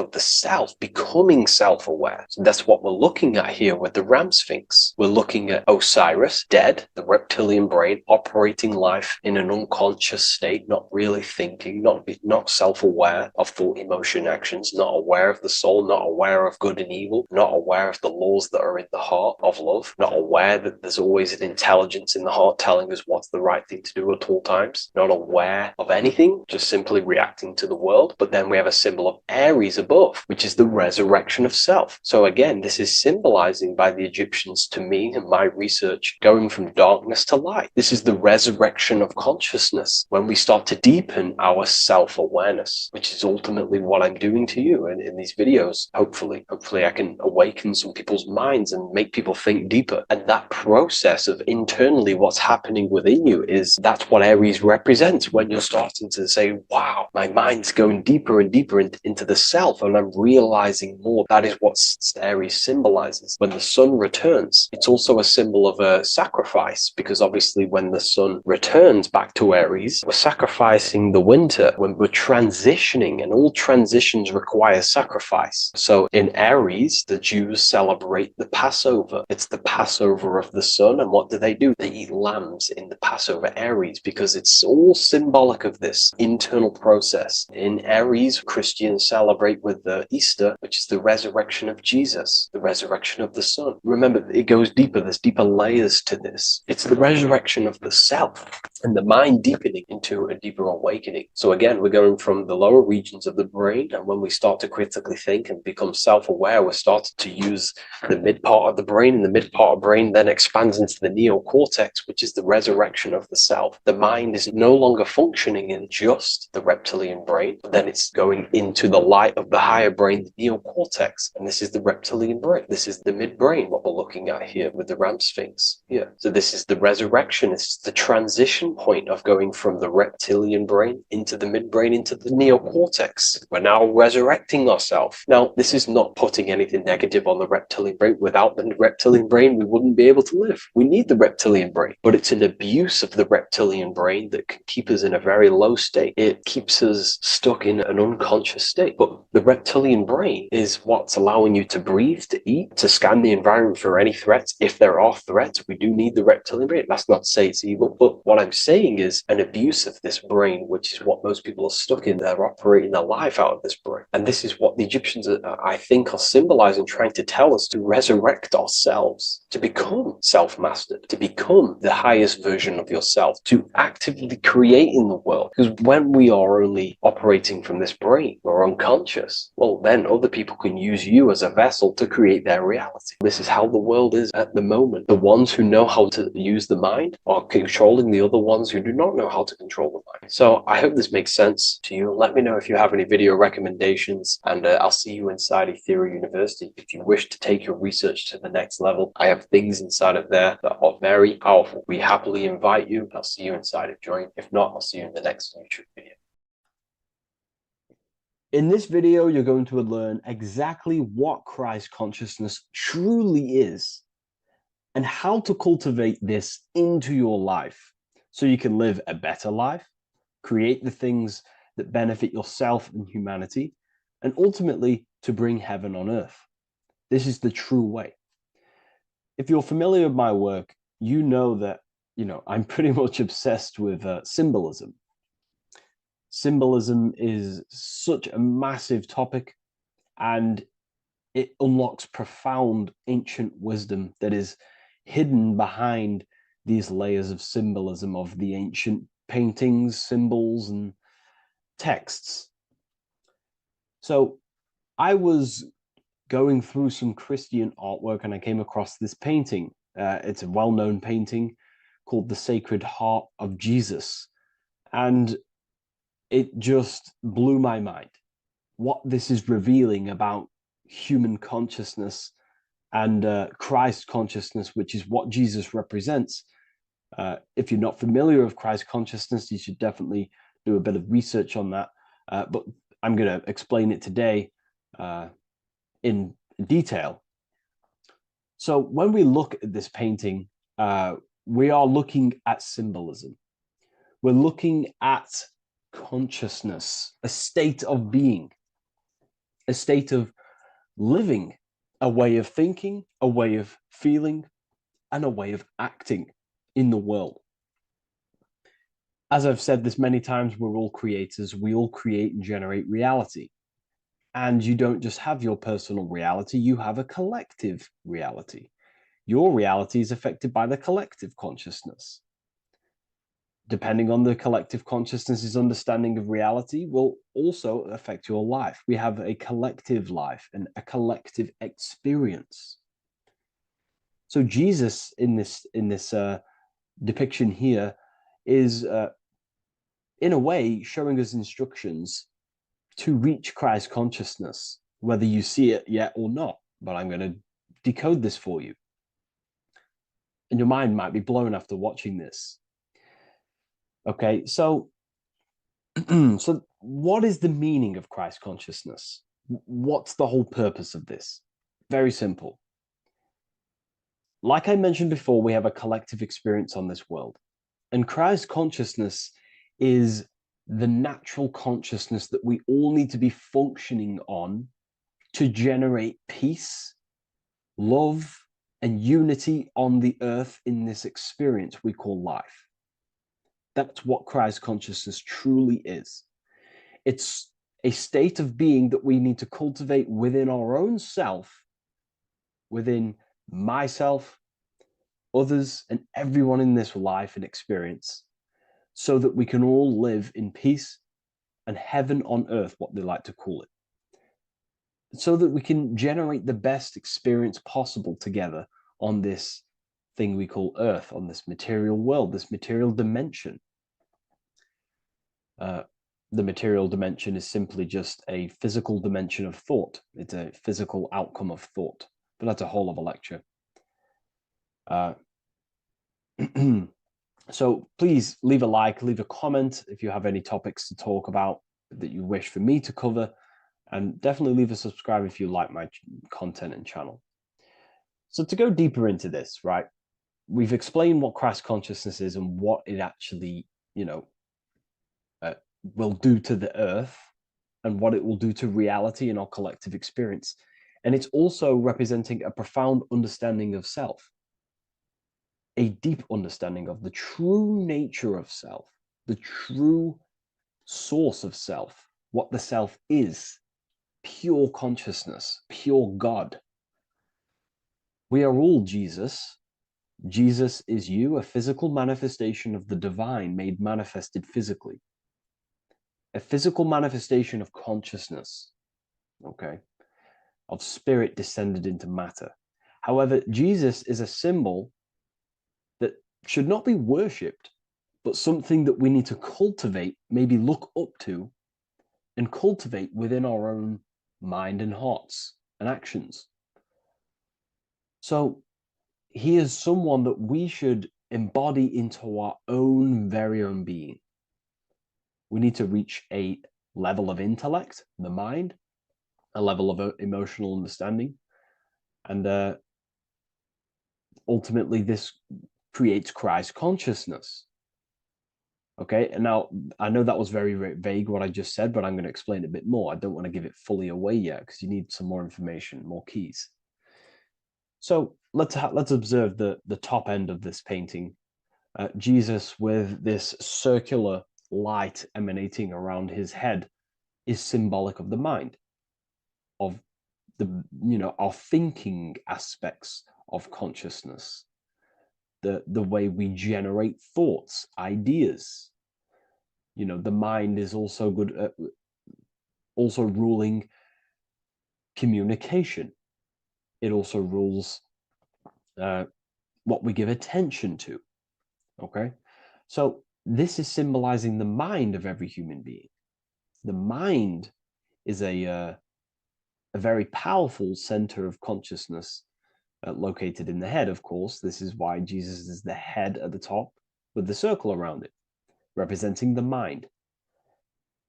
of the self, becoming self-aware. So that's what we're looking at here with the Ram Sphinx. We're looking at Osiris, dead, the reptilian brain, operating life in an unconscious state, not really thinking, not self-aware of thought, emotion, actions, not aware of the soul, not aware of good and evil, not aware of the laws that are in the heart of love, not aware that there's always an intelligence in the heart telling us what's the right thing to do at all times, not aware of anything, just simply reacting to the world. But then we have a symbol of Aries above, which is the resurrection of self. So again, this is symbolizing by the Egyptians to me and my research, going from darkness to light. This is the resurrection of consciousness when we start to deepen our self-awareness, which is ultimately what I'm doing to you in these videos. Hopefully I can awaken some people's minds and make people think deeper. And that process of internally what's happening within you that's what Aries represents, when you're starting to say, wow, my mind's going deeper and deeper into the self, and I'm realizing more. That is what Aries symbolizes. When the sun returns, it's also a symbol of a sacrifice, because obviously when the sun returns back to Aries, we're sacrificing the winter, when we're transitioning, and all transitions require sacrifice. So in Aries, the Jews celebrate the Passover. It's the Passover of the sun, and what do? They eat lambs in the Passover Aries, because it's all symbolic of this internal process. In Aries, Christians celebrate with the Easter, which is the resurrection of Jesus, the resurrection of the sun. Remember, it goes deeper. There's deeper layers to this. It's the resurrection of the self and the mind deepening into a deeper awakening. So again, we're going from the lower regions of the brain, and when we start to critically think and become self-aware, we're starting to use the mid part of the brain, and the mid part of the brain then expands into the neocortex, which is the resurrection of the self. The mind is no longer functioning in just the reptilian brain, but then it's going into the light of the higher brain, the neocortex, and this is the reptilian brain. This is the midbrain, what we're looking at here with the Ram Sphinx. Yeah. So this is the resurrection. It's the transition point of going from the reptilian brain into the midbrain, into the neocortex. We're now resurrecting ourselves. Now, this is not putting anything negative on the reptilian brain. Without the reptilian brain, we wouldn't be able to live. We need the reptilian brain, but it's an abuse of the reptilian brain that can keep us in a very low state. It keeps us stuck in an unconscious state. But the reptilian brain is what's allowing you to breathe, to eat, to scan the environment for any threats. If there are threats, we do need the reptilian brain. That's not to say it's evil, but what I'm saying is an abuse of this brain, which is what most people are stuck in. They're operating their life out of this brain. And this is what the Egyptians, I think, are symbolizing, trying to tell us, to resurrect ourselves, to become self-mastered, to become the highest version of yourself, to actively create in the world. Because when we are only operating from this brain, we're unconscious, well, then other people can use you as a vessel to create their reality. This is how the world is at the moment. The ones who know how to use the mind are controlling the other ones who do not know how to control the mind. So I hope this makes sense to you. Let me know if you have any video recommendations, and I'll see you inside Ethereal University. If you wish to take your research to the next level, I have things inside of there that are very powerful. We happily invite you. I'll see you inside of Join. If not, I'll see you in the next YouTube video. In this video, you're going to learn exactly what Christ consciousness truly is and how to cultivate this into your life so you can live a better life, create the things that benefit yourself and humanity, and ultimately to bring heaven on earth. This is the true way. If you're familiar with my work, you know that, I'm pretty much obsessed with symbolism. Symbolism is such a massive topic, and it unlocks profound ancient wisdom that is hidden behind these layers of symbolism of the ancient paintings, symbols, and texts. So I was going through some Christian artwork and I came across this painting. It's a well-known painting called The Sacred Heart of Jesus. And it just blew my mind. What this is revealing about human consciousness and Christ consciousness, which is what Jesus represents, If you're not familiar with Christ consciousness, you should definitely do a bit of research on that. But I'm going to explain it today in detail. So when we look at this painting, we are looking at symbolism. We're looking at consciousness, a state of being, a state of living, a way of thinking, a way of feeling, and a way of acting in the world. As I've said this many times, we're all creators. We all create and generate reality. And you don't just have your personal reality, you have a collective reality. Your reality is affected by the collective consciousness. Depending on the collective consciousness's understanding of reality will also affect your life. We have a collective life and a collective experience. So Jesus in this depiction here is in a way showing us instructions to reach Christ consciousness, whether you see it yet or not. But I'm going to decode this for you. And your mind might be blown after watching this. Okay, so so what is the meaning of Christ consciousness? What's the whole purpose of this? Very simple. Like I mentioned before, we have a collective experience on this world. And Christ consciousness is the natural consciousness that we all need to be functioning on to generate peace, love, and unity on the earth in this experience we call life. That's what Christ consciousness truly is. It's a state of being that we need to cultivate within our own self, within myself, others, and everyone in this life and experience, so that we can all live in peace and heaven on earth, what they like to call it, so that we can generate the best experience possible together on this thing we call earth, on this material world, this material dimension. The material dimension is simply just a physical dimension of thought. It's a physical outcome of thought, but that's a whole of a lecture. So please leave a like, leave a comment if you have any topics to talk about that you wish for me to cover, and definitely leave a subscribe if you like my content and channel. So to go deeper into this, right, we've explained what Christ consciousness is and what it actually, will do to the earth and what it will do to reality in our collective experience. And it's also representing a profound understanding of self, a deep understanding of the true nature of self, the true source of self, what the self is, pure consciousness, pure God. We are all Jesus. Jesus is you, a physical manifestation of the divine made manifested physically. A physical manifestation of consciousness, okay, of spirit descended into matter. However, Jesus is a symbol that should not be worshipped, but something that we need to cultivate, maybe look up to, and cultivate within our own mind and hearts and actions. So he is someone that we should embody into our own very own being. We need to reach a level of intellect, the mind, a level of emotional understanding, and ultimately this creates Christ consciousness. Okay, and now I know that was very, very vague what I just said, but I'm going to explain it a bit more. I don't want to give it fully away yet because you need some more information, more keys. So let's observe the top end of this painting. Jesus with this circular light emanating around his head is symbolic of the mind, of the our thinking aspects of consciousness, the way we generate thoughts, ideas. The mind is also good at also ruling communication. It also rules what we give attention to. Okay, so this is symbolizing the mind of every human being. The mind is a very powerful center of consciousness located in the head, of course. This is why Jesus is the head at the top with the circle around it, representing the mind.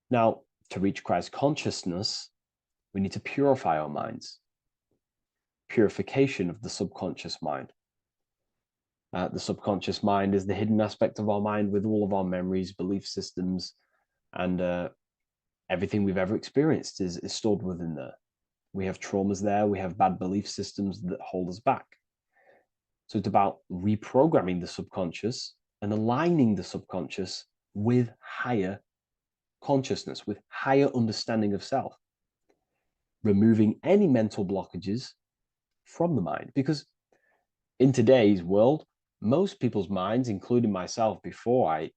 Now, to reach Christ consciousness, we need to purify our minds. Purification of the subconscious mind. The subconscious mind is the hidden aspect of our mind with all of our memories, belief systems, and everything we've ever experienced is stored within there. We have traumas there, we have bad belief systems that hold us back. So it's about reprogramming the subconscious and aligning the subconscious with higher consciousness, with higher understanding of self, removing any mental blockages from the mind. Because in today's world, most people's minds, including myself, before I,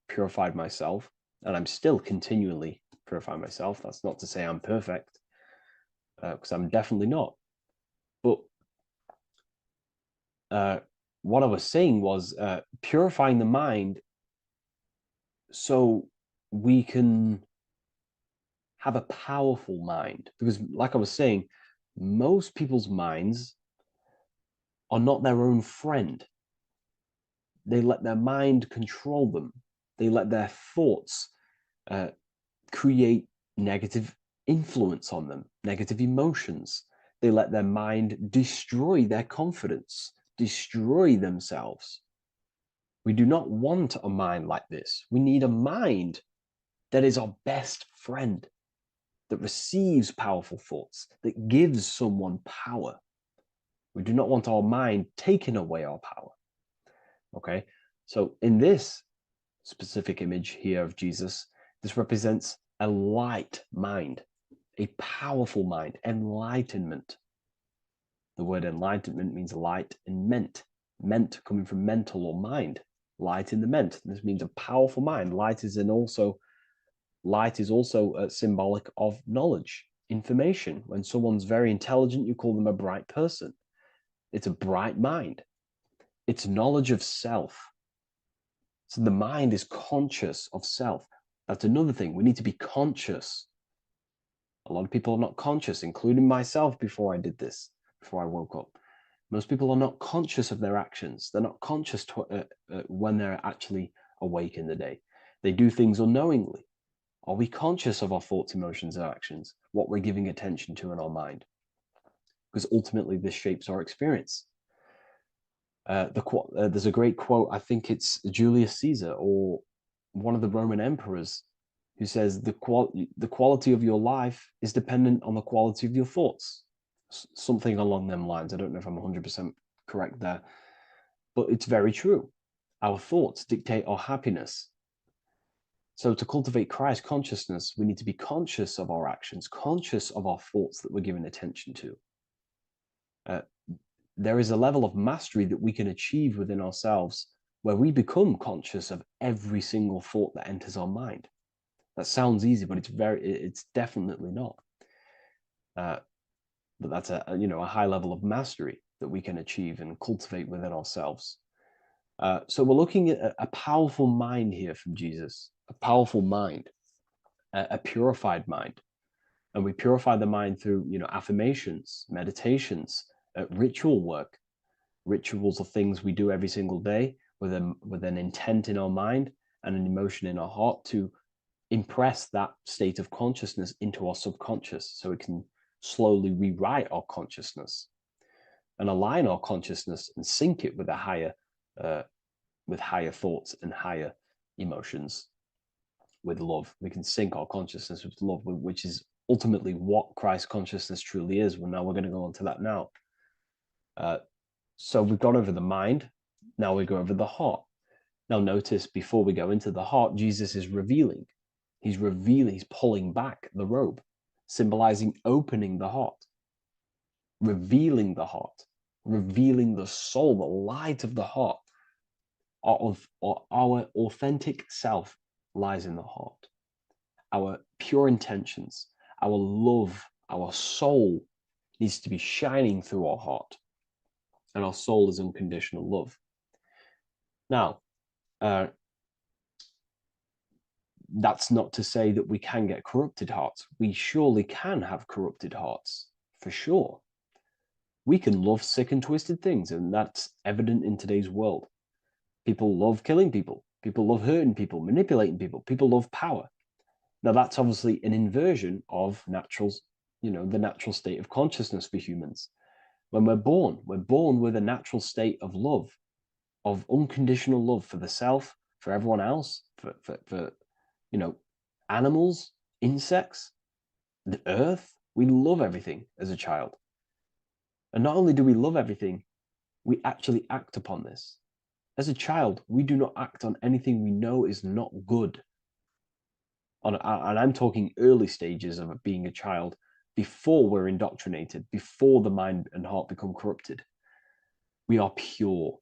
purified myself, and I'm still continually purifying myself. That's not to say I'm perfect, because I'm definitely not. But what I was saying was purifying the mind so we can have a powerful mind. Because like I was saying, most people's minds are not their own friend. They let their mind control them. They let their thoughts create negative influence on them, negative emotions. They let their mind destroy their confidence, destroy themselves. We do not want a mind like this. We need a mind that is our best friend, that receives powerful thoughts, that gives someone power. We do not want our mind taking away our power. Okay, so in this specific image here of Jesus, this represents a light mind, a powerful mind, enlightenment. The word enlightenment means light and ment coming from mental or mind, light in the ment. This means a powerful mind. Light is also symbolic of knowledge, information. When someone's very intelligent, you call them a bright person. It's a bright mind. It's knowledge of self. So the mind is conscious of self. That's another thing. We need to be conscious. A lot of people are not conscious, including myself before I did this, before I woke up. Most people are not conscious of their actions. They're not conscious when they're actually awake in the day. They do things unknowingly. Are we conscious of our thoughts, emotions, and actions? What we're giving attention to in our mind? Because ultimately this shapes our experience. There's a great quote, I think it's Julius Caesar or one of the Roman emperors, who says the quality of your life is dependent on the quality of your thoughts. Something along them lines. I don't know if I'm 100% correct there, but it's very true. Our thoughts dictate our happiness. So to cultivate Christ consciousness, we need to be conscious of our actions, conscious of our thoughts that we're giving attention to. There is a level of mastery that we can achieve within ourselves where we become conscious of every single thought that enters our mind. That sounds easy, but it's definitely not. But that's a high level of mastery that we can achieve and cultivate within ourselves. So we're looking at a powerful mind here from Jesus, a powerful mind, a purified mind. And we purify the mind through, affirmations, meditations, ritual work. Rituals are things we do every single day with an intent in our mind and an emotion in our heart to impress that state of consciousness into our subconscious so it can slowly rewrite our consciousness and align our consciousness and sync it with higher thoughts and higher emotions with love. We can sync our consciousness with love, which is ultimately what Christ consciousness truly is. Well, now we're going to go on to that now. So we've gone over the mind. Now we go over the heart. Now notice before we go into the heart, Jesus is revealing. He's pulling back the robe, symbolizing opening the heart, revealing the heart, revealing the soul, the light of the heart. Our authentic self lies in the heart. Our pure intentions, our love, our soul needs to be shining through our heart. And our soul is unconditional love. Now, that's not to say that we can get corrupted hearts. We surely can have corrupted hearts, for sure. We can love sick and twisted things, and that's evident in today's world. People love killing people. People love hurting people, manipulating people. People love power. Now, that's obviously an inversion of natural, the natural state of consciousness for humans. When we're born with a natural state of love, of unconditional love for the self, for everyone else, for animals, insects, the earth. We love everything as a child. And not only do we love everything, we actually act upon this. As a child, we do not act on anything we know is not good. And I'm talking early stages of being a child, before we're indoctrinated, before the mind and heart become corrupted. We are pure.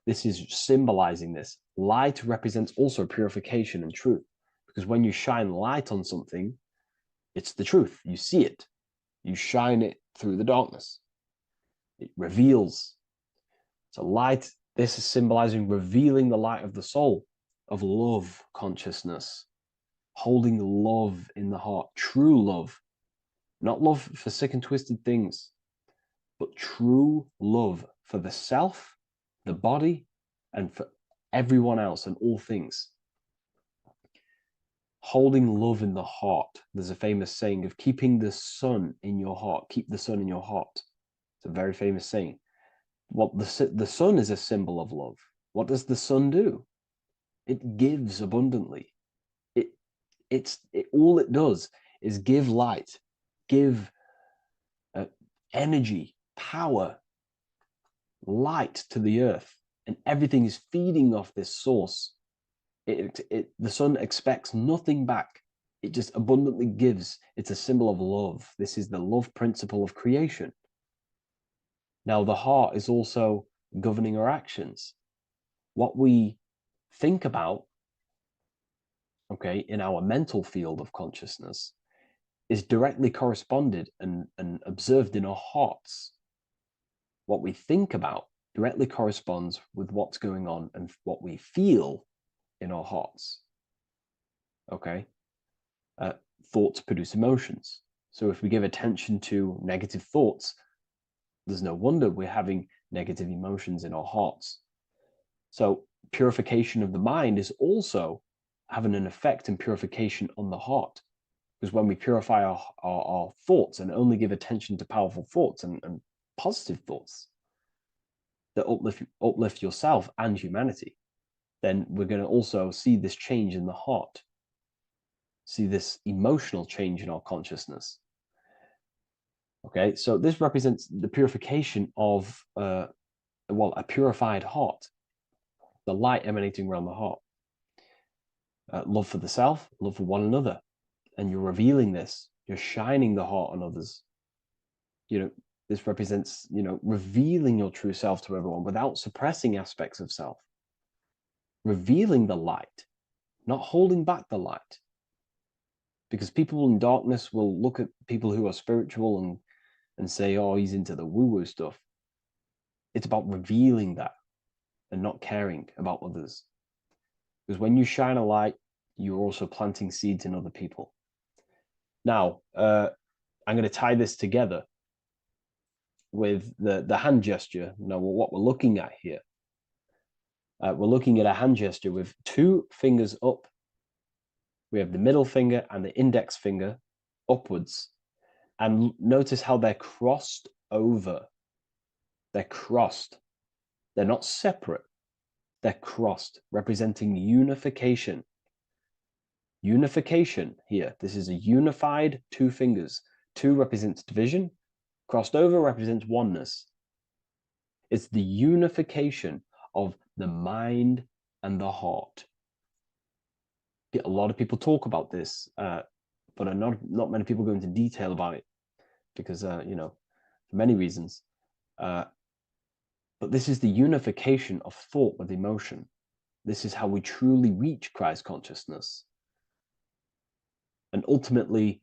This is symbolizing this. Light represents also purification and truth, because when you shine light on something, it's the truth. You see it. You shine it through the darkness. It reveals. So light, this is symbolizing revealing the light of the soul, of love consciousness, holding love in the heart, true love, not love for sick and twisted things, but true love for the self, the body, and for everyone else and all things. Holding love in the heart. There's a famous saying of keeping the sun in your heart. Keep the sun in your heart. It's a very famous saying. What the sun is a symbol of love. What does the sun do? It gives abundantly. All it does is give light, give energy, power, light to the earth, and everything is feeding off this source. The sun expects nothing back. It just abundantly gives. It's a symbol of love. This is the love principle of creation. Now, the heart is also governing our actions. What we think about, okay, in our mental field of consciousness is directly corresponded and observed in our hearts. What we think about directly corresponds with what's going on and what we feel in our hearts. Okay? Thoughts produce emotions. So if we give attention to negative thoughts, there's no wonder we're having negative emotions in our hearts. So purification of the mind is also having an effect in purification on the heart. Because when we purify our thoughts and only give attention to powerful thoughts and positive thoughts that uplift yourself and humanity, then we're going to also see this change in the heart, see this emotional change in our consciousness. Okay, so this represents the purification of, a purified heart, the light emanating around the heart. Love for the self, love for one another. And you're revealing this, you're shining the heart on others. This represents, revealing your true self to everyone without suppressing aspects of self. Revealing the light, not holding back the light. Because people in darkness will look at people who are spiritual and say, oh, he's into the woo-woo stuff. It's about revealing that and not caring about others. Because when you shine a light, you're also planting seeds in other people. Now, I'm going to tie this together with the hand gesture. Now, what we're looking at here, we're looking at a hand gesture with two fingers up. We have the middle finger and the index finger upwards. And notice how they're crossed over. They're crossed. They're not separate. They're crossed, representing unification. Unification here. This is a unified two fingers. Two represents division. Crossed over represents oneness. It's the unification of the mind and the heart. A lot of people talk about this, but not many people go into detail about it because, for many reasons. But this is the unification of thought with emotion. This is how we truly reach Christ consciousness. And ultimately,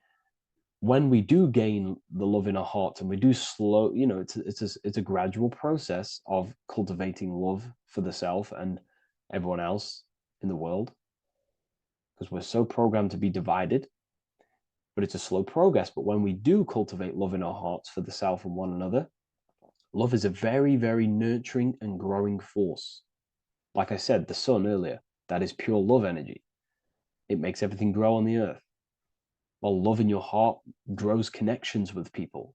when we do gain the love in our hearts and we do slow, it's a gradual process of cultivating love for the self and everyone else in the world. Because we're so programmed to be divided, but it's a slow progress. But when we do cultivate love in our hearts for the self and one another, Love is a very, very nurturing and growing force. Like I said, the sun earlier, that is pure love energy. It makes everything grow on the earth. While love in your heart grows connections with people.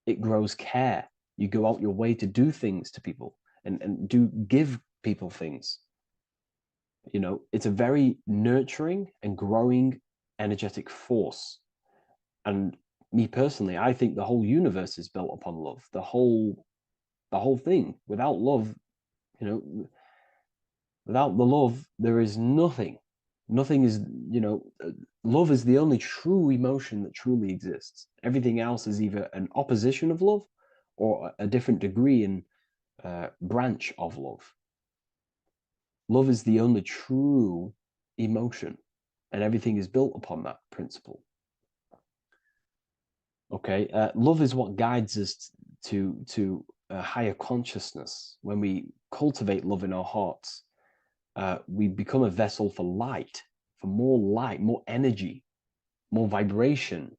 It grows care. You go out your way to do things to people and give people things. You know, it's a very nurturing and growing energetic force. And me personally, I think the whole universe is built upon love. The whole thing. Without love, you know, without the love, there is nothing. Nothing is, you know, love is the only true emotion that truly exists. Everything else is either an opposition of love or a different degree and branch of love. Love is the only true emotion, and everything is built upon that principle. Okay, love is what guides us to a higher consciousness. When we cultivate love in our hearts, we become a vessel for light, more energy, more vibration.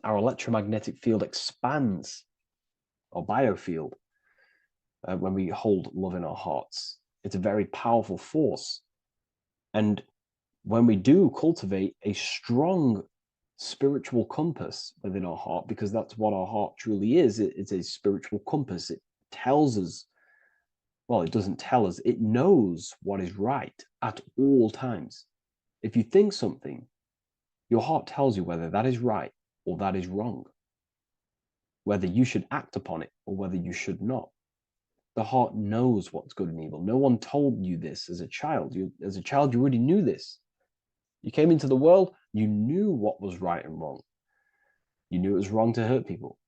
Our electromagnetic field expands, or biofield, when we hold love in our hearts. It's a very powerful force. And when we do cultivate a strong spiritual compass within our heart, because that's what our heart truly is, it's a spiritual compass. It tells us, well, it doesn't tell us, it knows what is right at all times. If you think something, your heart tells you whether that is right or that is wrong, whether you should act upon it or whether you should not. The heart knows what's good and evil. No one told you this as a child. As a child, you already knew this. You came into the world, you knew what was right and wrong. You knew it was wrong to hurt people.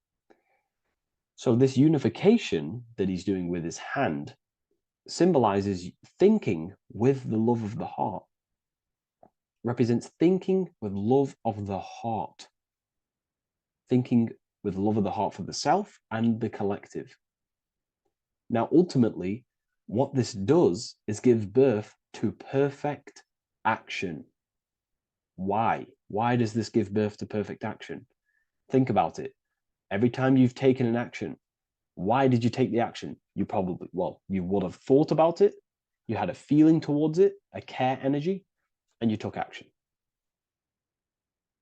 So this unification that he's doing with his hand symbolizes thinking with the love of the heart. Represents thinking with love of the heart. Thinking with love of the heart for the self and the collective. Now, ultimately, what this does is give birth to perfect action. Why? Why does this give birth to perfect action? Think about it. Every time you've taken an action, why did you take the action? You probably, well, you would have thought about it, you had a feeling towards it, a care energy, and you took action.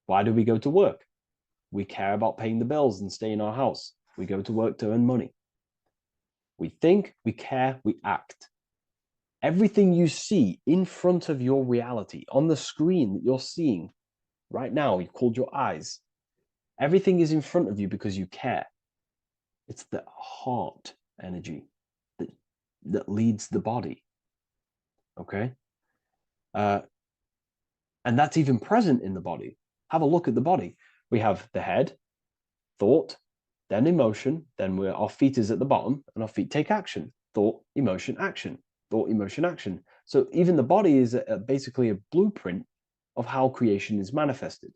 Why do we go to work? We care about paying the bills and staying in our house. We go to work to earn money. We think, we care, we act. Everything you see in front of your reality, on the screen that you're seeing right now, you called your eyes. Everything is in front of you because you care. It's the heart energy that leads the body. Okay? And that's even present in the body. Have a look at the body. We have the head, thought, then emotion, then our feet is at the bottom, and our feet take action. Thought, emotion, action. Thought, emotion, action. So even the body is basically a blueprint of how creation is manifested.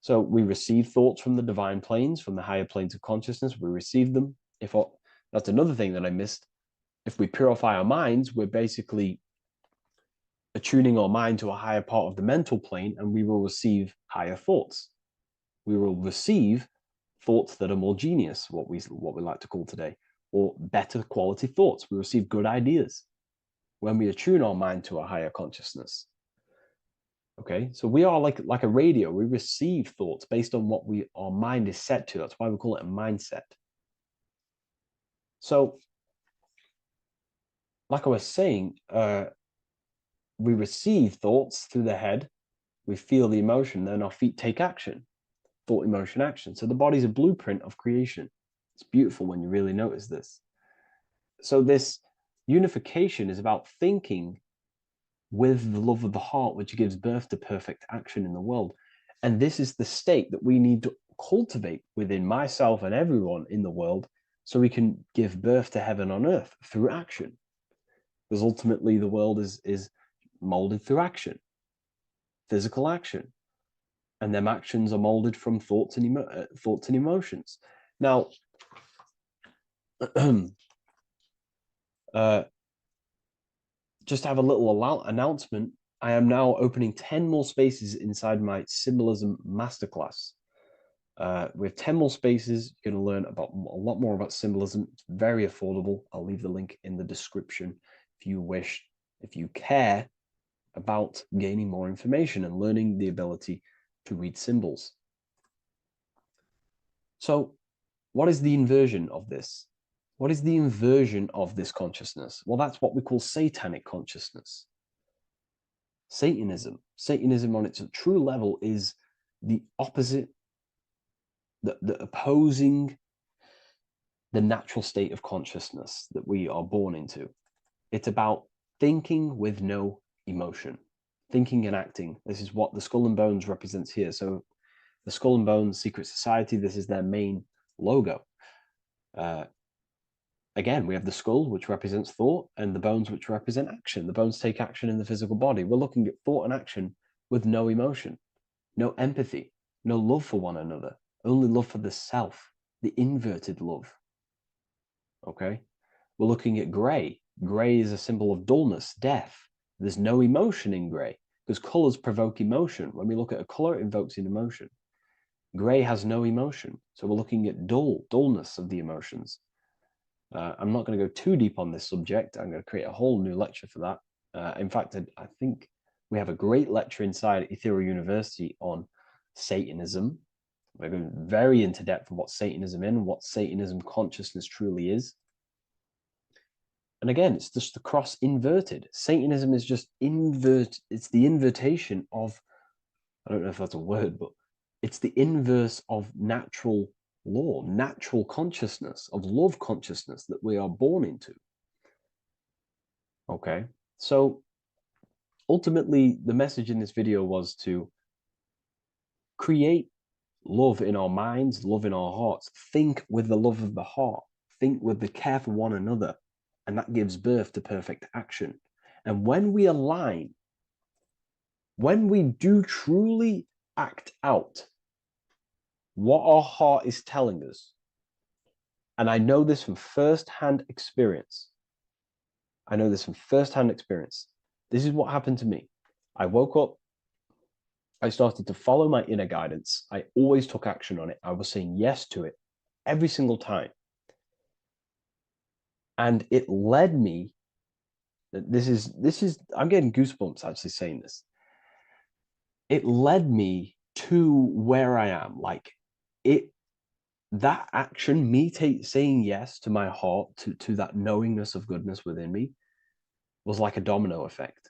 So we receive thoughts from the divine planes, from the higher planes of consciousness. We receive them. That's another thing that I missed. If we purify our minds, we're basically attuning our mind to a higher part of the mental plane, and we will receive higher thoughts. We will receive thoughts that are more genius, what we like to call today, or better quality thoughts. We receive good ideas when we attune our mind to a higher consciousness. Okay, so we are like a radio. We receive thoughts based on what our mind is set to. That's why we call it a mindset. So, like I was saying, we receive thoughts through the head. We feel the emotion, then our feet take action. Thought, emotion, action. So the body's a blueprint of creation. It's beautiful when you really notice this. So this unification is about thinking with the love of the heart, which gives birth to perfect action in the world. And this is the state that we need to cultivate within myself and everyone in the world so we can give birth to heaven on earth through action. Because ultimately the world is molded through action, physical action. And them actions are molded from thoughts and emotions. Now, just to have a little announcement, I am now opening 10 more spaces inside my symbolism masterclass. With 10 more spaces, you're going to learn about a lot more about symbolism. It's very affordable. I'll leave the link in the description if you wish, if you care about gaining more information and learning the ability to read symbols. So, what is the inversion of this? What is the inversion of this consciousness? Well, that's what we call satanic consciousness. Satanism. Satanism on its true level is the opposite, the opposing the natural state of consciousness that we are born into. It's about thinking with no emotion, thinking and acting. This is what the Skull and Bones represents here. So the Skull and Bones Secret Society, this is their main logo. Again, we have the skull, which represents thought, and the bones, which represent action. The bones take action in the physical body. We're looking at thought and action with no emotion, no empathy, no love for one another, only love for the self, the inverted love. Okay? We're looking at gray. Gray is a symbol of dullness, death. There's no emotion in gray because colors provoke emotion. When we look at a color, it invokes an emotion. Gray has no emotion. So we're looking at dullness of the emotions. I'm not going to go too deep on this subject. I'm going to create a whole new lecture for that. In fact, I think we have a great lecture inside Ethereal University on Satanism. We're going very into depth of what Satanism is and what Satanism consciousness truly is. And again, it's just the cross inverted. Satanism is just it's the invertation of, I don't know if that's a word, but it's the inverse of natural law, natural consciousness, of love consciousness that we are born into. Okay, so ultimately the message in this video was to create love in our minds, love in our hearts, think with the love of the heart, think with the care for one another, and that gives birth to perfect action. And when we align, when we do truly act out what our heart is telling us, and I know this from first-hand experience. This is what happened to me. I woke up, I started to follow my inner guidance. I always took action on it. I was saying yes to it every single time. And it led me, this is, I'm getting goosebumps actually saying this. It led me to where I am. Like that action, me saying yes to my heart, to that knowingness of goodness within me, was like a domino effect.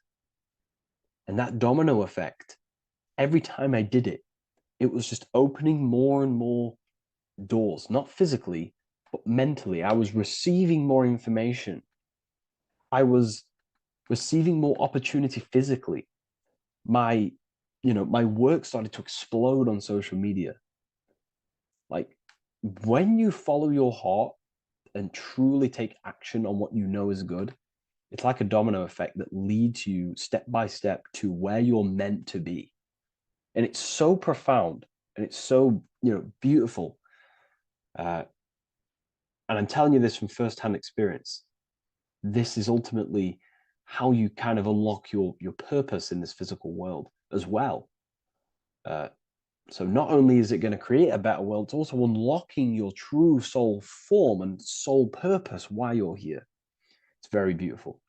And that domino effect, every time I did it, it was just opening more and more doors, not physically, but mentally. I was receiving more information. I was receiving more opportunity physically. My work started to explode on social media. Like, when you follow your heart and truly take action on what you know is good, it's like a domino effect that leads you step by step to where you're meant to be. And it's so profound and it's so, beautiful. And I'm telling you this from firsthand experience. This is ultimately how you kind of unlock your purpose in this physical world as well. So not only is it going to create a better world, it's also unlocking your true soul form and soul purpose while you're here. It's very beautiful.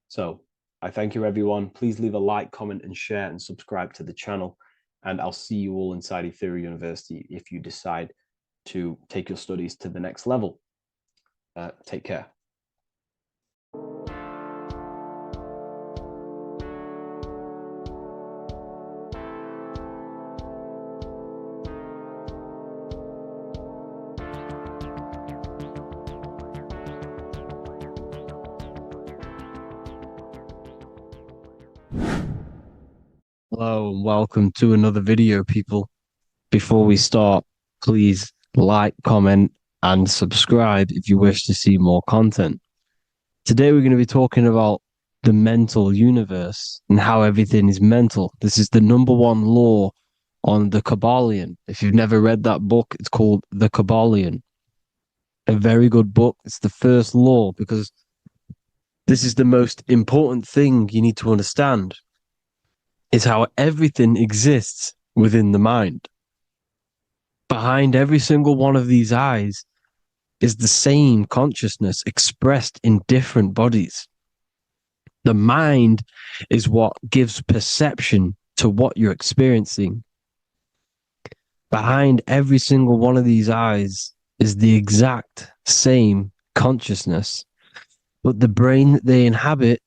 So I thank you, everyone. Please leave a like, comment, and share, and subscribe to the channel. And I'll see you all inside Ethereal University if you decide to take your studies to the next level. Take care. Hello and welcome to another video, people. Before we start, please like, comment, and subscribe if you wish to see more content. Today we're going to be talking about the mental universe and how everything is mental. This is the number one law on the Kabbalion. If you've never read that book, it's called The Kabbalion. A very good book. It's the first law because this is the most important thing you need to understand. Is how everything exists within the mind. behind every single one of these eyes is the same consciousness expressed in different bodies. The mind is what gives perception to what you're experiencing. Behind every single one of these eyes is the exact same consciousness, but the brain that they inhabit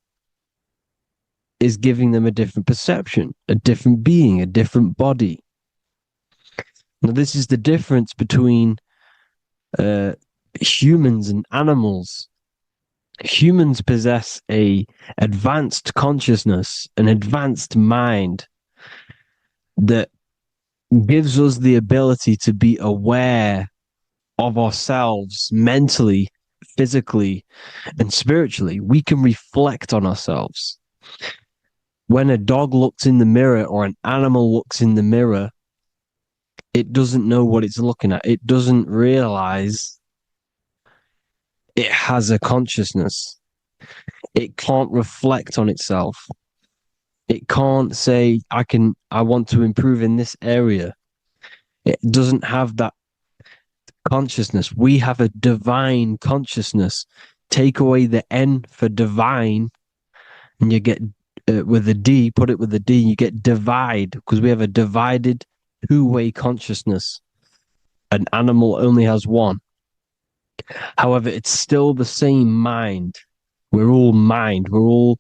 is giving them a different perception, a different being, a different body. Now, this is the difference between humans and animals. Humans possess a advanced consciousness, an advanced mind that gives us the ability to be aware of ourselves mentally, physically, and spiritually. We can reflect on ourselves. When a dog looks in the mirror or an animal looks in the mirror, it doesn't know what it's looking at. It doesn't realize it has a consciousness. It can't reflect on itself. It can't say, I want to improve in this area. It doesn't have that consciousness. We have a divine consciousness. Take away the N for divine, and you get with a D, put it with a D, you get divide, because we have a divided two-way consciousness. An animal only has one. However, it's still the same mind. We're all mind. We're all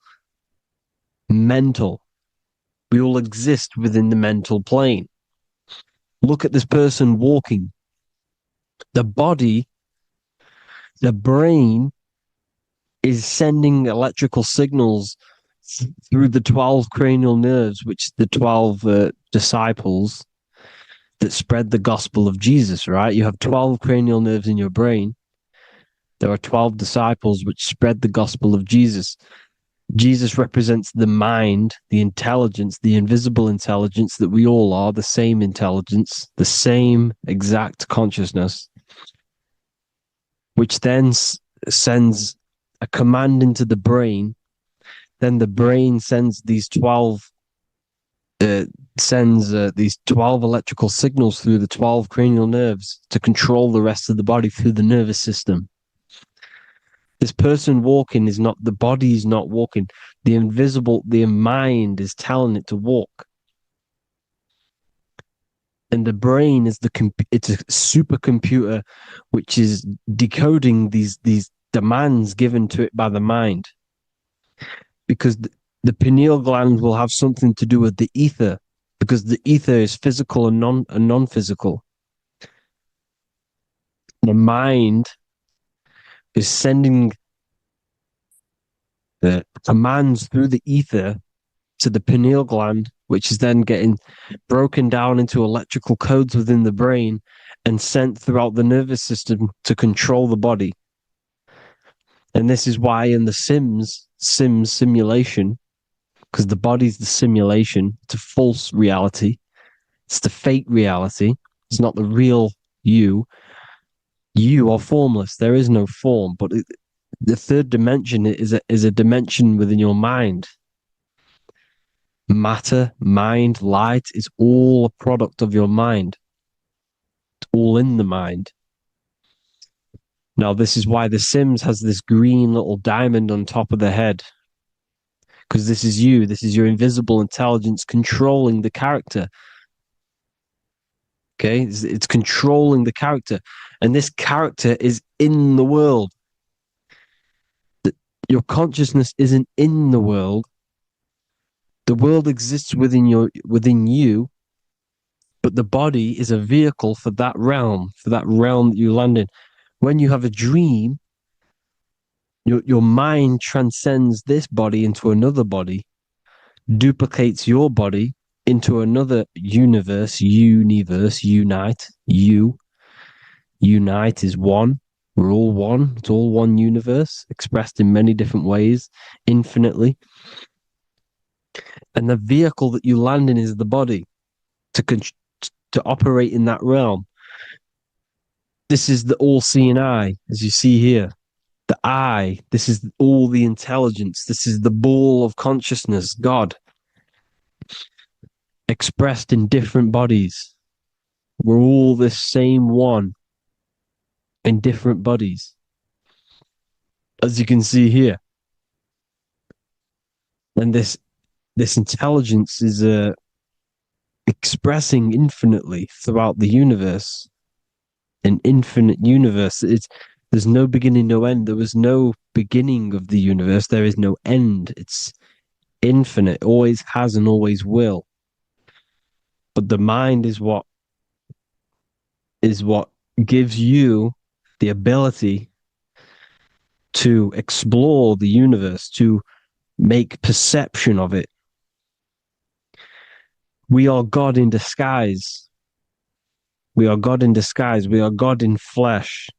mental. We all exist within the mental plane. Look at this person walking. The body, the brain is sending electrical signals through the 12 cranial nerves, which the 12 disciples that spread the gospel of Jesus, right? You have 12 cranial nerves in your brain. There are 12 disciples which spread the gospel of Jesus. Jesus represents the mind, the intelligence, the invisible intelligence that we all are, the same intelligence, the same exact consciousness, which then sends a command into the brain. Then the brain sends these 12 electrical signals through the 12 cranial nerves to control the rest of the body through the nervous system. This person walking is not, the body is not walking. The mind is telling it to walk. And the brain is it's a supercomputer which is decoding these demands given to it by the mind. Because the pineal gland will have something to do with the ether, because the ether is physical and non-physical. The mind is sending the commands through the ether to the pineal gland, which is then getting broken down into electrical codes within the brain and sent throughout the nervous system to control the body. And this is why in the Sims simulation, because the body's the simulation, it's a false reality. It's the fake reality. It's not the real you. You are formless. There is no form. But the third dimension is a dimension within your mind. Matter, mind, light is all a product of your mind. It's all in the mind. Now, this is why The Sims has this green little diamond on top of the head. Because this is you. This is your invisible intelligence controlling the character. Okay? It's controlling the character. And this character is in the world. Your consciousness isn't in the world. The world exists within you, but the body is a vehicle for that realm that you land in. When you have a dream, your mind transcends this body into another body, duplicates your body into another universe, unite. Unite is one. We're all one. It's all one universe, expressed in many different ways, infinitely. And the vehicle that you land in is the body to operate in that realm. This is the all-seeing eye, as you see here. The eye, this is all the intelligence. This is the ball of consciousness, God, expressed in different bodies. We're all this same one in different bodies, as you can see here. And this intelligence is expressing infinitely throughout the universe. An infinite universe. There's no beginning, no end. There was no beginning of the universe. There is no end. It's infinite. Always has and always will. But the mind is what gives you the ability to explore the universe, to make perception of it. We are God in disguise. We are God in disguise. We are God in flesh.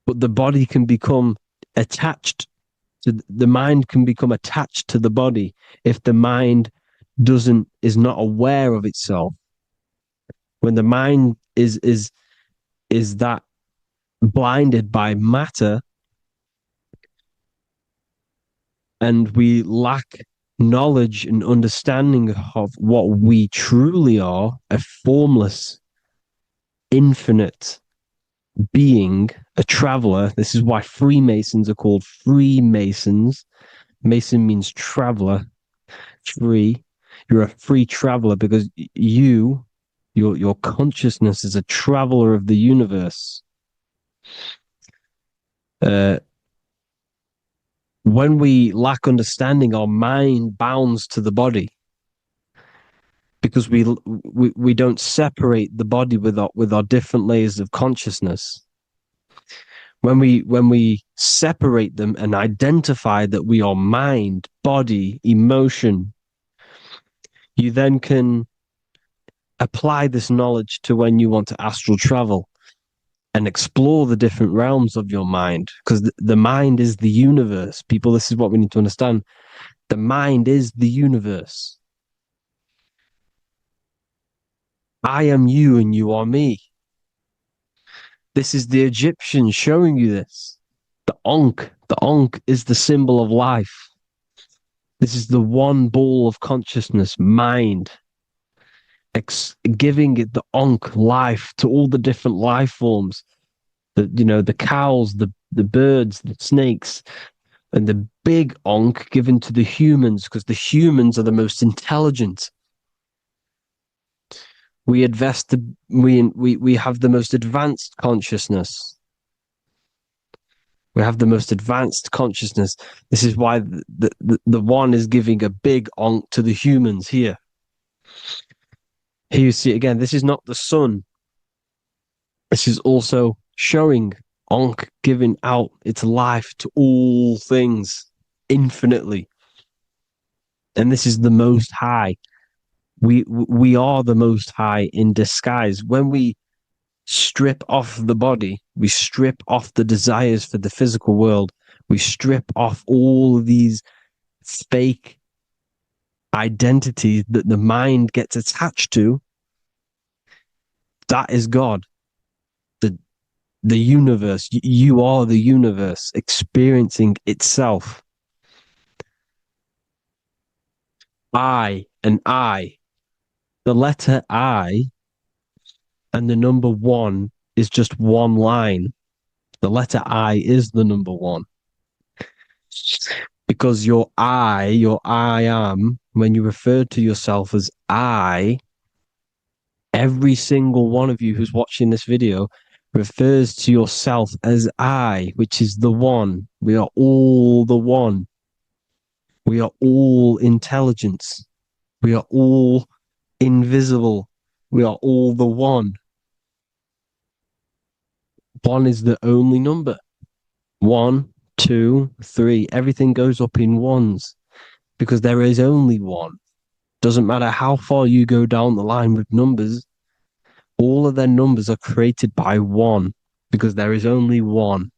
But the body can become attached to the mind, can become attached to the body if the mind is not aware of itself. When the mind is that blinded by matter, and we lack knowledge and understanding of what we truly are, a formless, infinite being, a traveler. This is why Freemasons are called Freemasons. Mason means traveler. Free. You're a free traveler because your consciousness is a traveler of the universe. When we lack understanding, our mind bounds to the body because we don't separate the body with our different layers of consciousness. When we separate them and identify that we are mind, body, emotion, you then can apply this knowledge to when you want to astral travel and explore the different realms of your mind, because the mind is the universe. People, this is what we need to understand. The mind is the universe. I am you and you are me. This is the Egyptians showing you this. The Ankh is the symbol of life. This is the one ball of consciousness, mind, giving it the Ankh life to all the different life forms. The cows, the birds, the snakes, and the big Ankh given to the humans, because the humans are the most intelligent. We have the most advanced consciousness. We have the most advanced consciousness. This is why the one is giving a big Ankh to the humans here. Here you see again, this is not the sun. This is also showing Ankh giving out its life to all things infinitely. And this is the Most High. We are the Most High in disguise. When we strip off the body, we strip off the desires for the physical world, we strip off all of these fake identities that the mind gets attached to. That is God. The universe. You are the universe experiencing itself. I and I. The letter I and the number 1 is just one line. The letter I is the number 1. Because your I am, when you refer to yourself as I, every single one of you who's watching this video refers to yourself as I, which is the one. We are all the one. We are all intelligence. We are all invisible. We are all the one. 1 is the only number. 1, 2, 3. Everything goes up in ones because there is only one. Doesn't matter how far you go down the line with numbers, all of their numbers are created by 1 because there is only one.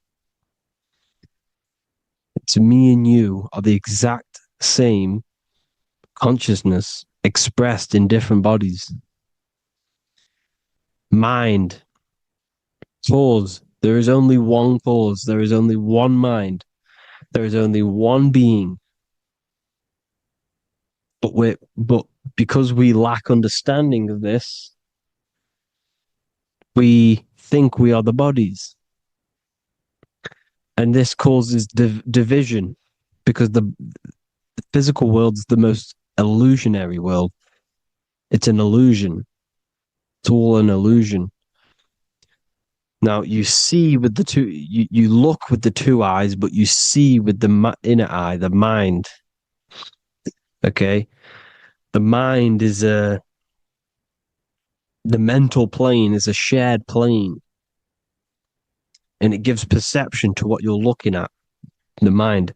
To me and you are the exact same consciousness expressed in different bodies. Mind, cause. There is only one cause. There is only one mind. There is only one being. But because we lack understanding of this, we think we are the bodies. And this causes division because the physical world is the most illusionary world. It's an illusion. It's all an illusion. Now you see with the two, you look with the two eyes, but you see with the inner eye, the mind. Okay, the mind is the mental plane is a shared plane, and it gives perception to what you're looking at. The mind.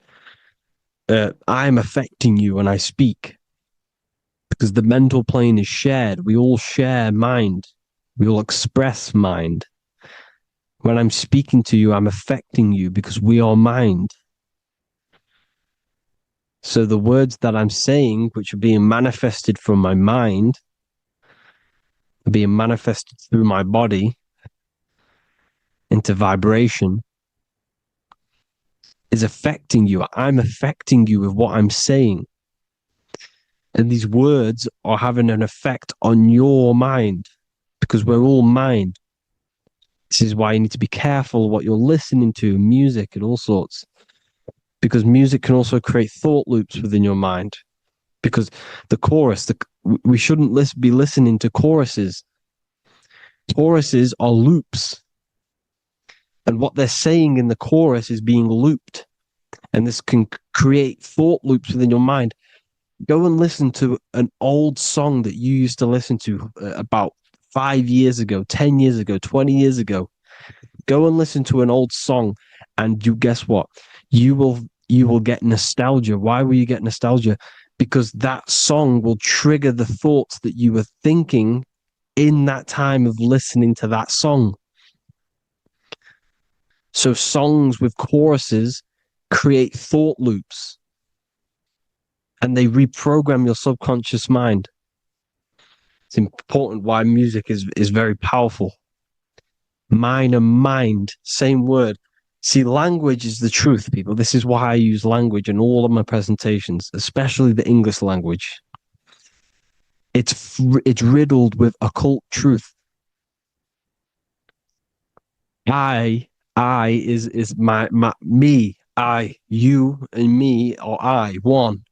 I'm affecting you when I speak because the mental plane is shared. We all share mind. We all express mind. When I'm speaking to you, I'm affecting you because we are mind. So the words that I'm saying, which are being manifested from my mind, are being manifested through my body into vibration, is affecting you. I'm affecting you with what I'm saying. And these words are having an effect on your mind because we're all mind. This is why you need to be careful what you're listening to, music and all sorts. Because music can also create thought loops within your mind. Because the chorus, we shouldn't be listening to choruses. Choruses are loops. And what they're saying in the chorus is being looped. And this can create thought loops within your mind. Go and listen to an old song that you used to listen to about 5 years ago, 10 years ago, 20 years ago. Go and listen to an old song, and you guess what? You will get nostalgia. Why will you get nostalgia? Because that song will trigger the thoughts that you were thinking in that time of listening to that song. So songs with choruses create thought loops, and they reprogram your subconscious mind. It's important why music is very powerful. Mind and mind, same word. See, language is the truth, people. This is why I use language in all of my presentations, especially the English language. It's riddled with occult truth. I is my me, I, you, and me, or I, one.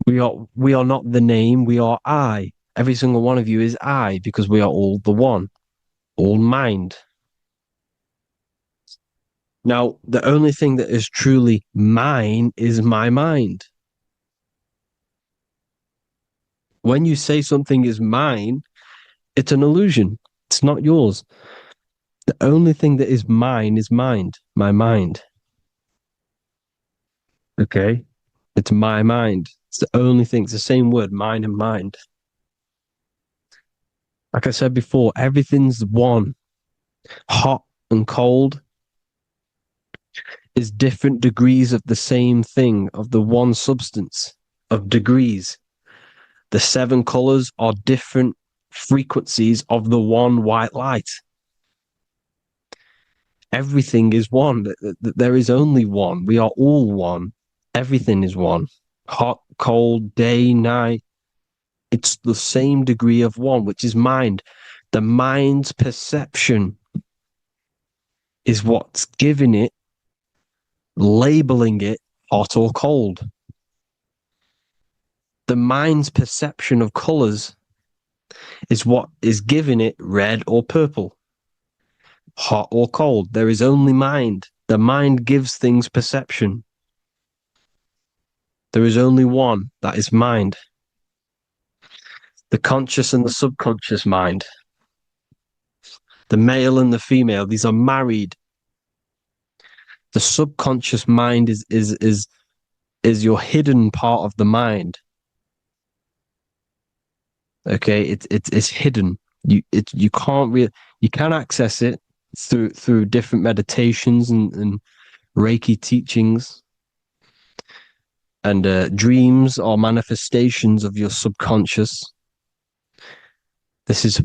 We are not the name, we are I. Every single one of you is I, because we are all the one, all mind. Now, the only thing that is truly mine is my mind. When you say something is mine, it's an illusion. It's not yours. The only thing that is mine is mind, my mind. Okay? It's my mind. It's the only thing. It's the same word, mind and mind. Like I said before, everything's one. Hot and cold is different degrees of the same thing, of the one substance, of degrees. The 7 colors are different frequencies of the one white light. Everything is one. There is only one. We are all one. Everything is one. Hot, cold, day, night. It's the same degree of one, which is mind. The mind's perception is what's giving it, labeling it hot or cold. The mind's perception of colors is what is giving it red or purple, hot or cold. There is only mind. The mind gives things perception. There is only one, that is mind. The conscious and the subconscious mind. The male and the female, these are married. The subconscious mind is your hidden part of the mind. Okay, it's hidden. You can access it through different meditations and Reiki teachings. And dreams are manifestations of your subconscious. This is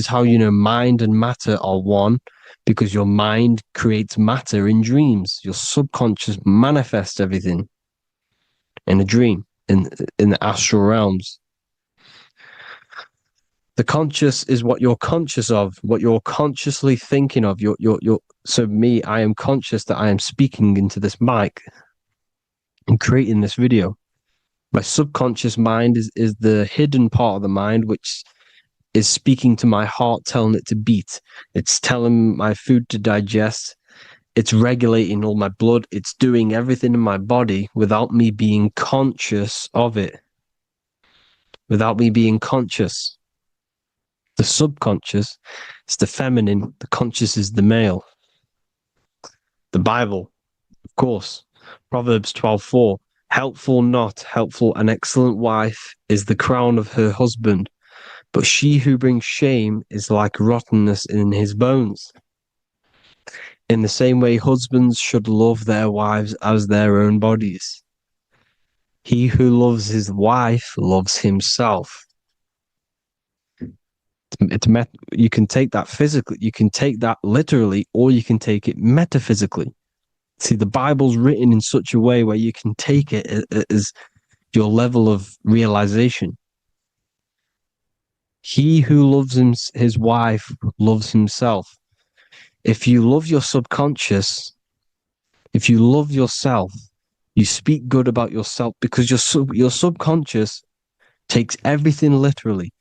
how you know mind and matter are one, because your mind creates matter in dreams. Your subconscious manifests everything in a dream, in the astral realms. The conscious is what you're conscious of, what you're consciously thinking of. So me, I am conscious that I am speaking into this mic and creating this video. My subconscious mind is the hidden part of the mind, which is speaking to my heart, telling it to beat. It's telling my food to digest. It's regulating all my blood. It's doing everything in my body without me being conscious of it. Without me being conscious. The subconscious is the feminine. The conscious is the male. The Bible, of course. Proverbs 12:4. Helpful, not helpful. An excellent wife is the crown of her husband, but she who brings shame is like rottenness in his bones. In the same way, husbands should love their wives as their own bodies. He who loves his wife loves himself. You can take that physically, you can take that literally, or you can take it metaphysically. See, the Bible's written in such a way where you can take it as your level of realization. He who loves his wife loves himself. If you love your subconscious, if you love yourself, you speak good about yourself, because your subconscious takes everything literally.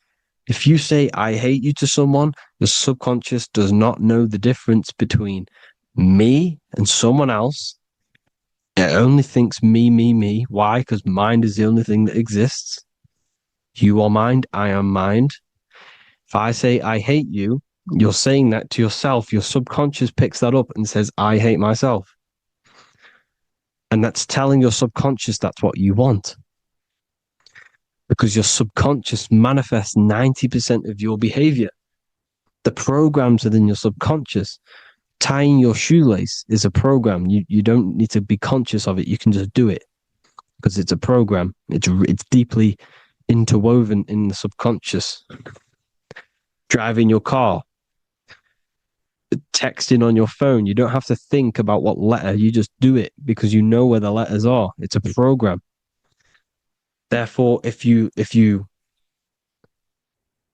If you say, I hate you to someone, the subconscious does not know the difference between me and someone else. It only thinks me, me, me. Why? Because mind is the only thing that exists. You are mind, I am mind. If I say, I hate you, you're saying that to yourself. Your subconscious picks that up and says, I hate myself. And that's telling your subconscious that's what you want. Because your subconscious manifests 90% of your behavior. The programs within your subconscious. Tying your shoelace is a program. You don't need to be conscious of it. You can just do it because it's a program. It's deeply interwoven in the subconscious. Driving your car, texting on your phone. You don't have to think about what letter. You just do it because you know where the letters are. It's a program. Therefore, if you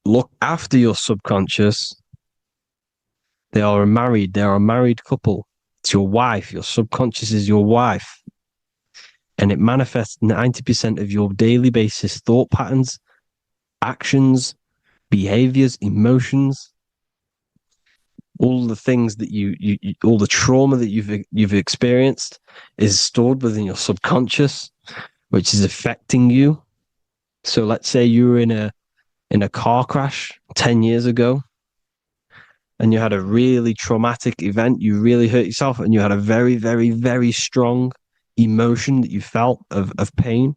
look after your subconscious, they are a married couple. It's your wife. Your subconscious is your wife. And it manifests 90% of your daily basis thought patterns, actions, behaviors, emotions, all the things that you all the trauma that you've experienced is stored within your subconscious, which is affecting you. So let's say you were in a car crash 10 years ago and you had a really traumatic event, you really hurt yourself, and you had a very, very, very strong emotion that you felt of pain.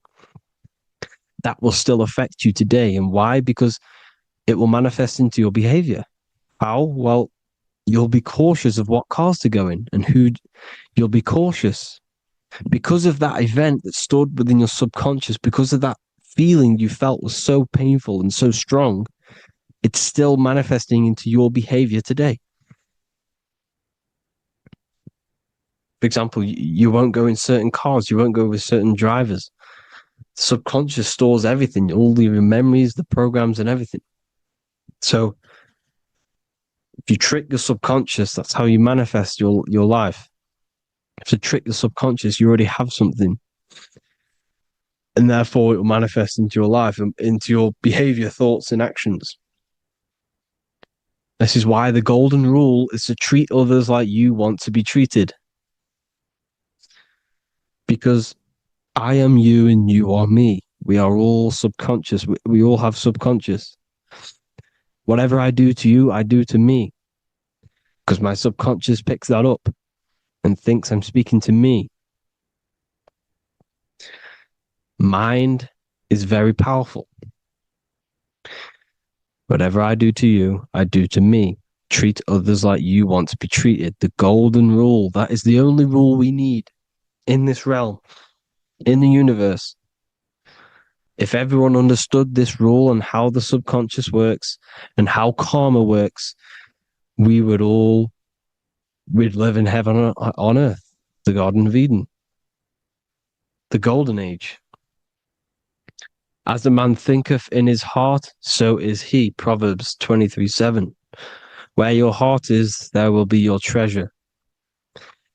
That will still affect you today. And why? Because it will manifest into your behavior. How? Well, you'll be cautious of what cars to go in and who. You'll be cautious because of that event that stored within your subconscious, because of that feeling you felt was so painful and so strong. It's still manifesting into your behavior today. For example, you won't go in certain cars, you won't go with certain drivers. The subconscious stores everything, all your memories, the programs and everything. So if you trick your subconscious, that's how you manifest your life. If you trick the subconscious, you already have something. And therefore it will manifest into your life and into your behavior, thoughts and actions. This is why the golden rule is to treat others like you want to be treated. Because I am you and you are me. We are all subconscious. We all have subconscious. Whatever I do to you, I do to me. Because my subconscious picks that up and thinks I'm speaking to me. Mind is very powerful. Whatever I do to you, I do to me. Treat others like you want to be treated. The golden rule. That is the only rule we need in this realm, in the universe. If everyone understood this rule and how the subconscious works and how karma works, we'd live in heaven on earth, the Garden of Eden, the golden age. As a man thinketh in his heart, so is he. Proverbs 23:7. Where your heart is, there will be your treasure.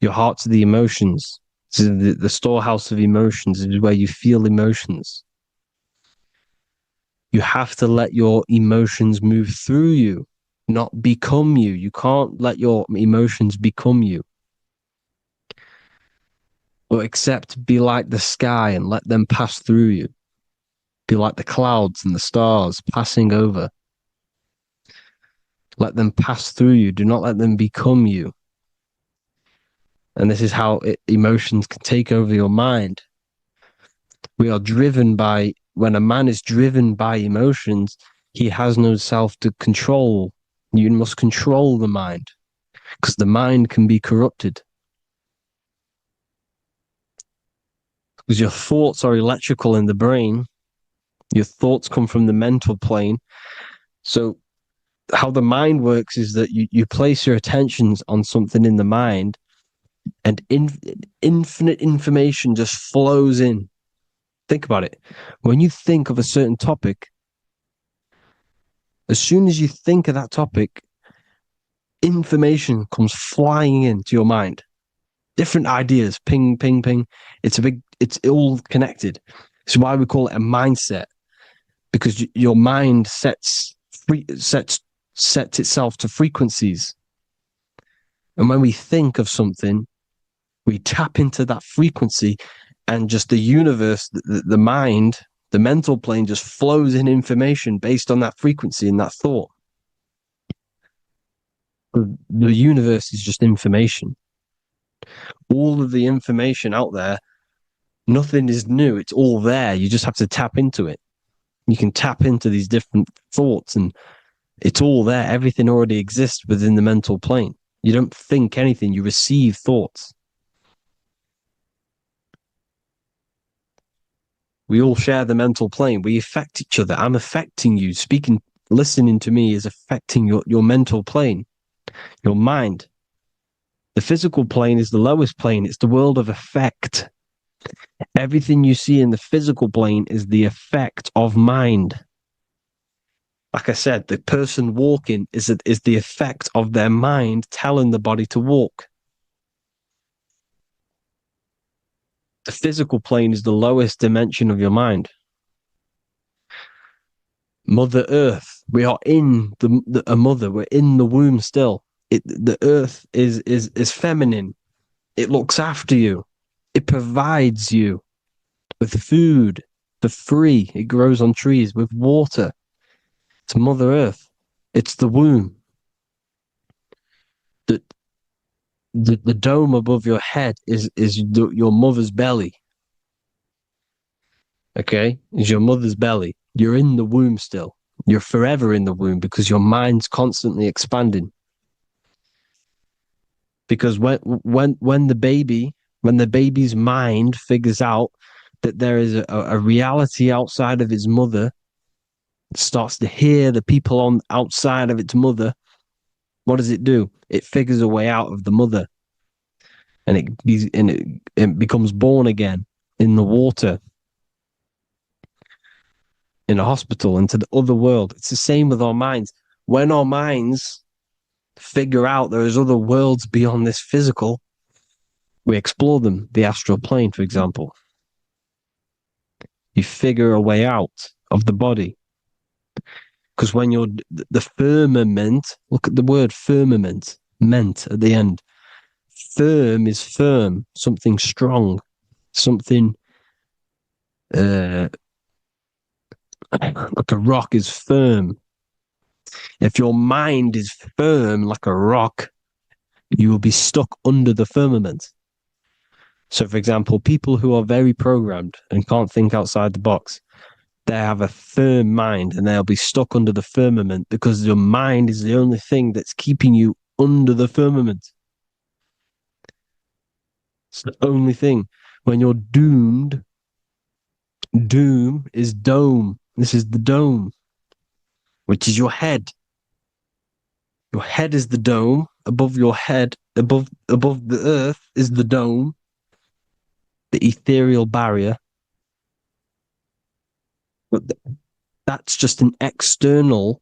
Your heart's the emotions. This is the storehouse of emotions. It is where you feel emotions. You have to let your emotions move through you, not become you. You can't let your emotions become you. Or except be like the sky and let them pass through you. Be like the clouds and the stars passing over. Let them pass through you. Do not let them become you. And this is how emotions can take over your mind. We are driven by, when a man is driven by emotions, he has no self to control. You must control the mind, because the mind can be corrupted. Because your thoughts are electrical in the brain. Your thoughts come from the mental plane. So how the mind works is that you place your attentions on something in the mind, and infinite information just flows in. Think about it. When you think of a certain topic, as soon as you think of that topic, information comes flying into your mind. Different ideas, ping, ping, ping. It's all connected. It's why we call it a mindset, because your mind sets itself to frequencies. And when we think of something, we tap into that frequency, and just the universe, the mind, the mental plane just flows in information based on that frequency and that thought. The universe is just information. All of the information out there, nothing is new. It's all there. You just have to tap into it. You can tap into these different thoughts, and it's all there. Everything already exists within the mental plane. You don't think anything. You receive thoughts. We all share the mental plane. We affect each other. I'm affecting you. Listening to me is affecting your mental plane, your mind. The physical plane is the lowest plane. It's the world of effect. Everything you see in the physical plane is the effect of mind. Like I said, the person walking is the effect of their mind telling the body to walk. The physical plane is the lowest dimension of your mind. Mother Earth, we are in a mother. We're in the womb still. The Earth is feminine. It looks after you. It provides you with food for free. It grows on trees with water. It's Mother Earth. It's the womb. The dome above your head is your mother's belly. Okay? Is your mother's belly. You're in the womb still. You're forever in the womb because your mind's constantly expanding. Because when the baby's mind figures out that there is a reality outside of its mother, it starts to hear the people outside of its mother, what does it do? It figures a way out of the mother, and it becomes born again in the water, in a hospital, into the other world. It's the same with our minds. When our minds figure out there is other worlds beyond this physical, we explore them. The astral plane, for example. You figure a way out of the body. Because when you're the firmament, look at the word firmament, meant at the end. Firm is firm, something strong, something like a rock is firm. If your mind is firm like a rock, you will be stuck under the firmament. So, for example, people who are very programmed and can't think outside the box, they have a firm mind and they'll be stuck under the firmament because your mind is the only thing that's keeping you under the firmament. It's the only thing. When you're doomed, doom is dome. This is the dome, which is your head. Your head is the dome. Above your head, above the earth is the dome, the ethereal barrier. But that's just an external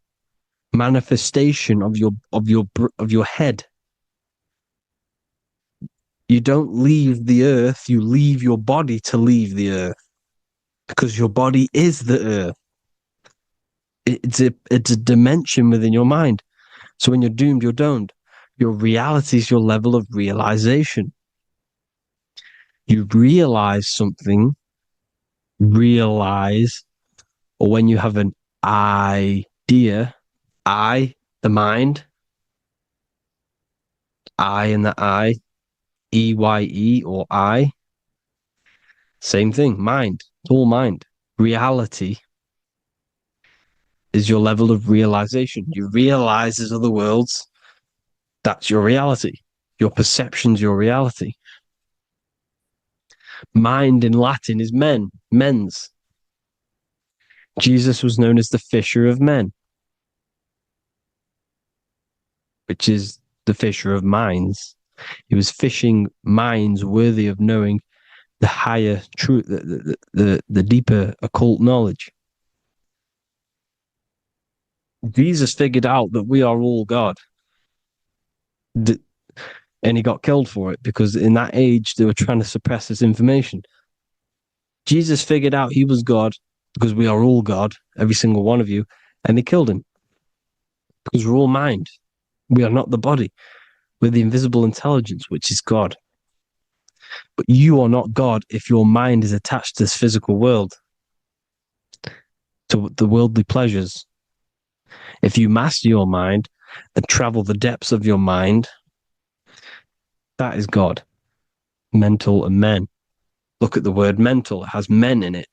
manifestation of your head. You don't leave the earth, you leave your body to leave the earth, because your body is the earth. It's a dimension within your mind. So when you're doomed, you're doomed. Your reality is your level of realization. You realize something, or when you have an idea, the mind, and the EYE or I, same thing, mind, it's all mind. Reality is your level of realization. You realize there's other worlds, that's your reality. Your perception's your reality. Mind in Latin is mens. Jesus was known as the fisher of men, which is the fisher of minds. He was fishing minds worthy of knowing the higher truth, the deeper occult knowledge. Jesus figured out that we are all God. And he got killed for it, because in that age they were trying to suppress this information. Jesus figured out he was God, because we are all God, every single one of you, and they killed him. Because we're all mind. We are not the body. We're the invisible intelligence, which is God. But you are not God if your mind is attached to this physical world, to the worldly pleasures. If you master your mind and travel the depths of your mind, that is God. Mental and men. Look at the word mental. It has men in it.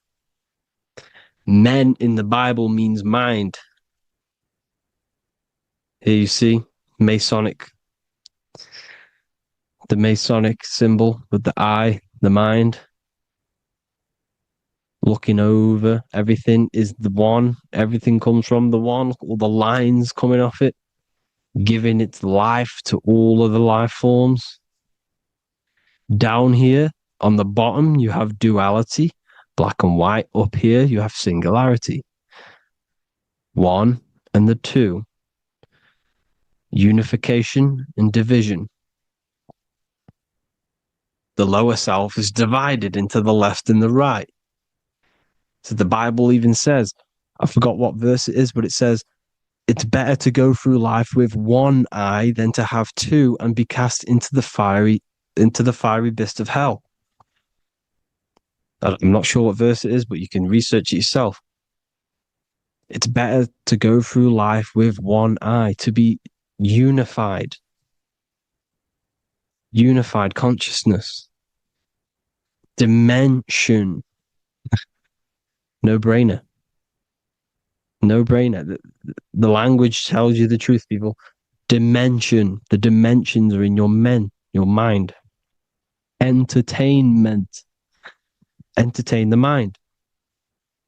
Men in the Bible means mind. Here you see the Masonic symbol with the eye, the mind. Looking over, everything is the one. Everything comes from the one. All the lines coming off it, giving its life to all of the life forms. Down here on the bottom, you have duality, black and white. Up here, you have singularity. One and the two. Unification and division. The lower self is divided into the left and the right. So the Bible even says, I forgot what verse it is, but it says, it's better to go through life with one eye than to have two and be cast into the fiery abyss of hell. I'm not sure what verse it is, but you can research it yourself. It's better to go through life with one eye, to be unified consciousness, dimension. No brainer. The language tells you the truth, people. Dimension. The dimensions are in your mind. Entertainment. Entertain the mind.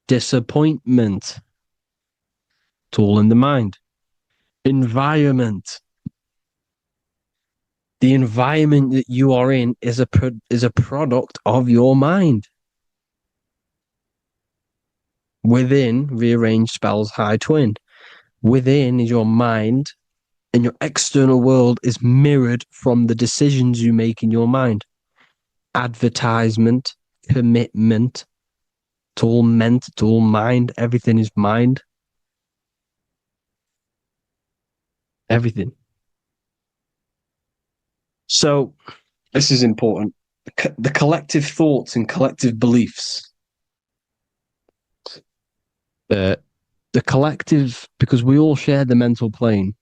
Disappointment. It's all in the mind. Environment. The environment that you are in is a product of your mind. Within, rearrange spells high twin. Within is your mind, and your external world is mirrored from the decisions you make in your mind. Advertisement, commitment, it's all meant, it's all mind. Everything is mind. Everything. So, this is important. The collective thoughts and collective beliefs. The collective, because we all share the mental plane.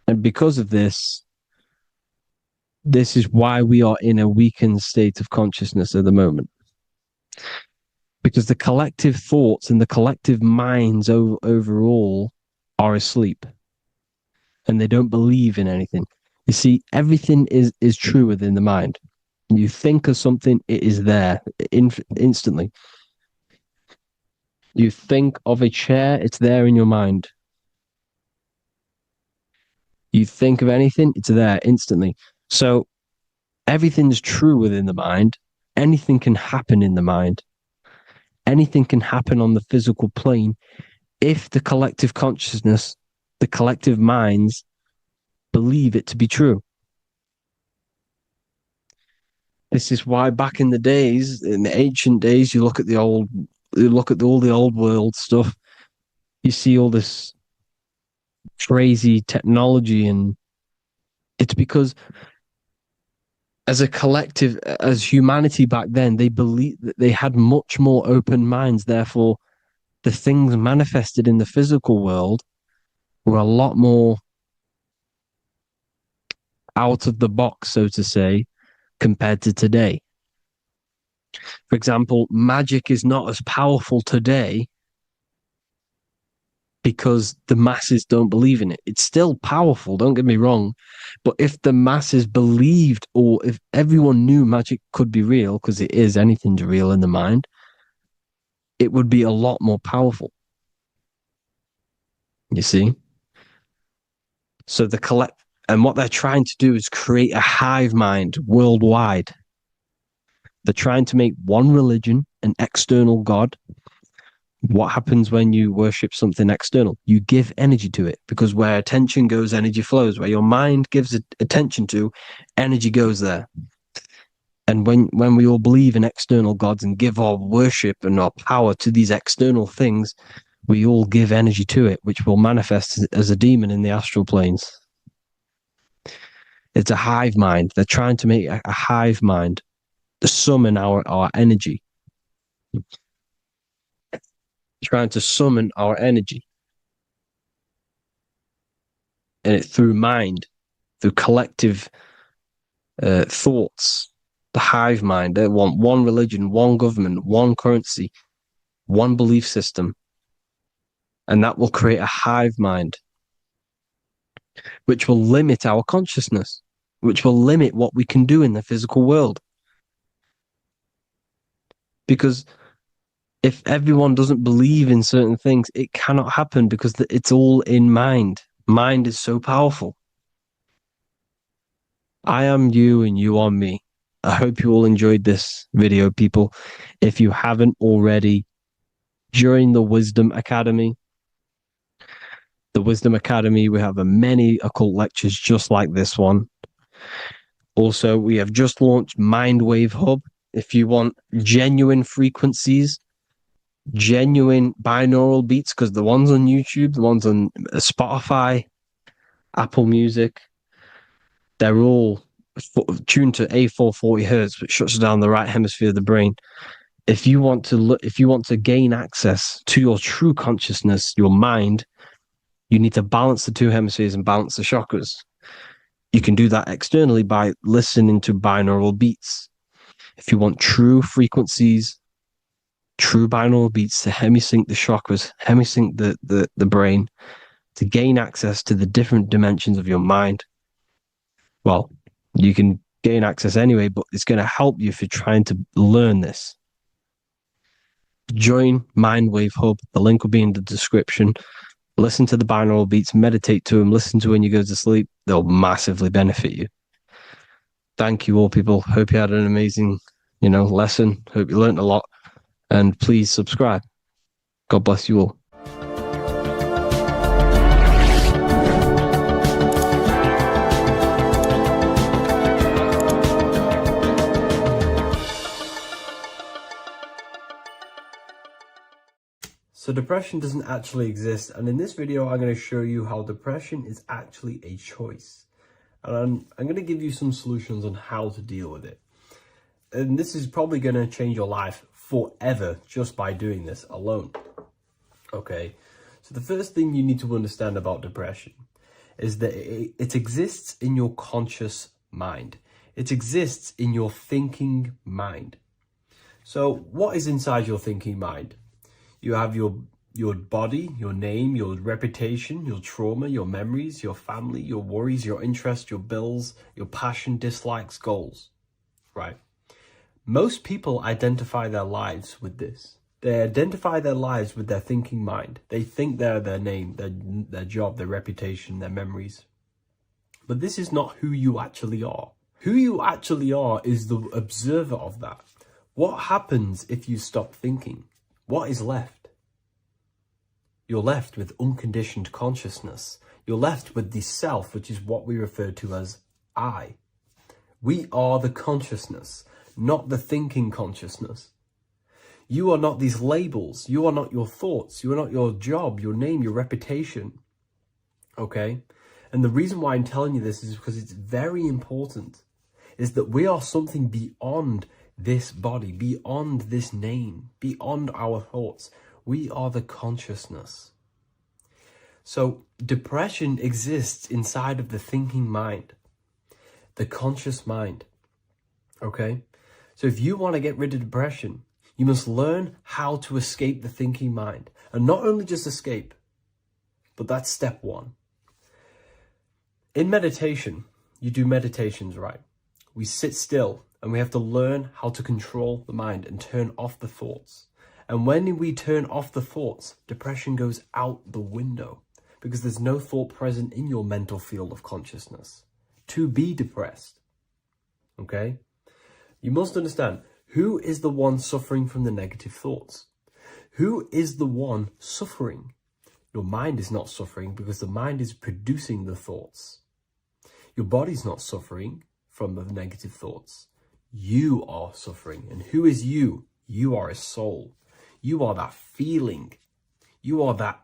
And because of this is why we are in a weakened state of consciousness at the moment. Because the collective thoughts and the collective minds overall are asleep. And they don't believe in anything. You see, everything is true within the mind. You think of something, it is there instantly. You think of a chair, it's there in your mind. You think of anything, it's there instantly. So everything's true within the mind. Anything can happen in the mind. anything can happen on the physical plane if the collective consciousness, the collective minds, believe it to be true. This is why back in the days, in the ancient days, you look at all the old world stuff, you see all this crazy technology, and it's because as a collective, as humanity back then, they believed that they had much more open minds. Therefore, the things manifested in the physical world were a lot more out of the box, so to say, compared to today. For example, magic is not as powerful today because the masses don't believe in it. It's still powerful, don't get me wrong, but if the masses believed, or if everyone knew magic could be real, because it is, anything's real in the mind, it would be a lot more powerful. You see? So and what they're trying to do is create a hive mind worldwide. They're trying to make one religion, an external God. What happens when you worship something external? You give energy to it, because where attention goes, energy flows. Where your mind gives attention to, energy goes there. And when we all believe in external gods and give our worship and our power to these external things, we all give energy to it, which will manifest as a demon in the astral planes. It's a hive mind. They're trying to make a hive mind to summon our energy. Trying to summon our energy. And it through mind, through collective thoughts. The hive mind. They want one religion, one government, one currency, one belief system. And that will create a hive mind, which will limit our consciousness, which will limit what we can do in the physical world. Because if everyone doesn't believe in certain things, it cannot happen, because it's all in mind. Mind is so powerful. I am you and you are me. I hope you all enjoyed this video, people. If you haven't already, join the Wisdom Academy. The Wisdom Academy, we have many occult lectures just like this one. Also, we have just launched Mindwave Hub. If you want genuine frequencies, genuine binaural beats, because the ones on YouTube, the ones on Spotify, Apple Music, they're all tuned to A440 hertz, which shuts down the right hemisphere of the brain. If you want to gain access to your true consciousness, your mind, you need to balance the two hemispheres and balance the chakras. You can do that externally by listening to binaural beats. If you want true frequencies, true binaural beats to hemisync the chakras, hemisync the brain, to gain access to the different dimensions of your mind, well, you can gain access anyway, but it's going to help you if you're trying to learn this. Join Mindwave Hub. The link will be in the description. Listen to the binaural beats, meditate to them, listen to when you go to sleep. They'll massively benefit you. Thank you all, people. Hope you had an amazing, lesson. Hope you learned a lot. And please subscribe. God bless you all. So depression doesn't actually exist, and in this video I'm going to show you how depression is actually a choice. And I'm going to give you some solutions on how to deal with it. And this is probably going to change your life forever just by doing this alone. Okay, so the first thing you need to understand about depression is that it exists in your conscious mind. It exists in your thinking mind. So what is inside your thinking mind? You have your body, your name, your reputation, your trauma, your memories, your family, your worries, your interests, your bills, your passion, dislikes, goals, right? Most people identify their lives with this. They identify their lives with their thinking mind. They think they're their name, their job, their reputation, their memories. But this is not who you actually are. Who you actually are is the observer of that. What happens if you stop thinking? what is left? You're left with unconditioned consciousness. You're left with the self, which is what we refer to as I. We are the consciousness, not the thinking consciousness. You are not these labels. You are not your thoughts. You are not your job, your name, your reputation. Okay? And the reason why I'm telling you this is because it's very important, is that we are something beyond this body, beyond this name, beyond our thoughts. We are the consciousness. So depression exists inside of the thinking mind, the conscious mind. Okay? So if you want to get rid of depression, you must learn how to escape the thinking mind. And not only just escape, but that's step one. In meditation, you do meditations, right? We sit still and we have to learn how to control the mind and turn off the thoughts. And when we turn off the thoughts, depression goes out the window because there's no thought present in your mental field of consciousness to be depressed. Okay? You must understand, who is the one suffering from the negative thoughts? Who is the one suffering? Your mind is not suffering because the mind is producing the thoughts. Your body's not suffering from the negative thoughts. You are suffering. And who is you? You are a soul. You are that feeling. You are that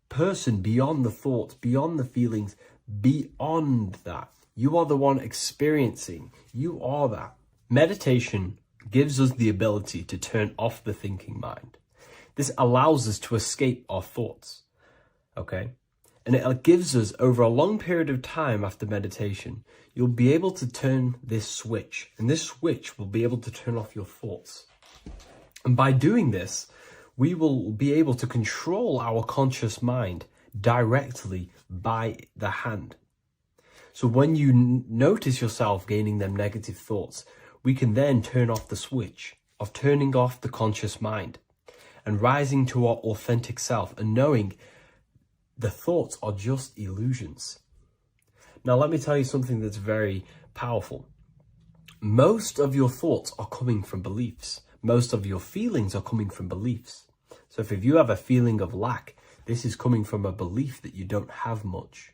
person beyond the thoughts, beyond the feelings, beyond that. You are the one experiencing. You are that. Meditation gives us the ability to turn off the thinking mind. This allows us to escape our thoughts. Okay? And it gives us, over a long period of time after meditation, you'll be able to turn this switch. And this switch will be able to turn off your thoughts. And by doing this, we will be able to control our conscious mind directly by the hand. So when you notice yourself gaining them negative thoughts, we can then turn off the switch of turning off the conscious mind and rising to our authentic self and knowing the thoughts are just illusions. Now, let me tell you something that's very powerful. Most of your thoughts are coming from beliefs. Most of your feelings are coming from beliefs. So if you have a feeling of lack, this is coming from a belief that you don't have much.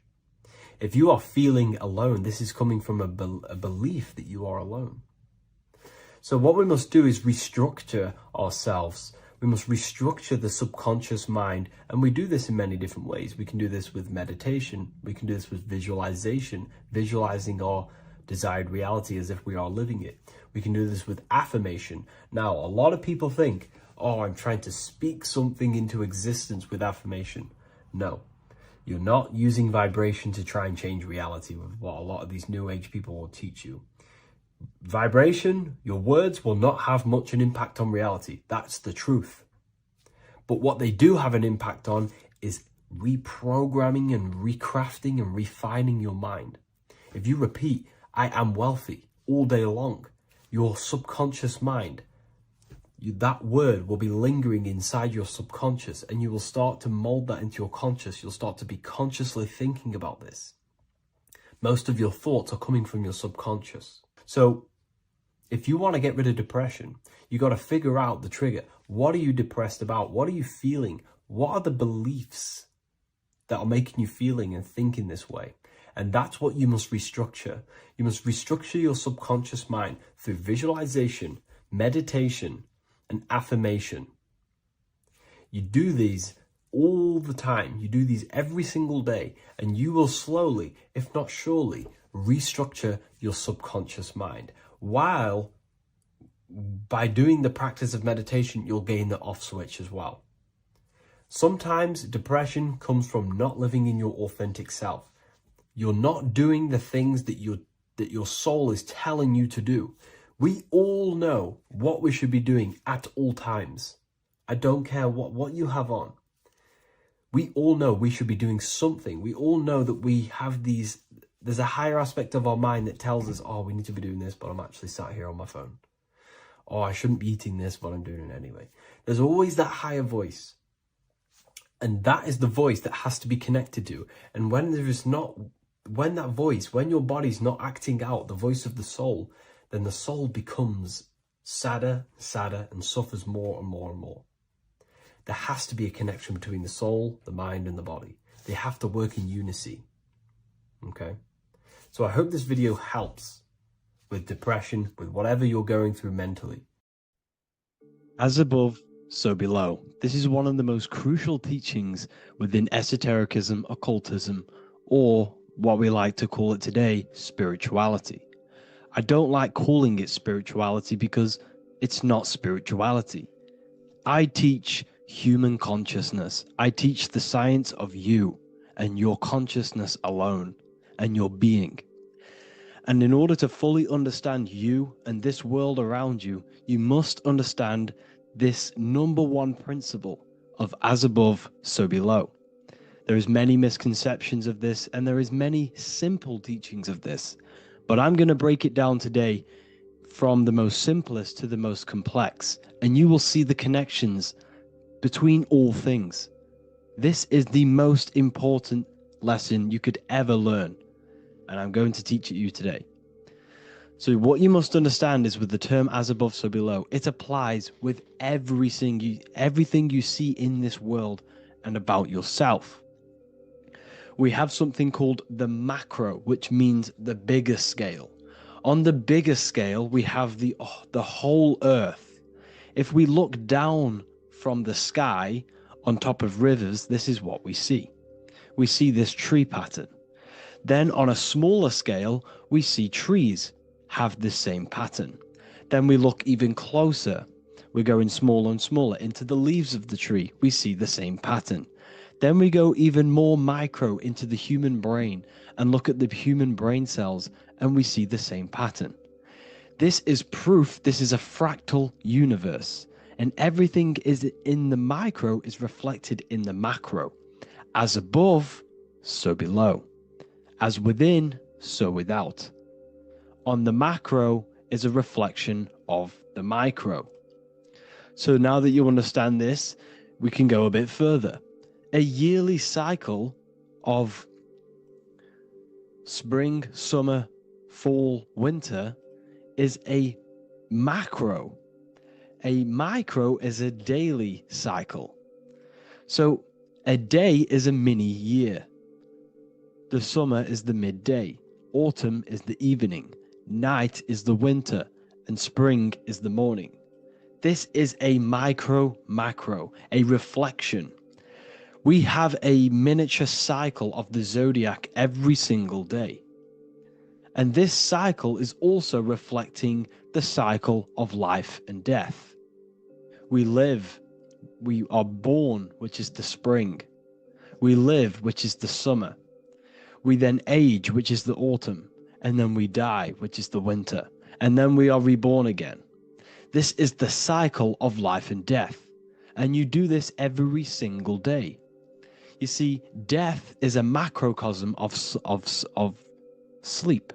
If you are feeling alone, this is coming from a belief that you are alone. So what we must do is restructure ourselves. We must restructure the subconscious mind, and we do this in many different ways. We can do this with meditation. We can do this with visualization, visualizing our desired reality as if we are living it. We can do this with affirmation. Now, a lot of people think, oh, I'm trying to speak something into existence with affirmation. No, you're not using vibration to try and change reality with what a lot of these new age people will teach you. Vibration, your words will not have much an impact on reality. That's the truth. But what they do have an impact on is reprogramming and recrafting and refining your mind. If you repeat, I am wealthy all day long, your subconscious mind, that word will be lingering inside your subconscious, and you will start to mold that into your conscious. You'll start to be consciously thinking about this. Most of your thoughts are coming from your subconscious. So if you want to get rid of depression, you got to figure out the trigger. What are you depressed about? What are you feeling? What are the beliefs that are making you feeling and thinking this way? And that's what you must restructure. You must restructure your subconscious mind through visualization, meditation, and affirmation. You do these all the time. You do these every single day, and you will slowly, if not surely, restructure your subconscious mind. While by doing the practice of meditation, you'll gain the off switch as well. Sometimes depression comes from not living in your authentic self. You're not doing the things that your soul is telling you to do. We all know what we should be doing at all times. I don't care what you have on. We all know we should be doing something. We all know that we have there's a higher aspect of our mind that tells us, oh, we need to be doing this, but I'm actually sat here on my phone. Oh, I shouldn't be eating this, but I'm doing it anyway. There's always that higher voice. And that is the voice that has to be connected to. And when your body's not acting out the voice of the soul, then the soul becomes sadder, and suffers more and more and more. There has to be a connection between the soul, the mind, and the body. They have to work in unity. Okay? So I hope this video helps with depression, with whatever you're going through mentally. As above, so below. This is one of the most crucial teachings within esotericism, occultism, or what we like to call it today, spirituality. I don't like calling it spirituality because it's not spirituality. I teach human consciousness. I teach the science of you and your consciousness alone and your being. And in order to fully understand you and this world around you, you must understand this number one principle of as above, so below. There is many misconceptions of this, and there is many simple teachings of this, but I'm going to break it down today from the most simplest to the most complex, and you will see the connections between all things. This is the most important lesson you could ever learn, and I'm going to teach it you today. So what you must understand is with the term as above, so below, it applies with everything you see in this world and about yourself. We have something called the macro, which means the bigger scale. On the bigger scale, we have the whole earth. If we look down from the sky on top of rivers, this is what we see. We see this tree pattern. Then on a smaller scale, we see trees have this same pattern. Then we look even closer. We're going smaller and smaller into the leaves of the tree. We see the same pattern. Then we go even more micro into the human brain and look at the human brain cells, and we see the same pattern. This is proof this is a fractal universe, and everything is in the micro is reflected in the macro. As above, so below. As within, so without. On the macro is a reflection of the micro. So now that you understand this, we can go a bit further. A yearly cycle of spring, summer, fall, winter is a macro. A micro is a daily cycle. So a day is a mini year. The summer is the midday. Autumn is the evening. Night is the winter, and spring is the morning. This is a macro, a reflection. We have a miniature cycle of the zodiac every single day. And this cycle is also reflecting the cycle of life and death. We live, we are born, which is the spring. We live, which is the summer. We then age, which is the autumn. And then we die, which is the winter. And then we are reborn again. This is the cycle of life and death. And you do this every single day. You see, death is a macrocosm of sleep.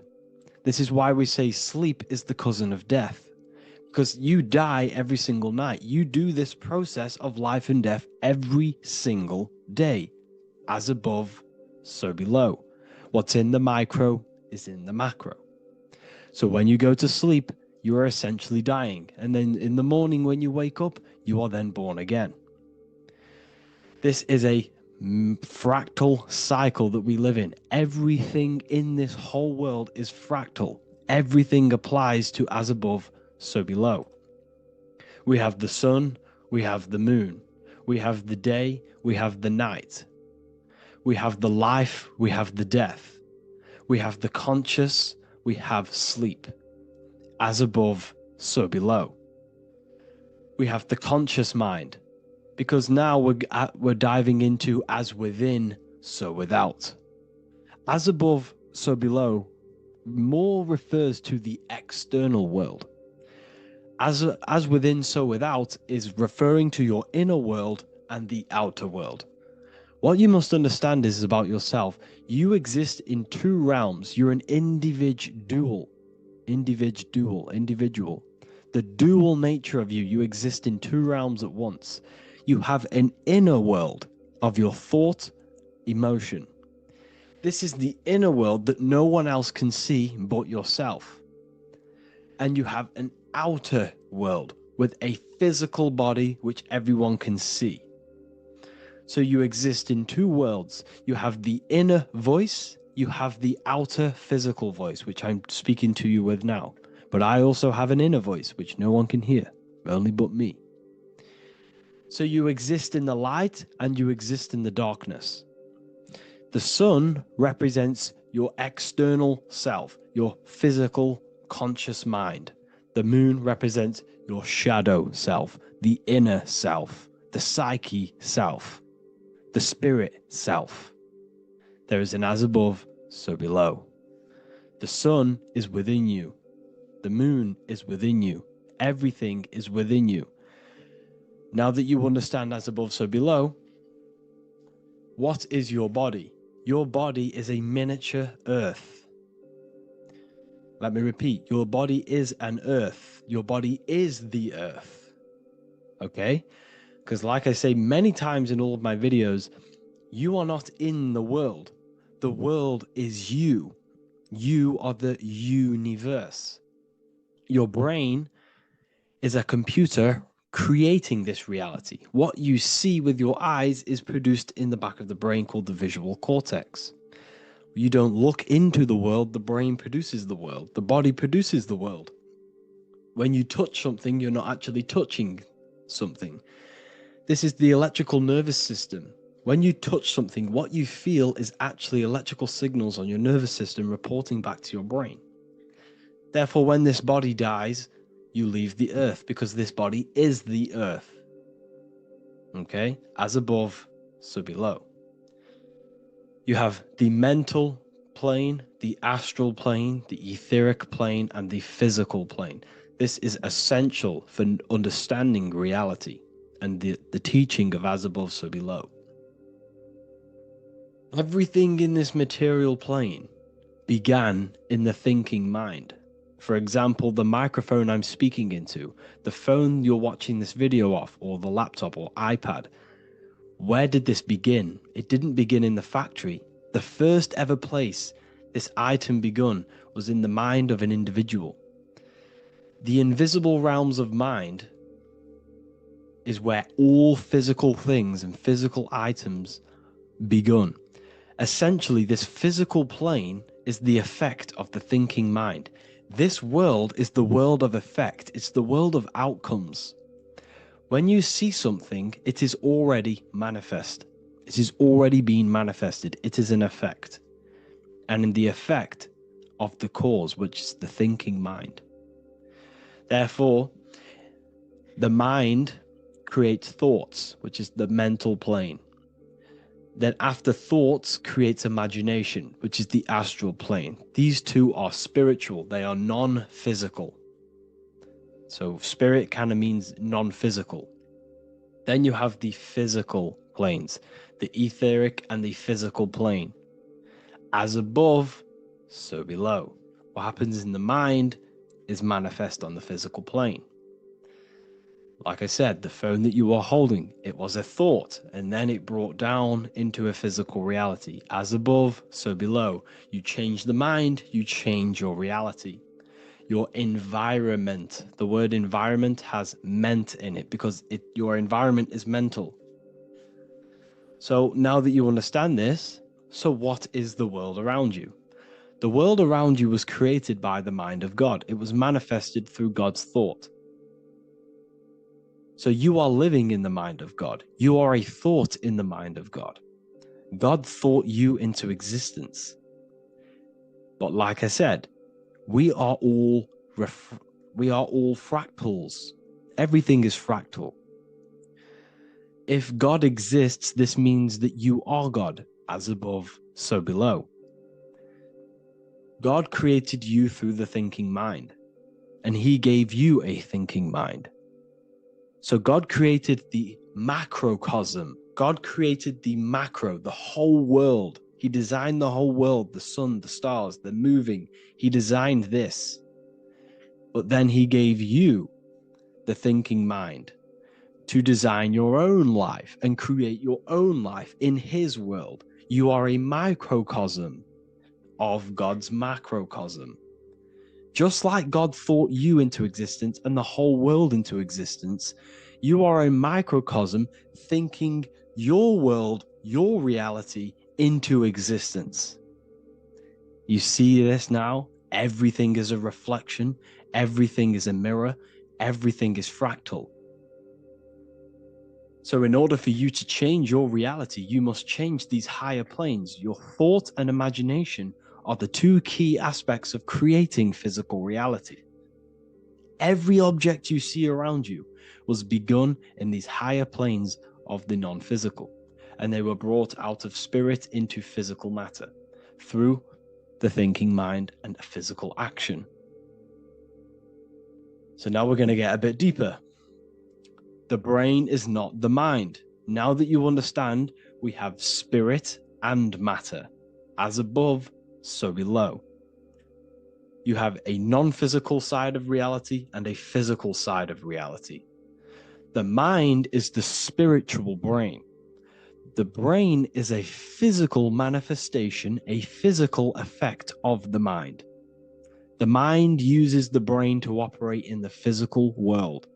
This is why we say sleep is the cousin of death. Because you die every single night. You do this process of life and death every single day. As above, so below. What's in the micro is in the macro. So when you go to sleep, you are essentially dying. And then in the morning when you wake up, you are then born again. This is a fractal cycle that we live in. Everything in this whole world is fractal. Everything applies to as above, so below. We have the sun, we have the moon, we have the day, we have the night. We have the life, we have the death. We have the conscious, we have sleep. As above, so below. We have the conscious mind, because now we're diving into as within, so without. As above, so below more refers to the external world. As within, so without is referring to your inner world and the outer world. What you must understand is about yourself. You exist in two realms. You're an individual. The dual nature of you. You exist in two realms at once. You have an inner world of your thought, emotion. This is the inner world that no one else can see but yourself. And you have an outer world with a physical body which everyone can see. So you exist in two worlds. You have the inner voice, you have the outer physical voice, which I'm speaking to you with now. But I also have an inner voice, which no one can hear, only but me. So you exist in the light and you exist in the darkness. The sun represents your external self, your physical conscious mind. The moon represents your shadow self, the inner self, the psyche self, the spirit self. There is an as above, so below. The sun is within you. The moon is within you. Everything is within you. Now that you understand as above, so below, what is your body? Your body is a miniature earth. Let me repeat, your body is an earth. Your body is the earth. Okay? Because like I say many times in all of my videos, you are not in the world. The world is you. You are the universe. Your brain is a computer creating this reality. What you see with your eyes is produced in the back of the brain called the visual cortex. You don't look into the world, the brain produces the world. The body produces the world. When you touch something, you're not actually touching something. This is the electrical nervous system. When you touch something, what you feel is actually electrical signals on your nervous system reporting back to your brain. Therefore, when this body dies, you leave the earth because this body is the earth. Okay? As above, so below. You have the mental plane, the astral plane, the etheric plane, and the physical plane. This is essential for understanding reality and the teaching of as above, so below. Everything in this material plane began in the thinking mind. For example, the microphone I'm speaking into, the phone you're watching this video off, or the laptop or iPad. Where did this begin? It didn't begin in the factory. The first ever place this item begun was in the mind of an individual. The invisible realms of mind is where all physical things and physical items begun. Essentially, this physical plane is the effect of the thinking mind. This world is the world of effect. It's the world of outcomes. When you see something, it is already manifest. It is already being manifested. It is an effect. And in the effect of the cause, which is the thinking mind. Therefore, the mind creates thoughts, which is the mental plane. Then after thoughts creates imagination, which is the astral plane. These two are spiritual. They are non-physical. So spirit kind of means non-physical. Then you have the physical planes, the etheric and the physical plane. As above, so below. What happens in the mind is manifest on the physical plane. Like I said, the phone that you are holding, it was a thought, and then it brought down into a physical reality. As above, so below. You change the mind, you change your reality. Your environment, the word environment has ment in it because your environment is mental. So now that you understand this, so what is the world around you? The world around you was created by the mind of God. It was manifested through God's thought. So you are living in the mind of God. You are a thought in the mind of God. God thought you into existence. But like I said, we are all fractals. Everything is fractal. If God exists, this means that you are God, as above, so below. God created you through the thinking mind, and he gave you a thinking mind. So God created the macrocosm. God created the macro, the whole world. He designed the whole world, the sun, the stars, the moving. He designed this. But then he gave you the thinking mind to design your own life and create your own life in his world. You are a microcosm of God's macrocosm. Just like God thought you into existence and the whole world into existence, you are a microcosm thinking your world, your reality into existence. You see this now? Everything is a reflection, everything is a mirror, everything is fractal. So in order for you to change your reality, you must change these higher planes. Your thought and imagination are the two key aspects of creating physical reality. Every object you see around you was begun in these higher planes of the non-physical, and they were brought out of spirit into physical matter through the thinking mind and physical action. So now we're going to get a bit deeper. The brain is not the mind. Now that you understand, we have spirit and matter. As above, so below. You have a non-physical side of reality and a physical side of reality. The mind is the spiritual brain. The brain is a physical manifestation, a physical effect of the mind. The mind uses the brain to operate in the physical world,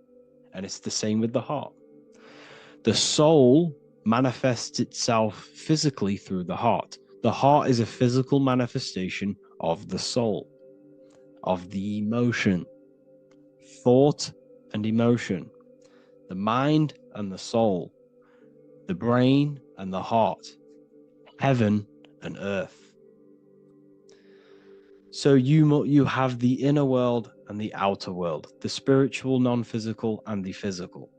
and it's the same with the heart. The soul manifests itself physically through the heart. The heart is a physical manifestation of the soul, of the emotion, thought and emotion, the mind and the soul, the brain and the heart, heaven and earth. So you have the inner world and the outer world, the spiritual, non-physical, and the physical.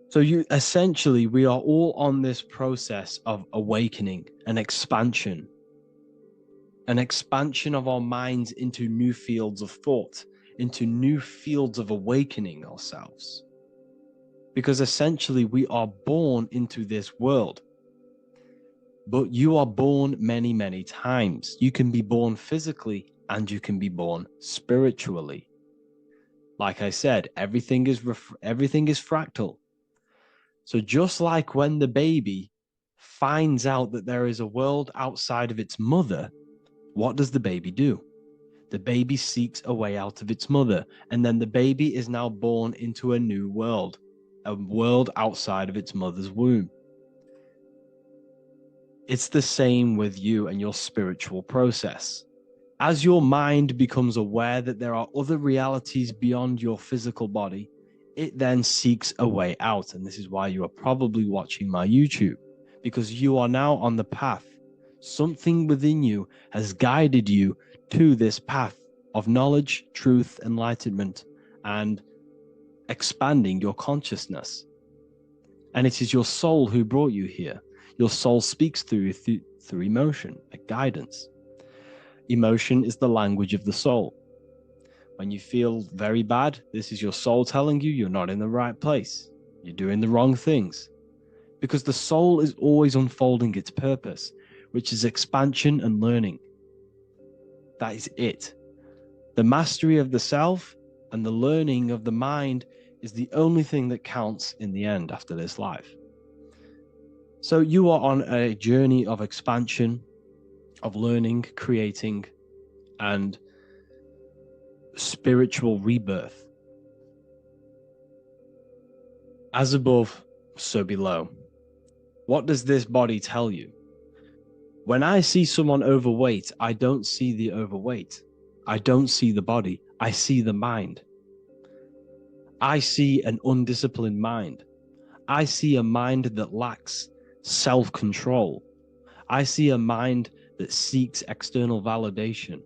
So essentially, we are all on this process of awakening, an expansion of our minds into new fields of thought, into new fields of awakening ourselves. Because essentially we are born into this world, but you are born many, many times. You can be born physically and you can be born spiritually. Like I said, everything is fractal. So just like when the baby finds out that there is a world outside of its mother, what does the baby do? The baby seeks a way out of its mother, and then the baby is now born into a new world, a world outside of its mother's womb. It's the same with you and your spiritual process. As your mind becomes aware that there are other realities beyond your physical body, it then seeks a way out. And this is why you are probably watching my YouTube, because you are now on the path. Something within you has guided you to this path of knowledge, truth, enlightenment, and expanding your consciousness. And it is your soul who brought you here. Your soul speaks through emotion, like guidance. Emotion is the language of the soul. When you feel very bad, this is your soul telling you you're not in the right place. You're doing the wrong things. Because the soul is always unfolding its purpose, which is expansion and learning. That is it. The mastery of the self and the learning of the mind is the only thing that counts in the end after this life. So you are on a journey of expansion, of learning, creating, and spiritual rebirth. As above, so below. What does this body tell you? When I see someone overweight, I don't see the overweight. I don't see the body. I see the mind. I see an undisciplined mind. I see a mind that lacks self-control. I see a mind that seeks external validation.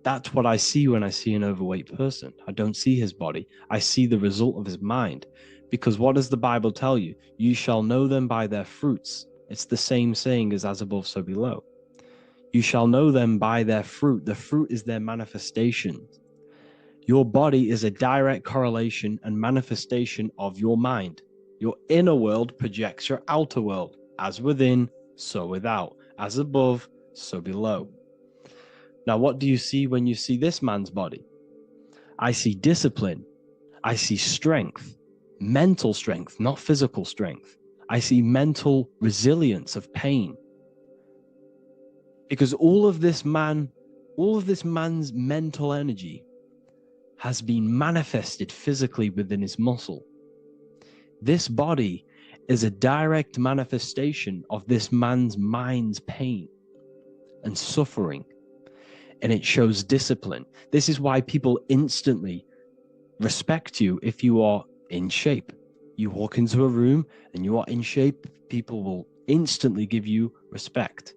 That's what I see when I see an overweight person. I don't see his body. I see the result of his mind. Because what does the Bible tell you? You shall know them by their fruits. It's the same saying as above, so below. You shall know them by their fruit. The fruit is their manifestation. Your body is a direct correlation and manifestation of your mind. Your inner world projects your outer world. As within, so without. As above, so below. Now, what do you see when you see this man's body? I see discipline. I see strength. Mental strength, not physical strength. I see mental resilience of pain. Because all of this man's mental energy has been manifested physically within his muscle. This body is a direct manifestation of this man's mind's pain and suffering, and it shows discipline. This is why people instantly respect you if you are in shape. You walk into a room and you are in shape, people will instantly give you respect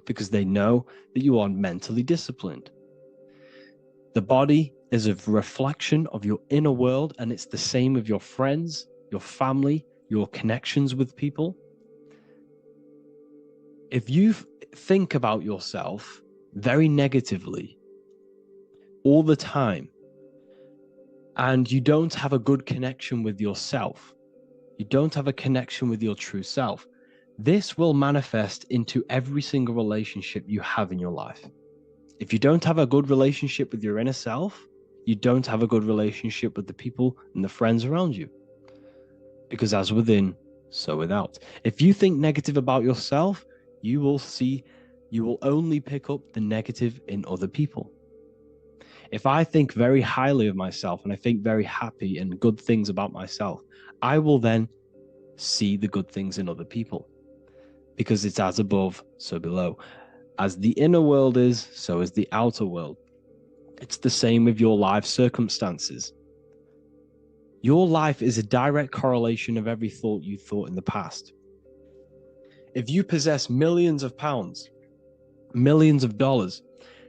because they know that you are mentally disciplined. The body is a reflection of your inner world, and it's the same with your friends, your family, your connections with people. If you think about yourself very negatively all the time, and you don't have a good connection with yourself, you don't have a connection with your true self, this will manifest into every single relationship you have in your life. If you don't have a good relationship with your inner self, you don't have a good relationship with the people and the friends around you. Because as within, so without. If you think negative about yourself, you will only pick up the negative in other people. If I think very highly of myself and I think very happy and good things about myself, I will then see the good things in other people. Because it's as above, so below. As the inner world is, so is the outer world. It's the same with your life circumstances. Your life is a direct correlation of every thought you thought in the past. If you possess millions of pounds, millions of dollars,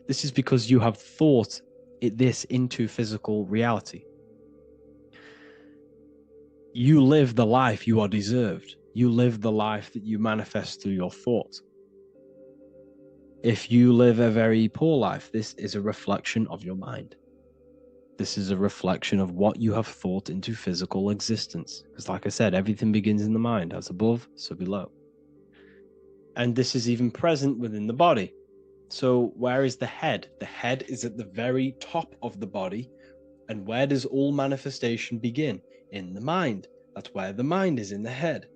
this is because you have thought this into physical reality. You live the life you are deserved. You live the life that you manifest through your thoughts. If you live a very poor life, this is a reflection of your mind. This is a reflection of what you have thought into physical existence. Because like I said, everything begins in the mind. As above, so below. And this is even present within the body. So where is the head? The head is at the very top of the body. And where does all manifestation begin? In the mind. That's where the mind is, in the head.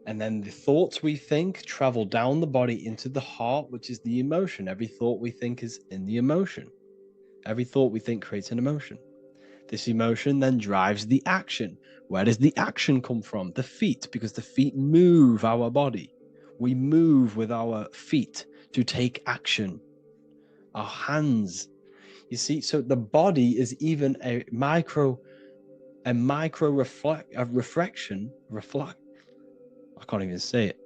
And then the thoughts we think travel down the body into the heart, which is the emotion. Every thought we think is in the emotion. Every thought we think creates an emotion. This emotion then drives the action. Where does the action come from? The feet, because the feet move our body. We move with our feet to take action. Our hands. You see, so the body is even a micro reflection. I can't even say it.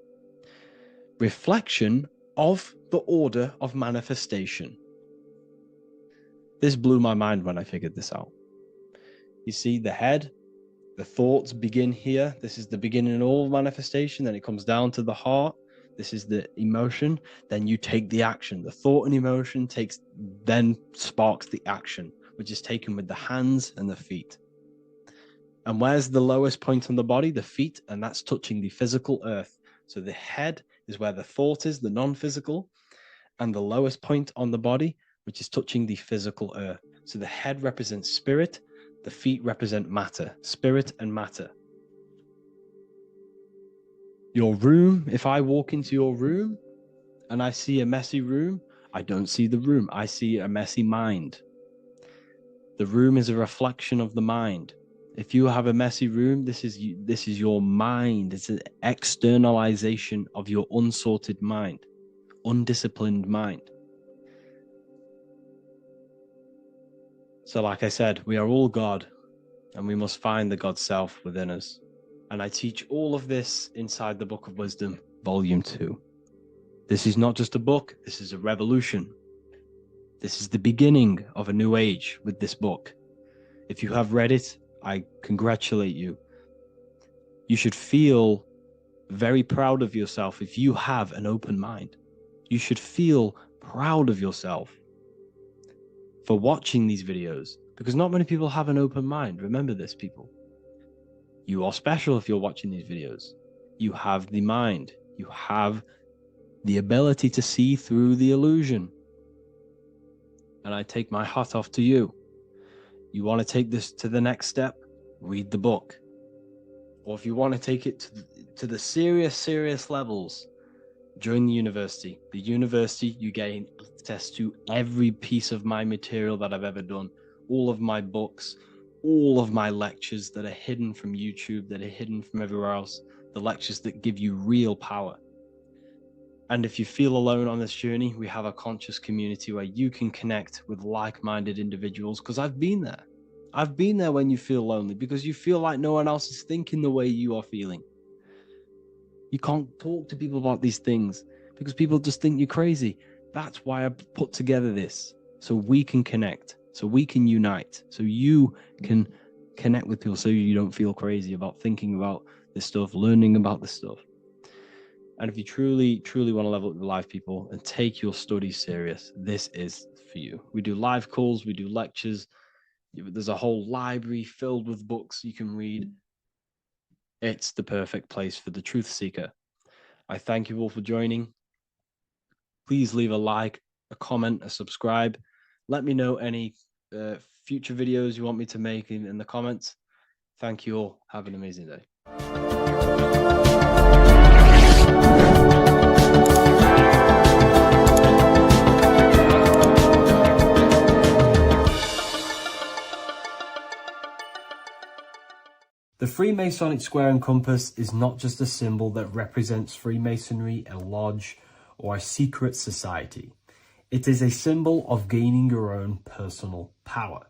Reflection of the order of manifestation. This blew my mind when I figured this out. You see, the head, the thoughts begin here. This is the beginning of all manifestation. Then it comes down to the heart. This is the emotion. Then you take the action. The thought and emotion then sparks the action, which is taken with the hands and the feet. And where's the lowest point on the body? The feet, and that's touching the physical earth. So the head is where the thought is, the non-physical, and the lowest point on the body, which is touching the physical earth. So the head represents spirit, the feet represent matter, spirit and matter. Your room, if I walk into your room and I see a messy room, I don't see the room, I see a messy mind. The room is a reflection of the mind. If you have a messy room, this is your mind. It's an externalization of your unsorted mind, undisciplined mind. So like I said, we are all God, and we must find the God self within us. And I teach all of this inside the Book of Wisdom, Volume 2. This is not just a book, this is a revolution. This is the beginning of a new age with this book. If you have read it, I congratulate you. You should feel very proud of yourself if you have an open mind. You should feel proud of yourself for watching these videos, because not many people have an open mind. Remember this, people. You are special if you're watching these videos. You have the mind. You have the ability to see through the illusion. And I take my hat off to you. You want to take this to the next step? Read the book. Or if you want to take it to the serious levels, join the university. The university, you gain access to every piece of my material that I've ever done, all of my books, all of my lectures that are hidden from YouTube, that are hidden from everywhere else, the lectures that give you real power. And if you feel alone on this journey, we have a conscious community where you can connect with like-minded individuals, because I've been there. I've been there when you feel lonely, because you feel like no one else is thinking the way you are feeling. You can't talk to people about these things because people just think you're crazy. That's why I put together this, so we can connect, so we can unite, so you can connect with people, so you don't feel crazy about thinking about this stuff, learning about this stuff. And if you truly, truly want to level up your life, people, and take your studies serious, this is for you. We do live calls, we do lectures. There's a whole library filled with books you can read. It's the perfect place for the truth seeker. I thank you all for joining. Please leave a like, a comment, a subscribe. Let me know any future videos you want me to make in the comments. Thank you all. Have an amazing day. The Freemasonic square and compass is not just a symbol that represents Freemasonry, a lodge, or a secret society. It is a symbol of gaining your own personal power.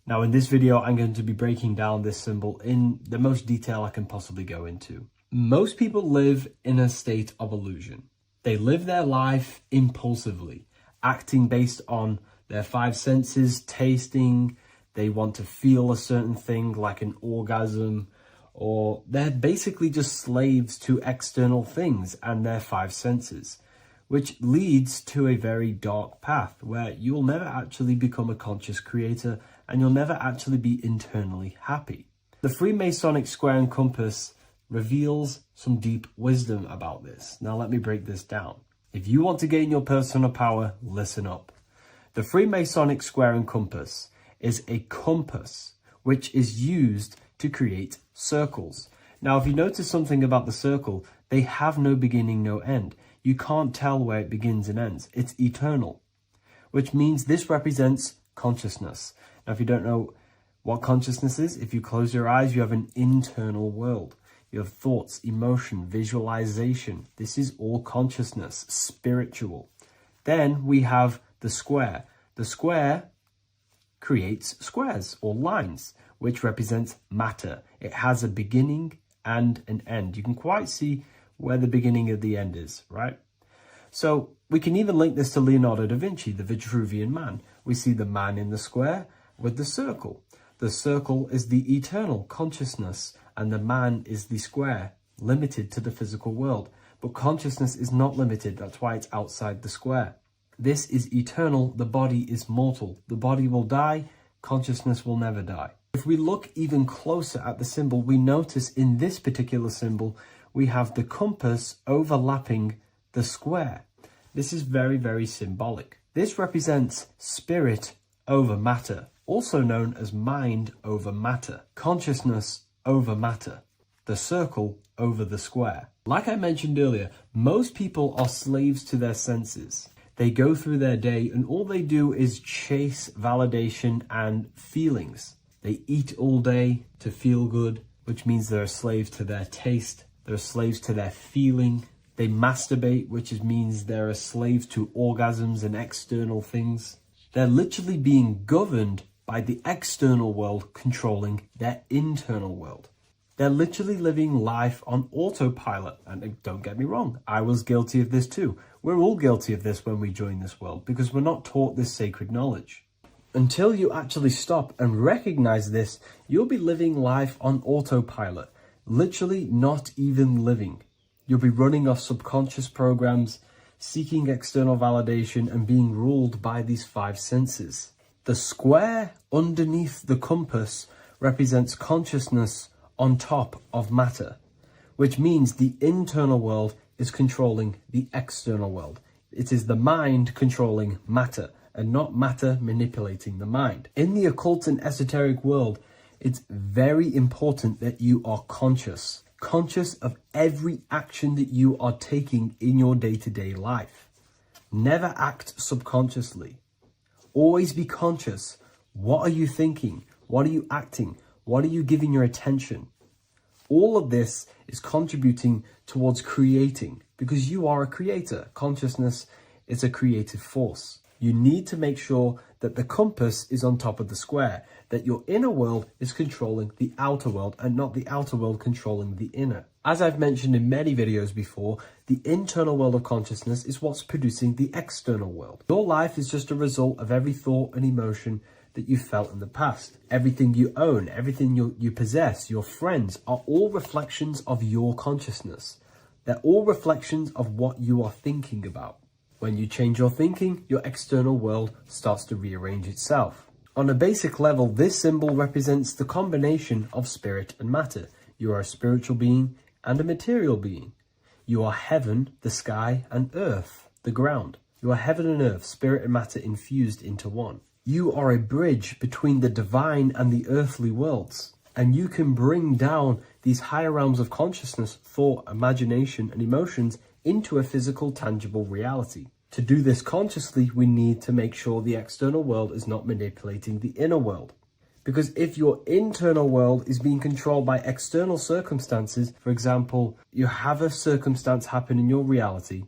Now, in this video, I'm going to be breaking down this symbol in the most detail I can possibly go into. Most people live in a state of illusion. They live their life impulsively, acting based on their five senses, tasting. They want to feel a certain thing like an orgasm, or they're basically just slaves to external things and their five senses, which leads to a very dark path where you'll never actually become a conscious creator and you'll never actually be internally happy. The Freemasonic square and compass reveals some deep wisdom about this. Now let me break this down. If you want to gain your personal power, listen up. The Freemasonic square and compass is a compass which is used to create circles. Now, if you notice something about the circle, they have no beginning, no end. You can't tell where it begins and ends. It's eternal, which means this represents consciousness. Now, if you don't know what consciousness is, if you close your eyes, you have an internal world. You have thoughts, emotion, visualization. This is all consciousness, spiritual. Then we have the square. The square creates squares or lines, which represents matter. It has a beginning and an end. You can quite see where the beginning of the end is, right? So we can even link this to Leonardo da Vinci, the Vitruvian Man. We see the man in the square with the circle. The circle is the eternal consciousness, and the man is the square, limited to the physical world. But consciousness is not limited. That's why it's outside the square. This is eternal. The body is mortal. The body will die. Consciousness will never die. If we look even closer at the symbol, we notice in this particular symbol, we have the compass overlapping the square. This is very, very symbolic. This represents spirit over matter, also known as mind over matter, consciousness over matter, the circle over the square. Like I mentioned earlier, most people are slaves to their senses. They go through their day and all they do is chase validation and feelings. They eat all day to feel good, which means they're a slave to their taste. They're slaves to their feeling. They masturbate, which means they're a slave to orgasms and external things. They're literally being governed by the external world controlling their internal world. They're literally living life on autopilot. And don't get me wrong, I was guilty of this too. We're all guilty of this when we join this world because we're not taught this sacred knowledge. Until you actually stop and recognize this, you'll be living life on autopilot, literally not even living. You'll be running off subconscious programs, seeking external validation and being ruled by these five senses. The square underneath the compass represents consciousness on top of matter, which means the internal world is controlling the external world. It is the mind controlling matter and not matter manipulating the mind. In the occult and esoteric world, it's very important that you are conscious of every action that you are taking in your day-to-day life. Never act subconsciously. Always be conscious. What are you thinking? What are you acting? What are you giving your attention? All of this is contributing towards creating, because you are a creator. Consciousness is a creative force. You need to make sure that the compass is on top of the square, that your inner world is controlling the outer world and not the outer world controlling the inner. As I've mentioned in many videos before, the internal world of consciousness is what's producing the external world. Your life is just a result of every thought and emotion that you felt in the past. Everything you own, everything you possess, your friends, are all reflections of your consciousness. They're all reflections of what you are thinking about. When you change your thinking, your external world starts to rearrange itself. On a basic level, this symbol represents the combination of spirit and matter. You are a spiritual being and a material being. You are heaven, the sky, and earth, the ground. You are heaven and earth, spirit and matter infused into one. You are a bridge between the divine and the earthly worlds. And you can bring down these higher realms of consciousness, thought, imagination, and emotions into a physical, tangible reality. To do this consciously, we need to make sure the external world is not manipulating the inner world. Because if your internal world is being controlled by external circumstances, for example, you have a circumstance happen in your reality,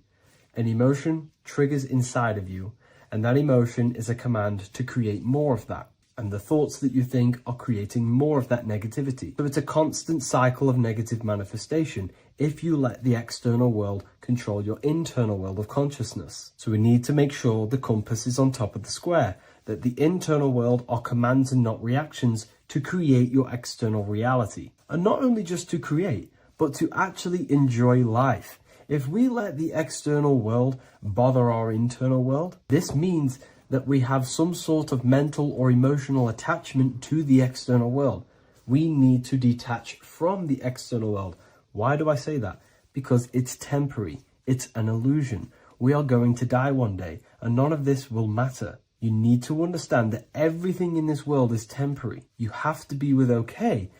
an emotion triggers inside of you, and that emotion is a command to create more of that. And the thoughts that you think are creating more of that negativity. So it's a constant cycle of negative manifestation if you let the external world control your internal world of consciousness. So we need to make sure the compass is on top of the square, that the internal world are commands and not reactions to create your external reality. And not only just to create, but to actually enjoy life. If we let the external world bother our internal world, this means that we have some sort of mental or emotional attachment to the external world. We need to detach from the external world. Why do I say that? Because it's temporary. It's an illusion. We are going to die one day, and none of this will matter. You need to understand that everything in this world is temporary. You have to be okay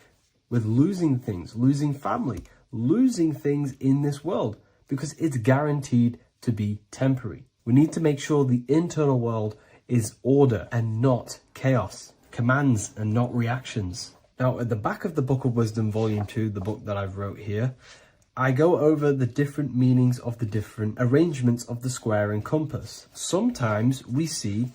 with losing things, losing family, losing things in this world, because it's guaranteed to be temporary. We need to make sure the internal world is order and not chaos, commands and not reactions. Now, at the back of the Book of Wisdom, Volume 2, the book that I've wrote here, I go over the different meanings of the different arrangements of the square and compass. Sometimes we see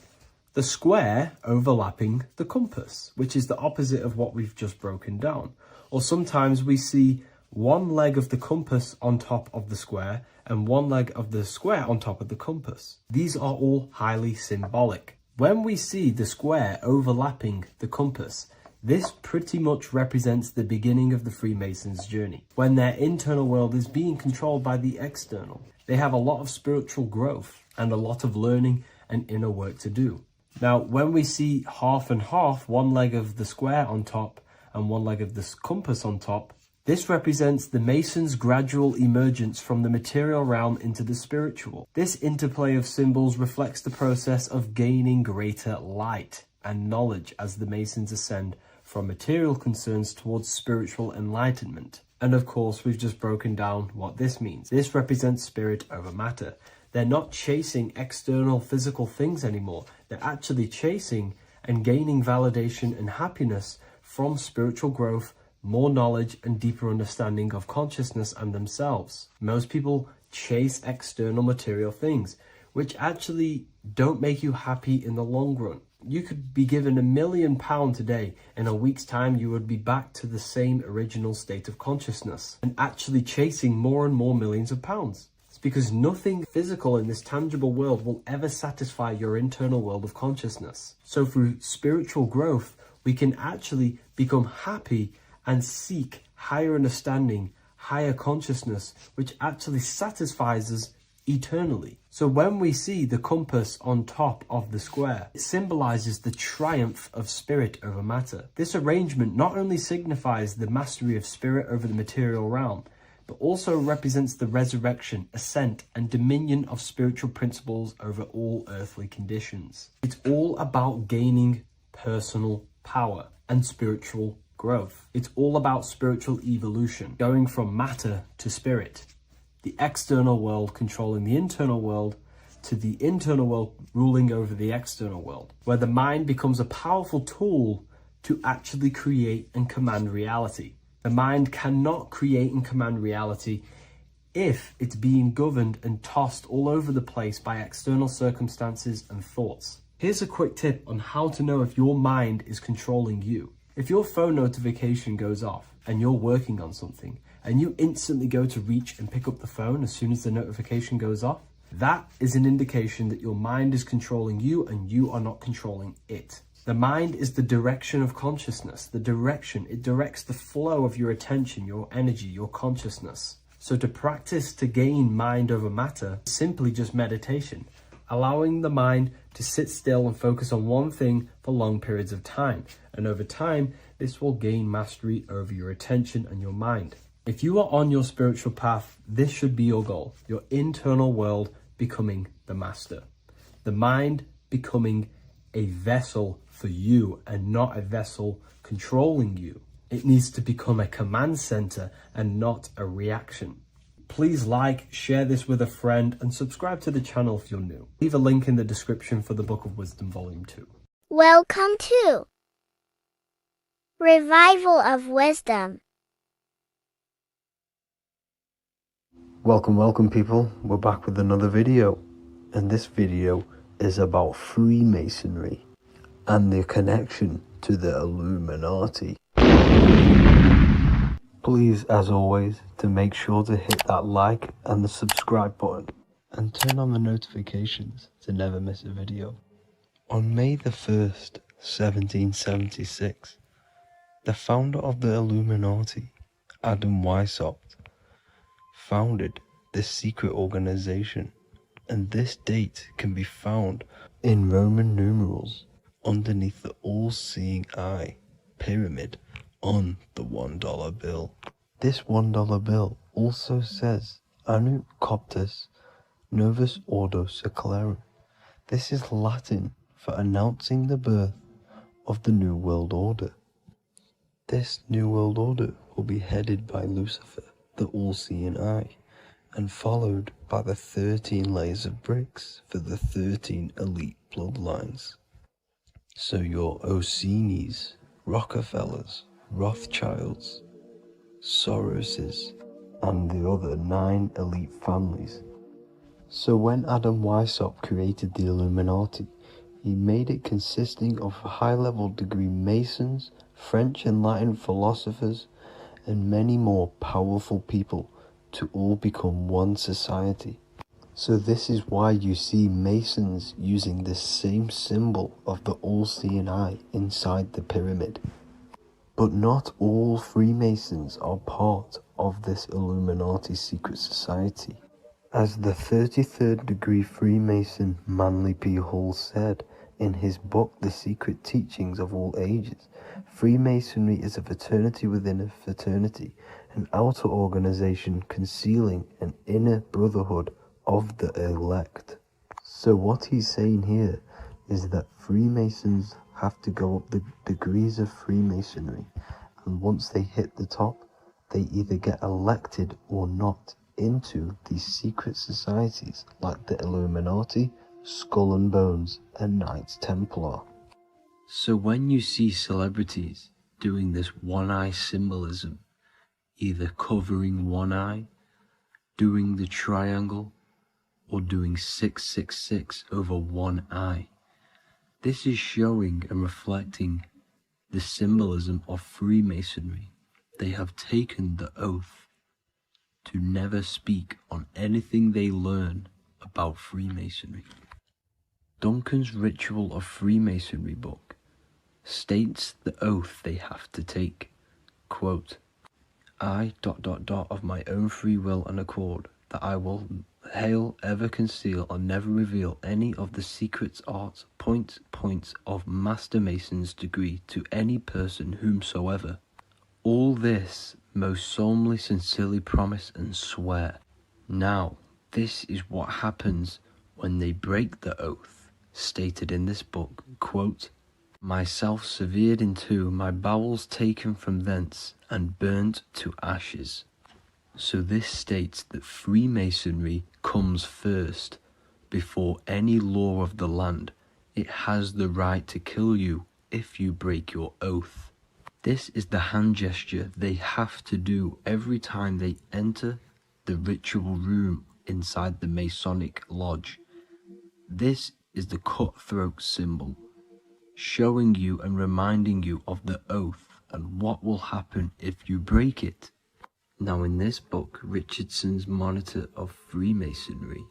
the square overlapping the compass, which is the opposite of what we've just broken down. Or sometimes we see one leg of the compass on top of the square and one leg of the square on top of the compass. These are all highly symbolic. When we see the square overlapping the compass, this pretty much represents the beginning of the Freemasons' journey, when their internal world is being controlled by the external. They have a lot of spiritual growth and a lot of learning and inner work to do. Now, when we see half and half, one leg of the square on top and one leg of the compass on top, this represents the Masons' gradual emergence from the material realm into the spiritual. This interplay of symbols reflects the process of gaining greater light and knowledge as the Masons ascend from material concerns towards spiritual enlightenment. And of course, we've just broken down what this means. This represents spirit over matter. They're not chasing external physical things anymore. They're actually chasing and gaining validation and happiness from spiritual growth, more knowledge and deeper understanding of consciousness and themselves. Most people chase external material things, which actually don't make you happy in the long run. You could be given £1 million today. In a week's time, you would be back to the same original state of consciousness and actually chasing more and more millions of pounds. It's because nothing physical in this tangible world will ever satisfy your internal world of consciousness. So through spiritual growth, we can actually become happy and seek higher understanding, higher consciousness, which actually satisfies us eternally. So when we see the compass on top of the square, it symbolizes the triumph of spirit over matter. This arrangement not only signifies the mastery of spirit over the material realm, but also represents the resurrection, ascent, and dominion of spiritual principles over all earthly conditions. It's all about gaining personal power and spiritual growth. It's all about spiritual evolution, going from matter to spirit. The external world controlling the internal world to the internal world ruling over the external world, where the mind becomes a powerful tool to actually create and command reality. The mind cannot create and command reality if it's being governed and tossed all over the place by external circumstances and thoughts. Here's a quick tip on how to know if your mind is controlling you. If your phone notification goes off and you're working on something and you instantly go to reach and pick up the phone as soon as the notification goes off, that is an indication that your mind is controlling you and you are not controlling it. The mind is the direction of consciousness. The direction, it directs the flow of your attention, your energy, your consciousness. So to practice to gain mind over matter is simply just meditation, allowing the mind to sit still and focus on one thing for long periods of time. And over time, this will gain mastery over your attention and your mind. If you are on your spiritual path, this should be your goal, your internal world becoming the master. The mind becoming a vessel for you and not a vessel controlling you. It needs to become a command center and not a reaction. Please like, share this with a friend, and subscribe to the channel if you're new. Leave a link in the description for the Book of Wisdom Volume 2. Welcome to Revival of Wisdom. Welcome people, we're back with another video, and this video is about Freemasonry and the connection to the Illuminati. Please, as always, to make sure to hit that like and the subscribe button and turn on the notifications to never miss a video. On May the 1st, 1776, the founder of the Illuminati, Adam Weishaupt, founded this secret organization, and this date can be found in Roman numerals underneath the all-seeing eye pyramid on the $1 bill. This $1 bill also says Anno Coptus Novus Ordo Secularum. This is Latin for announcing the birth of the New World Order. This New World Order will be headed by Lucifer, the all-seeing eye, and followed by the 13 layers of bricks for the 13 elite bloodlines. So your Orsini's, Rockefellers, Rothschilds, Soroses, and the other 9 elite families. So when Adam Weishaupt created the Illuminati, he made it consisting of high-level degree Masons, French and Latin philosophers, and many more powerful people to all become one society. So this is why you see Masons using this same symbol of the all-seeing eye inside the pyramid. But not all Freemasons are part of this Illuminati secret society. As the 33rd degree Freemason Manly P. Hall said in his book The Secret Teachings of All Ages, Freemasonry is a fraternity within a fraternity, an outer organization concealing an inner brotherhood of the elect. So what he's saying here is that Freemasons have to go up the degrees of Freemasonry, and once they hit the top, they either get elected or not into these secret societies like the Illuminati, Skull and Bones, and Knights Templar. So when you see celebrities doing this one-eye symbolism, either covering one eye, doing the triangle, or doing 666 over one eye, this is showing and reflecting the symbolism of Freemasonry. They have taken the oath to never speak on anything they learn about Freemasonry. Duncan's Ritual of Freemasonry book states the oath they have to take. Quote, I ... of my own free will and accord, that I will hail, ever conceal, and never reveal any of the secrets, arts, points of Master Mason's degree to any person whomsoever. All this most solemnly, sincerely promise and swear. Now, this is what happens when they break the oath, stated in this book, quote, myself severed in two, my bowels taken from thence, and burnt to ashes. So this states that Freemasonry comes first, before any law of the land. It has the right to kill you if you break your oath. This is the hand gesture they have to do every time they enter the ritual room inside the Masonic Lodge. This is the cutthroat symbol, showing you and reminding you of the oath and what will happen if you break it. Now in this book, Richardson's Monitor of Freemasonry,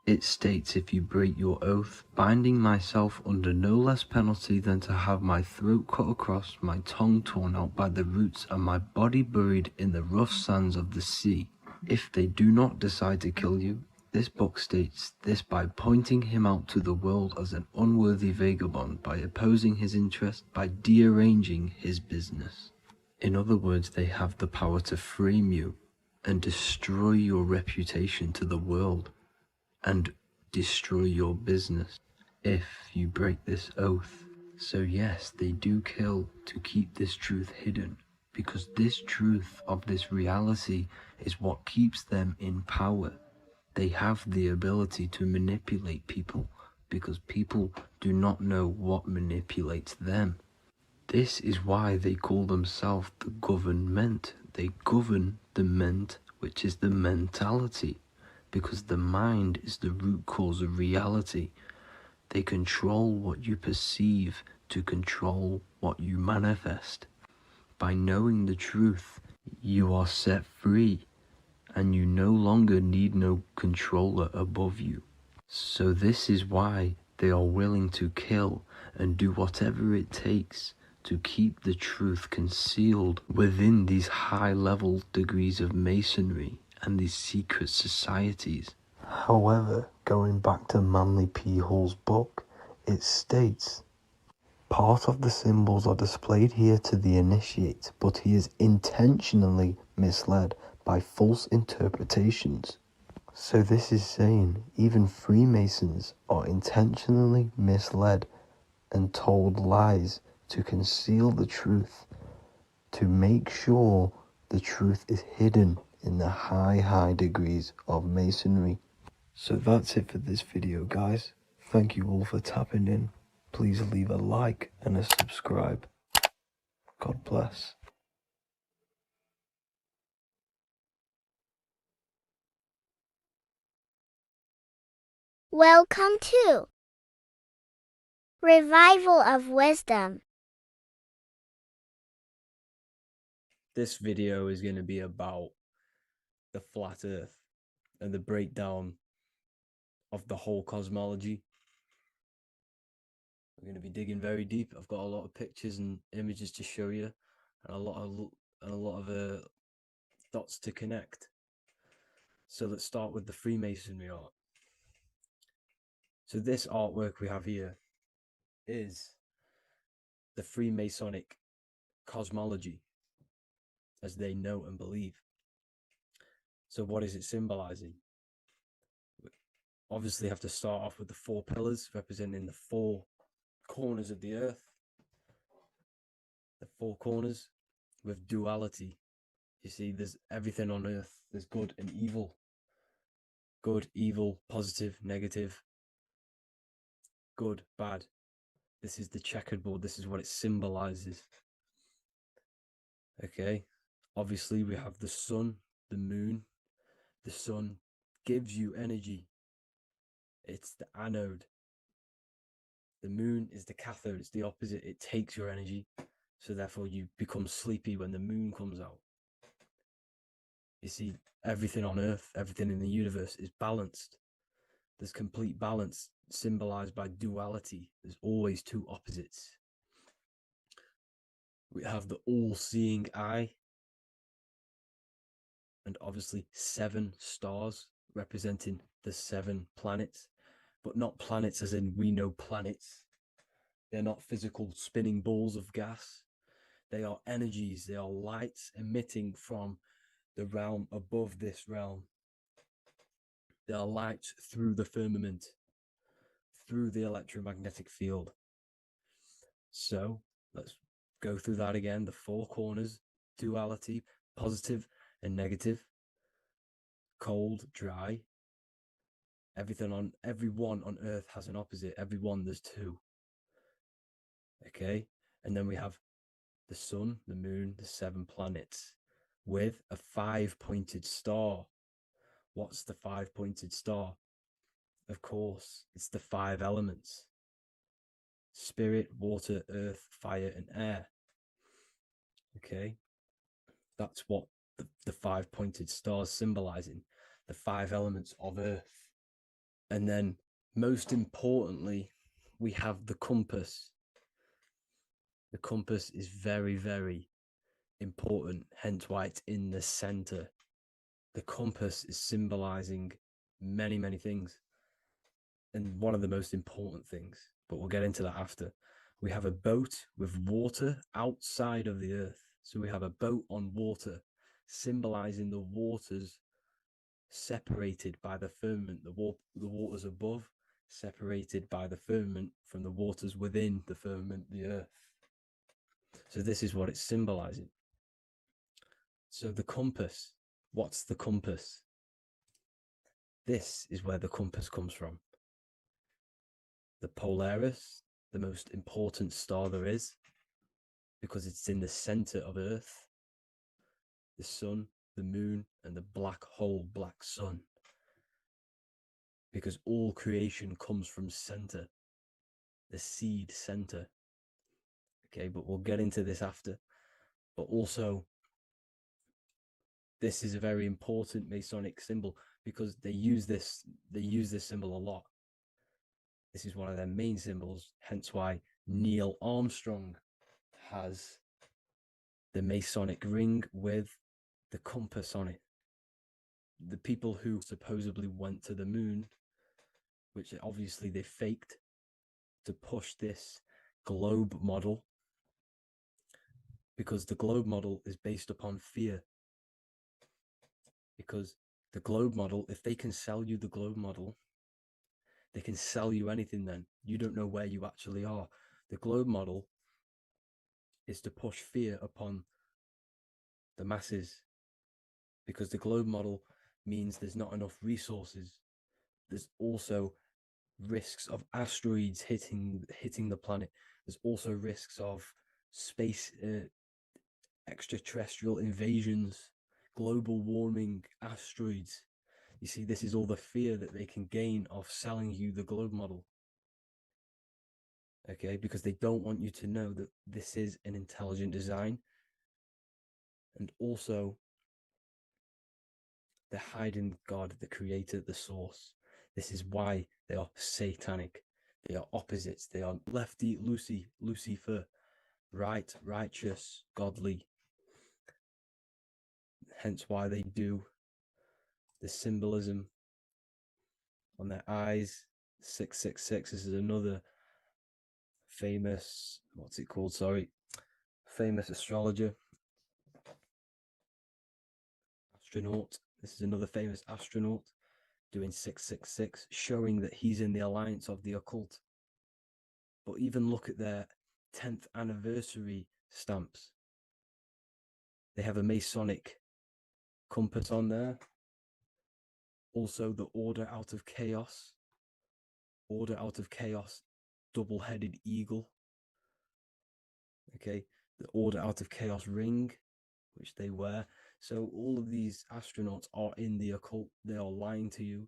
it states, if you break your oath, binding myself under no less penalty than to have my throat cut across, my tongue torn out by the roots, and my body buried in the rough sands of the sea. If they do not decide to kill you, this book states this by pointing him out to the world as an unworthy vagabond, by opposing his interest, by dearranging his business. In other words, they have the power to frame you and destroy your reputation to the world and destroy your business if you break this oath. So yes, they do kill to keep this truth hidden, because this truth of this reality is what keeps them in power. They have the ability to manipulate people because people do not know what manipulates them. This is why they call themselves the government. They govern the ment, which is the mentality, because the mind is the root cause of reality. They control what you perceive to control what you manifest. By knowing the truth, you are set free, and you no longer need no controller above you. So this is why they are willing to kill and do whatever it takes to keep the truth concealed within these high-level degrees of masonry and these secret societies. However, going back to Manly P. Hall's book, it states, part of the symbols are displayed here to the initiate, but he is intentionally misled by false interpretations. So this is saying even Freemasons are intentionally misled and told lies to conceal the truth, to make sure the truth is hidden in the high degrees of masonry. So that's it for this video, guys. Thank you all for tapping in. Please leave a like and a subscribe. God bless. Welcome to Revival of Wisdom. This video is going to be about the flat earth and the breakdown of the whole cosmology. We're going to be digging very deep. I've got a lot of pictures and images to show you, and a lot of dots to connect. So let's start with the Freemasonry art. So this artwork we have here is the Freemasonic cosmology as they know and believe. So what is it symbolizing? We obviously have to start off with the 4 pillars representing the 4 corners of the earth. The 4 corners with duality. You see, there's everything on earth. There's good and evil. Good, evil, positive, negative. Good, bad. This is the checkered board. This is what it symbolizes. Okay. Obviously, we have the sun, the moon. The sun gives you energy. It's the anode. The moon is the cathode. It's the opposite. It takes your energy. So therefore, you become sleepy when the moon comes out. You see, everything on earth, everything in the universe is balanced. There's complete balance symbolized by duality. There's always 2 opposites. We have the all-seeing eye, and obviously 7 stars representing the 7 planets, but not planets as in we know planets. They're not physical spinning balls of gas. They are energies. They are lights emitting from the realm above this realm. They are lights through the firmament, through the electromagnetic field. So let's go through that again. The 4 corners, duality, positive and negative, cold, dry. Everyone on earth has an opposite. Everyone, there's 2. Okay, And then we have the sun, the moon, the 7 planets with a 5-pointed star. What's the 5-pointed star? Of course, it's the 5 elements: spirit, water, earth, fire, and air. Okay, that's what the 5-pointed stars symbolizing, the 5 elements of earth. And then most importantly, we have the compass. The compass is very, very important, hence why it's in the center. The compass is symbolizing many, many things. And one of the most important things, but we'll get into that after. We have a boat with water outside of the earth. So we have a boat on water, symbolizing the waters separated by the firmament, the waters above, separated by the firmament from the waters within the firmament, the earth. So this is what it's symbolizing. So the compass, what's the compass? This is where the compass comes from. The Polaris, the most important star there is, because it's in the center of Earth, the sun, the moon, and the black hole, black sun. Because all creation comes from center, the seed center. Okay, but we'll get into this after. But also, this is a very important Masonic symbol because they use this symbol a lot. This is one of their main symbols, hence why Neil Armstrong has the Masonic ring with the compass on it. The people who supposedly went to the moon, which obviously they faked to push this globe model, because the globe model is based upon fear. Because the globe model, if they can sell you the globe model, they can sell you anything then. You don't know where you actually are. The globe model is to push fear upon the masses, because the globe model means there's not enough resources. There's also risks of asteroids hitting the planet. There's also risks of space, extraterrestrial invasions, global warming, asteroids. You see, this is all the fear that they can gain of selling you the globe model. Okay, because they don't want you to know that this is an intelligent design. And also, they're hiding God, the creator, the source. This is why they are satanic. They are opposites. They are lefty, Lucifer, right, righteous, godly. Hence why they do the symbolism on their eyes. 666. This is another famous, famous astrologer, astronaut. This is another famous astronaut doing 666, showing that he's in the alliance of the occult. But even look at their 10th anniversary stamps. They have a Masonic compass on there. Also, the Order Out of Chaos. Order Out of Chaos, double-headed eagle. Okay, the Order Out of Chaos ring, which they wear. So all of these astronauts are in the occult. They are lying to you.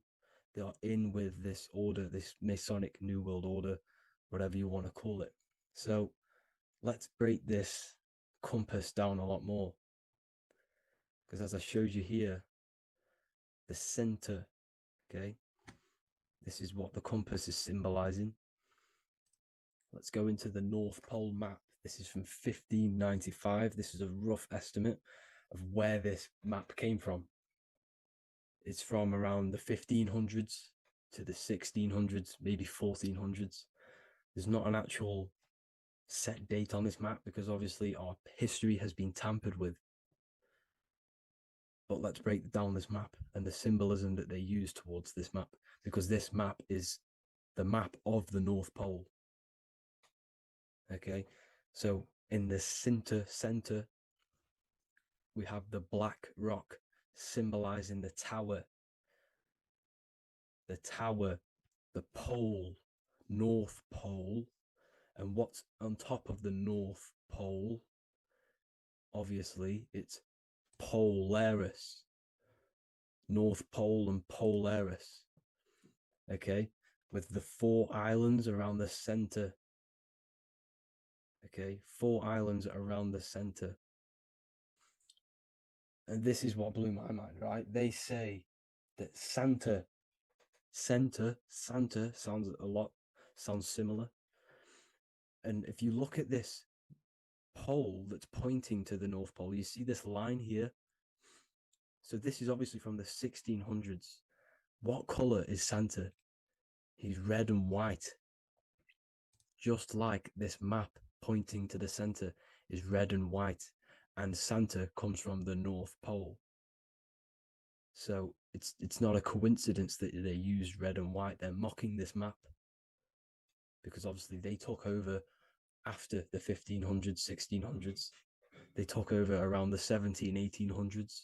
They are in with this order, this Masonic New World Order, whatever you want to call it. So let's break this compass down a lot more. Because as I showed you here, the center, okay, this is what the compass is symbolizing. Let's go into the North Pole map. This is from 1595. This is a rough estimate of where this map came from. It's from around the 1500s to the 1600s, maybe 1400s. There's not an actual set date on this map because obviously our history has been tampered with. But let's break down this map and the symbolism that they use towards this map, because this map is the map of the North Pole. Okay, so in the center, we have the black rock symbolizing the tower, the pole, North Pole, And what's on top of the North Pole? Obviously, it's Polaris. North Pole and Polaris. Okay, with the 4 islands around the center. Okay, 4 islands around the center. And this is what blew my mind, right? They say that Santa sounds similar. And if you look at this pole that's pointing to the North Pole, you see this line here. So this is obviously from the 1600s. What color is Santa? He's red and white. Just like this map pointing to the center is red and white, and Santa comes from the North Pole. So it's not a coincidence that they use red and white. They're mocking this map because obviously they took over after the 1500s, 1600s. They took over around the 1800s.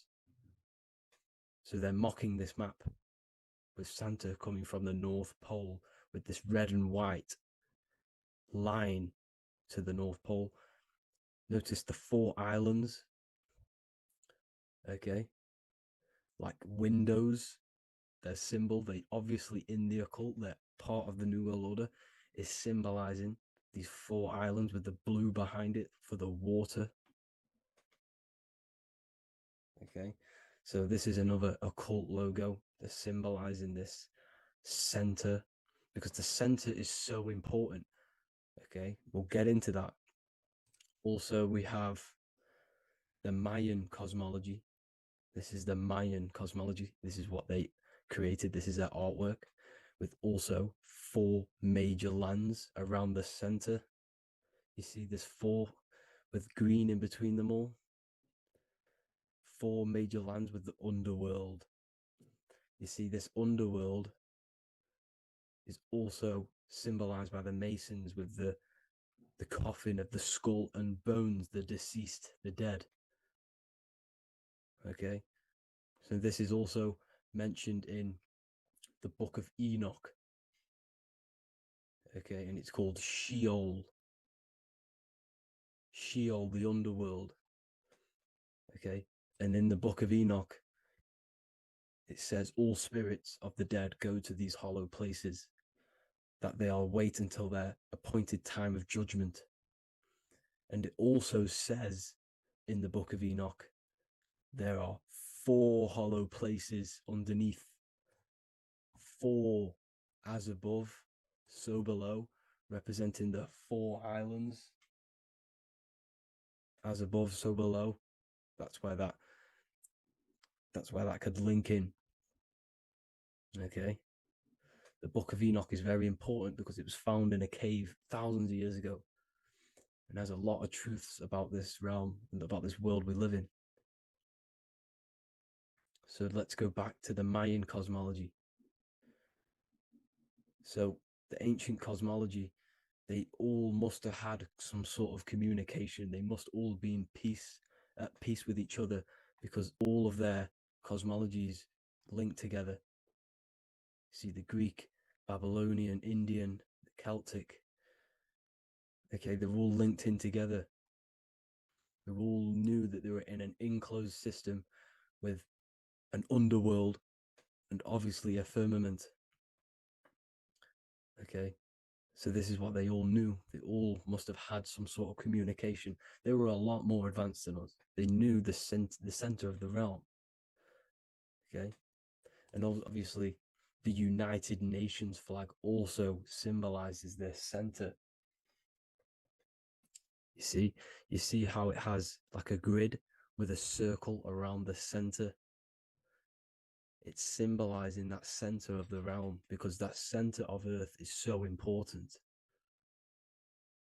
So they're mocking this map with Santa coming from the North Pole with this red and white line to the North Pole. Notice the 4 islands. Okay. Like windows, their symbol, they obviously in the occult, they're part of the New World Order, is symbolizing these 4 islands with the blue behind it for the water. Okay, so this is another occult logo. They're symbolizing this center because the center is so important. Okay, we'll get into that. Also, we have the Mayan cosmology. This is the Mayan cosmology. This is what they created. This is their artwork, with also 4 major lands around the center. You see this 4 with green in between them all. 4 major lands with the underworld. You see this underworld is also symbolized by the Masons with the coffin of the skull and bones, the deceased, the dead. Okay, so this is also mentioned in the book of Enoch. Okay, and it's called Sheol. Sheol, the underworld. Okay, and in the book of Enoch, it says all spirits of the dead go to these hollow places, that they are wait until their appointed time of judgment. And it also says in the book of Enoch, there are 4 hollow places underneath. 4 as above, so below, representing the 4 islands. As above, so below. That's where that could link in. Okay. The book of Enoch is very important because it was found in a cave thousands of years ago and has a lot of truths about this realm and about this world we live in. So let's go back to the Mayan cosmology. So the ancient cosmology, they all must have had some sort of communication. They must all be at peace with each other, because all of their cosmologies linked together. See, the Greek, Babylonian, Indian, the Celtic. Okay, they're all linked in together. They all knew that they were in an enclosed system with an underworld and obviously a firmament. Okay, so this is what they all knew. They all must have had some sort of communication. They were a lot more advanced than us. They knew the center of the realm. Okay, and obviously the United Nations flag also symbolizes their center. You see how it has like a grid with a circle around the center. It's symbolizing that center of the realm, because that center of Earth is so important.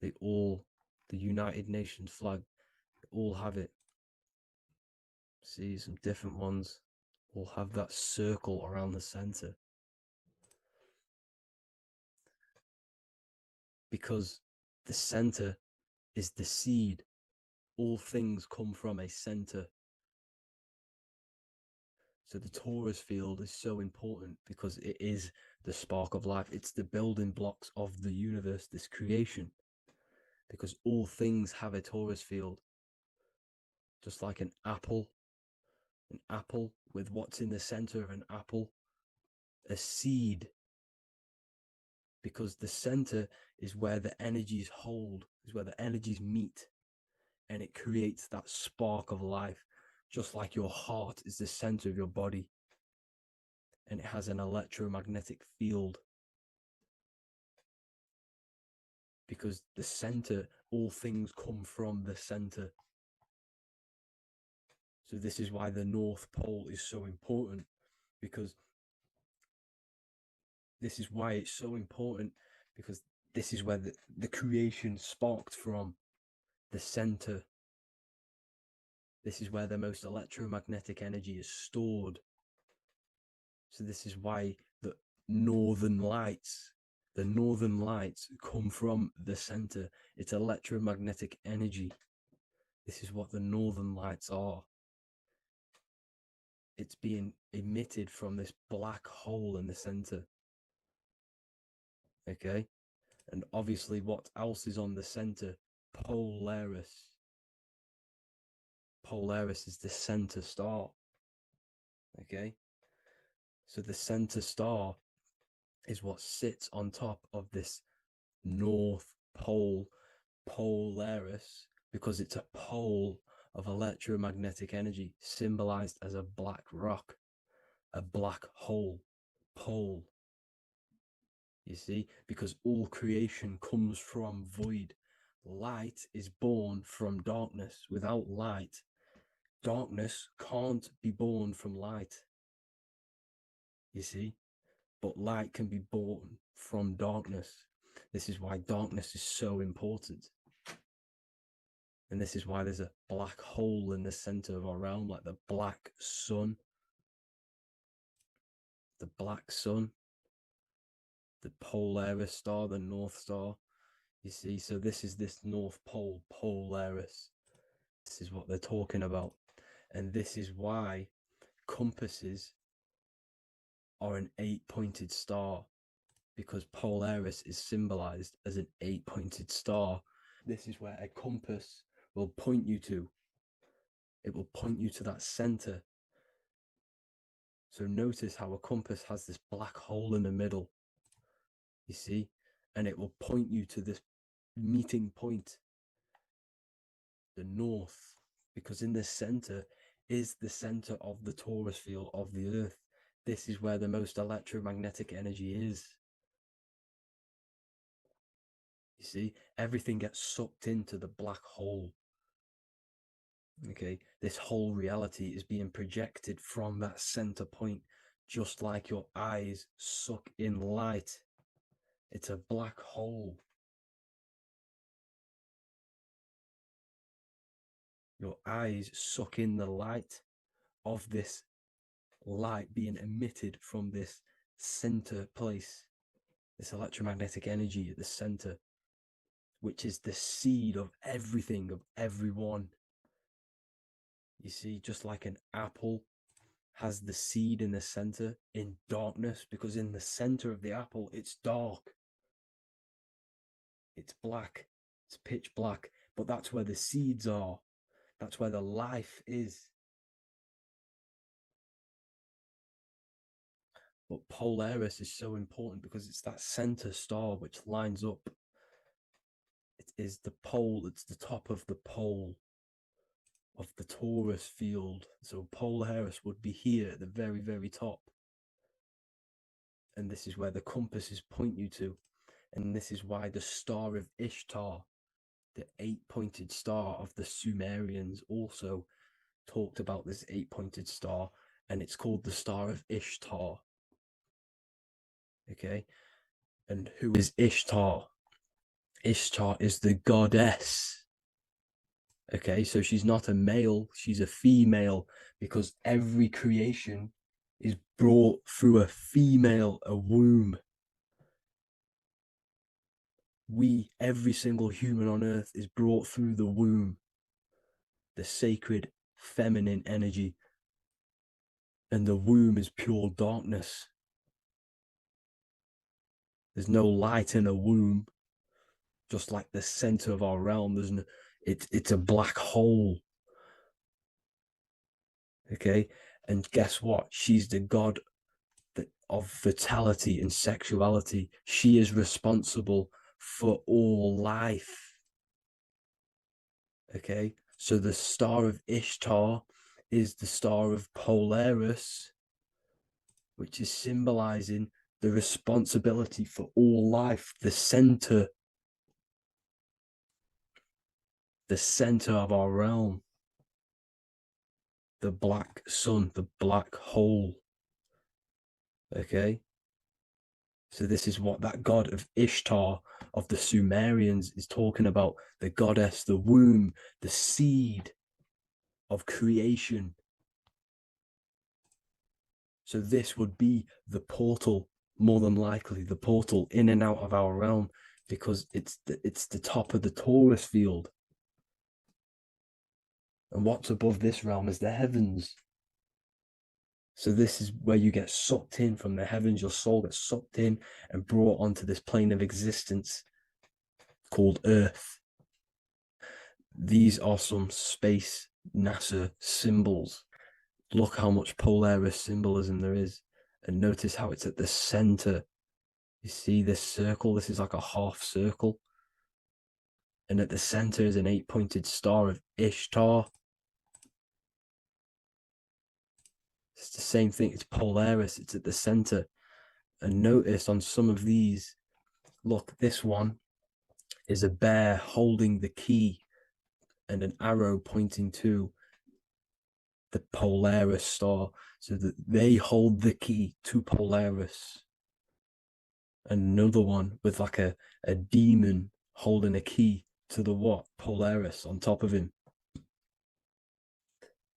The United Nations flag, they all have it. See, some different ones all have that circle around the center. Because the center is the seed. All things come from a center. So the torus field is so important because it is the spark of life. It's the building blocks of the universe, this creation. because all things have a torus field. Just like an apple with what's in the center of an apple, a seed, because the center is where the energies hold, is where the energies meet, and it creates that spark of life, just like your heart is the center of your body, and it has an electromagnetic field. Because the center, all things come from the center. So this is why the North Pole is so important, because this is why it's so important, because this is where the creation sparked from, the center. This is where the most electromagnetic energy is stored. So this is why the northern lights come from the center. It's electromagnetic energy. This is what the northern lights are. It's being emitted from this black hole in the center. Okay? And obviously, what else is on the center? Polaris. Polaris is the center star. Okay? So the center star is what sits on top of this North Pole, Polaris, because it's a pole of electromagnetic energy, symbolized as a black rock, a black hole, pole. You see, because all creation comes from void. Light is born from darkness. Without light, darkness can't be born from light. You see, but light can be born from darkness. This is why darkness is so important. And this is why there's a black hole in the center of our realm, like the black sun. The black sun. The Polaris star, the North Star. You see, so this is this North Pole, Polaris. This is what they're talking about. And this is why compasses are an 8-pointed star, because Polaris is symbolized as an 8-pointed star. This is where a compass will point you to. It will point you to that center. So notice how a compass has this black hole in the middle. You see? And it will point you to this meeting point, the north, because in the center is the center of the torus field of the earth. This is where the most electromagnetic energy is. You see, everything gets sucked into the black hole. Okay, this whole reality is being projected from that center point, just like your eyes suck in light. It's a black hole. Your eyes suck in the light of this light being emitted from this center place, this electromagnetic energy at the center, which is the seed of everything, of everyone. You see, just like an apple has the seed in the center in darkness, because in the center of the apple, it's dark. It's black. It's pitch black. But that's where the seeds are. That's where the life is. But Polaris is so important because it's that center star which lines up. It is the pole, it's the top of the pole of the torus field. So Polaris would be here at the very, very top. And this is where the compasses point you to. And this is why the star of Ishtar, the 8-pointed star of the Sumerians, also talked about this 8-pointed star, and it's called the star of Ishtar. Okay, and who is Ishtar? Ishtar is the goddess. Okay, so she's not a male, she's a female, because every creation is brought through a female, a womb. Every single human on earth is brought through the womb, the sacred feminine energy, and the womb is pure darkness. There's no light in a womb, just like the center of our realm. There's no, it's a black hole. Okay, and guess what? She's the god of fertility and sexuality. She is responsible for all life. Okay, so the star of Ishtar is the star of Polaris, which is symbolizing the responsibility for all life, the center of our realm, the black sun, the black hole. Okay, so this is what that god of Ishtar of the Sumerians is talking about, the goddess, the womb, the seed of creation. So this would be the portal, more than likely the portal in and out of our realm, because it's the top of the torus field. And what's above this realm is the heavens. So this is where you get sucked in from the heavens. Your soul gets sucked in and brought onto this plane of existence called Earth. These are some space NASA symbols. Look how much Polaris symbolism there is. And notice how it's at the center. You see this circle? This is like a half circle. And at the center is an 8-pointed star of Ishtar. It's the same thing. It's Polaris. It's at the center. And notice on some of these, look, this one is a bear holding the key and an arrow pointing to the Polaris star, so that they hold the key to Polaris. Another one with like a demon holding a key to the what? Polaris on top of him.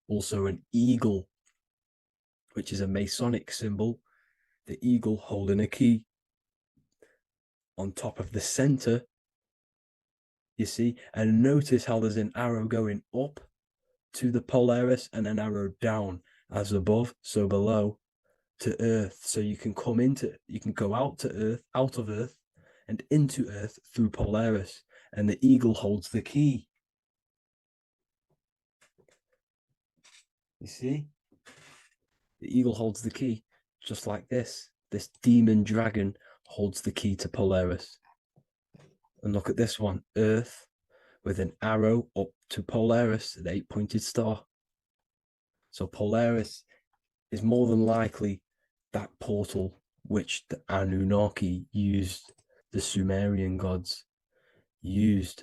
Also an eagle, which is a Masonic symbol. The eagle holding a key on top of the center. You see, and notice how there's an arrow going up to the Polaris and an arrow down, as above, so below, to Earth. So you can go out to Earth, out of Earth, and into Earth through Polaris. And the eagle holds the key. You see? The eagle holds the key, just like this. This demon dragon holds the key to Polaris. And look at this one, Earth, with an arrow up to Polaris, the 8-pointed star. So Polaris is more than likely that portal which the Anunnaki used, the Sumerian gods used,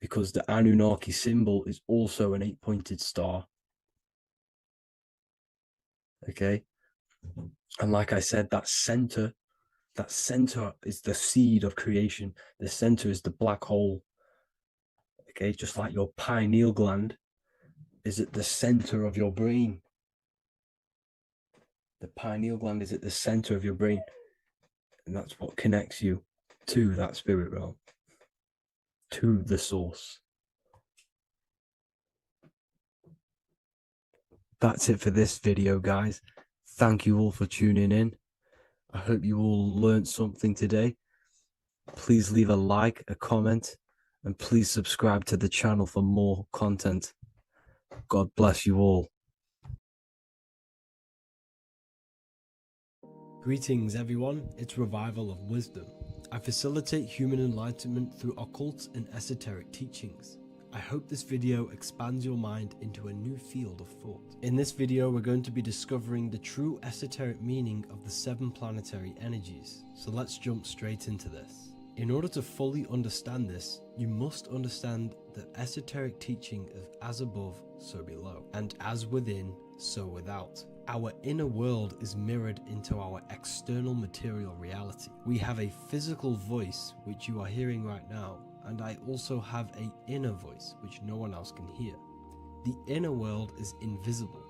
because the Anunnaki symbol is also an 8-pointed star. Okay, and like I said, that center is the seed of creation. The center is the black hole. Okay, just like your pineal gland is at the center of your brain. The pineal gland is at the center of your brain, and that's what connects you to that spirit realm, to the source. That's it for this video, guys. Thank you all for tuning in. I hope you all learned something today. Please leave a like, a comment, and please subscribe to the channel for more content. God bless you all. Greetings everyone, it's Revival of Wisdom. I facilitate human enlightenment through occult and esoteric teachings. I hope this video expands your mind into a new field of thought. In this video, we're going to be discovering the true esoteric meaning of the 7 planetary energies. So let's jump straight into this. In order to fully understand this, you must understand the esoteric teaching of as above, so below, and as within, so without. Our inner world is mirrored into our external material reality. We have a physical voice, which you are hearing right now, and I also have an inner voice, which no one else can hear. The inner world is invisible,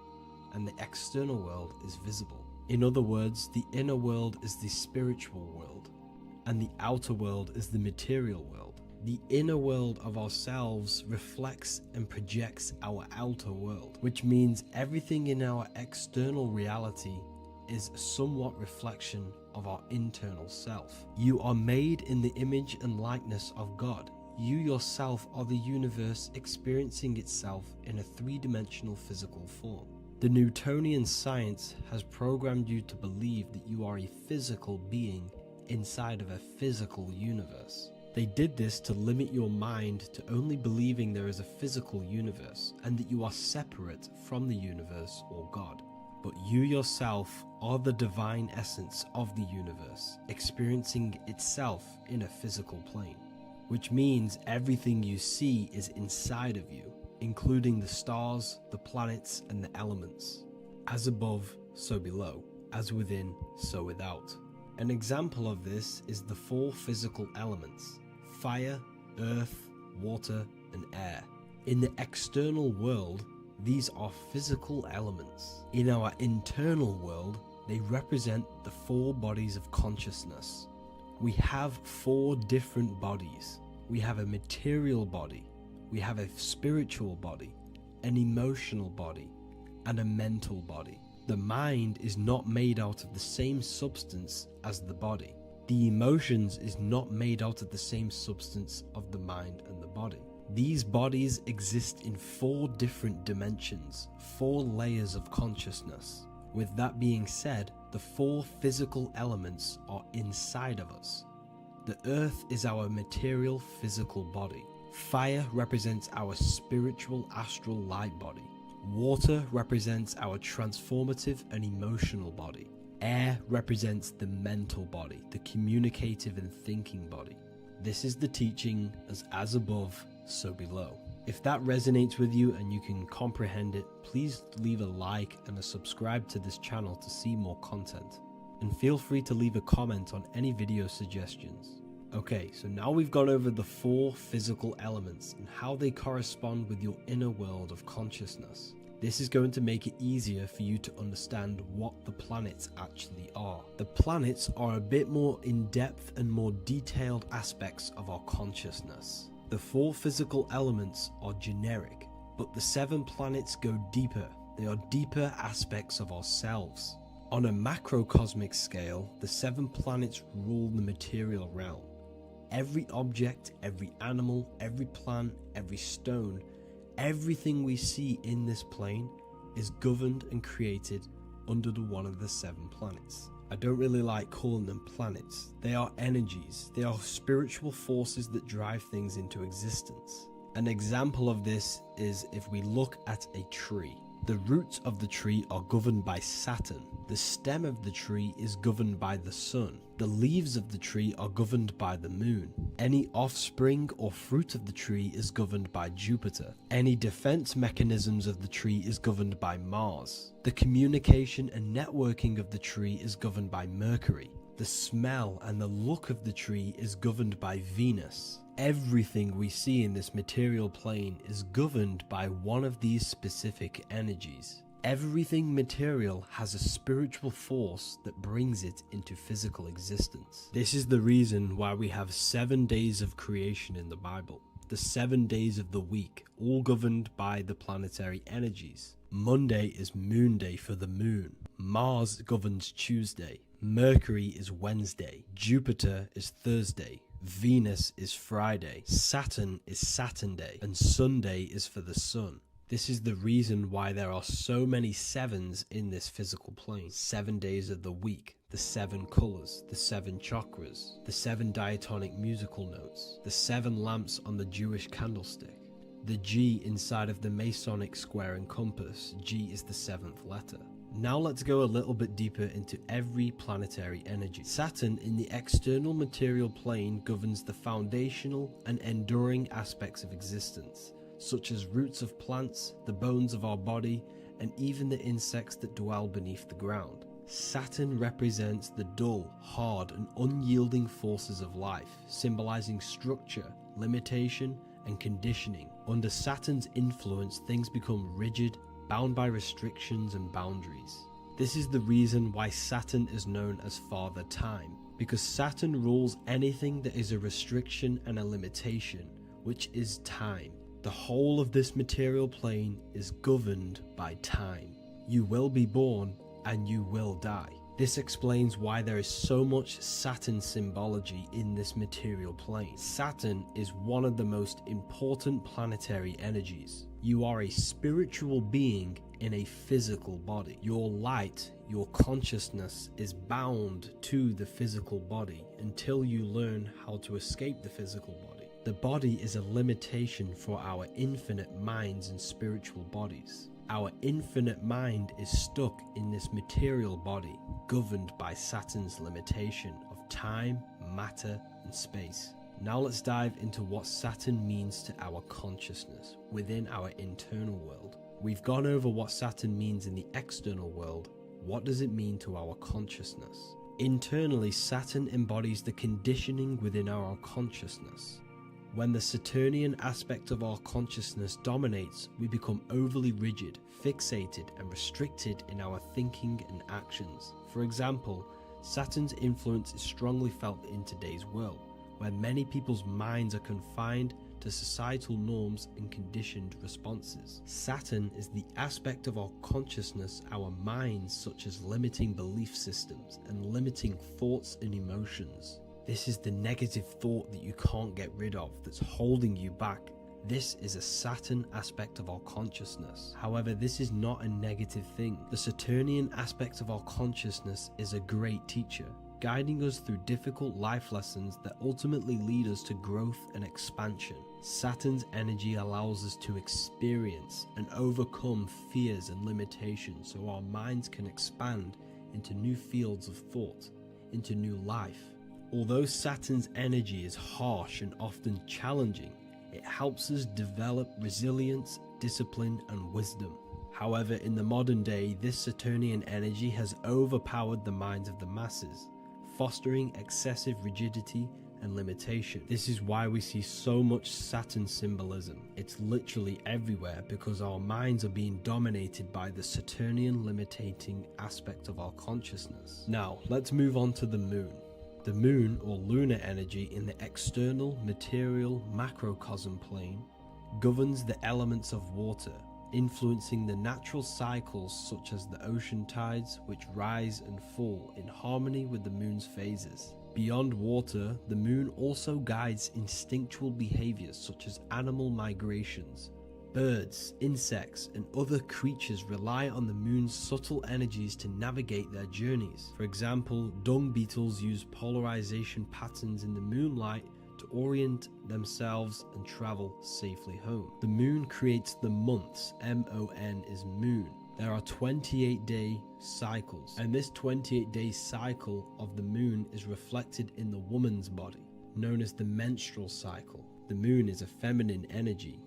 and the external world is visible. In other words, the inner world is the spiritual world, and the outer world is the material world. The inner world of ourselves reflects and projects our outer world, which means everything in our external reality is somewhat reflection of our internal self. You are made in the image and likeness of God. You yourself are the universe experiencing itself in a three-dimensional physical form. The Newtonian science has programmed you to believe that you are a physical being inside of a physical universe. They did this to limit your mind to only believing there is a physical universe and that you are separate from the universe or God. But you yourself are the divine essence of the universe, experiencing itself in a physical plane, which means everything you see is inside of you, including the stars, the planets, and the elements. As above, so below. As within, so without. An example of this is the four physical elements: fire, earth, water, and air. In the external world, these are physical elements. In our internal world, they represent the four bodies of consciousness. We have four different bodies. We have a material body, we have a spiritual body, an emotional body, and a mental body. The mind is not made out of the same substance as the body. The emotions is not made out of the same substance of the mind and the body. These bodies exist in four different dimensions, four layers of consciousness. With that being said, the four physical elements are inside of us. The earth is our material physical body. Fire represents our spiritual astral light body. Water represents our transformative and emotional body. Air represents the mental body, the communicative and thinking body. This is the teaching as above, so below. If that resonates with you and you can comprehend it, please leave a like and a subscribe to this channel to see more content. And feel free to leave a comment on any video suggestions. Okay, so now we've gone over the four physical elements and how they correspond with your inner world of consciousness. This is going to make it easier for you to understand what the planets actually are. The planets are a bit more in-depth and more detailed aspects of our consciousness. The four physical elements are generic, but the 7 planets go deeper. They are deeper aspects of ourselves. On a macrocosmic scale, the 7 planets rule the material realm. Every object, every animal, every plant, every stone, everything we see in this plane is governed and created under one of the 7 planets. I don't really like calling them planets. They are energies. They are spiritual forces that drive things into existence. An example of this is if we look at a tree. The roots of the tree are governed by Saturn. The stem of the tree is governed by the sun. The leaves of the tree are governed by the moon. Any offspring or fruit of the tree is governed by Jupiter. Any defense mechanisms of the tree is governed by Mars. The communication and networking of the tree is governed by Mercury. The smell and the look of the tree is governed by Venus. Everything we see in this material plane is governed by one of these specific energies. Everything material has a spiritual force that brings it into physical existence. This is the reason why we have 7 days of creation in the Bible. The 7 days of the week, all governed by the planetary energies. Monday is Moon Day for the moon. Mars governs Tuesday. Mercury is Wednesday. Jupiter is Thursday. Venus is Friday. Saturn is Saturn Day. And Sunday is for the sun. This is the reason why there are so many 7s in this physical plane. 7 days of the week, the 7 colors, the 7 chakras, the 7 diatonic musical notes, the 7 lamps on the Jewish candlestick. The G inside of the Masonic square and compass, G is the 7th letter. Now let's go a little bit deeper into every planetary energy. Saturn in the external material plane governs the foundational and enduring aspects of existence, such as roots of plants, the bones of our body, and even the insects that dwell beneath the ground. Saturn represents the dull, hard, and unyielding forces of life, symbolizing structure, limitation, and conditioning. Under Saturn's influence, things become rigid, bound by restrictions and boundaries. This is the reason why Saturn is known as Father Time, because Saturn rules anything that is a restriction and a limitation, which is time. The whole of this material plane is governed by time. You will be born and you will die. This explains why there is so much Saturn symbology in this material plane. Saturn is one of the most important planetary energies. You are a spiritual being in a physical body. Your light, your consciousness is bound to the physical body until you learn how to escape the physical body. The body is a limitation for our infinite minds and spiritual bodies. Our infinite mind is stuck in this material body, governed by Saturn's limitation of time, matter, and space. Now let's dive into what Saturn means to our consciousness within our internal world. We've gone over what Saturn means in the external world. What does it mean to our consciousness? Internally, Saturn embodies the conditioning within our consciousness. When the Saturnian aspect of our consciousness dominates, we become overly rigid, fixated, and restricted in our thinking and actions. For example, Saturn's influence is strongly felt in today's world, where many people's minds are confined to societal norms and conditioned responses. Saturn is the aspect of our consciousness, our minds, such as limiting belief systems and limiting thoughts and emotions. This is the negative thought that you can't get rid of, that's holding you back. This is a Saturn aspect of our consciousness. However, this is not a negative thing. The Saturnian aspect of our consciousness is a great teacher, guiding us through difficult life lessons that ultimately lead us to growth and expansion. Saturn's energy allows us to experience and overcome fears and limitations so our minds can expand into new fields of thought, into new life. Although Saturn's energy is harsh and often challenging, it helps us develop resilience, discipline, and wisdom. However, in the modern day, this Saturnian energy has overpowered the minds of the masses, fostering excessive rigidity and limitation. This is why we see so much Saturn symbolism. It's literally everywhere because our minds are being dominated by the Saturnian limiting aspect of our consciousness. Now, let's move on to the moon. The moon, or lunar energy in the external material macrocosm plane, governs the elements of water, influencing the natural cycles such as the ocean tides, which rise and fall in harmony with the moon's phases. Beyond water, the moon also guides instinctual behaviors such as animal migrations. Birds, insects, and other creatures rely on the moon's subtle energies to navigate their journeys. For example, dung beetles use polarization patterns in the moonlight to orient themselves and travel safely home. The moon creates the months. M-O-N is moon. There are 28-day cycles, and this 28-day cycle of the moon is reflected in the woman's body, known as the menstrual cycle. The moon is a feminine energy,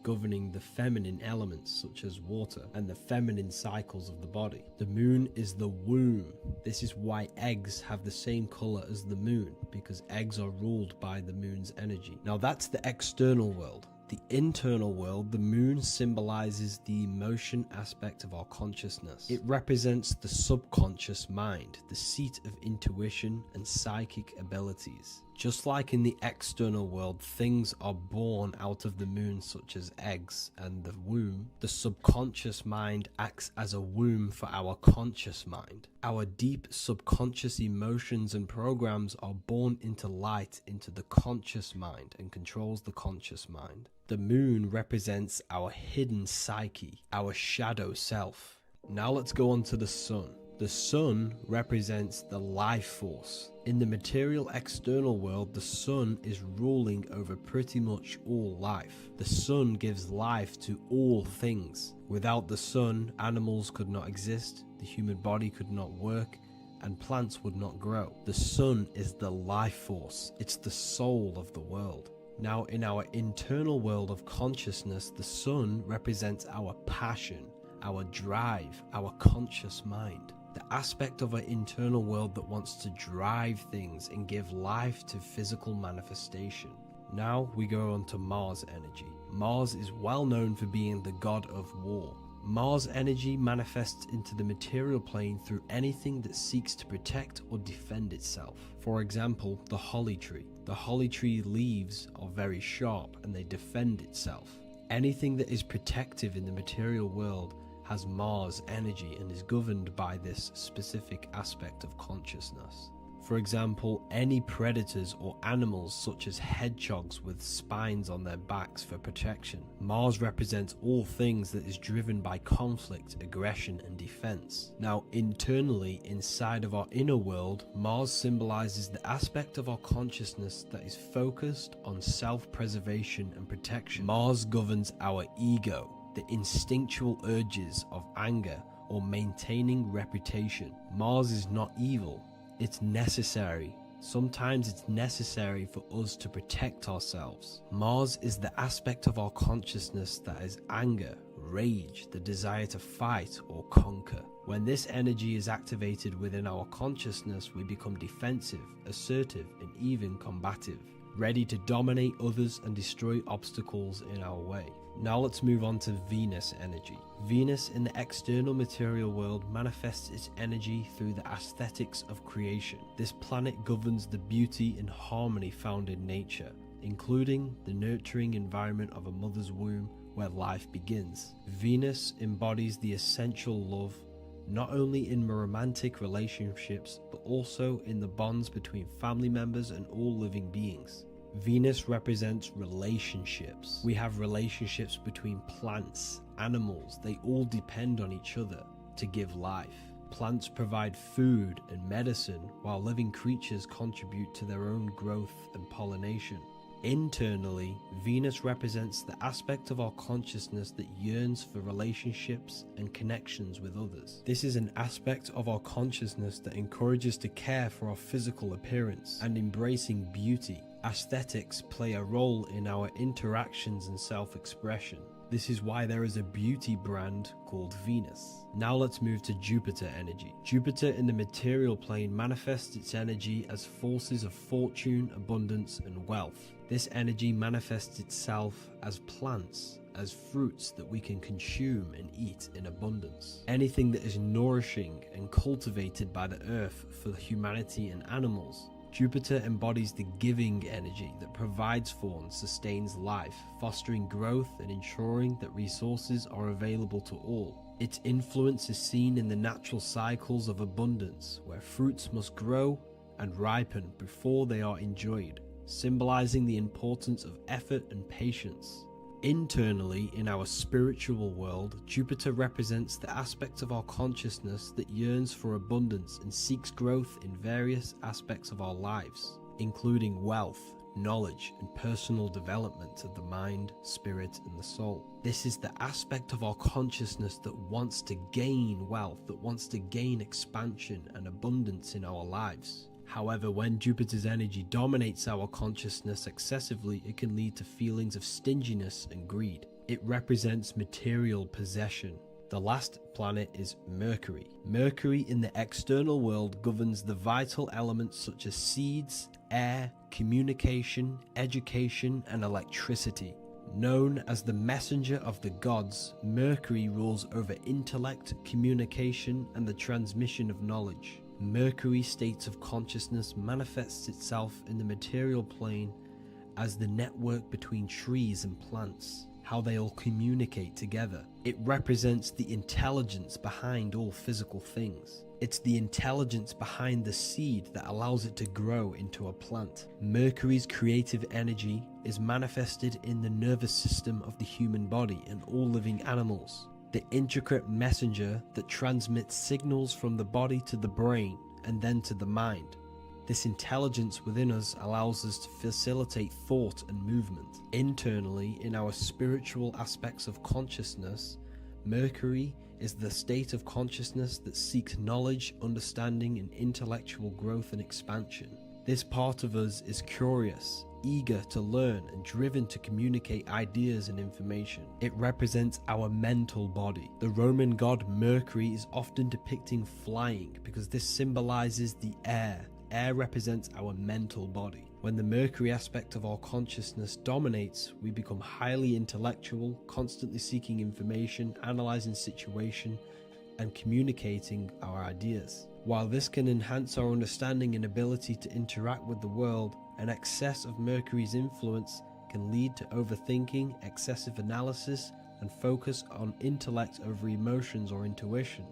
governing the feminine elements such as water and the feminine cycles of the body. The moon is the womb. This is why eggs have the same color as the moon, because eggs are ruled by the moon's energy. Now that's the external world. The internal world, the moon symbolizes the emotion aspect of our consciousness. It represents the subconscious mind, the seat of intuition and psychic abilities. Just like in the external world, things are born out of the moon, such as eggs and the womb. The subconscious mind acts as a womb for our conscious mind. Our deep subconscious emotions and programs are born into light into the conscious mind and controls the conscious mind. The moon represents our hidden psyche, our shadow self. Now let's go on to the sun. The sun represents the life force. In the material external world, the sun is ruling over pretty much all life. The sun gives life to all things. Without the sun, animals could not exist, the human body could not work, and plants would not grow. The sun is the life force. It's the soul of the world. Now, in our internal world of consciousness, the sun represents our passion, our drive, our conscious mind. The aspect of our internal world that wants to drive things and give life to physical manifestation. Now we go on to Mars energy. Mars is well known for being the god of war. Mars energy manifests into the material plane through anything that seeks to protect or defend itself. For example, the holly tree. The holly tree leaves are very sharp and they defend itself. Anything that is protective in the material world has Mars energy and is governed by this specific aspect of consciousness. For example, any predators or animals such as hedgehogs with spines on their backs for protection. Mars represents all things that is driven by conflict, aggression, and defense. Now, internally, inside of our inner world, Mars symbolizes the aspect of our consciousness that is focused on self-preservation and protection. Mars governs our ego, the instinctual urges of anger or maintaining reputation. Mars is not evil. It's necessary. Sometimes it's necessary for us to protect ourselves. Mars is the aspect of our consciousness that is anger, rage, the desire to fight or conquer. When this energy is activated within our consciousness, we become defensive, assertive, and even combative, ready to dominate others and destroy obstacles in our way. Now let's move on to Venus energy. Venus in the external material world manifests its energy through the aesthetics of creation. This planet governs the beauty and harmony found in nature, including the nurturing environment of a mother's womb where life begins. Venus embodies the essential love, not only in romantic relationships, but also in the bonds between family members and all living beings. Venus represents relationships. We have relationships between plants, animals. They all depend on each other to give life. Plants provide food and medicine, while living creatures contribute to their own growth and pollination. Internally, Venus represents the aspect of our consciousness that yearns for relationships and connections with others. This is an aspect of our consciousness that encourages to care for our physical appearance and embracing beauty. Aesthetics play a role in our interactions and self-expression. This is why there is a beauty brand called Venus. Now let's move to Jupiter energy. Jupiter in the material plane manifests its energy as forces of fortune, abundance, and wealth. This energy manifests itself as plants, as fruits that we can consume and eat in abundance. Anything that is nourishing and cultivated by the earth for humanity and animals. Jupiter embodies the giving energy that provides for and sustains life, fostering growth and ensuring that resources are available to all. Its influence is seen in the natural cycles of abundance, where fruits must grow and ripen before they are enjoyed, symbolizing the importance of effort and patience. Internally, in our spiritual world, Jupiter represents the aspect of our consciousness that yearns for abundance and seeks growth in various aspects of our lives, including wealth, knowledge, and personal development of the mind, spirit, and the soul. This is the aspect of our consciousness that wants to gain wealth, that wants to gain expansion and abundance in our lives. However, when Jupiter's energy dominates our consciousness excessively, it can lead to feelings of stinginess and greed. It represents material possession. The last planet is Mercury. Mercury in the external world governs the vital elements such as seeds, air, communication, education, and electricity. Known as the messenger of the gods, Mercury rules over intellect, communication, and the transmission of knowledge. Mercury's states of consciousness manifests itself in the material plane as the network between trees and plants, how they all communicate together. It represents the intelligence behind all physical things. It's the intelligence behind the seed that allows it to grow into a plant. Mercury's creative energy is manifested in the nervous system of the human body and all living animals. The intricate messenger that transmits signals from the body to the brain and then to the mind. This intelligence within us allows us to facilitate thought and movement. Internally, in our spiritual aspects of consciousness, Mercury is the state of consciousness that seeks knowledge, understanding, and intellectual growth and expansion. This part of us is curious, eager to learn, and driven to communicate ideas and information. It represents our mental body. The Roman god Mercury is often depicting flying because this symbolizes the air. Air represents our mental body. When the Mercury aspect of our consciousness dominates, we become highly intellectual, constantly seeking information, analyzing situation, and communicating our ideas. While this can enhance our understanding and ability to interact with the world, an excess of Mercury's influence can lead to overthinking, excessive analysis, and focus on intellect over emotions or intuition.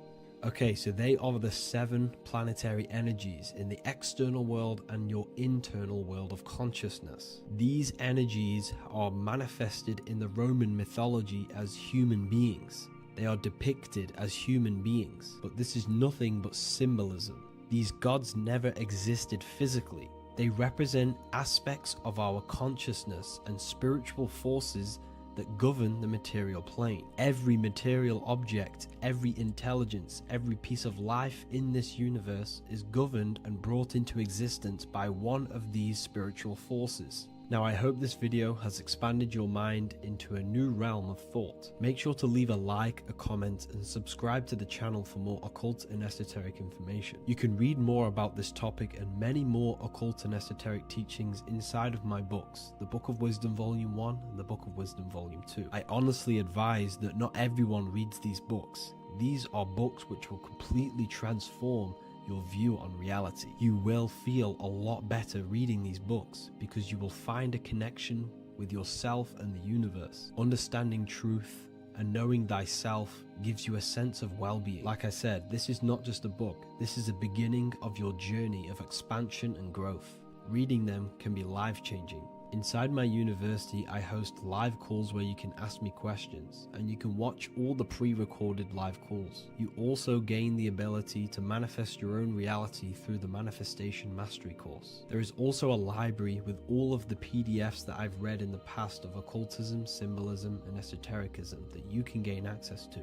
Okay, so they are the 7 planetary energies in the external world and your internal world of consciousness. These energies are manifested in the Roman mythology as human beings. They are depicted as human beings, but this is nothing but symbolism. These gods never existed physically. They represent aspects of our consciousness and spiritual forces that govern the material plane. Every material object, every intelligence, every piece of life in this universe is governed and brought into existence by one of these spiritual forces. Now, I hope this video has expanded your mind into a new realm of thought. Make sure to leave a like, a comment, and subscribe to the channel for more occult and esoteric information. You can read more about this topic and many more occult and esoteric teachings inside of my books, the Book of Wisdom Volume 1 and the Book of Wisdom Volume 2. I honestly advise that not everyone reads these books. These are books which will completely transform your view on reality. You will feel a lot better reading these books because you will find a connection with yourself and the universe. Understanding truth and knowing thyself gives you a sense of well-being. Like I said, this is not just a book. This is a beginning of your journey of expansion and growth. Reading them can be life-changing. Inside my university, I host live calls where you can ask me questions, and you can watch all the pre-recorded live calls. You also gain the ability to manifest your own reality through the Manifestation Mastery course. There is also a library with all of the PDFs that I've read in the past of occultism, symbolism, and esotericism that you can gain access to.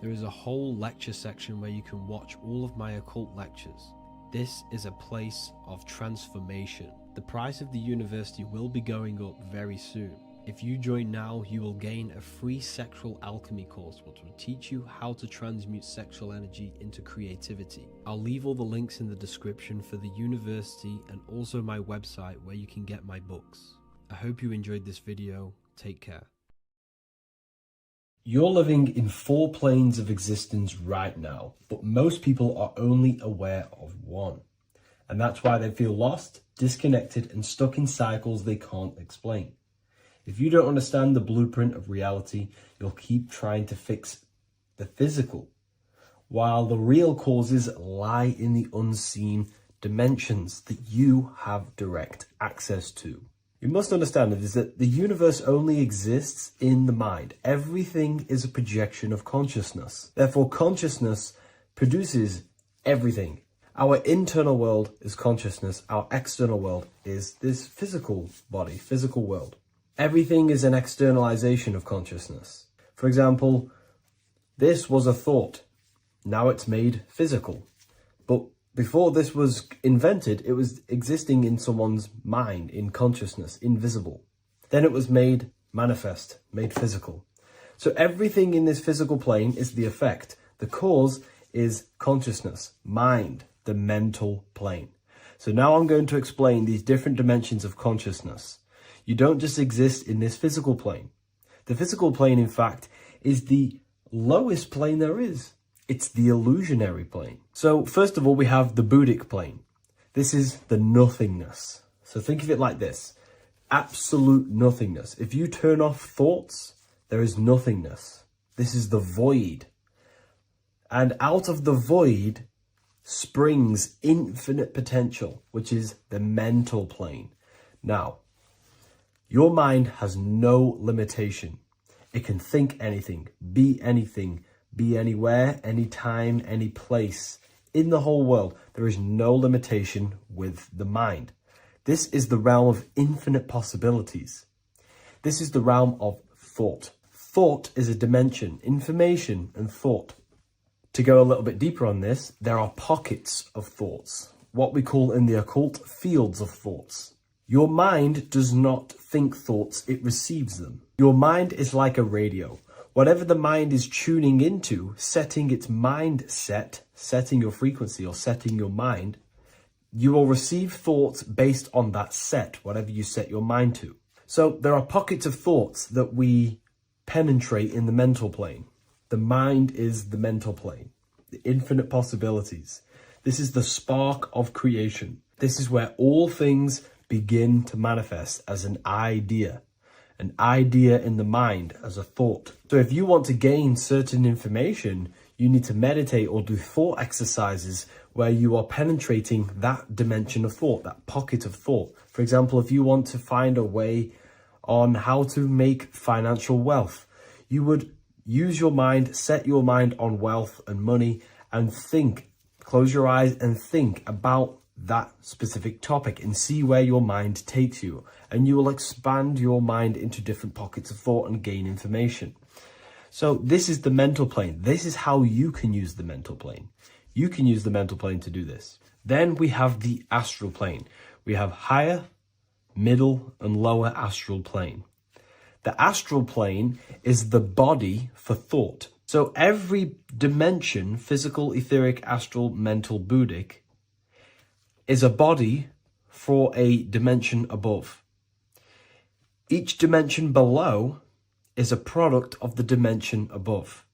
There is a whole lecture section where you can watch all of my occult lectures. This is a place of transformation. The price of the university will be going up very soon. If you join now, you will gain a free sexual alchemy course which will teach you how to transmute sexual energy into creativity. I'll leave all the links in the description for the university and also my website where you can get my books. I hope you enjoyed this video. Take care. You're living in 4 planes of existence right now, but most people are only aware of one. And that's why they feel lost, disconnected, and stuck in cycles they can't explain. If you don't understand the blueprint of reality, you'll keep trying to fix the physical, while the real causes lie in the unseen dimensions that you have direct access to. You must understand that the universe only exists in the mind. Everything is a projection of consciousness. Therefore, consciousness produces everything. Our internal world is consciousness. Our external world is this physical body, physical world. Everything is an externalization of consciousness. For example, this was a thought. Now it's made physical. But before this was invented, it was existing in someone's mind, in consciousness, invisible. Then it was made manifest, made physical. So everything in this physical plane is the effect. The cause is consciousness, mind, the mental plane. So now I'm going to explain these different dimensions of consciousness. You don't just exist in this physical plane. The physical plane, in fact, is the lowest plane there is. It's the illusionary plane. So first of all, we have the Buddhic plane. This is the nothingness. So think of it like this. Absolute nothingness. If you turn off thoughts, there is nothingness. This is the void. And out of the void springs infinite potential, which is the mental plane. Now, your mind has no limitation. It can think anything, be anywhere, anytime, any place. In the whole world, there is no limitation with the mind. This is the realm of infinite possibilities. This is the realm of thought. Thought is a dimension, information and thought. To go a little bit deeper on this, there are pockets of thoughts, what we call in the occult fields of thoughts. Your mind does not think thoughts, it receives them. Your mind is like a radio. Whatever the mind is tuning into, setting its mindset, setting your frequency or setting your mind, you will receive thoughts based on that set, whatever you set your mind to. So there are pockets of thoughts that we penetrate in the mental plane. The mind is the mental plane, the infinite possibilities. This is the spark of creation. This is where all things begin to manifest as an idea. an idea in the mind as a thought. So if you want to gain certain information, you need to meditate or do thought exercises where you are penetrating that dimension of thought, that pocket of thought. For example, if you want to find a way on how to make financial wealth, you would use your mind, set your mind on wealth and money, and think, close your eyes and think about that specific topic and see where your mind takes you. And you will expand your mind into different pockets of thought and gain information. So this is the mental plane. This is how you can use the mental plane. You can use the mental plane to do this. Then we have the astral plane. We have higher, middle, and lower astral plane. The astral plane is the body for thought. So every dimension, physical, etheric, astral, mental, Buddhic, is a body for a dimension above. Each dimension below is a product of the dimension above.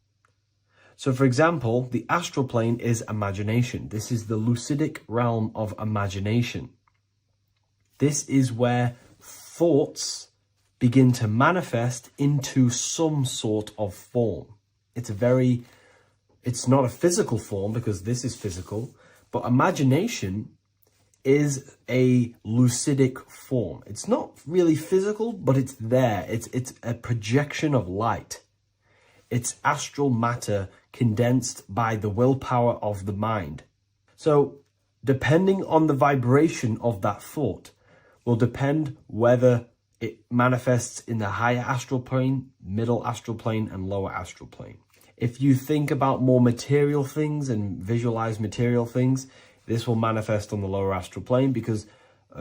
So for example, the astral plane is imagination. This is the lucidic realm of imagination. This is where thoughts begin to manifest into some sort of form. It's not a physical form because this is physical, but imagination is a lucidic form. It's not really physical, but it's there. It's a projection of light. It's astral matter condensed by the willpower of the mind. So depending on the vibration of that thought will depend whether it manifests in the higher astral plane, middle astral plane, and lower astral plane. If you think about more material things and visualize material things, this will manifest on the lower astral plane because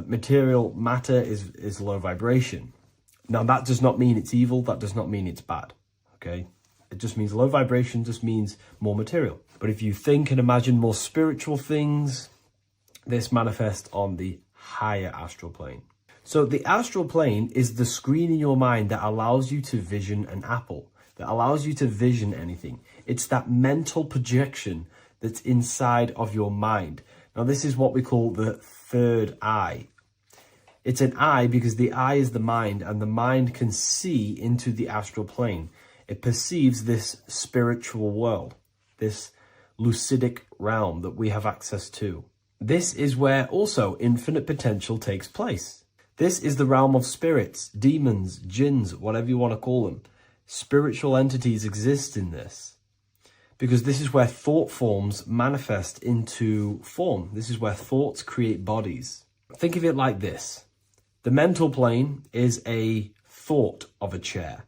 material matter is low vibration. Now, that does not mean it's evil. That does not mean it's bad. Okay? It just means low vibration just means more material. But if you think and imagine more spiritual things, this manifests on the higher astral plane. So the astral plane is the screen in your mind that allows you to vision an apple, that allows you to vision anything. It's that mental projection that's inside of your mind. Now, this is what we call the third eye. It's an eye because the eye is the mind, and the mind can see into the astral plane. It perceives this spiritual world, this lucidic realm that we have access to. This is where also infinite potential takes place. This is the realm of spirits, demons, jinns, whatever you want to call them. Spiritual entities exist in this because this is where thought forms manifest into form. This is where thoughts create bodies. Think of it like this. The mental plane is a thought of a chair.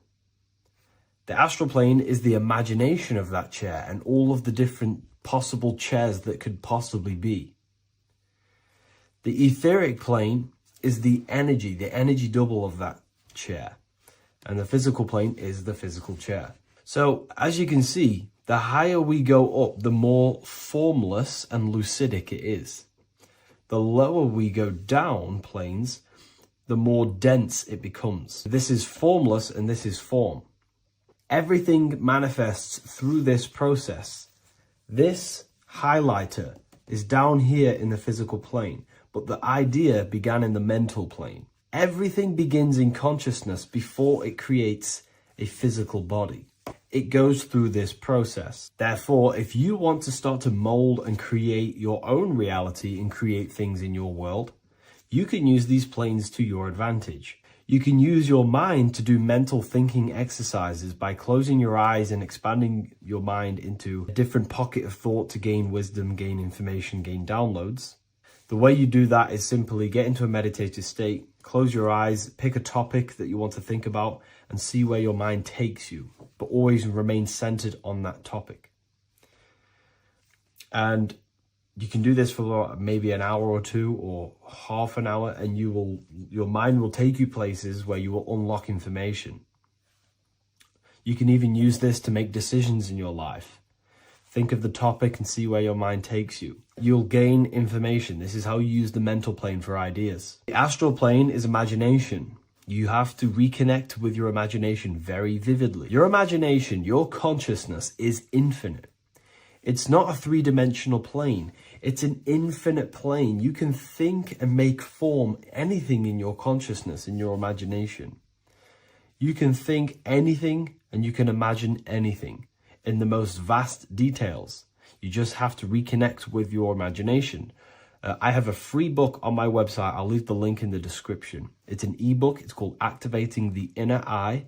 The astral plane is the imagination of that chair and all of the different possible chairs that could possibly be. The etheric plane is the energy double of that chair. And the physical plane is the physical chair. So as you can see, the higher we go up, the more formless and lucidic it is. The lower we go down planes, the more dense it becomes. This is formless and this is form. Everything manifests through this process. This highlighter is down here in the physical plane, but the idea began in the mental plane. Everything begins in consciousness before it creates a physical body. It goes through this process. Therefore, if you want to start to mold and create your own reality and create things in your world, you can use these planes to your advantage. You can use your mind to do mental thinking exercises by closing your eyes and expanding your mind into a different pocket of thought to gain wisdom, gain information, gain downloads. The way you do that is simply get into a meditative state, close your eyes, pick a topic that you want to think about and see where your mind takes you, but always remain centered on that topic. And you can do this for maybe an hour or two or half an hour, and your mind will take you places where you will unlock information. You can even use this to make decisions in your life. Think of the topic and see where your mind takes you. You'll gain information. This is how you use the mental plane for ideas. The astral plane is imagination. You have to reconnect with your imagination very vividly. Your imagination, your consciousness is infinite. It's not a three-dimensional plane. It's an infinite plane. You can think and make form anything in your consciousness, in your imagination. You can think anything and you can imagine anything in the most vast details. You just have to reconnect with your imagination. I have a free book on my website. I'll leave the link in the description. It's an ebook. It's called Activating the Inner Eye.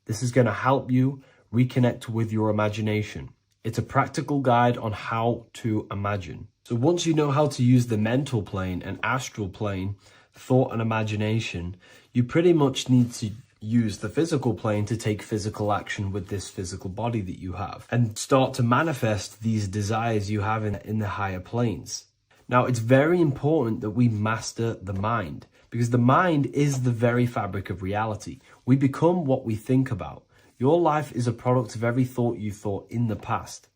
This is going to help you reconnect with your imagination. It's a practical guide on how to imagine. So once you know how to use the mental plane and astral plane, thought and imagination, you pretty much need to use the physical plane to take physical action with this physical body that you have and start to manifest these desires you have in the higher planes. Now, it's very important that we master the mind, because the mind is the very fabric of reality. We become what we think about. Your life is a product of every thought you thought in the past.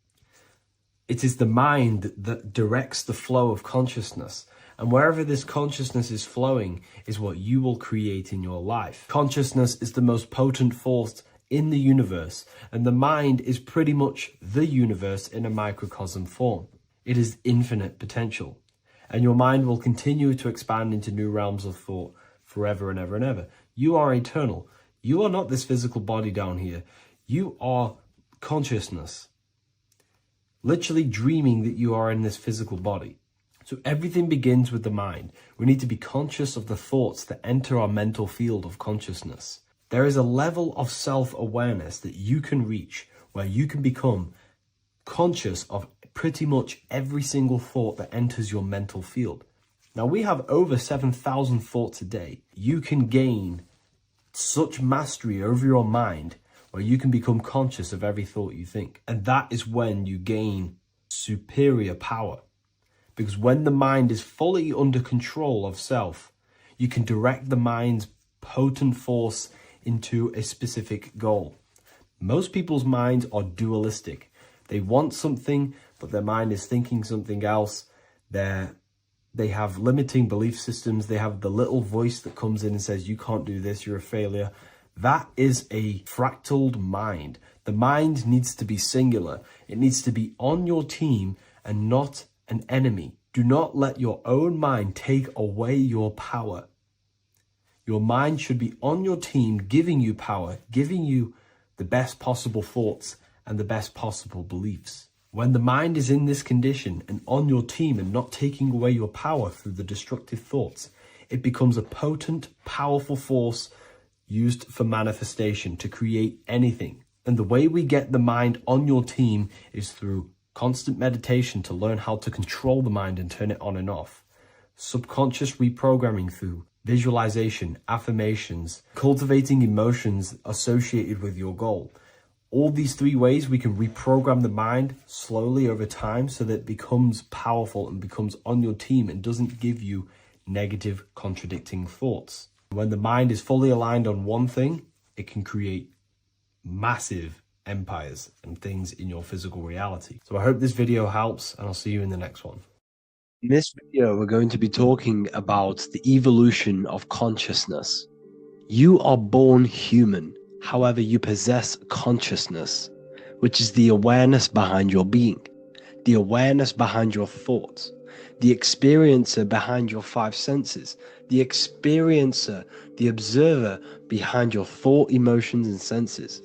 It is the mind that directs the flow of consciousness. And wherever this consciousness is flowing is what you will create in your life. Consciousness is the most potent force in the universe, and the mind is pretty much the universe in a microcosm form. It is infinite potential, and your mind will continue to expand into new realms of thought forever and ever and ever. You are eternal. You are not this physical body down here. You are consciousness, literally dreaming that you are in this physical body. So everything begins with the mind. We need to be conscious of the thoughts that enter our mental field of consciousness. There is a level of self-awareness that you can reach where you can become conscious of pretty much every single thought that enters your mental field. Now, we have over 7,000 thoughts a day. You can gain such mastery over your mind where you can become conscious of every thought you think. And that is when you gain superior power. Because when the mind is fully under control of self, you can direct the mind's potent force into a specific goal. Most people's minds are dualistic. They want something, but their mind is thinking something else. They have limiting belief systems. They have the little voice that comes in and says, you can't do this, you're a failure. That is a fractaled mind. The mind needs to be singular. It needs to be on your team and not an enemy. Do not let your own mind take away your power. Your mind should be on your team, giving you power, giving you the best possible thoughts and the best possible beliefs. When the mind is in this condition and on your team and not taking away your power through the destructive thoughts, it becomes a potent, powerful force used for manifestation to create anything. And the way we get the mind on your team is through constant meditation to learn how to control the mind and turn it on and off. Subconscious reprogramming through visualization, affirmations, cultivating emotions associated with your goal. All these three ways we can reprogram the mind slowly over time so that it becomes powerful and becomes on your team and doesn't give you negative contradicting thoughts. When the mind is fully aligned on one thing, it can create massive empires and things in your physical reality. So I hope this video helps, and I'll see you in the next one. In this video, we're going to be talking about the evolution of consciousness. You are born human. However, you possess consciousness, which is the awareness behind your being, the awareness behind your thoughts, the experiencer behind your five senses, the experiencer, the observer behind your thought, emotions, and senses.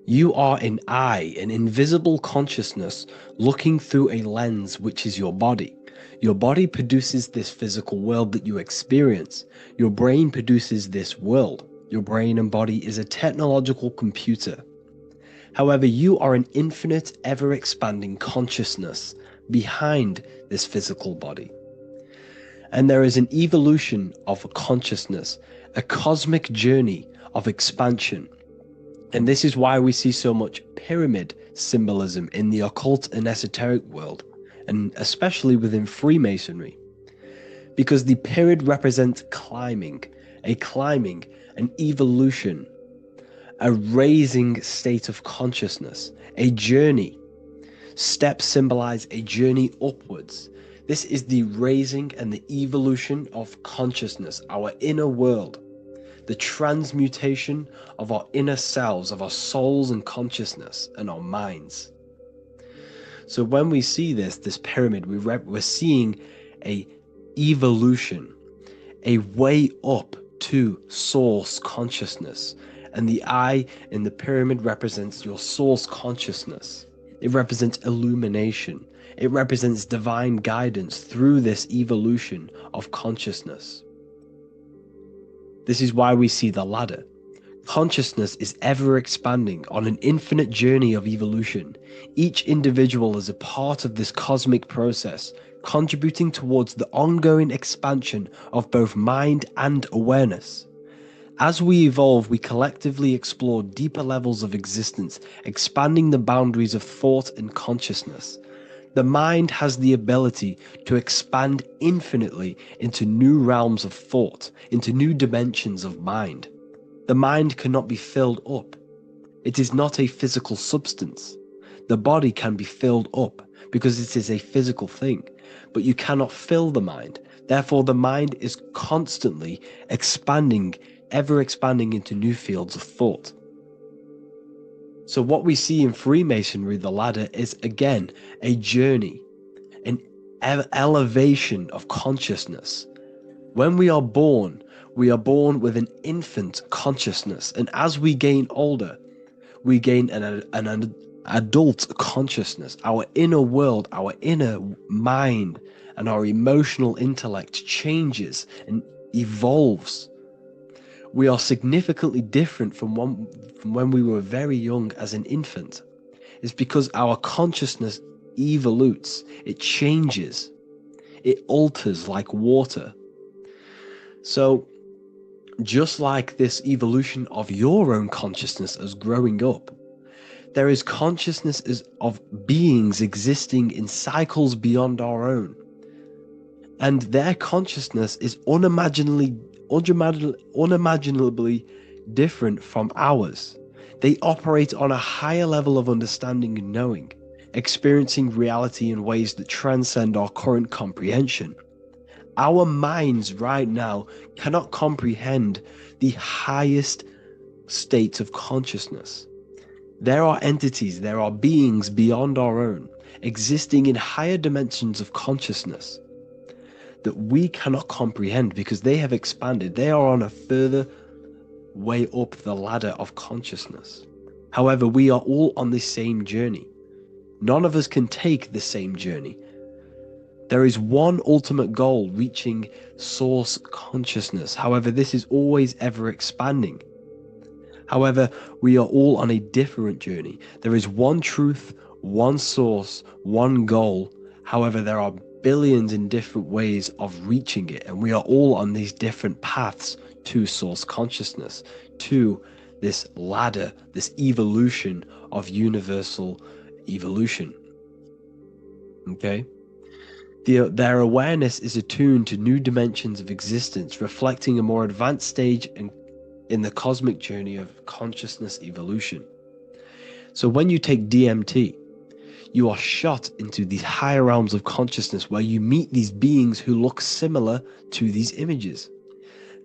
You are an eye, an invisible consciousness looking through a lens, which is your body. Your body produces this physical world that you experience. Your brain produces this world. Your brain and body is a technological computer. However, you are an infinite, ever-expanding consciousness behind this physical body. And there is an evolution of consciousness, a cosmic journey of expansion. And this is why we see so much pyramid symbolism in the occult and esoteric world, and especially within Freemasonry. Because the pyramid represents climbing, an evolution, a raising state of consciousness, a journey. Steps symbolize a journey upwards. This is the raising and the evolution of consciousness, our inner world. The transmutation of our inner selves, of our souls and consciousness and our minds. So when we see this pyramid, we're seeing a evolution, a way up to source consciousness. And the eye in the pyramid represents your source consciousness. It represents illumination. It represents divine guidance through this evolution of consciousness. This is why we see the ladder. Consciousness is ever expanding on an infinite journey of evolution. Each individual is a part of this cosmic process, contributing towards the ongoing expansion of both mind and awareness. As we evolve, we collectively explore deeper levels of existence, expanding the boundaries of thought and consciousness. The mind has the ability to expand infinitely into new realms of thought, into new dimensions of mind. The mind cannot be filled up. It is not a physical substance. The body can be filled up because it is a physical thing, but you cannot fill the mind. Therefore, the mind is constantly expanding, ever expanding into new fields of thought. So what we see in Freemasonry, the ladder, is again a journey, an elevation of consciousness. When we are born with an infant consciousness, and as we gain older, we gain an adult consciousness. Our inner world, our inner mind, and our emotional intellect changes and evolves. We are significantly different from when we were very young as an infant. It's because our consciousness evolutes, it changes, it alters like water. So, just like this evolution of your own consciousness as growing up, there is consciousness of beings existing in cycles beyond our own. And their consciousness is unimaginably different from ours. They operate on a higher level of understanding and knowing, experiencing reality in ways that transcend our current comprehension. Our minds right now cannot comprehend the highest states of consciousness. There are entities, there are beings beyond our own, existing in higher dimensions of consciousness that we cannot comprehend because they have expanded. They are on a further way up the ladder of consciousness. However, we are all on the same journey. None of us can take the same journey. There is one ultimate goal, reaching source consciousness. However, this is always ever expanding. However, we are all on a different journey. There is one truth, one source, one goal. However, there are billions in different ways of reaching it, and we are all on these different paths to source consciousness, to this ladder, this evolution of universal evolution. Okay? Their awareness is attuned to new dimensions of existence, reflecting a more advanced stage in the cosmic journey of consciousness evolution. So when you take DMT, you are shot into these higher realms of consciousness where you meet these beings who look similar to these images.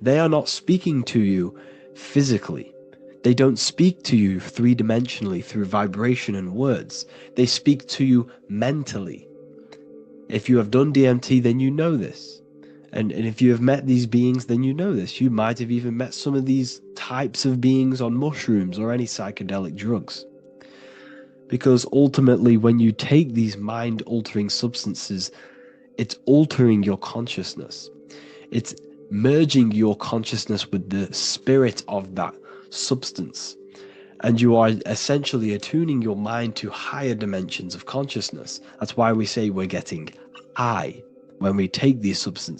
They are not speaking to you physically. They don't speak to you three-dimensionally through vibration and words. They speak to you mentally. If you have done DMT, then you know this. And if you have met these beings, then you know this. You might have even met some of these types of beings on mushrooms or any psychedelic drugs. Because ultimately, when you take these mind-altering substances, it's altering your consciousness. It's merging your consciousness with the spirit of that substance. And you are essentially attuning your mind to higher dimensions of consciousness. That's why we say we're getting high when we take these substances.